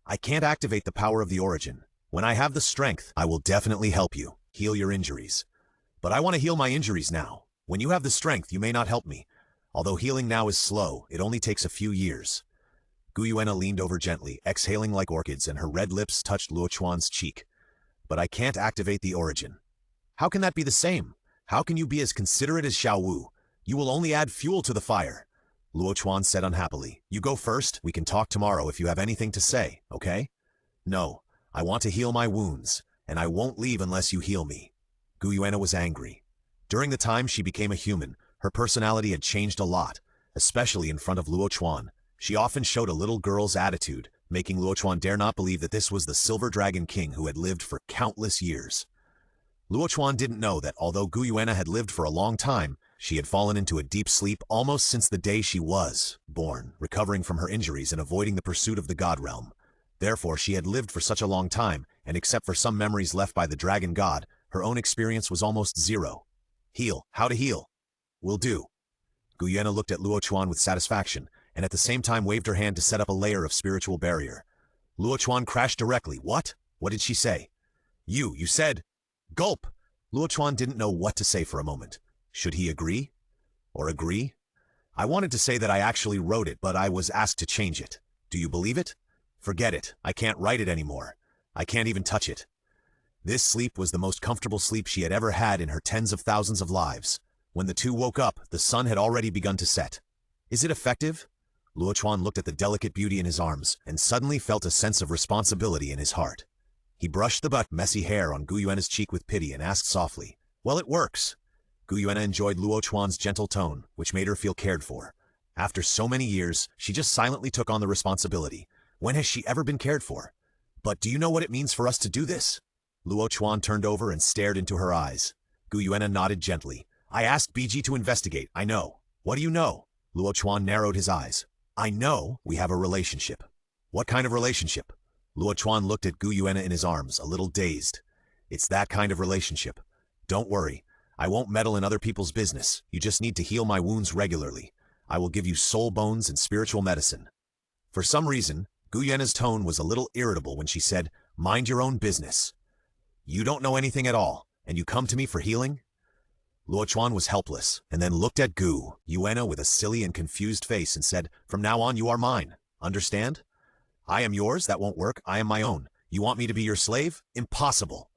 I can't activate the power of the origin. When I have the strength, I will definitely help you heal your injuries. But I want to heal my injuries now. When you have the strength, you may not help me. Although healing now is slow, it only takes a few years. Guyuena leaned over gently, exhaling like orchids, and her red lips touched Luo Chuan's cheek. but I can't activate the origin. How can that be the same? How can you be as considerate as Xiao Wu? You will only add fuel to the fire. Luo Chuan said unhappily. You go first. We can talk tomorrow if you have anything to say, okay? No, I want to heal my wounds, and I won't leave unless you heal me. Gu Yuena was angry. During the time she became a human, her personality had changed a lot, especially in front of Luo Chuan. She often showed a little girl's attitude, making Luo Chuan dare not believe that this was the Silver Dragon King who had lived for countless years. Luo Chuan didn't know that although Gu Yuena had lived for a long time, she had fallen into a deep sleep almost since the day she was born, recovering from her injuries and avoiding the pursuit of the God realm. Therefore, she had lived for such a long time, and except for some memories left by the Dragon God, her own experience was almost zero. Heal. How to heal? Will do. Gu Yuena looked at Luo Chuan with satisfaction, and at the same time waved her hand to set up a layer of spiritual barrier. Luo Chuan crashed directly. What? What did she say? You said... Gulp! Luo Chuan didn't know what to say for a moment. Should he agree? Or agree? I wanted to say that I actually wrote it, but I was asked to change it. Do you believe it? Forget it. I can't write it anymore. I can't even touch it. This sleep was the most comfortable sleep she had ever had in her tens of thousands of lives. When the two woke up, the sun had already begun to set. Is it effective? Luo Chuan looked at the delicate beauty in his arms and suddenly felt a sense of responsibility in his heart. He brushed the messy hair on Gu Yuena's cheek with pity and asked softly, Well, it works. Gu Yuena enjoyed Luo Chuan's gentle tone, which made her feel cared for. After so many years, she just silently took on the responsibility. When has she ever been cared for? But do you know what it means for us to do this? Luo Chuan turned over and stared into her eyes. Gu Yuena nodded gently. I asked BG to investigate. I know. What do you know? Luo Chuan narrowed his eyes. I know we have a relationship. What kind of relationship? Luo Chuan looked at Gu Yuena in his arms, a little dazed. It's that kind of relationship. Don't worry. I won't meddle in other people's business. You just need to heal my wounds regularly. I will give you soul bones and spiritual medicine. For some reason, Gu Yuena's tone was a little irritable when she said, Mind your own business. You don't know anything at all, and you come to me for healing? Luo Chuan was helpless, and then looked at Gu Yuena with a silly and confused face and said, From now on you are mine. Understand? I am yours, that won't work. I am my own. You want me to be your slave? Impossible.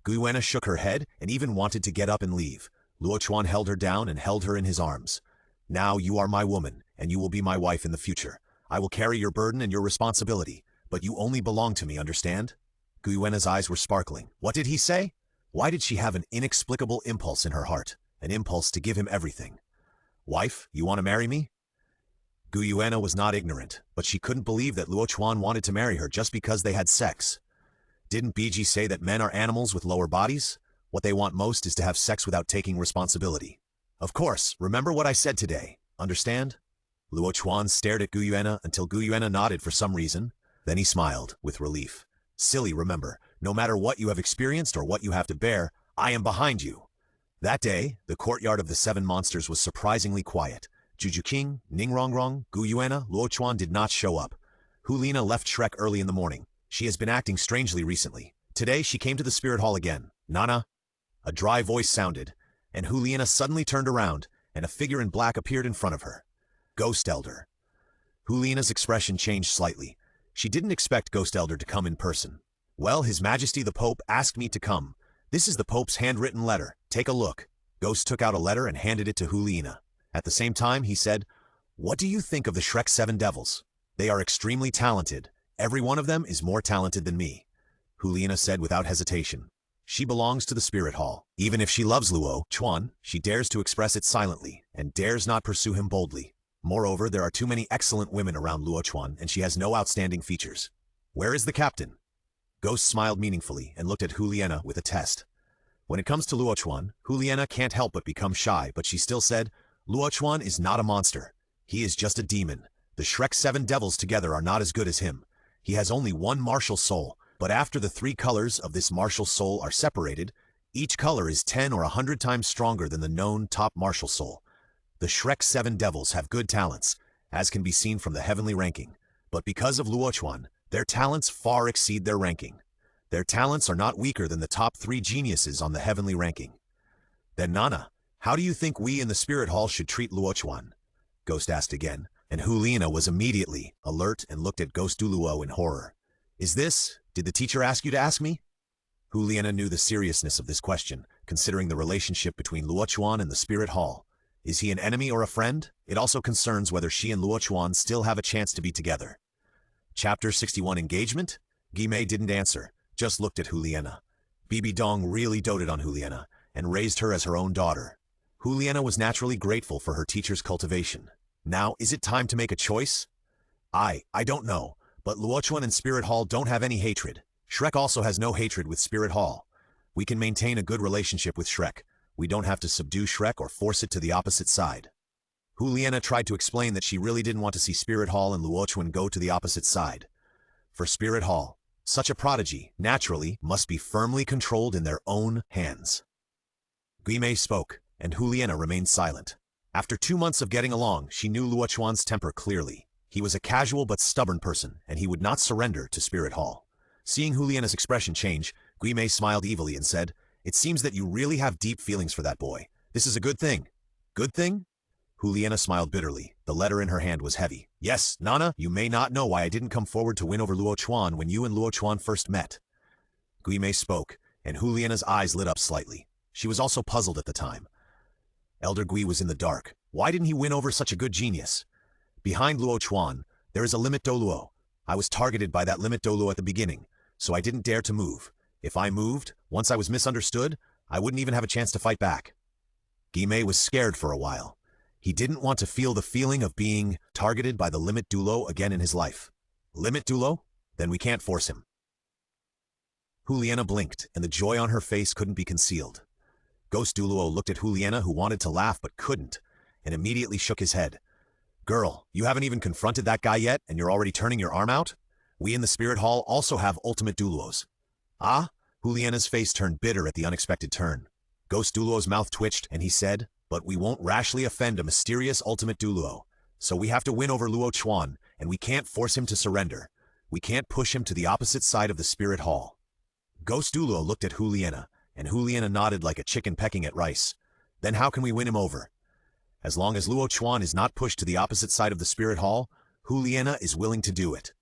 Gu Yuena shook her head and even wanted to get up and leave. Luo Chuan held her down and held her in his arms. Now you are my woman, and you will be my wife in the future. I will carry your burden and your responsibility, but you only belong to me, understand? Gu Yuena's eyes were sparkling. What did he say? Why did she have an inexplicable impulse in her heart, an impulse to give him everything? Wife, you want to marry me? Gu Yuena was not ignorant, but she couldn't believe that Luo Chuan wanted to marry her just because they had sex. Didn't BG say that men are animals with lower bodies? What they want most is to have sex without taking responsibility. Of course, remember what I said today, understand? Luo Chuan stared at Gu Yuena until Gu Yuena nodded for some reason. Then he smiled, with relief. Silly, remember, no matter what you have experienced or what you have to bear, I am behind you. That day, the courtyard of the Seven Monsters was surprisingly quiet. Juju King, Ning Rongrong, Gu Yuena, Luo Chuan did not show up. Hulina left Shrek early in the morning. She has been acting strangely recently. Today, she came to the spirit hall again. Nana? A dry voice sounded, and Hulina suddenly turned around, and a figure in black appeared in front of her. Ghost Elder. Hulina's expression changed slightly. She didn't expect Ghost Elder to come in person. Well, His Majesty the Pope asked me to come. This is the Pope's handwritten letter. Take a look. Ghost took out a letter and handed it to Hulina. At the same time, he said, What do you think of the Shrek 7 Devils? They are extremely talented. Every one of them is more talented than me. Hulina said without hesitation. She belongs to the Spirit Hall. Even if she loves Luo Chuan, she dares to express it silently, and dares not pursue him boldly. Moreover, there are too many excellent women around Luo Chuan, and she has no outstanding features. Where is the captain? Ghost smiled meaningfully and looked at Hulina with a test. When it comes to Luo Chuan, Hulina can't help but become shy, but she still said, Luo Chuan is not a monster. He is just a demon. The Shrek 7 Devils together are not as good as him. He has only one martial soul, but after the 3 colors of this martial soul are separated, each color is 10 or 100 times stronger than the known top martial soul. The Shrek 7 Devils have good talents, as can be seen from the heavenly ranking, but because of Luo Chuan, their talents far exceed their ranking. Their talents are not weaker than the top 3 geniuses on the heavenly ranking. Then Nana, how do you think we in the Spirit Hall should treat Luo Chuan? Ghost asked again, and Hulina was immediately alert and looked at Ghost Douluo in horror. Did the teacher ask you to ask me? Liana knew the seriousness of this question, considering the relationship between Luo Chuan and the Spirit Hall. Is he an enemy or a friend? It also concerns whether she and Luo Chuan still have a chance to be together. Chapter 61 Engagement? Guimei didn't answer, just looked at Liana. Bibi Dong really doted on Liana, and raised her as her own daughter. Liana was naturally grateful for her teacher's cultivation. Now, is it time to make a choice? I don't know, but Luo Chuan and Spirit Hall don't have any hatred. Shrek also has no hatred with Spirit Hall. We can maintain a good relationship with Shrek. We don't have to subdue Shrek or force it to the opposite side. Liana tried to explain that she really didn't want to see Spirit Hall and Luo Chuan go to the opposite side. For Spirit Hall, such a prodigy, naturally, must be firmly controlled in their own hands. Guimei spoke, and Liana remained silent. After 2 months of getting along, she knew Luo Chuan's temper clearly. He was a casual but stubborn person, and he would not surrender to Spirit Hall. Seeing Liana's expression change, Guimei smiled evilly and said, "It seems that you really have deep feelings for that boy. This is a good thing." "Good thing?" Liana smiled bitterly. The letter in her hand was heavy. "Yes, Nana, you may not know why I didn't come forward to win over Luo Chuan when you and Luo Chuan first met." Guimei spoke, and Liana's eyes lit up slightly. She was also puzzled at the time. Elder Gui was in the dark. Why didn't he win over such a good genius? Behind Luo Chuan, there is a limit Douluo. I was targeted by that limit Douluo at the beginning, so I didn't dare to move. If I moved, once I was misunderstood, I wouldn't even have a chance to fight back. Guimei was scared for a while. He didn't want to feel the feeling of being targeted by the limit Douluo again in his life. Limit Douluo? Then we can't force him. Liana blinked, and the joy on her face couldn't be concealed. Ghost Douluo looked at Liana, who wanted to laugh but couldn't, and immediately shook his head. "Girl, you haven't even confronted that guy yet, and you're already turning your arm out? We in the Spirit Hall also have ultimate Douluos." "Ah?" Liana's face turned bitter at the unexpected turn. Ghost Douluo's mouth twitched, and he said, "But we won't rashly offend a mysterious ultimate Douluo. So we have to win over Luo Chuan, and we can't force him to surrender. We can't push him to the opposite side of the Spirit Hall." Ghost Douluo looked at Liana, and Liana nodded like a chicken pecking at rice. "Then how can we win him over?" "As long as Luo Chuan is not pushed to the opposite side of the Spirit Hall, Liana is willing to do it.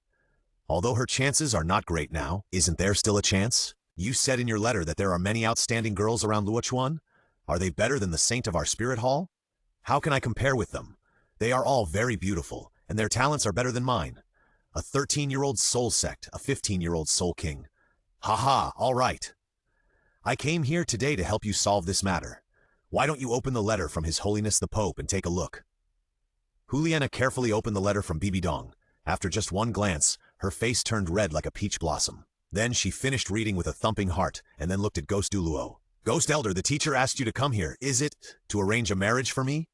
Although her chances are not great now, isn't there still a chance? You said in your letter that there are many outstanding girls around Luo Chuan. Are they better than the saint of our Spirit Hall? How can I compare with them? They are all very beautiful, and their talents are better than mine. A 13-year-old soul sect, a 15-year-old soul king. Ha, all right. I came here today to help you solve this matter. Why don't you open the letter from His Holiness the Pope and take a look?" Liana carefully opened the letter from Bibi Dong. After just one glance, her face turned red like a peach blossom. Then she finished reading with a thumping heart, and then looked at Ghost Douluo. "Ghost Elder, the teacher asked you to come here, is it? To arrange a marriage for me?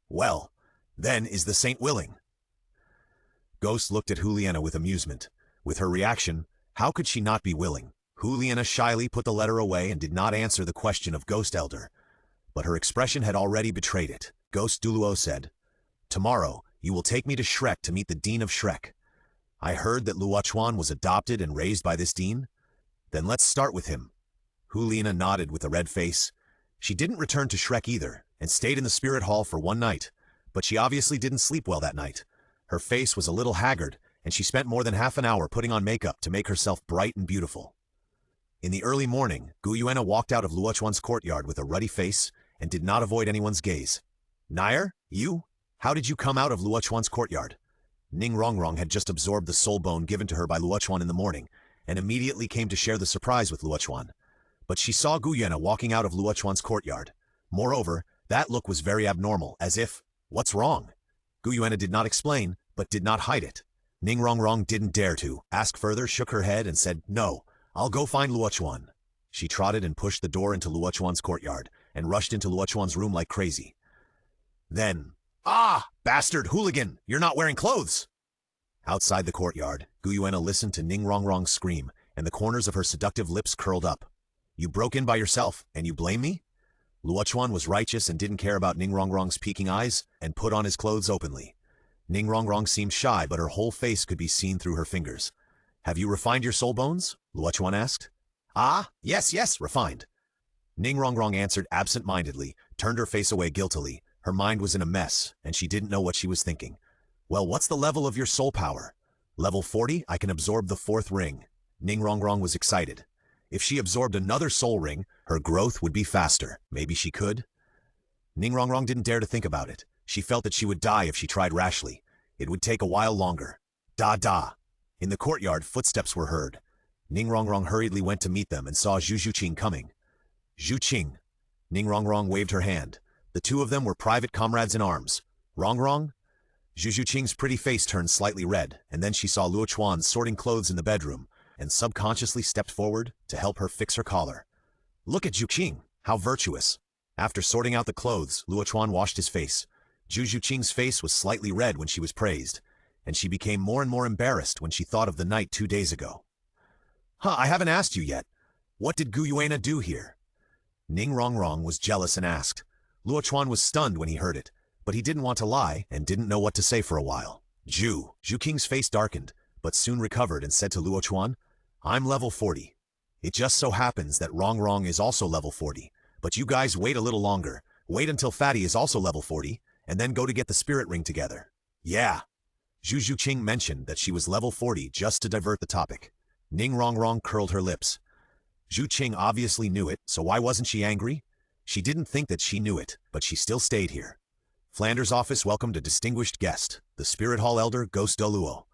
Well, then is the saint willing?" Ghost looked at Liana with amusement. With her reaction, how could she not be willing? Liana shyly put the letter away and did not answer the question of Ghost Elder. But her expression had already betrayed it. Ghost Douluo said, "Tomorrow, you will take me to Shrek to meet the Dean of Shrek. I heard that Luo Chuan was adopted and raised by this Dean. Then let's start with him." Liana nodded with a red face. She didn't return to Shrek either, and stayed in the Spirit Hall for one night. But she obviously didn't sleep well that night. Her face was a little haggard, and she spent more than half an hour putting on makeup to make herself bright and beautiful. In the early morning, Guyuena walked out of Luo Chuan's courtyard with a ruddy face and did not avoid anyone's gaze. "Nair, you? How did you come out of Luo Chuan's courtyard?" Ning Rongrong had just absorbed the soul bone given to her by Luo Chuan in the morning, and immediately came to share the surprise with Luo Chuan. But she saw Guyuena walking out of Luo Chuan's courtyard. Moreover, that look was very abnormal, as if, "What's wrong?" Guyuena did not explain, but did not hide it. Ning Rongrong didn't dare to ask further, shook her head and said, "No, I'll go find Luo Chuan." She trotted and pushed the door into Luo Chuan's courtyard, and rushed into Luo Chuan's room like crazy. Then, "Ah, bastard hooligan, you're not wearing clothes!" Outside the courtyard, Guyuena listened to Ning Rongrong scream, and the corners of her seductive lips curled up. "You broke in by yourself, and you blame me?" Luo Chuan was righteous and didn't care about Ning Rongrong's peeking eyes, and put on his clothes openly. Ning Rongrong seemed shy, but her whole face could be seen through her fingers. "Have you refined your soul bones?" Luo Chuan asked. "Ah, yes, refined." Ning Rongrong answered absent-mindedly, turned her face away guiltily. Her mind was in a mess, and she didn't know what she was thinking. "Well, what's the level of your soul power?" "Level 40, I can absorb the 4th ring." Ning Rongrong was excited. If she absorbed another soul ring, her growth would be faster. Maybe she could? Ningrongrong didn't dare to think about it. She felt that she would die if she tried rashly. It would take a while longer. Da. In the courtyard, footsteps were heard. Ningrongrong hurriedly went to meet them and saw Zhu Qing coming. Zhu Qing. Ningrongrong waved her hand. The two of them were private comrades in arms. Rongrong? Zhu Qing's pretty face turned slightly red, and then she saw Luo Chuan sorting clothes in the bedroom, and subconsciously stepped forward to help her fix her collar. Look at Zhu Qing, how virtuous. After sorting out the clothes, Luo Chuan washed his face. Zhu Qing's face was slightly red when she was praised, and she became more and more embarrassed when she thought of the night 2 days ago. I haven't asked you yet. What did Gu Yuena do here? Ningrongrong was jealous and asked. Luo Chuan was stunned when he heard it, but he didn't want to lie and didn't know what to say for a while. Zhu Qing's face darkened, but soon recovered and said to Luo Chuan, I'm level 40. It just so happens that Rongrong is also level 40, but you guys wait a little longer. Wait until Fatty is also level 40, and then go to get the spirit ring together. Yeah. Zhu Qing mentioned that she was level 40 just to divert the topic. Ningrongrong curled her lips. Zhu Qing obviously knew it, so why wasn't she angry? She didn't think that she knew it, but she still stayed here. Flanders' office welcomed a distinguished guest, the Spirit Hall Elder Ghost Douluo.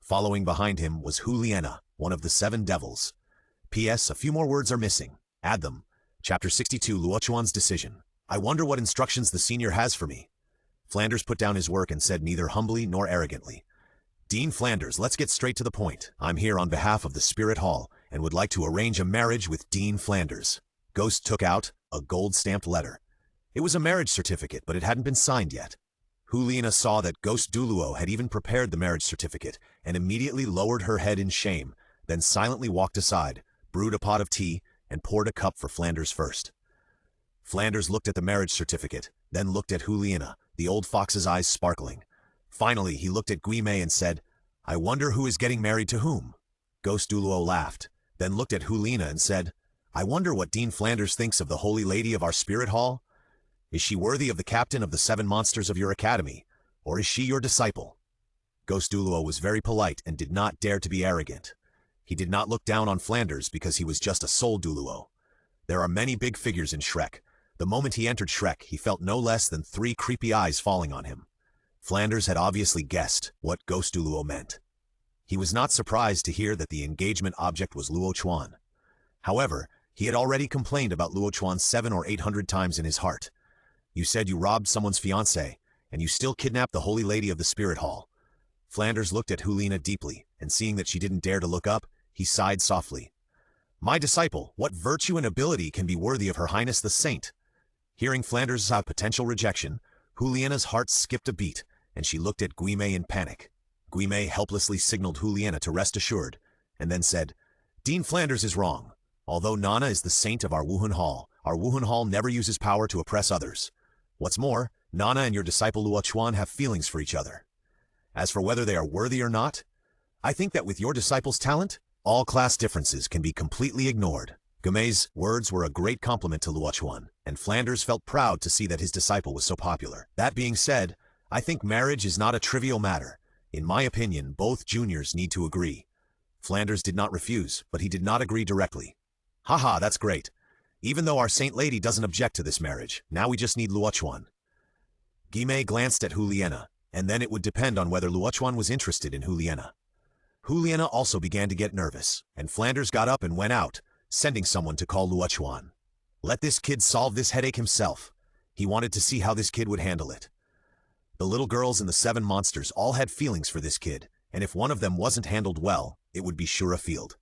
Following behind him was Humiliated, one of the 7 devils. P.S. A few more words are missing. Add them. Chapter 62, Luo Chuan's decision. I wonder what instructions the senior has for me. Flanders put down his work and said neither humbly nor arrogantly. Dean Flanders, let's get straight to the point. I'm here on behalf of the Spirit Hall and would like to arrange a marriage with Dean Flanders. Ghost took out a gold-stamped letter. It was a marriage certificate, but it hadn't been signed yet. Humiliated saw that Ghost Douluo had even prepared the marriage certificate and immediately lowered her head in shame, then silently walked aside, brewed a pot of tea, and poured a cup for Flanders first. Flanders looked at the marriage certificate, then looked at Humiliated, the old fox's eyes sparkling. Finally, he looked at Guimei and said, I wonder who is getting married to whom? Ghost Douluo laughed, then looked at Humiliated and said, I wonder what Dean Flanders thinks of the Holy Lady of our Spirit Hall? Is she worthy of the captain of the 7 monsters of your academy, or is she your disciple? Ghost Douluo was very polite and did not dare to be arrogant. He did not look down on Flanders because he was just a soul Douluo. There are many big figures in Shrek. The moment he entered Shrek, he felt no less than 3 creepy eyes falling on him. Flanders had obviously guessed what Ghost Douluo meant. He was not surprised to hear that the engagement object was Luo Chuan. However, he had already complained about Luo Chuan 700 or 800 times in his heart. You said you robbed someone's fiancée, and you still kidnapped the Holy Lady of the Spirit Hall. Flanders looked at Humiliated deeply, and seeing that she didn't dare to look up, he sighed softly. My disciple, what virtue and ability can be worthy of Her Highness the Saint? Hearing Flanders' potential rejection, Humiliated's heart skipped a beat, and she looked at Guimei in panic. Guimei helplessly signaled Humiliated to rest assured, and then said, Dean Flanders is wrong. Although Nana is the saint of our Wuhan Hall never uses power to oppress others. What's more, Nana and your disciple Luo Chuan have feelings for each other. As for whether they are worthy or not, I think that with your disciple's talent, all class differences can be completely ignored. Guimei's words were a great compliment to Luo Chuan, and Flanders felt proud to see that his disciple was so popular. That being said, I think marriage is not a trivial matter. In my opinion, both juniors need to agree. Flanders did not refuse, but he did not agree directly. Haha, that's great. Even though our Saint Lady doesn't object to this marriage, now we just need Luo Chuan. Guimei glanced at Humiliated, and then it would depend on whether Luo Chuan was interested in Humiliated. Humiliated also began to get nervous, and Flanders got up and went out, sending someone to call Luo Chuan. Let this kid solve this headache himself. He wanted to see how this kid would handle it. The little girls in the 7 monsters all had feelings for this kid, and if one of them wasn't handled well, it would be sure a field.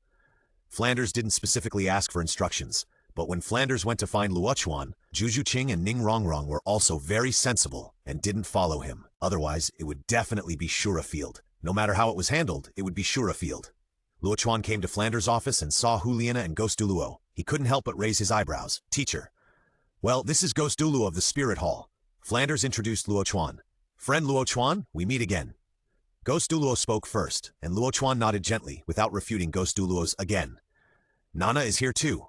Flanders didn't specifically ask for instructions, but when Flanders went to find Luo Chuan, Zhu Qing and Ningrongrong were also very sensible and didn't follow him. Otherwise, it would definitely be sure a field. No matter how it was handled, it would be sure a field. Luo Chuan came to Flanders' office and saw Humiliated and Ghost Douluo. He couldn't help but raise his eyebrows. Teacher. Well, this is Ghost Douluo of the Spirit Hall. Flanders introduced Luo Chuan. Friend Luo Chuan, we meet again. Ghost Douluo spoke first, and Luo Chuan nodded gently, without refuting Ghost Douluo's again. Nana is here too.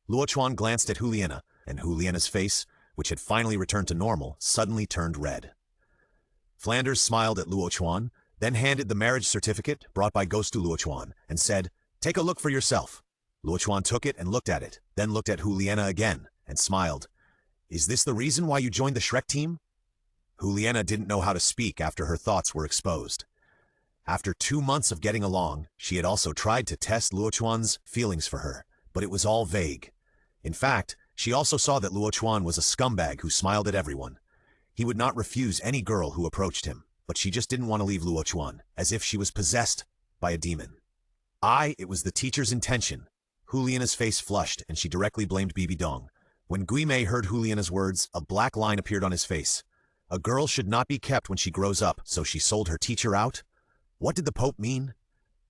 Luo Chuan glanced at Humiliated, and Humiliated's face, which had finally returned to normal, suddenly turned red. Flanders smiled at Luo Chuan, then handed the marriage certificate brought by Ghost to Luo Chuan, and said, Take a look for yourself. Luo Chuan took it and looked at it, then looked at Juliana again, and smiled. Is this the reason why you joined the Shrek team? Juliana didn't know how to speak after her thoughts were exposed. After 2 months of getting along, she had also tried to test Luo Chuan's feelings for her, but it was all vague. In fact, she also saw that Luo Chuan was a scumbag who smiled at everyone. He would not refuse any girl who approached him, but she just didn't want to leave Luo Chuan, as if she was possessed by a demon. It was the teacher's intention. Juliana's face flushed, and she directly blamed Bibi Dong. When Gui Mei heard Juliana's words, a black line appeared on his face. A girl should not be kept when she grows up, so she sold her teacher out? What did the Pope mean?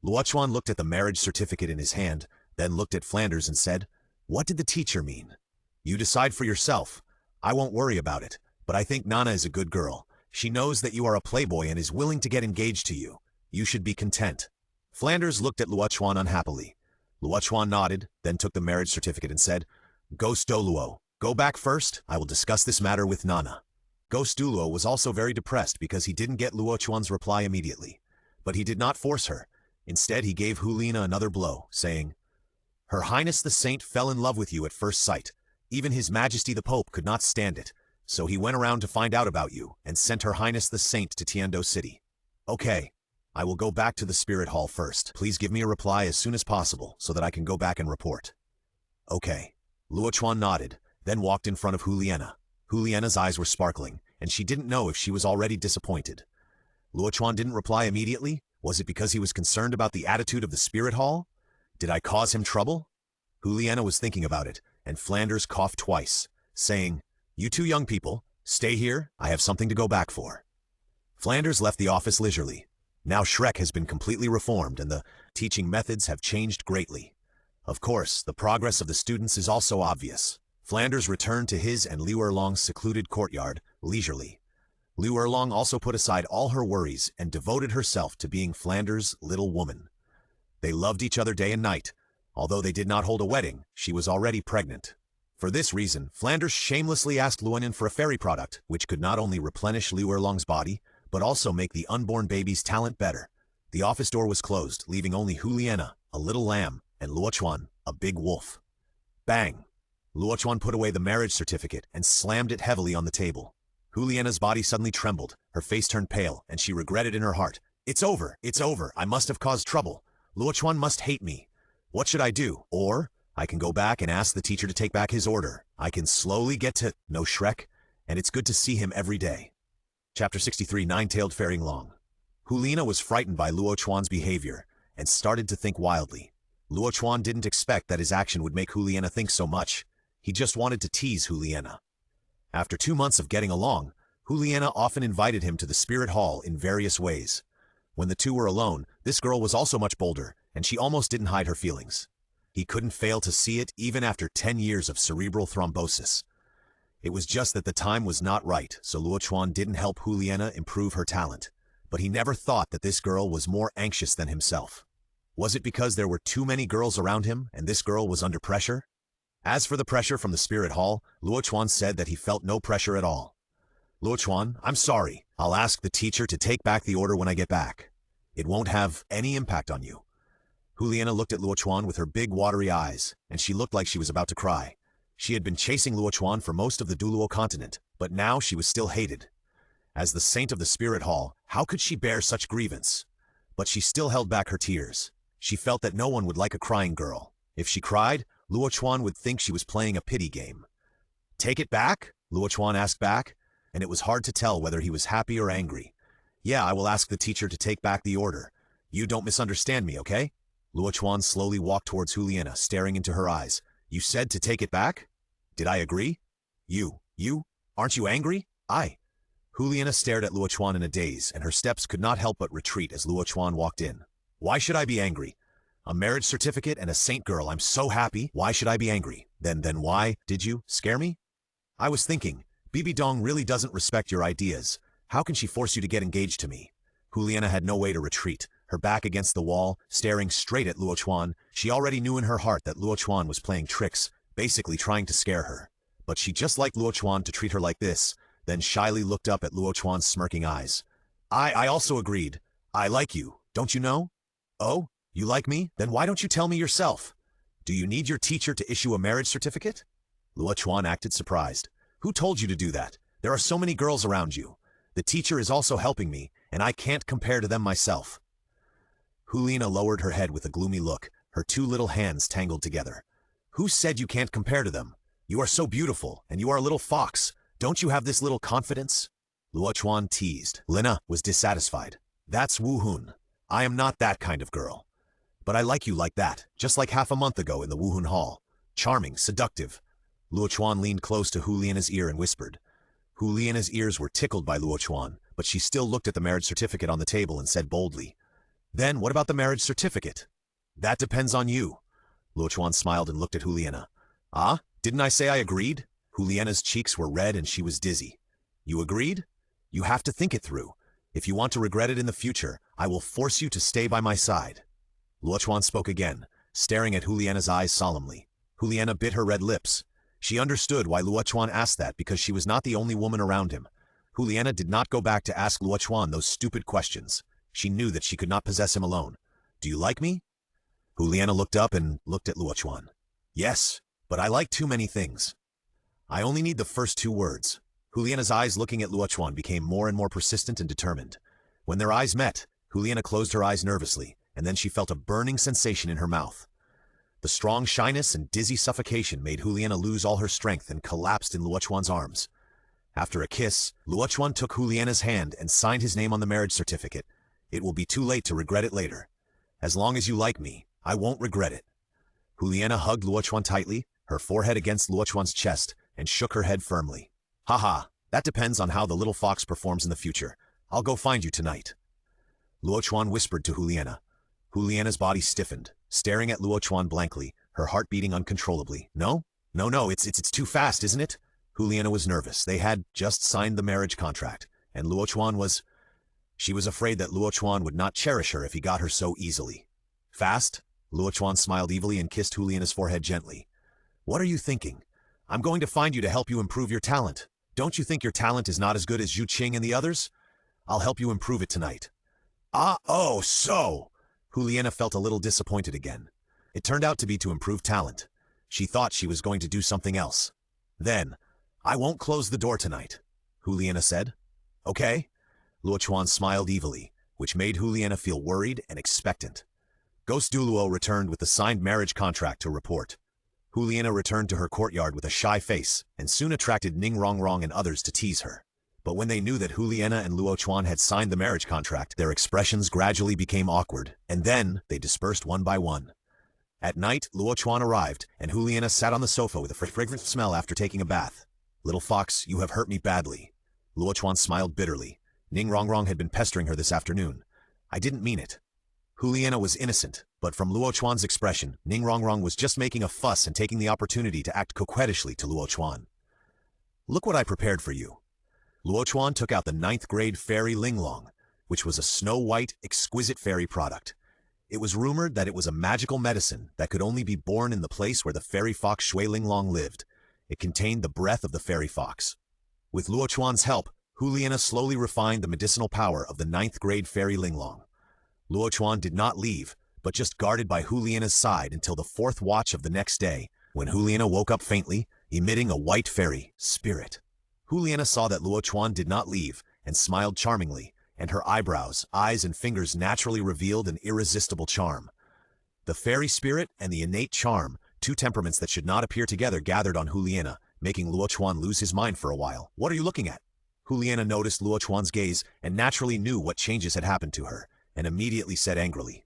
Luo Chuan looked at the marriage certificate in his hand, then looked at Flanders and said, What did the teacher mean? You decide for yourself. I won't worry about it, but I think Nana is a good girl. She knows that you are a playboy and is willing to get engaged to you. You should be content. Flanders looked at Luo Chuan unhappily. Luo Chuan nodded, then took the marriage certificate and said, Ghost Douluo, go back first. I will discuss this matter with Nana. Ghost Douluo was also very depressed because he didn't get Luo Chuan's reply immediately. But he did not force her. Instead, he gave Juliana another blow, saying, Her Highness the Saint fell in love with you at first sight. Even His Majesty the Pope could not stand it. So he went around to find out about you and sent Her Highness the Saint to Tiando City. Okay, I will go back to the Spirit Hall first. Please give me a reply as soon as possible so that I can go back and report. Okay. Luo Chuan nodded, then walked in front of Juliana. Juliana's eyes were sparkling, and she didn't know if she was already disappointed. Luo Chuan didn't reply immediately? Was it because he was concerned about the attitude of the Spirit Hall? Did I cause him trouble? Juliana was thinking about it, and Flanders coughed twice, saying, You two young people, stay here, I have something to go back for. Flanders left the office leisurely. Now Shrek has been completely reformed and the teaching methods have changed greatly. Of course, the progress of the students is also obvious. Flanders returned to his and Liu Erlong's secluded courtyard, leisurely. Liu Erlong also put aside all her worries and devoted herself to being Flanders' little woman. They loved each other day and night. Although they did not hold a wedding, she was already pregnant. For this reason, Flanders shamelessly asked Luonin for a fairy product, which could not only replenish Liu Erlong's body, but also make the unborn baby's talent better. The office door was closed, leaving only Juliana, a little lamb, and Luo Chuan, a big wolf. Bang! Luo Chuan put away the marriage certificate and slammed it heavily on the table. Juliana's body suddenly trembled, her face turned pale, and she regretted in her heart. It's over, I must have caused trouble. Luo Chuan must hate me. What should I do? Or, I can go back and ask the teacher to take back his order. I can slowly get to know Shrek, and it's good to see him every day. Chapter 63, Nine-Tailed Faring Long. Juliana was frightened by Luo Chuan's behavior, and started to think wildly. Luo Chuan didn't expect that his action would make Juliana think so much. He just wanted to tease Juliana. After 2 months of getting along, Juliana often invited him to the Spirit Hall in various ways. When the two were alone, this girl was also much bolder, and she almost didn't hide her feelings. He couldn't fail to see it even after 10 years of cerebral thrombosis. It was just that the time was not right, so Luo Chuan didn't help Juliana improve her talent. But he never thought that this girl was more anxious than himself. Was it because there were too many girls around him, and this girl was under pressure? As for the pressure from the Spirit Hall, Luo Chuan said that he felt no pressure at all. Luo Chuan, I'm sorry. I'll ask the teacher to take back the order when I get back. It won't have any impact on you. Juliana looked at Luo Chuan with her big watery eyes, and she looked like she was about to cry. She had been chasing Luo Chuan for most of the Douluo Continent, but now she was still hated. As the saint of the Spirit Hall, how could she bear such grievance? But she still held back her tears. She felt that no one would like a crying girl. If she cried, Luo Chuan would think she was playing a pity game. Take it back? Luo Chuan asked back, and it was hard to tell whether he was happy or angry. Yeah, I will ask the teacher to take back the order. You don't misunderstand me, okay? Luo Chuan slowly walked towards Juliana, staring into her eyes. You said to take it back? Did I agree? You, aren't you angry? Juliana stared at Luo Chuan in a daze, and her steps could not help but retreat as Luo Chuan walked in. Why should I be angry? A marriage certificate and a saint girl, I'm so happy. Why should I be angry? Then why? Did you scare me? I was thinking, Bibi Dong really doesn't respect your ideas. How can she force you to get engaged to me? Juliana had no way to retreat. Her back against the wall, staring straight at Luo Chuan, she already knew in her heart that Luo Chuan was playing tricks, basically trying to scare her. But she just liked Luo Chuan to treat her like this, then shyly looked up at Luo Chuan's smirking eyes. I also agreed. I like you, don't you know? Oh? You like me? Then why don't you tell me yourself? Do you need your teacher to issue a marriage certificate? Luo Chuan acted surprised. Who told you to do that? There are so many girls around you. The teacher is also helping me, and I can't compare to them myself. Huliana lowered her head with a gloomy look, her two little hands tangled together. Who said you can't compare to them? You are so beautiful, and you are a little fox. Don't you have this little confidence? Luo Chuan teased. Lina was dissatisfied. That's Wu Hun. I am not that kind of girl. But I like you like that, just like half a month ago in the Wu Hun Hall. Charming, seductive. Luo Chuan leaned close to Huliana's ear and whispered. Huliana's ears were tickled by Luo Chuan, but she still looked at the marriage certificate on the table and said boldly, Then what about the marriage certificate? That depends on you. Luo Chuan smiled and looked at Huliana. Ah, didn't I say I agreed? Huliana's cheeks were red and she was dizzy. You agreed? You have to think it through. If you want to regret it in the future, I will force you to stay by my side. Luo Chuan spoke again, staring at Huliana's eyes solemnly. Huliana bit her red lips. She understood why Luo Chuan asked that because she was not the only woman around him. Huliana did not go back to ask Luo Chuan those stupid questions. She knew that she could not possess him alone. Do you like me? Huliana looked up and looked at Luo Chuan. Yes, but I like too many things. I only need the first two words. Huliana's eyes looking at Luo Chuan became more and more persistent and determined. When their eyes met, Huliana closed her eyes nervously, and then she felt a burning sensation in her mouth. The strong shyness and dizzy suffocation made Huliana lose all her strength and collapsed in Luo Chuan's arms. After a kiss, Luo Chuan took Huliana's hand and signed his name on the marriage certificate. It will be too late to regret it later. As long as you like me, I won't regret it. Huliana hugged Luo Chuan tightly, her forehead against Luo Chuan's chest, and shook her head firmly. Haha, that depends on how the little fox performs in the future. I'll go find you tonight. Luo Chuan whispered to Huliana. Huliana's body stiffened, staring at Luo Chuan blankly, her heart beating uncontrollably. No, it's too fast, isn't it? Huliana was nervous. They had just signed the marriage contract, and Luo Chuan was... She was afraid that Luo Chuan would not cherish her if he got her so easily. Fast? Luo Chuan smiled evilly and kissed Huliana's forehead gently. What are you thinking? I'm going to find you to help you improve your talent. Don't you think your talent is not as good as Zhu Qing and the others? I'll help you improve it tonight. Oh, so... Huliana felt a little disappointed again. It turned out to be to improve talent. She thought she was going to do something else. Then, I won't close the door tonight, Huliana said. Okay? Luo Chuan smiled evilly, which made Huliana feel worried and expectant. Ghost Douluo returned with the signed marriage contract to report. Huliana returned to her courtyard with a shy face and soon attracted Ning Rongrong and others to tease her. But when they knew that Huliana and Luo Chuan had signed the marriage contract, their expressions gradually became awkward, and then they dispersed one by one. At night, Luo Chuan arrived, and Huliana sat on the sofa with a fragrant smell after taking a bath. Little fox, you have hurt me badly. Luo Chuan smiled bitterly. Ning Rongrong had been pestering her this afternoon. I didn't mean it. Huliana was innocent, but from Luo Chuan's expression, Ning Rongrong was just making a fuss and taking the opportunity to act coquettishly to Luo Chuan. Look what I prepared for you. Luo Chuan took out the 9th grade fairy Linglong, which was a snow-white, exquisite fairy product. It was rumored that it was a magical medicine that could only be born in the place where the fairy fox Shui Linglong lived. It contained the breath of the fairy fox. With Luo Chuan's help, Huliana slowly refined the medicinal power of the 9th grade fairy Linglong. Luo Chuan did not leave, but just guarded by Huliana's side until the 4th watch of the next day, when Huliana woke up faintly, emitting a white fairy spirit. Huliana saw that Luo Chuan did not leave and smiled charmingly, and her eyebrows, eyes, and fingers naturally revealed an irresistible charm. The fairy spirit and the innate charm, two temperaments that should not appear together, gathered on Huliana, making Luo Chuan lose his mind for a while. What are you looking at? Huliana noticed Luo Chuan's gaze and naturally knew what changes had happened to her, and immediately said angrily,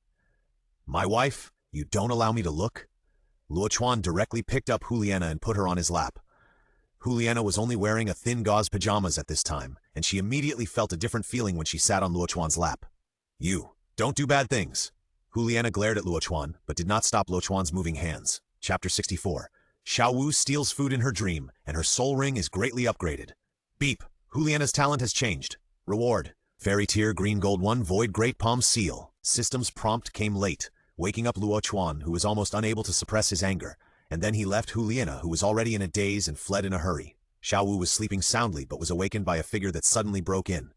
My wife, you don't allow me to look? Luo Chuan directly picked up Huliana and put her on his lap. Huliana was only wearing a thin gauze pajamas at this time, and she immediately felt a different feeling when she sat on Luo Chuan's lap. You, don't do bad things. Huliana glared at Luo Chuan, but did not stop Luo Chuan's moving hands. Chapter 64. Xiao Wu steals food in her dream, and her soul ring is greatly upgraded. Beep. Huliana's talent has changed. Reward. Fairy tier green gold 1 void great palm seal. System's prompt came late, waking up Luo Chuan, who was almost unable to suppress his anger. And then he left Huliana, who was already in a daze, and fled in a hurry. Xiao Wu was sleeping soundly, but was awakened by a figure that suddenly broke in.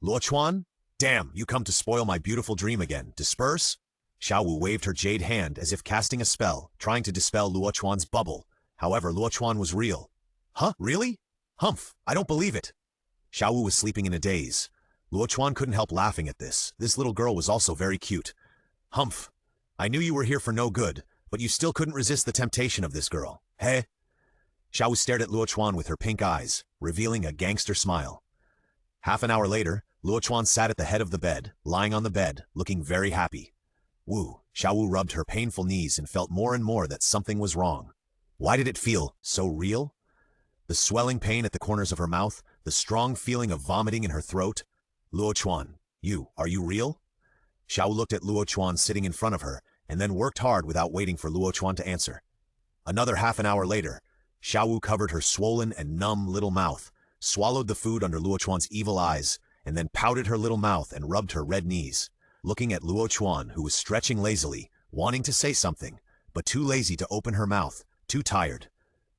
Luo Chuan? Damn, you come to spoil my beautiful dream again. Disperse? Xiao Wu waved her jade hand as if casting a spell, trying to dispel Luo Chuan's bubble. However, Luo Chuan was real. Huh? Really? Humph, I don't believe it. Xiao Wu was sleeping in a daze. Luo Chuan couldn't help laughing at this. This little girl was also very cute. Humph, I knew you were here for no good, but you still couldn't resist the temptation of this girl. Hey? Xiao Wu stared at Luo Chuan with her pink eyes, revealing a gangster smile. Half an hour later, Luo Chuan sat at the head of the bed, lying on the bed, looking very happy. Wu, Xiao Wu rubbed her painful knees and felt more and more that something was wrong. Why did it feel so real? The swelling pain at the corners of her mouth, the strong feeling of vomiting in her throat. Luo Chuan, are you real? Xiao Wu looked at Luo Chuan sitting in front of her, and then worked hard without waiting for Luo Chuan to answer. Another half an hour later, Xiao Wu covered her swollen and numb little mouth, swallowed the food under Luo Chuan's evil eyes, and then pouted her little mouth and rubbed her red knees, looking at Luo Chuan, who was stretching lazily, wanting to say something, but too lazy to open her mouth, too tired.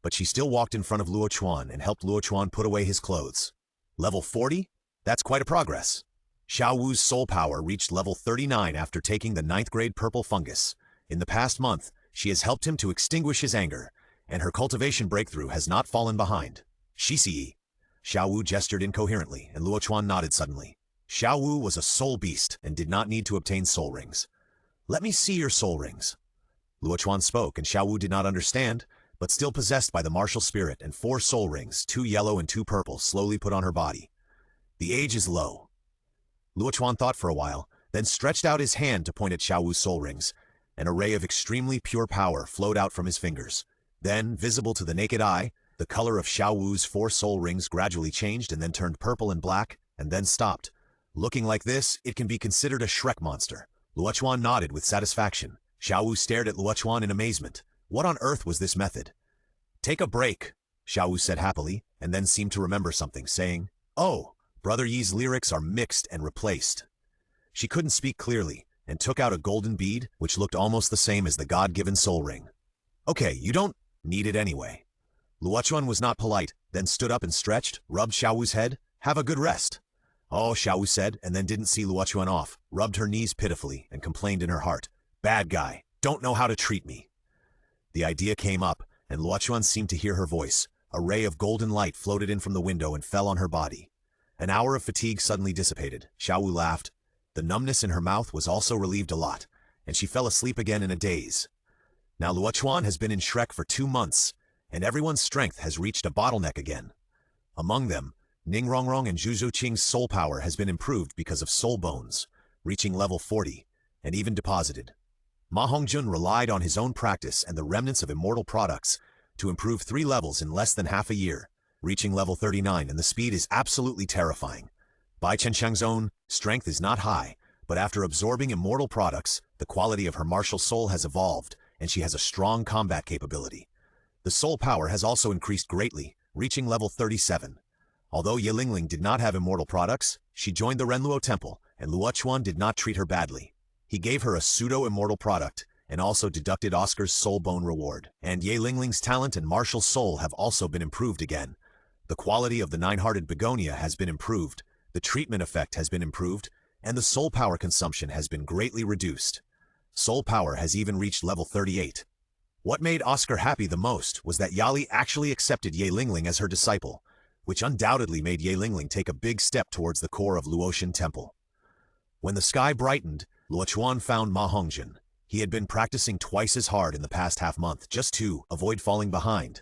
But she still walked in front of Luo Chuan and helped Luo Chuan put away his clothes. Level 40? That's quite a progress. Xiao Wu's soul power reached level 39 after taking the 9th grade purple fungus. In the past month, she has helped him to extinguish his anger, and her cultivation breakthrough has not fallen behind. Shisi. Xiao Wu gestured incoherently, and Luo Chuan nodded suddenly. Xiao Wu was a soul beast and did not need to obtain soul rings. Let me see your soul rings. Luo Chuan spoke, and Xiao Wu did not understand, but still possessed by the martial spirit, and 4 soul rings, 2 yellow and 2 purple, slowly put on her body. The age is low. Luo Chuan thought for a while, then stretched out his hand to point at Xiao Wu's soul rings. An array of extremely pure power flowed out from his fingers. Then, visible to the naked eye, the color of Xiao Wu's 4 soul rings gradually changed and then turned purple and black, and then stopped. Looking like this, it can be considered a Shrek monster. Luo Chuan nodded with satisfaction. Xiao Wu stared at Luo Chuan in amazement. What on earth was this method? Take a break, Xiao Wu said happily, and then seemed to remember something, saying, Oh, Brother Yi's lyrics are mixed and replaced. She couldn't speak clearly, and took out a golden bead, which looked almost the same as the God-given soul ring. Okay, you don't need it anyway. Luo Chuan was not polite, then stood up and stretched, rubbed Xiao Wu's head. Have a good rest. Oh, Xiao Wu said, and then didn't see Luo Chuan off, rubbed her knees pitifully, and complained in her heart. Bad guy, don't know how to treat me. The idea came up, and Luo Chuan seemed to hear her voice. A ray of golden light floated in from the window and fell on her body. An hour of fatigue suddenly dissipated. Xiao Wu laughed. The numbness in her mouth was also relieved a lot, and she fell asleep again in a daze. Now Luo Chuan has been in Shrek for 2 months, and everyone's strength has reached a bottleneck again. Among them, Ning Rongrong and Zhu Qing's soul power has been improved because of soul bones, reaching level 40, and even deposited. Ma Hongjun relied on his own practice and the remnants of immortal products to improve 3 levels in less than half a year, reaching level 39, and the speed is absolutely terrifying. Bai Chenxiang's own strength is not high, but after absorbing immortal products, the quality of her martial soul has evolved, and she has a strong combat capability. The soul power has also increased greatly, reaching level 37. Although Ye Lingling did not have immortal products, she joined the Renluo Temple, and Luo Chuan did not treat her badly. He gave her a pseudo-immortal product, and also deducted Oscar's soul bone reward. And Ye Lingling's talent and martial soul have also been improved again. The quality of the 9-hearted begonia has been improved, the treatment effect has been improved, and the soul power consumption has been greatly reduced. Soul power has even reached level 38. What made Oscar happy the most was that Yali actually accepted Ye Lingling as her disciple, which undoubtedly made Ye Lingling take a big step towards the core of Luotian Temple. When the sky brightened, Luo Chuan found Ma Hongjun. He had been practicing twice as hard in the past half-month just to avoid falling behind,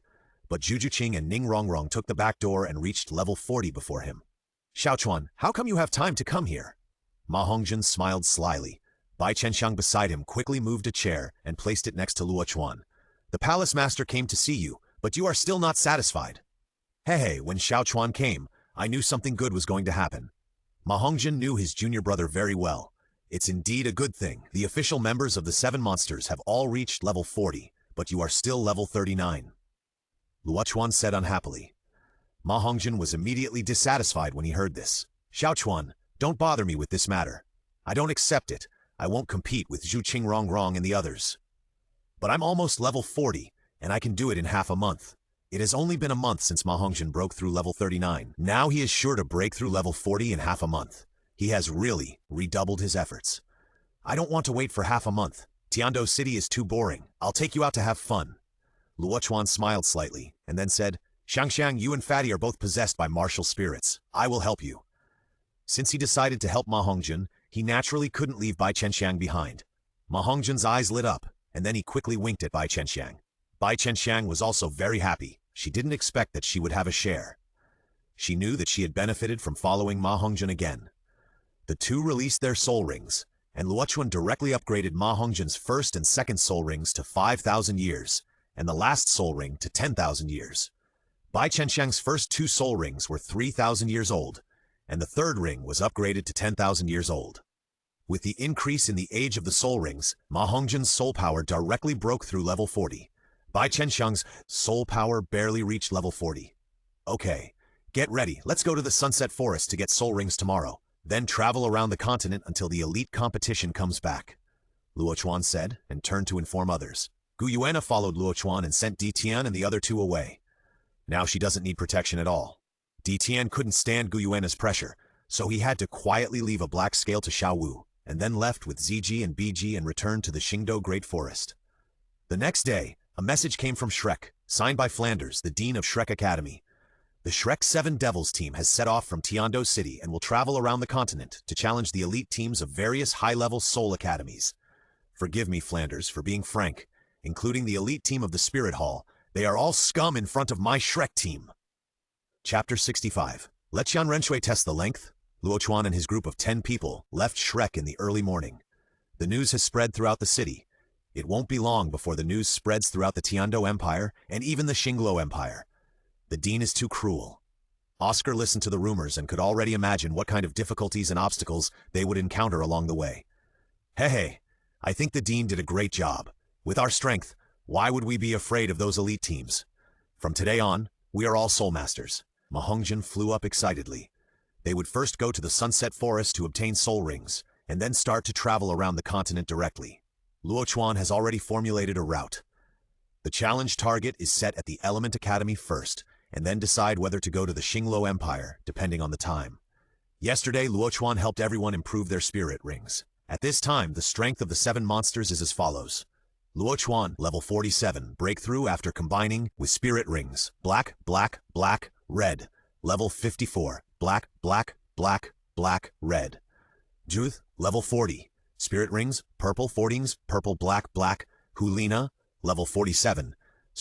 but Zhu Qing and Ning Rongrong took the back door and reached level 40 before him. Xiao Chuan, how come you have time to come here? Ma Hongjun smiled slyly. Bai Chenxiang beside him quickly moved a chair and placed it next to Luo Chuan. The palace master came to see you, but you are still not satisfied. Hey, when Xiao Chuan came, I knew something good was going to happen. Ma Hongjun knew his junior brother very well. It's indeed a good thing. The official members of the 7 monsters have all reached level 40, but you are still level 39. Luo Chuan said unhappily. Ma Hongjun was immediately dissatisfied when he heard this. Xiao Chuan, don't bother me with this matter. I don't accept it. I won't compete with Zhu Qing Rongrong and the others. But I'm almost level 40, and I can do it in half a month. It has only been a month since Ma Hongjun broke through level 39. Now he is sure to break through level 40 in half a month. He has really redoubled his efforts. I don't want to wait for half a month. Tiando City is too boring. I'll take you out to have fun. Luo Chuan smiled slightly, and then said, Xiangxiang, you and Fatty are both possessed by martial spirits. I will help you. Since he decided to help Ma Hongjun, he naturally couldn't leave Bai Chenxiang behind. Ma Hongjun's eyes lit up, and then he quickly winked at Bai Chenxiang. Bai Chenxiang was also very happy. She didn't expect that she would have a share. She knew that she had benefited from following Ma Hongjun again. The two released their soul rings, and Luo Chuan directly upgraded Ma Hongjun's first and second soul rings to 5,000 years, and the last soul ring to 10,000 years. Bai Chenxiang's first two soul rings were 3,000 years old, and the third ring was upgraded to 10,000 years old. With the increase in the age of the soul rings, Ma Hongjun's soul power directly broke through level 40. Bai Chenxiang's soul power barely reached level 40. Okay, get ready, let's go to the Sunset Forest to get soul rings tomorrow, then travel around the continent until the elite competition comes back. Luo Chuan said, and turned to inform others. Gu Yuena followed Luo Chuan and sent Di Tian and the other two away. Now she doesn't need protection at all. Di Tian couldn't stand Gu Yuena's pressure, so he had to quietly leave a black scale to Xiao Wu, and then left with Ziji and Biji and returned to the Xingdou Great Forest. The next day, a message came from Shrek, signed by Flanders, the Dean of Shrek Academy. The Shrek 7 Devils team has set off from Tiando City and will travel around the continent to challenge the elite teams of various high-level soul academies. Forgive me, Flanders, for being frank. Including the elite team of the Spirit Hall, they are all scum in front of my Shrek team. Chapter 65. Let Qian Renshui test the length. Luo Chuan and his group of 10 people left Shrek in the early morning. The news has spread throughout the city. It won't be long before the news spreads throughout the Tiando Empire and even the Xingluo Empire. The dean is too cruel. Oscar listened to the rumors and could already imagine what kind of difficulties and obstacles they would encounter along the way. Hey, I think the dean did a great job. With our strength, why would we be afraid of those elite teams? From today on, we are all soul masters. Ma Hongjun flew up excitedly. They would first go to the Sunset Forest to obtain soul rings, and then start to travel around the continent directly. Luo Chuan has already formulated a route. The challenge target is set at the Element Academy first, and then decide whether to go to the Xingluo Empire, depending on the time. Yesterday, Luo Chuan helped everyone improve their spirit rings. At this time, the strength of the 7 monsters is as follows. Luo Chuan, level 47, breakthrough after combining with spirit rings, black, black, black, red. Level 54, black, black, black, black, red. Juth, level 40, spirit rings, purple 40s, purple, black, black. Hulina, level 47,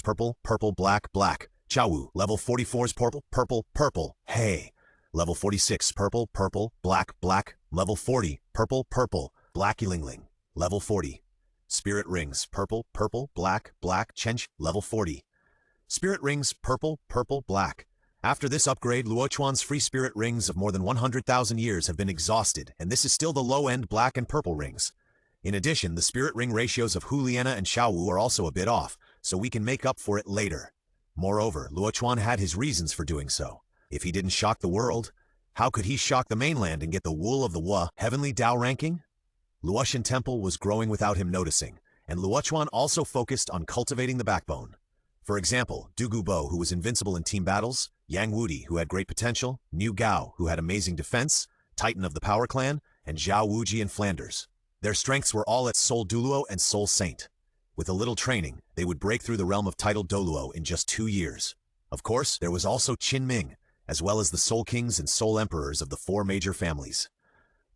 purple, purple, black, black. Chaowu, level 44's purple, purple, purple. Hey, level 46, purple, purple, black, black. Level 40, purple, purple, black Yilingling. Level 40. Spirit rings, purple, purple, black, black, Chench, level 40. Spirit rings, purple, purple, black. After this upgrade, Luo Chuan's free spirit rings of more than 100,000 years have been exhausted, and this is still the low-end black and purple rings. In addition, the spirit ring ratios of Huliana and Xiaowu are also a bit off, so we can make up for it later. Moreover, Luo Chuan had his reasons for doing so. If he didn't shock the world, how could he shock the mainland and get the wool of the Heavenly Dao ranking? Luotian Temple was growing without him noticing, and Luo Chuan also focused on cultivating the backbone. For example, Du Gubo, who was invincible in team battles, Yang Wudi, who had great potential, Niu Gao, who had amazing defense, Titan of the Power Clan, and Zhao Wuji in Flanders. Their strengths were all at Soul Douluo and Soul Saint. With a little training, they would break through the realm of titled Douluo in just 2 years. Of course, there was also Qin Ming, as well as the Soul Kings and Soul Emperors of the 4 major families.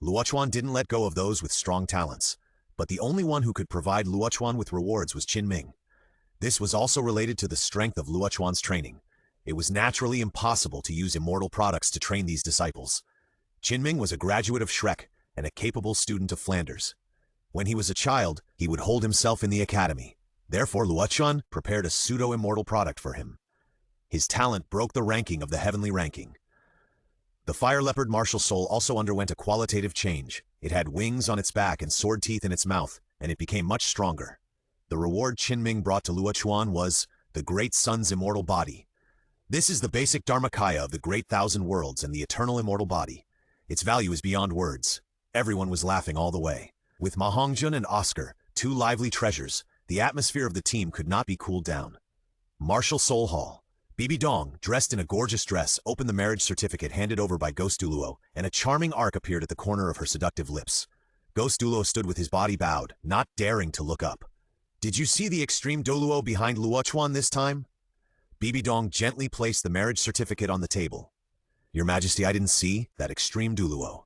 Luo Chuan didn't let go of those with strong talents, but the only one who could provide Luo Chuan with rewards was Qin Ming. This was also related to the strength of Luo Chuan's training. It was naturally impossible to use immortal products to train these disciples. Qin Ming was a graduate of Shrek and a capable student of Flanders. When he was a child, he would hold himself in the academy. Therefore, Luo Chuan prepared a pseudo-immortal product for him. His talent broke the ranking of the heavenly ranking. The fire leopard martial soul also underwent a qualitative change. It had wings on its back and sword teeth in its mouth, and it became much stronger. The reward Qin Ming brought to Luo Chuan was the Great Sun's immortal body. This is the basic Dharmakaya of the Great Thousand Worlds and the eternal immortal body. Its value is beyond words. Everyone was laughing all the way. With Ma Hongjun and Oscar, 2 lively treasures, the atmosphere of the team could not be cooled down. Martial Soul Hall. Bibi Dong, dressed in a gorgeous dress, opened the marriage certificate handed over by Ghost Douluo, and a charming arc appeared at the corner of her seductive lips. Ghost Douluo stood with his body bowed, not daring to look up. Did you see the extreme Douluo behind Luo Chuan this time? Bibi Dong gently placed the marriage certificate on the table. Your Majesty, I didn't see that extreme Douluo.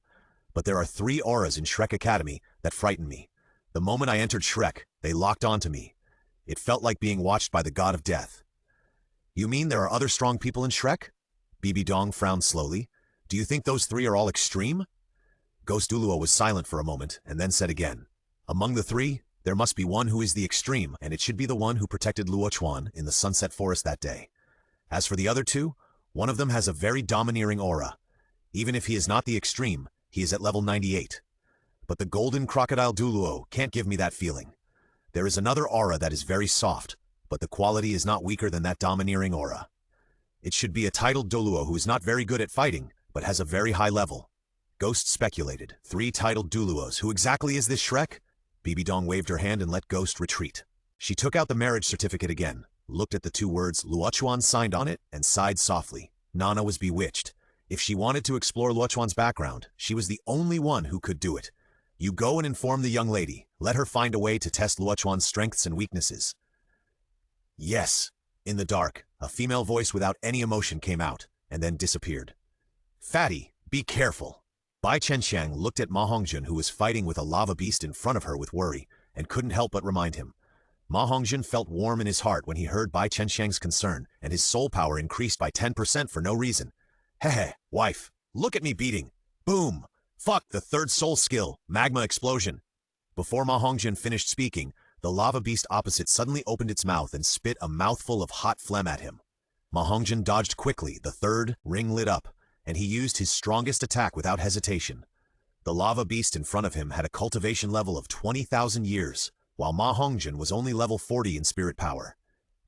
But there are 3 auras in Shrek Academy that frighten me. The moment I entered Shrek, they locked onto me. It felt like being watched by the god of death. You mean there are other strong people in Shrek? Bibi Dong frowned slowly. Do you think those 3 are all extreme? Ghost Douluo was silent for a moment and then said again. Among the 3, there must be one who is the extreme, and it should be the one who protected Luo Chuan in the Sunset Forest that day. As for the other 2, one of them has a very domineering aura. Even if he is not the extreme, he is at level 98. But the golden crocodile Douluo can't give me that feeling. There is another aura that is very soft, but the quality is not weaker than that domineering aura. It should be a titled Douluo who is not very good at fighting, but has a very high level. Ghost speculated. 3 titled Douluos. Who exactly is this Shrek? Bibi Dong waved her hand and let Ghost retreat. She took out the marriage certificate again, looked at the 2 words Luo Chuan signed on it, and sighed softly. Nana was bewitched. If she wanted to explore Luo Chuan's background, she was the only one who could do it. You go and inform the young lady. Let her find a way to test Luo Chuan's strengths and weaknesses. Yes. In the dark, a female voice without any emotion came out, and then disappeared. Fatty, be careful. Bai Chenxiang looked at Ma Hongjun, who was fighting with a lava beast in front of her with worry, and couldn't help but remind him. Ma Hongjun felt warm in his heart when he heard Bai Chenxiang's concern, and his soul power increased by 10% for no reason. Hehe, wife, look at me beating. Boom! Fuck, the 3rd soul skill, magma explosion. Before Ma Hongjun finished speaking, the lava beast opposite suddenly opened its mouth and spit a mouthful of hot phlegm at him. Ma Hongjun dodged quickly, the 3rd ring lit up, and he used his strongest attack without hesitation. The lava beast in front of him had a cultivation level of 20,000 years, while Ma Hongjun was only level 40 in spirit power.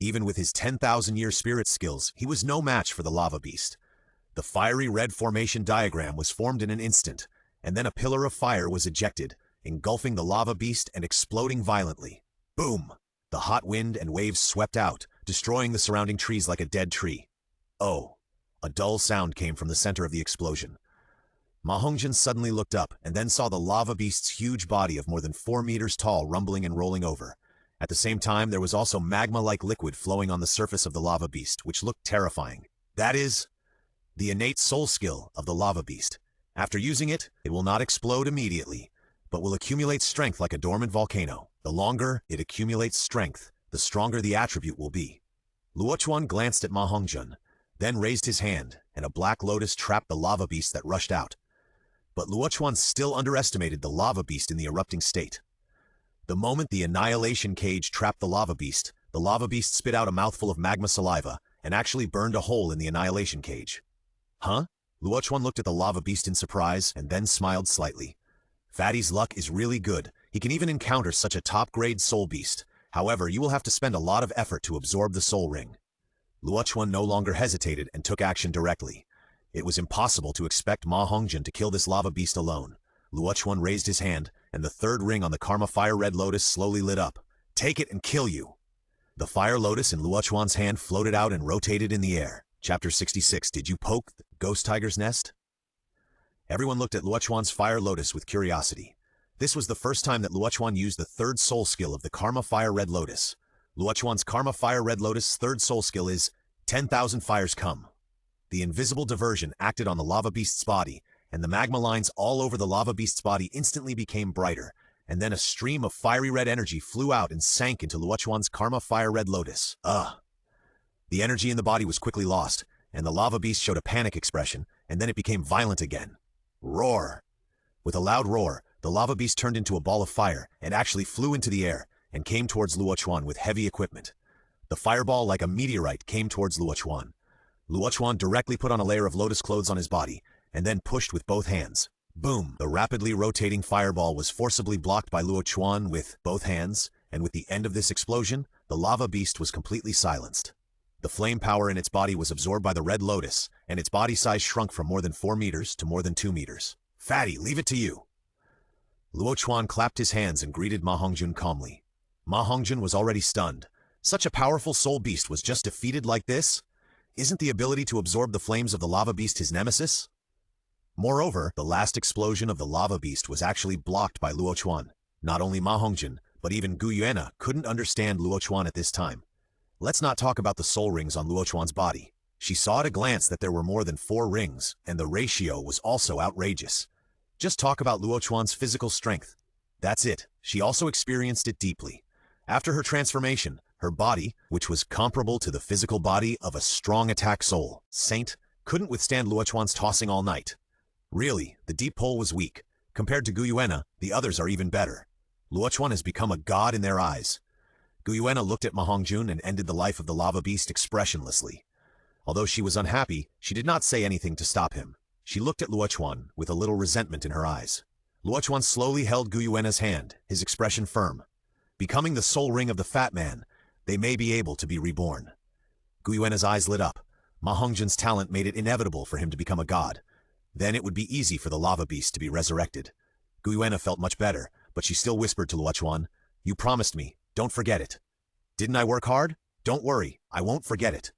Even with his 10,000-year spirit skills, he was no match for the lava beast. The fiery red formation diagram was formed in an instant, and then a pillar of fire was ejected, engulfing the lava beast and exploding violently. Boom! The hot wind and waves swept out, destroying the surrounding trees like a dead tree. Oh! A dull sound came from the center of the explosion. Ma Hongjun suddenly looked up and then saw the lava beast's huge body of more than 4 meters tall rumbling and rolling over. At the same time, there was also magma-like liquid flowing on the surface of the lava beast, which looked terrifying. That is the innate soul skill of the lava beast. After using it, it will not explode immediately, but will accumulate strength like a dormant volcano. The longer it accumulates strength, the stronger the attribute will be. Luo Chuan glanced at Ma Hongjun, then raised his hand, and a black lotus trapped the lava beast that rushed out. But Luo Chuan still underestimated the lava beast in the erupting state. The moment the annihilation cage trapped the lava beast spit out a mouthful of magma saliva and actually burned a hole in the annihilation cage. Huh? Luo Chuan looked at the lava beast in surprise and then smiled slightly. Fatty's luck is really good. He can even encounter such a top-grade soul beast. However, you will have to spend a lot of effort to absorb the soul ring. Luo Chuan no longer hesitated and took action directly. It was impossible to expect Ma Hongjun to kill this lava beast alone. Luo Chuan raised his hand, and the 3rd ring on the Karma Fire Red Lotus slowly lit up. Take it and kill you! The Fire Lotus in Luo Chuan's hand floated out and rotated in the air. Chapter 66. Did you poke the Ghost Tiger's nest? Everyone looked at Luo Chuan's Fire Lotus with curiosity. This was the first time that Luo Chuan used the 3rd soul skill of the Karma Fire Red Lotus. Luo Chuan's Karma Fire Red Lotus' 3rd soul skill is 10,000 fires come. The invisible diversion acted on the lava beast's body, and the magma lines all over the lava beast's body instantly became brighter, and then a stream of fiery red energy flew out and sank into Luo Chuan's Karma Fire Red Lotus. The energy in the body was quickly lost, and the lava beast showed a panic expression, and then it became violent again. Roar! With a loud roar, the lava beast turned into a ball of fire and actually flew into the air and came towards Luo Chuan with heavy equipment. The fireball, like a meteorite, came towards Luo Chuan. Luo Chuan directly put on a layer of lotus clothes on his body, and then pushed with both hands. Boom! The rapidly rotating fireball was forcibly blocked by Luo Chuan with both hands, and with the end of this explosion, the lava beast was completely silenced. The flame power in its body was absorbed by the red lotus, and its body size shrunk from more than 4 meters to more than 2 meters. Fatty, leave it to you! Luo Chuan clapped his hands and greeted Ma Hongjun calmly. Ma Hongjun was already stunned. Such a powerful soul beast was just defeated like this? Isn't the ability to absorb the flames of the lava beast his nemesis? Moreover, the last explosion of the lava beast was actually blocked by Luo Chuan. Not only Ma Hongjin, but even Gu Yuena couldn't understand Luo Chuan at this time. Let's not talk about the soul rings on Luo Chuan's body. She saw at a glance that there were more than 4 rings, and the ratio was also outrageous. Just talk about Luo Chuan's physical strength. That's it. She also experienced it deeply. After her transformation, her body, which was comparable to the physical body of a strong attack soul saint, couldn't withstand Luo Chuan's tossing all night. Really, the deep pull was weak. Compared to Gu Yuena, the others are even better. Luo Chuan has become a god in their eyes. Gu Yuena looked at Ma Hongjun and ended the life of the lava beast expressionlessly. Although she was unhappy, she did not say anything to stop him. She looked at Luo Chuan with a little resentment in her eyes. Luo Chuan slowly held Gu Yuena's hand, his expression firm. Becoming the soul ring of the fat man, they may be able to be reborn. Gu Yuena's eyes lit up. Ma Hongjun's talent made it inevitable for him to become a god. Then it would be easy for the lava beast to be resurrected. Gu Yuena felt much better, but she still whispered to Luo Chuan, "You promised me, don't forget it." "Didn't I work hard? Don't worry, I won't forget it."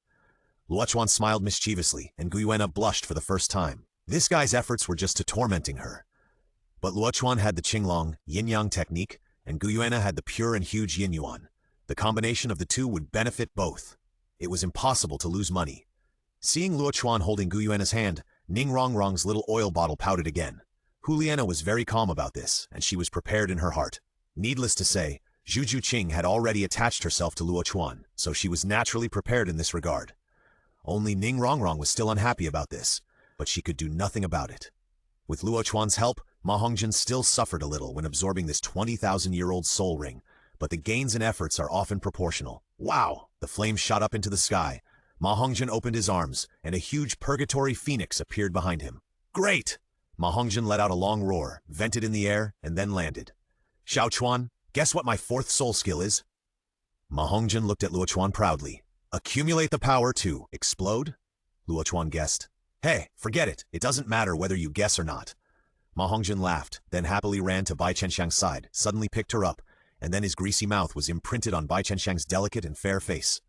Luo Chuan smiled mischievously, and Gu Yuena blushed for the first time. This guy's efforts were just to tormenting her. But Luo Chuan had the Qinglong, yin-yang technique, and Gu Yuena had the pure and huge yin-yuan. The combination of the two would benefit both. It was impossible to lose money. Seeing Luo Chuan holding Gu Yuena's hand, Ning Rongrong's little oil bottle pouted again. Juliana was very calm about this, and she was prepared in her heart. Needless to say, Zhu Juqing had already attached herself to Luo Chuan, so she was naturally prepared in this regard. Only Ning Rongrong was still unhappy about this, but she could do nothing about it. With Luo Chuan's help, Ma Hongjun still suffered a little when absorbing this 20,000-year-old soul ring, but the gains and efforts are often proportional. Wow! The flames shot up into the sky. Ma Hongjun opened his arms, and a huge purgatory phoenix appeared behind him. Great! Ma Hongjun let out a long roar, vented in the air, and then landed. "Xiao Chuan, guess what my 4th soul skill is?" Ma Hongjun looked at Luo Chuan proudly. "Accumulate the power to explode?" Luo Chuan guessed. "Hey, forget it. It doesn't matter whether you guess or not." Ma Hongjun laughed, then happily ran to Bai Qianxiang's side, suddenly picked her up, and then his greasy mouth was imprinted on Bai Qianxiang's delicate and fair face.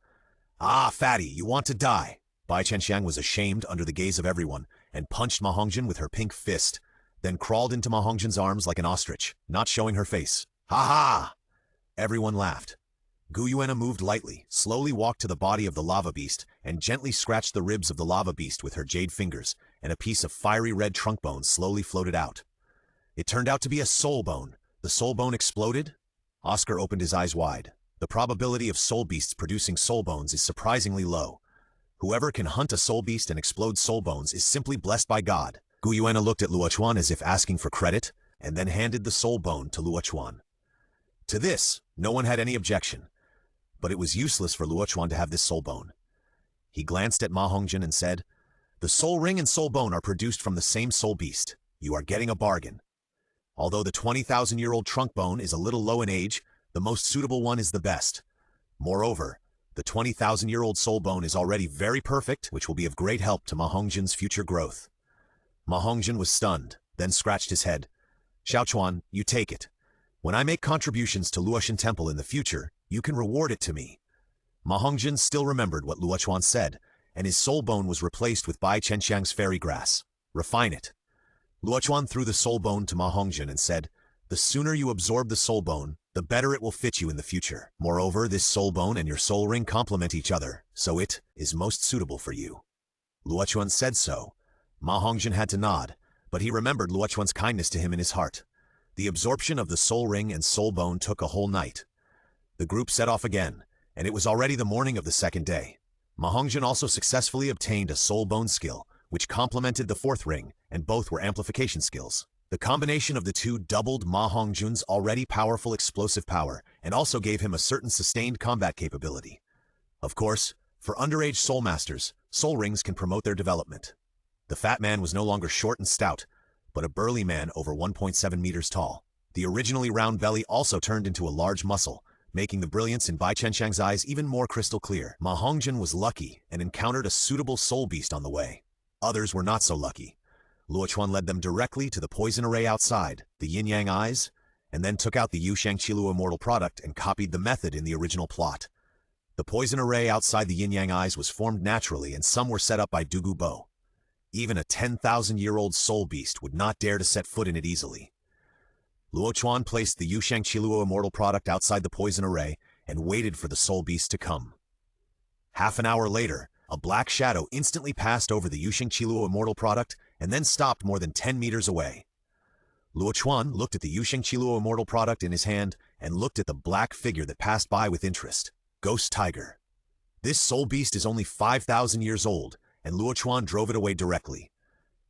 "Ah, fatty, you want to die." Bai Qianxiang was ashamed under the gaze of everyone, and punched Ma Hongjun with her pink fist, then crawled into Ma Hongjun's arms like an ostrich, not showing her face. "Ha ha!" Everyone laughed. Gu Yuena moved lightly, slowly walked to the body of the lava beast, and gently scratched the ribs of the lava beast with her jade fingers, and a piece of fiery red trunk bone slowly floated out. It turned out to be a soul bone. The soul bone exploded? Oscar opened his eyes wide. The probability of soul beasts producing soul bones is surprisingly low. Whoever can hunt a soul beast and explode soul bones is simply blessed by God. Gu Yuena looked at Luo Chuan as if asking for credit, and then handed the soul bone to Luo Chuan. To this, no one had any objection. But it was useless for Luo Chuan to have this soul bone. He glanced at Ma Hongjun and said, "The soul ring and soul bone are produced from the same soul beast. You are getting a bargain. Although the 20,000-year-old trunk bone is a little low in age, the most suitable one is the best. Moreover, the 20,000-year-old soul bone is already very perfect, which will be of great help to Ma Hongjun's future growth." Ma Hongjun was stunned, then scratched his head. "Xiao Chuan, you take it. When I make contributions to Luoshan Temple in the future, you can reward it to me." Ma Hongjun still remembered what Luo Chuan said, and his soul bone was replaced with Bai Qianxiang's fairy grass. "Refine it." Luo Chuan threw the soul bone to Ma Hongjun and said, "The sooner you absorb the soul bone, the better it will fit you in the future. Moreover, this soul bone and your soul ring complement each other, so it is most suitable for you." Luo Chuan said so. Ma Hongjun had to nod, but he remembered Luo Chuan's kindness to him in his heart. The absorption of the soul ring and soul bone took a whole night. The group set off again, and it was already the morning of the 2nd day. Ma Hongjun also successfully obtained a soul bone skill, which complemented the 4th ring, and both were amplification skills. The combination of the two doubled Ma Hongjun's already powerful explosive power, and also gave him a certain sustained combat capability. Of course, for underage soul masters, soul rings can promote their development. The fat man was no longer short and stout, but a burly man over 1.7 meters tall. The originally round belly also turned into a large muscle, making the brilliance in Bai Qianxiang's eyes even more crystal clear. Ma Hongjun was lucky and encountered a suitable soul beast on the way. Others were not so lucky. Luo Chuan led them directly to the poison array outside, the yin-yang eyes, and then took out the Yushang Qilu immortal product and copied the method in the original plot. The poison array outside the yin-yang eyes was formed naturally, and some were set up by Dugu Bo. Even a 10,000-year-old soul beast would not dare to set foot in it easily. Luo Chuan placed the Yushang Qiluo immortal product outside the poison array and waited for the soul beast to come. Half an hour later, a black shadow instantly passed over the Yushang Qiluo immortal product and then stopped more than 10 meters away. Luo Chuan looked at the Yushang Qiluo immortal product in his hand and looked at the black figure that passed by with interest. Ghost Tiger. This soul beast is only 5,000 years old, and Luo Chuan drove it away directly.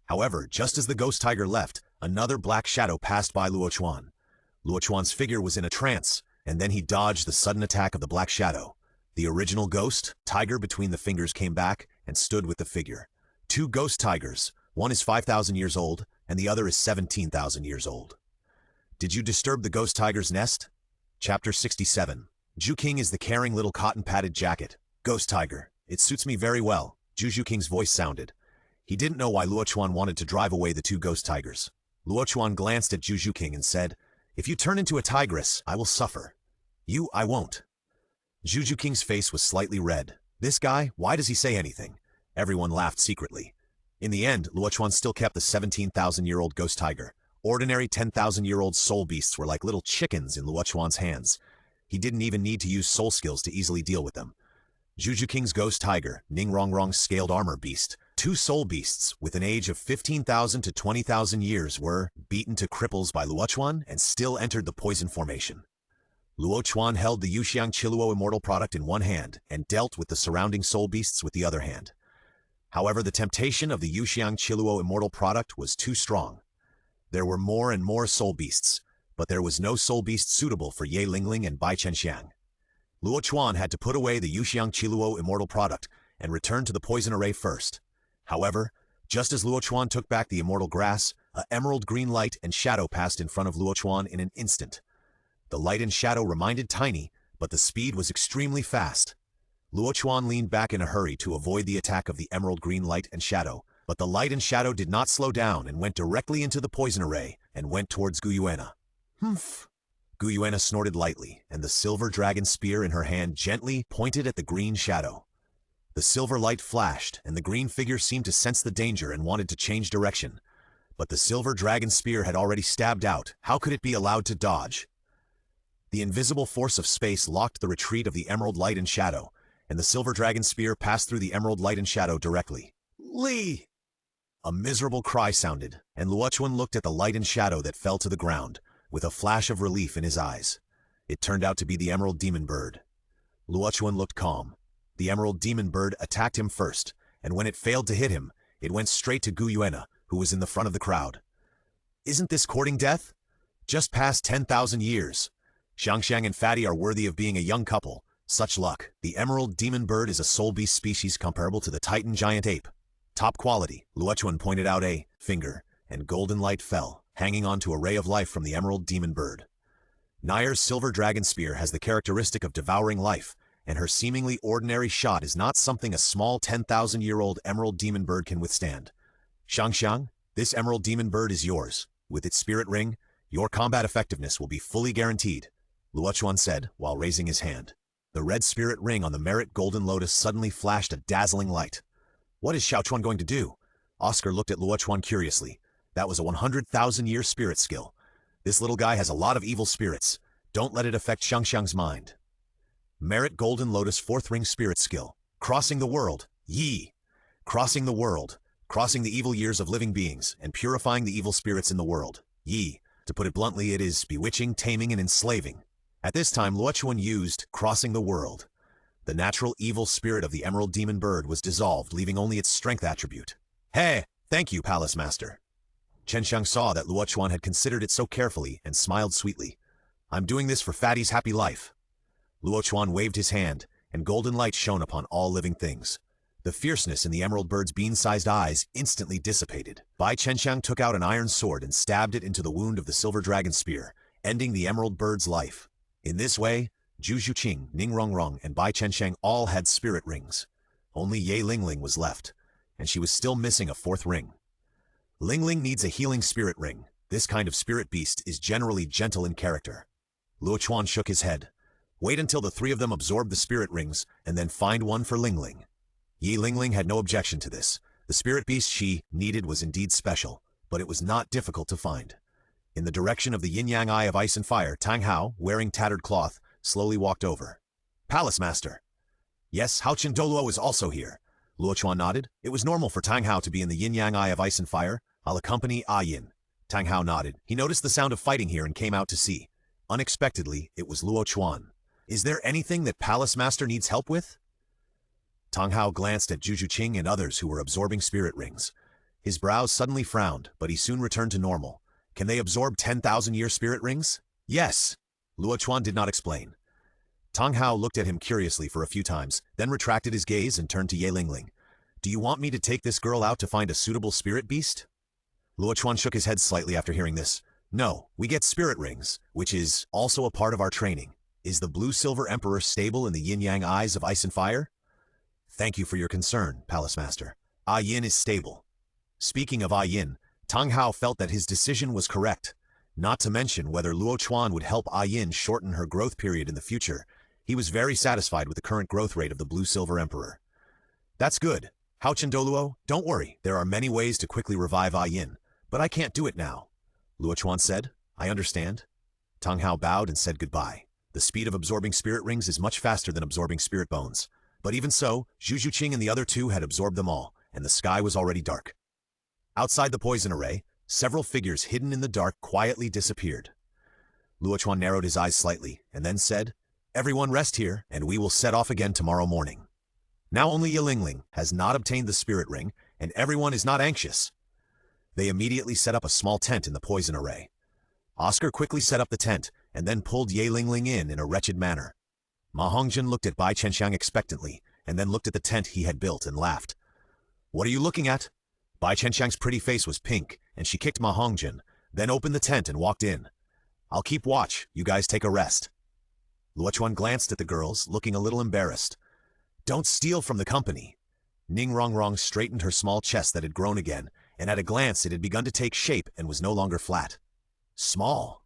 However, just as the ghost tiger left, another black shadow passed by Luo Chuan. Luo Chuan's figure was in a trance, and then he dodged the sudden attack of the black shadow. The original ghost tiger between the fingers came back and stood with the figure. Two ghost tigers, one is 5,000 years old, and the other is 17,000 years old. Did you disturb the ghost tiger's nest? Chapter 67. Zhu King is the caring little cotton-padded jacket. Ghost tiger, it suits me very well, Zhu King's voice sounded. He didn't know why Luo Chuan wanted to drive away the two ghost tigers. Luo Chuan glanced at Zhu King and said, "If you turn into a tigress, I will suffer. You, I won't." Zhu King's face was slightly red. This guy, why does he say anything? Everyone laughed secretly. In the end, Luo Chuan still kept the 17,000-year-old ghost tiger. Ordinary 10,000-year-old soul beasts were like little chickens in Luo Chuan's hands. He didn't even need to use soul skills to easily deal with them. Zhu King's ghost tiger, Ningrongrong's scaled armor beast, two soul beasts with an age of 15,000 to 20,000 years were beaten to cripples by Luo Chuan and still entered the poison formation. Luo Chuan held the Yushang Qiluo immortal product in one hand and dealt with the surrounding soul beasts with the other hand. However, the temptation of the Yushang Qiluo immortal product was too strong. There were more and more soul beasts, but there was no soul beast suitable for Ye Lingling and Bai Chenxiang. Luo Chuan had to put away the Yushang Qiluo immortal product and return to the poison array first. However, just as Luo Chuan took back the immortal grass, an emerald green light and shadow passed in front of Luo Chuan in an instant. The light and shadow reminded Tiny, but the speed was extremely fast. Luo Chuan leaned back in a hurry to avoid the attack of the emerald green light and shadow, but the light and shadow did not slow down and went directly into the poison array and went towards Guyuena. Humph! Guyuena snorted lightly, and the silver dragon spear in her hand gently pointed at the green shadow. The silver light flashed, and the green figure seemed to sense the danger and wanted to change direction. But the silver dragon spear had already stabbed out. How could it be allowed to dodge? The invisible force of space locked the retreat of the emerald light and shadow, and the silver dragon spear passed through the emerald light and shadow directly. Li! A miserable cry sounded, and Luo Chuan looked at the light and shadow that fell to the ground, with a flash of relief in his eyes. It turned out to be the emerald demon bird. Luo Chuan looked calm. The emerald demon bird attacked him first, and when it failed to hit him, it went straight to Guyuena, who was in the front of the crowd. Isn't this courting death? Just past 10,000 years. Xiangxiang and Fatty are worthy of being a young couple. Such luck. The emerald demon bird is a soul beast species comparable to the Titan giant ape. Top quality. Luo Chuan pointed out a finger, and golden light fell, hanging onto a ray of life from the emerald demon bird. Nair's silver dragon spear has the characteristic of devouring life, and her seemingly ordinary shot is not something a small 10,000-year-old emerald demon bird can withstand. Xiangxiang, this emerald demon bird is yours. With its spirit ring, your combat effectiveness will be fully guaranteed, Luo Chuan said while raising his hand. The red spirit ring on the merit golden lotus suddenly flashed a dazzling light. What is Xiao Chuan going to do? Oscar looked at Luo Chuan curiously. That was a 100,000-year spirit skill. This little guy has a lot of evil spirits. Don't let it affect Xiangxiang's mind. Merit golden lotus fourth ring spirit skill. Crossing the world. Yi. Crossing the world. Crossing the evil years of living beings and purifying the evil spirits in the world. Yi. To put it bluntly, it is bewitching, taming, and enslaving. At this time, Luo Chuan used crossing the world. The natural evil spirit of the emerald demon bird was dissolved, leaving only its strength attribute. Hey, thank you, Palace Master. Chenxiang saw that Luo Chuan had considered it so carefully and smiled sweetly. I'm doing this for Fatty's happy life. Luo Chuan waved his hand, and golden light shone upon all living things. The fierceness in the emerald bird's bean-sized eyes instantly dissipated. Bai Chenxiang took out an iron sword and stabbed it into the wound of the silver dragon spear, ending the emerald bird's life. In this way, Zhu Zhuqing, Ning Rongrong, and Bai Chenxiang all had spirit rings. Only Ye Lingling was left, and she was still missing a fourth ring. Lingling needs a healing spirit ring. This kind of spirit beast is generally gentle in character. Luo Chuan shook his head. Wait until the three of them absorb the spirit rings, and then find one for Lingling. Ye Lingling had no objection to this, The spirit beast she needed was indeed special, but it was not difficult to find. In the direction of the yin-yang eye of ice and fire, Tang Hao, wearing tattered cloth, slowly walked over. Palace Master. Yes, Hao Chen Douluo is also here. Luo Chuan nodded. It was normal for Tang Hao to be in the yin-yang eye of ice and fire. I'll accompany Yin. Tang Hao nodded. He noticed the sound of fighting here and came out to see. Unexpectedly, it was Luo Chuan. Is there anything that Palace Master needs help with? Tang Hao glanced at Juju Qing and others who were absorbing spirit rings. His brows suddenly frowned, but he soon returned to normal. Can they absorb 10,000-year spirit rings? Yes. Luo Chuan did not explain. Tang Hao looked at him curiously for a few times, then retracted his gaze and turned to Ye Lingling. Do you want me to take this girl out to find a suitable spirit beast? Luo Chuan shook his head slightly after hearing this. No, we get spirit rings, which is also a part of our training. Is the Blue-Silver Emperor stable in the yin-yang eyes of ice and fire? Thank you for your concern, Palace Master. Yin is stable. Speaking of Yin, Tang Hao felt that his decision was correct. Not to mention whether Luo Chuan would help Yin shorten her growth period in the future. He was very satisfied with the current growth rate of the Blue-Silver Emperor. That's good. Hao Chen Douluo, don't worry, there are many ways to quickly revive Yin, but I can't do it now. Luo Chuan said, I understand. Tang Hao bowed and said goodbye. The speed of absorbing spirit rings is much faster than absorbing spirit bones. But even so, Juju Qing and the other two had absorbed them all, and the sky was already dark. Outside the poison array, several figures hidden in the dark quietly disappeared. Luo Chuan narrowed his eyes slightly, and then said, Everyone rest here, and we will set off again tomorrow morning. Now only Ye Lingling has not obtained the spirit ring, and everyone is not anxious. They immediately set up a small tent in the poison array. Oscar quickly set up the tent, and then pulled Ye Lingling in a wretched manner. Ma Hongjun looked at Bai Chenxiang expectantly, and then looked at the tent he had built and laughed. What are you looking at? Bai Chenxiang's pretty face was pink, and she kicked Ma Hongjun, then opened the tent and walked in. I'll keep watch, you guys take a rest. Luo Chuan glanced at the girls, looking a little embarrassed. Don't steal from the company. Ning Rongrong straightened her small chest that had grown again, and at a glance it had begun to take shape and was no longer flat. Small.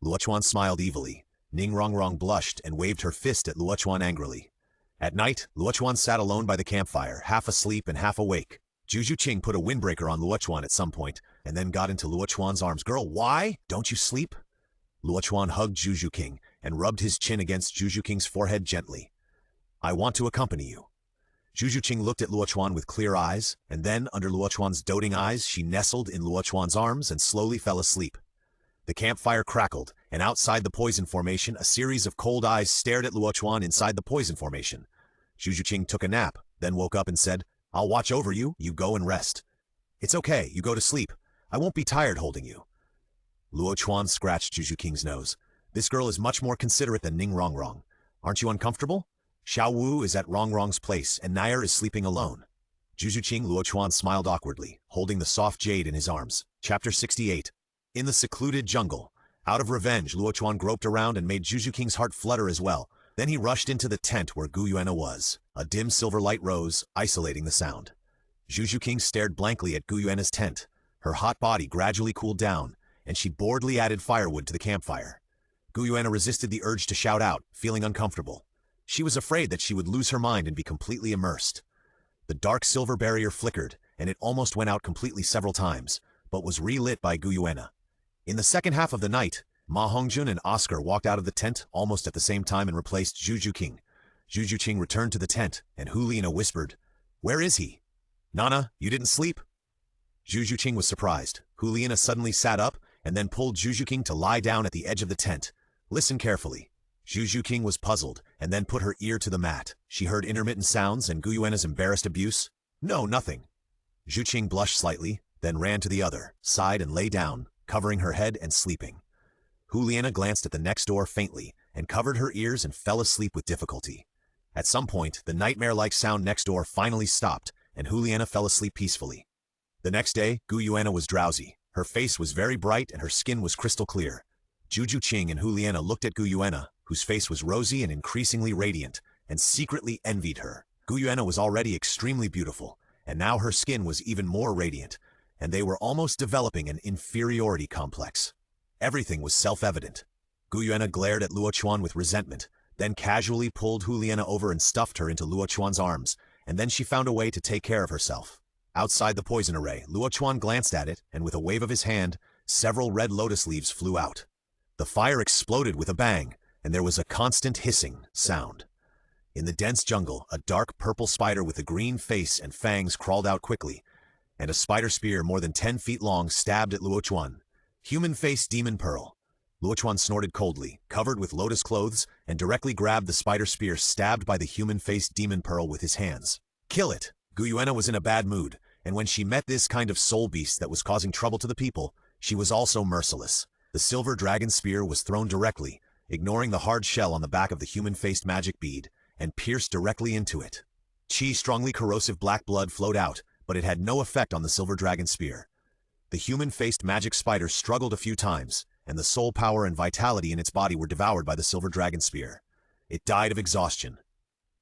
Luo Chuan smiled evilly. Ning Rongrong blushed and waved her fist at Luo Chuan angrily. At night, Luo Chuan sat alone by the campfire, half asleep and half awake. Juju Qing put a windbreaker on Luo Chuan at some point, and then got into Luo Chuan's arms. Girl, why? Don't you sleep? Luo Chuan hugged Juju Qing and rubbed his chin against Juju Qing's forehead gently. I want to accompany you. Juju Qing looked at Luo Chuan with clear eyes, and then, under Luo Chuan's doting eyes, she nestled in Luo Chuan's arms and slowly fell asleep. The campfire crackled, and outside the poison formation, a series of cold eyes stared at Luo Chuan inside the poison formation. Juju Qing took a nap, then woke up and said, I'll watch over you, you go and rest. It's okay, you go to sleep. I won't be tired holding you. Luo Chuan scratched Juju Qing's nose. This girl is much more considerate than Ning Rongrong. Aren't you uncomfortable? Xiao Wu is at Rongrong's place, and Nair is sleeping alone. Juju Qing Luo Chuan smiled awkwardly, holding the soft jade in his arms. Chapter 68. In the secluded jungle. Out of revenge, Luo Chuan groped around and made Juju Qing's heart flutter as well. Then he rushed into the tent where Gu Yuena was. A dim silver light rose, isolating the sound. Juju Qing stared blankly at Gu Yuena's tent. Her hot body gradually cooled down, and she boredly added firewood to the campfire. Gu Yuena resisted the urge to shout out, feeling uncomfortable. She was afraid that she would lose her mind and be completely immersed. The dark silver barrier flickered, and it almost went out completely several times, but was relit by Gu Yuena. In the second half of the night, Ma Hongjun and Oscar walked out of the tent almost at the same time and replaced Juju Qing. Juju Qing returned to the tent, and Huliana whispered, Where is he? Nana, you didn't sleep? Juju Qing was surprised. Huliana suddenly sat up, and then pulled Juju Qing to lie down at the edge of the tent. Listen carefully. Juju Qing was puzzled, and then put her ear to the mat. She heard intermittent sounds and Gu Yuena's embarrassed abuse. No, nothing. Zhu Qing blushed slightly, then ran to the other side and lay down, covering her head and sleeping. Huliana glanced at the next door faintly, and covered her ears and fell asleep with difficulty. At some point, the nightmare-like sound next door finally stopped, and Huliana fell asleep peacefully. The next day, Gu Yuena was drowsy. Her face was very bright and her skin was crystal clear. Juju Qing and Huliana looked at Gu Yuena, whose face was rosy and increasingly radiant, and secretly envied her. Gu Yuena was already extremely beautiful, and now her skin was even more radiant, and they were almost developing an inferiority complex. Everything was self-evident. Gu Yuena glared at Luo Chuan with resentment, then casually pulled Huliana over and stuffed her into Luo Chuan's arms, and then she found a way to take care of herself. Outside the poison array, Luo Chuan glanced at it, and with a wave of his hand, several red lotus leaves flew out. The fire exploded with a bang, and there was a constant hissing sound. In the dense jungle, a dark purple spider with a green face and fangs crawled out quickly, and a spider spear more than 10 feet long stabbed at Luo Chuan. Human-faced demon pearl. Luo Chuan snorted coldly, covered with lotus clothes, and directly grabbed the spider spear stabbed by the human-faced demon pearl with his hands. Kill it! Guyuena was in a bad mood, and when she met this kind of soul beast that was causing trouble to the people, she was also merciless. The silver dragon spear was thrown directly, ignoring the hard shell on the back of the human-faced magic bead, and pierced directly into it. Strongly corrosive black blood flowed out, but it had no effect on the silver dragon spear. The human-faced magic spider struggled a few times, and the soul power and vitality in its body were devoured by the silver dragon spear. It died of exhaustion.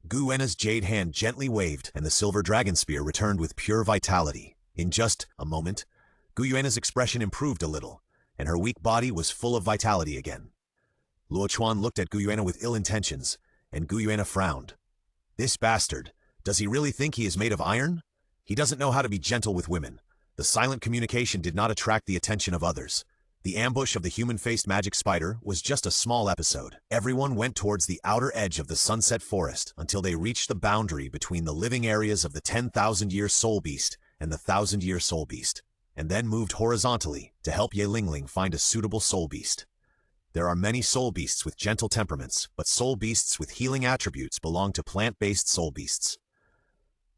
Guyuena's jade hand gently waved, and the silver dragon spear returned with pure vitality. In just a moment, Guyuena's expression improved a little, and her weak body was full of vitality again. Luo Chuan looked at Guyuena with ill intentions, and Guyuena frowned. This bastard, does he really think he is made of iron? He doesn't know how to be gentle with women. The silent communication did not attract the attention of others. The ambush of the human-faced magic spider was just a small episode. Everyone went towards the outer edge of the sunset forest until they reached the boundary between the living areas of the 10,000-year soul beast and the 1,000-year soul beast, and then moved horizontally to help Ye Lingling find a suitable soul beast. There are many soul beasts with gentle temperaments, but soul beasts with healing attributes belong to plant-based soul beasts.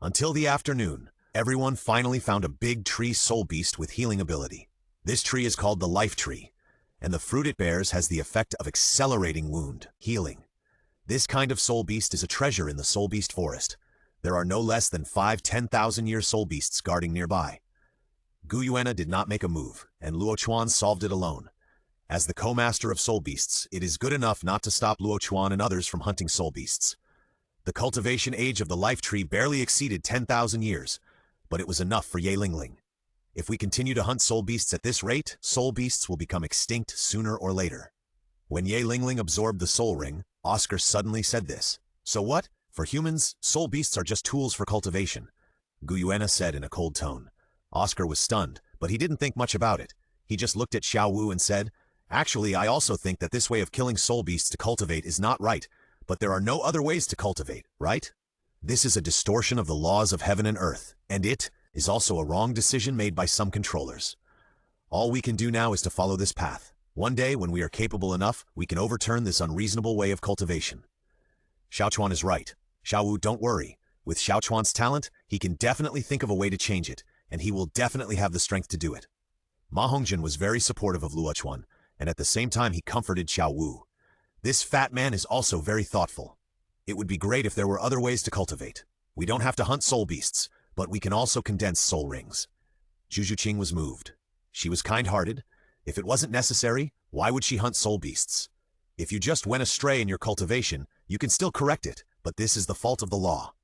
Until the afternoon, everyone finally found a big tree soul beast with healing ability. This tree is called the life tree, and the fruit it bears has the effect of accelerating wound healing. This kind of soul beast is a treasure in the soul beast forest. There are no less than 5-10,000-year soul beasts guarding nearby. Guyuena did not make a move, and Luo Chuan solved it alone. As the co-master of soul beasts, it is good enough not to stop Luo Chuan and others from hunting soul beasts. The cultivation age of the life tree barely exceeded 10,000 years, but it was enough for Ye Lingling. If we continue to hunt soul beasts at this rate, soul beasts will become extinct sooner or later. When Ye Lingling absorbed the soul ring, Oscar suddenly said this. So what? For humans, soul beasts are just tools for cultivation, Guyuena said in a cold tone. Oscar was stunned, but he didn't think much about it. He just looked at Xiao Wu and said, Actually, I also think that this way of killing soul beasts to cultivate is not right, but there are no other ways to cultivate, right? This is a distortion of the laws of heaven and earth, and it is also a wrong decision made by some controllers. All we can do now is to follow this path. One day, when we are capable enough, we can overturn this unreasonable way of cultivation. Xiao Chuan is right. Xiao Wu, don't worry. With Xiao Chuan's talent, he can definitely think of a way to change it, and he will definitely have the strength to do it. Ma Hongjin was very supportive of Luo Chuan, and at the same time he comforted Xiao Wu. This fat man is also very thoughtful. It would be great if there were other ways to cultivate. We don't have to hunt soul beasts, but we can also condense soul rings. Zhu Qing was moved. She was kind-hearted. If it wasn't necessary, why would she hunt soul beasts? If you just went astray in your cultivation, you can still correct it, but this is the fault of the law.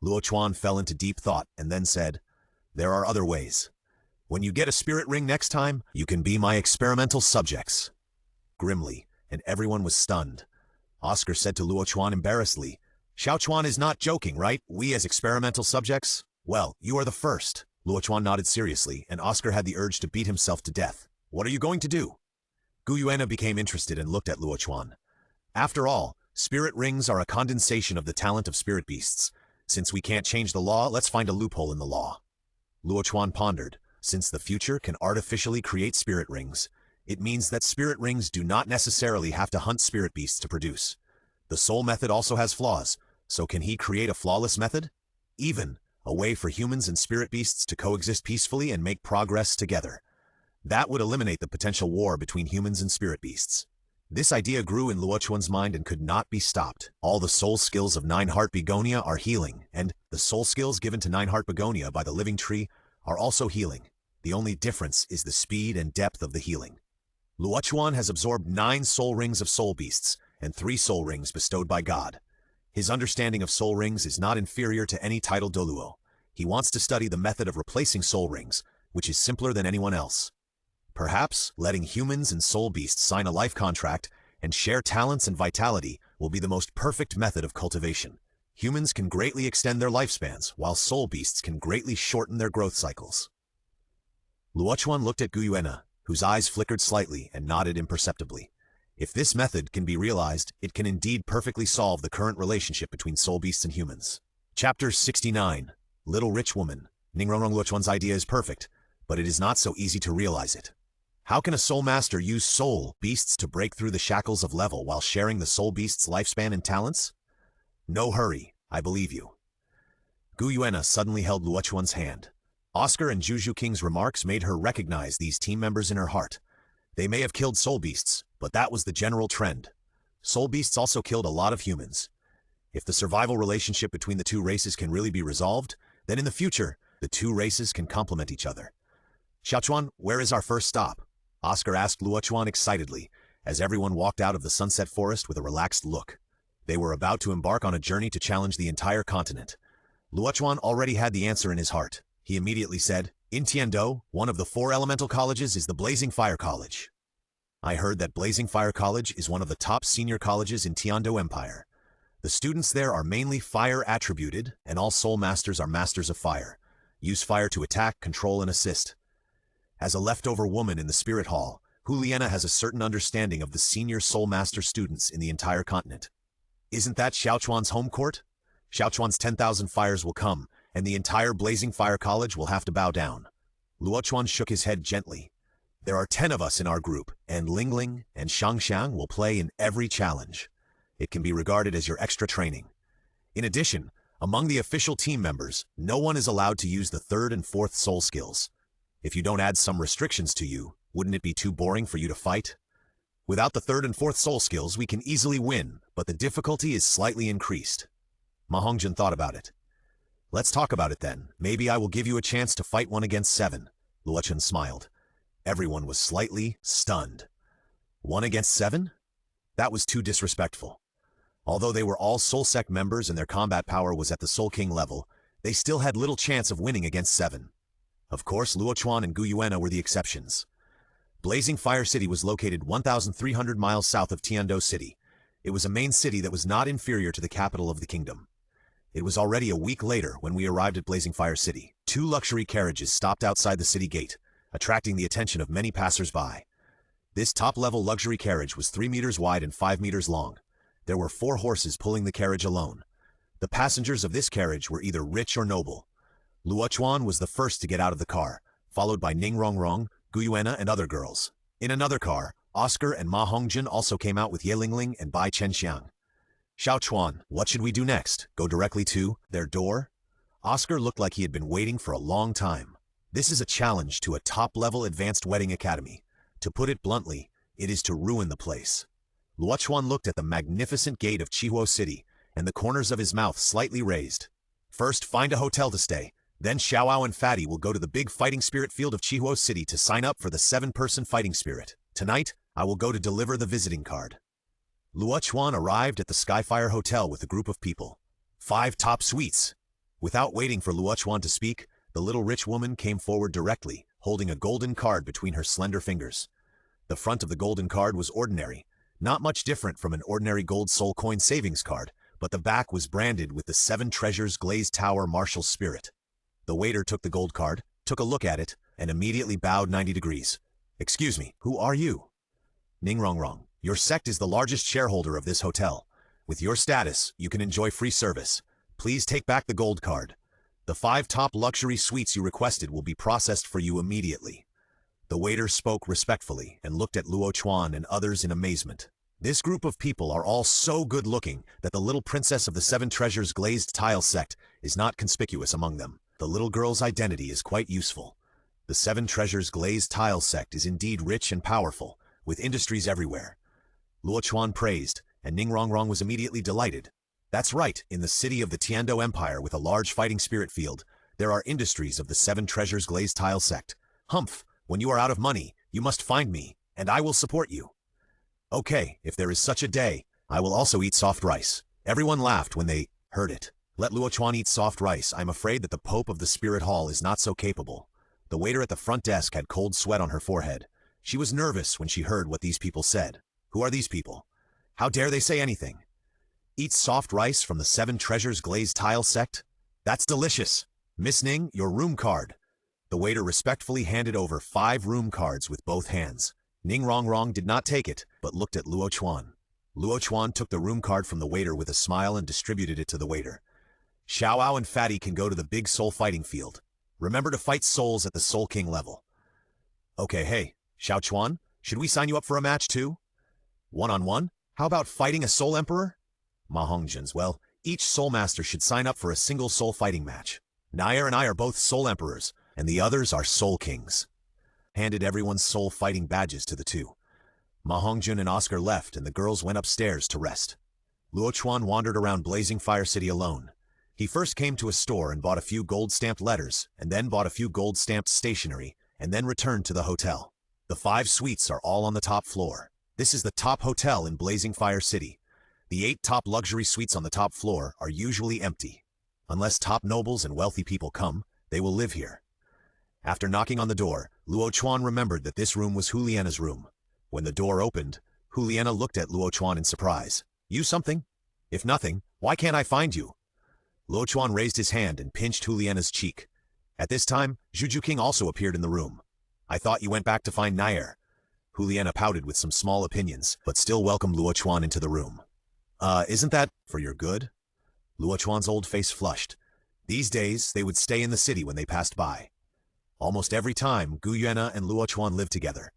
Luo Chuan fell into deep thought and then said, There are other ways. When you get a spirit ring next time, you can be my experimental subjects. Grimly, and everyone was stunned. Oscar said to Luo Chuan embarrassedly, Xiao Chuan is not joking, right? We as experimental subjects? Well, you are the first. Luo Chuan nodded seriously, and Oscar had the urge to beat himself to death. What are you going to do? Guyuena became interested and looked at Luo Chuan. After all, spirit rings are a condensation of the talent of spirit beasts. Since we can't change the law, let's find a loophole in the law. Luo Chuan pondered. Since the future can artificially create spirit rings, it means that spirit rings do not necessarily have to hunt spirit beasts to produce. The soul method also has flaws, so can he create a flawless method? Even a way for humans and spirit beasts to coexist peacefully and make progress together. That would eliminate the potential war between humans and spirit beasts. This idea grew in Luo Chuan's mind and could not be stopped. All the soul skills of Nine-Heart Begonia are healing, and the soul skills given to Nine-Heart Begonia by the living tree are also healing. The only difference is the speed and depth of the healing. Luo Chuan has absorbed 9 soul rings of soul beasts and 3 soul rings bestowed by God. His understanding of soul rings is not inferior to any titled Douluo. He wants to study the method of replacing soul rings, which is simpler than anyone else. Perhaps letting humans and soul beasts sign a life contract and share talents and vitality will be the most perfect method of cultivation. Humans can greatly extend their lifespans, while soul beasts can greatly shorten their growth cycles. Luo Chuan looked at Guyuena, whose eyes flickered slightly and nodded imperceptibly. If this method can be realized, it can indeed perfectly solve the current relationship between soul beasts and humans. Chapter 69. Little Rich Woman. Ningrongrong Luo Chuan's idea is perfect, but it is not so easy to realize it. How can a soul master use soul beasts to break through the shackles of level while sharing the soul beast's lifespan and talents? No hurry, I believe you. Guyuena suddenly held Luo Chuan's hand. Oscar and Juju King's remarks made her recognize these team members in her heart. They may have killed soul beasts, but that was the general trend. Soul beasts also killed a lot of humans. If the survival relationship between the two races can really be resolved, then in the future, the two races can complement each other. Xiaochuan, where is our first stop? Oscar asked Luo Chuan excitedly, as everyone walked out of the sunset forest with a relaxed look. They were about to embark on a journey to challenge the entire continent. Luo Chuan already had the answer in his heart. He immediately said, in Tiandou, one of the 4 elemental colleges is the Blazing Fire College. I heard that Blazing Fire College is one of the top senior colleges in Tiandou Empire. The students there are mainly fire attributed, and all soul masters are masters of fire. Use fire to attack, control, and assist. As a leftover woman in the Spirit Hall, Juliana has a certain understanding of the senior soul master students in the entire continent. Isn't that Xiaochuan's home court? Xiaochuan's 10,000 fires will come, and the entire Blazing Fire College will have to bow down. Luo Chuan shook his head gently. There are 10 of us in our group, and Lingling and Shangxiang will play in every challenge. It can be regarded as your extra training. In addition, among the official team members, no one is allowed to use the 3rd and 4th soul skills. If you don't add some restrictions to you, wouldn't it be too boring for you to fight? Without the 3rd and 4th soul skills, we can easily win, but the difficulty is slightly increased. Ma Hongjin thought about it. Let's talk about it then. Maybe I will give you a chance to fight 1 against 7. Luo Chuan smiled. Everyone was slightly stunned. 1 against 7? That was too disrespectful. Although they were all Soul Sect members and their combat power was at the Soul King level, they still had little chance of winning against 7. Of course, Luo Chuan and Guyuena were the exceptions. Blazing Fire City was located 1,300 miles south of Tiandou City. It was a main city that was not inferior to the capital of the kingdom. It was already a week later when we arrived at Blazing Fire City. 2 luxury carriages stopped outside the city gate, attracting the attention of many passers-by. This top-level luxury carriage was 3 meters wide and 5 meters long. There were 4 horses pulling the carriage alone. The passengers of this carriage were either rich or noble. Luo Chuan was the first to get out of the car, followed by Ning Rongrong, Guyuena, and other girls. In another car, Oscar and Ma Hongjin also came out with Ye Lingling and Bai Chenxiang. Xiaochuan, what should we do next? Go directly to their door? Oscar looked like he had been waiting for a long time. This is a challenge to a top-level advanced wedding academy. To put it bluntly, it is to ruin the place. Luo Chuan looked at the magnificent gate of Chihuo City, and the corners of his mouth slightly raised. First, find a hotel to stay. Then Xiaoao and Fatty will go to the big fighting spirit field of Chihuo City to sign up for the 7-person fighting spirit. Tonight, I will go to deliver the visiting card. Luo Chuan arrived at the Skyfire Hotel with a group of people. 5 top suites. Without waiting for Luo Chuan to speak, the little rich woman came forward directly, holding a golden card between her slender fingers. The front of the golden card was ordinary, not much different from an ordinary gold soul coin savings card, but the back was branded with the 7 treasures glazed tower martial spirit. The waiter took the gold card, took a look at it, and immediately bowed 90 degrees. Excuse me, who are you? Ning Rongrong, your sect is the largest shareholder of this hotel. With your status, you can enjoy free service. Please take back the gold card. The 5 top luxury suites you requested will be processed for you immediately. The waiter spoke respectfully and looked at Luo Chuan and others in amazement. This group of people are all so good-looking that the little princess of the 7 treasures glazed tile sect is not conspicuous among them. The little girl's identity is quite useful. The 7 treasures glazed tile sect is indeed rich and powerful, with industries everywhere. Luo Chuan praised, and Ning Rongrong was immediately delighted. That's right, in the city of the Tiandou Empire with a large fighting spirit field, there are industries of the 7 treasures glazed tile sect. Humph, when you are out of money, you must find me, and I will support you. Okay, if there is such a day, I will also eat soft rice. Everyone laughed when they heard it. Let Luo Chuan eat soft rice. I'm afraid that the Pope of the Spirit Hall is not so capable. The waiter at the front desk had cold sweat on her forehead. She was nervous when she heard what these people said. Who are these people? How dare they say anything? Eat soft rice from the 7 treasures glazed tile sect? That's delicious. Miss Ning, your room card. The waiter respectfully handed over 5 room cards with both hands. Ning Rongrong did not take it, but looked at Luo Chuan. Luo Chuan took the room card from the waiter with a smile and distributed it to the waiter. Xiaoao and Fatty can go to the big soul fighting field. Remember to fight souls at the Soul King level. Okay, hey, Xiao Chuan, should we sign you up for a match too? One-on-one? How about fighting a soul emperor? Ma Hongjins, well, each soul master should sign up for a single soul fighting match. Nair and I are both soul emperors, and the others are soul kings. Handed everyone's soul fighting badges to the two. Ma Hongjun and Oscar left, and the girls went upstairs to rest. Luo Chuan wandered around Blazing Fire City alone. He first came to a store and bought a few gold-stamped letters, and then bought a few gold-stamped stationery, and then returned to the hotel. The 5 suites are all on the top floor. This is the top hotel in Blazing Fire City. The 8 top luxury suites on the top floor are usually empty. Unless top nobles and wealthy people come, they will live here. After knocking on the door, Luo Chuan remembered that this room was Huliena's room. When the door opened, Huliena looked at Luo Chuan in surprise. You something? If nothing, why can't I find you? Luo Chuan raised his hand and pinched Huliena's cheek. At this time, Juju King also appeared in the room. I thought you went back to find Nair. Huliena pouted with some small opinions, but still welcomed Luo Chuan into the room. Isn't that for your good? Luo Chuan's old face flushed. These days, they would stay in the city when they passed by. Almost every time, Gu Yuena and Luo Chuan lived together.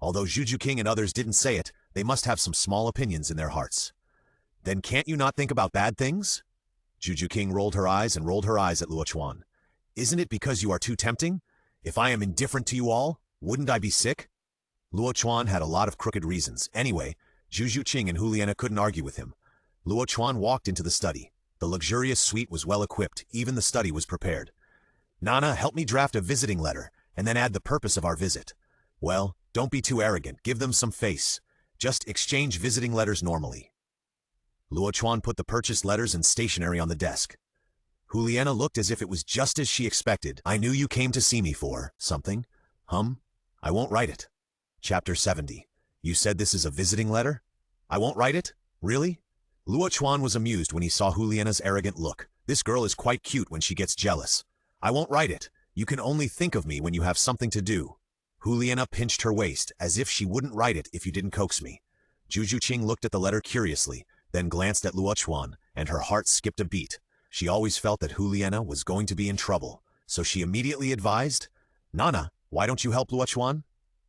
Although Juju King and others didn't say it, they must have some small opinions in their hearts. Then can't you not think about bad things? Juju King rolled her eyes and rolled her eyes at Luo Chuan. Isn't it because you are too tempting? If I am indifferent to you all, wouldn't I be sick? Luo Chuan had a lot of crooked reasons. Anyway, Juju King and Huliena couldn't argue with him. Luo Chuan walked into the study. The luxurious suite was well equipped. Even the study was prepared. Nana, help me draft a visiting letter, and then add the purpose of our visit. Well, don't be too arrogant. Give them some face. Just exchange visiting letters normally. Luo Chuan put the purchased letters and stationery on the desk. Huliena looked as if it was just as she expected. I knew you came to see me for something. I won't write it. Chapter 70. You said this is a visiting letter? I won't write it? Really? Luo Chuan was amused when he saw Huliena's arrogant look. This girl is quite cute when she gets jealous. I won't write it. You can only think of me when you have something to do. Huliena pinched her waist, as if she wouldn't write it if you didn't coax me. Juju Qing looked at the letter curiously, then glanced at Luo Chuan, and her heart skipped a beat. She always felt that Huliena was going to be in trouble, so she immediately advised, Nana, why don't you help Luo Chuan?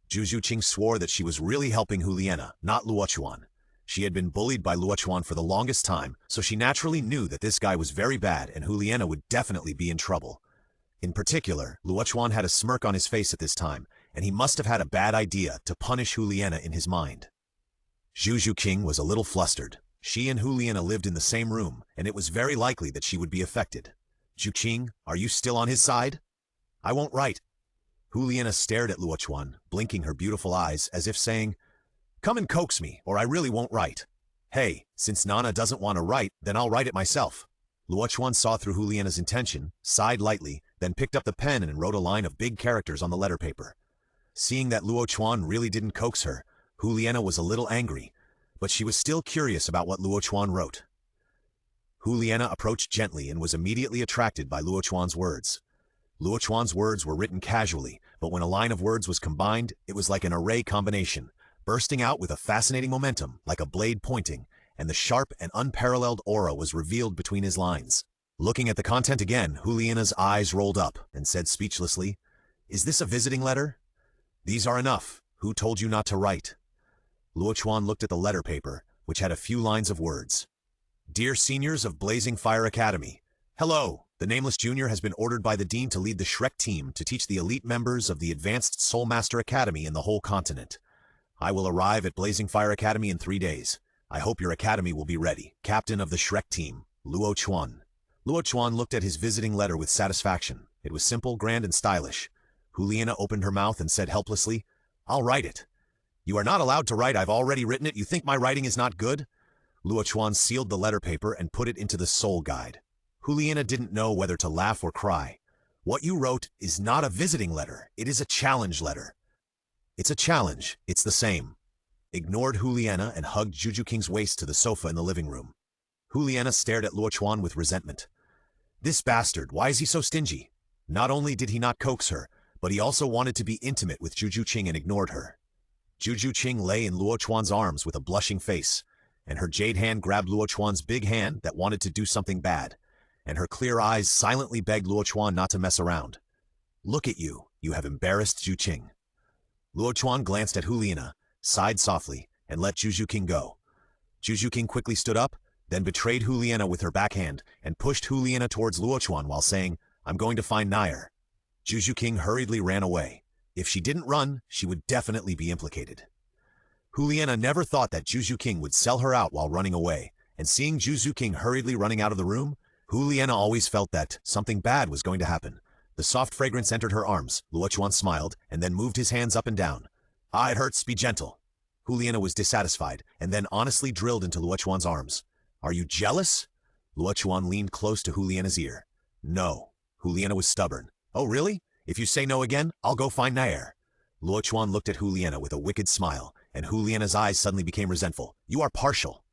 Juju Qing swore that she was really helping Huliena, not Luo Chuan. She had been bullied by Luo Chuan for the longest time, so she naturally knew that this guy was very bad and Huliena would definitely be in trouble. In particular, Luo Chuan had a smirk on his face at this time, and he must have had a bad idea to punish Huliena in his mind. Juju Qing was a little flustered. She and Huliena lived in the same room, and it was very likely that she would be affected. Zhu Qing, are you still on his side? I won't write. Huliena stared at Luo Chuan, blinking her beautiful eyes as if saying, Come and coax me, or I really won't write. Hey, since Nana doesn't want to write, then I'll write it myself. Luo Chuan saw through Huliena's intention, sighed lightly, then picked up the pen and wrote a line of big characters on the letter paper. Seeing that Luo Chuan really didn't coax her, Huliena was a little angry, but she was still curious about what Luo Chuan wrote. Huliena approached gently and was immediately attracted by Luo Chuan's words. Luo Chuan's words were written casually, but when a line of words was combined, it was like an array combination, bursting out with a fascinating momentum, like a blade pointing, and the sharp and unparalleled aura was revealed between his lines. Looking at the content again, Huliena's eyes rolled up and said speechlessly, Is this a visiting letter? These are enough. Who told you not to write? Luo Chuan looked at the letter paper, which had a few lines of words. Dear seniors of Blazing Fire Academy, hello! The Nameless Junior has been ordered by the Dean to lead the Shrek team to teach the elite members of the Advanced Soul Master Academy in the whole continent. I will arrive at Blazing Fire Academy in 3 days. I hope your academy will be ready. Captain of the Shrek team, Luo Chuan. Luo Chuan looked at his visiting letter with satisfaction. It was simple, grand, and stylish. Huliena opened her mouth and said helplessly, I'll write it. You are not allowed to write. I've already written it. You think my writing is not good? Luo Chuan sealed the letter paper and put it into the soul guide. Huliena didn't know whether to laugh or cry. What you wrote is not a visiting letter. It is a challenge letter. It's a challenge. It's the same. Ignored Huliena and hugged Juju King's waist to the sofa in the living room. Juliana stared at Luo Chuan with resentment. This bastard, why is he so stingy? Not only did he not coax her, but he also wanted to be intimate with Juju Qing and ignored her. Juju Qing lay in Luo Chuan's arms with a blushing face, and her jade hand grabbed Luo Chuan's big hand that wanted to do something bad, and her clear eyes silently begged Luo Chuan not to mess around. Look at you, you have embarrassed Juju Qing. Luo Chuan glanced at Juliana, sighed softly, and let Juju Qing go. Juju Qing quickly stood up, then betrayed Juliana with her backhand and pushed Juliana towards Luo Chuan while saying, I'm going to find Nair. Juju Qing hurriedly ran away. If she didn't run, she would definitely be implicated. Juliana never thought that Juju Qing would sell her out while running away, and seeing Juju Qing hurriedly running out of the room, Juliana always felt that something bad was going to happen. The soft fragrance entered her arms. Luo Chuan smiled, and then moved his hands up and down. Ah, it hurts, be gentle. Juliana was dissatisfied, and then honestly drilled into Luo Chuan's arms. Are you jealous? Luo Chuan leaned close to Juliana's ear. No. Juliana was stubborn. Oh, really? If you say no again, I'll go find Nair. Luo Chuan looked at Juliana with a wicked smile, and Juliana's eyes suddenly became resentful. You are partial.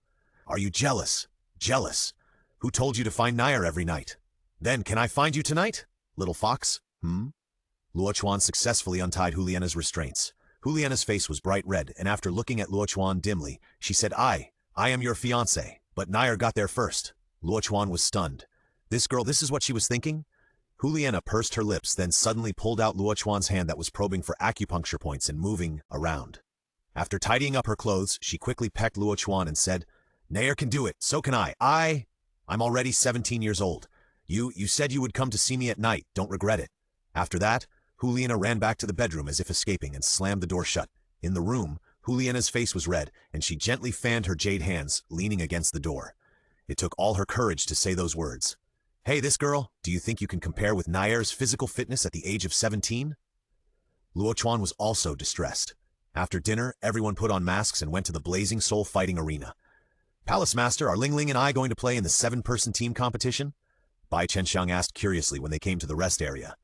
Are you jealous? Jealous? Who told you to find Nair every night? Then can I find you tonight? Little fox? Luo Chuan successfully untied Juliana's restraints. Juliana's face was bright red, and after looking at Luo Chuan dimly, she said, I am your fiancé, but Nair got there first. Luo Chuan was stunned. This girl, this is what she was thinking? Juliana pursed her lips, then suddenly pulled out Luo Chuan's hand that was probing for acupuncture points and moving around. After tidying up her clothes, she quickly pecked Luo Chuan and said, Nair can do it, so can I. I'm already 17 years old. You said you would come to see me at night, don't regret it. After that, Juliana ran back to the bedroom as if escaping and slammed the door shut. In the room, Juliana's face was red, and she gently fanned her jade hands, leaning against the door. It took all her courage to say those words. Hey, this girl, do you think you can compare with Nair's physical fitness at the age of 17? Luo Chuan was also distressed. After dinner, everyone put on masks and went to the Blazing Soul fighting arena. Palace Master, are Ling Ling and I going to play in the 7-person team competition? Bai Chenxiang asked curiously when they came to the rest area.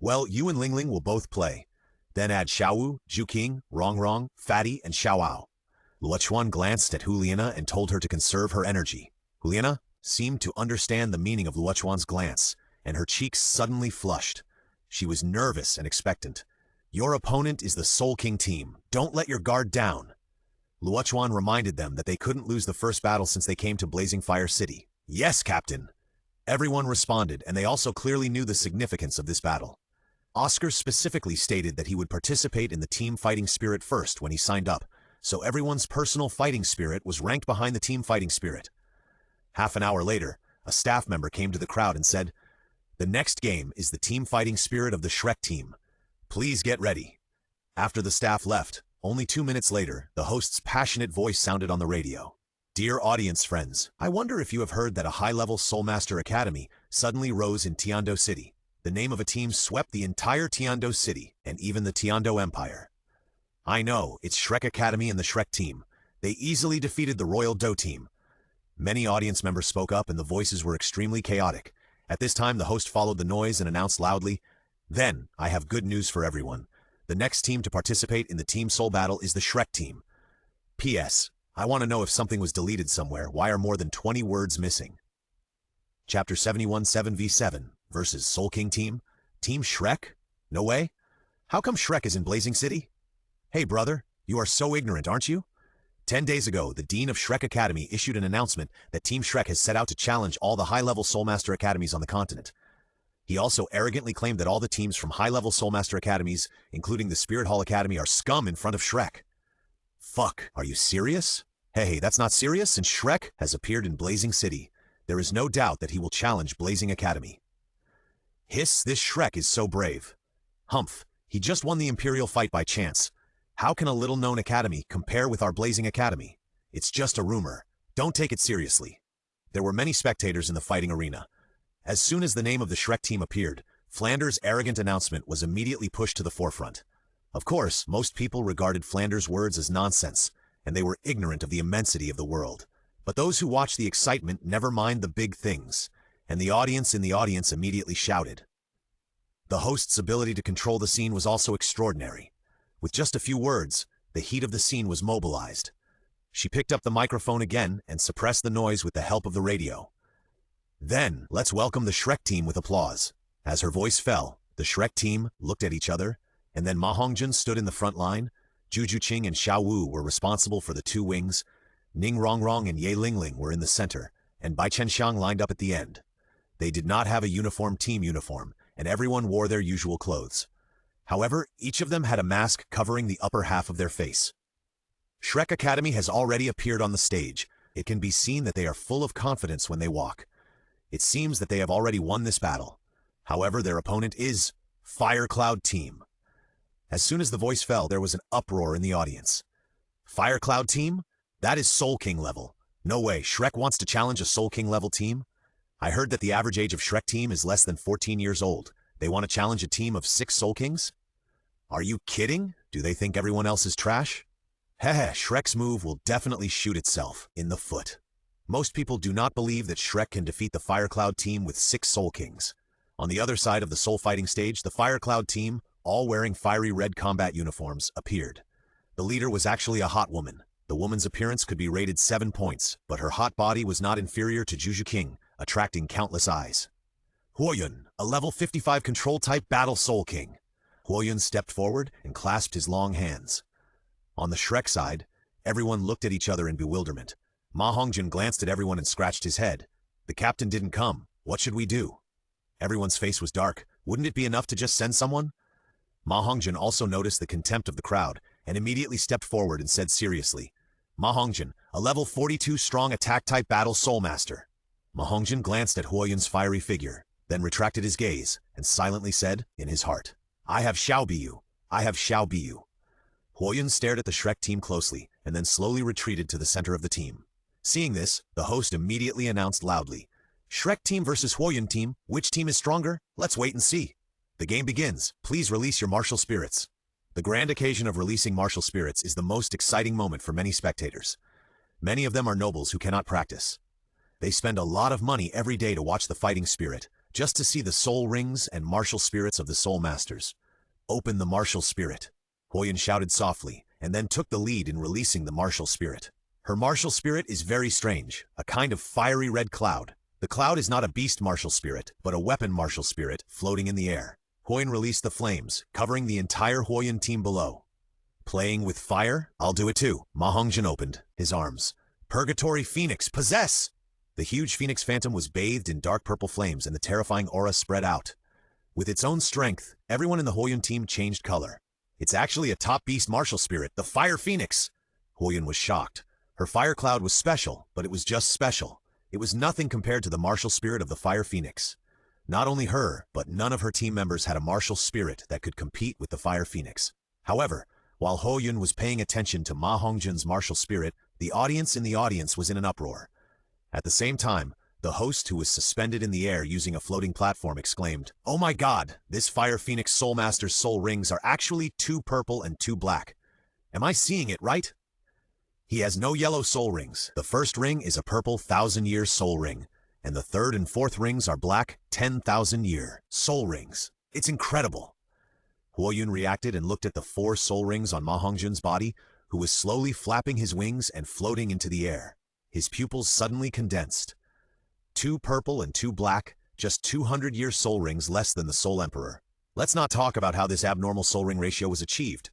Well, you and Ling Ling will both play. Then add Xiaowu, Zhu Qing, Rong, Fatty, and Xiaoao. Luo Chuan glanced at Juliana and told her to conserve her energy. Juliana seemed to understand the meaning of Luo Chuan's glance, and her cheeks suddenly flushed. She was nervous and expectant. Your opponent is the Soul King team. Don't let your guard down. Luo Chuan reminded them that they couldn't lose the first battle since they came to Blazing Fire City. Yes, Captain. Everyone responded, and they also clearly knew the significance of this battle. Oscar specifically stated that he would participate in the team fighting spirit first when he signed up, so everyone's personal fighting spirit was ranked behind the team fighting spirit. Half an hour later, a staff member came to the crowd and said, The next game is the team fighting spirit of the Shrek team. Please get ready. After the staff left, only 2 minutes later, the host's passionate voice sounded on the radio. Dear audience friends, I wonder if you have heard that a high-level Soulmaster Academy suddenly rose in Tiando City. The name of a team swept the entire Tiando City and even the Tiando Empire. I know, it's Shrek Academy and the Shrek team. They easily defeated the Royal Doe team. Many audience members spoke up and the voices were extremely chaotic. At this time, the host followed the noise and announced loudly, Then, I have good news for everyone. The next team to participate in the Team Soul Battle is the Shrek team. P.S. I want to know if something was deleted somewhere. Why are more than 20 words missing? Chapter 71 7v7 versus Soul King team? Team Shrek? No way? How come Shrek is in Blazing City? Hey brother, you are so ignorant, aren't you? 10 days ago, the Dean of Shrek Academy issued an announcement that Team Shrek has set out to challenge all the high-level Soulmaster Academies on the continent. He also arrogantly claimed that all the teams from high-level Soulmaster Academies, including the Spirit Hall Academy, are scum in front of Shrek. Fuck, are you serious? Hey, that's not serious, and Shrek has appeared in Blazing City. There is no doubt that he will challenge Blazing Academy. Hiss, this Shrek is so brave. Humph, he just won the Imperial fight by chance. How can a little-known academy compare with our Blazing Academy? It's just a rumor. Don't take it seriously. There were many spectators in the fighting arena. As soon as the name of the Shrek team appeared, Flanders' arrogant announcement was immediately pushed to the forefront. Of course, most people regarded Flanders' words as nonsense, and they were ignorant of the immensity of the world. But those who watched the excitement never mind the big things, and the audience in the audience immediately shouted. The host's ability to control the scene was also extraordinary. With just a few words, the heat of the scene was mobilized. She picked up the microphone again and suppressed the noise with the help of the radio. Then, let's welcome the Shrek team with applause. As her voice fell, the Shrek team looked at each other, and then Ma Hongjun stood in the front line. Juju Qing and Xiao Wu were responsible for the two wings. Ning Rongrong and Ye Lingling were in the center, and Bai Chenxiang lined up at the end. They did not have a uniform team uniform, and everyone wore their usual clothes. However, each of them had a mask covering the upper half of their face. Shrek Academy has already appeared on the stage. It can be seen that they are full of confidence when they walk. It seems that they have already won this battle. However, their opponent is Fire Cloud Team. As soon as the voice fell, there was an uproar in the audience. Fire Cloud Team? That is Soul King level. No way, Shrek wants to challenge a Soul King level team? I heard that the average age of Shrek team is less than 14 years old. They want to challenge a team of 6 Soul Kings? Are you kidding? Do they think everyone else is trash? Heh, Shrek's move will definitely shoot itself in the foot. Most people do not believe that Shrek can defeat the Fire Cloud team with 6 Soul Kings. On the other side of the soul fighting stage, the Fire Cloud team, all wearing fiery red combat uniforms, appeared. The leader was actually a hot woman. The woman's appearance could be rated 7 points, but her hot body was not inferior to Juju King, attracting countless eyes. Huoyun, a level 55 control-type battle Soul King. Huoyun stepped forward and clasped his long hands. On the Shrek side, everyone looked at each other in bewilderment. Ma Hongjun glanced at everyone and scratched his head. The captain didn't come. What should we do? Everyone's face was dark. Wouldn't it be enough to just send someone? Ma Hongjun also noticed the contempt of the crowd and immediately stepped forward and said seriously, Ma Hongjun, a level 42 strong attack-type battle Soul Master. Ma Hongjun glanced at Huoyun's fiery figure, then retracted his gaze and silently said, in his heart, I have Xiao Biyu. I have Xiao Biyu. Huoyun stared at the Shrek team closely and then slowly retreated to the center of the team. Seeing this, the host immediately announced loudly, Shrek team versus Huoyun team, which team is stronger? Let's wait and see. The game begins. Please release your martial spirits. The grand occasion of releasing martial spirits is the most exciting moment for many spectators. Many of them are nobles who cannot practice. They spend a lot of money every day to watch the fighting spirit, just to see the soul rings and martial spirits of the soul masters. Open the martial spirit. Huoyun shouted softly, and then took the lead in releasing the martial spirit. Her martial spirit is very strange, a kind of fiery red cloud. The cloud is not a beast martial spirit, but a weapon martial spirit floating in the air. Huoyun released the flames, covering the entire Huoyun team below. Playing with fire? I'll do it too. Ma Hongjun opened his arms. Purgatory Phoenix, possess! The huge Phoenix Phantom was bathed in dark purple flames and the terrifying aura spread out. With its own strength, everyone in the Huoyun team changed color. It's actually a top beast martial spirit, the Fire Phoenix! Huoyun was shocked. Her fire cloud was special, but it was just special. It was nothing compared to the martial spirit of the Fire Phoenix. Not only her, but none of her team members had a martial spirit that could compete with the Fire Phoenix. However, while Huoyun was paying attention to Ma Hongjun's martial spirit, the audience was in an uproar. At the same time, the host, who was suspended in the air using a floating platform, exclaimed, Oh my god, this Fire Phoenix Soul Master's soul rings are actually 2 purple and 2 black. Am I seeing it right? He has no yellow soul rings. The first ring is a purple 1,000-year soul ring, and the third and fourth rings are black 10,000-year soul rings. It's incredible. Huoyun reacted and looked at the 4 soul rings on Ma Hongjun's body, who was slowly flapping his wings and floating into the air. His pupils suddenly condensed. 2 purple and 2 black, just 200-year soul rings less than the Soul Emperor. Let's not talk about how this abnormal soul ring ratio was achieved.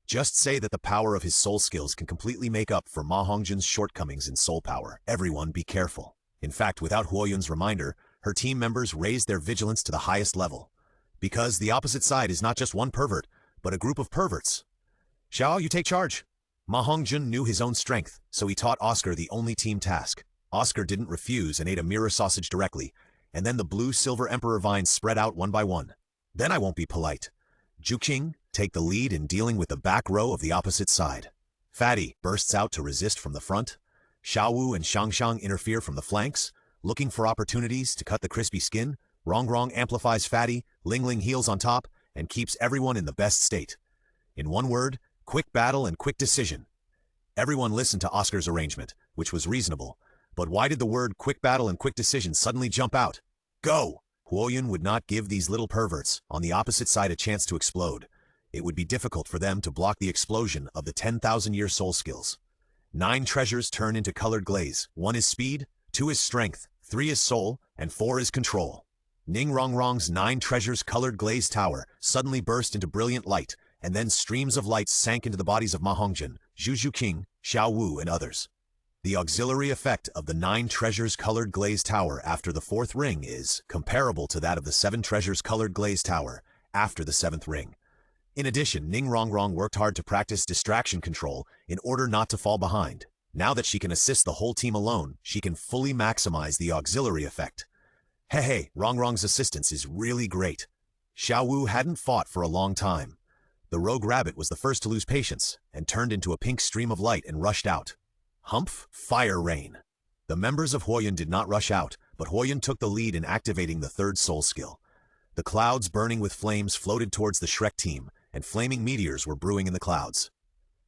Just say that the power of his soul skills can completely make up for Ma Hongjun's shortcomings in soul power. Everyone be careful. In fact, without Huoyun's reminder, her team members raised their vigilance to the highest level. Because the opposite side is not just one pervert, but a group of perverts. Xiao, you take charge. Ma Hongjun knew his own strength, so he taught Oscar the only team task. Oscar didn't refuse and ate a mirror sausage directly, and then the blue-silver emperor vines spread out one by one. Then I won't be polite. Juqing, take the lead in dealing with the back row of the opposite side. Fatty bursts out to resist from the front. Xiaowu and Shangshang interfere from the flanks, looking for opportunities to cut the crispy skin. Rongrong amplifies Fatty, Lingling heals on top, and keeps everyone in the best state. In one word, quick battle and quick decision. Everyone listened to Oscar's arrangement, which was reasonable. But why did the word quick battle and quick decision suddenly jump out? Go! Huoyun would not give these little perverts on the opposite side a chance to explode. It would be difficult for them to block the explosion of the 10,000-year soul skills. 9 treasures turn into colored glaze. 1 is speed, 2 is strength, 3 is soul, and 4 is control. Ning Rongrong's 9 treasures colored glaze tower suddenly burst into brilliant light, and then streams of light sank into the bodies of Ma Hongjun, Zhu King, Xiao Wu, and others. The auxiliary effect of the 9 treasures colored glaze tower after the 4th ring is comparable to that of the 7 treasures colored glaze tower after the 7th ring. In addition, Ning Rongrong worked hard to practice distraction control in order not to fall behind. Now that she can assist the whole team alone, she can fully maximize the auxiliary effect. Hey, Rongrong's assistance is really great. Xiao Wu hadn't fought for a long time. The rogue rabbit was the first to lose patience and turned into a pink stream of light and rushed out. Humph, fire rain. The members of Huoyun did not rush out, but Huoyun took the lead in activating the 3rd soul skill. The clouds burning with flames floated towards the Shrek team, and flaming meteors were brewing in the clouds.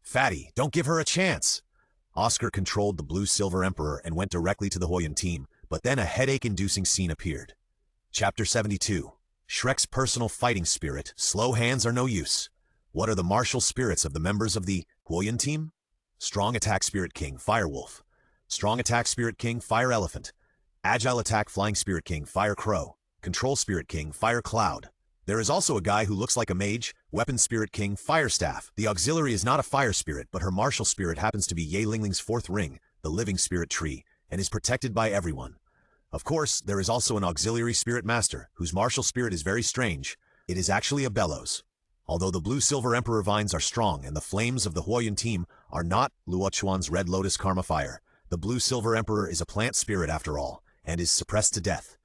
Fatty, don't give her a chance! Oscar controlled the Blue-Silver Emperor and went directly to the Huoyun team, but then a headache-inducing scene appeared. Chapter 72. Shrek's personal fighting spirit. Slow hands are no use. What are the martial spirits of the members of the Huoyun team? Strong Attack Spirit King, Fire Wolf. Strong Attack Spirit King, Fire Elephant. Agile Attack Flying Spirit King, Fire Crow. Control Spirit King, Fire Cloud. There is also a guy who looks like a mage, Weapon Spirit King, Fire Staff. The auxiliary is not a fire spirit, but her martial spirit happens to be Ye Lingling's 4th ring, the Living Spirit Tree, and is protected by everyone. Of course, there is also an auxiliary spirit master, whose martial spirit is very strange. It is actually a bellows. Although the Blue-Silver Emperor vines are strong and the flames of the Huoyun team are not Luo Chuan's Red Lotus Karma Fire, the Blue-Silver Emperor is a plant spirit after all, and is suppressed to death.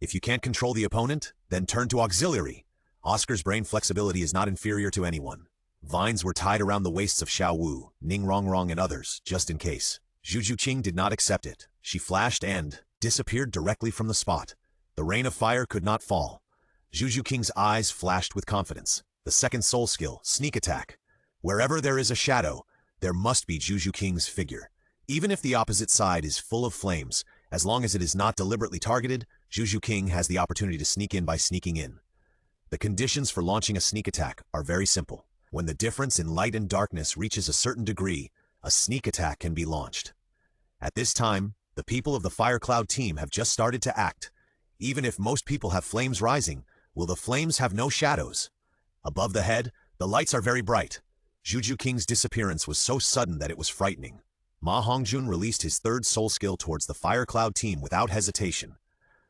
If you can't control the opponent, then turn to auxiliary. Oscar's brain flexibility is not inferior to anyone. Vines were tied around the waists of Xiao Wu, Ning Rongrong, and others, just in case. Zhu Qing did not accept it. She flashed and disappeared directly from the spot. The rain of fire could not fall. Zhu Qing's eyes flashed with confidence. The 2nd soul skill, Sneak Attack. Wherever there is a shadow, there must be Zhu Qing's figure. Even if the opposite side is full of flames, as long as it is not deliberately targeted, Zhu King has the opportunity to sneak in by sneaking in. The conditions for launching a sneak attack are very simple. When the difference in light and darkness reaches a certain degree, a sneak attack can be launched. At this time, the people of the Fire Cloud team have just started to act. Even if most people have flames rising, will the flames have no shadows? Above the head, the lights are very bright. Zhu King's disappearance was so sudden that it was frightening. Ma Hongjun released his 3rd soul skill towards the Fire Cloud team without hesitation.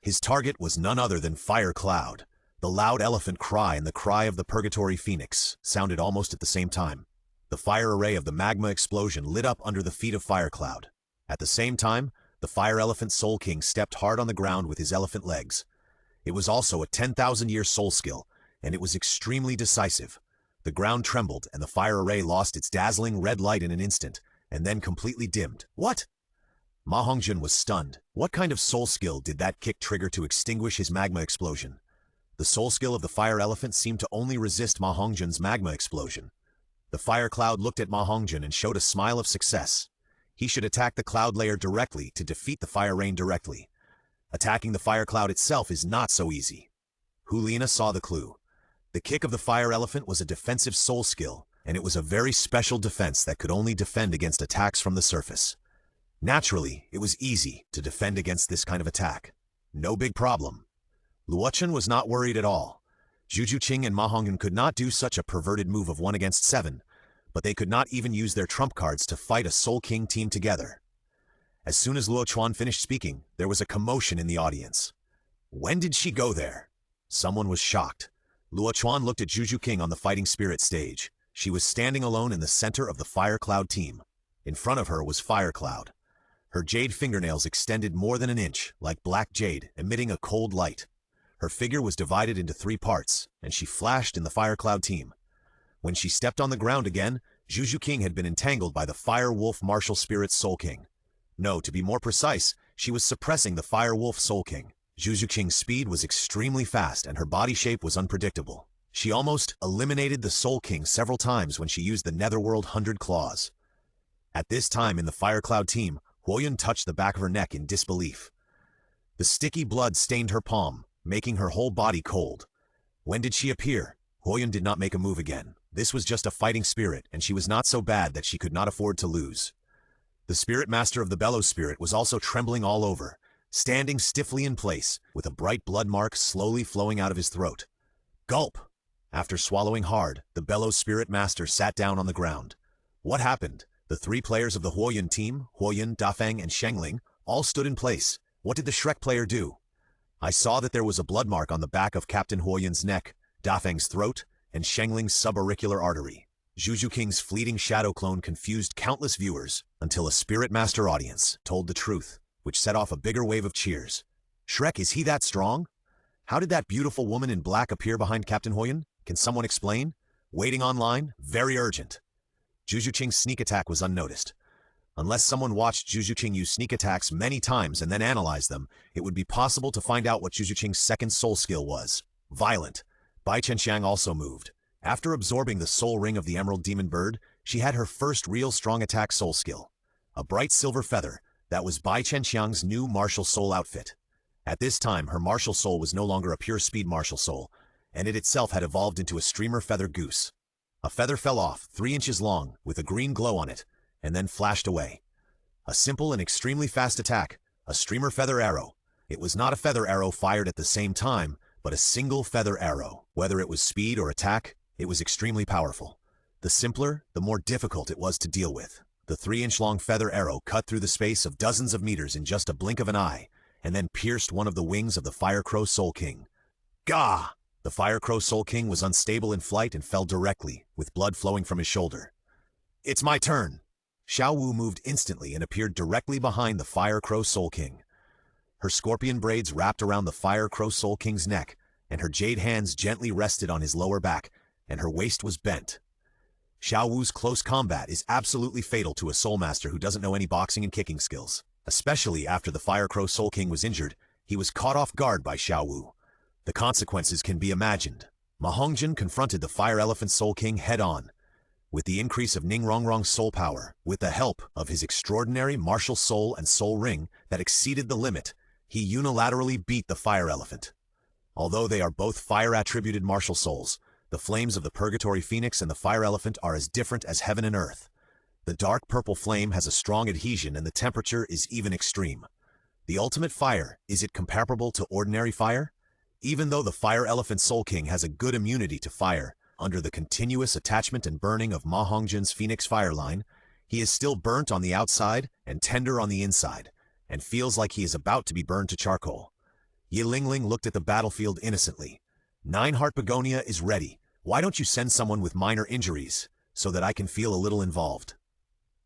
His target was none other than Fire Cloud. The loud elephant cry and the cry of the Purgatory Phoenix sounded almost at the same time. The fire array of the magma explosion lit up under the feet of Fire Cloud. At the same time, the Fire Elephant Soul King stepped hard on the ground with his elephant legs. It was also a 10,000-year soul skill, and it was extremely decisive. The ground trembled, and the fire array lost its dazzling red light in an instant, and then completely dimmed. What? Ma Hongjun was stunned. What kind of soul skill did that kick trigger to extinguish his magma explosion? The soul skill of the fire elephant seemed to only resist Ma Hongjun's magma explosion. The fire cloud looked at Ma Hongjun and showed a smile of success. He should attack the cloud layer directly to defeat the fire rain directly. Attacking the fire cloud itself is not so easy. Hulina saw the clue. The kick of the fire elephant was a defensive soul skill, and it was a very special defense that could only defend against attacks from the surface. Naturally, it was easy to defend against this kind of attack. No big problem. Luo Chuan was not worried at all. Zhu Qing and Ma Hongjun could not do such a perverted move of 1 against 7, but they could not even use their trump cards to fight a Soul King team together. As soon as Luo Chuan finished speaking, there was a commotion in the audience. When did she go there? Someone was shocked. Luo Chuan looked at Zhu King on the fighting spirit stage. She was standing alone in the center of the Fire Cloud team. In front of her was Fire Cloud. Her jade fingernails extended more than an inch, like black jade, emitting a cold light. Her figure was divided into 3 parts, and she flashed in the Fire Cloud team. When she stepped on the ground again, Zhu King had been entangled by the Fire Wolf Martial Spirit Soul King. No, to be more precise, she was suppressing the Fire Wolf Soul King. Zhu King's speed was extremely fast and her body shape was unpredictable. She almost eliminated the Soul King several times when she used the Netherworld 100 Claws. At this time in the Fire Cloud team, Huoyun touched the back of her neck in disbelief. The sticky blood stained her palm, making her whole body cold. When did she appear? Huoyun did not make a move again. This was just a fighting spirit, and she was not so bad that she could not afford to lose. The spirit master of the bellows spirit was also trembling all over, standing stiffly in place, with a bright blood mark slowly flowing out of his throat. Gulp! After swallowing hard, the bellows spirit master sat down on the ground. What happened? The three players of the Huoyuan team, Huoyuan, Dafeng, and Shengling, all stood in place. What did the Shrek player do? I saw that there was a blood mark on the back of Captain Huoyuan's neck, Dafeng's throat, and Shengling's subauricular artery. Juju King's fleeting shadow clone confused countless viewers until a spirit master audience told the truth, which set off a bigger wave of cheers. Shrek, is he that strong? How did that beautiful woman in black appear behind Captain Huoyuan? Can someone explain? Waiting online? Very urgent. Juju Qing's sneak attack was unnoticed. Unless someone watched Juju Qing use sneak attacks many times and then analyzed them, it would be possible to find out what Juju Qing's second soul skill was. Violent. Bai Chenxiang also moved. After absorbing the soul ring of the emerald demon bird, she had her first real strong attack soul skill. A bright silver feather. That was Bai Chenxiang's new martial soul outfit. At this time, her martial soul was no longer a pure speed martial soul, and it itself had evolved into a streamer feather goose. A feather fell off, 3 inches long, with a green glow on it, and then flashed away. A simple and extremely fast attack, a streamer feather arrow. It was not a feather arrow fired at the same time, but a single feather arrow. Whether it was speed or attack, it was extremely powerful. The simpler, the more difficult it was to deal with. The 3-inch-long feather arrow cut through the space of dozens of meters in just a blink of an eye, and then pierced one of the wings of the Fire Crow Soul King. Gah! The Fire Crow Soul King was unstable in flight and fell directly, with blood flowing from his shoulder. It's my turn! Xiao Wu moved instantly and appeared directly behind the Fire Crow Soul King. Her scorpion braids wrapped around the Fire Crow Soul King's neck, and her jade hands gently rested on his lower back, and her waist was bent. Xiao Wu's close combat is absolutely fatal to a soul master who doesn't know any boxing and kicking skills. Especially after the Fire Crow Soul King was injured, he was caught off guard by Xiao Wu. The consequences can be imagined. Ma Hongjin confronted the Fire Elephant Soul King head-on. With the increase of Ning Rongrong's soul power, with the help of his extraordinary martial soul and soul ring that exceeded the limit, he unilaterally beat the Fire Elephant. Although they are both fire-attributed martial souls, the flames of the Purgatory Phoenix and the Fire Elephant are as different as heaven and earth. The dark purple flame has a strong adhesion and the temperature is even extreme. The ultimate fire, is it comparable to ordinary fire? Even though the Fire Elephant Soul King has a good immunity to fire, under the continuous attachment and burning of Ma Hongjin's Phoenix Fire line, he is still burnt on the outside and tender on the inside, and feels like he is about to be burned to charcoal. Yi Lingling looked at the battlefield innocently. 9-Heart Begonia is ready. Why don't you send someone with minor injuries, so that I can feel a little involved?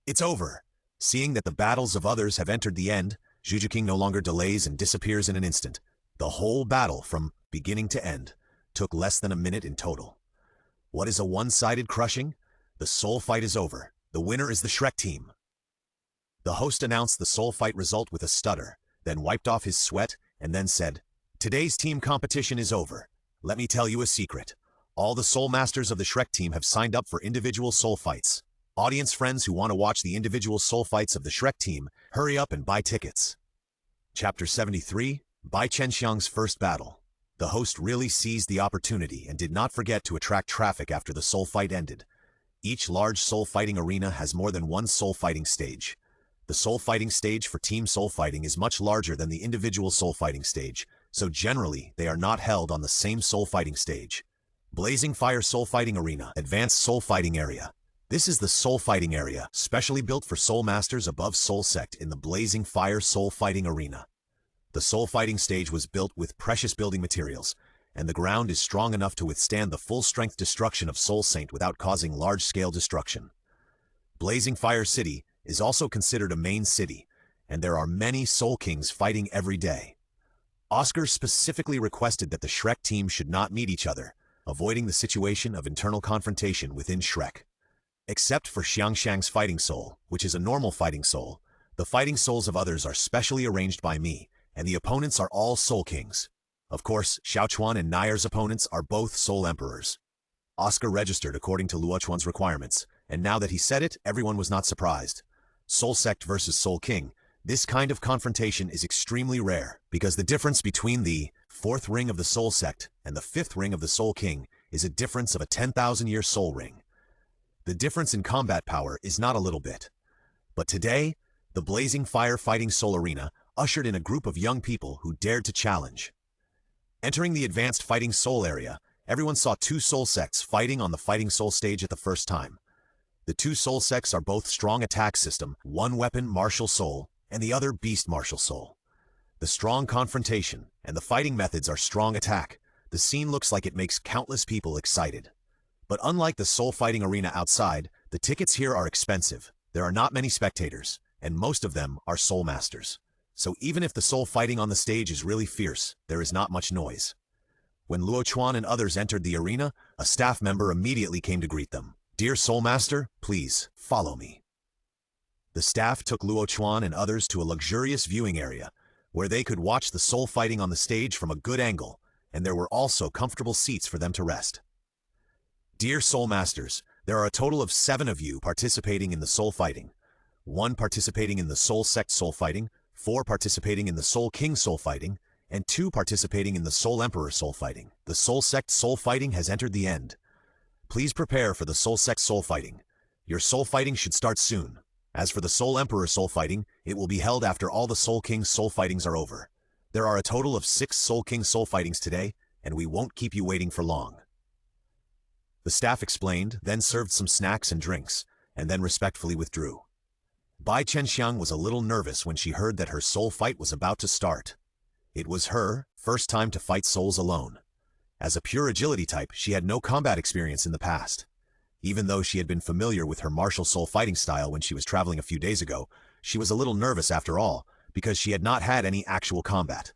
It's over. Seeing that the battles of others have entered the end, Juju King no longer delays and disappears in an instant. The whole battle, from beginning to end, took less than a minute in total. What is a one-sided crushing? The soul fight is over. The winner is the Shrek team. The host announced the soul fight result with a stutter, then wiped off his sweat, and then said, "Today's team competition is over. Let me tell you a secret. All the soul masters of the Shrek team have signed up for individual soul fights. Audience friends who want to watch the individual soul fights of the Shrek team, hurry up and buy tickets." Chapter 73, Bai Chenxiang's First Battle. The host really seized the opportunity and did not forget to attract traffic after the soul fight ended. Each large soul fighting arena has more than one soul fighting stage. The soul fighting stage for team soul fighting is much larger than the individual soul fighting stage, so generally they are not held on the same soul fighting stage. Blazing Fire Soul Fighting Arena, Advanced Soul Fighting Area. This is the soul fighting area, specially built for soul masters above Soul Sect in the Blazing Fire Soul Fighting Arena. The soul fighting stage was built with precious building materials, and the ground is strong enough to withstand the full-strength destruction of Soul Saint without causing large-scale destruction. Blazing Fire City is also considered a main city, and there are many Soul Kings fighting every day. Oscar specifically requested that the Shrek team should not meet each other, avoiding the situation of internal confrontation within Shrek. Except for Xiangshang's fighting soul, which is a normal fighting soul, the fighting souls of others are specially arranged by me, and the opponents are all Soul Kings. Of course, Luo Chuan and Nair's opponents are both Soul Emperors. Oscar registered according to Luo Chuan's requirements, and now that he said it, everyone was not surprised. Soul Sect versus Soul King. This kind of confrontation is extremely rare, because the difference between the 4th ring of the Soul Sect and the 5th ring of the Soul King is a difference of a 10,000-year soul ring. The difference in combat power is not a little bit. But today, The blazing fire-fighting soul arena ushered in a group of young people who dared to challenge. Entering the advanced fighting soul area, everyone saw two soul sects fighting on the fighting soul stage at the first time. The two soul sects are both strong attack system, one weapon martial soul, and the other beast martial soul. The strong confrontation and the fighting methods are strong attack. The scene looks like it makes countless people excited. But unlike the soul fighting arena outside, the tickets here are expensive. There are not many spectators, and most of them are soul masters. So even if the soul fighting on the stage is really fierce, there is not much noise. When Luo Chuan and others entered the arena, a staff member immediately came to greet them. "Dear Soul Master, please, follow me." The staff took Luo Chuan and others to a luxurious viewing area, where they could watch the soul fighting on the stage from a good angle, and there were also comfortable seats for them to rest. "Dear Soul Masters, there are a total of 7 of you participating in the soul fighting. 1 participating in the soul sect soul fighting, 4 participating in the soul king soul fighting, and 2 participating in the soul emperor soul fighting. The soul sect soul fighting has entered the end. Please prepare for the soul sect soul fighting. Your soul fighting should start soon. As for the soul emperor soul fighting, it will be held after all the soul king soul fightings are over. There are a total of 6 soul king soul fightings today, and we won't keep you waiting for long." The staff explained, then served some snacks and drinks, and then respectfully withdrew. Bai Chenxiang was a little nervous when she heard that her soul fight was about to start. It was her first time to fight souls alone. As a pure agility type, she had no combat experience in the past. Even though she had been familiar with her martial soul fighting style when she was traveling a few days ago, she was a little nervous after all, because she had not had any actual combat.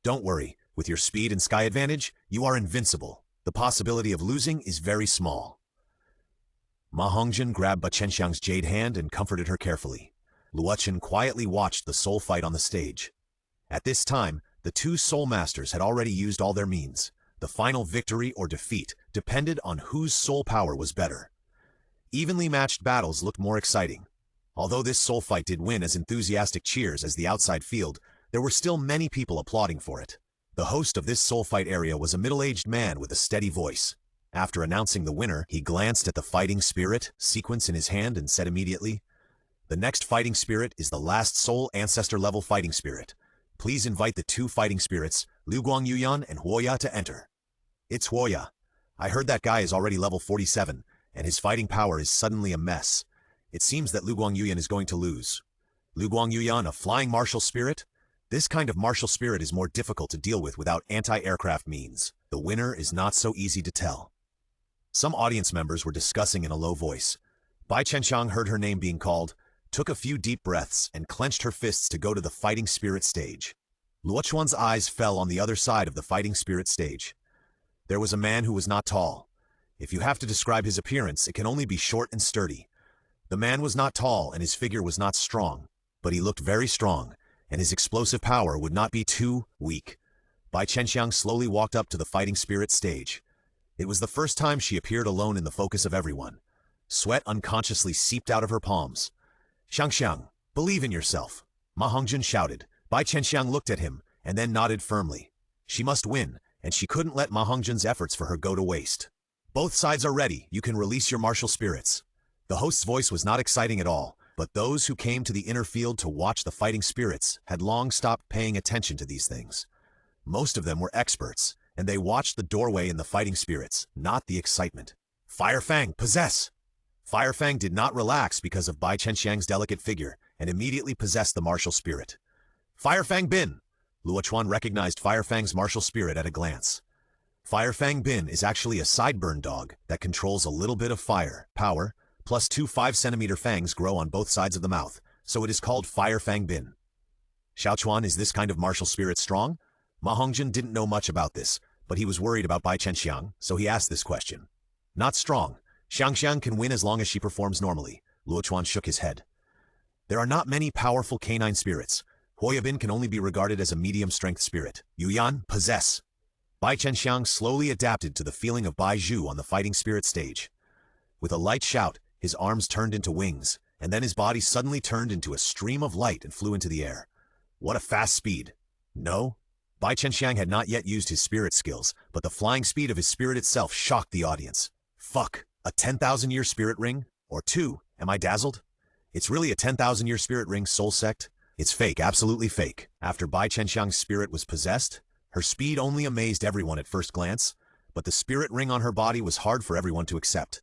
"Don't worry, with your speed and sky advantage, you are invincible. The possibility of losing is very small." Ma Hongjin grabbed Bai Chenxiang's jade hand and comforted her carefully. Luo Chuan quietly watched the soul fight on the stage. At this time, the 2 soul masters had already used all their means. The final victory or defeat depended on whose soul power was better. Evenly matched battles looked more exciting. Although this soul fight did win as enthusiastic cheers as the outside field, there were still many people applauding for it. The host of this soul fight area was a middle-aged man with a steady voice. After announcing the winner, he glanced at the fighting spirit sequence in his hand and said immediately, "The next fighting spirit is the last soul ancestor level fighting spirit. Please invite the 2 fighting spirits, Lu Guangyuyan and Huoya, to enter." "It's Huoya. I heard that guy is already level 47, and his fighting power is suddenly a mess. It seems that Lu Guangyuyan is going to lose." "Lu Guangyuyan, a flying martial spirit? This kind of martial spirit is more difficult to deal with without anti-aircraft means. The winner is not so easy to tell." Some audience members were discussing in a low voice. Bai Chenxiang heard her name being called, took a few deep breaths, and clenched her fists to go to the fighting spirit stage. Luo Chuan's eyes fell on the other side of the fighting spirit stage. There was a man who was not tall. If you have to describe his appearance, it can only be short and sturdy. The man was not tall and his figure was not strong, but he looked very strong, and his explosive power would not be too weak. Bai Chenxiang slowly walked up to the fighting spirit stage. It was the first time she appeared alone in the focus of everyone. Sweat unconsciously seeped out of her palms. "Xiangxiang, believe in yourself," Ma Hongjin shouted. Bai Chenxiang looked at him, and then nodded firmly. She must win, and she couldn't let Ma Hongjin's efforts for her go to waste. "Both sides are ready. You can release your martial spirits." The host's voice was not exciting at all, but those who came to the inner field to watch the fighting spirits had long stopped paying attention to these things. Most of them were experts, and they watched the doorway in the fighting spirits, not the excitement. "Firefang, possess!" Firefang did not relax because of Bai Chenxiang's delicate figure, and immediately possessed the martial spirit. "Firefang Bin!" Luo Chuan recognized Firefang's martial spirit at a glance. Firefang Bin is actually a sideburn dog that controls a little bit of fire power, plus 2 5-centimeter fangs grow on both sides of the mouth, so it is called Firefang Bin. "Xiao Chuan, is this kind of martial spirit strong?" Ma Hongjin didn't know much about this, but he was worried about Bai Chenxiang, so he asked this question. "Not strong. Xiangxiang can win as long as she performs normally." Luo Chuan shook his head. "There are not many powerful canine spirits. Huoyabin can only be regarded as a medium-strength spirit. Yuyan, possess." Bai Chenxiang slowly adapted to the feeling of Bai Zhu on the fighting spirit stage. With a light shout, his arms turned into wings, and then his body suddenly turned into a stream of light and flew into the air. What a fast speed! No? Bai Chenxiang had not yet used his spirit skills, but the flying speed of his spirit itself shocked the audience. Fuck, a 10,000-year spirit ring? Or 2? Am I dazzled? It's really a 10,000-year spirit ring soul sect? It's fake, absolutely fake. After Bai Chenxiang's spirit was possessed, her speed only amazed everyone at first glance, but the spirit ring on her body was hard for everyone to accept.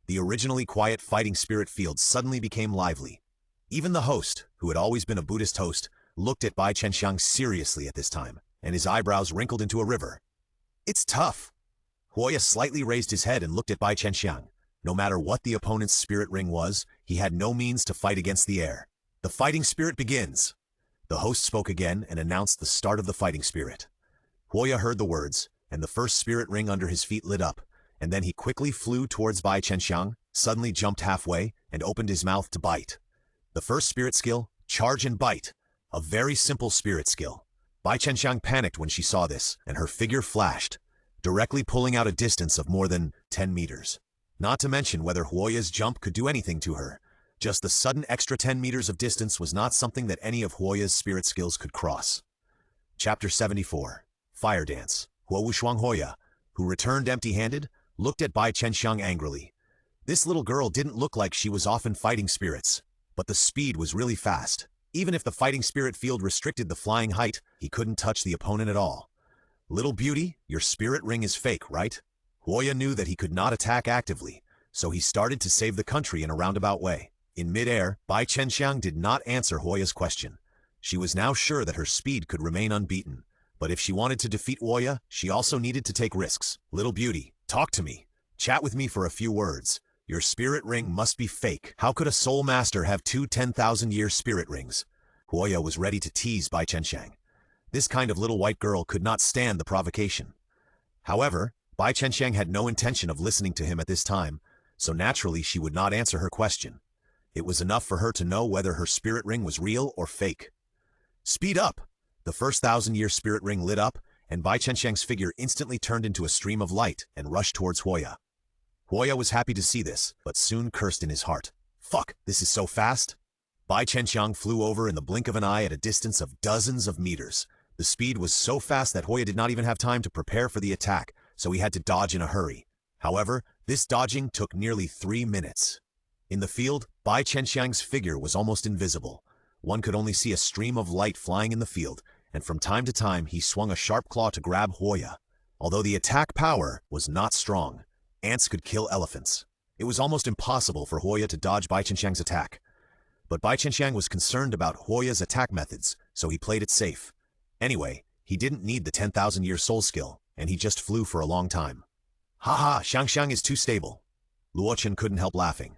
The originally quiet fighting spirit field suddenly became lively. Even the host, who had always been a Buddhist host, looked at Bai Chenxiang seriously at this time, and his eyebrows wrinkled into a river. It's tough. Huoya slightly raised his head and looked at Bai Chenxiang. No matter what the opponent's spirit ring was, he had no means to fight against the air. The fighting spirit begins. The host spoke again and announced the start of the fighting spirit. Huoya heard the words, and the first spirit ring under his feet lit up, and then he quickly flew towards Bai Chenxiang, suddenly jumped halfway, and opened his mouth to bite. The first spirit skill, charge and bite. A very simple spirit skill. Bai Chenxiang panicked when she saw this, and her figure flashed, directly pulling out a distance of more than 10 meters. Not to mention whether Huoya's jump could do anything to her. Just the sudden extra 10 meters of distance was not something that any of Huoya's spirit skills could cross. Chapter 74. Fire Dance. Luo Chuan Huoya, who returned empty-handed, looked at Bai Chenxiang angrily. This little girl didn't look like she was often fighting spirits, but the speed was really fast. Even if the fighting spirit field restricted the flying height, he couldn't touch the opponent at all. Little beauty, your spirit ring is fake, right? Huoya knew that he could not attack actively, so he started to save the country in a roundabout way. In mid-air, Bai Chenxiang did not answer Huoya's question. She was now sure that her speed could remain unbeaten. But if she wanted to defeat Huoya, she also needed to take risks. Little beauty, talk to me. Chat with me for a few words. Your spirit ring must be fake. How could a soul master have two 10,000-year spirit rings? Huoya was ready to tease Bai Chenxiang. This kind of little white girl could not stand the provocation. However, Bai Chenxiang had no intention of listening to him at this time, so naturally she would not answer her question. It was enough for her to know whether her spirit ring was real or fake. Speed up! The first 1,000-year spirit ring lit up, and Bai Chenxiang's figure instantly turned into a stream of light and rushed towards Huoya. Huoya was happy to see this, but soon cursed in his heart. Fuck, this is so fast! Bai Chenxiang flew over in the blink of an eye at a distance of dozens of meters. The speed was so fast that Huoya did not even have time to prepare for the attack, so he had to dodge in a hurry. However, this dodging took nearly 3 minutes. In the field, Bai Chenxiang's figure was almost invisible. One could only see a stream of light flying in the field, and from time to time he swung a sharp claw to grab Huoya. Although the attack power was not strong, ants could kill elephants. It was almost impossible for Huoya to dodge Bai Chenxiang's attack. But Bai Chenxiang was concerned about Huoya's attack methods, so he played it safe. Anyway, he didn't need the 10,000-year soul skill, and he just flew for a long time. Haha, Xiangxiang is too stable. Luo Chuan couldn't help laughing.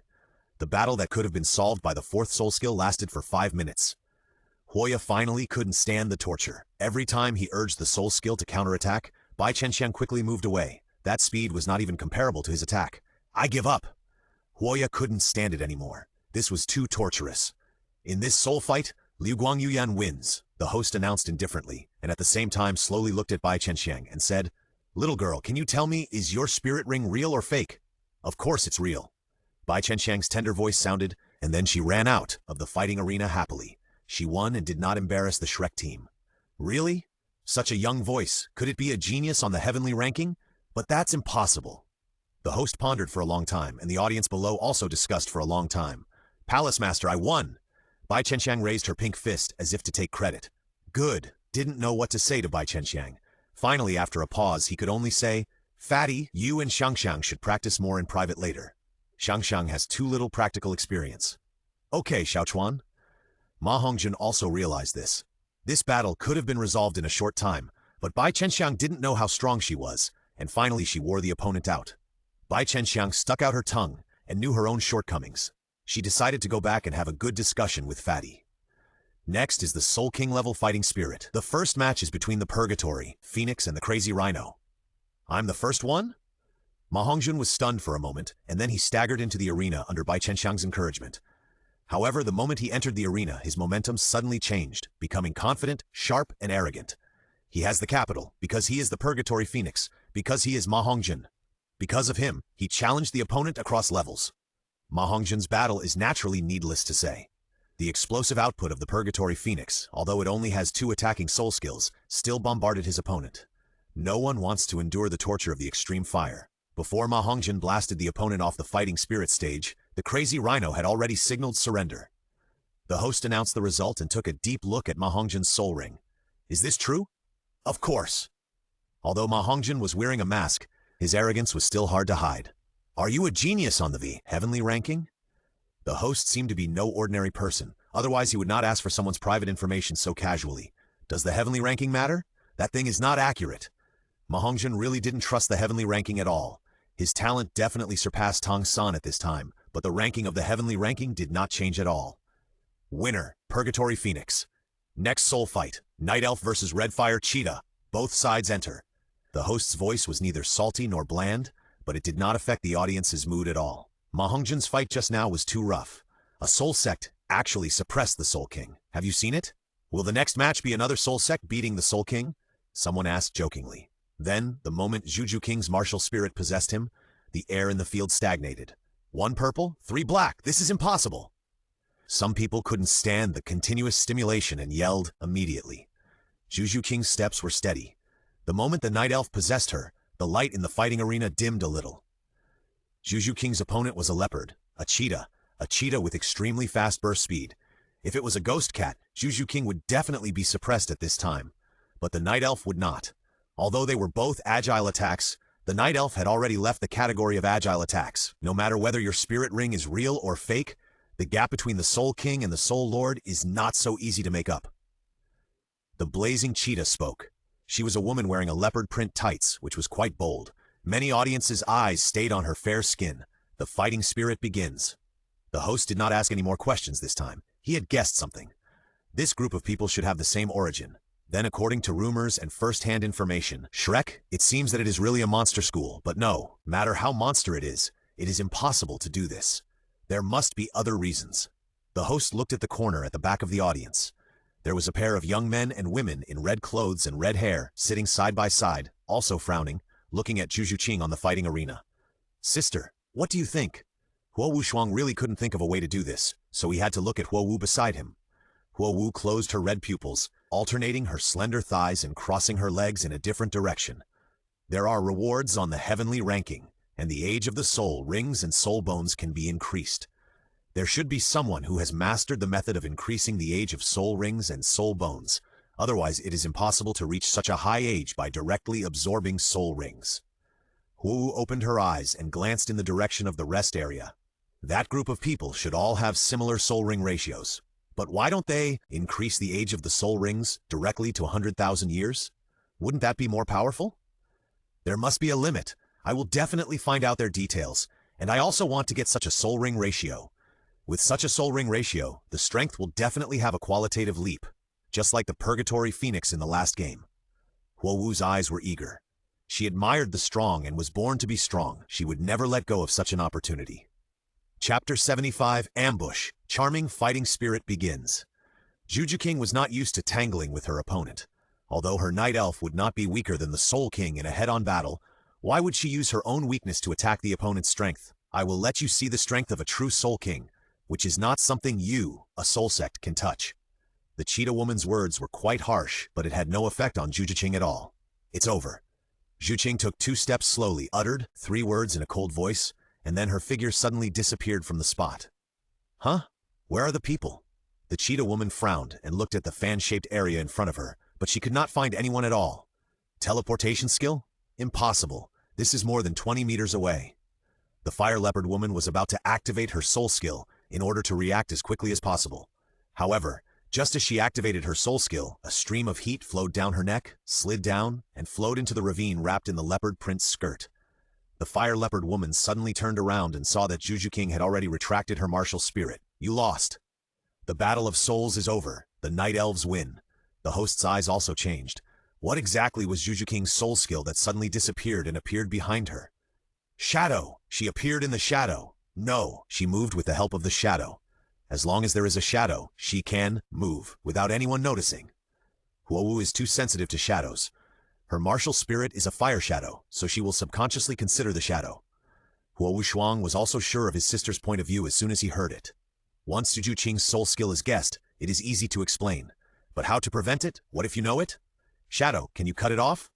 The battle that could have been solved by the 4th soul skill lasted for 5 minutes. Huoya finally couldn't stand the torture. Every time he urged the soul skill to counterattack, Bai Chenxiang quickly moved away. That speed was not even comparable to his attack. I give up. Huoya couldn't stand it anymore. This was too torturous. In this soul fight, Liu Guangyuyan wins, the host announced indifferently, and at the same time slowly looked at Bai Chenxiang and said, Little girl, can you tell me, is your spirit ring real or fake? Of course it's real. Bai Chenxiang's tender voice sounded, and then she ran out of the fighting arena happily. She won and did not embarrass the Shrek team. Really? Such a young voice. Could it be a genius on the heavenly ranking? But that's impossible. The host pondered for a long time, and the audience below also discussed for a long time. Palace Master, I won! Bai Chenxiang raised her pink fist as if to take credit. Good. Didn't know what to say to Bai Chenxiang. Finally, after a pause, he could only say, Fatty, you and Xiangxiang should practice more in private later. Xiangxiang has too little practical experience. Okay, Xiaochuan. Ma Hongjun also realized this. This battle could have been resolved in a short time, but Bai Chenxiang didn't know how strong she was, and finally she wore the opponent out. Bai Chenxiang stuck out her tongue and knew her own shortcomings. She decided to go back and have a good discussion with Fatty. Next is the Soul King level fighting spirit. The first match is between the Purgatory, Phoenix, and the Crazy Rhino. I'm the first one? Ma Hongjun was stunned for a moment, and then he staggered into the arena under Bai Chenxiang's encouragement. However, the moment he entered the arena, his momentum suddenly changed, becoming confident, sharp, and arrogant. He has the capital, because he is the Purgatory Phoenix, because he is Ma Hongjun. Because of him, he challenged the opponent across levels. Ma Hongjun's battle is naturally needless to say. The explosive output of the Purgatory Phoenix, although it only has 2 attacking soul skills, still bombarded his opponent. No one wants to endure the torture of the extreme fire. Before Ma Hongjun blasted the opponent off the fighting spirit stage, the Crazy Rhino had already signaled surrender. The host announced the result and took a deep look at Ma Hongzhen's soul ring. Is this true? Of course. Although Ma Hongzhen was wearing a mask, his arrogance was still hard to hide. Are you a genius on the heavenly ranking? The host seemed to be no ordinary person, otherwise he would not ask for someone's private information so casually. Does the heavenly ranking matter? That thing is not accurate. Ma Hongzhen really didn't trust the heavenly ranking at all. His talent definitely surpassed Tong San at this time, but the ranking of the heavenly ranking did not change at all. Winner, Purgatory Phoenix. Next soul fight, Night Elf versus Red Fire Cheetah. Both sides enter. The host's voice was neither salty nor bland, but it did not affect the audience's mood at all. Ma Hongzhen's fight just now was too rough. A soul sect actually suppressed the Soul King. Have you seen it? Will the next match be another soul sect beating the Soul King? Someone asked jokingly. Then, the moment Juju King's martial spirit possessed him, the air in the field stagnated. 1 purple, 3 black, this is impossible. Some people couldn't stand the continuous stimulation and yelled immediately. Juju King's steps were steady. The moment the Night Elf possessed her, the light in the fighting arena dimmed a little. Juju King's opponent was a leopard, a cheetah with extremely fast burst speed. If it was a ghost cat, Juju King would definitely be suppressed at this time. But the Night Elf would not. Although they were both agile attacks, the Night Elf had already left the category of agile attacks. No matter whether your spirit ring is real or fake, the gap between the Soul King and the Soul Lord is not so easy to make up. The blazing cheetah spoke. She was a woman wearing a leopard print tights, which was quite bold. Many audiences' eyes stayed on her fair skin. The fighting spirit begins. The host did not ask any more questions this time. He had guessed something. This group of people should have the same origin. Then, according to rumors and first-hand information, Shrek, it seems that it is really a monster school, but no matter how monster it is impossible to do this. There must be other reasons. The host looked at the corner at the back of the audience. There was a pair of young men and women in red clothes and red hair, sitting side by side, also frowning, looking at Juju Qing on the fighting arena. Sister, what do you think? Huo Wuxuang really couldn't think of a way to do this, so he had to look at Huo Wu beside him. Huo Wu closed her red pupils, alternating her slender thighs and crossing her legs in a different direction. There are rewards on the heavenly ranking, and the age of the soul rings and soul bones can be increased. There should be someone who has mastered the method of increasing the age of soul rings and soul bones. Otherwise, it is impossible to reach such a high age by directly absorbing soul rings. Huo Wu opened her eyes and glanced in the direction of the rest area. That group of people should all have similar soul ring ratios. But why don't they increase the age of the soul rings directly to 100,000 years? Wouldn't that be more powerful? There must be a limit. I will definitely find out their details, and I also want to get such a soul ring ratio. With such a soul ring ratio, the strength will definitely have a qualitative leap, just like the Purgatory Phoenix in the last game. Huo Wu's eyes were eager. She admired the strong and was born to be strong. She would never let go of such an opportunity. Chapter 75, Ambush. Charming fighting spirit begins. Juju King was not used to tangling with her opponent. Although her Night Elf would not be weaker than the Soul King in a head-on battle, why would she use her own weakness to attack the opponent's strength? I will let you see the strength of a true Soul King, which is not something you, a soul sect, can touch. The cheetah woman's words were quite harsh, but it had no effect on Juju King at all. It's over. Zhu Qing took 2 steps slowly, uttered 3 words in a cold voice, and then her figure suddenly disappeared from the spot. Huh? Where are the people? The cheetah woman frowned and looked at the fan-shaped area in front of her, but she could not find anyone at all. Teleportation skill? Impossible. This is more than 20 meters away. The fire leopard woman was about to activate her soul skill in order to react as quickly as possible. However, just as she activated her soul skill, a stream of heat flowed down her neck, slid down, and flowed into the ravine wrapped in the leopard print's skirt. The fire leopard woman suddenly turned around and saw that Juju King had already retracted her martial spirit. You lost. The battle of souls is over. The Night Elves win. The host's eyes also changed. What exactly was Juju King's soul skill that suddenly disappeared and appeared behind her? Shadow! She appeared in the shadow. No, she moved with the help of the shadow. As long as there is a shadow, she can move without anyone noticing. Huo Wu is too sensitive to shadows. Her martial spirit is a fire shadow, so she will subconsciously consider the shadow. Huo Wuxuang was also sure of his sister's point of view as soon as he heard it. Once Juju Qing's soul skill is guessed, it is easy to explain. But how to prevent it? What if you know it? Shadow, can you cut it off?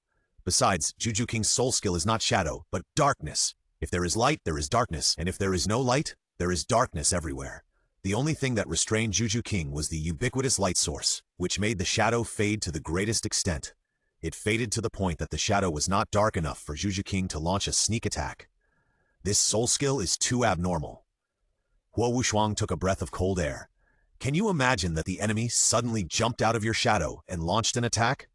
Besides, Juju King's soul skill is not shadow, but darkness. If there is light, there is darkness, and if there is no light, there is darkness everywhere. The only thing that restrained Juju King was the ubiquitous light source, which made the shadow fade to the greatest extent. It faded to the point that the shadow was not dark enough for Juju King to launch a sneak attack. This soul skill is too abnormal. Luo Chuan took a breath of cold air. Can you imagine that the enemy suddenly jumped out of your shadow and launched an attack?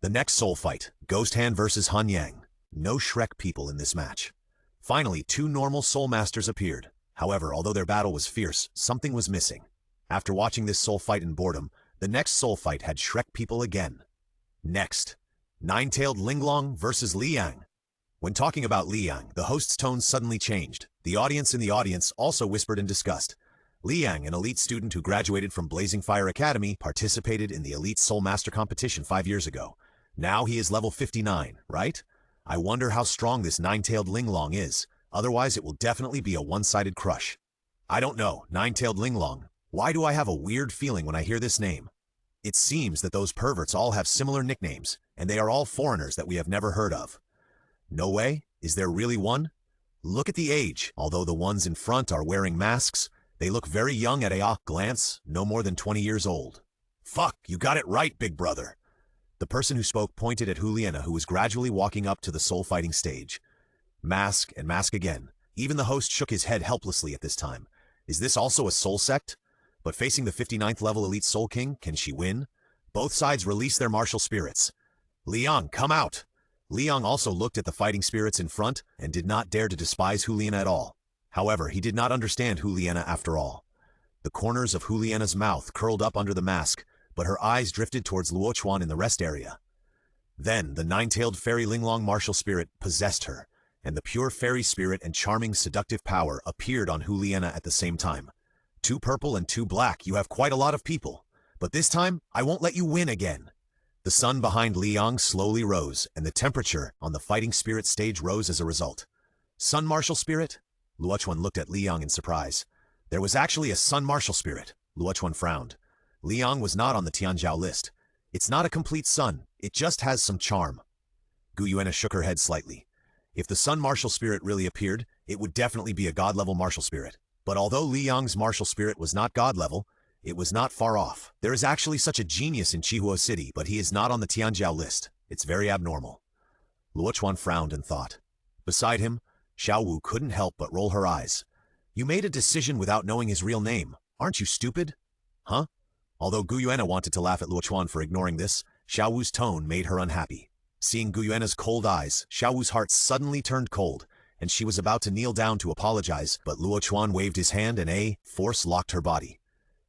The next soul fight, Ghost Hand versus Han Yang. No Shrek people in this match. Finally, two normal soul masters appeared. However, although their battle was fierce, something was missing. After watching this soul fight in boredom, the next soul fight had Shrek people again. Next, Nine-Tailed Linglong versus Liang. When talking about Liang, the host's tone suddenly changed. The audience in the audience also whispered in disgust. Liang, an elite student who graduated from Blazing Fire Academy, participated in the Elite Soul Master competition 5 years ago. Now he is level 59, right? I wonder how strong this Nine-Tailed Linglong is. Otherwise, it will definitely be a one-sided crush. I don't know, Nine-Tailed Linglong. Why do I have a weird feeling when I hear this name? It seems that those perverts all have similar nicknames, and they are all foreigners that we have never heard of. No way? Is there really one? Look at the age. Although the ones in front are wearing masks, they look very young at a glance, no more than 20 years old. Fuck, you got it right, big brother. The person who spoke pointed at Juliana, who was gradually walking up to the soul fighting stage. Mask and mask again. Even the host shook his head helplessly at this time. Is this also a soul sect? But facing the 59th level Elite Soul King, can she win? Both sides release their martial spirits. Liang, come out! Liang also looked at the fighting spirits in front and did not dare to despise Juliana at all. However, he did not understand Juliana after all. The corners of Juliana's mouth curled up under the mask, but her eyes drifted towards Luo Chuan in the rest area. Then, the nine-tailed fairy Linglong martial spirit possessed her, and the pure fairy spirit and charming seductive power appeared on Juliana at the same time. 2 purple and 2 black, you have quite a lot of people. But this time, I won't let you win again. The sun behind Liang slowly rose, and the temperature on the fighting spirit stage rose as a result. Sun martial spirit? Luo Chuan looked at Liang in surprise. There was actually a sun martial spirit. Luo Chuan frowned. Liang was not on the Tianzhao list. It's not a complete sun, it just has some charm. Gu Yuena shook her head slightly. If the sun martial spirit really appeared, it would definitely be a god-level martial spirit. But although Liang's martial spirit was not god-level, it was not far off. There is actually such a genius in Chihuo City, but he is not on the Tianzhao list. It's very abnormal. Luo Chuan frowned and thought. Beside him, Xiao Wu couldn't help but roll her eyes. You made a decision without knowing his real name. Aren't you stupid? Huh? Although Gu Yuena wanted to laugh at Luo Chuan for ignoring this, Xiao Wu's tone made her unhappy. Seeing Gu Yuena's cold eyes, Xiao Wu's heart suddenly turned cold, and she was about to kneel down to apologize, but Luo Chuan waved his hand and a force locked her body.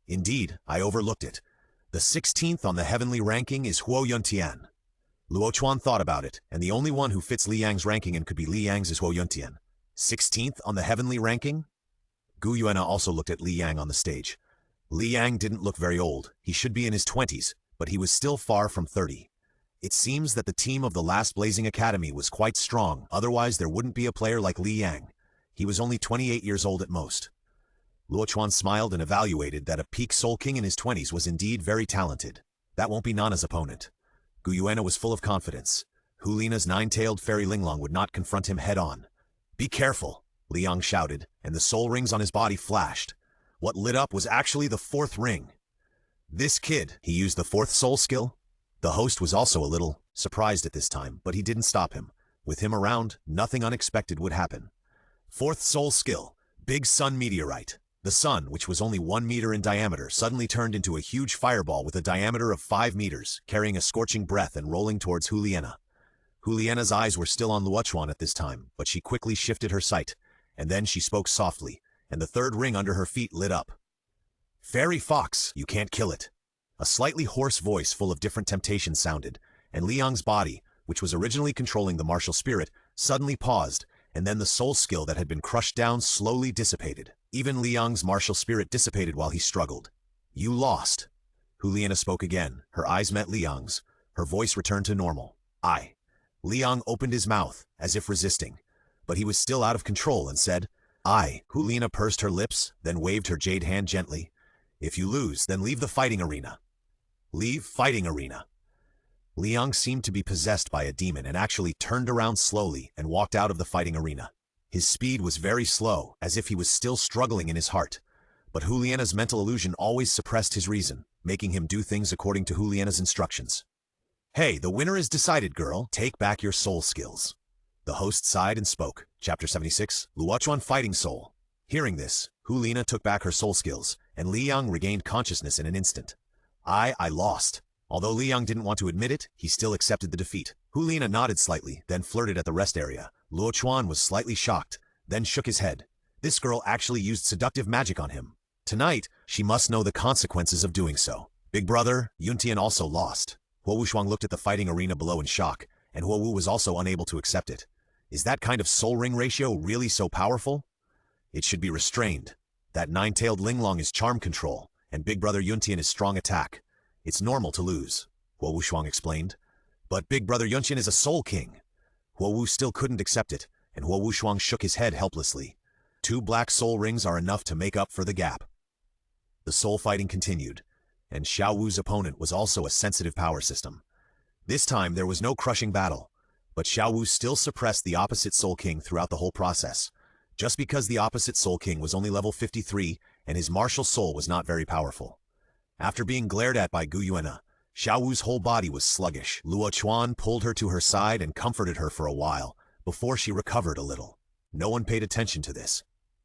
Indeed, I overlooked it. The 16th on the heavenly ranking is Huo Yuntian. Luo Chuan thought about it, and the only one who fits Liang's ranking and could be Liang's is Huo Yuntian. 16th on the heavenly ranking? Gu Yuena also looked at Liang on the stage. Liang didn't look very old. He should be in his 20s, but he was still far from 30. It seems that the team of the last Blazing Academy was quite strong, otherwise there wouldn't be a player like Liang. He was only 28 years old at most. Luo Chuan smiled and evaluated that a peak Soul King in his 20s was indeed very talented. That won't be Nana's opponent. Gu Yuena was full of confidence. Hulina's nine-tailed fairy Linglong would not confront him head-on. Be careful, Liang shouted, and the soul rings on his body flashed. What lit up was actually the 4th ring. This kid, he used the 4th soul skill? The host was also a little surprised at this time, but he didn't stop him. With him around, nothing unexpected would happen. 4th soul skill, Big Sun Meteorite. The sun, which was only 1 meter in diameter, suddenly turned into a huge fireball with a diameter of 5 meters, carrying a scorching breath and rolling towards Juliana. Juliana's eyes were still on Luo Chuan at this time, but she quickly shifted her sight, and then she spoke softly, and the 3rd ring under her feet lit up. Fairy Fox, you can't kill it. A slightly hoarse voice full of different temptations sounded, and Liang's body, which was originally controlling the martial spirit, suddenly paused, and then the soul skill that had been crushed down slowly dissipated. Even Liang's martial spirit dissipated while he struggled. You lost. Juliana spoke again. Her eyes met Liang's. Her voice returned to normal. Liang opened his mouth, as if resisting, but he was still out of control and said, Juliana pursed her lips, then waved her jade hand gently. If you lose, then leave the fighting arena. Leave fighting arena. Liang seemed to be possessed by a demon and actually turned around slowly and walked out of the fighting arena. His speed was very slow, as if he was still struggling in his heart. But Juliana's mental illusion always suppressed his reason, making him do things according to Juliana's instructions. Hey, the winner is decided, girl. Take back your soul skills. The host sighed and spoke. Chapter 76, Luo Chuan Fighting Soul. Hearing this, Juliana took back her soul skills, and Li Yang regained consciousness in an instant. I lost. Although Li Yang didn't want to admit it, he still accepted the defeat. Juliana nodded slightly, then flirted at the rest area. Luo Chuan was slightly shocked, then shook his head. This girl actually used seductive magic on him. Tonight, she must know the consequences of doing so. Big brother, Yuntian also lost. Huo Wuxuang looked at the fighting arena below in shock, and Huo Wu was also unable to accept it. Is that kind of soul ring ratio really so powerful? It should be restrained. That nine-tailed Linglong is charm control, and Big Brother Yuntian is strong attack. It's normal to lose, Huo Wuxuang explained. But Big Brother Yuntian is a soul king. Huo Wu still couldn't accept it, and Huo Wuxuang shook his head helplessly. 2 black soul rings are enough to make up for the gap. The soul fighting continued, and Xiao Wu's opponent was also a sensitive power system. This time there was no crushing battle, but Xiao Wu still suppressed the opposite Soul King throughout the whole process, just because the opposite Soul King was only level 53 and his martial soul was not very powerful. After being glared at by Gu Yuena, Xiao Wu's whole body was sluggish. Luo Chuan pulled her to her side and comforted her for a while, before she recovered a little. No one paid attention to this.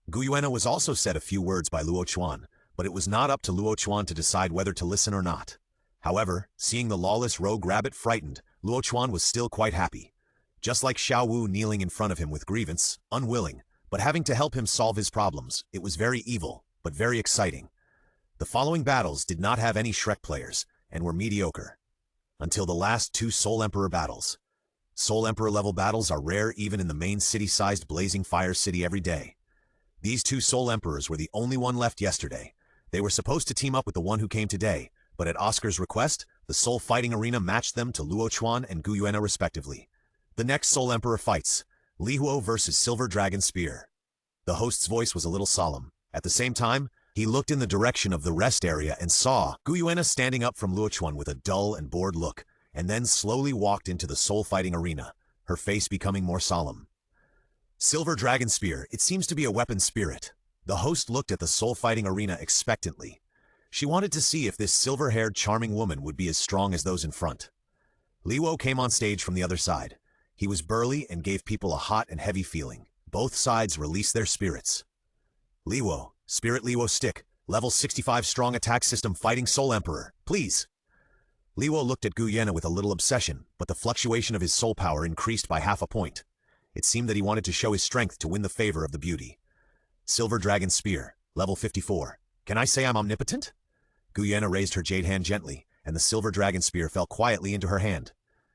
Gu Yuena was also said a few words by Luo Chuan, but it was not up to Luo Chuan to decide whether to listen or not. However, seeing the lawless rogue rabbit frightened, Luo Chuan was still quite happy. Just like Xiao Wu kneeling in front of him with grievance, unwilling, but having to help him solve his problems, it was very evil, but very exciting. The following battles did not have any Shrek players, and were mediocre. Until the last 2 Soul Emperor battles. Soul Emperor level battles are rare even in the main city-sized Blazing Fire City every day. These 2 Soul Emperors were the only one left yesterday. They were supposed to team up with the one who came today, but at Oscar's request, the Soul Fighting Arena matched them to Luo Chuan and Gu Yuena respectively. The next Soul Emperor fights, Li Huo versus Silver Dragon Spear. The host's voice was a little solemn. At the same time, he looked in the direction of the rest area and saw Gu Yuena standing up from Luo Chuan with a dull and bored look, and then slowly walked into the Soul Fighting Arena, her face becoming more solemn. Silver Dragon Spear, it seems to be a weapon spirit. The host looked at the Soul Fighting Arena expectantly. She wanted to see if this silver-haired charming woman would be as strong as those in front. Li Huo came on stage from the other side. He was burly and gave people a hot and heavy feeling. Both sides released their spirits. Li Huo, Spirit Li Huo Stick, level 65 strong attack system fighting Soul Emperor, please. Li Huo looked at Gu Yuena with a little obsession, but the fluctuation of his soul power increased by half a point. It seemed that he wanted to show his strength to win the favor of the beauty. Silver Dragon Spear, level 54. Can I say I'm omnipotent? Gu Yuena raised her jade hand gently, and the Silver Dragon Spear fell quietly into her hand.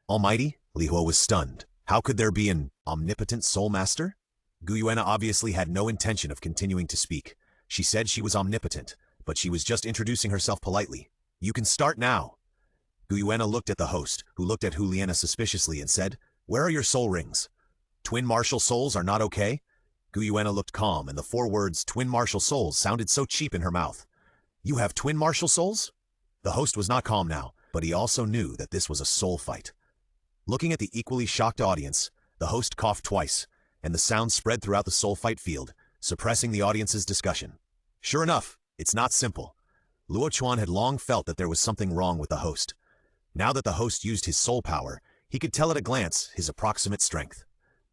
Almighty? Li Huo was stunned. How could there be an omnipotent soul master? Gu Yuena obviously had no intention of continuing to speak. She said she was omnipotent, but she was just introducing herself politely. You can start now. Gu Yuena looked at the host, who looked at Juliana suspiciously and said, Where are your soul rings? Twin martial souls are not okay? Gu Yuena looked calm, and the 4 words twin martial souls sounded so cheap in her mouth. You have twin martial souls? The host was not calm now, but he also knew that this was a soul fight. Looking at the equally shocked audience, the host coughed twice, and the sound spread throughout the soul fight field, suppressing the audience's discussion. Sure enough, it's not simple. Luo Chuan had long felt that there was something wrong with the host. Now that the host used his soul power, he could tell at a glance his approximate strength.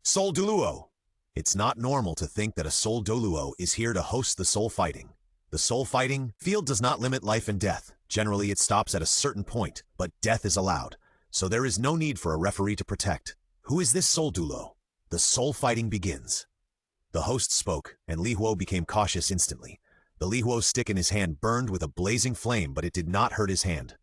Soul Douluo! It's not normal to think that a Soul Douluo is here to host the soul fighting. The soul fighting field does not limit life and death. Generally, it stops at a certain point, but death is allowed, so there is no need for a referee to protect. Who is this Soul Douluo? The soul fighting begins. The host spoke, and Li Huo became cautious instantly. The Li Huo stick in his hand burned with a blazing flame, but it did not hurt his hand.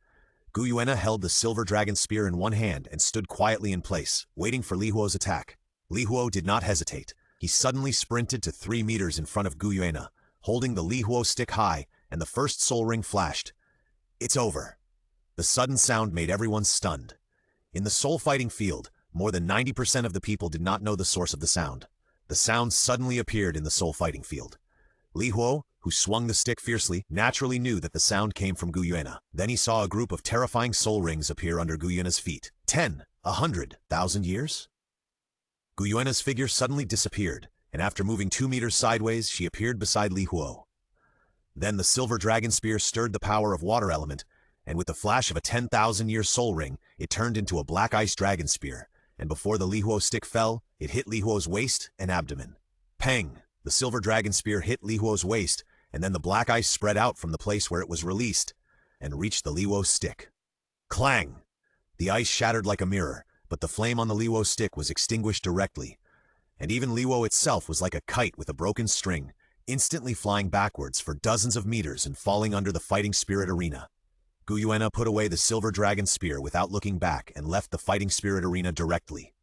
Gu Yuena held the Silver Dragon Spear in one hand and stood quietly in place, waiting for Li Huo's attack. Li Huo did not hesitate. He suddenly sprinted to 3 meters in front of Gu Yuena, holding the Li Huo stick high, and the first soul ring flashed. It's over. The sudden sound made everyone stunned. In the soul fighting field, more than 90% of the people did not know the source of the sound. The sound suddenly appeared in the soul fighting field. Li Huo, who swung the stick fiercely, naturally knew that the sound came from Gu Yuena. Then he saw a group of terrifying soul rings appear under Gu Yuena's feet. 10, 100, 1,000 years? Gu Yuena's figure suddenly disappeared, and after moving 2 meters sideways, she appeared beside Li Huo. Then the silver dragon spear stirred the power of water element, and with the flash of a 10,000-year soul ring, it turned into a black ice dragon spear, and before the Lihuo stick fell, it hit Lihuo's waist and abdomen. Pang! The silver dragon spear hit Lihuo's waist, and then the black ice spread out from the place where it was released, and reached the Lihuo stick. Clang! The ice shattered like a mirror, but the flame on the Lihuo stick was extinguished directly, and even Lihuo itself was like a kite with a broken string, instantly flying backwards for dozens of meters and falling under the fighting spirit arena. Guyuena put away the silver dragon spear without looking back and left the fighting spirit arena directly.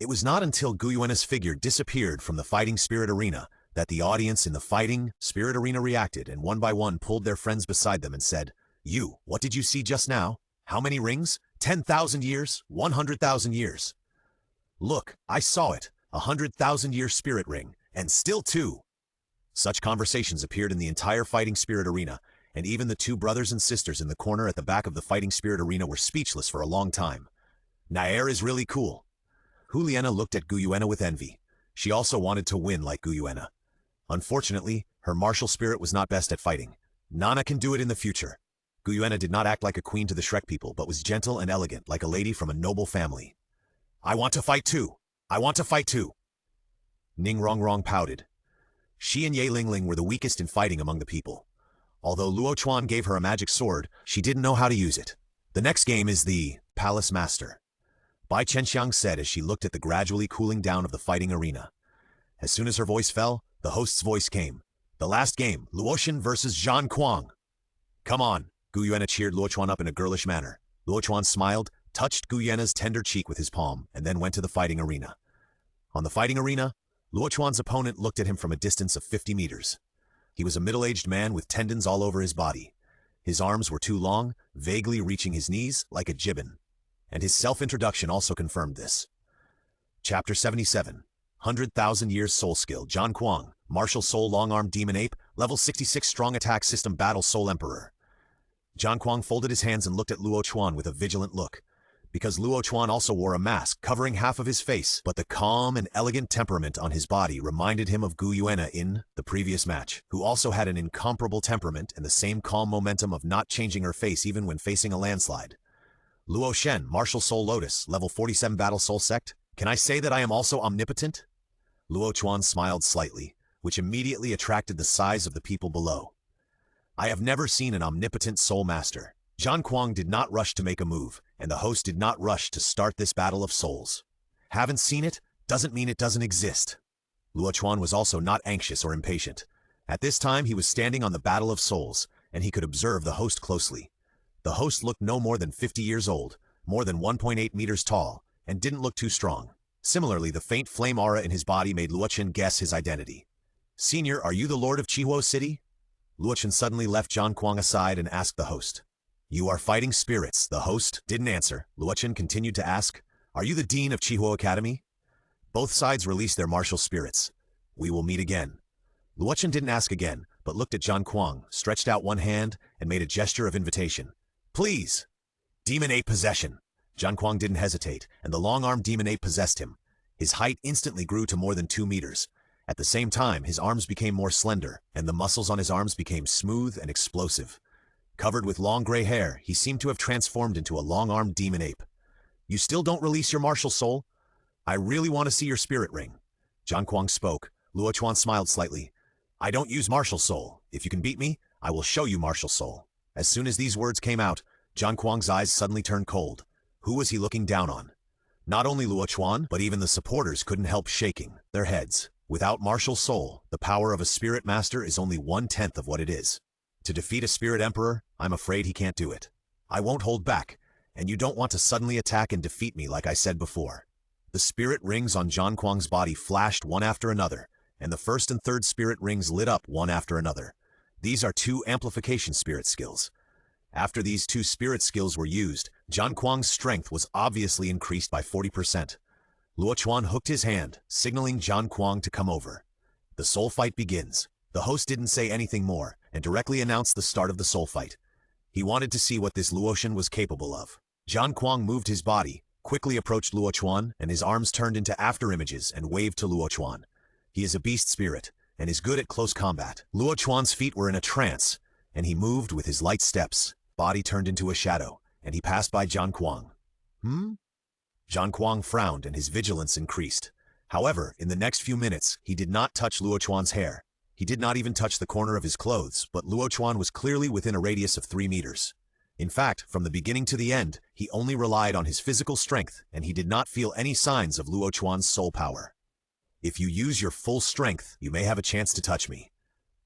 It was not until Guyuena's figure disappeared from the fighting spirit arena that the audience in the fighting spirit arena reacted and one by one pulled their friends beside them and said, "You, what did you see just now? How many rings? 10,000 years? 100,000 years? Look, I saw it, 100,000-year spirit ring, and still two." Such conversations appeared in the entire fighting spirit arena, and even the two brothers and sisters in the corner at the back of the fighting spirit arena were speechless for a long time. Nair is really cool. Juliana looked at Guyuena with envy. She also wanted to win like Guyuena. Unfortunately, her martial spirit was not best at fighting. Nana can do it in the future. Guyuena did not act like a queen to the Shrek people, but was gentle and elegant like a lady from a noble family. "I want to fight too. I want to fight too." Ning Rongrong pouted. She and Ye Lingling were the weakest in fighting among the people. Although Luo Chuan gave her a magic sword, she didn't know how to use it. "The next game is the Palace Master," Bai Chenxiang said as she looked at the gradually cooling down of the fighting arena. As soon as her voice fell, the host's voice came. "The last game, Luo Chuan versus Zhan Kuang." "Come on," Guyuena cheered Luo Chuan up in a girlish manner. Luo Chuan smiled, touched Guyuena's tender cheek with his palm, and then went to the fighting arena. On the fighting arena, Luo Chuan's opponent looked at him from a distance of 50 meters. He was a middle-aged man with tendons all over his body. His arms were too long, vaguely reaching his knees like a gibbon. And his self-introduction also confirmed this. Chapter 77. 100,000 Years Soul Skill. Zhan Kuang, Martial Soul Long-Armed Demon Ape, Level 66 Strong Attack System Battle Soul Emperor. Zhan Kuang folded his hands and looked at Luo Chuan with a vigilant look. Because Luo Chuan also wore a mask covering half of his face, but the calm and elegant temperament on his body reminded him of Guyuena in the previous match, who also had an incomparable temperament and the same calm momentum of not changing her face even when facing a landslide. Luo Shen, Martial Soul Lotus, Level 47 Battle Soul Sect. Can I say that I am also omnipotent? Luo Chuan smiled slightly, which immediately attracted the sighs of the people below. I have never seen an omnipotent soul master. Zhan Kuang did not rush to make a move, and the host did not rush to start this battle of souls. Haven't seen it, doesn't mean it doesn't exist. Luo Chuan was also not anxious or impatient. At this time he was standing on the battle of souls, and he could observe the host closely. The host looked no more than 50 years old, more than 1.8 meters tall, and didn't look too strong. Similarly, the faint flame aura in his body made Luo Chuan guess his identity. Senior, are you the Lord of Chihuo City? Luo Chuan suddenly left Zhan Kuang aside and asked the host. You are fighting spirits. The host didn't answer. Luo Chuan continued to ask, are you the Dean of Chihuo Academy? Both sides released their martial spirits. We will meet again. Luo Chuan didn't ask again, but looked at Zhan Kuang, stretched out one hand, and made a gesture of invitation. Please! Demon Ape Possession. Zhan Kuang didn't hesitate, and the long-armed Demon Ape possessed him. His height instantly grew to more than 2 meters. At the same time, his arms became more slender, and the muscles on his arms became smooth and explosive. Covered with long gray hair, he seemed to have transformed into a long-armed demon ape. You still don't release your martial soul? I really want to see your spirit ring. Zhan Kuang spoke. Luo Chuan smiled slightly. I don't use martial soul. If you can beat me, I will show you martial soul. As soon as these words came out, Zhan Kuang's eyes suddenly turned cold. Who was he looking down on? Not only Luo Chuan, but even the supporters couldn't help shaking their heads. Without martial soul, the power of a spirit master is only 1/10 of what it is. To defeat a spirit emperor, I'm afraid he can't do it. I won't hold back, and you don't want to suddenly attack and defeat me like I said before. The spirit rings on Zhan Kuang's body flashed one after another, and the first and third spirit rings lit up one after another. These are 2 amplification spirit skills. After these 2 spirit skills were used, Zhan Kuang's strength was obviously increased by 40%. Luo Chuan hooked his hand, signaling Zhan Kuang to come over. The soul fight begins. The host didn't say anything more, and directly announced the start of the soul fight. He wanted to see what this Luo Chuan was capable of. Zhan Kuang moved his body, quickly approached Luo Chuan, and his arms turned into afterimages and waved to Luo Chuan. He is a beast spirit, and is good at close combat. Luo Chuan's feet were in a trance, and he moved with his light steps, body turned into a shadow, and he passed by Zhang Kuang. Zhang Kuang frowned and his vigilance increased. However, in the next few minutes, he did not touch Luo Chuan's hair. He did not even touch the corner of his clothes, but Luo Chuan was clearly within a radius of 3 meters. In fact, from the beginning to the end, he only relied on his physical strength, and he did not feel any signs of Luo Chuan's soul power. If you use your full strength, you may have a chance to touch me.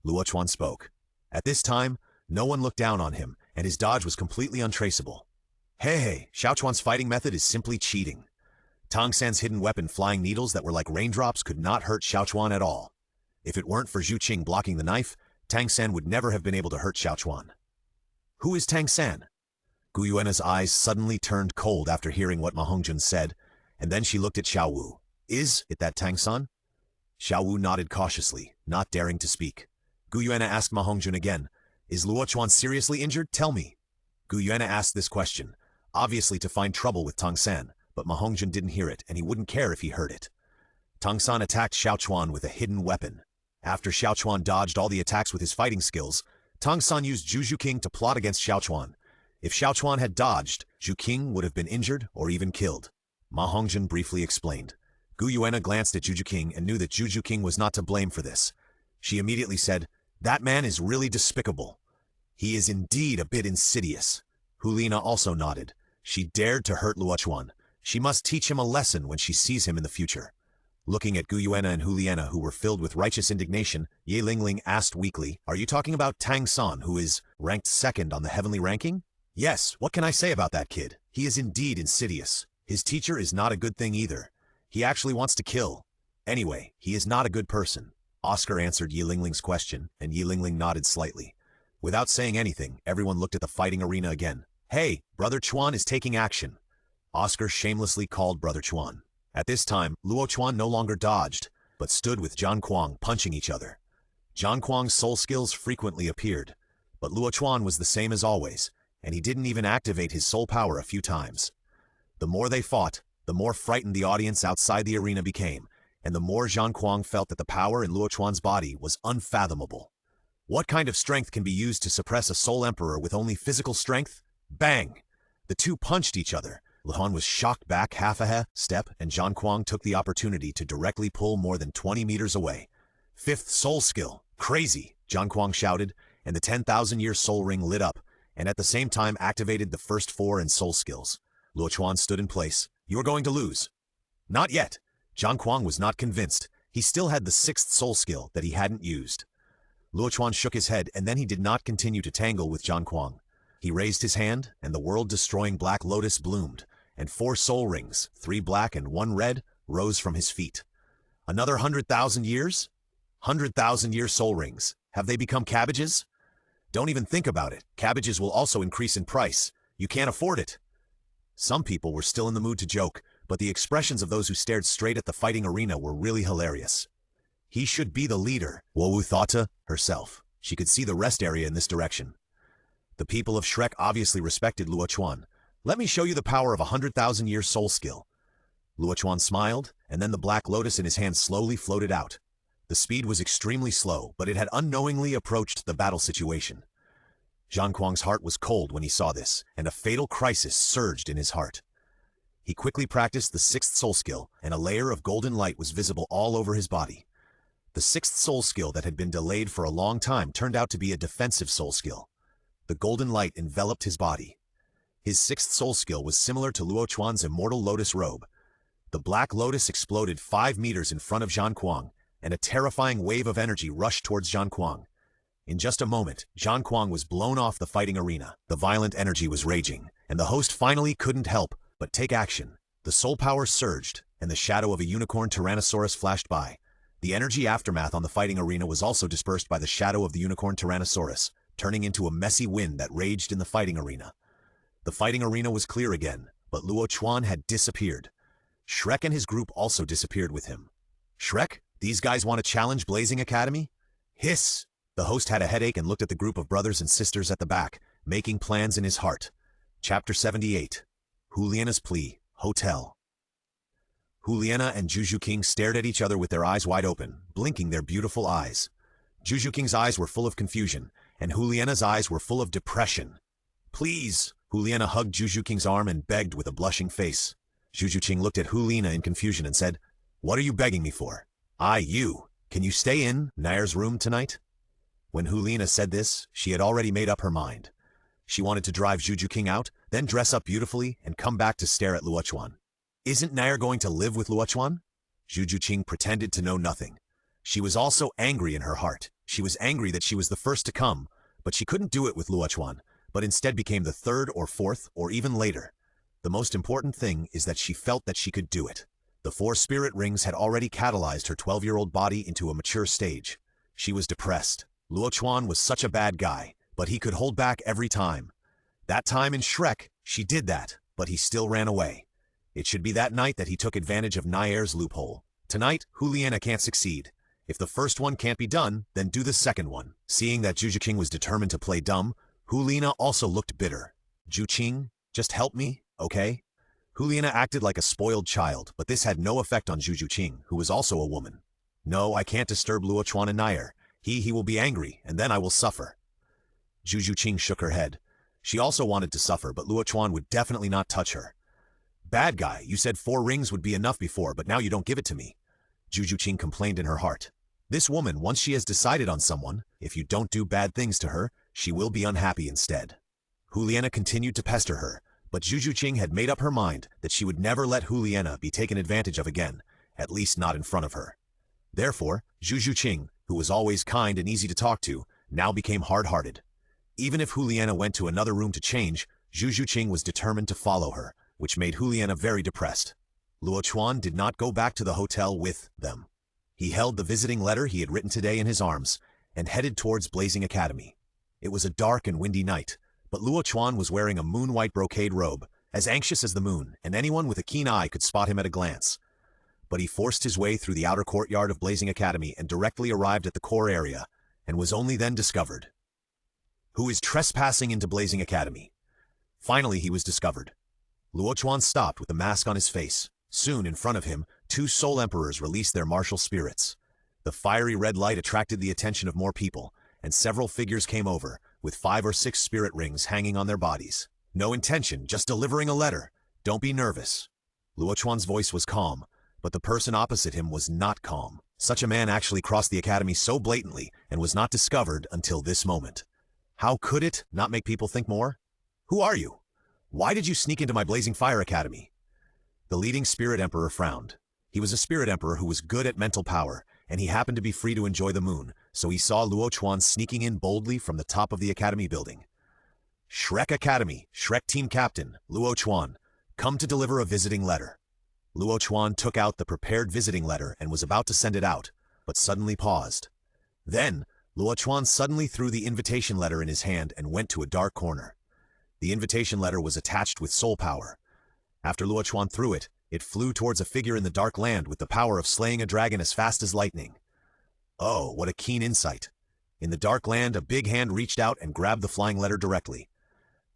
Luo Chuan spoke. At this time, no one looked down on him, and his dodge was completely untraceable. Hey, Xiao Chuan's fighting method is simply cheating. Tang San's hidden weapon flying needles that were like raindrops could not hurt Xiao Chuan at all. If it weren't for Zhu Qing blocking the knife, Tang San would never have been able to hurt Xiao Chuan. Who is Tang San? Gu Yuena's eyes suddenly turned cold after hearing what Ma Hongjun said, and then she looked at Xiao Wu. Is it that Tang San? Xiao Wu nodded cautiously, not daring to speak. Gu Yuena asked Ma Hongjun again, is Luo Chuan seriously injured? Tell me. Gu Yuena asked this question, obviously to find trouble with Tang San, but Ma Hongjun didn't hear it, and he wouldn't care if he heard it. Tang San attacked Xiao Chuan with a hidden weapon. After Xiao Chuan dodged all the attacks with his fighting skills, Tang San used Zhu King to plot against Xiao Chuan. If Xiao Chuan had dodged, Zhu King would have been injured or even killed. Ma Hongjun briefly explained. Gu Yuena glanced at Zhu King and knew that Zhu King was not to blame for this. She immediately said, that man is really despicable. He is indeed a bit insidious. Hulina also nodded. She dared to hurt Luo Chuan. She must teach him a lesson when she sees him in the future. Looking at Gu Yuena and Huliana, who were filled with righteous indignation, Ye Lingling asked weakly, are you talking about Tang San, who is ranked second on the heavenly ranking? Yes, what can I say about that kid? He is indeed insidious. His teacher is not a good thing either. He actually wants to kill. Anyway, he is not a good person. Oscar answered Ye Lingling's question, and Ye Lingling nodded slightly. Without saying anything, everyone looked at the fighting arena again. Hey, Brother Chuan is taking action. Oscar shamelessly called Brother Chuan. At this time, Luo Chuan no longer dodged, but stood with Zhang Kuang punching each other. Zhang Kuang's soul skills frequently appeared, but Luo Chuan was the same as always, and he didn't even activate his soul power a few times. The more they fought, the more frightened the audience outside the arena became, and the more Zhang Kuang felt that the power in Luo Chuan's body was unfathomable. What kind of strength can be used to suppress a soul emperor with only physical strength? Bang! The two punched each other. Luhan was shocked back half a step, and Zhang Kuang took the opportunity to directly pull more than 20 meters away. Fifth soul skill. Crazy! Zhang Kuang shouted, and the 10,000-year soul ring lit up, and at the same time activated the first 4 in soul skills. Luo Chuan stood in place. You are going to lose. Not yet. Zhang Kuang was not convinced. He still had the 6th soul skill that he hadn't used. Luo Chuan shook his head, and then he did not continue to tangle with Zhang Kuang. He raised his hand, and the world-destroying black lotus bloomed, and 4 soul rings, 3 black and 1 red, rose from his feet. Another 100,000 years? 100,000-year soul rings. Have they become cabbages? Don't even think about it. Cabbages will also increase in price. You can't afford it. Some people were still in the mood to joke, but the expressions of those who stared straight at the fighting arena were really hilarious. He should be the leader, Wowu thought to herself. She could see the rest area in this direction. The people of Shrek obviously respected Luo Chuan. Let me show you the power of 100,000-year soul skill. Luo Chuan smiled, and then the black lotus in his hand slowly floated out. The speed was extremely slow, but it had unknowingly approached the battle situation. Zhang Kuang's heart was cold when he saw this, and a fatal crisis surged in his heart. He quickly practiced the 6th soul skill, and a layer of golden light was visible all over his body. The 6th soul skill that had been delayed for a long time turned out to be a defensive soul skill. The golden light enveloped his body. His 6th soul skill was similar to Luo Chuan's immortal lotus robe. The black lotus exploded 5 meters in front of Zhang Kuang, and a terrifying wave of energy rushed towards Zhang Kuang. In just a moment, Zhang Kuang was blown off the fighting arena. The violent energy was raging, and the host finally couldn't help but take action. The soul power surged, and the shadow of a unicorn Tyrannosaurus flashed by. The energy aftermath on the fighting arena was also dispersed by the shadow of the unicorn Tyrannosaurus, turning into a messy wind that raged in the fighting arena. The fighting arena was clear again, but Luo Chuan had disappeared. Shrek and his group also disappeared with him. Shrek, these guys want to challenge Blazing Academy? Hiss! The host had a headache and looked at the group of brothers and sisters at the back, making plans in his heart. Chapter 78. Juliana's Plea, Hotel. Juliana and Juju King stared at each other with their eyes wide open, blinking their beautiful eyes. Juju King's eyes were full of confusion, and Juliana's eyes were full of depression. "Please!" Juliana hugged Juju King's arm and begged with a blushing face. Juju King looked at Juliana in confusion and said, "What are you begging me for?" "You. Can you stay in Nair's room tonight?" When Juliana said this, she had already made up her mind. She wanted to drive Juju King out, then dress up beautifully and come back to stare at Luo Chuan. "Isn't Nair going to live with Luo Chuan?" Juju King pretended to know nothing. She was also angry in her heart. She was angry that she was the first to come, but she couldn't do it with Luo Chuan, but instead became the third or fourth or even later. The most important thing is that she felt that she could do it. The 4 spirit rings had already catalyzed her 12-year-old body into a mature stage. She was depressed. Luo Chuan was such a bad guy, but he could hold back every time. That time in Shrek, she did that, but he still ran away. It should be that night that he took advantage of Nair's loophole. Tonight, Juliana can't succeed. If the first one can't be done, then do the second one. Seeing that Juju King was determined to play dumb, Juliana also looked bitter. "Ju King, just help me, okay?" Juliana acted like a spoiled child, but this had no effect on Juju King, who was also a woman. "No, I can't disturb Luo Chuan and Nair. He will be angry, and then I will suffer." Juju King shook her head. She also wanted to suffer, but Luo Chuan would definitely not touch her. "Bad guy, you said 4 rings would be enough before, but now you don't give it to me," Juju King complained in her heart. This woman, once she has decided on someone, if you don't do bad things to her, she will be unhappy instead. Juliana continued to pester her, but Juju King had made up her mind that she would never let Juliana be taken advantage of again, at least not in front of her. Therefore, Juju King, who was always kind and easy to talk to, now became hard-hearted. Even if Juliana went to another room to change, Juju King was determined to follow her, which made Juliana very depressed. Luo Chuan did not go back to the hotel with them. He held the visiting letter he had written today in his arms and headed towards Blazing Academy. It was a dark and windy night, but Luo Chuan was wearing a moon-white brocade robe, as anxious as the moon, and anyone with a keen eye could spot him at a glance. But he forced his way through the outer courtyard of Blazing Academy and directly arrived at the core area, and was only then discovered. "Who is trespassing into Blazing Academy?" Finally he was discovered. Luo Chuan stopped with the mask on his face. Soon, in front of him, 2 soul emperors released their martial spirits. The fiery red light attracted the attention of more people, and several figures came over, with 5 or 6 spirit rings hanging on their bodies. "No intention, just delivering a letter. Don't be nervous." Luo Chuan's voice was calm, but the person opposite him was not calm. Such a man actually crossed the academy so blatantly and was not discovered until this moment. How could it not make people think more? "Who are you? Why did you sneak into my Blazing Fire Academy?" The leading spirit emperor frowned. He was a spirit emperor who was good at mental power, and he happened to be free to enjoy the moon, so he saw Luo Chuan sneaking in boldly from the top of the academy building. "Shrek Academy, Shrek Team Captain, Luo Chuan, come to deliver a visiting letter." Luo Chuan took out the prepared visiting letter and was about to send it out, but suddenly paused. Then, Luo Chuan suddenly threw the invitation letter in his hand and went to a dark corner. The invitation letter was attached with soul power. After Luo Chuan threw it, it flew towards a figure in the dark land with the power of slaying a dragon as fast as lightning. Oh, what a keen insight. In the dark land, a big hand reached out and grabbed the flying letter directly.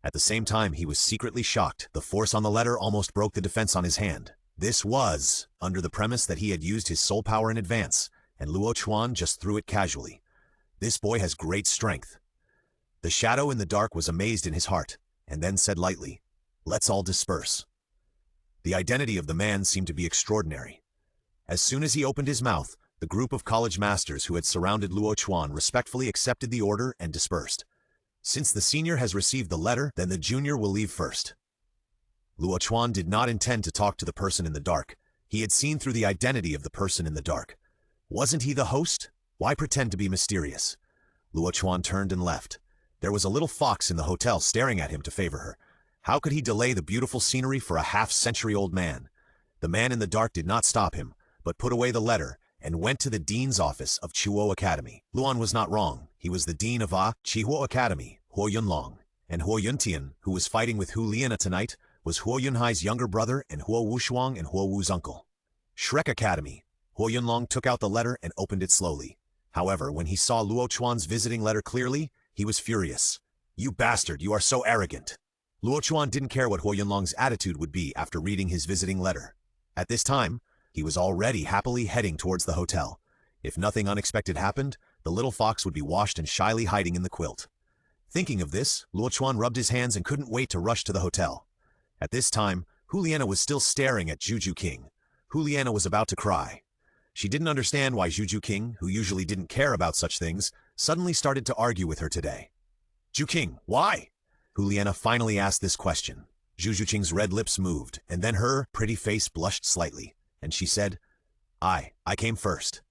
At the same time, he was secretly shocked. The force on the letter almost broke the defense on his hand. This was under the premise that he had used his soul power in advance, and Luo Chuan just threw it casually. This boy has great strength. The shadow in the dark was amazed in his heart, and then said lightly, "Let's all disperse." The identity of the man seemed to be extraordinary. As soon as he opened his mouth, the group of college masters who had surrounded Luo Chuan respectfully accepted the order and dispersed. Since the senior has received the letter, then the junior will leave first. Luo Chuan did not intend to talk to the person in the dark. He had seen through the identity of the person in the dark. Wasn't he the host? Why pretend to be mysterious? Luo Chuan turned and left. There was a little fox in the hotel staring at him to favor her. How could he delay the beautiful scenery for a half-century-old man? The man in the dark did not stop him, but put away the letter and went to the dean's office of Chuo Academy. Luan was not wrong. He was the dean of Chihuo Academy, Huo Yunlong, and Huo Yuntian, who was fighting with Hu Liana tonight, was Huo Yunhai's younger brother and Huo Wushuang and Huo Wu's uncle. Shrek Academy. Huo Yunlong took out the letter and opened it slowly. However, when he saw Luo Chuan's visiting letter clearly, he was furious. "You bastard, you are so arrogant." Luo Chuan didn't care what Huo Yunlong's attitude would be after reading his visiting letter. At this time, He was already happily heading towards the hotel. If nothing unexpected happened, the little fox would be washed and shyly hiding in the quilt. Thinking of this, Luo Chuan rubbed his hands and couldn't wait to rush to the hotel. At this time, Juliana was still staring at Juju King. Juliana was about to cry. She didn't understand why Juju King, who usually didn't care about such things, suddenly started to argue with her today. Ju King, why? Juliana finally asked this question. Juju King's red lips moved, and then her pretty face blushed slightly, and she said, I came first.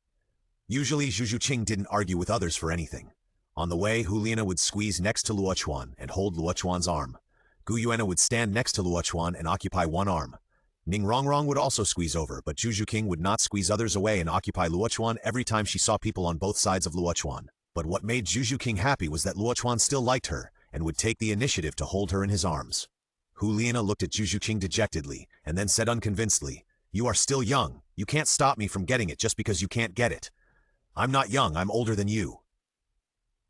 Usually Juju King didn't argue with others for anything. On the way, Juliana would squeeze next to Luo Chuan and hold Luo Chuan's arm. Gu Yuena would stand next to Luo Chuan and occupy one arm. Ning Rongrong would also squeeze over, but Juju King would not squeeze others away and occupy Luo Chuan every time she saw people on both sides of Luo Chuan. But what made Juju King happy was that Luo Chuan still liked her and would take the initiative to hold her in his arms. Juliana looked at Juju King dejectedly and then said unconvincedly, You are still young. You can't stop me from getting it just because you can't get it. I'm not young, I'm older than you.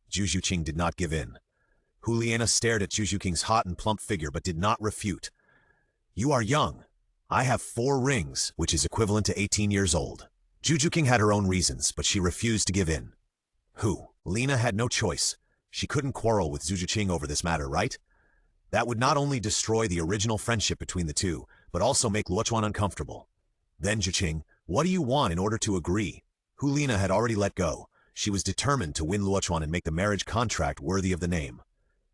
Juju King did not give in. Juliana stared at Juju King's hot and plump figure but did not refute. You are young. I have 4 rings, which is equivalent to 18 years old. Juju King had her own reasons, but she refused to give in. Lena had no choice. She couldn't quarrel with Juju King over this matter, right? That would not only destroy the original friendship between the two, but also make Luo Chuan uncomfortable. Then Ju Qing, what do you want in order to agree? Lena had already let go. She was determined to win Luo Chuan and make the marriage contract worthy of the name.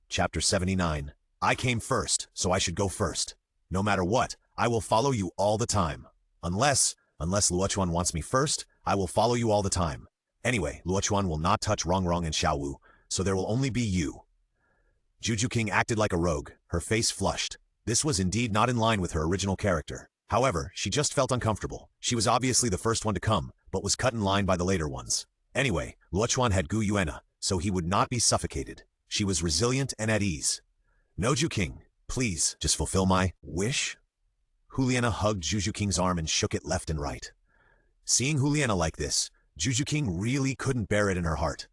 Chapter 79. I came first, so I should go first. No matter what, I will follow you all the time. Unless Luo Chuan wants me first, I will follow you all the time. Anyway, Luo Chuan will not touch Rongrong and Xiaowu, so there will only be you. Juju King acted like a rogue, her face flushed. This was indeed not in line with her original character. However, she just felt uncomfortable. She was obviously the first one to come, but was cut in line by the later ones. Anyway, Luo Chuan had Gu Yuena, so he would not be suffocated. She was resilient and at ease. No, Ju King, please, just fulfill my wish. Juliana hugged Juju King's arm and shook it left and right. Seeing Juliana like this, Juju King really couldn't bear it in her heart.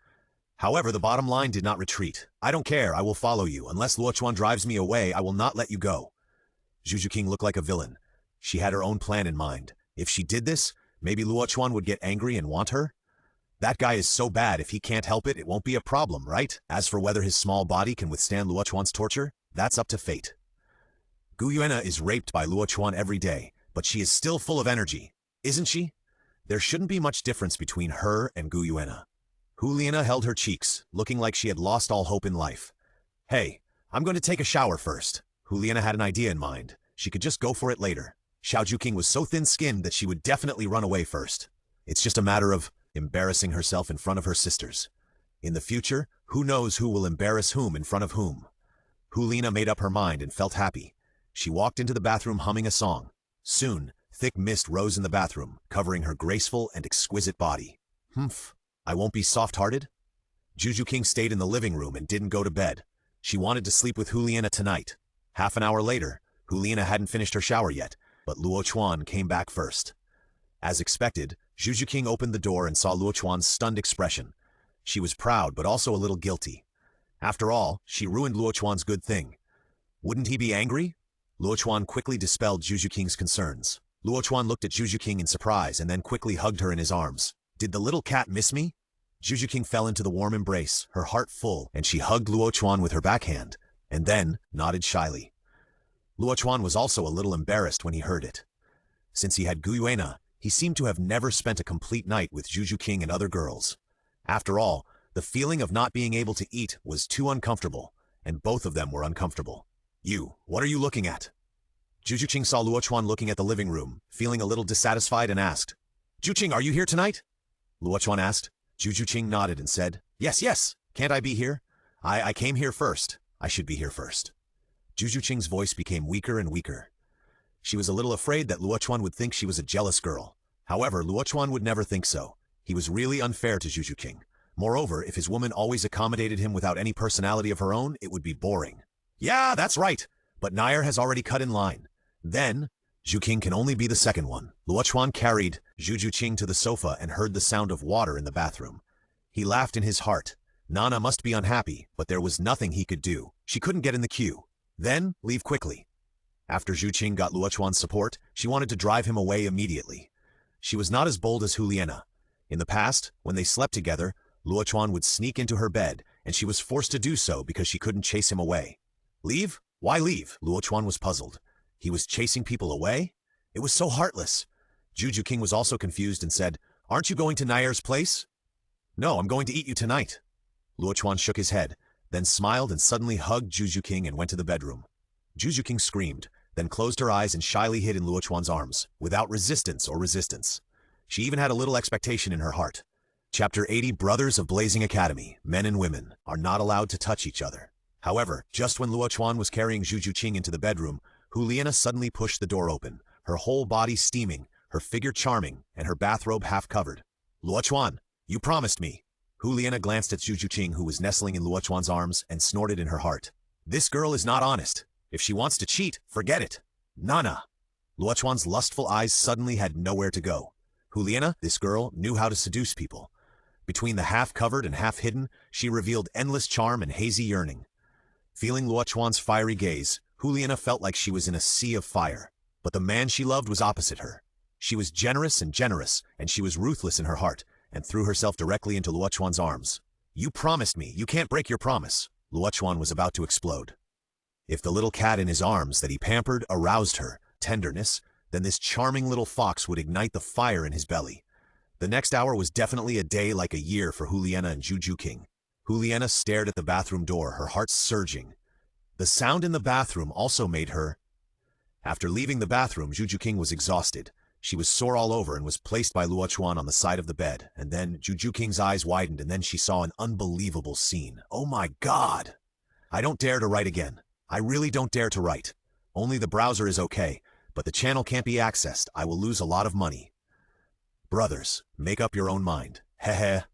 However, the bottom line did not retreat. I don't care, I will follow you. Unless Luo Chuan drives me away, I will not let you go. Juju King looked like a villain. She had her own plan in mind. If she did this, maybe Luo Chuan would get angry and want her? That guy is so bad, if he can't help it, it won't be a problem, right? As for whether his small body can withstand Luo Chuan's torture, that's up to fate. Gu Yuena is raped by Luo Chuan every day, but she is still full of energy, isn't she? There shouldn't be much difference between her and Gu Yuena. Juliana held her cheeks, looking like she had lost all hope in life. Hey, I'm going to take a shower first. Juliana had an idea in mind. She could just go for it later. Xiaoju King was so thin-skinned that she would definitely run away first. It's just a matter of embarrassing herself in front of her sisters. In the future, who knows who will embarrass whom in front of whom. Juliana made up her mind and felt happy. She walked into the bathroom humming a song. Soon, thick mist rose in the bathroom, covering her graceful and exquisite body. Humph. I won't be soft-hearted? Juju King stayed in the living room and didn't go to bed. She wanted to sleep with Juliana tonight. Half an hour later, Juliana hadn't finished her shower yet, but Luo Chuan came back first. As expected, Juju King opened the door and saw Luo Chuan's stunned expression. She was proud but also a little guilty. After all, she ruined Luo Chuan's good thing. Wouldn't he be angry? Luo Chuan quickly dispelled Juju King's concerns. Luo Chuan looked at Juju King in surprise and then quickly hugged her in his arms. Did the little cat miss me? Juju King fell into the warm embrace, her heart full, and she hugged Luo Chuan with her backhand, and then nodded shyly. Luo Chuan was also a little embarrassed when he heard it. Since he had Gu Yuena, he seemed to have never spent a complete night with Juju King and other girls. After all, the feeling of not being able to eat was too uncomfortable, and both of them were uncomfortable. What are you looking at? Juju King saw Luo Chuan looking at the living room, feeling a little dissatisfied and asked, Ju Qing, are you here tonight? Luo Chuan asked. Juju King nodded and said, Yes, can't I be here? I came here first. I should be here first. Juju Qing's voice became weaker and weaker. She was a little afraid that Luo Chuan would think she was a jealous girl. However, Luo Chuan would never think so. He was really unfair to Juju King. Moreover, if his woman always accommodated him without any personality of her own, it would be boring. Yeah, that's right. But Nair has already cut in line. Then, Zhu King can only be the second one. Luo Chuan carried Juju Qing to the sofa and heard the sound of water in the bathroom. He laughed in his heart. Nana must be unhappy, but there was nothing he could do. She couldn't get in the queue. Then, leave quickly. After Zhu Qing got Luo Chuan's support, she wanted to drive him away immediately. She was not as bold as Juliana. In the past, when they slept together, Luo Chuan would sneak into her bed, and she was forced to do so because she couldn't chase him away. Leave? Why leave? Luo Chuan was puzzled. He was chasing people away? It was so heartless. Juju King was also confused and said, "Aren't you going to Nair's place?" "No, I'm going to eat you tonight." Luo Chuan shook his head, then smiled and suddenly hugged Juju King and went to the bedroom. Juju King screamed, then closed her eyes and shyly hid in Luo Chuan's arms, without resistance. She even had a little expectation in her heart. Chapter 80 Brothers of Blazing Academy, men and women, are not allowed to touch each other. However, just when Luo Chuan was carrying Juju King into the bedroom, Juliana suddenly pushed the door open, her whole body steaming, her figure charming, and her bathrobe half covered. "Luo Chuan, you promised me." Juliana glanced at Juju King, who was nestling in Luo Chuan's arms, and snorted in her heart. "This girl is not honest. If she wants to cheat, forget it. Nana." Luo Chuan's lustful eyes suddenly had nowhere to go. Juliana, this girl, knew how to seduce people. Between the half-covered and half-hidden, she revealed endless charm and hazy yearning. Feeling Luo Chuan's fiery gaze, Juliana felt like she was in a sea of fire. But the man she loved was opposite her. She was generous, and she was ruthless in her heart, and threw herself directly into Luo Chuan's arms. "You promised me. You can't break your promise." Luo Chuan was about to explode. If the little cat in his arms that he pampered aroused her tenderness, then this charming little fox would ignite the fire in his belly. The next hour was definitely a day like a year for Juliana and Juju King. Juliana stared at the bathroom door, her heart surging. The sound in the bathroom also made her... After leaving the bathroom, Juju King was exhausted. She was sore all over and was placed by Luo Chuan on the side of the bed, and then Juju King's eyes widened, and then she saw an unbelievable scene. "Oh my God! I don't dare to write again. I really don't dare to write. Only the browser is okay, but the channel can't be accessed. I will lose a lot of money. Brothers, make up your own mind. Hehe."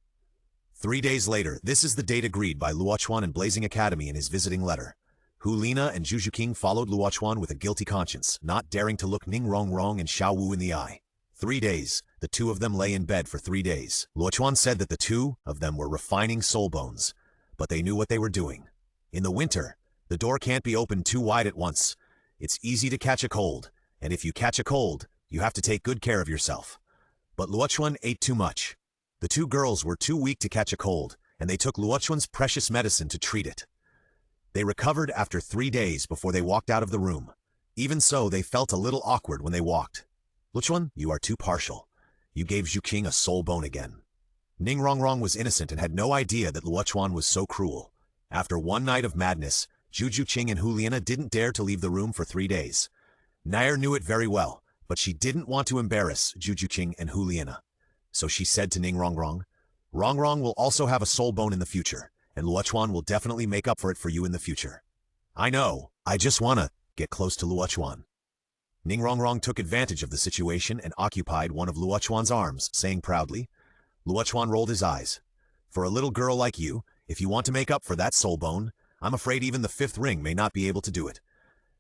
3 days later, this is the date agreed by Luo Chuan and Blazing Academy in his visiting letter. Hulina and Juju King followed Luo Chuan with a guilty conscience, not daring to look Ning Rongrong and Xiao Wu in the eye. 3 days, the two of them lay in bed for 3 days. Luo Chuan said that the two of them were refining soul bones, but they knew what they were doing. In the winter, the door can't be opened too wide at once. It's easy to catch a cold, and if you catch a cold, you have to take good care of yourself. But Luo Chuan ate too much. The two girls were too weak to catch a cold, and they took Luo Chuan's precious medicine to treat it. They recovered after 3 days before they walked out of the room. Even so, they felt a little awkward when they walked. "Luo Chuan, you are too partial. You gave Zhu King a soul bone again." Ning Rongrong was innocent and had no idea that Luo Chuan was so cruel. After one night of madness, Juju King and Juliana didn't dare to leave the room for 3 days. Nair knew it very well, but she didn't want to embarrass Juju King and Juliana. So she said to Ning Rongrong, "Rongrong will also have a soul bone in the future, and Luo Chuan will definitely make up for it for you in the future." "I know, I just wanna get close to Luo Chuan." Ning Rongrong took advantage of the situation and occupied one of Luo Chuan's arms, saying proudly. Luo Chuan rolled his eyes. "For a little girl like you, if you want to make up for that soul bone, I'm afraid even the 5th ring may not be able to do it.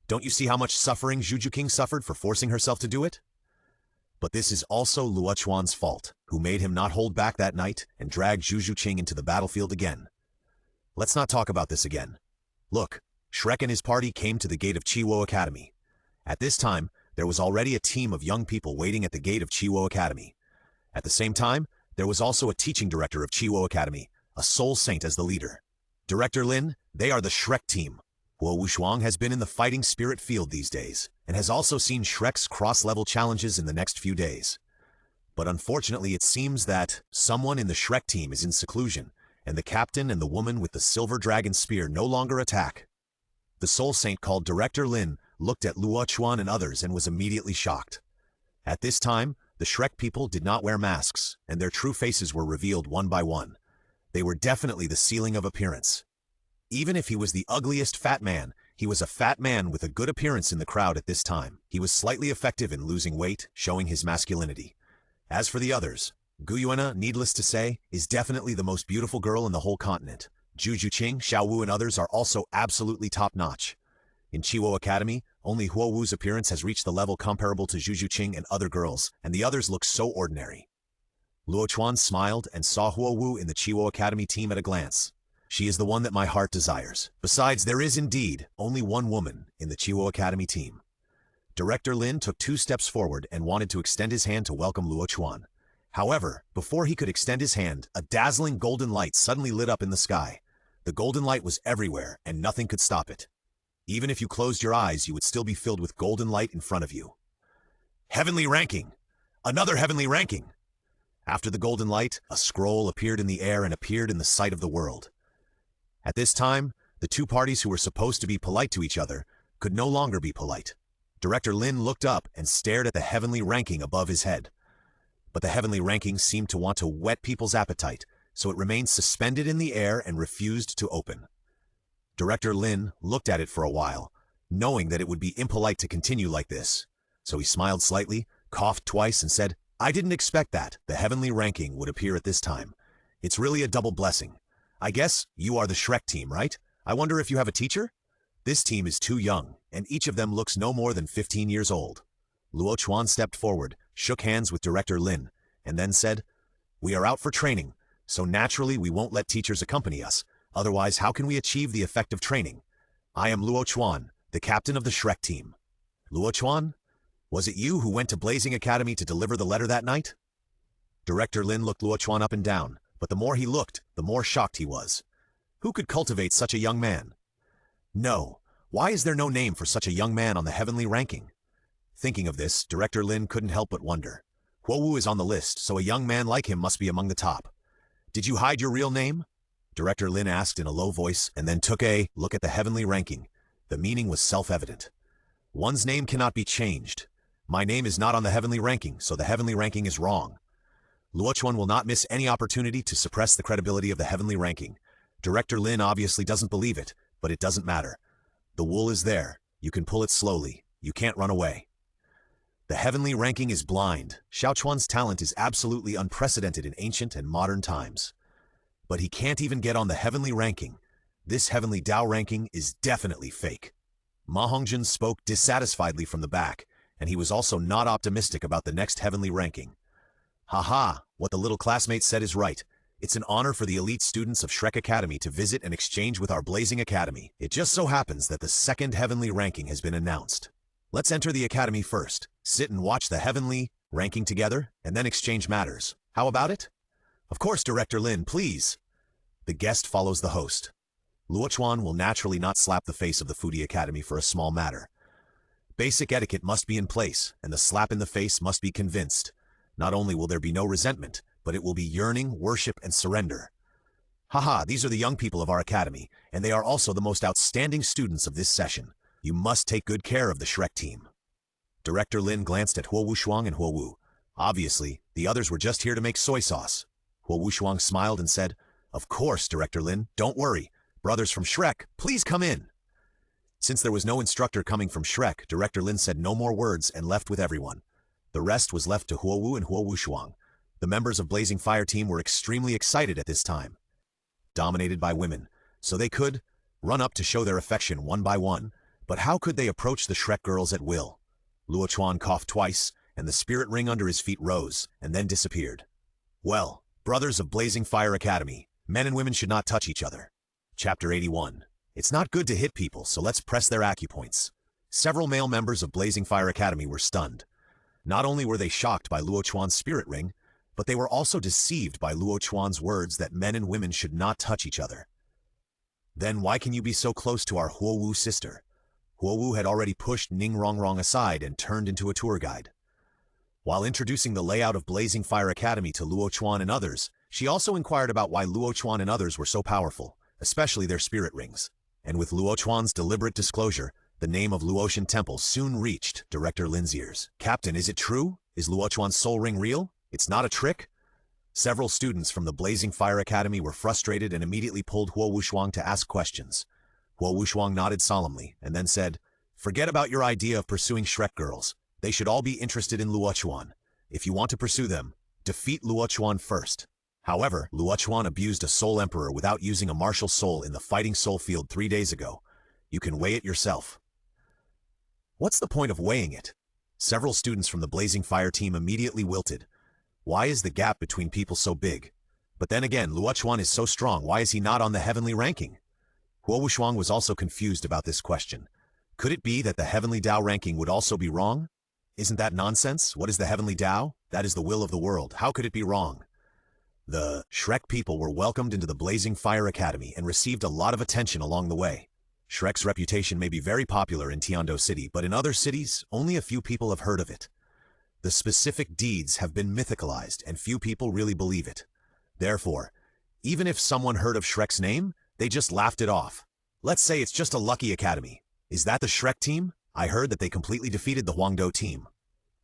Don't you see how much suffering Juju King suffered for forcing herself to do it?" But this is also Luo Chuan's fault, who made him not hold back that night and dragged Juju King into the battlefield again. Let's not talk about this again. Look, Shrek and his party came to the gate of Chiwo Academy. At this time, there was already a team of young people waiting at the gate of Chiwo Academy. At the same time, there was also a teaching director of Chiwo Academy, a soul saint as the leader. Director Lin, they are the Shrek team. Huo Wushuang has been in the fighting spirit field these days, and has also seen Shrek's cross-level challenges in the next few days. But unfortunately it seems that someone in the Shrek team is in seclusion, and the captain and the woman with the silver dragon spear no longer attack. The soul saint called Director Lin looked at Luo Chuan and others and was immediately shocked. At this time, the Shrek people did not wear masks, and their true faces were revealed one by one. They were definitely the ceiling of appearance. Even if he was the ugliest fat man, he was a fat man with a good appearance in the crowd at this time. He was slightly effective in losing weight, showing his masculinity. As for the others, Guyuana, needless to say, is definitely the most beautiful girl in the whole continent. Juju Qing, Xiao Wu and others are also absolutely top-notch. In Chiwo Academy, only Huo Wu's appearance has reached the level comparable to Juju Qing and other girls, and the others look so ordinary. Luo Chuan smiled and saw Huo Wu in the Chiwo Academy team at a glance. She is the one that my heart desires. Besides, there is indeed only one woman in the Chiwo Academy team. Director Lin took 2 steps forward and wanted to extend his hand to welcome Luo Chuan. However, before he could extend his hand, a dazzling golden light suddenly lit up in the sky. The golden light was everywhere, and nothing could stop it. Even if you closed your eyes, you would still be filled with golden light in front of you. Heavenly ranking! Another heavenly ranking! After the golden light, a scroll appeared in the air and appeared in the sight of the world. At this time, the 2 parties who were supposed to be polite to each other could no longer be polite. Director Lin looked up and stared at the heavenly ranking above his head. But the heavenly ranking seemed to want to whet people's appetite, so it remained suspended in the air and refused to open. Director Lin looked at it for a while, knowing that it would be impolite to continue like this. So he smiled slightly, coughed twice, and said, "I didn't expect that the heavenly ranking would appear at this time. It's really a double blessing. I guess you are the Shrek team, right? I wonder if you have a teacher? This team is too young, and each of them looks no more than 15 years old." Luo Chuan stepped forward, shook hands with Director Lin, and then said, "We are out for training, so naturally we won't let teachers accompany us. Otherwise, how can we achieve the effective training? I am Luo Chuan, the captain of the Shrek team." "Luo Chuan? Was it you who went to Blazing Academy to deliver the letter that night?" Director Lin looked Luo Chuan up and down, but the more he looked, the more shocked he was. Who could cultivate such a young man? No. Why is there no name for such a young man on the heavenly ranking? Thinking of this, Director Lin couldn't help but wonder. Huowu is on the list, so a young man like him must be among the top. "Did you hide your real name?" Director Lin asked in a low voice, and then took a look at the heavenly ranking. The meaning was self-evident. "One's name cannot be changed. My name is not on the heavenly ranking, so the heavenly ranking is wrong." Luo Chuan will not miss any opportunity to suppress the credibility of the heavenly ranking. Director Lin obviously doesn't believe it, but it doesn't matter. The wool is there. You can pull it slowly. You can't run away. The heavenly ranking is blind. Xiao Chuan's talent is absolutely unprecedented in ancient and modern times. But he can't even get on the heavenly ranking. This Heavenly Dao ranking is definitely fake. Ma Hongjun spoke dissatisfiedly from the back, and he was also not optimistic about the next heavenly ranking. "Haha, what the little classmate said is right. It's an honor for the elite students of Shrek Academy to visit and exchange with our Blazing Academy. It just so happens that the second heavenly ranking has been announced. Let's enter the academy first, sit and watch the heavenly ranking together, and then exchange matters. How about it?" "Of course, Director Lin, please." The guest follows the host. Luo Chuan will naturally not slap the face of the Foodie Academy for a small matter. Basic etiquette must be in place, and the slap in the face must be convinced. Not only will there be no resentment, but it will be yearning, worship, and surrender. "Haha, these are the young people of our academy, and they are also the most outstanding students of this session. You must take good care of the Shrek team." Director Lin glanced at Huo Wushuang and Huo Wu. Obviously, the others were just here to make soy sauce. Huo Wushuang smiled and said, "Of course, Director Lin, don't worry. Brothers from Shrek, please come in." Since there was no instructor coming from Shrek, Director Lin said no more words and left with everyone. The rest was left to Huo Wu and Huo Wushuang. The members of Blazing Fire Team were extremely excited at this time. Dominated by women, so they could run up to show their affection one by one. But how could they approach the Shrek girls at will? Luo Chuan coughed twice, and the spirit ring under his feet rose, and then disappeared. Well, brothers of Blazing Fire Academy, men and women should not touch each other. Chapter 81. It's not good to hit people, so let's press their acupoints. Several male members of Blazing Fire Academy were stunned. Not only were they shocked by Luo Chuan's spirit ring, but they were also deceived by Luo Chuan's words that men and women should not touch each other. Then why can you be so close to our Huo Wu sister? Huo Wu had already pushed Ning Rongrong aside and turned into a tour guide. While introducing the layout of Blazing Fire Academy to Luo Chuan and others, she also inquired about why Luo Chuan and others were so powerful, especially their spirit rings. And with Luo Chuan's deliberate disclosure, the name of Luotian Temple soon reached Director Lin's ears. "Captain, is it true? Is Luo Chuan's soul ring real? It's not a trick?" Several students from the Blazing Fire Academy were frustrated and immediately pulled Huo Wushuang to ask questions. Huo Wushuang nodded solemnly and then said, "Forget about your idea of pursuing Shrek girls. They should all be interested in Luo Chuan. If you want to pursue them, defeat Luo Chuan first." However, Luo Chuan abused a soul emperor without using a martial soul in the fighting soul field 3 days ago. You can weigh it yourself. What's the point of weighing it? Several students from the Blazing Fire team immediately wilted. Why is the gap between people so big? But then again, Luo Chuan is so strong, why is he not on the heavenly ranking? Huo Wushuang was also confused about this question. Could it be that the Heavenly Dao ranking would also be wrong? Isn't that nonsense? What is the Heavenly Dao? That is the will of the world. How could it be wrong? The Shrek people were welcomed into the Blazing Fire Academy and received a lot of attention along the way. Shrek's reputation may be very popular in Tiando City, but in other cities, only a few people have heard of it. The specific deeds have been mythicalized, and few people really believe it. Therefore, even if someone heard of Shrek's name, they just laughed it off. Let's say it's just a lucky academy. Is that the Shrek team? I heard that they completely defeated the Huangdo team.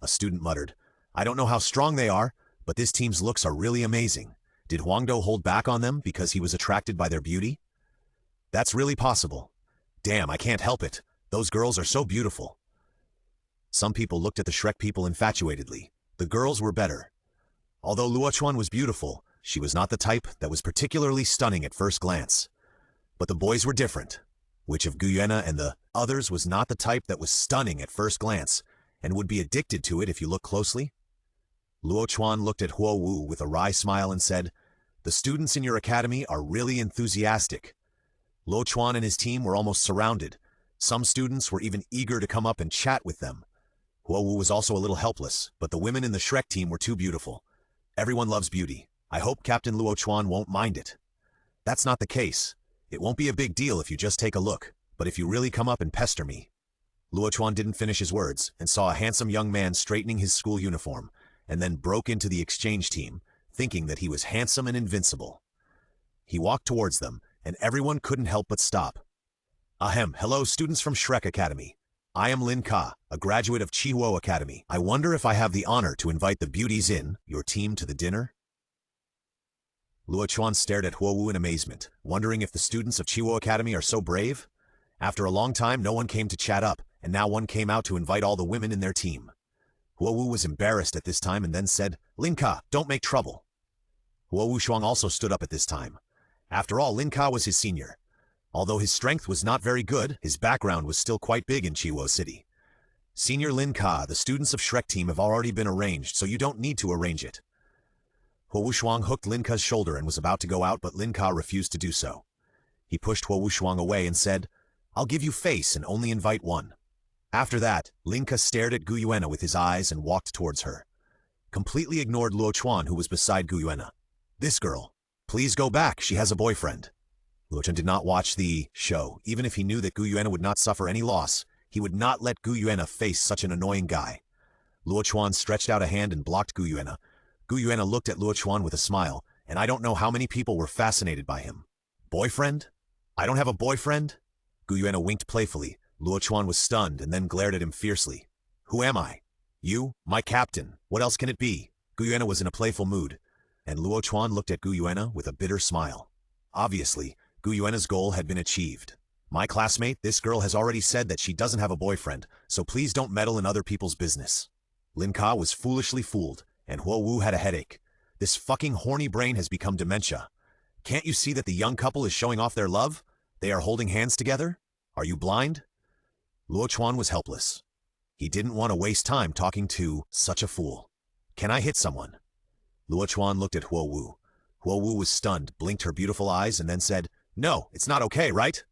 A student muttered, I don't know how strong they are, but this team's looks are really amazing. Did Huangdo hold back on them because he was attracted by their beauty? That's really possible. Damn, I can't help it. Those girls are so beautiful. Some people looked at the Shrek people infatuatedly. The girls were better. Although Luo Chuan was beautiful, she was not the type that was particularly stunning at first glance. But the boys were different. Which of Guyuena and the others was not the type that was stunning at first glance, and would be addicted to it if you look closely? Luo Chuan looked at Huo Wu with a wry smile and said, The students in your academy are really enthusiastic. Luo Chuan and his team were almost surrounded. Some students were even eager to come up and chat with them. Huo Wu was also a little helpless, but the women in the Shrek team were too beautiful. Everyone loves beauty. I hope Captain Luo Chuan won't mind it. That's not the case. It won't be a big deal if you just take a look, but if you really come up and pester me. Luo Chuan didn't finish his words and saw a handsome young man straightening his school uniform, and then broke into the exchange team, thinking that he was handsome and invincible. He walked towards them, and everyone couldn't help but stop. Ahem, hello students from Shrek Academy. I am Lin Ka, a graduate of Chihuo Academy. I wonder if I have the honor to invite the beauties in your team to the dinner? Luo Chuan stared at Huo Wu in amazement, wondering if the students of Chihuo Academy are so brave. After a long time, no one came to chat up, and now one came out to invite all the women in their team. Huo Wu was embarrassed at this time and then said, Lin Ka, don't make trouble. Huo Wu Shuang also stood up at this time. After all, Lin Ka was his senior. Although his strength was not very good, his background was still quite big in Chihuo City. Senior Lin Ka, the students of Shrek team have already been arranged, so you don't need to arrange it. Huo Wu Shuang hooked Lin Ka's shoulder and was about to go out, but Lin Ka refused to do so. He pushed Huo Wu Shuang away and said, I'll give you face and only invite one. After that, Lin Ka stared at Guyuena with his eyes and walked towards her. Completely ignored Luo Chuan, who was beside Guyuena. This girl. Please go back, she has a boyfriend. Luo Chuan did not watch the show. Even if he knew that Guyuena would not suffer any loss, he would not let Guyuena face such an annoying guy. Luo Chuan stretched out a hand and blocked Guyuena. Guyuena looked at Luo Chuan with a smile, and I don't know how many people were fascinated by him. Boyfriend? I don't have a boyfriend? Guyuena winked playfully. Luo Chuan was stunned and then glared at him fiercely. Who am I? You? My captain. What else can it be? Guyuena was in a playful mood, and Luo Chuan looked at Guyuena with a bitter smile. Obviously, Guyuena's goal had been achieved. My classmate, this girl has already said that she doesn't have a boyfriend, so please don't meddle in other people's business. Lin Ka was foolishly fooled, and Huo Wu had a headache. This fucking horny brain has become dementia. Can't you see that the young couple is showing off their love? They are holding hands together? Are you blind? Luo Chuan was helpless. He didn't want to waste time talking to such a fool. Can I hit someone? Luo Chuan looked at Huo Wu. Huo Wu was stunned, blinked her beautiful eyes, and then said, No, it's not okay, right?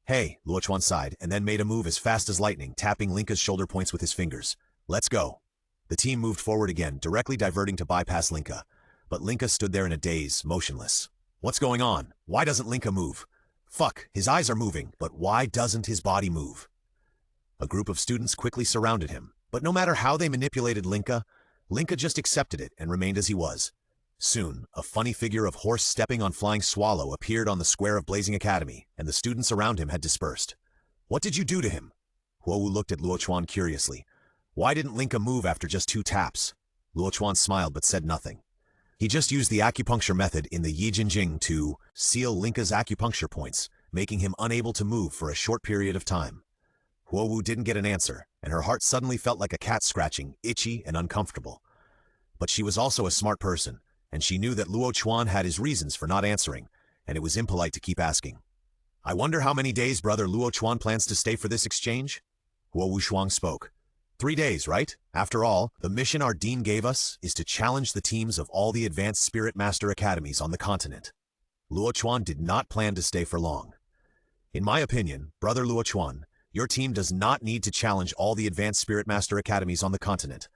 Hey, Luo Chuan sighed, and then made a move as fast as lightning, tapping Linka's shoulder points with his fingers. Let's go. The team moved forward again, directly diverting to bypass Linka. But Linka stood there in a daze, motionless. What's going on? Why doesn't Linka move? Fuck, his eyes are moving, but why doesn't his body move? A group of students quickly surrounded him, but no matter how they manipulated Linka, Linka just accepted it and remained as he was. Soon, a funny figure of horse stepping on flying swallow appeared on the square of Blazing Academy, and the students around him had dispersed. What did you do to him? Huo Wu looked at Luo Chuan curiously. Why didn't Linka move after just 2 taps? Luo Chuan smiled but said nothing. He just used the acupuncture method in the Yi Jinjing to seal Linka's acupuncture points, making him unable to move for a short period of time. Huo Wu didn't get an answer, and her heart suddenly felt like a cat scratching, itchy and uncomfortable. But she was also a smart person, and she knew that Luo Chuan had his reasons for not answering, and it was impolite to keep asking. I wonder how many days Brother Luo Chuan plans to stay for this exchange? Huo Wu Shuang spoke. 3 days, right? After all, the mission our dean gave us is to challenge the teams of all the advanced Spirit Master Academies on the continent. Luo Chuan did not plan to stay for long. In my opinion, Brother Luo Chuan, Your team does not need to challenge all the advanced Spirit Master Academies on the continent.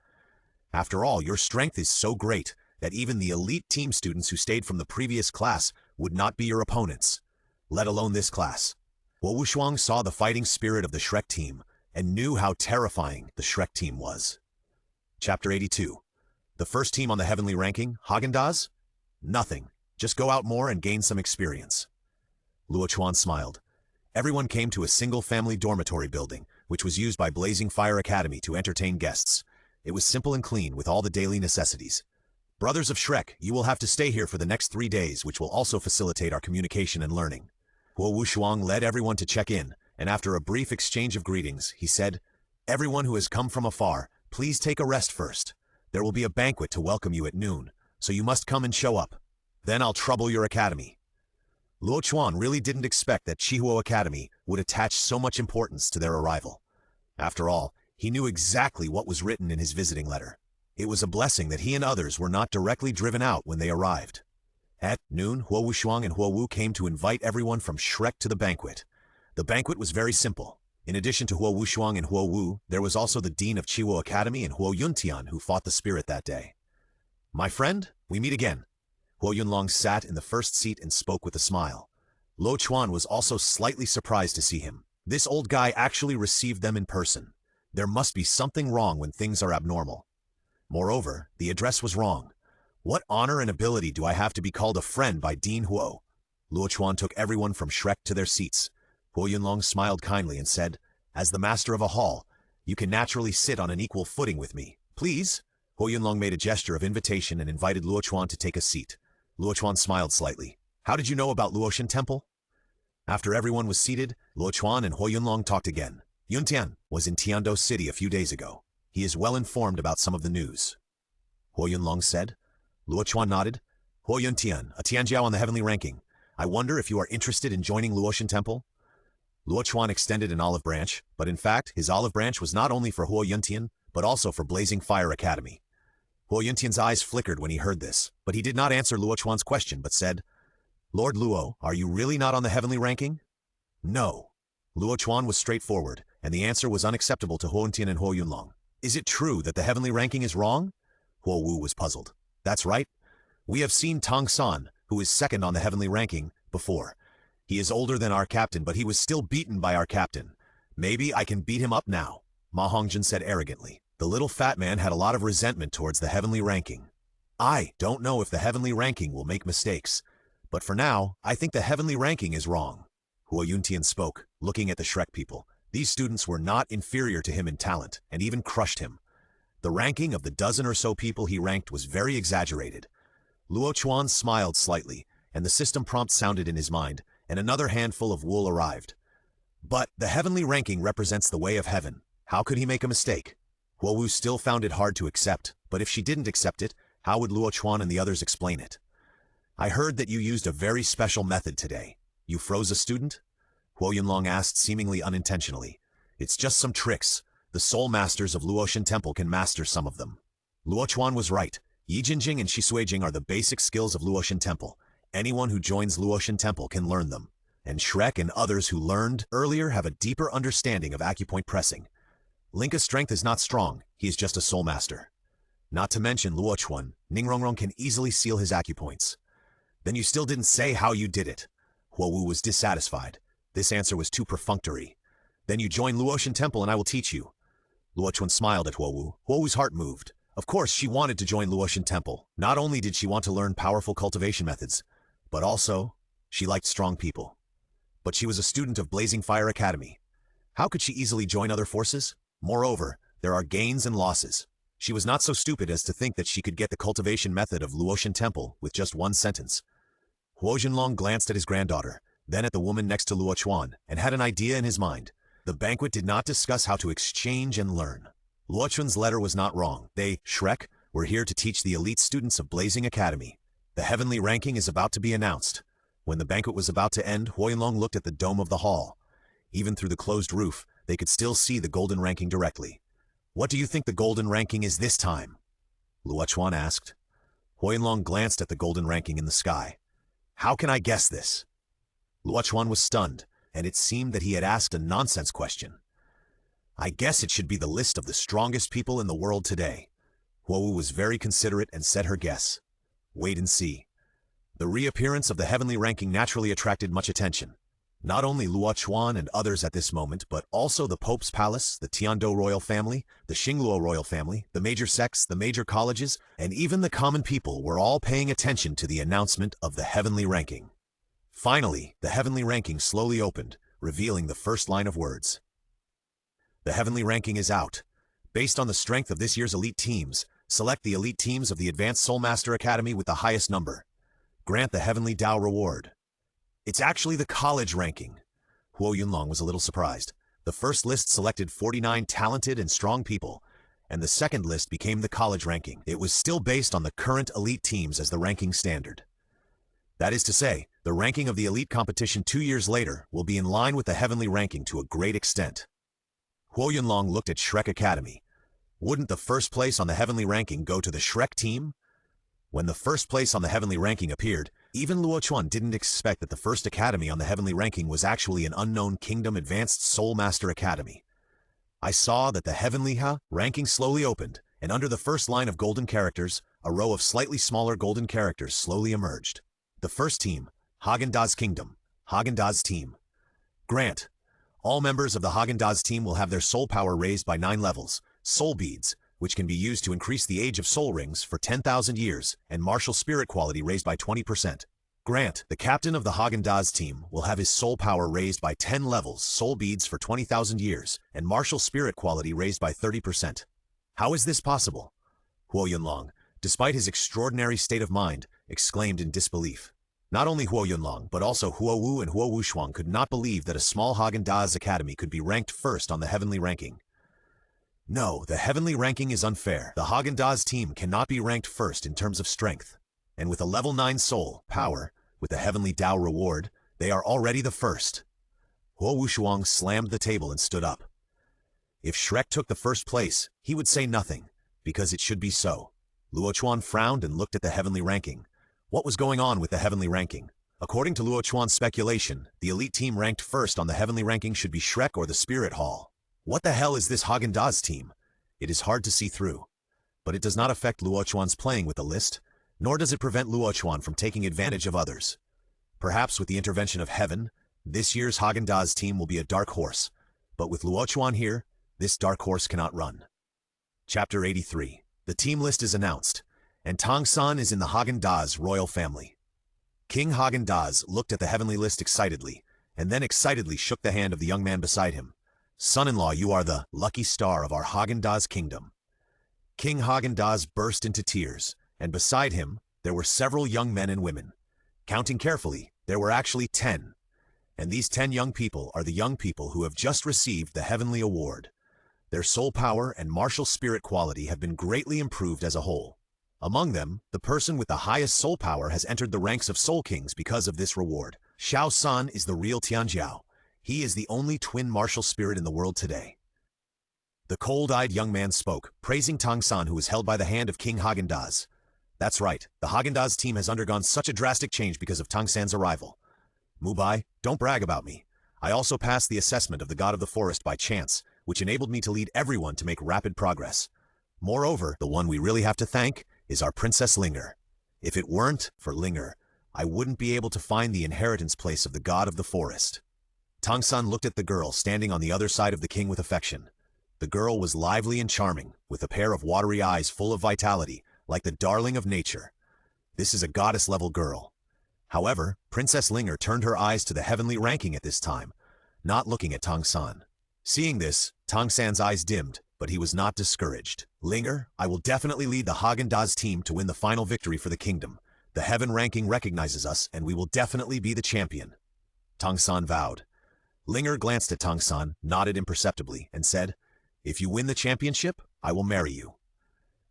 After all, your strength is so great that even the elite team students who stayed from the previous class would not be your opponents, let alone this class. Luo Chuan saw the fighting spirit of the Shrek team and knew how terrifying the Shrek team was. Chapter 82. The first team on the heavenly ranking, Haagen-Dazs? Nothing. Just go out more and gain some experience. Luo Chuan smiled. Everyone came to a single-family dormitory building, which was used by Blazing Fire Academy to entertain guests. It was simple and clean, with all the daily necessities. Brothers of Shrek, you will have to stay here for the next 3 days, which will also facilitate our communication and learning. Luo Chuan led everyone to check in, and after a brief exchange of greetings, he said, "Everyone who has come from afar, please take a rest first. There will be a banquet to welcome you at noon, so you must come and show up. Then I'll trouble your academy." Luo Chuan really didn't expect that Chihuo Academy would attach so much importance to their arrival. After all, he knew exactly what was written in his visiting letter. It was a blessing that he and others were not directly driven out when they arrived. At noon, Luo Chuan and Huo Wu came to invite everyone from Shrek to the banquet. The banquet was very simple. In addition to Luo Chuan and Huo Wu, there was also the dean of Chihuo Academy and Huo Yuntian, who fought the spirit that day. "My friend, we meet again." Huo Yunlong sat in the first seat and spoke with a smile. Luo Chuan was also slightly surprised to see him. This old guy actually received them in person. There must be something wrong when things are abnormal. Moreover, the address was wrong. What honor and ability do I have to be called a friend by Dean Huo? Luo Chuan took everyone from Shrek to their seats. Huo Yunlong smiled kindly and said, "As the master of a hall, you can naturally sit on an equal footing with me. Please?" Huo Yunlong made a gesture of invitation and invited Luo Chuan to take a seat. Luo Chuan smiled slightly. "How did you know about Luotian Temple?" After everyone was seated, Luo Chuan and Huo Yunlong talked again. Yuntian was in Tiando City a few days ago. He is well informed about some of the news. Huo Yunlong said. Luo Chuan nodded. "Huo Yuntian, a Tianjiao on the heavenly ranking. I wonder if you are interested in joining Luotian Temple?" Luo Chuan extended an olive branch, but in fact, his olive branch was not only for Huo Yuntian, but also for Blazing Fire Academy. Huo Yuntian's eyes flickered when he heard this, but he did not answer Luo Chuan's question, but said, "Lord Luo, are you really not on the heavenly ranking?" "No." Luo Chuan was straightforward, and the answer was unacceptable to Huo Yuntian and Huo Yunlong. "Is it true that the heavenly ranking is wrong?" Huo Wu was puzzled. "That's right. We have seen Tong San, who is second on the heavenly ranking, before. He is older than our captain, but he was still beaten by our captain. Maybe I can beat him up now," Ma Hongjin said arrogantly. The little fat man had a lot of resentment towards the heavenly ranking. "I don't know if the heavenly ranking will make mistakes, but for now, I think the heavenly ranking is wrong." Huo Yuntian spoke, looking at the Shrek people. These students were not inferior to him in talent, and even crushed him. The ranking of the dozen or so people he ranked was very exaggerated. Luo Chuan smiled slightly, and the system prompt sounded in his mind, and another handful of wool arrived. But the heavenly ranking represents the way of heaven. How could he make a mistake? Huo Wu still found it hard to accept, but if she didn't accept it, how would Luo Chuan and the others explain it? "I heard that you used a very special method today. You froze a student?" Huo Yunlong asked seemingly unintentionally. "It's just some tricks. The soul masters of Luotian Temple can master some of them." Luo Chuan was right. Yi Jinjing and Shi Suijing are the basic skills of Luotian Temple. Anyone who joins Luotian Temple can learn them. And Shrek and others who learned earlier have a deeper understanding of acupoint pressing. Linka's strength is not strong, he is just a soul master. Not to mention Luo Chuan, Ningrongrong can easily seal his acupoints. "Then you still didn't say how you did it." Huo Wu was dissatisfied. This answer was too perfunctory. "Then you join Luotian Temple and I will teach you." Luo Chuan smiled at Huo Wu. Huo Wu's heart moved. Of course she wanted to join Luotian Temple. Not only did she want to learn powerful cultivation methods, but also, she liked strong people. But she was a student of Blazing Fire Academy. How could she easily join other forces? Moreover, there are gains and losses. She was not so stupid as to think that she could get the cultivation method of Luotian Temple with just one sentence. Huo Junlong glanced at his granddaughter, then at the woman next to Luo Chuan, and had an idea in his mind. The banquet did not discuss how to exchange and learn. Luo Chuan's letter was not wrong. They, Shrek, were here to teach the elite students of Blazing Academy. The heavenly ranking is about to be announced. When the banquet was about to end, Huo Yunlong looked at the dome of the hall. Even through the closed roof, they could still see the golden ranking directly. "What do you think the golden ranking is this time?" Luo Chuan asked. Huo Yunlong glanced at the golden ranking in the sky. "How can I guess this?" Luo Chuan was stunned, and it seemed that he had asked a nonsense question. I guess it should be the list of the strongest people in the world today. Huo was very considerate and said her guess. Wait and see. The reappearance of the heavenly ranking naturally attracted much attention. Not only Luo Chuan and others at this moment, but also the Pope's Palace, the Tiando royal family, the Xingluo royal family, the major sects, the major colleges, and even the common people were all paying attention to the announcement of the heavenly ranking. Finally, the heavenly ranking slowly opened, revealing the first line of words. The heavenly ranking is out. Based on the strength of this year's elite teams, select the elite teams of the Advanced Soul Master Academy with the highest number. Grant the Heavenly Dao reward. It's actually the college ranking. Huo Yunlong was a little surprised. The first list selected 49 talented and strong people, and the second list became the college ranking. It was still based on the current elite teams as the ranking standard. That is to say, the ranking of the elite competition 2 years later will be in line with the heavenly ranking to a great extent. Huo Yunlong looked at Shrek Academy. Wouldn't the first place on the heavenly ranking go to the Shrek team? When the first place on the heavenly ranking appeared, even Luo Chuan didn't expect that the first academy on the heavenly ranking was actually an unknown kingdom Advanced Soul Master Academy. I saw that the heavenly ranking slowly opened, and under the first line of golden characters, a row of slightly smaller golden characters slowly emerged. The first team, Haagen-Dazs Kingdom, Haagen-Dazs Team. Grant. All members of the Haagen-Dazs team will have their soul power raised by 9 levels, soul beads, which can be used to increase the age of soul rings for 10,000 years, and martial spirit quality raised by 20%. Grant, the captain of the Haagen-Dazs team, will have his soul power raised by 10 levels, soul beads for 20,000 years, and martial spirit quality raised by 30%. How is this possible? Huo Yunlong, despite his extraordinary state of mind, exclaimed in disbelief. Not only Huo Yunlong, but also Huo Wu and Huo Wushuang could not believe that a small Haagen-Dazs academy could be ranked first on the heavenly ranking. No, the heavenly ranking is unfair. The Haagen-Dazs team cannot be ranked first in terms of strength. And with a level 9 soul power, with the Heavenly Dao reward, they are already the first. Huo Wushuang slammed the table and stood up. If Shrek took the first place, he would say nothing, because it should be so. Luo Chuan frowned and looked at the heavenly ranking. What was going on with the heavenly ranking? According to Luo Chuan's speculation, the elite team ranked first on the heavenly ranking should be Shrek or the Spirit Hall. What the hell is this Haagen-Dazs team? It is hard to see through. But it does not affect Luo Chuan's playing with the list, nor does it prevent Luo Chuan from taking advantage of others. Perhaps with the intervention of heaven, this year's Haagen-Dazs team will be a dark horse, but with Luo Chuan here, this dark horse cannot run. Chapter 83. The team list is announced, and Tang San is in the Haagen-Dazs royal family. King Haagen-Dazs looked at the heavenly list excitedly, and then excitedly shook the hand of the young man beside him. Son-in-law, you are the lucky star of our Haagen-Dazs kingdom. King Haagen-Dazs burst into tears, and beside him, there were several young men and women. Counting carefully, there were actually 10. And these 10 young people are the young people who have just received the heavenly award. Their soul power and martial spirit quality have been greatly improved as a whole. Among them, the person with the highest soul power has entered the ranks of soul kings because of this reward. Xiao San is the real Tianjiao. He is the only twin martial spirit in the world today. The cold-eyed young man spoke, praising Tang San, who was held by the hand of King Haagen-Dazs. That's right, the Haagen-Dazs team has undergone such a drastic change because of Tang San's arrival. Mubai, don't brag about me. I also passed the assessment of the God of the Forest by chance, which enabled me to lead everyone to make rapid progress. Moreover, the one we really have to thank is our Princess Linger. If it weren't for Linger, I wouldn't be able to find the inheritance place of the God of the Forest. Tang San looked at the girl standing on the other side of the king with affection. The girl was lively and charming, with a pair of watery eyes full of vitality, like the darling of nature. This is a goddess-level girl. However, Princess Linger turned her eyes to the heavenly ranking at this time, not looking at Tang San. Seeing this, Tang San's eyes dimmed, but he was not discouraged. Linger, I will definitely lead the Haagen-Dazs team to win the final victory for the kingdom. The heaven ranking recognizes us, and we will definitely be the champion. Tang San vowed. Linger glanced at Tang San, nodded imperceptibly, and said, If you win the championship, I will marry you.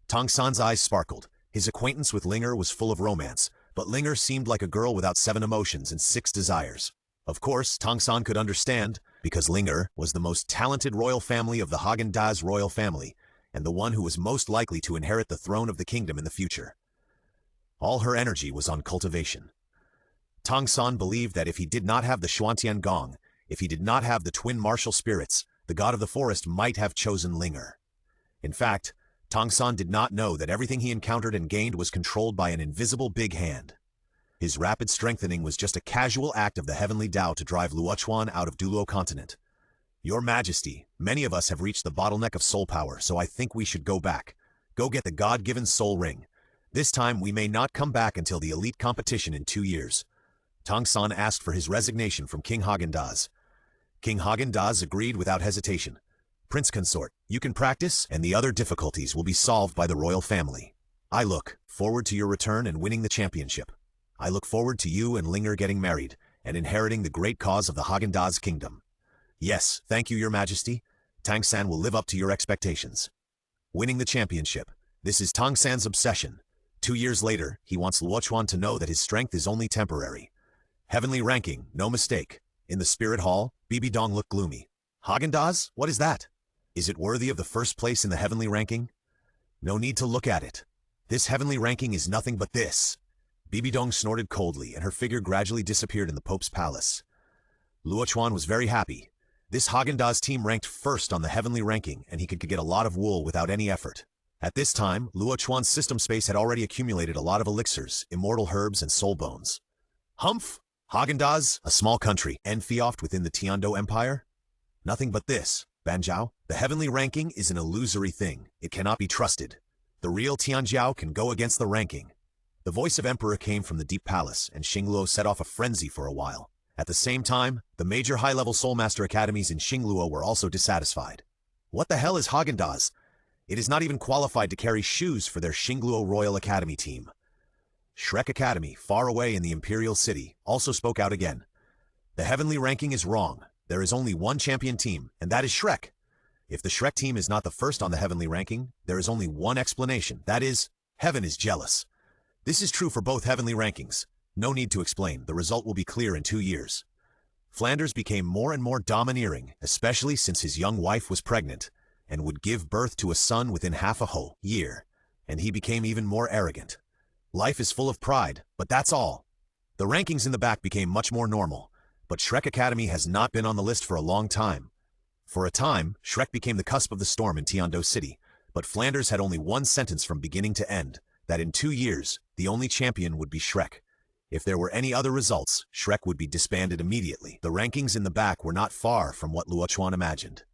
Tang San's eyes sparkled. His acquaintance with Linger was full of romance, but Linger seemed like a girl without 7 emotions and 6 desires. Of course, Tang San could understand, because Linger was the most talented royal family of the Haagen-Dazs royal family, and the one who was most likely to inherit the throne of the kingdom in the future. All her energy was on cultivation. Tang San believed that if he did not have the Xuantian Gong, if he did not have the twin martial spirits, the god of the forest might have chosen Linger. In fact, Tang San did not know that everything he encountered and gained was controlled by an invisible big hand. His rapid strengthening was just a casual act of the Heavenly Dao to drive Luo Chuan out of Douluo Continent. Your Majesty, many of us have reached the bottleneck of soul power, so I think we should go back. Go get the God-given soul ring. This time we may not come back until the elite competition in 2 years. Tang San asked for his resignation from King Häagen-Dazs. King Häagen-Dazs agreed without hesitation. Prince Consort, you can practice, and the other difficulties will be solved by the royal family. I look forward to your return and winning the championship. I look forward to you and Linger getting married, and inheriting the great cause of the Häagen-Dazs kingdom. Yes, thank you, Your Majesty. Tang San will live up to your expectations. Winning the championship. This is Tang San's obsession. 2 years later, he wants Luo Chuan to know that his strength is only temporary. Heavenly ranking, no mistake. In the spirit hall, Bibi Dong looked gloomy. Häagen-Dazs? What is that? Is it worthy of the first place in the heavenly ranking? No need to look at it. This heavenly ranking is nothing but this. Bibi Dong snorted coldly, and her figure gradually disappeared in the Pope's palace. Luo Chuan was very happy. This Häagen-Dazs team ranked first on the heavenly ranking, and he could get a lot of wool without any effort. At this time, Luo Chuan's system space had already accumulated a lot of elixirs, immortal herbs, and soul bones. Humph! Häagen-Dazs, a small country, Enfioft within the Tiando Empire? Nothing but this. Banjiao, the heavenly ranking is an illusory thing. It cannot be trusted. The real Tianjiao can go against the ranking. The voice of Emperor came from the deep palace, and Xingluo set off a frenzy for a while. At the same time, the major high-level Soulmaster academies in Xingluo were also dissatisfied. What the hell is Häagen-Dazs? It is not even qualified to carry shoes for their Xingluo Royal Academy team. Shrek Academy, far away in the Imperial City, also spoke out again. The heavenly ranking is wrong. There is only one champion team, and that is Shrek. If the Shrek team is not the first on the heavenly ranking, there is only one explanation. That is, heaven is jealous. This is true for both heavenly rankings. No need to explain, the result will be clear in 2 years. Flanders became more and more domineering, especially since his young wife was pregnant, and would give birth to a son within half a whole year, and he became even more arrogant. Life is full of pride, but that's all. The rankings in the back became much more normal, but Shrek Academy has not been on the list for a long time. For a time, Shrek became the cusp of the storm in Tiando City, but Flanders had only one sentence from beginning to end, that in 2 years, the only champion would be Shrek. If there were any other results, Shrek would be disbanded immediately. The rankings in the back were not far from what Luo Chuan imagined.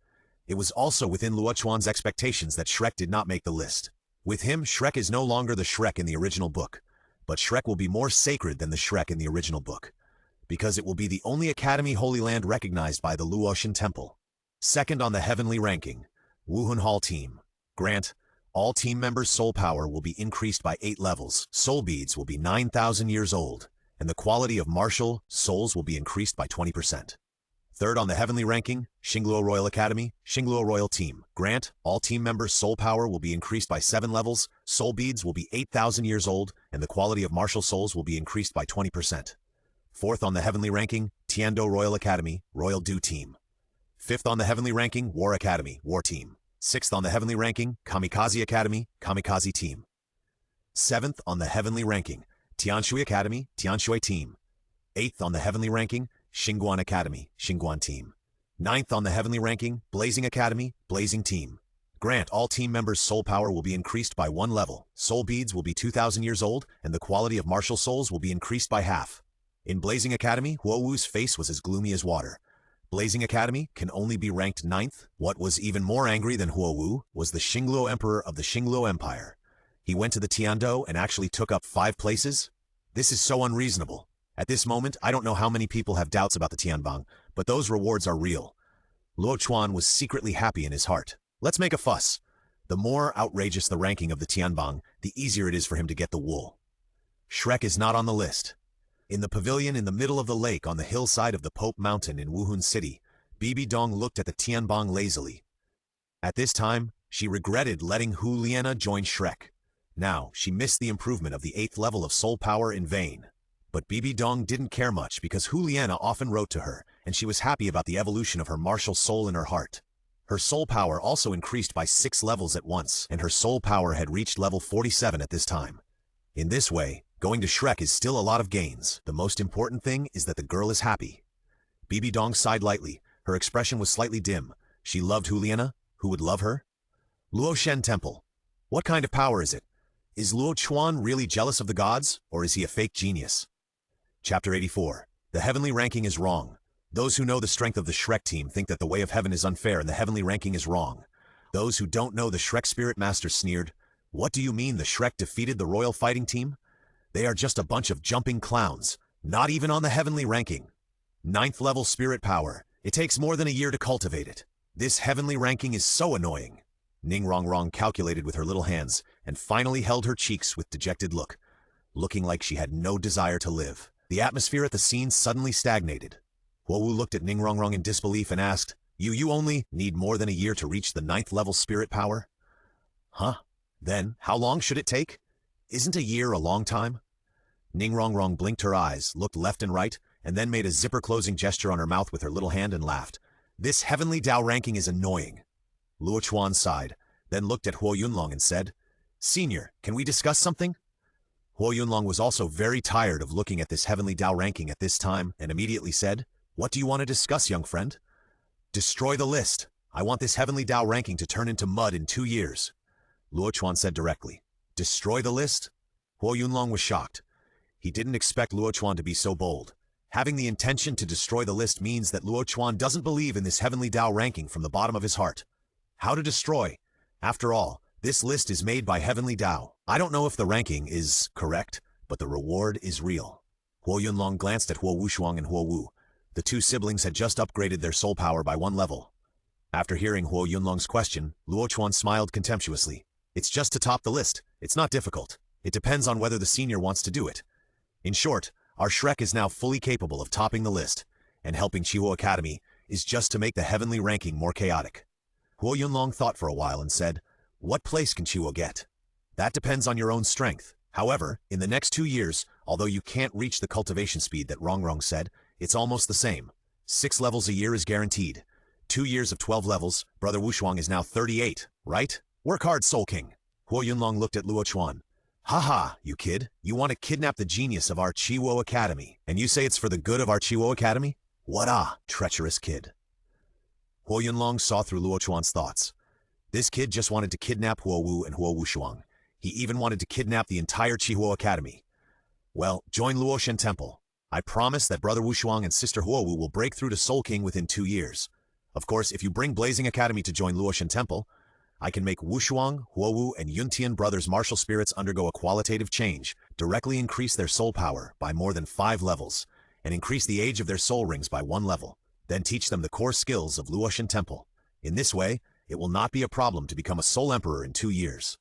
It was also within Luo Chuan's expectations that Shrek did not make the list. With him, Shrek is no longer the Shrek in the original book, but Shrek will be more sacred than the Shrek in the original book, because it will be the only Academy Holy Land recognized by the Luotian Temple. Second on the heavenly ranking, Wuhun Hall Team. Grant, all team members' soul power will be increased by 8 levels. Soul beads will be 9,000 years old, and the quality of martial souls will be increased by 20%. Third on the heavenly ranking, Xingluo Royal Academy, Xingluo Royal Team. Grant, all team members' soul power will be increased by 7 levels, soul beads will be 8,000 years old, and the quality of martial souls will be increased by 20%. Fourth on the heavenly ranking, Tiando Royal Academy, Royal Du Team. Fifth on the heavenly ranking, War Academy, War Team. Sixth on the heavenly ranking, Kamikaze Academy, Kamikaze Team. Seventh on the heavenly ranking, Tianshui Academy, Tianshui Team. Eighth on the heavenly ranking, Xinguan Academy, Xinguan Team. Ninth on the heavenly ranking, Blazing Academy, Blazing Team. Grant, all team members' soul power will be increased by 1 level. Soul beads will be 2,000 years old, and the quality of martial souls will be increased by half. In Blazing Academy, Huowu's face was as gloomy as water. Blazing Academy can only be ranked 9th. What was even more angry than Huowu was the Xingluo Emperor of the Xingluo Empire. He went to the Tiando and actually took up 5 places? This is so unreasonable. At this moment, I don't know how many people have doubts about the Tianbang, but those rewards are real. Luo Chuan was secretly happy in his heart. Let's make a fuss. The more outrageous the ranking of the Tianbang, the easier it is for him to get the wool. Shrek is not on the list. In the pavilion in the middle of the lake on the hillside of the Pope Mountain in Wuhun City, Bibi Dong looked at the Tianbang lazily. At this time, she regretted letting Hu Liena join Shrek. Now, she missed the improvement of the 8th level of soul power in vain. But Bibi Dong didn't care much because Hu Liena often wrote to her, and she was happy about the evolution of her martial soul in her heart. Her soul power also increased by 6 levels at once, and her soul power had reached level 47 at this time. In this way, going to Shrek is still a lot of gains. The most important thing is that the girl is happy. Bibi Dong sighed lightly. Her expression was slightly dim. She loved Juliana, who would love her? Luo Shen Temple. What kind of power is it? Is Luo Chuan really jealous of the gods, or is he a fake genius? Chapter 84. The heavenly ranking is wrong. Those who know the strength of the Shrek team think that the way of heaven is unfair and the heavenly ranking is wrong. Those who don't know the Shrek Spirit Master sneered, "What do you mean the Shrek defeated the royal fighting team? They are just a bunch of jumping clowns, not even on the heavenly ranking. 9th level spirit power. It takes more than a year to cultivate it. This heavenly ranking is so annoying." Ning Rongrong calculated with her little hands and finally held her cheeks with dejected look, looking like she had no desire to live. The atmosphere at the scene suddenly stagnated. Huowu looked at Ning Rongrong in disbelief and asked, You only need more than a year to reach the 9th level spirit power? Huh? Then, how long should it take? Isn't a year a long time? Ning Rongrong blinked her eyes, looked left and right, and then made a zipper-closing gesture on her mouth with her little hand and laughed. This Heavenly Dao ranking is annoying. Luo Chuan sighed, then looked at Huo Yunlong and said, Senior, can we discuss something? Huo Yunlong was also very tired of looking at this Heavenly Dao ranking at this time and immediately said, What do you want to discuss, young friend? Destroy the list. I want this Heavenly Dao ranking to turn into mud in 2 years. Luo Chuan said directly. Destroy the list? Huo Yunlong was shocked. He didn't expect Luo Chuan to be so bold. Having the intention to destroy the list means that Luo Chuan doesn't believe in this Heavenly Dao ranking from the bottom of his heart. How to destroy? After all, this list is made by Heavenly Dao. I don't know if the ranking is correct, but the reward is real. Huo Yunlong glanced at Huo Wushuang and Huo Wu. The two siblings had just upgraded their soul power by 1 level. After hearing Huo Yunlong's question, Luo Chuan smiled contemptuously. It's just to top the list. It's not difficult. It depends on whether the senior wants to do it. In short, our Shrek is now fully capable of topping the list, and helping Chihuo Academy is just to make the heavenly ranking more chaotic. Huo Yunlong thought for a while and said, What place can Chihuo get? That depends on your own strength. However, in the next 2 years, although you can't reach the cultivation speed that Rongrong said, it's almost the same. 6 levels a year is guaranteed. 2 years of 12 levels, Brother Wushuang is now 38, right? Work hard, Soul King. Huo Yunlong looked at Luo Chuan. Haha, you kid. You want to kidnap the genius of our Chihuo Academy, and you say it's for the good of our Chihuo Academy? What treacherous kid. Huo Yunlong saw through Luo Chuan's thoughts. This kid just wanted to kidnap Huo Wu and Huo Wushuang. He even wanted to kidnap the entire Chihuo Academy. Well, join Luo Shen Temple. I promise that Brother Wushuang and Sister Huo Wu will break through to Soul King within 2 years. Of course, if you bring Blazing Academy to join Luo Shen Temple, I can make Wushuang, Huo Wu, and Yuntian brothers' martial spirits undergo a qualitative change, directly increase their soul power by more than 5 levels, and increase the age of their soul rings by 1 level, then teach them the core skills of Luo Shen Temple. In this way, it will not be a problem to become a Soul Emperor in 2 years.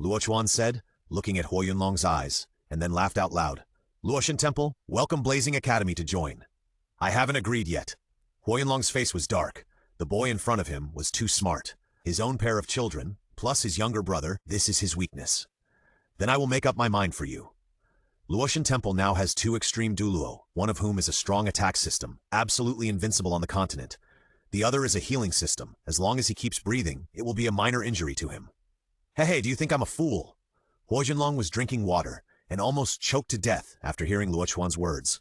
Luo Chuan said, looking at Huo Yunlong's eyes, and then laughed out loud. Luo Shen Temple, welcome Blazing Academy to join. I haven't agreed yet. Huo Yunlong's face was dark. The boy in front of him was too smart. His own pair of children, plus his younger brother, this is his weakness. Then I will make up my mind for you. Luo Shen Temple now has 2 extreme Douluo, one of whom is a strong attack system, absolutely invincible on the continent. The other is a healing system. As long as he keeps breathing, it will be a minor injury to him. Hey, do you think I'm a fool? Huo Yunlong was drinking water, and almost choked to death after hearing Luo Chuan's words.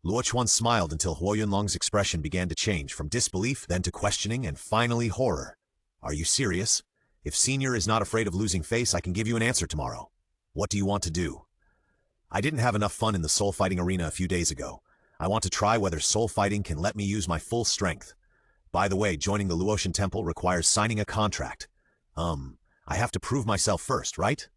Luo Chuan smiled until Huo Yunlong's expression began to change from disbelief, then to questioning, and finally horror. Are you serious? If Senior is not afraid of losing face, I can give you an answer tomorrow. What do you want to do? I didn't have enough fun in the soul fighting arena a few days ago. I want to try whether soul fighting can let me use my full strength. By the way, joining the Luo Shen Temple requires signing a contract. I have to prove myself first, right?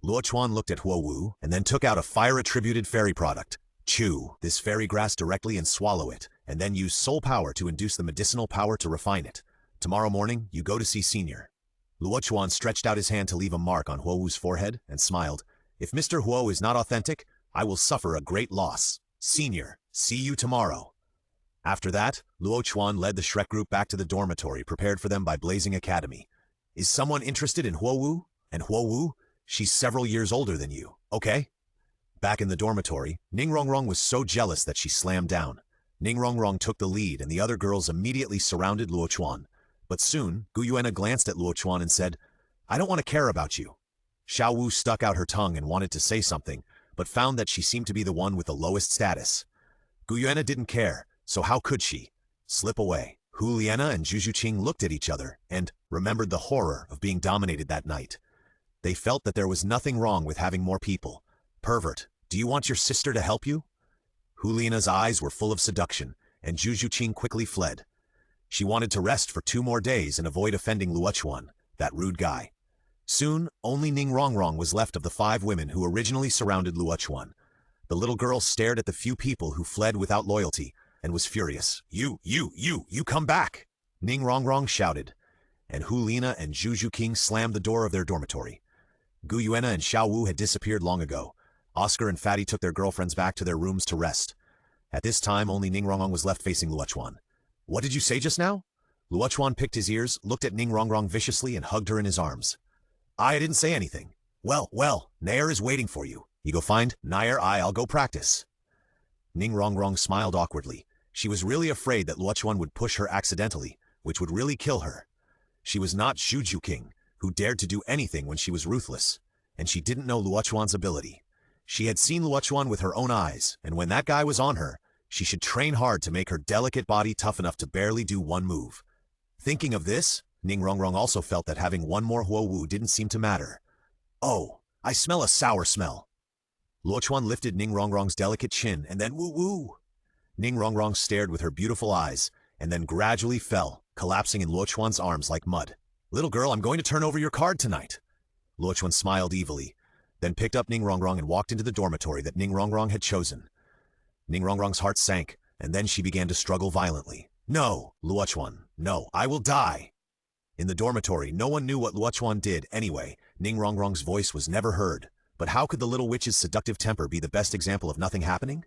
Luo Chuan looked at Huo Wu and then took out a fire-attributed fairy product. Chew this fairy grass directly and swallow it, and then use soul power to induce the medicinal power to refine it. Tomorrow morning, you go to see Senior. Luo Chuan stretched out his hand to leave a mark on Huo Wu's forehead and smiled. If Mr. Huo is not authentic, I will suffer a great loss. Senior, see you tomorrow. After that, Luo Chuan led the Shrek group back to the dormitory prepared for them by Blazing Academy. Is someone interested in Huo Wu? And Huo Wu? She's several years older than you, okay? Back in the dormitory, Ning Rongrong was so jealous that she slammed down. Ning Rongrong took the lead and the other girls immediately surrounded Luo Chuan. But soon, Gu Yuena glanced at Luo Chuan and said, I don't want to care about you. Xiao Wu stuck out her tongue and wanted to say something, but found that she seemed to be the one with the lowest status. Gu Yuena didn't care, so how could she? Slip away. Hu Liena and Zhu Qing looked at each other and remembered the horror of being dominated that night. They felt that there was nothing wrong with having more people. Pervert, do you want your sister to help you? Hu Liena's eyes were full of seduction, and Zhu Qing quickly fled. She wanted to rest for 2 more days and avoid offending Luo Chuan, that rude guy. Soon, only Ning Rongrong was left of the 5 women who originally surrounded Luo Chuan. The little girl stared at the few people who fled without loyalty and was furious. You come back! Ning Rongrong shouted, and Hu Liena and Zhu Qing slammed the door of their dormitory. Gu Yuena and Xiao Wu had disappeared long ago. Oscar and Fatty took their girlfriends back to their rooms to rest. At this time, only Ning Rongrong was left facing Luo Chuan. What did you say just now? Luo Chuan picked his ears, looked at Ning Rongrong viciously, and hugged her in his arms. I didn't say anything. Well, Nair is waiting for you. You go find Nair, I'll go practice. Ning Rongrong smiled awkwardly. She was really afraid that Luo Chuan would push her accidentally, which would really kill her. She was not Zhu Qing, who dared to do anything when she was ruthless, and she didn't know Luo Chuan's ability. She had seen Luo Chuan with her own eyes, and when that guy was on her, she should train hard to make her delicate body tough enough to barely do one move. Thinking of this, Ning Rongrong also felt that having one more Huo Wu didn't seem to matter. Oh, I smell a sour smell. Luo Chuan lifted Ning Rongrong's delicate chin and then woo-woo. Ning Rongrong stared with her beautiful eyes and then gradually fell, collapsing in Luo Chuan's arms like mud. Little girl, I'm going to turn over your card tonight. Luo Chuan smiled evilly, then picked up Ning Rongrong and walked into the dormitory that Ning Rongrong had chosen. Ning Rongrong's heart sank, and then she began to struggle violently. No, Luo Chuan, no, I will die. In the dormitory, no one knew what Luo Chuan did anyway. Ning Rongrong's voice was never heard. But how could the little witch's seductive temper be the best example of nothing happening?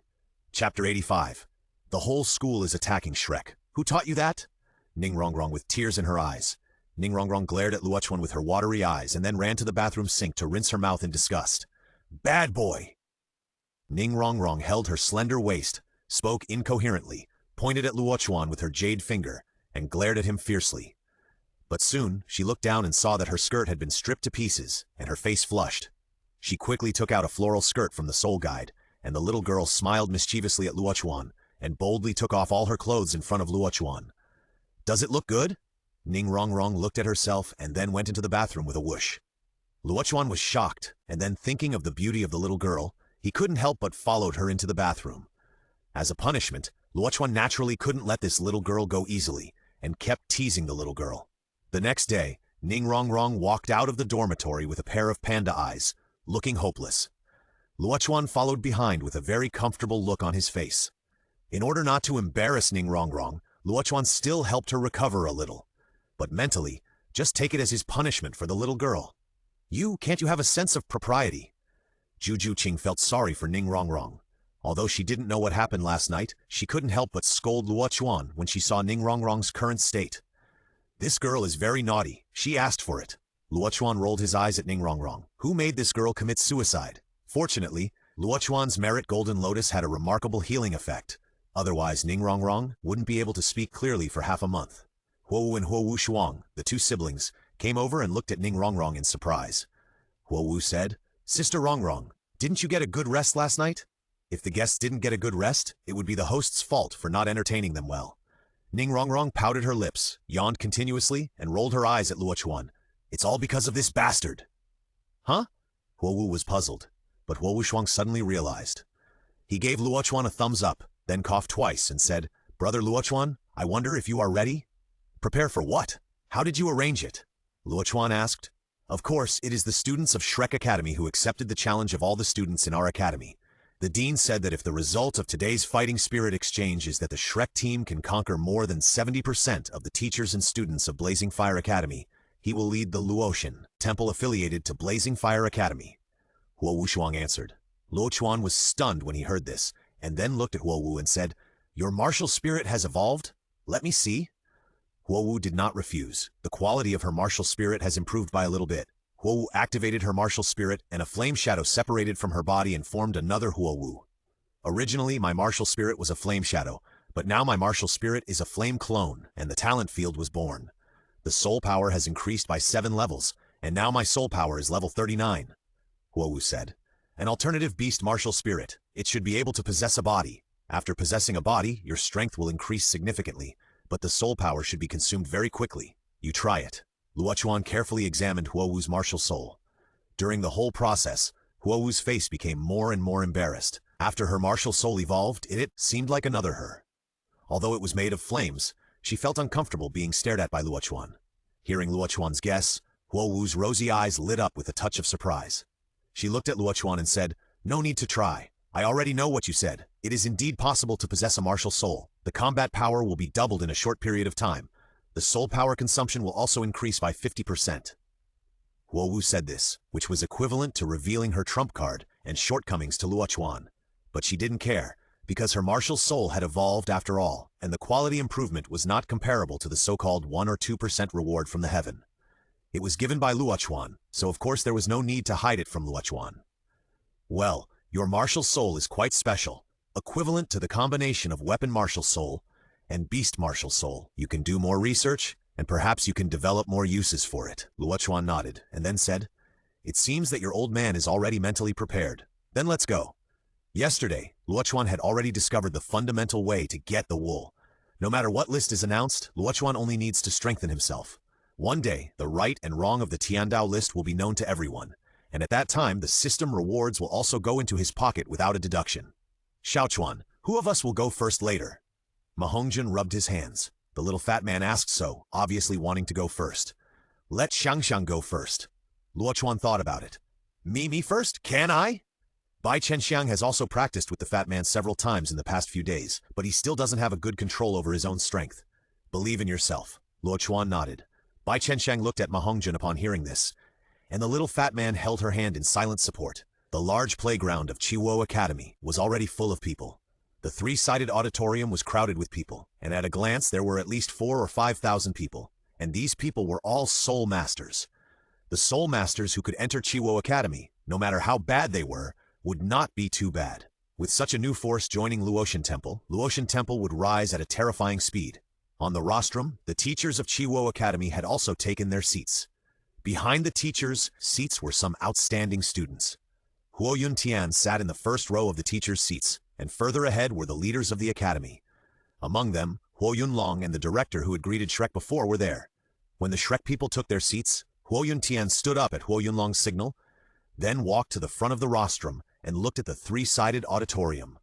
Chapter 85. The whole school is attacking Shrek. Who taught you that? Ning Rongrong with tears in her eyes. Ning Rongrong glared at Luo Chuan with her watery eyes and then ran to the bathroom sink to rinse her mouth in disgust. Bad boy! Ning Rongrong held her slender waist, spoke incoherently, pointed at Luo Chuan with her jade finger, and glared at him fiercely. But soon, she looked down and saw that her skirt had been stripped to pieces, and her face flushed. She quickly took out a floral skirt from the soul guide, and the little girl smiled mischievously at Luo Chuan, and boldly took off all her clothes in front of Luo Chuan. Does it look good? Ning Rongrong looked at herself and then went into the bathroom with a whoosh. Luo Chuan was shocked, and then thinking of the beauty of the little girl, he couldn't help but followed her into the bathroom. As a punishment, Luo Chuan naturally couldn't let this little girl go easily, and kept teasing the little girl. The next day, Ning Rongrong walked out of the dormitory with a pair of panda eyes, looking hopeless. Luo Chuan followed behind with a very comfortable look on his face. In order not to embarrass Ning Rongrong, Luo Chuan still helped her recover a little. But mentally, just take it as his punishment for the little girl. Can't you have a sense of propriety? Zhu Qing felt sorry for Ning Rongrong. Although she didn't know what happened last night, she couldn't help but scold Luo Chuan when she saw Ning Rongrong's current state. This girl is very naughty. She asked for it. Luo Chuan rolled his eyes at Ning Rongrong. Who made this girl commit suicide? Fortunately, Luo Chuan's merit Golden Lotus had a remarkable healing effect. Otherwise, Ning Rongrong wouldn't be able to speak clearly for half a month. Huo Wu and Huo Wu Shuang, the 2 siblings, came over and looked at Ning Rongrong in surprise. Huo Wu said, Sister Rongrong, didn't you get a good rest last night? If the guests didn't get a good rest, it would be the host's fault for not entertaining them well. Ning Rongrong pouted her lips, yawned continuously, and rolled her eyes at Luo Chuan. It's all because of this bastard. Huh? Huo Wu was puzzled, but Huo Wu Shuang suddenly realized. He gave Luo Chuan a thumbs up, then coughed twice and said, Brother Luo Chuan, I wonder if you are ready? Prepare for what? How did you arrange it? Luo Chuan asked. Of course, it is the students of Shrek Academy who accepted the challenge of all the students in our academy. The dean said that if the result of today's fighting spirit exchange is that the Shrek team can conquer more than 70% of the teachers and students of Blazing Fire Academy, he will lead the Luotian, temple affiliated to Blazing Fire Academy. Huo Wu Shuang answered. Luo Chuan was stunned when he heard this, and then looked at Huo Wu and said, Your martial spirit has evolved? Let me see. Huo Wu did not refuse. The quality of her martial spirit has improved by a little bit. Huo Wu activated her martial spirit, and a flame shadow separated from her body and formed another Huo Wu. Originally, my martial spirit was a flame shadow, but now my martial spirit is a flame clone, and the talent field was born. The soul power has increased by 7 levels, and now my soul power is level 39. Huo Wu said. An alternative beast martial spirit. It should be able to possess a body. After possessing a body, your strength will increase significantly. but the soul power should be consumed very quickly. You try it. Luo Chuan carefully examined Huo Wu's martial soul. During the whole process, Huo Wu's face became more and more embarrassed. After her martial soul evolved, it seemed like another her. Although it was made of flames, she felt uncomfortable being stared at by Luo Chuan. Hearing Luo Chuan's guess, Huo Wu's rosy eyes lit up with a touch of surprise. She looked at Luo Chuan and said, "No need to try. I already know what you said. It is indeed possible to possess a martial soul. The combat power will be doubled in a short period of time. The soul power consumption will also increase by 50%. Huo Wu said this, which was equivalent to revealing her trump card and shortcomings to Luo Chuan. But she didn't care, because her martial soul had evolved after all, and the quality improvement was not comparable to the so-called 1 or 2% reward from the heaven. It was given by Luo Chuan, so of course there was no need to hide it from Luo Chuan. Well, your martial soul is quite special, equivalent to the combination of weapon martial soul and beast martial soul. You can do more research, and perhaps you can develop more uses for it. Luo Chuan nodded, and then said, "It seems that your old man is already mentally prepared. Then let's go." Yesterday, Luo Chuan had already discovered the fundamental way to get the wool. No matter what list is announced, Luo Chuan only needs to strengthen himself. One day, the right and wrong of the Tiandao list will be known to everyone, and at that time the system rewards will also go into his pocket without a deduction. Xiao Chuan, who of us will go first later? Ma Hongjun rubbed his hands. The little fat man asked so, obviously wanting to go first. Let Xiangxiang go first. Luo Chuan thought about it. Me first? Can I? Bai Chenxiang has also practiced with the fat man several times in the past few days, but he still doesn't have a good control over his own strength. Believe in yourself. Luo Chuan nodded. Bai Chenxiang looked at Ma Hongjun upon hearing this, and the little fat man held her hand in silent support. The large playground of Chiwo Academy was already full of people. The three-sided auditorium was crowded with people, and at a glance there were at least 4,000 or 5,000 people, and these people were all soul masters. The soul masters who could enter Chiwo Academy, no matter how bad they were, would not be too bad. With such a new force joining Luotian Temple would rise at a terrifying speed. On the rostrum, the teachers of Chiwo Academy had also taken their seats. Behind the teachers' seats were some outstanding students. Huo Yun Tian sat in the first row of the teachers' seats, and further ahead were the leaders of the academy. Among them, Huo Yun Long and the director who had greeted Shrek before were there. When the Shrek people took their seats, Huo Yun Tian stood up at Huo Yun Long's signal, then walked to the front of the rostrum and looked at the three-sided auditorium.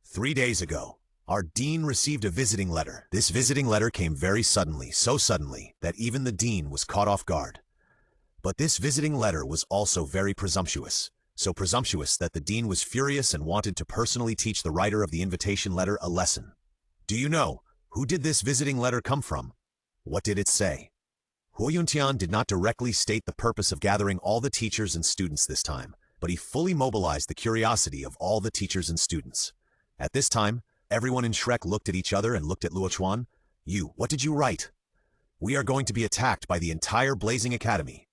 3 days ago, our dean received a visiting letter. This visiting letter came very suddenly, so suddenly that even the dean was caught off guard. But this visiting letter was also very presumptuous. So presumptuous that the dean was furious and wanted to personally teach the writer of the invitation letter a lesson. Do you know, who did this visiting letter come from? What did it say? Huo Yuntian did not directly state the purpose of gathering all the teachers and students this time, but he fully mobilized the curiosity of all the teachers and students. At this time, everyone in Shrek looked at each other and looked at Luo Chuan. What did you write? We are going to be attacked by the entire Blazing Academy.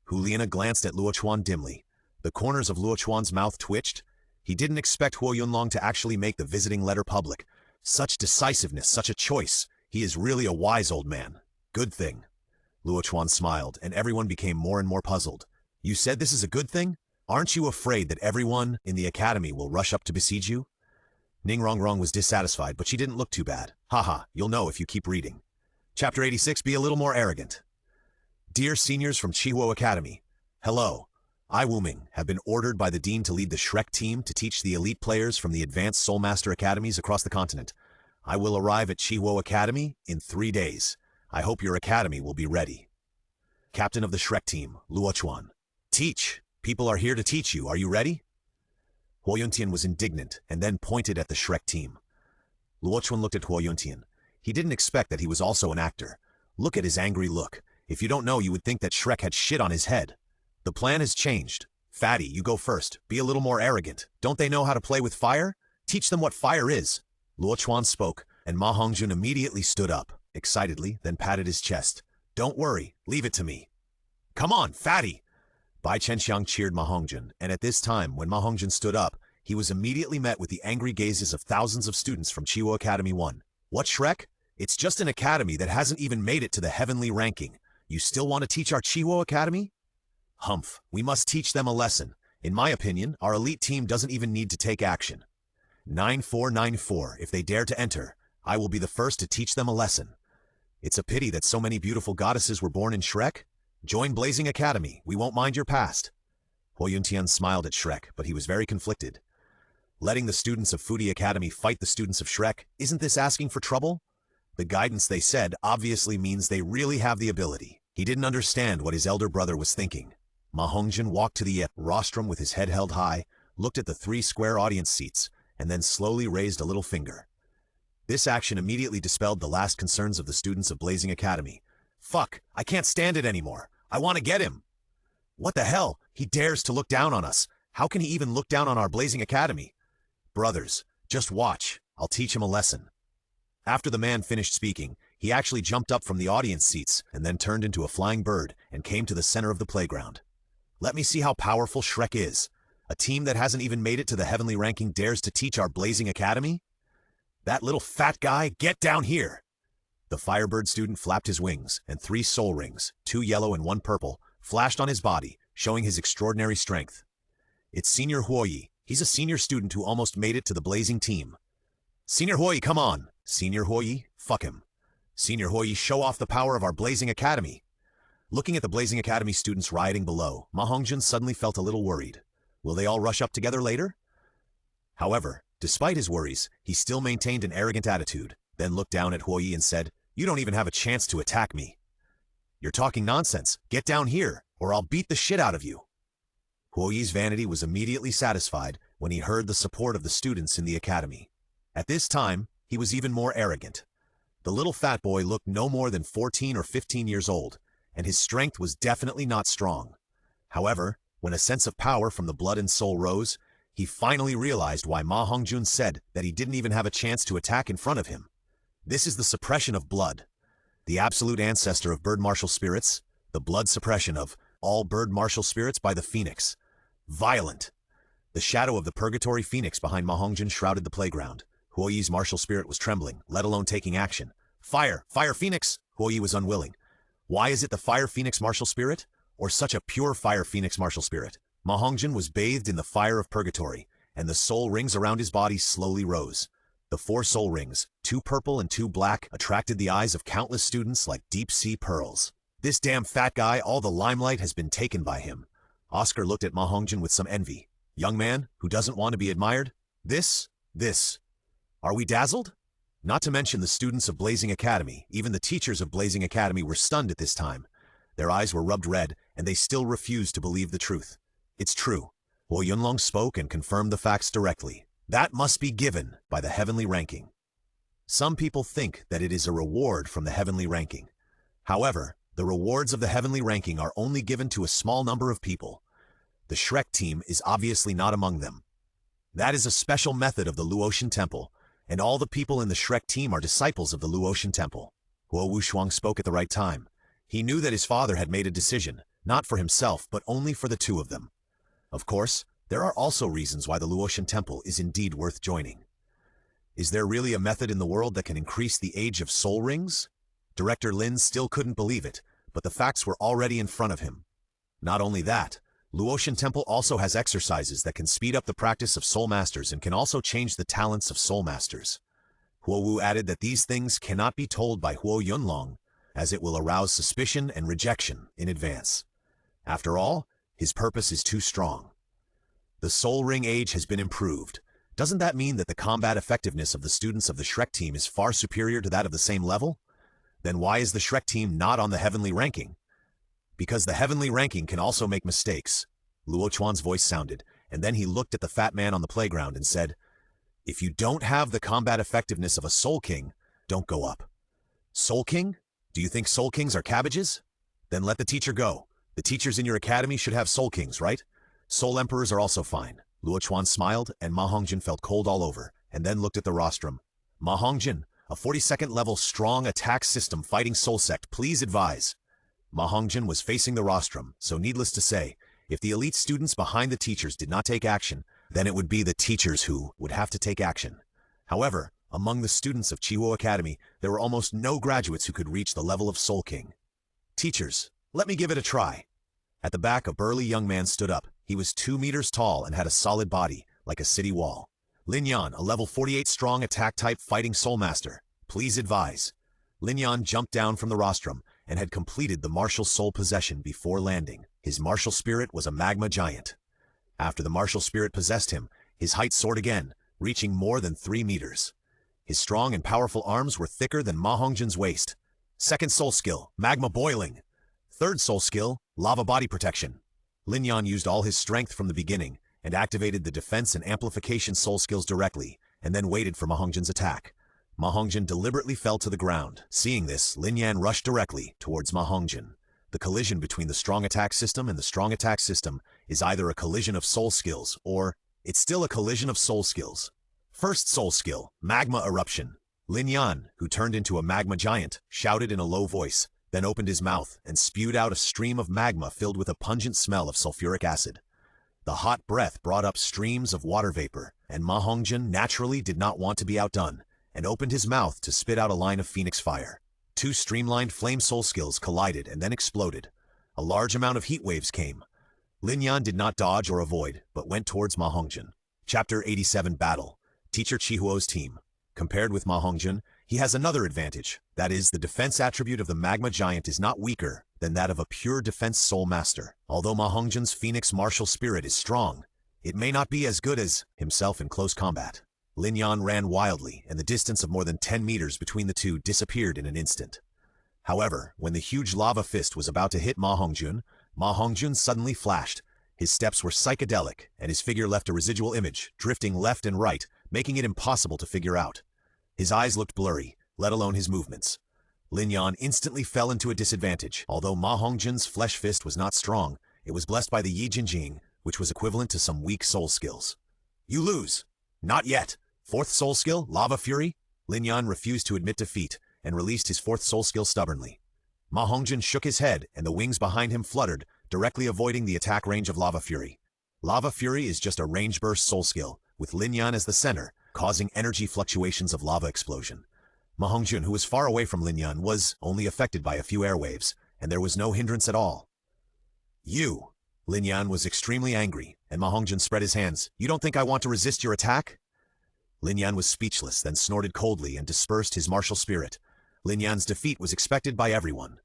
Huliana glanced at Luo Chuan dimly. The corners of Luo Chuan's mouth twitched. He didn't expect Huo Yunlong to actually make the visiting letter public. Such decisiveness, such a choice. He is really a wise old man. Good thing. Luo Chuan smiled, and everyone became more and more puzzled. You said this is a good thing? Aren't you afraid that everyone in the academy will rush up to besiege you? Ning Rongrong was dissatisfied, but she didn't look too bad. Haha, you'll know if you keep reading. Chapter 86, be a little more arrogant. Dear seniors from Chihuo Academy, hello. I, Wu Ming, have been ordered by the Dean to lead the Shrek team to teach the elite players from the advanced Soulmaster Academies across the continent. I will arrive at Chihuo Academy in 3 days. I hope your academy will be ready. Captain of the Shrek team, Luo Chuan. Teach! People are here to teach you. Are you ready? Huo Yuntian was indignant and then pointed at the Shrek team. Luo Chuan looked at Huo Yuntian. He didn't expect that he was also an actor. Look at his angry look. If you don't know, you would think that Shrek had shit on his head. The plan has changed. Fatty, you go first. Be a little more arrogant. Don't they know how to play with fire? Teach them what fire is. Luo Chuan spoke, and Ma Hongjun immediately stood up, excitedly, then patted his chest. Don't worry, leave it to me. Come on, Fatty! Bai Chenxiang cheered Ma Hongjun, and at this time, when Ma Hongjun stood up, he was immediately met with the angry gazes of thousands of students from Chiwo Academy 1. What, Shrek? It's just an academy that hasn't even made it to the heavenly ranking. You still want to teach our Chiwo Academy? Humph, we must teach them a lesson. In my opinion, our elite team doesn't even need to take action. 9494, if they dare to enter, I will be the first to teach them a lesson. It's a pity that so many beautiful goddesses were born in Shrek. Join Blazing Academy, we won't mind your past. Huo Yuntian smiled at Shrek, but he was very conflicted. Letting the students of Foodie Academy fight the students of Shrek, isn't this asking for trouble? The guidance they said obviously means they really have the ability. He didn't understand what his elder brother was thinking. Ma Hongjin walked to the rostrum with his head held high, looked at the 3 square audience seats, and then slowly raised a little finger. This action immediately dispelled the last concerns of the students of Blazing Academy. Fuck, I can't stand it anymore. I want to get him. What the hell? He dares to look down on us. How can he even look down on our Blazing Academy? Brothers, just watch. I'll teach him a lesson. After the man finished speaking, he actually jumped up from the audience seats and then turned into a flying bird and came to the center of the playground. Let me see how powerful Shrek is. A team that hasn't even made it to the heavenly ranking dares to teach our Blazing Academy? That little fat guy, get down here! The Firebird student flapped his wings, and 3 soul rings, 2 yellow and 1 purple, flashed on his body, showing his extraordinary strength. It's Senior Huoyi. He's a senior student who almost made it to the Blazing team. Senior Huoyi, come on! Senior Huoyi, fuck him. Senior Huoyi, show off the power of our Blazing Academy. Looking at the Blazing Academy students rioting below, Ma Hongjin suddenly felt a little worried. Will they all rush up together later? However, despite his worries, he still maintained an arrogant attitude, then looked down at Huoyi and said, "You don't even have a chance to attack me. You're talking nonsense. Get down here, or I'll beat the shit out of you." Huoyi's vanity was immediately satisfied when he heard the support of the students in the academy. At this time, he was even more arrogant. The little fat boy looked no more than 14 or 15 years old, and his strength was definitely not strong. However, when a sense of power from the blood and soul rose, he finally realized why Ma Hongjun said that he didn't even have a chance to attack in front of him. This is the suppression of blood. The absolute ancestor of bird martial spirits, the blood suppression of all bird martial spirits by the phoenix. Violent. The shadow of the purgatory phoenix behind Ma Hongjun shrouded the playground. Huoyi's martial spirit was trembling, let alone taking action. Fire! Fire Phoenix! Huoyi was unwilling. Why is it the Fire Phoenix martial spirit? Or such a pure Fire Phoenix martial spirit? Ma Hongjin was bathed in the fire of purgatory, and the soul rings around his body slowly rose. The 4 soul rings, 2 purple and 2 black, attracted the eyes of countless students like deep-sea pearls. This damn fat guy, all the limelight has been taken by him. Oscar looked at Ma Hongjin with some envy. Young man, who doesn't want to be admired? This. Are we dazzled? Not to mention the students of Blazing Academy, even the teachers of Blazing Academy were stunned at this time. Their eyes were rubbed red, and they still refused to believe the truth. It's true. Huo Yunlong spoke and confirmed the facts directly. That must be given by the heavenly ranking. Some people think that it is a reward from the heavenly ranking. However, the rewards of the heavenly ranking are only given to a small number of people. The Shrek team is obviously not among them. That is a special method of the Luo Temple, and all the people in the Shrek team are disciples of the Luo Temple. Huo Wuxuang spoke at the right time. He knew that his father had made a decision, not for himself but only for the 2 of them. Of course, there are also reasons why the Luo Temple is indeed worth joining. Is there really a method in the world that can increase the age of soul rings? Director Lin still couldn't believe it, but the facts were already in front of him. Not only that, Luo Temple also has exercises that can speed up the practice of soul masters and can also change the talents of soul masters. Huo Wu added that these things cannot be told by Huo Yunlong, as it will arouse suspicion and rejection in advance. After all, his purpose is too strong. The soul ring age has been improved. Doesn't that mean that the combat effectiveness of the students of the Shrek team is far superior to that of the same level? Then why is the Shrek team not on the heavenly ranking? Because the heavenly ranking can also make mistakes. Luo Chuan's voice sounded, and then he looked at the fat man on the playground and said, "If you don't have the combat effectiveness of a Soul King, don't go up." Soul King? Do you think Soul Kings are cabbages? Then let the teacher go. The teachers in your academy should have Soul Kings, right? Soul Emperors are also fine. Luo Chuan smiled, and Ma Hongjin felt cold all over, and then looked at the rostrum. Ma Hongjin, a 42nd level strong attack system fighting Soul Sect, please advise. Ma Hongjin was facing the rostrum, so needless to say, if the elite students behind the teachers did not take action, then it would be the teachers who would have to take action. However, among the students of Chihuo Academy, there were almost no graduates who could reach the level of Soul King. Teachers, let me give it a try. At the back, a burly young man stood up. He was 2 meters tall and had a solid body, like a city wall. Lin Yan, a level 48 strong attack-type fighting soul master. Please advise. Lin Yan jumped down from the rostrum and had completed the martial soul possession before landing. His martial spirit was a magma giant. After the martial spirit possessed him, his height soared again, reaching more than 3 meters. His strong and powerful arms were thicker than Ma Hongjun's waist. Second soul skill, magma boiling. Third soul skill, lava body protection. Lin Yan used all his strength from the beginning and activated the defense and amplification soul skills directly, and then waited for Ma Hongjun's attack. Ma Hongjun deliberately fell to the ground. Seeing this, Lin Yan rushed directly towards Ma Hongjun. The collision between the strong attack system and the strong attack system is either a collision of soul skills or it's still a collision of soul skills. First soul skill, magma eruption. Lin Yan, who turned into a magma giant, shouted in a low voice, then opened his mouth and spewed out a stream of magma filled with a pungent smell of sulfuric acid. The hot breath brought up streams of water vapor, and Ma Hongjun naturally did not want to be outdone, and opened his mouth to spit out a line of phoenix fire. 2 streamlined flame soul skills collided and then exploded. A large amount of heat waves came. Lin Yan did not dodge or avoid, but went towards Ma Hongjun. Chapter 87 Battle. Teacher Chihuo's team. Compared with Ma Hongjun, he has another advantage. That is, the defense attribute of the magma giant is not weaker than that of a pure defense soul master. Although Ma Hongjun's phoenix martial spirit is strong, it may not be as good as himself in close combat. Lin Yan ran wildly, and the distance of more than 10 meters between the two disappeared in an instant. However, when the huge lava fist was about to hit Ma Hongjun suddenly flashed. His steps were psychedelic, and his figure left a residual image, drifting left and right, making it impossible to figure out. His eyes looked blurry, let alone his movements. Lin Yan instantly fell into a disadvantage. Although Ma Hongjun's flesh fist was not strong, it was blessed by the Yi Jinjing, which was equivalent to some weak soul skills. You lose. Not yet. 4th soul skill, Lava Fury? Lin Yan refused to admit defeat and released his 4th soul skill stubbornly. Ma Hongjun shook his head and the wings behind him fluttered, directly avoiding the attack range of Lava Fury. Lava Fury is just a range burst soul skill, with Lin Yan as the center, causing energy fluctuations of lava explosion. Ma Hongjun, who was far away from Lin Yan, was only affected by a few airwaves, and there was no hindrance at all. You! Lin Yan was extremely angry, and Ma Hongjun spread his hands. You don't think I want to resist your attack? Lin Yan was speechless, then snorted coldly and dispersed his martial spirit. Lin Yan's defeat was expected by everyone.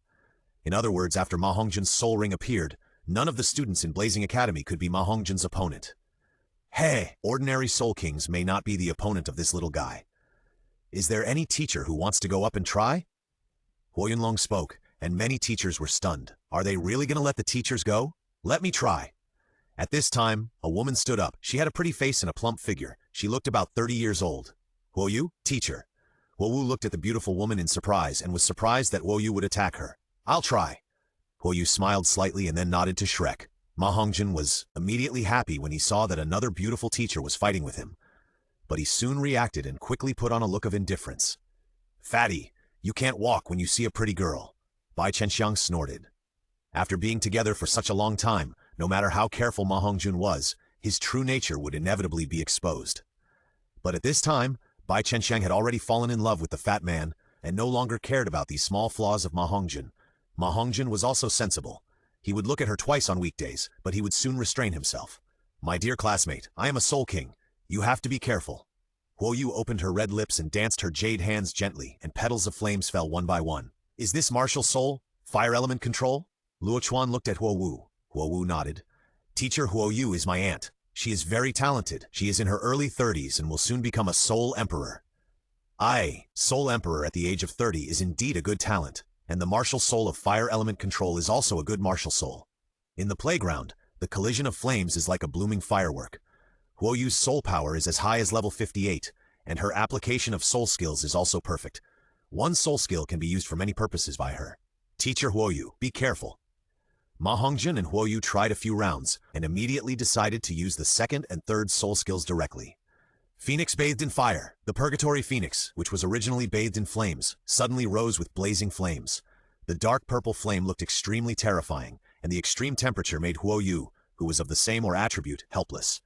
In other words, after Ma Hongjun's soul ring appeared, none of the students in Blazing Academy could be Ma Hongjun's opponent. Hey, ordinary Soul Kings may not be the opponent of this little guy. Is there any teacher who wants to go up and try? Huo Yunlong spoke, and many teachers were stunned. Are they really going to let the teachers go? Let me try. At this time, a woman stood up. She had a pretty face and a plump figure. She looked about 30 years old. Huo Yu, teacher. Huo Wu looked at the beautiful woman in surprise and was surprised that Huo Yu would attack her. I'll try. Huo Yu smiled slightly and then nodded to Shrek. Ma Hongjun was immediately happy when he saw that another beautiful teacher was fighting with him. But he soon reacted and quickly put on a look of indifference. Fatty, you can't walk when you see a pretty girl. Bai Chenxiang snorted. After being together for such a long time, no matter how careful Ma Hongjun was, his true nature would inevitably be exposed. But at this time, Bai Chenxiang had already fallen in love with the fat man, and no longer cared about these small flaws of Ma Hongjun. Ma Hongjun was also sensible. He would look at her twice on weekdays, but he would soon restrain himself. My dear classmate, I am a Soul King. You have to be careful. Huo Yu opened her red lips and danced her jade hands gently, and petals of flames fell one by one. Is this martial soul? Fire element control? Luo Chuan looked at Huo Wu. Huo Wu nodded. Teacher Huo Yu is my aunt. She is very talented. She is in her early 30s and will soon become a Soul Emperor. Aye, Soul Emperor at the age of 30 is indeed a good talent, and the martial soul of fire element control is also a good martial soul. In the playground, the collision of flames is like a blooming firework. Huo Yu's soul power is as high as level 58, and her application of soul skills is also perfect. One soul skill can be used for many purposes by her. Teacher Huo Yu, be careful. Ma Hongjun and Huo Yu tried a few rounds, and immediately decided to use the 2nd and 3rd soul skills directly. Phoenix bathed in fire. The Purgatory Phoenix, which was originally bathed in flames, suddenly rose with blazing flames. The dark purple flame looked extremely terrifying, and the extreme temperature made Huo Yu, who was of the same or attribute, helpless.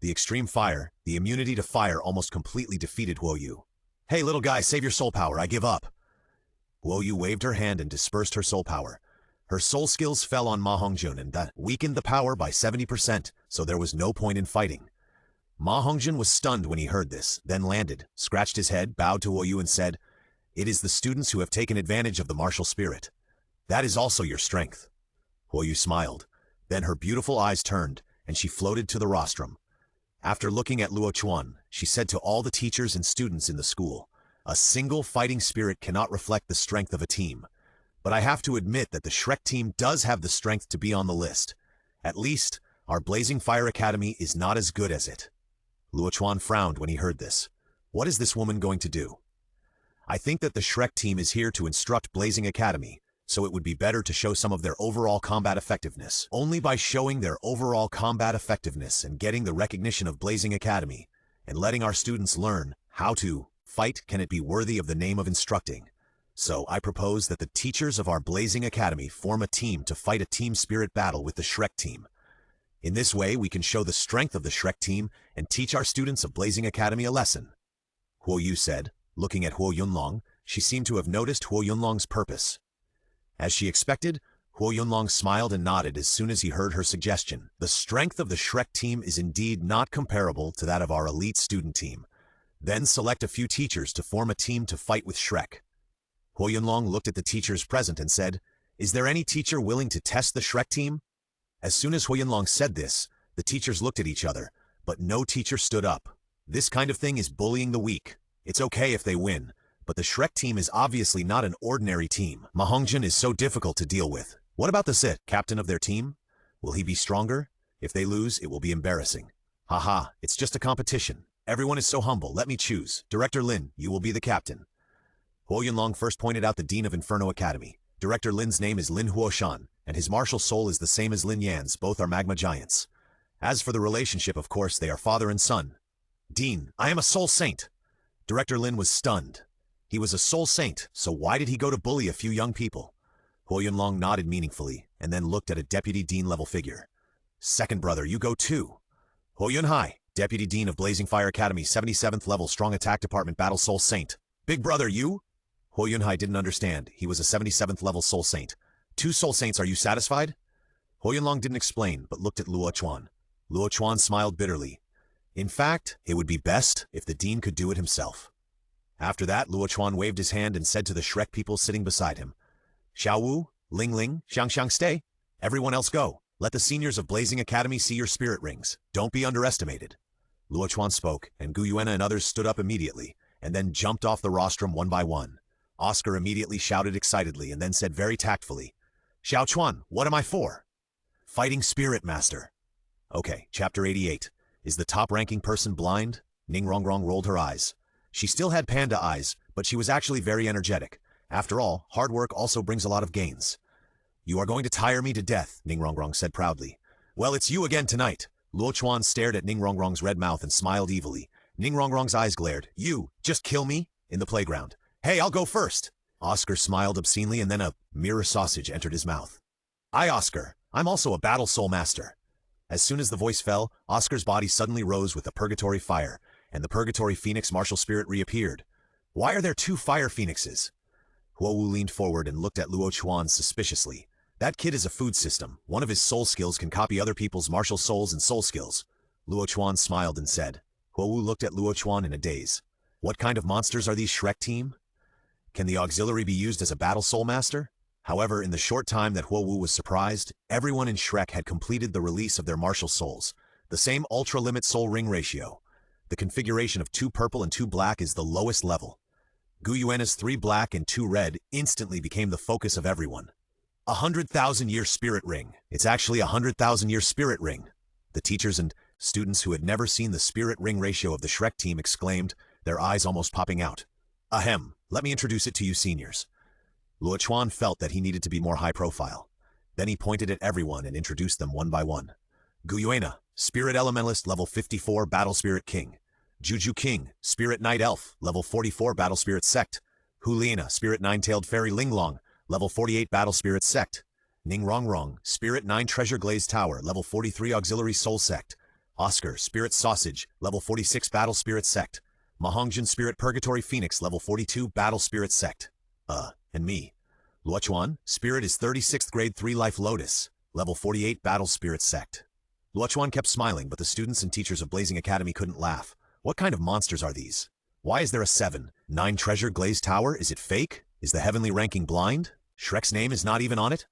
The extreme fire, the immunity to fire almost completely defeated Huo Yu. Hey little guy, save your soul power, I give up. Huo Yu waved her hand and dispersed her soul power. Her soul skills fell on Ma Hongjun and that weakened the power by 70%, so there was no point in fighting. Ma Hongjun was stunned when he heard this, then landed, scratched his head, bowed to Huo Yu and said, It is the students who have taken advantage of the martial spirit. That is also your strength. Huo Yu smiled. Then her beautiful eyes turned, and she floated to the rostrum. After looking at Luo Chuan, she said to all the teachers and students in the school, "A single fighting spirit cannot reflect the strength of a team. But I have to admit that the Shrek team does have the strength to be on the list. At least, our Blazing Fire Academy is not as good as it." Luo Chuan frowned when he heard this. What is this woman going to do? "I think that the Shrek team is here to instruct Blazing Academy, so it would be better to show some of their overall combat effectiveness. Only by showing their overall combat effectiveness and getting the recognition of Blazing Academy, and letting our students learn how to fight can it be worthy of the name of instructing. So I propose that the teachers of our Blazing Academy form a team to fight a team spirit battle with the Shrek team. In this way, we can show the strength of the Shrek team and teach our students of Blazing Academy a lesson," Huo Yu said. Looking at Huo Yunlong, she seemed to have noticed Huo Yunlong's purpose. As she expected, Huo Yunlong smiled and nodded as soon as he heard her suggestion. The strength of the Shrek team is indeed not comparable to that of our elite student team. Then select a few teachers to form a team to fight with Shrek. Huo Yunlong looked at the teachers present and said, "Is there any teacher willing to test the Shrek team?" As soon as Huo Yunlong said this, the teachers looked at each other, but no teacher stood up. This kind of thing is bullying the weak. It's okay if they win, but the Shrek team is obviously not an ordinary team. Ma Hongjin is so difficult to deal with. What about the Sit, captain of their team? Will he be stronger? If they lose, it will be embarrassing. Haha, it's just a competition. Everyone is so humble. Let me choose. Director Lin, you will be the captain. Huo Yunlong first pointed out the Dean of Inferno Academy. Director Lin's name is Lin Huoshan, and his martial soul is the same as Lin Yan's. Both are magma giants. As for the relationship, of course, they are father and son. Dean, I am a soul saint. Director Lin was stunned. He was a soul saint, so why did he go to bully a few young people? Huo Yunlong nodded meaningfully, and then looked at a Deputy Dean-level figure. Second brother, you go too. Huo Yunhai, Deputy Dean of Blazing Fire Academy, 77th level, Strong Attack Department, Battle Soul Saint. Big brother, you? Huo Yunhai didn't understand. He was a 77th level Soul Saint. 2 Soul Saints, are you satisfied? Huo Yunlong didn't explain, but looked at Luo Chuan. Luo Chuan smiled bitterly. In fact, it would be best if the Dean could do it himself. After that, Luo Chuan waved his hand and said to the Shrek people sitting beside him, Xiao Wu, Ling Ling, Xiang stay. Everyone else go. Let the seniors of Blazing Academy see your spirit rings. Don't be underestimated. Luo Chuan spoke, and Gu Yuena and others stood up immediately, and then jumped off the rostrum one by one. Oscar immediately shouted excitedly and then said very tactfully, Xiao Chuan, what am I for? Fighting Spirit Master. Okay, Chapter 88. Is the top-ranking person blind? Ning Rongrong rolled her eyes. She still had panda eyes, but she was actually very energetic. After all, hard work also brings a lot of gains. You are going to tire me to death, Ning Rongrong said proudly. Well, it's you again tonight. Luo Chuan stared at Ning Rongrong's red mouth and smiled evilly. Ning Rongrong's eyes glared. You, just kill me? In the playground. Hey, I'll go first. Oscar smiled obscenely and then a mirror sausage entered his mouth. I, Oscar. I'm also a battle soul master. As soon as the voice fell, Oscar's body suddenly rose with the purgatory fire, and the purgatory phoenix martial spirit reappeared. Why are there 2 fire phoenixes? Huo Wu leaned forward and looked at Luo Chuan suspiciously. That kid is a food system. One of his soul skills can copy other people's martial souls and soul skills. Luo Chuan smiled and said. Huo Wu looked at Luo Chuan in a daze. What kind of monsters are these Shrek team? Can the auxiliary be used as a battle soul master? However, in the short time that Huo Wu was surprised, everyone in Shrek had completed the release of their martial souls. The same ultra-limit soul ring ratio. The configuration of 2 purple and 2 black is the lowest level. Gu Yuena's 3 black and 2 red instantly became the focus of everyone. 100,000-year spirit ring. It's actually 100,000-year spirit ring. The teachers and students who had never seen the spirit ring ratio of the Shrek team exclaimed, their eyes almost popping out. Ahem, let me introduce it to you seniors. Luo Chuan felt that he needed to be more high profile. Then he pointed at everyone and introduced them one by one. Gu Yuena, Spirit Elementalist, level 54, Battle Spirit King. Juju King, Spirit Night Elf, level 44, Battle Spirit Sect. Hu Liena, Spirit Nine-Tailed Fairy Linglong, level 48, Battle Spirit Sect. Ning Rongrong, Spirit 9 Treasure Glazed Tower, level 43, Auxiliary Soul Sect. Oscar, Spirit Sausage, level 46, Battle Spirit Sect. Ma Hongjin, Spirit Purgatory Phoenix, level 42, Battle Spirit Sect. And me. Luo Chuan, Spirit is 36th grade 3 Life Lotus, level 48 Battle Spirit Sect. Luo Chuan kept smiling, but the students and teachers of Blazing Academy couldn't laugh. What kind of monsters are these? Why is there a 7? 9 treasure glazed tower, is it fake? Is the heavenly ranking blind? Shrek's name is not even on it?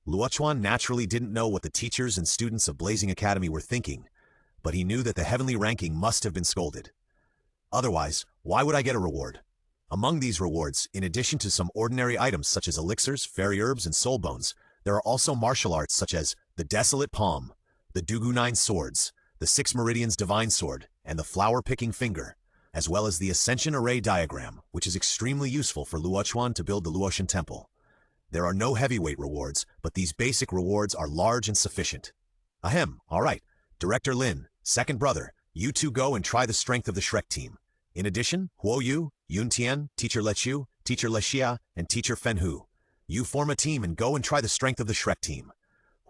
Luo Chuan naturally didn't know what the teachers and students of Blazing Academy were thinking, but he knew that the heavenly ranking must have been scolded. Otherwise, why would I get a reward? Among these rewards, in addition to some ordinary items such as elixirs, fairy herbs, and soul bones, there are also martial arts such as the Desolate Palm, the Dugu 9 Swords, the 6 Meridians Divine Sword, and the Flower-Picking Finger, as well as the Ascension Array Diagram, which is extremely useful for Luo Chuan to build the Luotian Temple. There are no heavyweight rewards, but these basic rewards are large and sufficient. Ahem, alright. Director Lin, second brother, you two go and try the strength of the Shrek team. In addition, Huo Yu, Yun Tian, Teacher Lechu, Teacher Lexia, and Teacher Fen Hu. You form a team and go and try the strength of the Shrek team.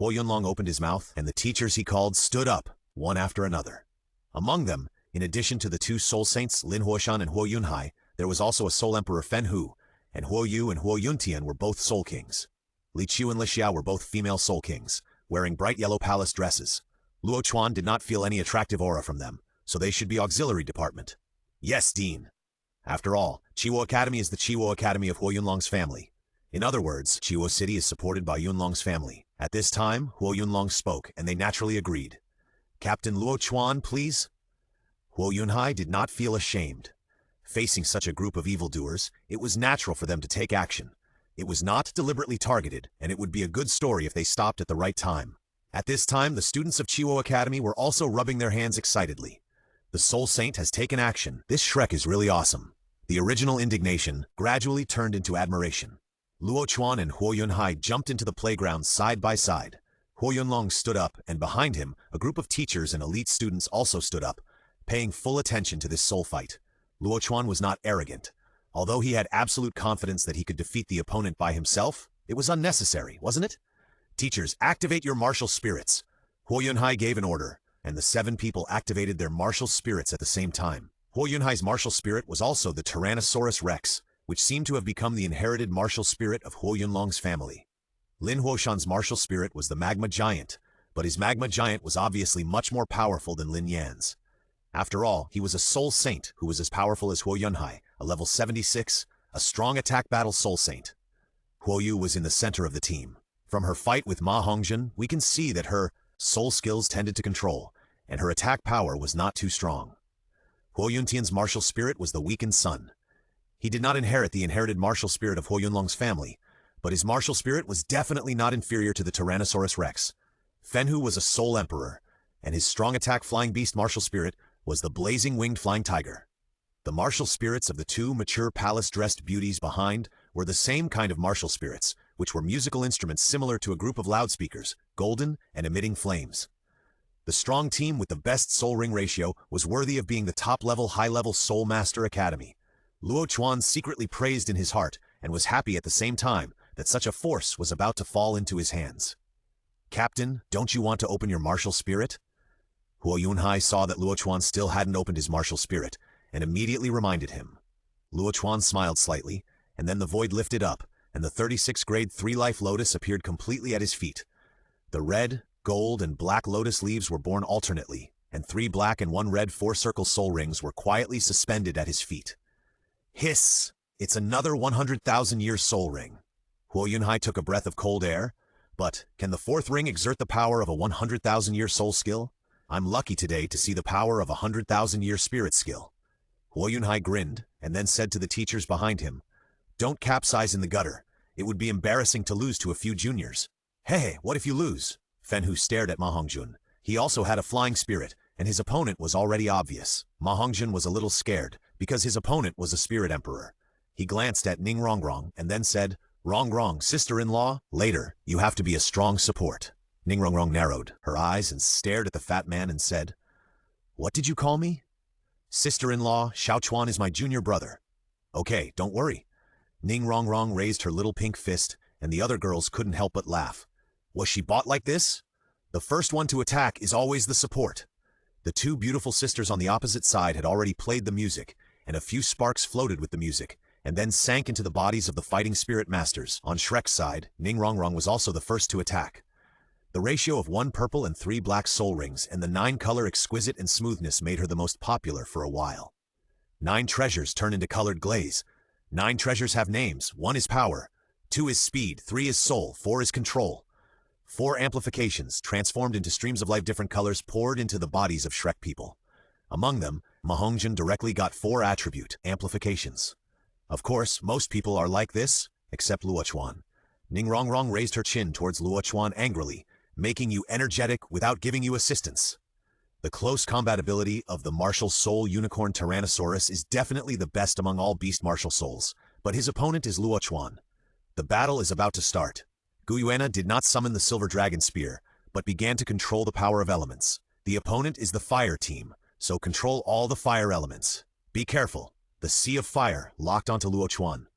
Huo Yunlong opened his mouth, and the teachers he called stood up, one after another. Among them, in addition to the 2 soul saints, Lin Huoshan and Huo Yunhai, there was also a soul emperor Fen Hu, and Huo Yu and Huo Yuntian were both soul kings. Li Qiu and Lexia were both female soul kings, wearing bright yellow palace dresses. Luo Chuan did not feel any attractive aura from them, so they should be auxiliary department. Yes, Dean. After all, Chiwo Academy is the Chiwo Academy of Huo Yunlong's family. In other words, Chiwo City is supported by Yunlong's family. At this time, Huo Yunlong spoke, and they naturally agreed. Captain Luo Chuan, please? Huo Yunhai did not feel ashamed. Facing such a group of evildoers, it was natural for them to take action. It was not deliberately targeted, and it would be a good story if they stopped at the right time. At this time, the students of Chiwo Academy were also rubbing their hands excitedly. The Soul Saint has taken action. This Shrek is really awesome. The original indignation gradually turned into admiration. Luo Chuan and Huo Yunhai jumped into the playground side by side. Huo Yunlong stood up, and behind him, a group of teachers and elite students also stood up, paying full attention to this soul fight. Luo Chuan was not arrogant. Although he had absolute confidence that he could defeat the opponent by himself, it was unnecessary, wasn't it? Teachers, activate your martial spirits. Huo Yunhai gave an order, and the 7 people activated their martial spirits at the same time. Huo Yunhai's martial spirit was also the Tyrannosaurus Rex, which seemed to have become the inherited martial spirit of Huo Yunlong's family. Lin Huoshan's martial spirit was the Magma Giant, but his Magma Giant was obviously much more powerful than Lin Yan's. After all, he was a soul saint who was as powerful as Huo Yunhai, a level 76, a strong attack battle soul saint. Huo Yu was in the center of the team. From her fight with Ma Hongjun, we can see that her soul skills tended to control, and her attack power was not too strong. Huo Yuntian's martial spirit was the weakened son. He did not inherit the inherited martial spirit of Huo Yunlong's family, but his martial spirit was definitely not inferior to the Tyrannosaurus Rex. Fen Hu was a soul emperor, and his strong attack flying beast martial spirit was the blazing winged flying tiger. The martial spirits of the 2 mature palace-dressed beauties behind were the same kind of martial spirits, which were musical instruments similar to a group of loudspeakers, golden and emitting flames. The strong team with the best soul ring ratio was worthy of being the top-level, high-level Soul Master Academy. Luo Chuan secretly praised in his heart and was happy at the same time that such a force was about to fall into his hands. Captain, don't you want to open your martial spirit? Huo Yunhai saw that Luo Chuan still hadn't opened his martial spirit, and immediately reminded him. Luo Chuan smiled slightly, and then the void lifted up, and the 36 grade 3 life lotus appeared completely at his feet. The red, gold, and black lotus leaves were born alternately, and 3 black and 1 red 4-circle soul rings were quietly suspended at his feet. Hiss! It's another 100,000-year soul ring. Huo Yunhai took a breath of cold air. But, can the 4th ring exert the power of a 100,000-year soul skill? I'm lucky today to see the power of a 100,000-year spirit skill. Huo Yunhai grinned, and then said to the teachers behind him, Don't capsize in the gutter. It would be embarrassing to lose to a few juniors. Hey, what if you lose? Fen Hu stared at Ma Hongjun. He also had a flying spirit, and his opponent was already obvious. Ma Hongjun was a little scared, because his opponent was a spirit emperor. He glanced at Ning Rongrong, and then said, Rongrong, sister-in-law, later, you have to be a strong support. Ning Rongrong narrowed her eyes and stared at the fat man and said, What did you call me? Sister-in-law, Xiao Chuan is my junior brother. Okay, don't worry. Ning Rongrong raised her little pink fist, and the other girls couldn't help but laugh. Was she bought like this? The first one to attack is always the support. The 2 beautiful sisters on the opposite side had already played the music, and a few sparks floated with the music, and then sank into the bodies of the fighting spirit masters. On Shrek's side, Ning Rongrong was also the first to attack. The ratio of 1 purple and 3 black soul rings and the 9-color exquisite and smoothness made her the most popular for a while. 9 treasures turn into colored glaze. 9 treasures have names. 1 is power, 2 is speed, 3 is soul, 4 is control. 4 amplifications, transformed into streams of light, different colors poured into the bodies of Shrek people. Among them, Mahongjin directly got 4 attribute amplifications. Of course, most people are like this, except Luo Chuan. Ningrongrong raised her chin towards Luo Chuan angrily, making you energetic without giving you assistance. The close combat ability of the martial soul unicorn Tyrannosaurus is definitely the best among all beast martial souls, but his opponent is Luo Chuan. The battle is about to start. Guyuena did not summon the silver dragon spear, but began to control the power of elements. The opponent is the fire team, so control all the fire elements. Be careful. The Sea of Fire locked onto Luo Chuan.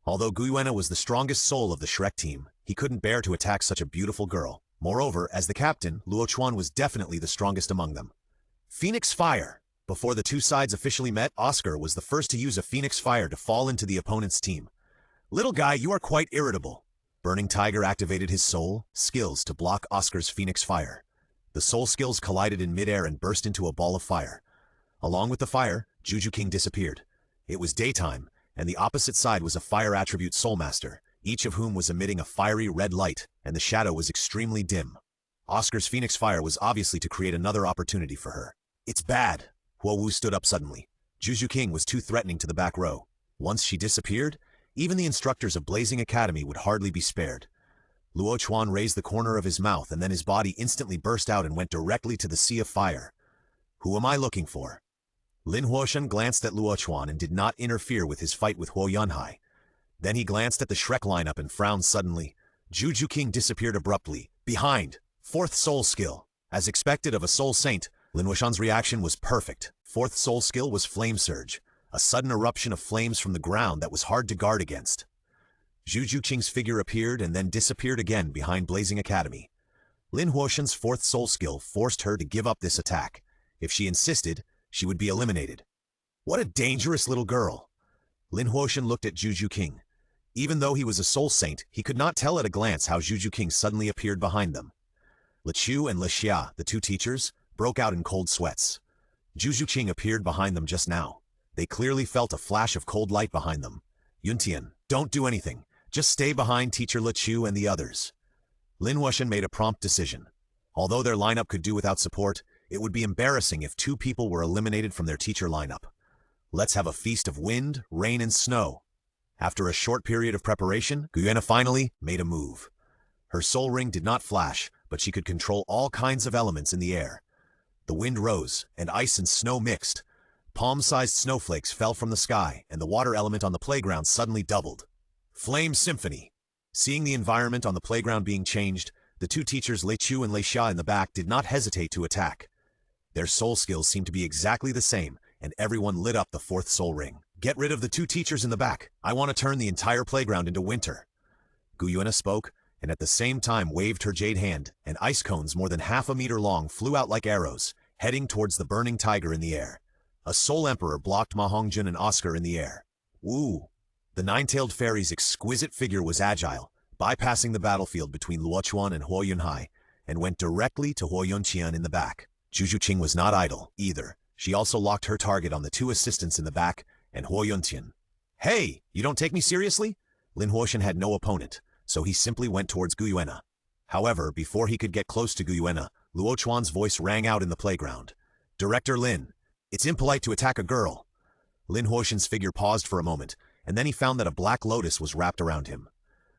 Although Guyuena was the strongest soul of the Shrek team, he couldn't bear to attack such a beautiful girl. Moreover, as the captain, Luo Chuan was definitely the strongest among them. Phoenix Fire. Before the two sides officially met, Oscar was the first to use a Phoenix Fire to fall into the opponent's team. Little guy, you are quite irritable. Burning Tiger activated his soul skills to block Oscar's Phoenix Fire. The soul skills collided in midair and burst into a ball of fire. Along with the fire, Juju King disappeared. It was daytime, and the opposite side was a fire attribute Soul Master, each of whom was emitting a fiery red light, and the shadow was extremely dim. Oscar's Phoenix Fire was obviously to create another opportunity for her. It's bad. Huo Wu stood up suddenly. Juju King was too threatening to the back row. Once she disappeared, even the instructors of Blazing Academy would hardly be spared. Luo Chuan raised the corner of his mouth, and then his body instantly burst out and went directly to the Sea of Fire. Who am I looking for? Lin Huoshan glanced at Luo Chuan and did not interfere with his fight with Huo Yunhai. Then he glanced at the Shrek lineup and frowned suddenly. Juju King disappeared abruptly. Behind. 4th soul skill. As expected of a soul saint, Lin Huoshan's reaction was perfect. 4th soul skill was Flame Surge, a sudden eruption of flames from the ground that was hard to guard against. Juju King's figure appeared and then disappeared again behind Blazing Academy. Lin Huoshan's 4th soul skill forced her to give up this attack. If she insisted, she would be eliminated. What a dangerous little girl. Lin Huoshan looked at Juju King. Even though he was a soul saint, he could not tell at a glance how Juju King suddenly appeared behind them. Le Chu and Le Xia, the 2 teachers, broke out in cold sweats. Juju King appeared behind them just now. They clearly felt a flash of cold light behind them. Yuntian, don't do anything. Just stay behind Teacher Le Chu and the others. Lin Huoshan made a prompt decision. Although their lineup could do without support, it would be embarrassing if 2 people were eliminated from their teacher lineup. Let's have a feast of wind, rain, and snow. After a short period of preparation, Guyuena finally made a move. Her soul ring did not flash, but she could control all kinds of elements in the air. The wind rose, and ice and snow mixed. Palm-sized snowflakes fell from the sky, and the water element on the playground suddenly doubled. Flame Symphony. Seeing the environment on the playground being changed, the 2 teachers Lei Chu and Lei Xia in the back did not hesitate to attack. Their soul skills seemed to be exactly the same, and everyone lit up the 4th soul ring. Get rid of the 2 teachers in the back. I want to turn the entire playground into winter. Guyuena spoke, and at the same time waved her jade hand, and ice cones more than half a meter long flew out like arrows, heading towards the burning tiger in the air. A soul emperor blocked Mahongjin and Oscar in the air. Woo! The 9-tailed fairy's exquisite figure was agile, bypassing the battlefield between Luo Chuan and Huo Yunhai, and went directly to Huo Yunqian in the back. Juju King was not idle, either. She also locked her target on the 2 assistants in the back, and Huo Yunqian. Hey, you don't take me seriously? Lin Huoshan had no opponent, so he simply went towards Guyuena. However, before he could get close to Guyuena, Luo Chuan's voice rang out in the playground. Director Lin, it's impolite to attack a girl. Lin Huoshan's figure paused for a moment, and then he found that a black lotus was wrapped around him.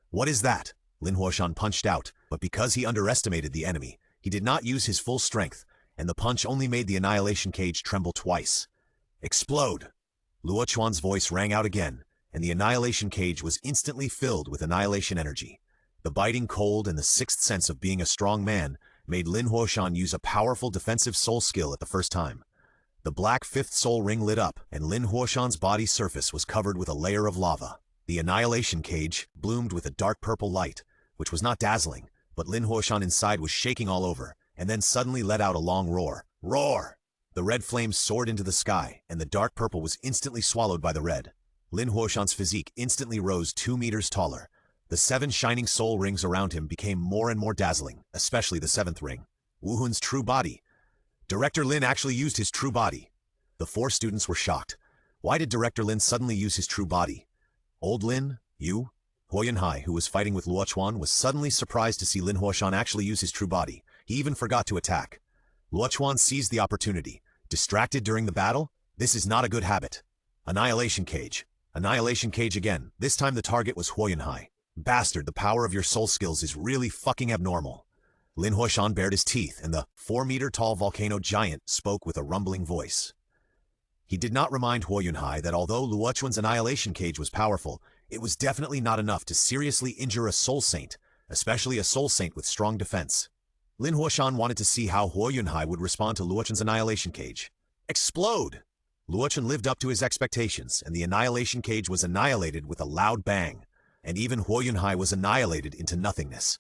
What is that? Lin Huoshan punched out, but because he underestimated the enemy, he did not use his full strength, and the punch only made the annihilation cage tremble twice. Explode! Luo Chuan's voice rang out again, and the annihilation cage was instantly filled with annihilation energy. The biting cold and the 6th sense of being a strong man made Lin Huoshan use a powerful defensive soul skill at the first time. The black 5th soul ring lit up, and Lin Huoshan's body surface was covered with a layer of lava. The annihilation cage bloomed with a dark purple light, which was not dazzling, but Lin Huoshan inside was shaking all over, and then suddenly let out a long roar. Roar! The red flames soared into the sky, and the dark purple was instantly swallowed by the red. Lin Huoshan's physique instantly rose 2 meters taller. The 7 shining soul rings around him became more and more dazzling, especially the 7th ring. Wuhun's true body. Director Lin actually used his true body. The 4 students were shocked. Why did Director Lin suddenly use his true body? Old Lin, you? Huo Yunhai, who was fighting with Luo Chuan, was suddenly surprised to see Lin Huoshan actually use his true body. He even forgot to attack. Luo Chuan seized the opportunity. Distracted during the battle? This is not a good habit. Annihilation Cage. Annihilation Cage again. This time the target was Huo Yunhai. Bastard, the power of your soul skills is really fucking abnormal. Lin Huoshan bared his teeth, and the 4-meter-tall volcano giant spoke with a rumbling voice. He did not remind Huo Yunhai that although Luo Chuan's Annihilation Cage was powerful, it was definitely not enough to seriously injure a soul saint, especially a soul saint with strong defense. Lin Huoshan wanted to see how Huo Yunhai would respond to Luo Chuan's Annihilation Cage. Explode! Luo Chuan lived up to his expectations, and the Annihilation Cage was annihilated with a loud bang, and even Huo Yunhai was annihilated into nothingness.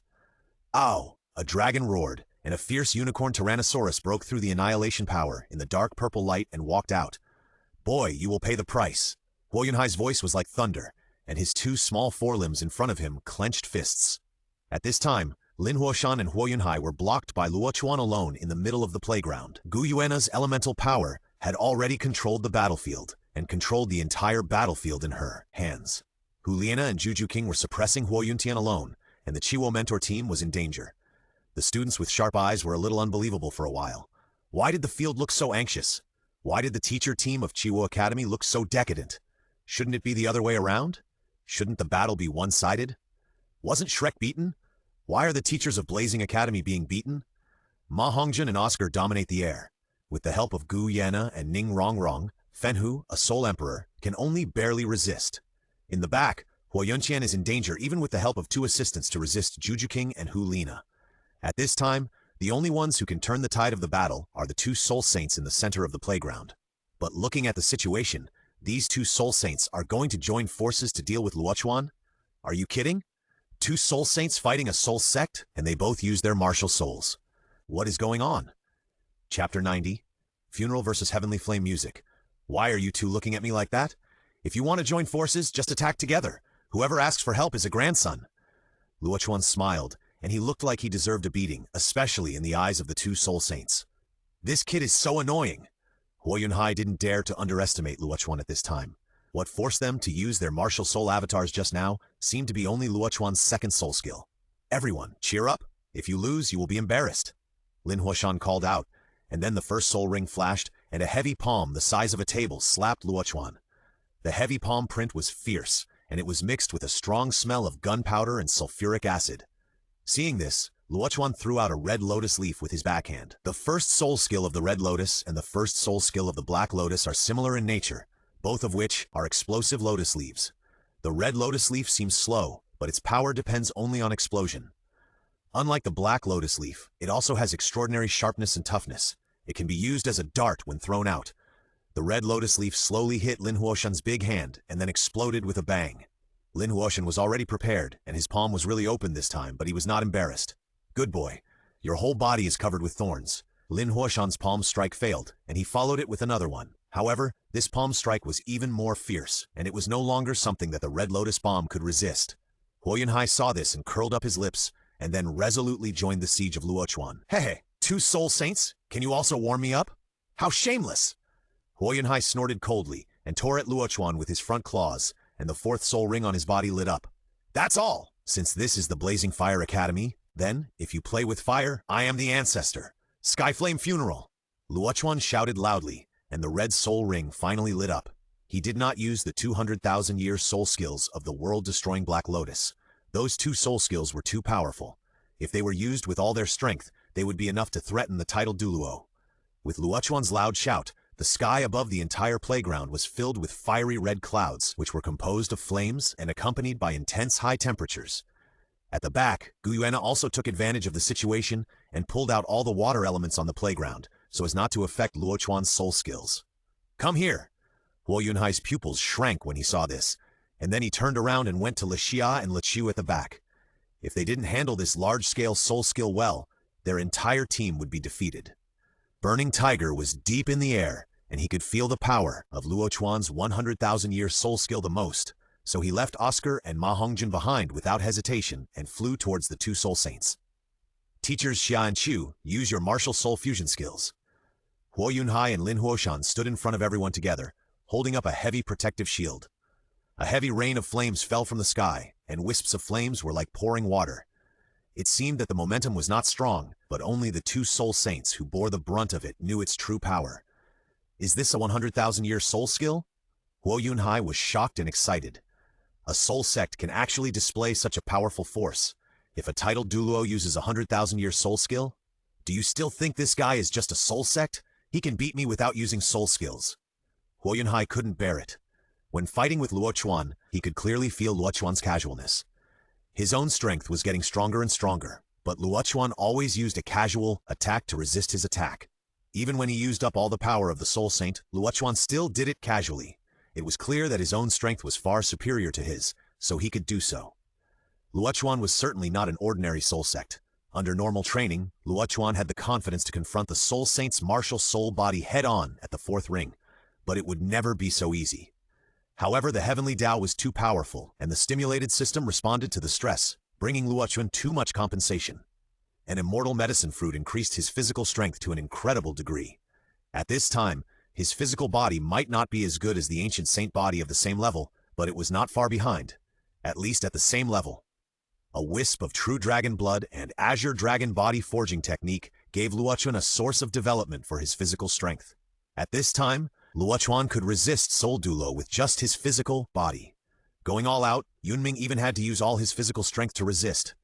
Ow! A dragon roared, and a fierce unicorn Tyrannosaurus broke through the annihilation power in the dark purple light and walked out. Boy, you will pay the price. Huo Yunhai's voice was like thunder, and his 2 small forelimbs in front of him clenched fists. At this time, Lin Huoshan and Huo Yunhai were blocked by Luo Chuan alone in the middle of the playground. Gu Yuena's elemental power had already controlled the battlefield, and controlled the entire battlefield in her hands. Hu Liana and Juju King were suppressing Huo Yuntian alone, and the Chiwo mentor team was in danger. The students with sharp eyes were a little unbelievable for a while. Why did the field look so anxious? Why did the teacher team of Chiwo Academy look so decadent? Shouldn't it be the other way around? Shouldn't the battle be one-sided? Wasn't Shrek beaten? Why are the teachers of Blazing Academy being beaten? Ma Hongjun and Oscar dominate the air. With the help of Gu Yana and Ning Rongrong, Fenhu, a soul emperor, can only barely resist. In the back, Huo Yuntian is in danger even with the help of 2 assistants to resist Juju King and Hu Lina. At this time, the only ones who can turn the tide of the battle are the 2 soul saints in the center of the playground. But looking at the situation, these 2 soul saints are going to join forces to deal with Luo Chuan? Are you kidding? 2 soul saints fighting a soul sect, and they both use their martial souls. What is going on? Chapter 90, Funeral versus Heavenly Flame Music. Why are you 2 looking at me like that? If you want to join forces, just attack together. Whoever asks for help is a grandson. Luo Chuan smiled, and he looked like he deserved a beating, especially in the eyes of the 2 soul saints. This kid is so annoying. Huo Yunhai didn't dare to underestimate Luo Chuan at this time. What forced them to use their martial soul avatars just now seemed to be only Luo Chuan's 2nd soul skill. Everyone, cheer up. If you lose, you will be embarrassed. Lin Huoshan called out, and then the first soul ring flashed, and a heavy palm the size of a table slapped Luo Chuan. The heavy palm print was fierce, and it was mixed with a strong smell of gunpowder and sulfuric acid. Seeing this, Luo Chuan threw out a red lotus leaf with his backhand. The first soul skill of the red lotus and the first soul skill of the black lotus are similar in nature, both of which are explosive lotus leaves. The red lotus leaf seems slow, but its power depends only on explosion. Unlike the black lotus leaf, it also has extraordinary sharpness and toughness. It can be used as a dart when thrown out. The red lotus leaf slowly hit Lin Huoshan's big hand and then exploded with a bang. Lin Huoshan was already prepared, and his palm was really open this time, but he was not embarrassed. Good boy. Your whole body is covered with thorns. Lin Huoshan's palm strike failed, and he followed it with another one. However, this palm strike was even more fierce, and it was no longer something that the red lotus bomb could resist. Huo Yunhai saw this and curled up his lips, and then resolutely joined the siege of Luo Chuan. Hey, 2 soul saints? Can you also warm me up? How shameless! Huo Yunhai snorted coldly and tore at Luo Chuan with his front claws, and the 4th soul ring on his body lit up. That's all! Since this is the Blazing Fire Academy, then, if you play with fire, I am the ancestor. Skyflame Funeral! Luo Chuan shouted loudly, and the red soul ring finally lit up. He did not use the 200,000-year soul skills of the world-destroying Black Lotus. Those 2 soul skills were too powerful. If they were used with all their strength, they would be enough to threaten the titled Douluo. With Luo Chuan's loud shout, the sky above the entire playground was filled with fiery red clouds, which were composed of flames and accompanied by intense high temperatures. At the back, Guyuena also took advantage of the situation and pulled out all the water elements on the playground, so as not to affect Luo Chuan's soul skills. Come here! Huo Yunhai's pupils shrank when he saw this, and then he turned around and went to Le Xia and Le Chu at the back. If they didn't handle this large-scale soul skill well, their entire team would be defeated. Burning Tiger was deep in the air, and he could feel the power of Luo Chuan's 100,000-year soul skill the most, so he left Oscar and Ma Hongjun behind without hesitation and flew towards the 2 soul saints. Teachers Xia and Chu, use your martial soul fusion skills. Huo Yunhai and Lin Huoshan stood in front of everyone together, holding up a heavy protective shield. A heavy rain of flames fell from the sky, and wisps of flames were like pouring water. It seemed that the momentum was not strong, but only the two soul saints who bore the brunt of it knew its true power. Is this a 100,000-year soul skill? Huo Yunhai was shocked and excited. A soul sect can actually display such a powerful force. If a titled Douluo uses a 100,000-year soul skill, do you still think this guy is just a soul sect? He can beat me without using soul skills. Huo Yunhai couldn't bear it. When fighting with Luo Chuan, he could clearly feel Luo Chuan's casualness. His own strength was getting stronger and stronger, but Luo Chuan always used a casual attack to resist his attack. Even when he used up all the power of the Soul Saint, Luo Chuan still did it casually. It was clear that his own strength was far superior to his, so he could do so. Luo Chuan was certainly not an ordinary soul sect. Under normal training, Luo Chuan had the confidence to confront the Soul Saint's martial soul body head-on at the fourth ring, but it would never be so easy. However, the Heavenly Dao was too powerful, and the stimulated system responded to the stress, bringing Luo Chuan too much compensation. An immortal medicine fruit increased his physical strength to an incredible degree. At this time, his physical body might not be as good as the ancient saint body of the same level, but it was not far behind, at least at the same level. A wisp of true dragon blood and azure dragon body forging technique gave Luo Chuan a source of development for his physical strength. At this time, Luo Chuan could resist Soul Douluo with just his physical body. Going all out, Yunming even had to use all his physical strength to resist.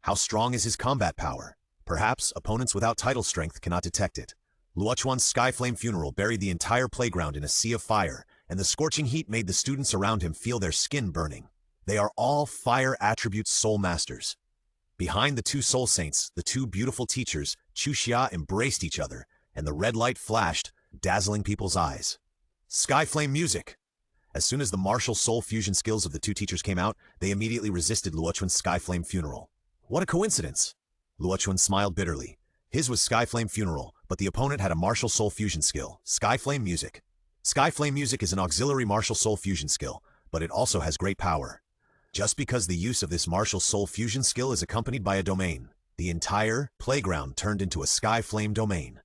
How strong is his combat power? Perhaps opponents without title strength cannot detect it. Luo Chuan's Skyflame funeral buried the entire playground in a sea of fire, and the scorching heat made the students around him feel their skin burning. They are all fire attribute soul masters. Behind the two soul saints, the two beautiful teachers, Chu Xia, embraced each other, and the red light flashed, dazzling people's eyes. Skyflame music! As soon as the martial soul fusion skills of the two teachers came out, they immediately resisted Luo Chuan's Skyflame funeral. What a coincidence! Luo Chuan smiled bitterly. His was Skyflame funeral, but the opponent had a martial soul fusion skill, Skyflame music. Skyflame music is an auxiliary martial soul fusion skill, but it also has great power. Just because the use of this martial soul fusion skill is accompanied by a domain, the entire playground turned into a Skyflame domain.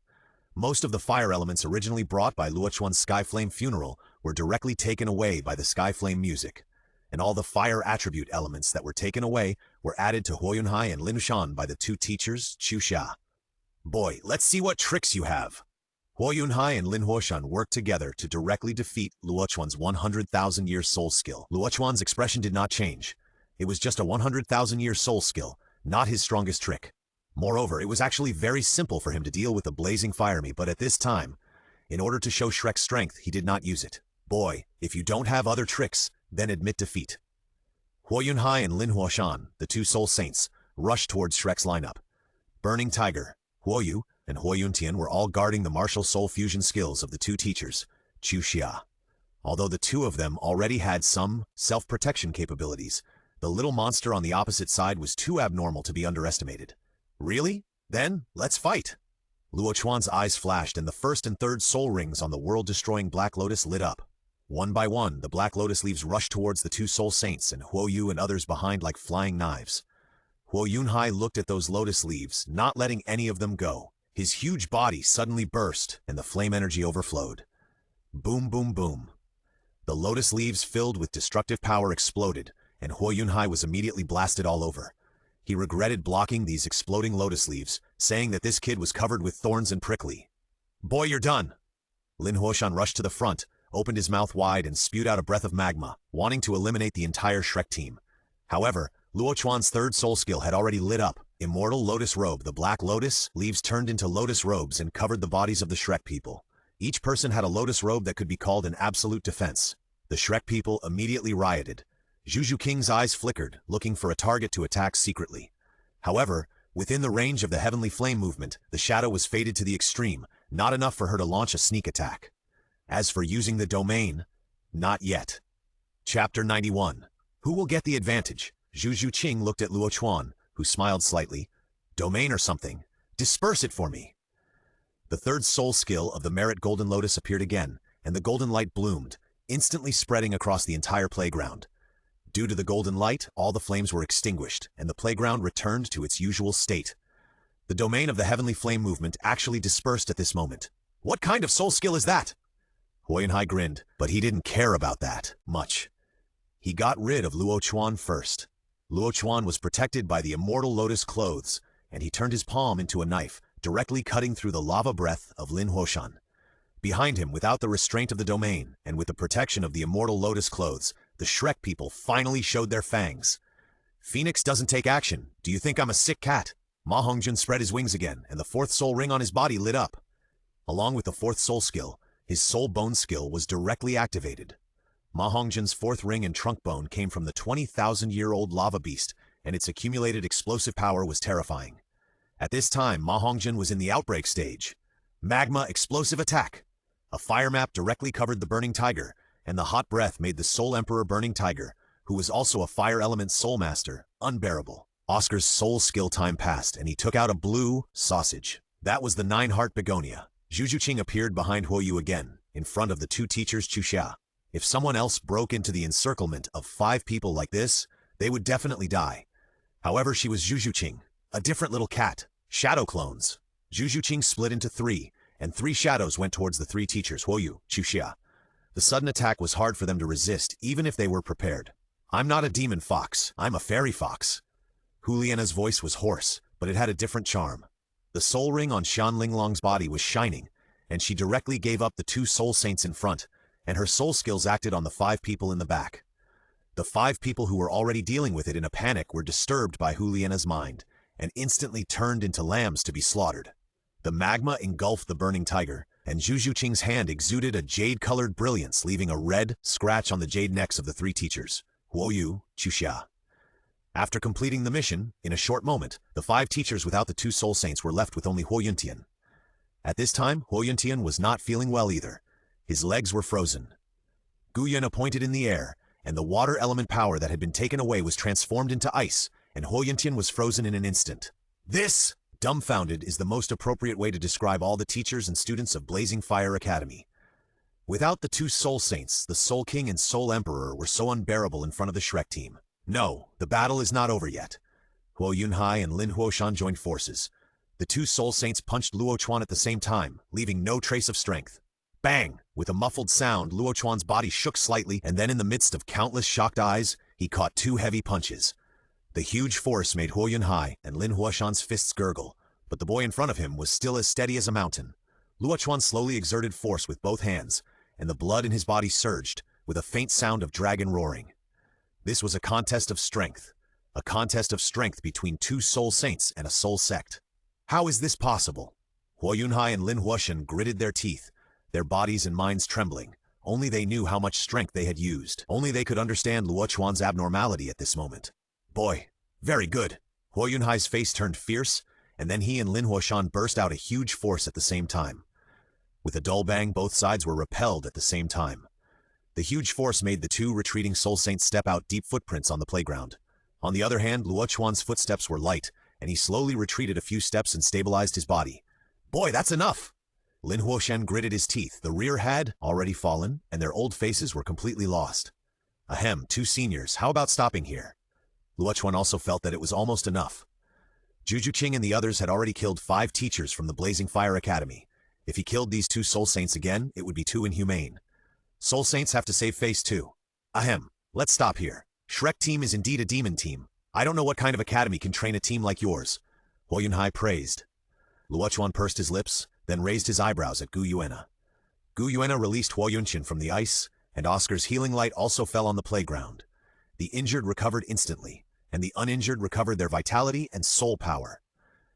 Most of the fire elements originally brought by Luo Chuan's Skyflame funeral were directly taken away by the Skyflame music, and all the fire attribute elements that were taken away were added to Huo Yunhai and Lin Huoshan by the two teachers, Chu Xia. Boy, let's see what tricks you have. Huo Yunhai and Lin Huoshan worked together to directly defeat Luo Chuan's 100,000-year soul skill. Luo Chuan's expression did not change. It was just a 100,000-year soul skill, not his strongest trick. Moreover, it was actually very simple for him to deal with the blazing fireme, but at this time, in order to show Shrek's strength, he did not use it. Boy, if you don't have other tricks, then admit defeat. Huo Yunhai and Lin Huoshan, the two soul saints, rushed towards Shrek's lineup. Burning Tiger, Huo Yu, and Huo Yuntian were all guarding the martial soul fusion skills of the two teachers, Chu Xia. Although the two of them already had some self-protection capabilities, the little monster on the opposite side was too abnormal to be underestimated. Really? Then, let's fight! Luo Chuan's eyes flashed and the first and third soul rings on the world-destroying Black Lotus lit up. One by one, the Black Lotus leaves rushed towards the two soul saints and Huo Yu and others behind like flying knives. Huo Yunhai looked at those lotus leaves, not letting any of them go. His huge body suddenly burst and the flame energy overflowed. Boom, boom, boom. The lotus leaves filled with destructive power exploded, and Huo Yunhai was immediately blasted all over. He regretted blocking these exploding lotus leaves, saying that this kid was covered with thorns and prickly. Boy, you're done! Lin Huoshan rushed to the front, opened his mouth wide and spewed out a breath of magma, wanting to eliminate the entire Shrek team. However, Luo Chuan's third soul skill had already lit up. Immortal Lotus Robe, the Black Lotus, leaves turned into lotus robes and covered the bodies of the Shrek people. Each person had a lotus robe that could be called an absolute defense. The Shrek people immediately rioted. Juju King's eyes flickered, looking for a target to attack secretly. However, within the range of the Heavenly Flame movement, the shadow was faded to the extreme, not enough for her to launch a sneak attack. As for using the domain, not yet. Chapter 91. Who will get the advantage? Juju Qing looked at Luo Chuan, who smiled slightly. Domain or something. Disperse it for me. The third soul skill of the Merit Golden Lotus appeared again, and the golden light bloomed, instantly spreading across the entire playground. Due to the golden light, all the flames were extinguished, and the playground returned to its usual state. The domain of the Heavenly Flame movement actually dispersed at this moment. What kind of soul skill is that? Huo Yunhai grinned, but he didn't care about that much. He got rid of Luo Chuan first. Luo Chuan was protected by the immortal lotus clothes, and he turned his palm into a knife, directly cutting through the lava breath of Lin Huoshan. Behind him, without the restraint of the domain, and with the protection of the immortal lotus clothes, the Shrek people finally showed their fangs. Phoenix doesn't take action. Do you think I'm a sick cat? Ma Hongjun spread his wings again, and the fourth soul ring on his body lit up. Along with the fourth soul skill, his soul bone skill was directly activated. Ma Hongjun's fourth ring and trunk bone came from the 20,000-year-old lava beast, and its accumulated explosive power was terrifying. At this time, Ma Hongjun was in the outbreak stage. Magma explosive attack. A fire map directly covered the burning tiger, and the hot breath made the Soul Emperor Burning Tiger, who was also a fire element soul master, unbearable. Oscar's soul skill time passed, and he took out a blue sausage. That was the 9-heart begonia. Zhu Qing appeared behind Huo Yu again, in front of the 2 teachers Chuxia. If someone else broke into the encirclement of 5 people like this, they would definitely die. However, she was Zhu Qing, a different little cat. Shadow clones. Zhu Qing split into 3, and 3 shadows went towards the 3 teachers, Huo Yu, Chuxia. The sudden attack was hard for them to resist, even if they were prepared. I'm not a demon fox, I'm a fairy fox. Huliena's voice was hoarse, but it had a different charm. The soul ring on Shan Linglong's body was shining, and she directly gave up the 2 soul saints in front, and her soul skills acted on the 5 people in the back. The 5 people who were already dealing with it in a panic were disturbed by Huliena's mind, and instantly turned into lambs to be slaughtered. The magma engulfed the burning tiger, and Zhu Qing's hand exuded a jade-colored brilliance, leaving a red scratch on the jade necks of the 3 teachers, Huo Yu, Chuxia. After completing the mission, in a short moment, the 5 teachers without the 2 soul saints were left with only Huo Yuntian. At this time, Huo Yuntian was not feeling well either. His legs were frozen. Gu Yun pointed in the air, and the water element power that had been taken away was transformed into ice, and Huo Yuntian was frozen in an instant. This, dumbfounded, is the most appropriate way to describe all the teachers and students of Blazing Fire Academy. Without the 2 soul saints, the Soul King and Soul Emperor were so unbearable in front of the Shrek team. No, the battle is not over yet. Huo Yunhai and Lin Huoshan joined forces. The 2 soul saints punched Luo Chuan at the same time, leaving no trace of strength. Bang! With a muffled sound, Luo Chuan's body shook slightly, and then in the midst of countless shocked eyes, he caught 2 heavy punches. The huge force made Huo Yunhai and Lin Huoshan's fists gurgle, but the boy in front of him was still as steady as a mountain. Luo Chuan slowly exerted force with both hands, and the blood in his body surged, with a faint sound of dragon roaring. This was a contest of strength between 2 soul saints and a soul sect. How is this possible? Huo Yunhai and Lin Huoshan gritted their teeth, their bodies and minds trembling. Only they knew how much strength they had used. Only they could understand Luo Chuan's abnormality at this moment. Boy, very good. Huo Yunhai's face turned fierce, and then he and Lin Huoshan burst out a huge force at the same time. With a dull bang, both sides were repelled at the same time. The huge force made the 2 retreating soul saints step out deep footprints on the playground. On the other hand, Luo Chuan's footsteps were light, and he slowly retreated a few steps and stabilized his body. Boy, that's enough! Lin Huoshan gritted his teeth. The rear had already fallen, and their old faces were completely lost. Ahem, 2 seniors, how about stopping here? Luo Chuan also felt that it was almost enough. Zhu Qing and the others had already killed 5 teachers from the Blazing Fire Academy. If he killed these 2 soul saints again, it would be too inhumane. Soul saints have to save face too. Ahem, let's stop here. Shrek team is indeed a demon team. I don't know what kind of academy can train a team like yours. Huo Yunhai praised. Luo Chuan pursed his lips, then raised his eyebrows at Gu Yuena. Gu Yuena released Huo Yunqian from the ice, and Oscar's healing light also fell on the playground. The injured recovered instantly, and the uninjured recovered their vitality and soul power.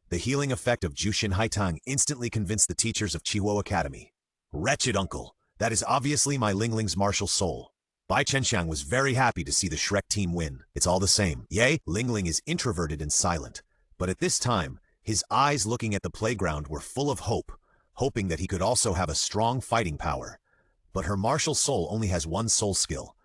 The healing effect of Jushin Haitang instantly convinced the teachers of Chihuo Academy. Wretched uncle, that is obviously my Lingling's martial soul. Bai Chenxiang was very happy to see the Shrek team win. It's all the same. Yea, Lingling is introverted and silent, but at this time, his eyes looking at the playground were full of hope, hoping that he could also have a strong fighting power. But her martial soul only has 1 soul skill.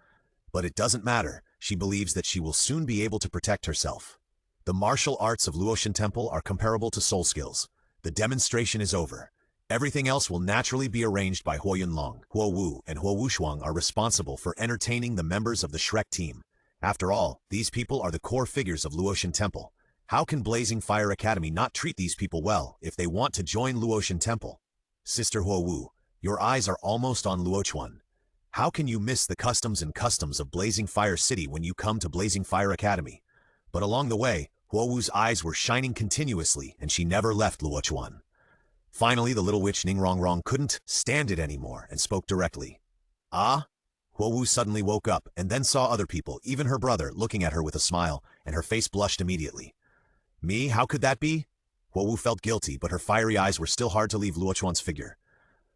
But it doesn't matter, she believes that she will soon be able to protect herself. The martial arts of Luotian Temple are comparable to soul skills. The demonstration is over. Everything else will naturally be arranged by Huo Yunlong. Huo Wu and Huo Wushuang are responsible for entertaining the members of the Shrek team. After all, these people are the core figures of Luotian Temple. How can Blazing Fire Academy not treat these people well if they want to join Luotian Temple? Sister Huo Wu, Your eyes are almost on Luo Chuan. How can you miss the customs of Blazing Fire City when you come to Blazing Fire Academy? But along the way, Huo Wu's eyes were shining continuously, and she never left Luo Chuan. Finally, the little witch Ningrongrong couldn't stand it anymore and spoke directly. Ah? Huo Wu suddenly woke up and then saw other people, even her brother, looking at her with a smile, and her face blushed immediately. Me? How could that be? Huo Wu felt guilty, but her fiery eyes were still hard to leave Luo Chuan's figure.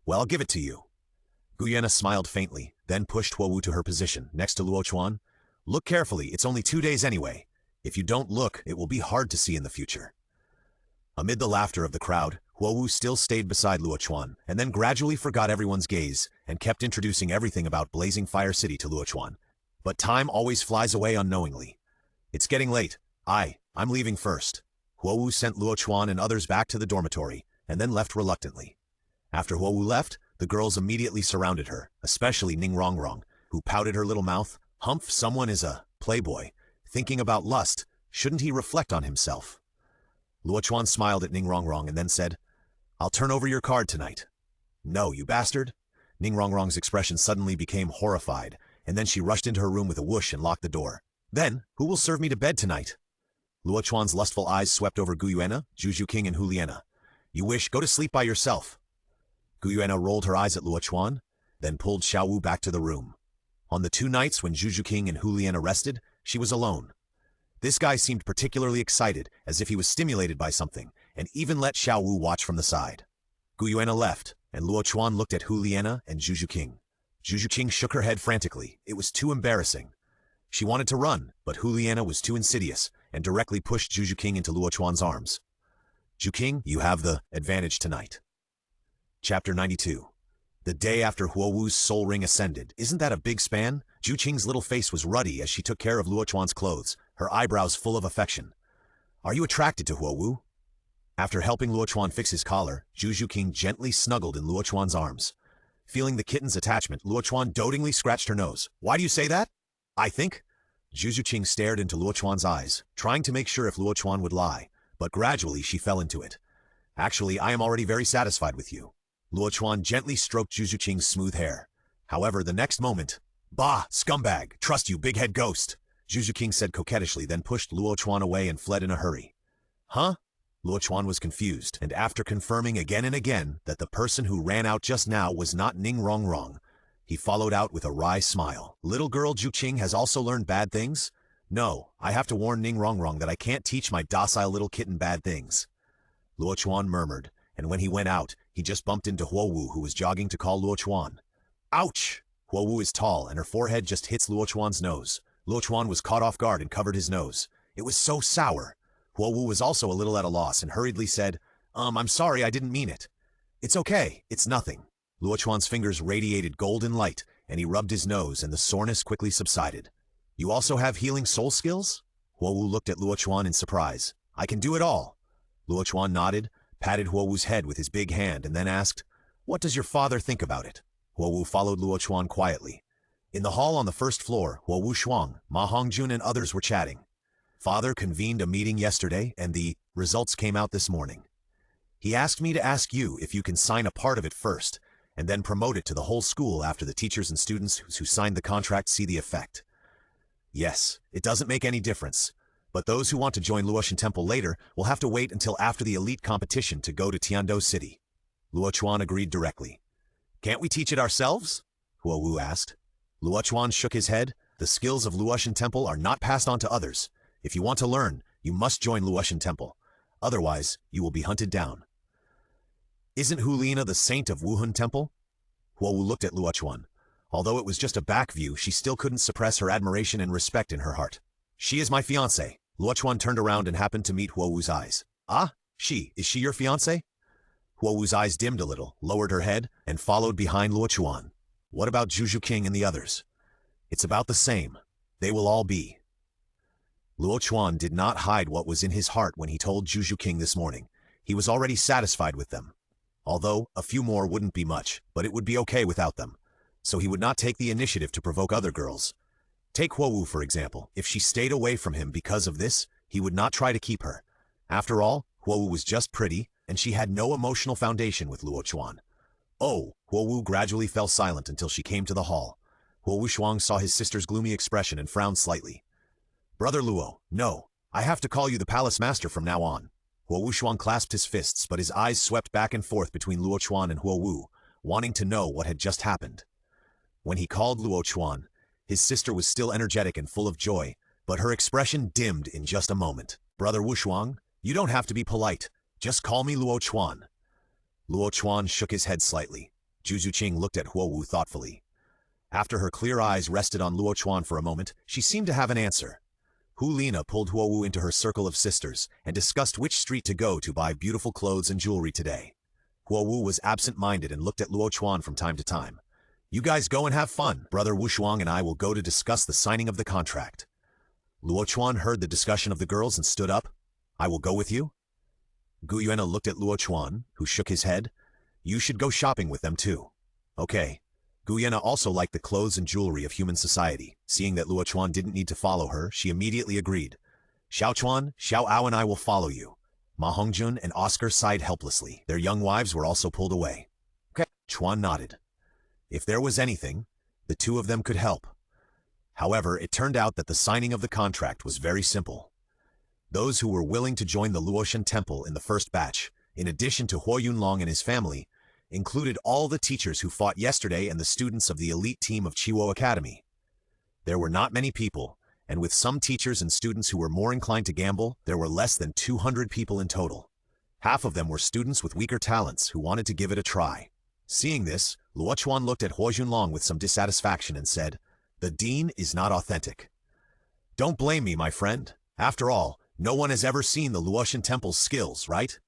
Well, I'll give it to you. Guyena smiled faintly, then pushed Huo Wu to her position, next to Luo Chuan. Look carefully, it's only 2 days anyway. If you don't look, it will be hard to see in the future. Amid the laughter of the crowd, Huo Wu still stayed beside Luo Chuan, and then gradually forgot everyone's gaze, and kept introducing everything about Blazing Fire City to Luo Chuan. But time always flies away unknowingly. It's getting late. I'm leaving first. Huo Wu sent Luo Chuan and others back to the dormitory, and then left reluctantly. After Huo Wu left, the girls immediately surrounded her, especially Ningrongrong, who pouted her little mouth. Humph, someone is a playboy. Thinking about lust, shouldn't he reflect on himself? Luo Chuan smiled at Ningrongrong and then said, I'll turn over your card tonight. No, you bastard. Ningrongrong's expression suddenly became horrified, and then she rushed into her room with a whoosh and locked the door. Then, who will serve me to bed tonight? Luo Chuan's lustful eyes swept over Guyuena, Juju King, and Huliena. You wish, go to sleep by yourself. Guyuena rolled her eyes at Luo Chuan, then pulled Xiao Wu back to the room. On the 2 nights when Juju King and Huliena rested, she was alone. This guy seemed particularly excited, as if he was stimulated by something, and even let Xiao Wu watch from the side. Guyuena left, and Luo Chuan looked at Huliena and Juju King. Juju King shook her head frantically. It was too embarrassing. She wanted to run, but Huliena was too insidious, and directly pushed Juju King into Luo Chuan's arms. Ju King, you have the advantage tonight. Chapter 92. The day after Huo Wu's soul ring ascended. Isn't that a big span? Ju Qing's little face was ruddy as she took care of Luo Chuan's clothes, her eyebrows full of affection. Are you attracted to Huo Wu? After helping Luo Chuan fix his collar, Juju King gently snuggled in Luo Chuan's arms. Feeling the kitten's attachment, Luo Chuan dotingly scratched her nose. Why do you say that? I think. Juju King stared into Luo Chuan's eyes, trying to make sure if Luo Chuan would lie, but gradually she fell into it. Actually, I am already very satisfied with you. Luo Chuan gently stroked Juju Qing's smooth hair. However, the next moment, Bah, scumbag, trust you, big-head ghost, Juju King said coquettishly, then pushed Luo Chuan away and fled in a hurry. Huh? Luo Chuan was confused, and after confirming again and again that the person who ran out just now was not Ningrongrong, he followed out with a wry smile. Little girl Ju Qing has also learned bad things? No, I have to warn Ningrongrong that I can't teach my docile little kitten bad things. Luo Chuan murmured, and when he went out, he just bumped into Huo Wu, who was jogging to call Luo Chuan. Ouch! Huo Wu is tall, and her forehead just hits Luo Chuan's nose. Luo Chuan was caught off guard and covered his nose. It was so sour. Huo Wu was also a little at a loss and hurriedly said, I'm sorry, I didn't mean it. It's okay, it's nothing. Luo Chuan's fingers radiated golden light, and he rubbed his nose, and the soreness quickly subsided. You also have healing soul skills? Huo Wu looked at Luo Chuan in surprise. I can do it all. Luo Chuan nodded, patted Huo Wu's head with his big hand, and then asked, What does your father think about it? Huo Wu followed Luo Chuan quietly. In the hall on the first floor, Huo Wu Shuang, Ma Hongjun, and others were chatting. Father convened a meeting yesterday, and the results came out this morning. He asked me to ask you if you can sign a part of it first, and then promote it to the whole school after the teachers and students who signed the contract see the effect. Yes, it doesn't make any difference, but those who want to join Luoshan Temple later will have to wait until after the elite competition to go to Tiando City. Luo Chuan agreed directly. Can't we teach it ourselves? Huo Wu asked. Luo Chuan shook his head. The skills of Luoshan Temple are not passed on to others. If you want to learn, you must join Luoshan Temple. Otherwise, you will be hunted down. Isn't Huliena the saint of Wuhun Temple? Huo Wu looked at Luo Chuan. Although it was just a back view, she still couldn't suppress her admiration and respect in her heart. She is my fiancé. Luo Chuan turned around and happened to meet Huo Wu's eyes. Ah, is she your fiancé? Huo Wu's eyes dimmed a little, lowered her head, and followed behind Luo Chuan. What about Juju King and the others? It's about the same. They will all be. Luo Chuan did not hide what was in his heart when he told Juju King this morning. He was already satisfied with them. Although, a few more wouldn't be much, but it would be okay without them. So he would not take the initiative to provoke other girls. Take Huo Wu, for example. If she stayed away from him because of this, he would not try to keep her. After all, Huo Wu was just pretty, and she had no emotional foundation with Luo Chuan. Oh, Huo Wu gradually fell silent until she came to the hall. Luo Chuan saw his sister's gloomy expression and frowned slightly. Brother Luo, no, I have to call you the palace master from now on. Luo Chuan clasped his fists, but his eyes swept back and forth between Luo Chuan and Huo Wu, wanting to know what had just happened. When he called Luo Chuan, his sister was still energetic and full of joy, but her expression dimmed in just a moment. Brother Wu Shuang, you don't have to be polite. Just call me Luo Chuan. Luo Chuan shook his head slightly. Zhu Zuqing looked at Huo Wu thoughtfully. After her clear eyes rested on Luo Chuan for a moment, she seemed to have an answer. Hu Lina pulled Huo Wu into her circle of sisters and discussed which street to go to buy beautiful clothes and jewelry today. Huo Wu was absent-minded and looked at Luo Chuan from time to time. You guys go and have fun. Brother Wu Shuang and I will go to discuss the signing of the contract. Luo Chuan heard the discussion of the girls and stood up. I will go with you. Gu Yuena looked at Luo Chuan, who shook his head. You should go shopping with them too. Okay. Gu Yuena also liked the clothes and jewelry of human society. Seeing that Luo Chuan didn't need to follow her, she immediately agreed. Xiao Chuan, Xiao Ao and I will follow you. Ma Hongjun and Oscar sighed helplessly. Their young wives were also pulled away. Okay. Chuan nodded. If there was anything, the two of them could help. However, it turned out that the signing of the contract was very simple. Those who were willing to join the Luotian Temple in the first batch, in addition to Huo Yunlong and his family, included all the teachers who fought yesterday and the students of the elite team of Chiwo Academy. There were not many people, and with some teachers and students who were more inclined to gamble, there were less than 200 people in total. Half of them were students with weaker talents who wanted to give it a try. Seeing this, Luo Chuan looked at Huo Yunlong with some dissatisfaction and said, The dean is not authentic. Don't blame me, my friend. After all, no one has ever seen the Luotian Temple's skills, right?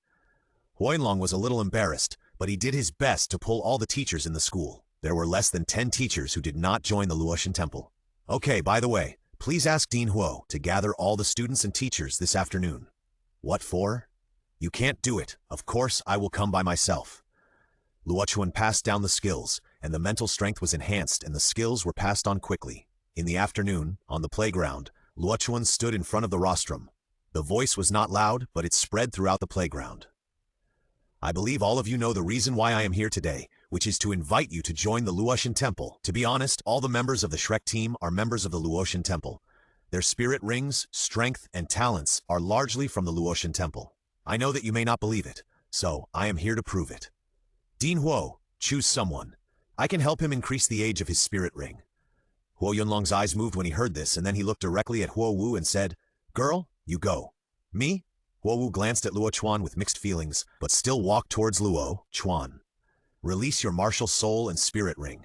Huo Yunlong was a little embarrassed, but he did his best to pull all the teachers in the school. There were less than 10 teachers who did not join the Luotian Temple. Okay, by the way, please ask Dean Huo to gather all the students and teachers this afternoon. What for? You can't do it. Of course, I will come by myself. Luo Chuan passed down the skills, and the mental strength was enhanced and the skills were passed on quickly. In the afternoon, on the playground, Luo Chuan stood in front of the rostrum. The voice was not loud, but it spread throughout the playground. I believe all of you know the reason why I am here today, which is to invite you to join the Luotian Temple. To be honest, all the members of the Shrek team are members of the Luotian Temple. Their spirit rings, strength, and talents are largely from the Luotian Temple. I know that you may not believe it, so I am here to prove it. Dean Huo, choose someone. I can help him increase the age of his spirit ring. Huo Yunlong's eyes moved when he heard this, and then he looked directly at Huo Wu and said, Girl, you go. Me? Huo Wu glanced at Luo Chuan with mixed feelings, but still walked towards Luo Chuan. Release your martial soul and spirit ring.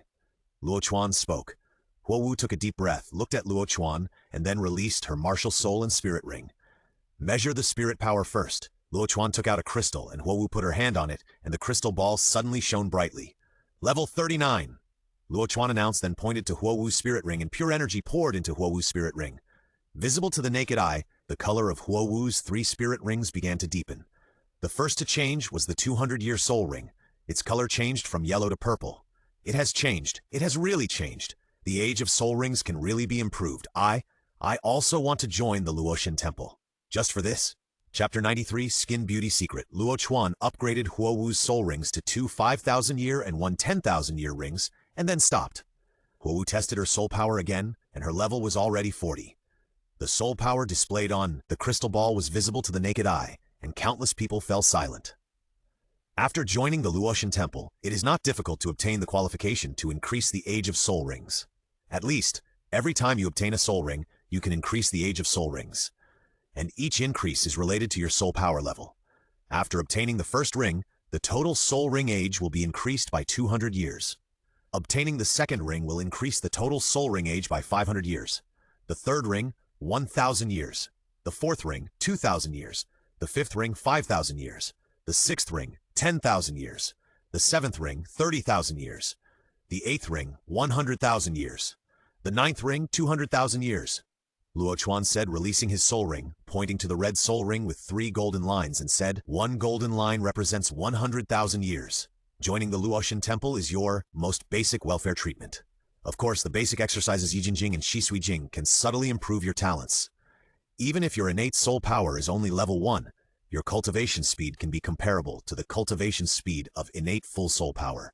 Luo Chuan spoke. Huo Wu took a deep breath, looked at Luo Chuan, and then released her martial soul and spirit ring. Measure the spirit power first. Luo Chuan took out a crystal, and Huo Wu put her hand on it, and the crystal ball suddenly shone brightly. Level 39. Luo Chuan announced, then pointed to Huo Wu's spirit ring, and pure energy poured into Huo Wu's spirit ring. Visible to the naked eye, the color of Huo Wu's 3 spirit rings began to deepen. The first to change was the 200-year soul ring. Its color changed from yellow to purple. It has changed. It has really changed. The age of soul rings can really be improved. I also want to join the Luotian Temple. Just for this. Chapter 93, Skin Beauty Secret. Luo Chuan upgraded Huo Wu's soul rings to 2 5,000-year and 1 10,000-year rings, and then stopped. Huo Wu tested her soul power again, and her level was already 40. The soul power displayed on the crystal ball was visible to the naked eye, and countless people fell silent. After joining the Luotian Temple, it is not difficult to obtain the qualification to increase the age of soul rings. At least, every time you obtain a soul ring, you can increase the age of soul rings. And each increase is related to your soul power level. After obtaining the first ring, the total soul ring age will be increased by 200 years. Obtaining the second ring will increase the total soul ring age by 500 years. The third ring, 1,000 years. The fourth ring, 2,000 years. The fifth ring, 5,000 years. The sixth ring, 10,000 years. The seventh ring, 30,000 years. The eighth ring, 100,000 years. The ninth ring, 200,000 years. Luo Chuan said, releasing his soul ring, pointing to the red soul ring with 3 golden lines, and said, 1 golden line represents 100,000 years. Joining the Luotian Temple is your most basic welfare treatment. Of course, the basic exercises Yijin Jing and Shisui Jing can subtly improve your talents. Even if your innate soul power is only level 1, your cultivation speed can be comparable to the cultivation speed of innate full soul power.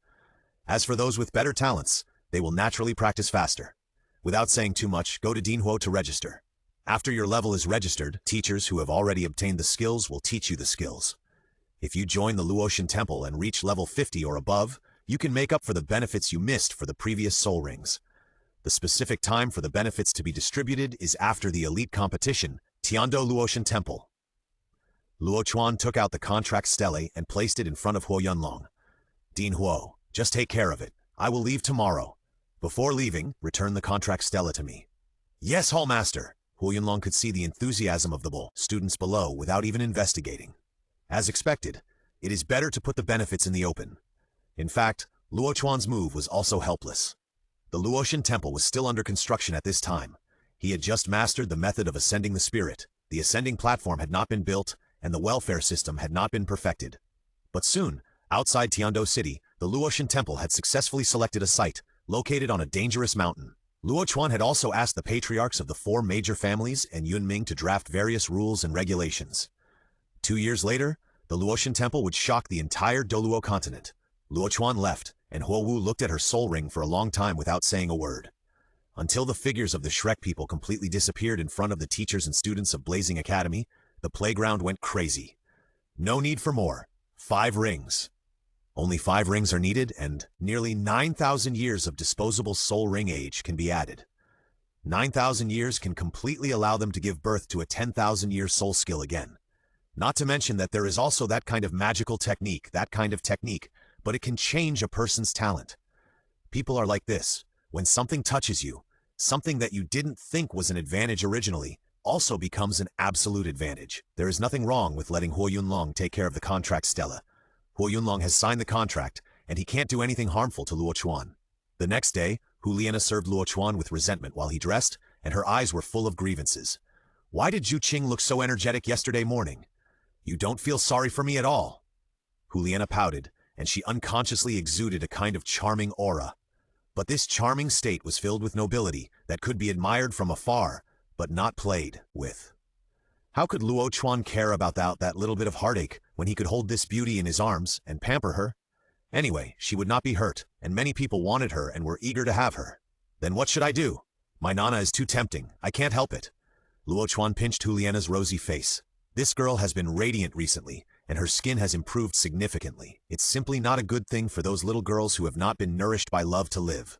As for those with better talents, they will naturally practice faster. Without saying too much, go to Dinhuo to register. After your level is registered, teachers who have already obtained the skills will teach you the skills. If you join the Luo Chuan Temple and reach level 50 or above, you can make up for the benefits you missed for the previous soul rings. The specific time for the benefits to be distributed is after the elite competition, Tiando Luo Chuan Temple. Luo Chuan took out the contract stele and placed it in front of Huo Yunlong. Dinhuo, just take care of it. I will leave tomorrow. Before leaving, return the contract stele to me. Yes, Hall Master. Huo Yunlong could see the enthusiasm of the students below without even investigating. As expected, it is better to put the benefits in the open. In fact, Luo Chuan's move was also helpless. The Luo Chuan Temple was still under construction at this time. He had just mastered the method of ascending the spirit. The ascending platform had not been built, and the welfare system had not been perfected. But soon, outside Tiando City, the Luo Chuan Temple had successfully selected a site, located on a dangerous mountain. Luo Chuan had also asked the patriarchs of the 4 major families and Yunming to draft various rules and regulations. 2 years later, the Luo Chuan Temple would shock the entire Douluo Continent. Luo Chuan left, and Huo Wu looked at her soul ring for a long time without saying a word. Until the figures of the Shrek people completely disappeared in front of the teachers and students of Blazing Academy, the playground went crazy. No need for more. 5 rings. Only 5 rings are needed, and nearly 9,000 years of disposable soul ring age can be added. 9,000 years can completely allow them to give birth to a 10,000-year soul skill again. Not to mention that there is also that kind of magical technique, but it can change a person's talent. People are like this. When something touches you, something that you didn't think was an advantage originally also becomes an absolute advantage. There is nothing wrong with letting Huo Yunlong take care of the contract stele. Huo Yunlong has signed the contract, and he can't do anything harmful to Luo Chuan. The next day, Huliana served Luo Chuan with resentment while he dressed, and her eyes were full of grievances. Why did Zhu Qing look so energetic yesterday morning? You don't feel sorry for me at all. Huliana pouted, and she unconsciously exuded a kind of charming aura. But this charming state was filled with nobility that could be admired from afar, but not played with. How could Luo Chuan care about that little bit of heartache when he could hold this beauty in his arms and pamper her? Anyway, she would not be hurt, and many people wanted her and were eager to have her. Then what should I do? My Nana is too tempting. I can't help it. Luo Chuan pinched Juliana's rosy face. This girl has been radiant recently, and her skin has improved significantly. It's simply not a good thing for those little girls who have not been nourished by love to live.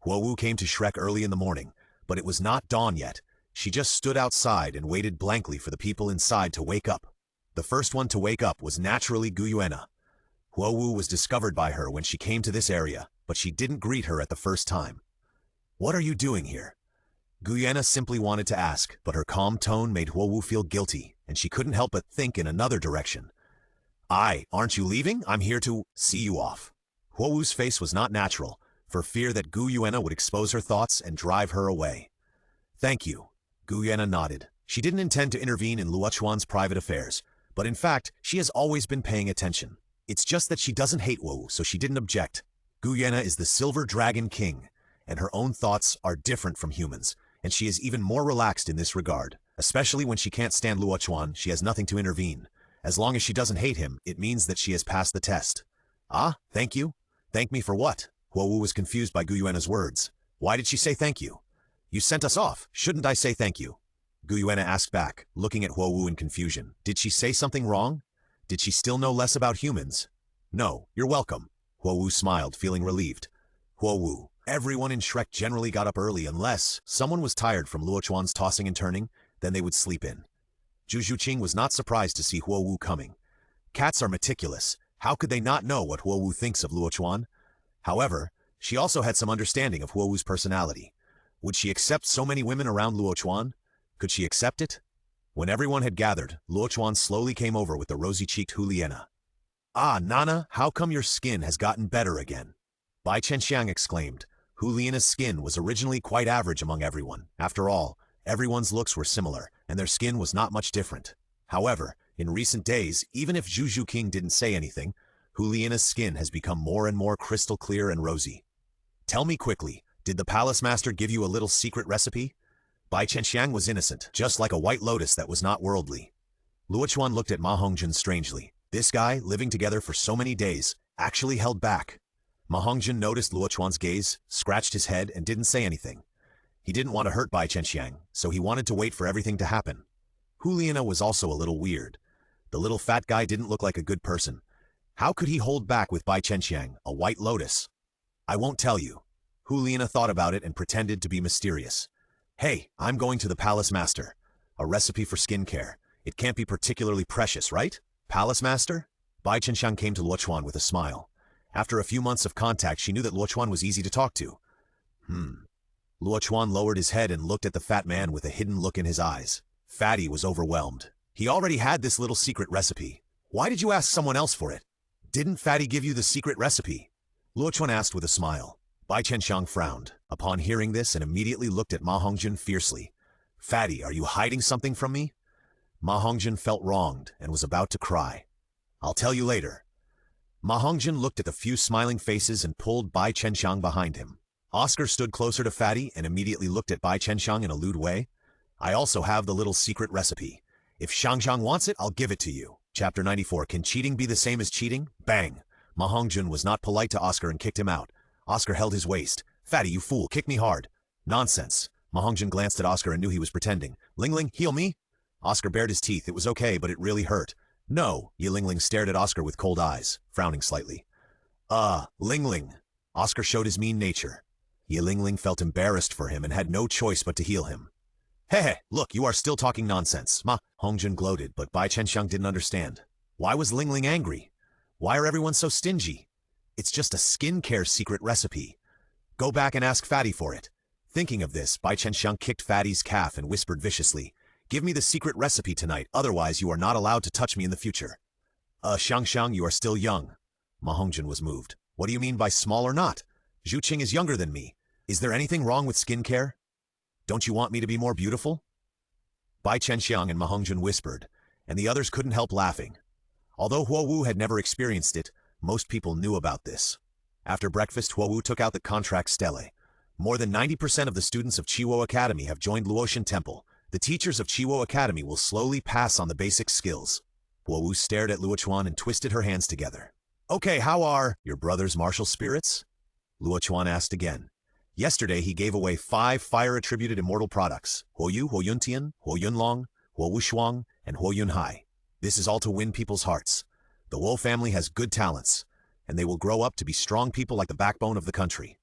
Huo Wu came to Shrek early in the morning, but it was not dawn yet. She just stood outside and waited blankly for the people inside to wake up. The first one to wake up was naturally Guyuena. Huo Wu was discovered by her when she came to this area, but she didn't greet her at the first time. What are you doing here? Guyuena simply wanted to ask, but her calm tone made Huo Wu feel guilty, and she couldn't help but think in another direction. Aren't you leaving? I'm here to see you off. Huo Wu's face was not natural, for fear that Guyuena would expose her thoughts and drive her away. Thank you. Guyuena nodded. She didn't intend to intervene in Luo Chuan's private affairs, but in fact, she has always been paying attention. It's just that she doesn't hate Huo Wu, so she didn't object. Guyuena is the Silver Dragon King, and her own thoughts are different from humans, and she is even more relaxed in this regard. Especially when she can't stand Luo Chuan, she has nothing to intervene. As long as she doesn't hate him, it means that she has passed the test. Thank you? Thank me for what? Huo Wu was confused by Guyuena's words. Why did she say thank you? You sent us off. Shouldn't I say thank you? Guyuena asked back, looking at Huo Wu in confusion. Did she say something wrong? Did she still know less about humans? No, you're welcome. Huo Wu smiled, feeling relieved. Huo Wu. Everyone in Shrek generally got up early unless someone was tired from Luo Chuan's tossing and turning, then they would sleep in. Zhu Qing was not surprised to see Huo Wu coming. Cats are meticulous. How could they not know what Huo Wu thinks of Luo Chuan? However, she also had some understanding of Huo Wu's personality. Would she accept so many women around Luo Chuan? Could she accept it? When everyone had gathered, Luo Chuan slowly came over with the rosy-cheeked Juliana. Nana, how come your skin has gotten better again? Bai Chenxiang exclaimed. Juliana's skin was originally quite average among everyone. After all, everyone's looks were similar, and their skin was not much different. However, in recent days, even if Zhu King didn't say anything, Juliana's skin has become more and more crystal clear and rosy. Tell me quickly, did the palace master give you a little secret recipe? Bai Chenxiang was innocent, just like a white lotus that was not worldly. Luo Chuan looked at Ma Hongjun strangely. This guy, living together for so many days, actually held back. Ma Hongjun noticed Luo Chuan's gaze, scratched his head, and didn't say anything. He didn't want to hurt Bai Chenxiang, so he wanted to wait for everything to happen. Huliana was also a little weird. The little fat guy didn't look like a good person. How could he hold back with Bai Chenxiang, a white lotus? I won't tell you. Huliana thought about it and pretended to be mysterious. Hey, I'm going to the Palace Master. A recipe for skincare. It can't be particularly precious, right? Palace Master? Bai Chenxiang came to Luo Chuan with a smile. After a few months of contact, she knew that Luo Chuan was easy to talk to. Luo Chuan lowered his head and looked at the fat man with a hidden look in his eyes. Fatty was overwhelmed. He already had this little secret recipe. Why did you ask someone else for it? Didn't Fatty give you the secret recipe? Luo Chuan asked with a smile. Bai Chenxiang frowned upon hearing this and immediately looked at Ma Hongjun fiercely. Fatty, are you hiding something from me? Ma Hongjun felt wronged and was about to cry. I'll tell you later. Ma Hongjun looked at the few smiling faces and pulled Bai Chenxiang behind him. Oscar stood closer to Fatty and immediately looked at Bai Chenxiang in a lewd way. I also have the little secret recipe. If Shangxiang wants it, I'll give it to you. Chapter 94. Can cheating be the same as cheating? Bang! Ma Hongjun was not polite to Oscar and kicked him out. Oscar held his waist. Fatty, you fool, kick me hard. Nonsense. Ma Hongjun glanced at Oscar and knew he was pretending. Ling Ling, heal me? Oscar bared his teeth. It was okay, but it really hurt. No, Yi Ling Ling stared at Oscar with cold eyes, frowning slightly. Ling Ling. Oscar showed his mean nature. Yi Ling Ling felt embarrassed for him and had no choice but to heal him. Hey, look, you are still talking nonsense. Ma Hongjun gloated, but Bai Chenxiang didn't understand. Why was Ling Ling angry? Why are everyone so stingy? It's just a skincare secret recipe. Go back and ask Fatty for it. Thinking of this, Bai Chenxiang kicked Fatty's calf and whispered viciously, Give me the secret recipe tonight, otherwise you are not allowed to touch me in the future. Shangxiang, you are still young. Ma Hongjun was moved. What do you mean by small or not? Zhu Qing is younger than me. Is there anything wrong with skincare? Don't you want me to be more beautiful? Bai Chenxiang and Ma Hongjun whispered, and the others couldn't help laughing. Although Huo Wu had never experienced it, most people knew about this. After breakfast, Huo Wu took out the contract stele. More than 90% of the students of Chiwo Academy have joined Luotian Temple. The teachers of Chiwo Academy will slowly pass on the basic skills. Huo Wu stared at Luo Chuan and twisted her hands together. Okay, how are your brother's martial spirits? Luo Chuan asked again. Yesterday he gave away 5 fire-attributed immortal products, Huo Yu, Huo Yuntian, Huo Yunlong, Huo Wushuang, and Huo Yunhai. This is all to win people's hearts. The Luo family has good talents, and they will grow up to be strong people like the backbone of the country.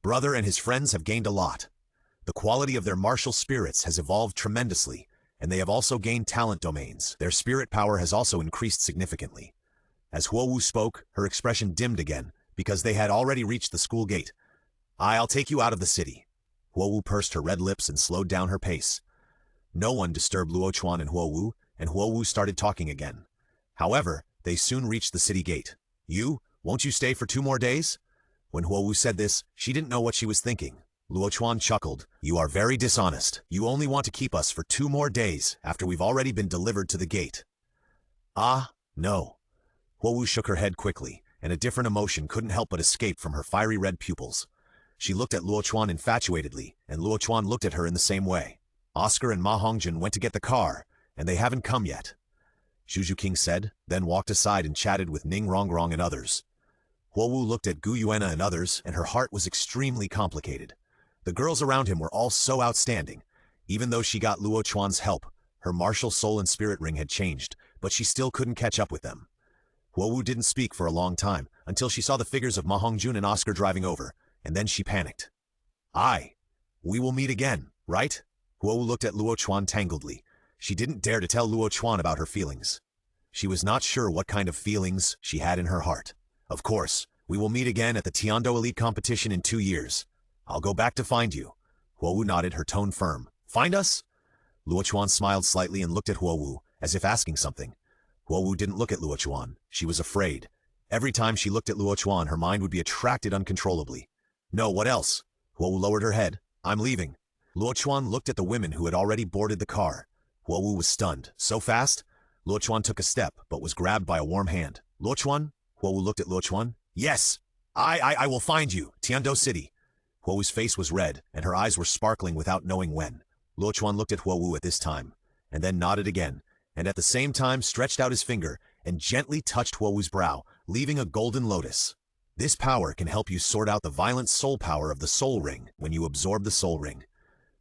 Brother and his friends have gained a lot. The quality of their martial spirits has evolved tremendously, and they have also gained talent domains. Their spirit power has also increased significantly. As Huo Wu spoke, her expression dimmed again, because they had already reached the school gate. I'll take you out of the city. Huo Wu pursed her red lips and slowed down her pace. No one disturbed Luo Chuan and Huo Wu started talking again. However, they soon reached the city gate. Won't you stay for 2 more days? When Huo Wu said this, she didn't know what she was thinking. Luo Chuan chuckled. You are very dishonest. You only want to keep us for 2 more days after we've already been delivered to the gate. No. Huo Wu shook her head quickly, and a different emotion couldn't help but escape from her fiery red pupils. She looked at Luo Chuan infatuatedly, and Luo Chuan looked at her in the same way. Oscar and Ma Hongjun went to get the car, and they haven't come yet. Zhu King said, then walked aside and chatted with Ning Rongrong and others. Huo Wu looked at Gu Yuena and others, and her heart was extremely complicated. The girls around him were all so outstanding. Even though she got Luo Chuan's help, her martial soul and spirit ring had changed, but she still couldn't catch up with them. Huo Wu didn't speak for a long time, until she saw the figures of Ma Hongjun and Oscar driving over, and then she panicked. We will meet again, right? Huo Wu looked at Luo Chuan tangledly. She didn't dare to tell Luo Chuan about her feelings. She was not sure what kind of feelings she had in her heart. Of course, we will meet again at the Tiando Elite competition in 2 years. I'll go back to find you. Huo Wu nodded, her tone firm. Find us? Luo Chuan smiled slightly and looked at Huo Wu, as if asking something. Huo Wu didn't look at Luo Chuan. She was afraid. Every time she looked at Luo Chuan, her mind would be attracted uncontrollably. No, what else? Huo Wu lowered her head. I'm leaving. Luo Chuan looked at the women who had already boarded the car. Huo Wu was stunned. So fast? Luo Chuan took a step, but was grabbed by a warm hand. Luo Chuan? Huo Wu looked at Luo Chuan. Yes! I will find you, Tiando City. Huo Wu's face was red, and her eyes were sparkling without knowing when. Luo Chuan looked at Huo Wu at this time, and then nodded again, and at the same time stretched out his finger and gently touched Huo Wu's brow, leaving a golden lotus. This power can help you sort out the violent soul power of the soul ring when you absorb the soul ring.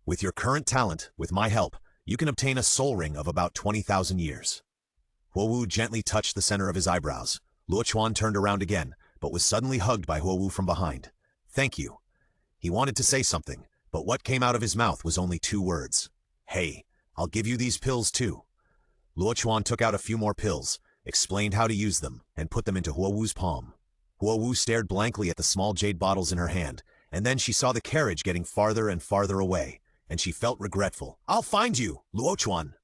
With your current talent, with my help, you can obtain a soul ring of about 20,000 years. Huowu gently touched the center of his eyebrows. Luo Chuan turned around again, but was suddenly hugged by Huowu from behind. Thank you. He wanted to say something, but what came out of his mouth was only 2 words. Hey, I'll give you these pills too. Luo Chuan took out a few more pills, explained how to use them, and put them into Huowu's palm. Huowu stared blankly at the small jade bottles in her hand, and then she saw the carriage getting farther and farther away, and she felt regretful. I'll find you, Luo Chuan.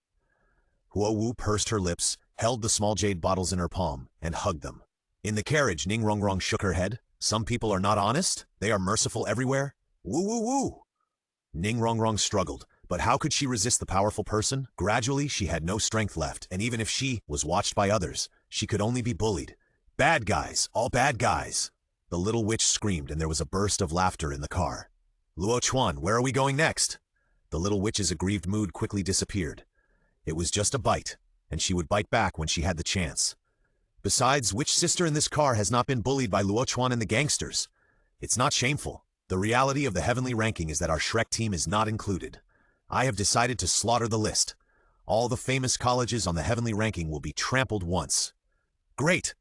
Huowu pursed her lips, held the small jade bottles in her palm, and hugged them. In the carriage, Ning Rongrong shook her head. Some people are not honest. They are merciful everywhere. Woo woo woo. Ning Rongrong struggled, but how could she resist the powerful person? Gradually, she had no strength left, and even if she was watched by others, she could only be bullied. Bad guys, all bad guys. The little witch screamed, and there was a burst of laughter in the car. Luo Chuan, where are we going next? The little witch's aggrieved mood quickly disappeared. It was just a bite, and she would bite back when she had the chance. Besides, which sister in this car has not been bullied by Luo Chuan and the gangsters? It's not shameful. The reality of the heavenly ranking is that our Shrek team is not included. I have decided to slaughter the list. All the famous colleges on the heavenly ranking will be trampled once. Great!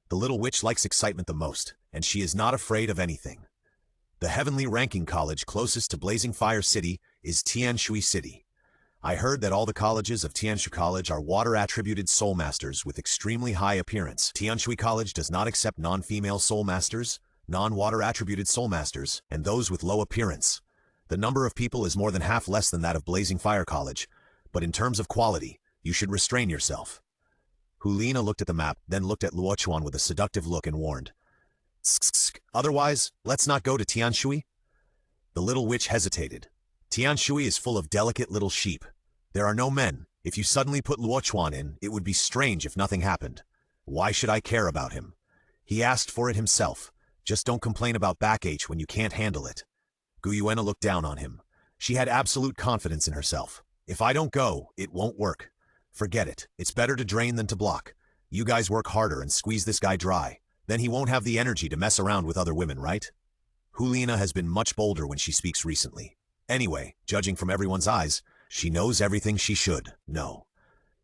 The little witch likes excitement the most, and she is not afraid of anything. The heavenly ranking college closest to Blazing Fire City is Tianshui City. I heard that all the colleges of Tianshui College are water-attributed soul masters with extremely high appearance. Tianshui College does not accept non-female soul masters, non-water-attributed soul masters, and those with low appearance. The number of people is more than half less than that of Blazing Fire College, but in terms of quality, you should restrain yourself. Hulina looked at the map, then looked at Luo Chuan with a seductive look and warned. Otherwise, let's not go to Tianshui. The little witch hesitated. Tianshui is full of delicate little sheep. There are no men. If you suddenly put Luo Chuan in, it would be strange if nothing happened. Why should I care about him? He asked for it himself. Just don't complain about backache when you can't handle it. Guyuena looked down on him. She had absolute confidence in herself. If I don't go, it won't work. Forget it. It's better to drain than to block. You guys work harder and squeeze this guy dry. Then he won't have the energy to mess around with other women, right? Hulina has been much bolder when she speaks recently. Anyway, judging from everyone's eyes, she knows everything she should know.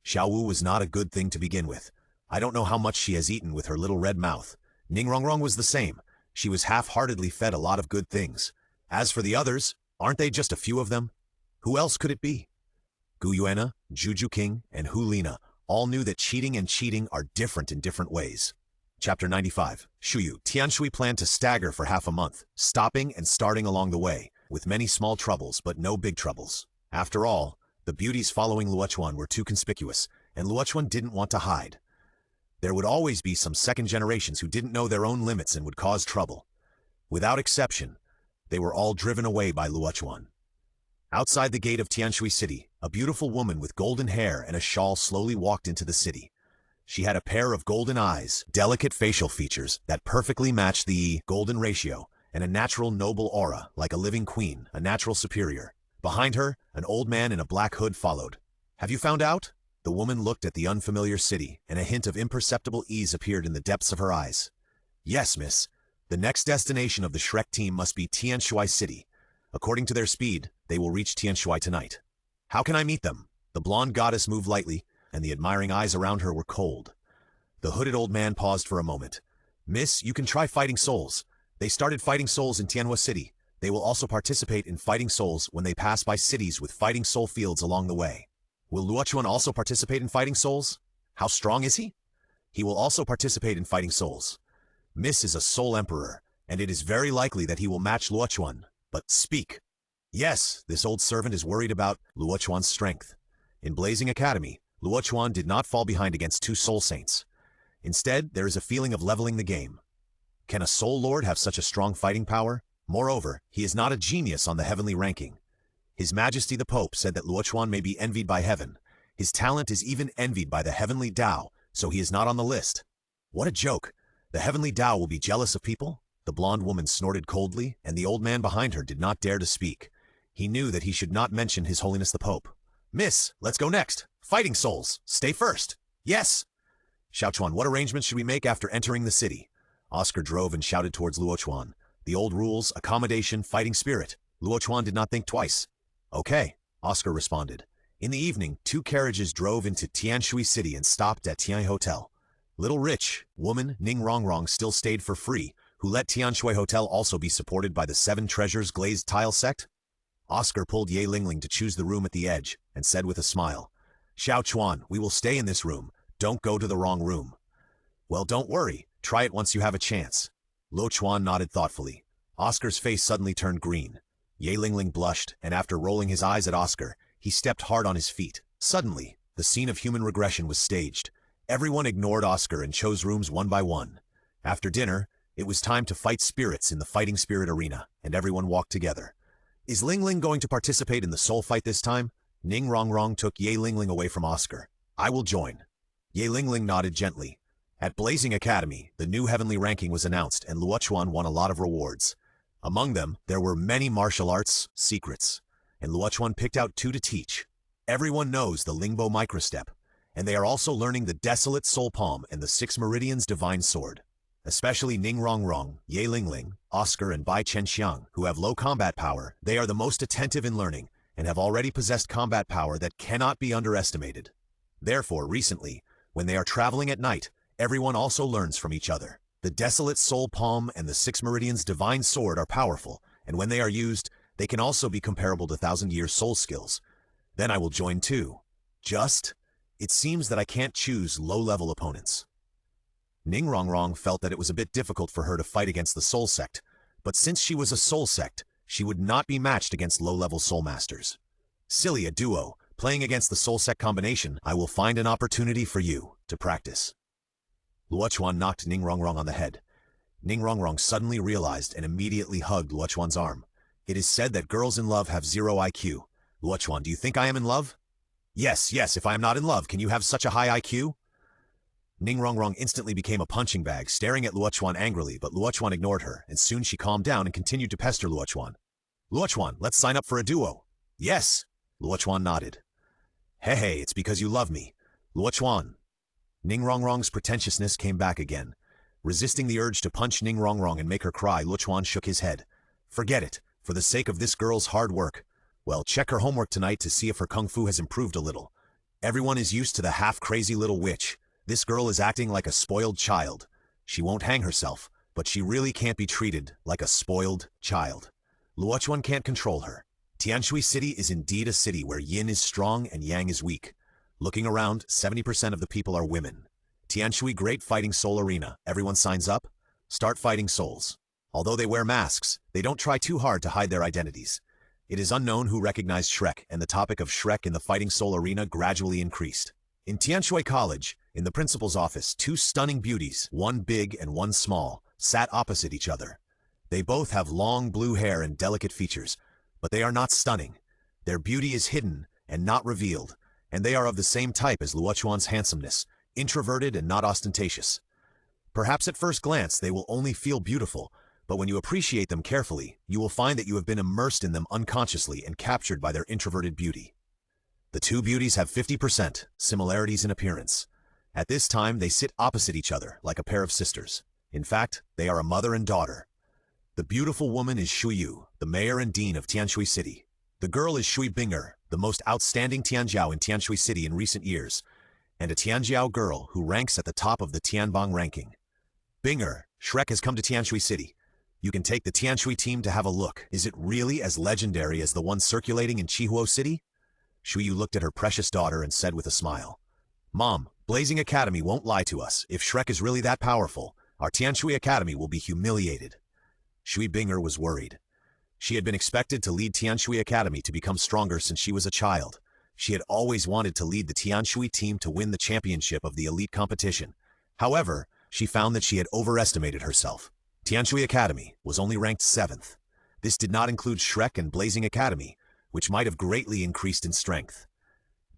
Xiaowu was not a good thing to begin with. I don't know how much she has eaten with her little red mouth. Ning Rongrong was the same. She was half-heartedly fed a lot of good things. As for the others, aren't they just a few of them? Who else could it be? Guyuena, Juju King, and Hulina all knew that cheating and cheating are different in different ways. Chapter 95. Shuyu. Tianshui planned to stagger for half a month, stopping and starting along the way, with many small troubles but no big troubles. After all, the beauties following Luo Chuan were too conspicuous, and Luo Chuan didn't want to hide. There would always be some second generations who didn't know their own limits and would cause trouble. Without exception, they were all driven away by Luo Chuan. Outside the gate of Tianshui City, a beautiful woman with golden hair and a shawl slowly walked into the city. She had a pair of golden eyes, delicate facial features that perfectly matched the golden ratio, and a natural noble aura, like a living queen, a natural superior. Behind her, an old man in a black hood followed. Have you found out? The woman looked at the unfamiliar city, and a hint of imperceptible ease appeared in the depths of her eyes. Yes, miss. The next destination of the Shrek team must be Tianshui City. According to their speed, they will reach Tianshui tonight. How can I meet them? The blonde goddess moved lightly, and the admiring eyes around her were cold. The hooded old man paused for a moment. Miss, you can try fighting souls. They started fighting souls in Tianhua City. They will also participate in fighting souls when they pass by cities with fighting soul fields along the way. Will Luo Chuan also participate in fighting souls? How strong is he? He will also participate in fighting souls. Miss is a soul emperor, and it is very likely that he will match Luo Chuan. But speak. Yes, this old servant is worried about Luo Chuan's strength. In Blazing Academy, Luo Chuan did not fall behind against 2 soul saints. Instead, there is a feeling of leveling the game. Can a soul lord have such a strong fighting power? Moreover, he is not a genius on the heavenly ranking. His Majesty the Pope said that Luo Chuan may be envied by heaven. His talent is even envied by the Heavenly Dao, so he is not on the list. What a joke. The Heavenly Dao will be jealous of people? The blonde woman snorted coldly, and the old man behind her did not dare to speak. He knew that he should not mention His Holiness the Pope. Miss, let's go next. Fighting souls. Stay first. Yes. Xiao Chuan, what arrangements should we make after entering the city? Oscar drove and shouted towards Luo Chuan. The old rules, accommodation, fighting spirit. Luo Chuan did not think twice. Okay, Oscar responded. In the evening, 2 carriages drove into Tianshui City and stopped at Tian Hotel. Little rich woman Ning Rongrong still stayed for free, who let Tianshui Hotel also be supported by the 7 treasures glazed tile sect. Oscar pulled Ye Lingling to choose the room at the edge, and said with a smile, Xiao Chuan, we will stay in this room. Don't go to the wrong room. Well, don't worry. Try it once you have a chance. Luo Chuan nodded thoughtfully. Oscar's face suddenly turned green. Ye Lingling blushed, and after rolling his eyes at Oscar, he stepped hard on his feet. Suddenly, the scene of human regression was staged. Everyone ignored Oscar and chose rooms one by one. After dinner, it was time to fight spirits in the fighting spirit arena, and everyone walked together. Is Lingling going to participate in the soul fight this time? Ning Rongrong took Ye Lingling away from Oscar. I will join. Ye Lingling nodded gently. At Blazing Academy, the new heavenly ranking was announced, and Luo Chuan won a lot of rewards. Among them, there were many martial arts secrets, and Luo Chuan picked out 2 to teach. Everyone knows the Lingbo microstep, and they are also learning the Desolate Soul Palm and the 6 Meridians Divine Sword. Especially Ning Rongrong, Ye Lingling, Oscar, and Bai Chenxiang, who have low combat power. They are the most attentive in learning, and have already possessed combat power that cannot be underestimated. Therefore, recently, when they are traveling at night, everyone also learns from each other. The Desolate Soul Palm and the 6 Meridians Divine Sword are powerful, and when they are used, they can also be comparable to 1,000-year soul skills. Then I will join too. It seems that I can't choose low-level opponents. Ning Rongrong felt that it was a bit difficult for her to fight against the soul sect, but since she was a soul sect, she would not be matched against low-level soul masters. Silly, a duo, playing against the soul sect combination, I will find an opportunity for you to practice. Luo Chuan knocked Ning Rongrong on the head. Ning Rongrong suddenly realized and immediately hugged Luo Chuan's arm. It is said that girls in love have 0 IQ. Luo Chuan, do you think I am in love? Yes, if I am not in love, can you have such a high IQ? Ning Rongrong instantly became a punching bag, staring at Luo Chuan angrily, but Luo Chuan ignored her, and soon she calmed down and continued to pester Luo Chuan. Luo Chuan, let's sign up for a duo. Yes, Luo Chuan nodded. Hey, it's because you love me. Luo Chuan. Ning Rongrong's pretentiousness came back again. Resisting the urge to punch Ning Rongrong and make her cry, Luo Chuan shook his head. Forget it, for the sake of this girl's hard work. Well, check her homework tonight to see if her kung fu has improved a little. Everyone is used to the half-crazy little witch. This girl is acting like a spoiled child. She won't hang herself, but she really can't be treated like a spoiled child. Luo Chuan can't control her. Tianshui City is indeed a city where yin is strong and yang is weak. Looking around, 70% of the people are women. Tianshui Great Fighting Soul Arena. Everyone signs up? Start fighting souls. Although they wear masks, they don't try too hard to hide their identities. It is unknown who recognized Shrek, and the topic of Shrek in the Fighting Soul Arena gradually increased. In Tianshui College, in the principal's office, 2 stunning beauties, one big and one small, sat opposite each other. They both have long blue hair and delicate features, but they are not stunning. Their beauty is hidden and not revealed, and they are of the same type as Luo Chuan's handsomeness, introverted and not ostentatious. Perhaps at first glance they will only feel beautiful, but when you appreciate them carefully, you will find that you have been immersed in them unconsciously and captured by their introverted beauty. The 2 beauties have 50% similarities in appearance. At this time, they sit opposite each other like a pair of sisters. In fact, they are a mother and daughter. The beautiful woman is Shui Yu, the mayor and dean of Tianshui City. The girl is Shui Binger, the most outstanding Tianjiao in Tianshui City in recent years, and a Tianjiao girl who ranks at the top of the Tianbang ranking. Binger, Shrek has come to Tianshui City. You can take the Tianshui team to have a look. Is it really as legendary as the one circulating in Chihuo City? Shui Yu looked at her precious daughter and said with a smile, Mom, Blazing Academy won't lie to us. If Shrek is really that powerful, our Tianshui Academy will be humiliated. Shui Binger was worried. She had been expected to lead Tianshui Academy to become stronger since she was a child. She had always wanted to lead the Tianshui team to win the championship of the elite competition. However, she found that she had overestimated herself. Tianshui Academy was only ranked 7th. This did not include Shrek and Blazing Academy, which might have greatly increased in strength.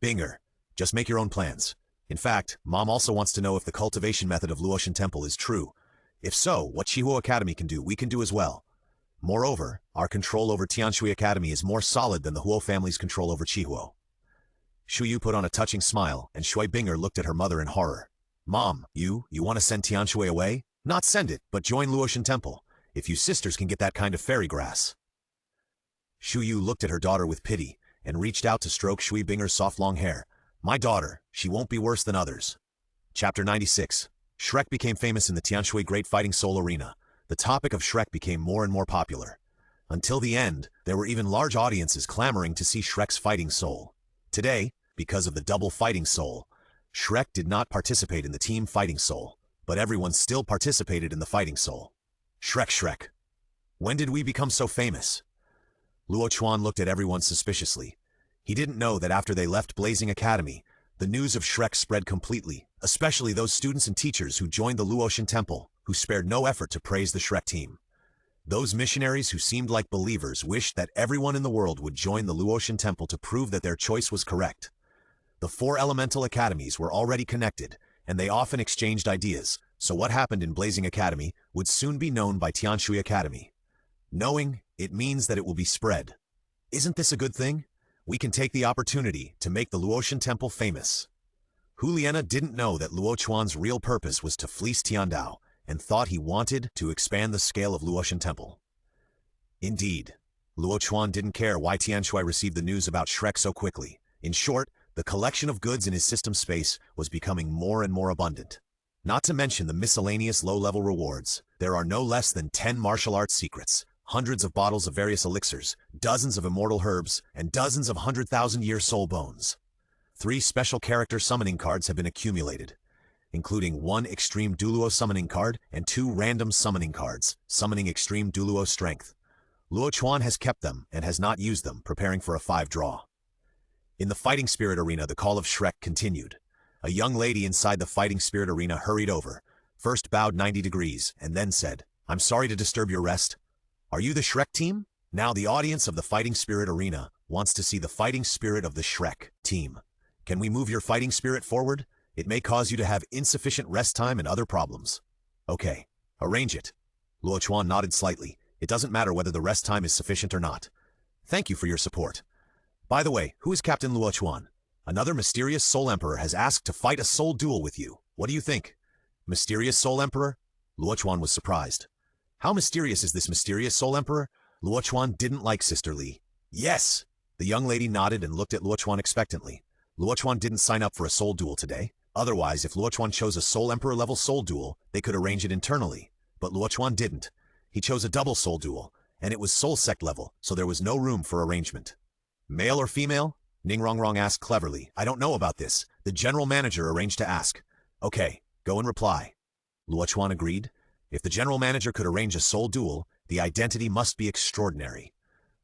Binger, just make your own plans. In fact, Mom also wants to know if the cultivation method of Luoshan Temple is true. If so, what Chihuo Academy can do, we can do as well. Moreover, our control over Tianshui Academy is more solid than the Huo family's control over Chihuo. Shui Yu put on a touching smile, and Shui Binger looked at her mother in horror. Mom, you want to send Tianshui away? Not send it, but join Luo Chuan Temple, if you sisters can get that kind of fairy grass. Shu Yu looked at her daughter with pity, and reached out to stroke Shui Binger's soft long hair. My daughter, she won't be worse than others. Chapter 96. Shrek became famous in the Tianshui Great Fighting Soul Arena. The topic of Shrek became more and more popular. Until the end, there were even large audiences clamoring to see Shrek's fighting soul. Today, because of the double fighting soul, Shrek did not participate in the team fighting soul, but everyone still participated in the fighting soul. Shrek. When did we become so famous? Luo Chuan looked at everyone suspiciously. He didn't know that after they left Blazing Academy, the news of Shrek spread completely, especially those students and teachers who joined the Luo Chuan Temple, who spared no effort to praise the Shrek team. Those missionaries who seemed like believers wished that everyone in the world would join the Luo Chuan Temple to prove that their choice was correct. The 4 elemental academies were already connected, and they often exchanged ideas, so what happened in Blazing Academy would soon be known by Tianshui Academy. Knowing, it means that it will be spread. Isn't this a good thing? We can take the opportunity to make the Luo Chuan Temple famous. Huliena didn't know that Luo Chuan's real purpose was to fleece Tiandao, and thought he wanted to expand the scale of Luo Chuan Temple. Indeed, Luo Chuan didn't care why Tianshui received the news about Shrek so quickly. In short, the collection of goods in his system space was becoming more and more abundant. Not to mention the miscellaneous low-level rewards. There are no less than 10 martial arts secrets, hundreds of bottles of various elixirs, dozens of immortal herbs, and dozens of 100,000-year soul bones. 3 special character summoning cards have been accumulated, including 1 extreme Douluo summoning card and 2 random summoning cards, summoning extreme Douluo strength. Luo Chuan has kept them and has not used them, preparing for a 5 draw. In the Fighting Spirit Arena, the call of Shrek continued. A young lady inside the Fighting Spirit Arena hurried over, first bowed 90 degrees, and then said, "I'm sorry to disturb your rest. Are you the Shrek team?" Now the audience of the Fighting Spirit Arena wants to see the fighting spirit of the Shrek team. Can we move your fighting spirit forward? It may cause you to have insufficient rest time and other problems. Okay, arrange it. Luo Chuan nodded slightly. It doesn't matter whether the rest time is sufficient or not. Thank you for your support. By the way, who is Captain Luo Chuan? Another mysterious Soul Emperor has asked to fight a soul duel with you. What do you think? Mysterious Soul Emperor? Luo Chuan was surprised. How mysterious is this mysterious Soul Emperor? Luo Chuan didn't like Sister Li. Yes! The young lady nodded and looked at Luo Chuan expectantly. Luo Chuan didn't sign up for a soul duel today. Otherwise, if Luo Chuan chose a Soul Emperor level soul duel, they could arrange it internally. But Luo Chuan didn't. He chose a double soul duel, and it was soul sect level, so there was no room for arrangement. Male or female? Ning Rongrong asked cleverly. I don't know about this. The general manager arranged to ask. Okay, go and reply. Luo Chuan agreed. If the general manager could arrange a soul duel, the identity must be extraordinary.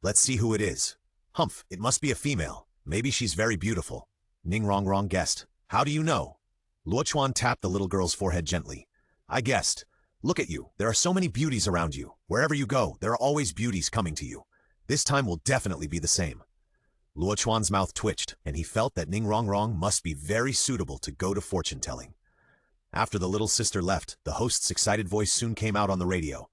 Let's see who it is. Humph, it must be a female. Maybe she's very beautiful. Ning Rongrong guessed. How do you know? Luo Chuan tapped the little girl's forehead gently. I guessed. Look at you. There are so many beauties around you. Wherever you go, there are always beauties coming to you. This time will definitely be the same. Luo Chuan's mouth twitched, and he felt that Ning Rongrong must be very suitable to go to fortune-telling. After the little sister left, the host's excited voice soon came out on the radio.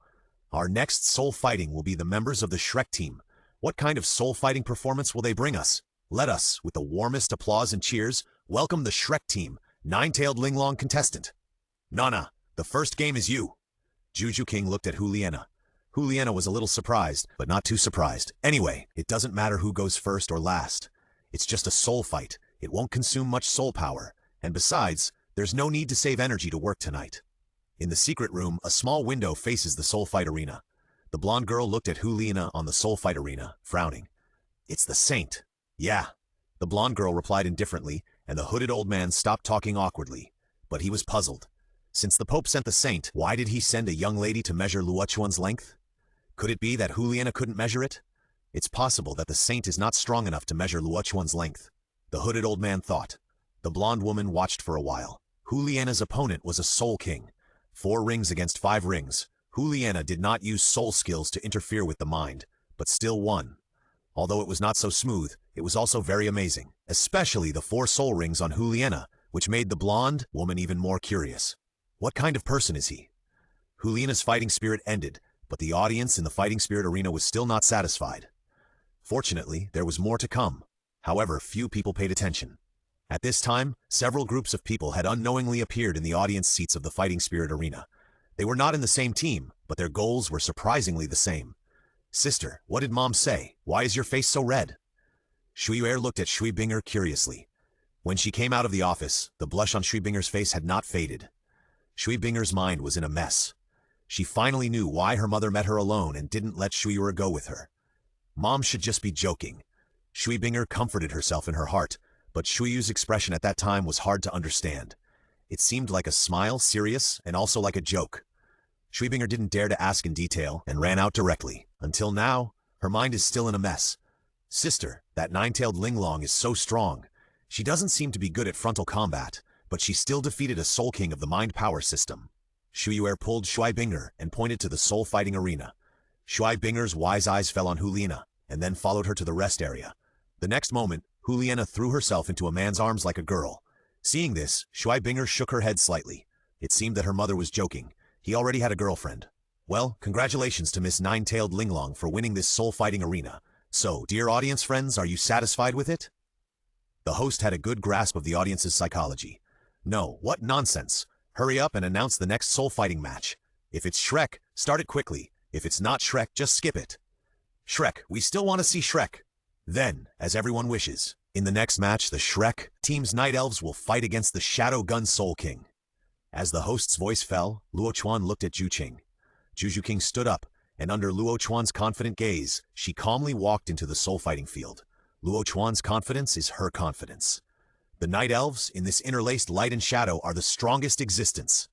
Our next soul fighting will be the members of the Shrek team. What kind of soul fighting performance will they bring us? Let us, with the warmest applause and cheers, welcome the Shrek team, nine-tailed Linglong contestant. Nana, the first game is you. Juju King looked at Huliena. Huliena was a little surprised, but not too surprised. Anyway, it doesn't matter who goes first or last. It's just a soul fight. It won't consume much soul power. And besides, there's no need to save energy to work tonight. In the secret room, a small window faces the soul fight arena. The blonde girl looked at Huliena on the soul fight arena, frowning. It's the saint. Yeah. The blonde girl replied indifferently, and the hooded old man stopped talking awkwardly. But he was puzzled. Since the Pope sent the saint, why did he send a young lady to measure Luo Chuan's length? Could it be that Huliena couldn't measure it? It's possible that the saint is not strong enough to measure Luo Chuan's length. The hooded old man thought. The blonde woman watched for a while. Huliena's opponent was a soul king. 4 rings against 5 rings. Huliena did not use soul skills to interfere with the mind, but still won. Although it was not so smooth, it was also very amazing, especially the 4 soul rings on Huliena, which made the blonde woman even more curious. What kind of person is he? Huliena's fighting spirit ended, but the audience in the fighting spirit arena was still not satisfied. Fortunately, there was more to come. However, few people paid attention. At this time, several groups of people had unknowingly appeared in the audience seats of the fighting spirit arena. They were not in the same team, but their goals were surprisingly the same. "Sister, what did Mom say? Why is your face so red?" Shui Yuer looked at Shui Binger curiously. When she came out of the office, the blush on Shui Binger's face had not faded. Shui Binger's mind was in a mess. She finally knew why her mother met her alone and didn't let Shui Yuer go with her. Mom should just be joking. Shui Binger comforted herself in her heart, but Shui Yu's expression at that time was hard to understand. It seemed like a smile, serious, and also like a joke. Shui Binger didn't dare to ask in detail and ran out directly. Until now, her mind is still in a mess. "Sister, that nine-tailed Linglong is so strong. She doesn't seem to be good at frontal combat, but she still defeated a Soul King of the Mind Power System." Shui Yuer pulled Shui Binger and pointed to the soul fighting arena. Shui Binger's wise eyes fell on Huliena, and then followed her to the rest area. The next moment, Huliena threw herself into a man's arms like a girl. Seeing this, Shui Binger shook her head slightly. It seemed that her mother was joking. He already had a girlfriend. "Well, congratulations to Miss Nine-Tailed Linglong for winning this soul-fighting arena. So, dear audience friends, are you satisfied with it?" The host had a good grasp of the audience's psychology. "No, what nonsense. Hurry up and announce the next soul-fighting match. If it's Shrek, start it quickly. If it's not Shrek, just skip it." "Shrek, we still want to see Shrek." Then, as everyone wishes, in the next match, the Shrek team's Night Elves will fight against the Shadow Gun Soul King. As the host's voice fell, Luo Chuan looked at Ju Qing. Ju King stood up, and under Luo Chuan's confident gaze, she calmly walked into the soul-fighting field. Luo Chuan's confidence is her confidence. The Night Elves, in this interlaced light and shadow, are the strongest existence.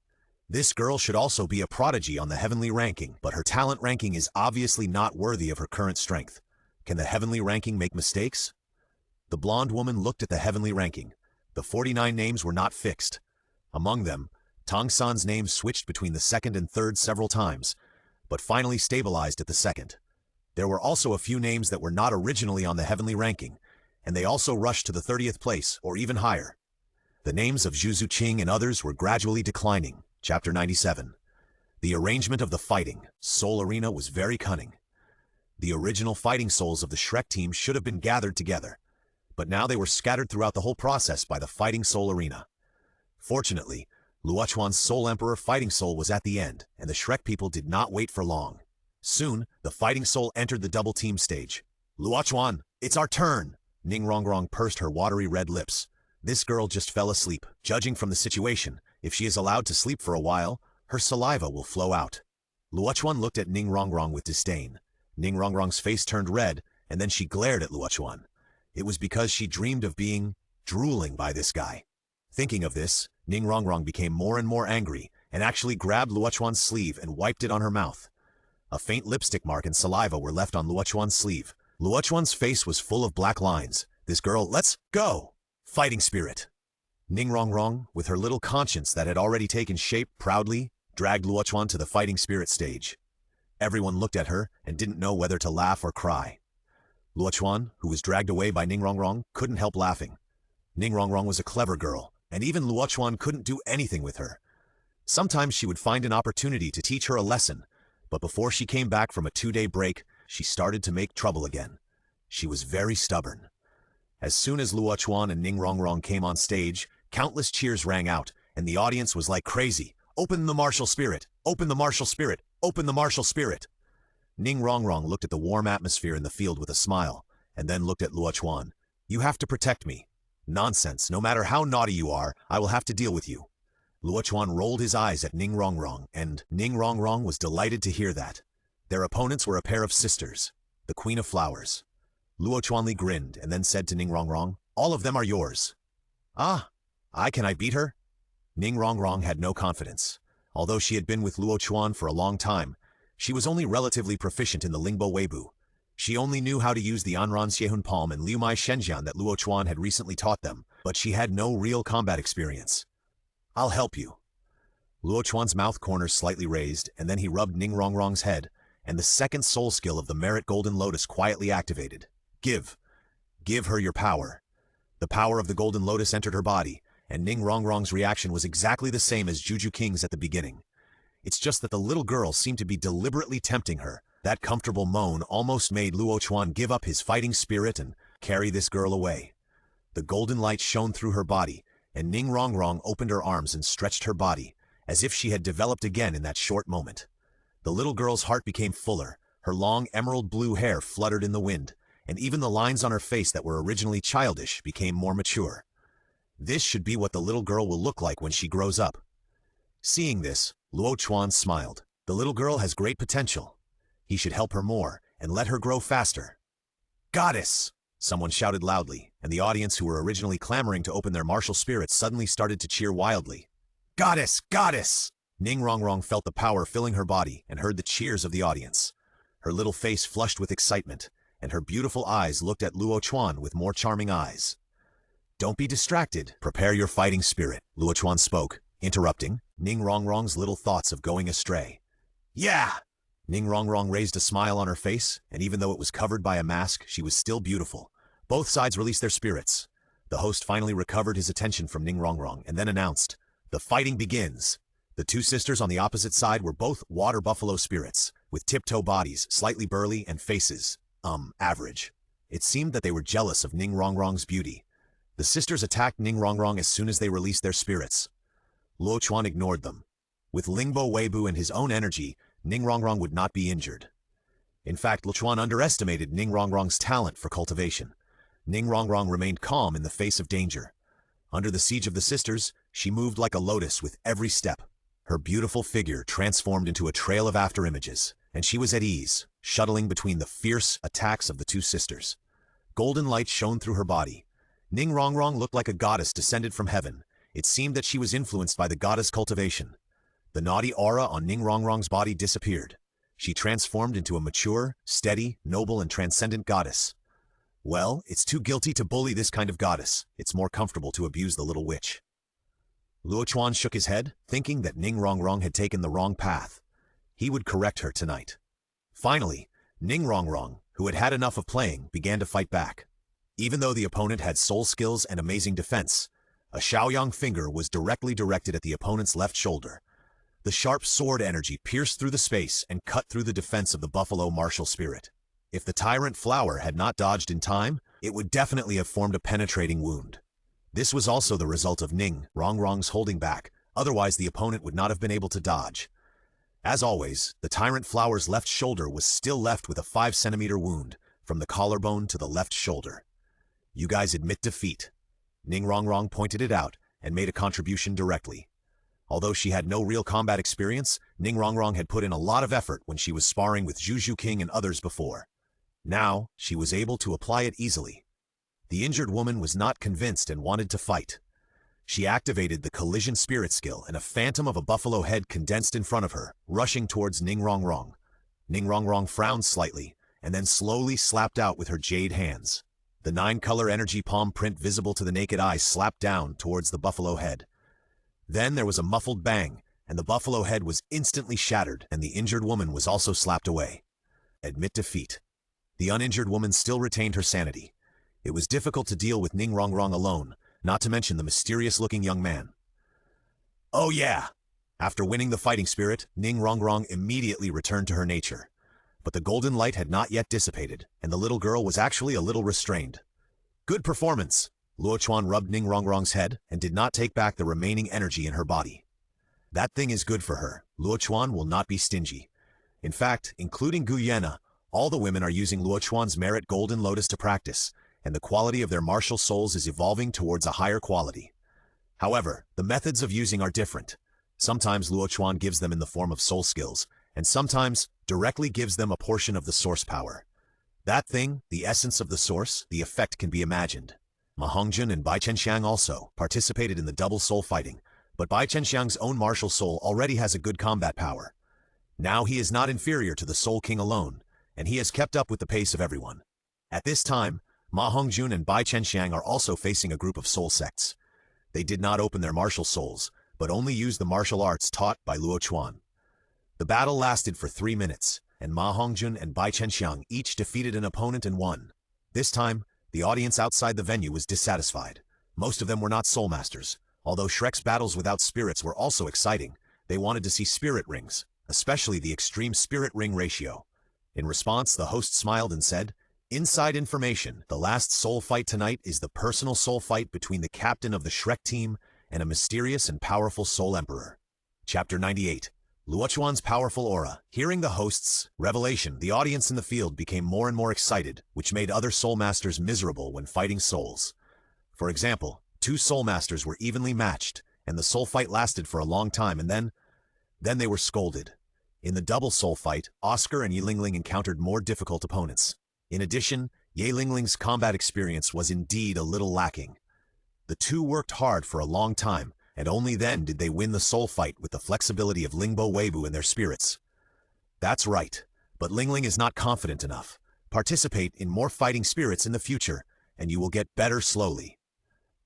This girl should also be a prodigy on the heavenly ranking, but her talent ranking is obviously not worthy of her current strength. Can the heavenly ranking make mistakes? The blonde woman looked at the heavenly ranking. The 49 names were not fixed. Among them, Tang San's name switched between the second and third several times, but finally stabilized at the second. There were also a few names that were not originally on the heavenly ranking, and they also rushed to the 30th place, or even higher. The names of Zhu Zuqing and others were gradually declining. Chapter 97. The arrangement of the fighting soul arena was very cunning. The original fighting souls of the Shrek team should have been gathered together, but now they were scattered throughout the whole process by the fighting soul arena. Fortunately, Luo Chuan's Soul Emperor fighting soul was at the end, and the Shrek people did not wait for long. Soon, the fighting soul entered the double team stage. "Luo Chuan, it's our turn!" Ning Rongrong pursed her watery red lips. This girl just fell asleep. Judging from the situation, if she is allowed to sleep for a while, her saliva will flow out. Luo Chuan looked at Ning Rongrong with disdain. Ning Rongrong's face turned red, and then she glared at Luo Chuan. It was because she dreamed of being drooling by this guy. Thinking of this, Ning Rongrong became more and more angry, and actually grabbed Luo Chuan's sleeve and wiped it on her mouth. A faint lipstick mark and saliva were left on Luo Chuan's sleeve. Luo Chuan's face was full of black lines. This girl, let's go! Fighting spirit! Ning Rongrong, with her little conscience that had already taken shape, proudly dragged Luo Chuan to the fighting spirit stage. Everyone looked at her and didn't know whether to laugh or cry. Luo Chuan, who was dragged away by Ning Rongrong, couldn't help laughing. Ning Rongrong was a clever girl, and even Luo Chuan couldn't do anything with her. Sometimes she would find an opportunity to teach her a lesson, but before she came back from a 2-day break, she started to make trouble again. She was very stubborn. As soon as Luo Chuan and Ning Rongrong came on stage, countless cheers rang out, and the audience was like crazy. "Open the martial spirit! Open the martial spirit! Open the martial spirit!" Ning Rongrong looked at the warm atmosphere in the field with a smile, and then looked at Luo Chuan. "You have to protect me." "Nonsense. No matter how naughty you are, I will have to deal with you." Luo Chuan rolled his eyes at Ning Rongrong, and Ning Rongrong was delighted to hear that. Their opponents were a pair of sisters, the Queen of Flowers. Luo Chuanli grinned and then said to Ning Rongrong, "All of them are yours." "Ah, can I beat her?" Ning Rongrong had no confidence. Although she had been with Luo Chuan for a long time, she was only relatively proficient in the Lingbo Weibu. She only knew how to use the Anran Xiehun Palm and Liu Mai Shenjian that Luo Chuan had recently taught them, but she had no real combat experience. "I'll help you." Luo Chuan's mouth corners slightly raised, and then he rubbed Ning Rongrong's head, and the second soul skill of the Merit Golden Lotus quietly activated. Give her your power." The power of the Golden Lotus entered her body, and Ning Rongrong's reaction was exactly the same as Juju King's at the beginning. It's just that the little girl seemed to be deliberately tempting her. That comfortable moan almost made Luo Chuan give up his fighting spirit and carry this girl away. The golden light shone through her body, and Ning Rongrong opened her arms and stretched her body, as if she had developed again in that short moment. The little girl's heart became fuller, her long emerald blue hair fluttered in the wind, and even the lines on her face that were originally childish became more mature. This should be what the little girl will look like when she grows up. Seeing this, Luo Chuan smiled. The little girl has great potential. He should help her more and let her grow faster. "Goddess!" someone shouted loudly, and the audience, who were originally clamoring to open their martial spirits, suddenly started to cheer wildly. "Goddess! Goddess!" Ning Rongrong felt the power filling her body and heard the cheers of the audience. Her little face flushed with excitement, and her beautiful eyes looked at Luo Chuan with more charming eyes. "Don't be distracted. Prepare your fighting spirit," Luo Chuan spoke, interrupting Ning Rongrong's little thoughts of going astray. "Yeah!" Ning Rongrong raised a smile on her face, and even though it was covered by a mask, she was still beautiful. Both sides released their spirits. The host finally recovered his attention from Ning Rongrong and then announced, "The fighting begins." The two sisters on the opposite side were both water buffalo spirits, with tiptoe bodies, slightly burly, and faces, average. It seemed that they were jealous of Ning Rongrong's beauty. The sisters attacked Ning Rongrong as soon as they released their spirits. Luo Chuan ignored them. With Lingbo Weibu and his own energy, Ning Rongrong would not be injured. In fact, Luo Chuan underestimated Ning Rongrong's talent for cultivation. Ning Rongrong remained calm in the face of danger. Under the siege of the sisters, she moved like a lotus with every step. Her beautiful figure transformed into a trail of afterimages, and she was at ease, shuttling between the fierce attacks of the two sisters. Golden light shone through her body. Ning Rongrong looked like a goddess descended from heaven. It seemed that she was influenced by the goddess cultivation. The naughty aura on Ning Rongrong's body disappeared. She transformed into a mature, steady, noble, and transcendent goddess. Well, it's too guilty to bully this kind of goddess. It's more comfortable to abuse the little witch. Luo Chuan shook his head, thinking that Ning Rongrong had taken the wrong path. He would correct her tonight. Finally, Ning Rongrong, who had had enough of playing, began to fight back. Even though the opponent had soul skills and amazing defense, a Shaoyang finger was directly directed at the opponent's left shoulder. The sharp sword energy pierced through the space and cut through the defense of the buffalo martial spirit. If the tyrant flower had not dodged in time, it would definitely have formed a penetrating wound. This was also the result of Ning Rongrong's holding back, otherwise the opponent would not have been able to dodge. As always, the tyrant flower's left shoulder was still left with a 5-centimeter wound, from the collarbone to the left shoulder. "You guys admit defeat." Ning Rongrong pointed it out and made a contribution directly. Although she had no real combat experience, Ning Rongrong had put in a lot of effort when she was sparring with Zhu King and others before. Now, she was able to apply it easily. The injured woman was not convinced and wanted to fight. She activated the collision spirit skill, and a phantom of a buffalo head condensed in front of her, rushing towards Ning Rongrong. Ning Rongrong frowned slightly, and then slowly slapped out with her jade hands. The 9-color energy palm print visible to the naked eye slapped down towards the buffalo head. Then there was a muffled bang, and the buffalo head was instantly shattered, and the injured woman was also slapped away. Admit defeat. The uninjured woman still retained her sanity. It was difficult to deal with Ning Rongrong alone, not to mention the mysterious-looking young man. "Oh yeah!" After winning the fighting spirit, Ning Rongrong immediately returned to her nature. But the golden light had not yet dissipated, and the little girl was actually a little restrained. "Good performance!" Luo Chuan rubbed Ning Rongrong's head and did not take back the remaining energy in her body. "That thing is good for her. Luo Chuan will not be stingy. In fact, including Gu Yena, all the women are using Luo Chuan's merit Golden Lotus to practice, and the quality of their martial souls is evolving towards a higher quality. However, the methods of using are different. Sometimes Luo Chuan gives them in the form of soul skills, and sometimes directly gives them a portion of the source power. That thing, the essence of the source, the effect can be imagined. Ma Hongjun and Bai Chenxiang also participated in the double soul fighting, but Bai Chenxiang's own martial soul already has a good combat power. Now he is not inferior to the Soul King alone, and he has kept up with the pace of everyone. At this time, Ma Hongjun and Bai Chenxiang are also facing a group of soul sects. They did not open their martial souls, but only used the martial arts taught by Luo Chuan. The battle lasted for 3 minutes, and Ma Hongjun and Bai Chenxiang each defeated an opponent and won. This time, the audience outside the venue was dissatisfied. Most of them were not soul masters. Although Shrek's battles without spirits were also exciting, they wanted to see spirit rings, especially the extreme spirit ring ratio. In response, the host smiled and said, "Inside information, the last soul fight tonight is the personal soul fight between the captain of the Shrek team and a mysterious and powerful soul emperor. Chapter 98. Luo Chuan's powerful aura. Hearing the host's revelation, the audience in the field became more and more excited, which made other soul masters miserable when fighting souls. For example, two soul masters were evenly matched, and the soul fight lasted for a long time, and then they were scolded. In the double soul fight, Oscar and Ye Lingling encountered more difficult opponents. In addition, Ye Lingling's combat experience was indeed a little lacking. The two worked hard for a long time, and only then did they win the soul fight with the flexibility of Lingbo Weibu in their spirits. That's right, but Lingling is not confident enough. Participate in more fighting spirits in the future, and you will get better slowly.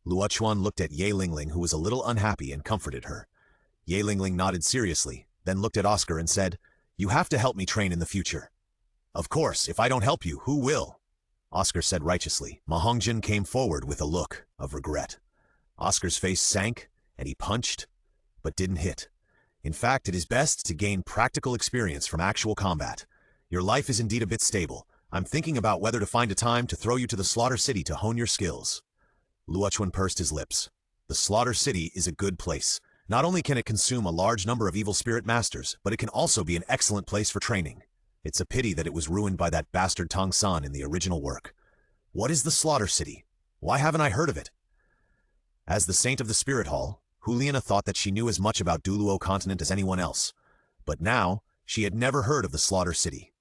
Luo Chuan looked at Ye Lingling, who was a little unhappy, and comforted her. Ye Lingling nodded seriously, then looked at Oscar and said, "You have to help me train in the future." "Of course, if I don't help you, who will?" Oscar said righteously. Ma Hongjin came forward with a look of regret. Oscar's face sank, and he punched, but didn't hit. In fact, it is best to gain practical experience from actual combat. Your life is indeed a bit stable. I'm thinking about whether to find a time to throw you to the Slaughter City to hone your skills. Luo Chuan pursed his lips. The Slaughter City is a good place. Not only can it consume a large number of evil spirit masters, but it can also be an excellent place for training. It's a pity that it was ruined by that bastard Tang San in the original work. What is the Slaughter City? Why haven't I heard of it? As the Saint of the Spirit Hall, Juliana thought that she knew as much about Douluo Continent as anyone else. But now, she had never heard of the Slaughter City.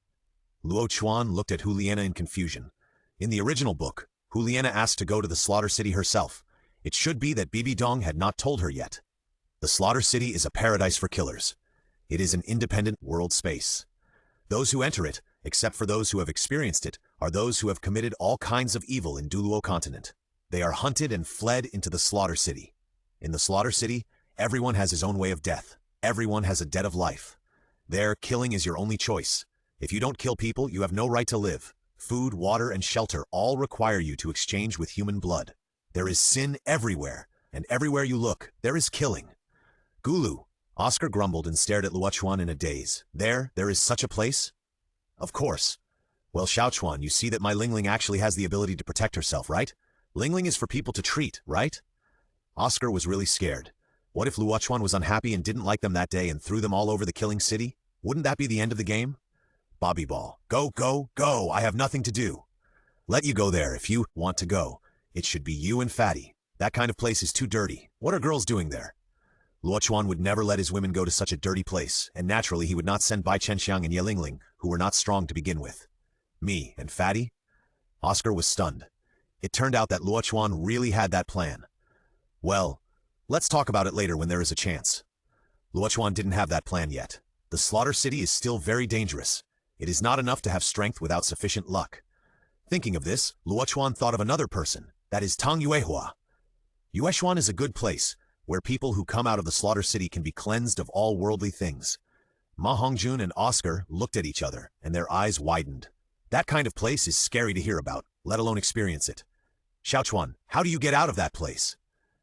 Luo Chuan looked at Juliana in confusion. In the original book, Juliana asked to go to the Slaughter City herself. It should be that Bibi Dong had not told her yet. The Slaughter City is a paradise for killers. It is an independent world space. Those who enter it, except for those who have experienced it, are those who have committed all kinds of evil in Douluo Continent. They are hunted and fled into the Slaughter City. In the Slaughter City, everyone has his own way of death. Everyone has a debt of life. There, killing is your only choice. If you don't kill people, you have no right to live. Food, water, and shelter all require you to exchange with human blood. There is sin everywhere, and everywhere you look, there is killing. Gulu. Oscar grumbled and stared at Luo Chuan in a daze. There is such a place? Of course. Well, Xiao Chuan, you see that my Lingling actually has the ability to protect herself, right? Lingling is for people to treat, right? Oscar was really scared. What if Luo Chuan was unhappy and didn't like them that day and threw them all over the killing city? Wouldn't that be the end of the game? Bobby Ball. Go, go, go! I have nothing to do. Let you go there if you want to go. It should be you and Fatty. That kind of place is too dirty. What are girls doing there? Luo Chuan would never let his women go to such a dirty place, and naturally he would not send Bai Chenxiang and Ye Lingling, who were not strong to begin with. Me and Fatty? Oscar was stunned. It turned out that Luo Chuan really had that plan. Well, let's talk about it later when there is a chance. Luo Chuan didn't have that plan yet. The Slaughter City is still very dangerous. It is not enough to have strength without sufficient luck. Thinking of this, Luo Chuan thought of another person, that is Tang Yuehua. Yueshuan is a good place, where people who come out of the Slaughter City can be cleansed of all worldly things. Ma Hongjun and Oscar looked at each other, and their eyes widened. That kind of place is scary to hear about, let alone experience it. Xiao Chuan, how do you get out of that place?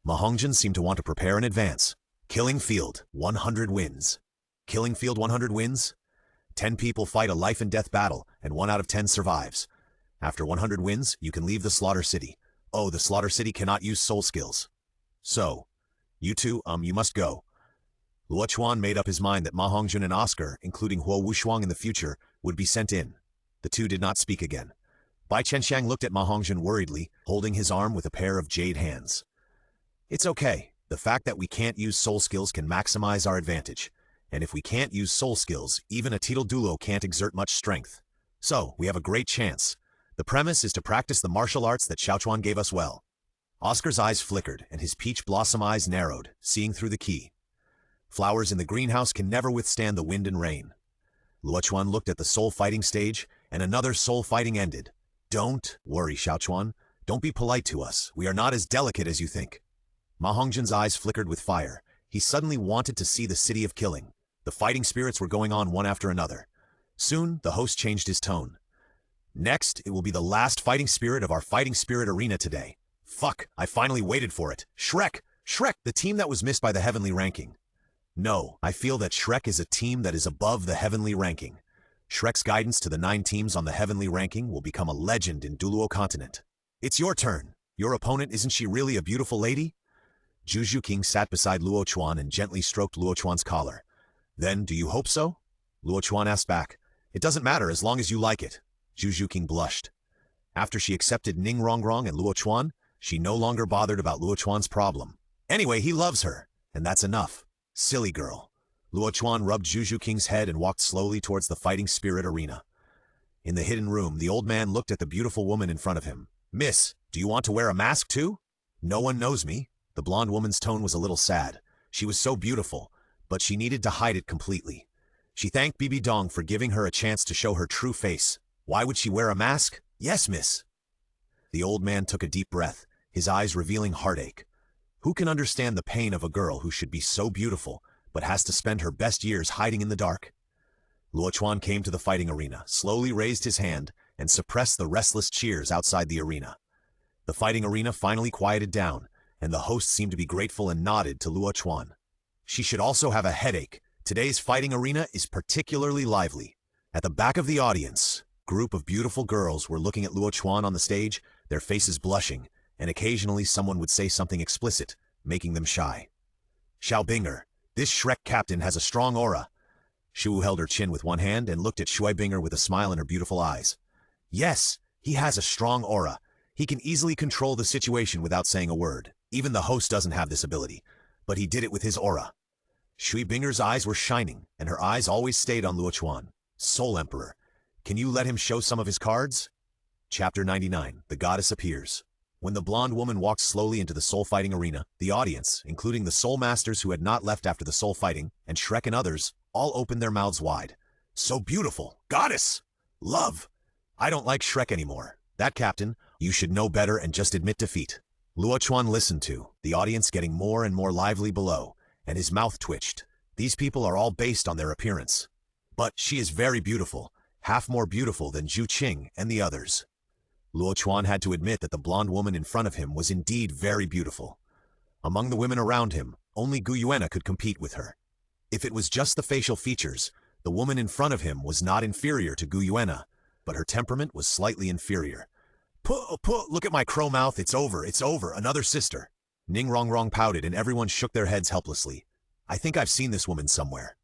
Ma Hongjun seemed to want to prepare in advance. Killing Field, 100 wins. Killing Field 100 wins? 10 people fight a life and death battle, and 1 out of 10 survives. After 100 wins, you can leave the Slaughter City. Oh, the Slaughter City cannot use soul skills. So, you two, you must go. Luo Chuan made up his mind that Ma Hongjun and Oscar, including Huo Wushuang in the future, would be sent in. The two did not speak again. Bai Chenxiang looked at Ma Hongjun worriedly, holding his arm with a pair of jade hands. It's okay. The fact that we can't use soul skills can maximize our advantage. And if we can't use soul skills, even a Tito Dulo can't exert much strength. So, we have a great chance. The premise is to practice the martial arts that Xiao Chuan gave us well. Oscar's eyes flickered, and his peach blossom eyes narrowed, seeing through the key. Flowers in the greenhouse can never withstand the wind and rain. Luo Chuan looked at the soul fighting stage, and another soul fighting ended. Don't worry, Xiao Chuan. Don't be polite to us. We are not as delicate as you think. Ma Hongjun's eyes flickered with fire. He suddenly wanted to see the city of killing. The fighting spirits were going on one after another. Soon, the host changed his tone. Next, it will be the last fighting spirit of our fighting spirit arena today. Fuck, I finally waited for it. Shrek! Shrek, the team that was missed by the Heavenly ranking. No, I feel that Shrek is a team that is above the Heavenly ranking. Shrek's guidance to the 9 teams on the Heavenly ranking will become a legend in Douluo Continent. It's your turn. Your opponent, isn't she really a beautiful lady? Zhu King sat beside Luo Chuan and gently stroked Luo Chuan's collar. Then, do you hope so? Luo Chuan asked back. It doesn't matter as long as you like it. Zhu King blushed. After she accepted Ning Rongrong and Luo Chuan, she no longer bothered about Luo Chuan's problem. Anyway, he loves her, and that's enough. Silly girl. Luo Chuan rubbed Zhu King's head and walked slowly towards the fighting spirit arena. In the hidden room, the old man looked at the beautiful woman in front of him. Miss, do you want to wear a mask too? No one knows me. The blonde woman's tone was a little sad. She was so beautiful, but she needed to hide it completely. She thanked Bibi Dong for giving her a chance to show her true face. Why would she wear a mask? Yes, miss. The old man took a deep breath, his eyes revealing heartache. Who can understand the pain of a girl who should be so beautiful, but has to spend her best years hiding in the dark? Luo Chuan came to the fighting arena, slowly raised his hand, and suppressed the restless cheers outside the arena. The fighting arena finally quieted down, and the host seemed to be grateful and nodded to Luo Chuan. She should also have a headache. Today's fighting arena is particularly lively. At the back of the audience, a group of beautiful girls were looking at Luo Chuan on the stage, their faces blushing, and occasionally someone would say something explicit, making them shy. Xiao Binger, this Shrek captain has a strong aura. Shu held her chin with one hand and looked at Shui Binger with a smile in her beautiful eyes. Yes, he has a strong aura. He can easily control the situation without saying a word. Even the host doesn't have this ability, but he did it with his aura. Shui Binger's eyes were shining, and her eyes always stayed on Luo Chuan. Soul Emperor, can you let him show some of his cards? Chapter 99, The Goddess Appears. When the blonde woman walked slowly into the soul fighting arena, the audience, including the soul masters who had not left after the soul fighting, and Shrek and others, all opened their mouths wide. So beautiful! Goddess! Love! I don't like Shrek anymore. That captain, you should know better and just admit defeat. Luo Chuan listened to, the audience getting more and more lively below, and his mouth twitched. These people are all based on their appearance. But she is very beautiful, half more beautiful than Zhu Qing and the others. Luo Chuan had to admit that the blonde woman in front of him was indeed very beautiful. Among the women around him, only Gu Yuena could compete with her. If it was just the facial features, the woman in front of him was not inferior to Gu Yuena, but her temperament was slightly inferior. Look at my crow mouth, it's over, another sister. Ning Rongrong pouted and everyone shook their heads helplessly. I think I've seen this woman somewhere.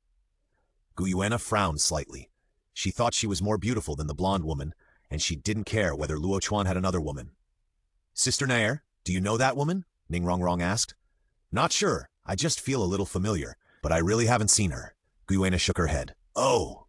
Gu Yuena frowned slightly. She thought she was more beautiful than the blonde woman, and she didn't care whether Luo Chuan had another woman. Sister Nair, do you know that woman? Ning Rongrong asked. Not sure, I just feel a little familiar, but I really haven't seen her. Gu Yuena shook her head. Oh,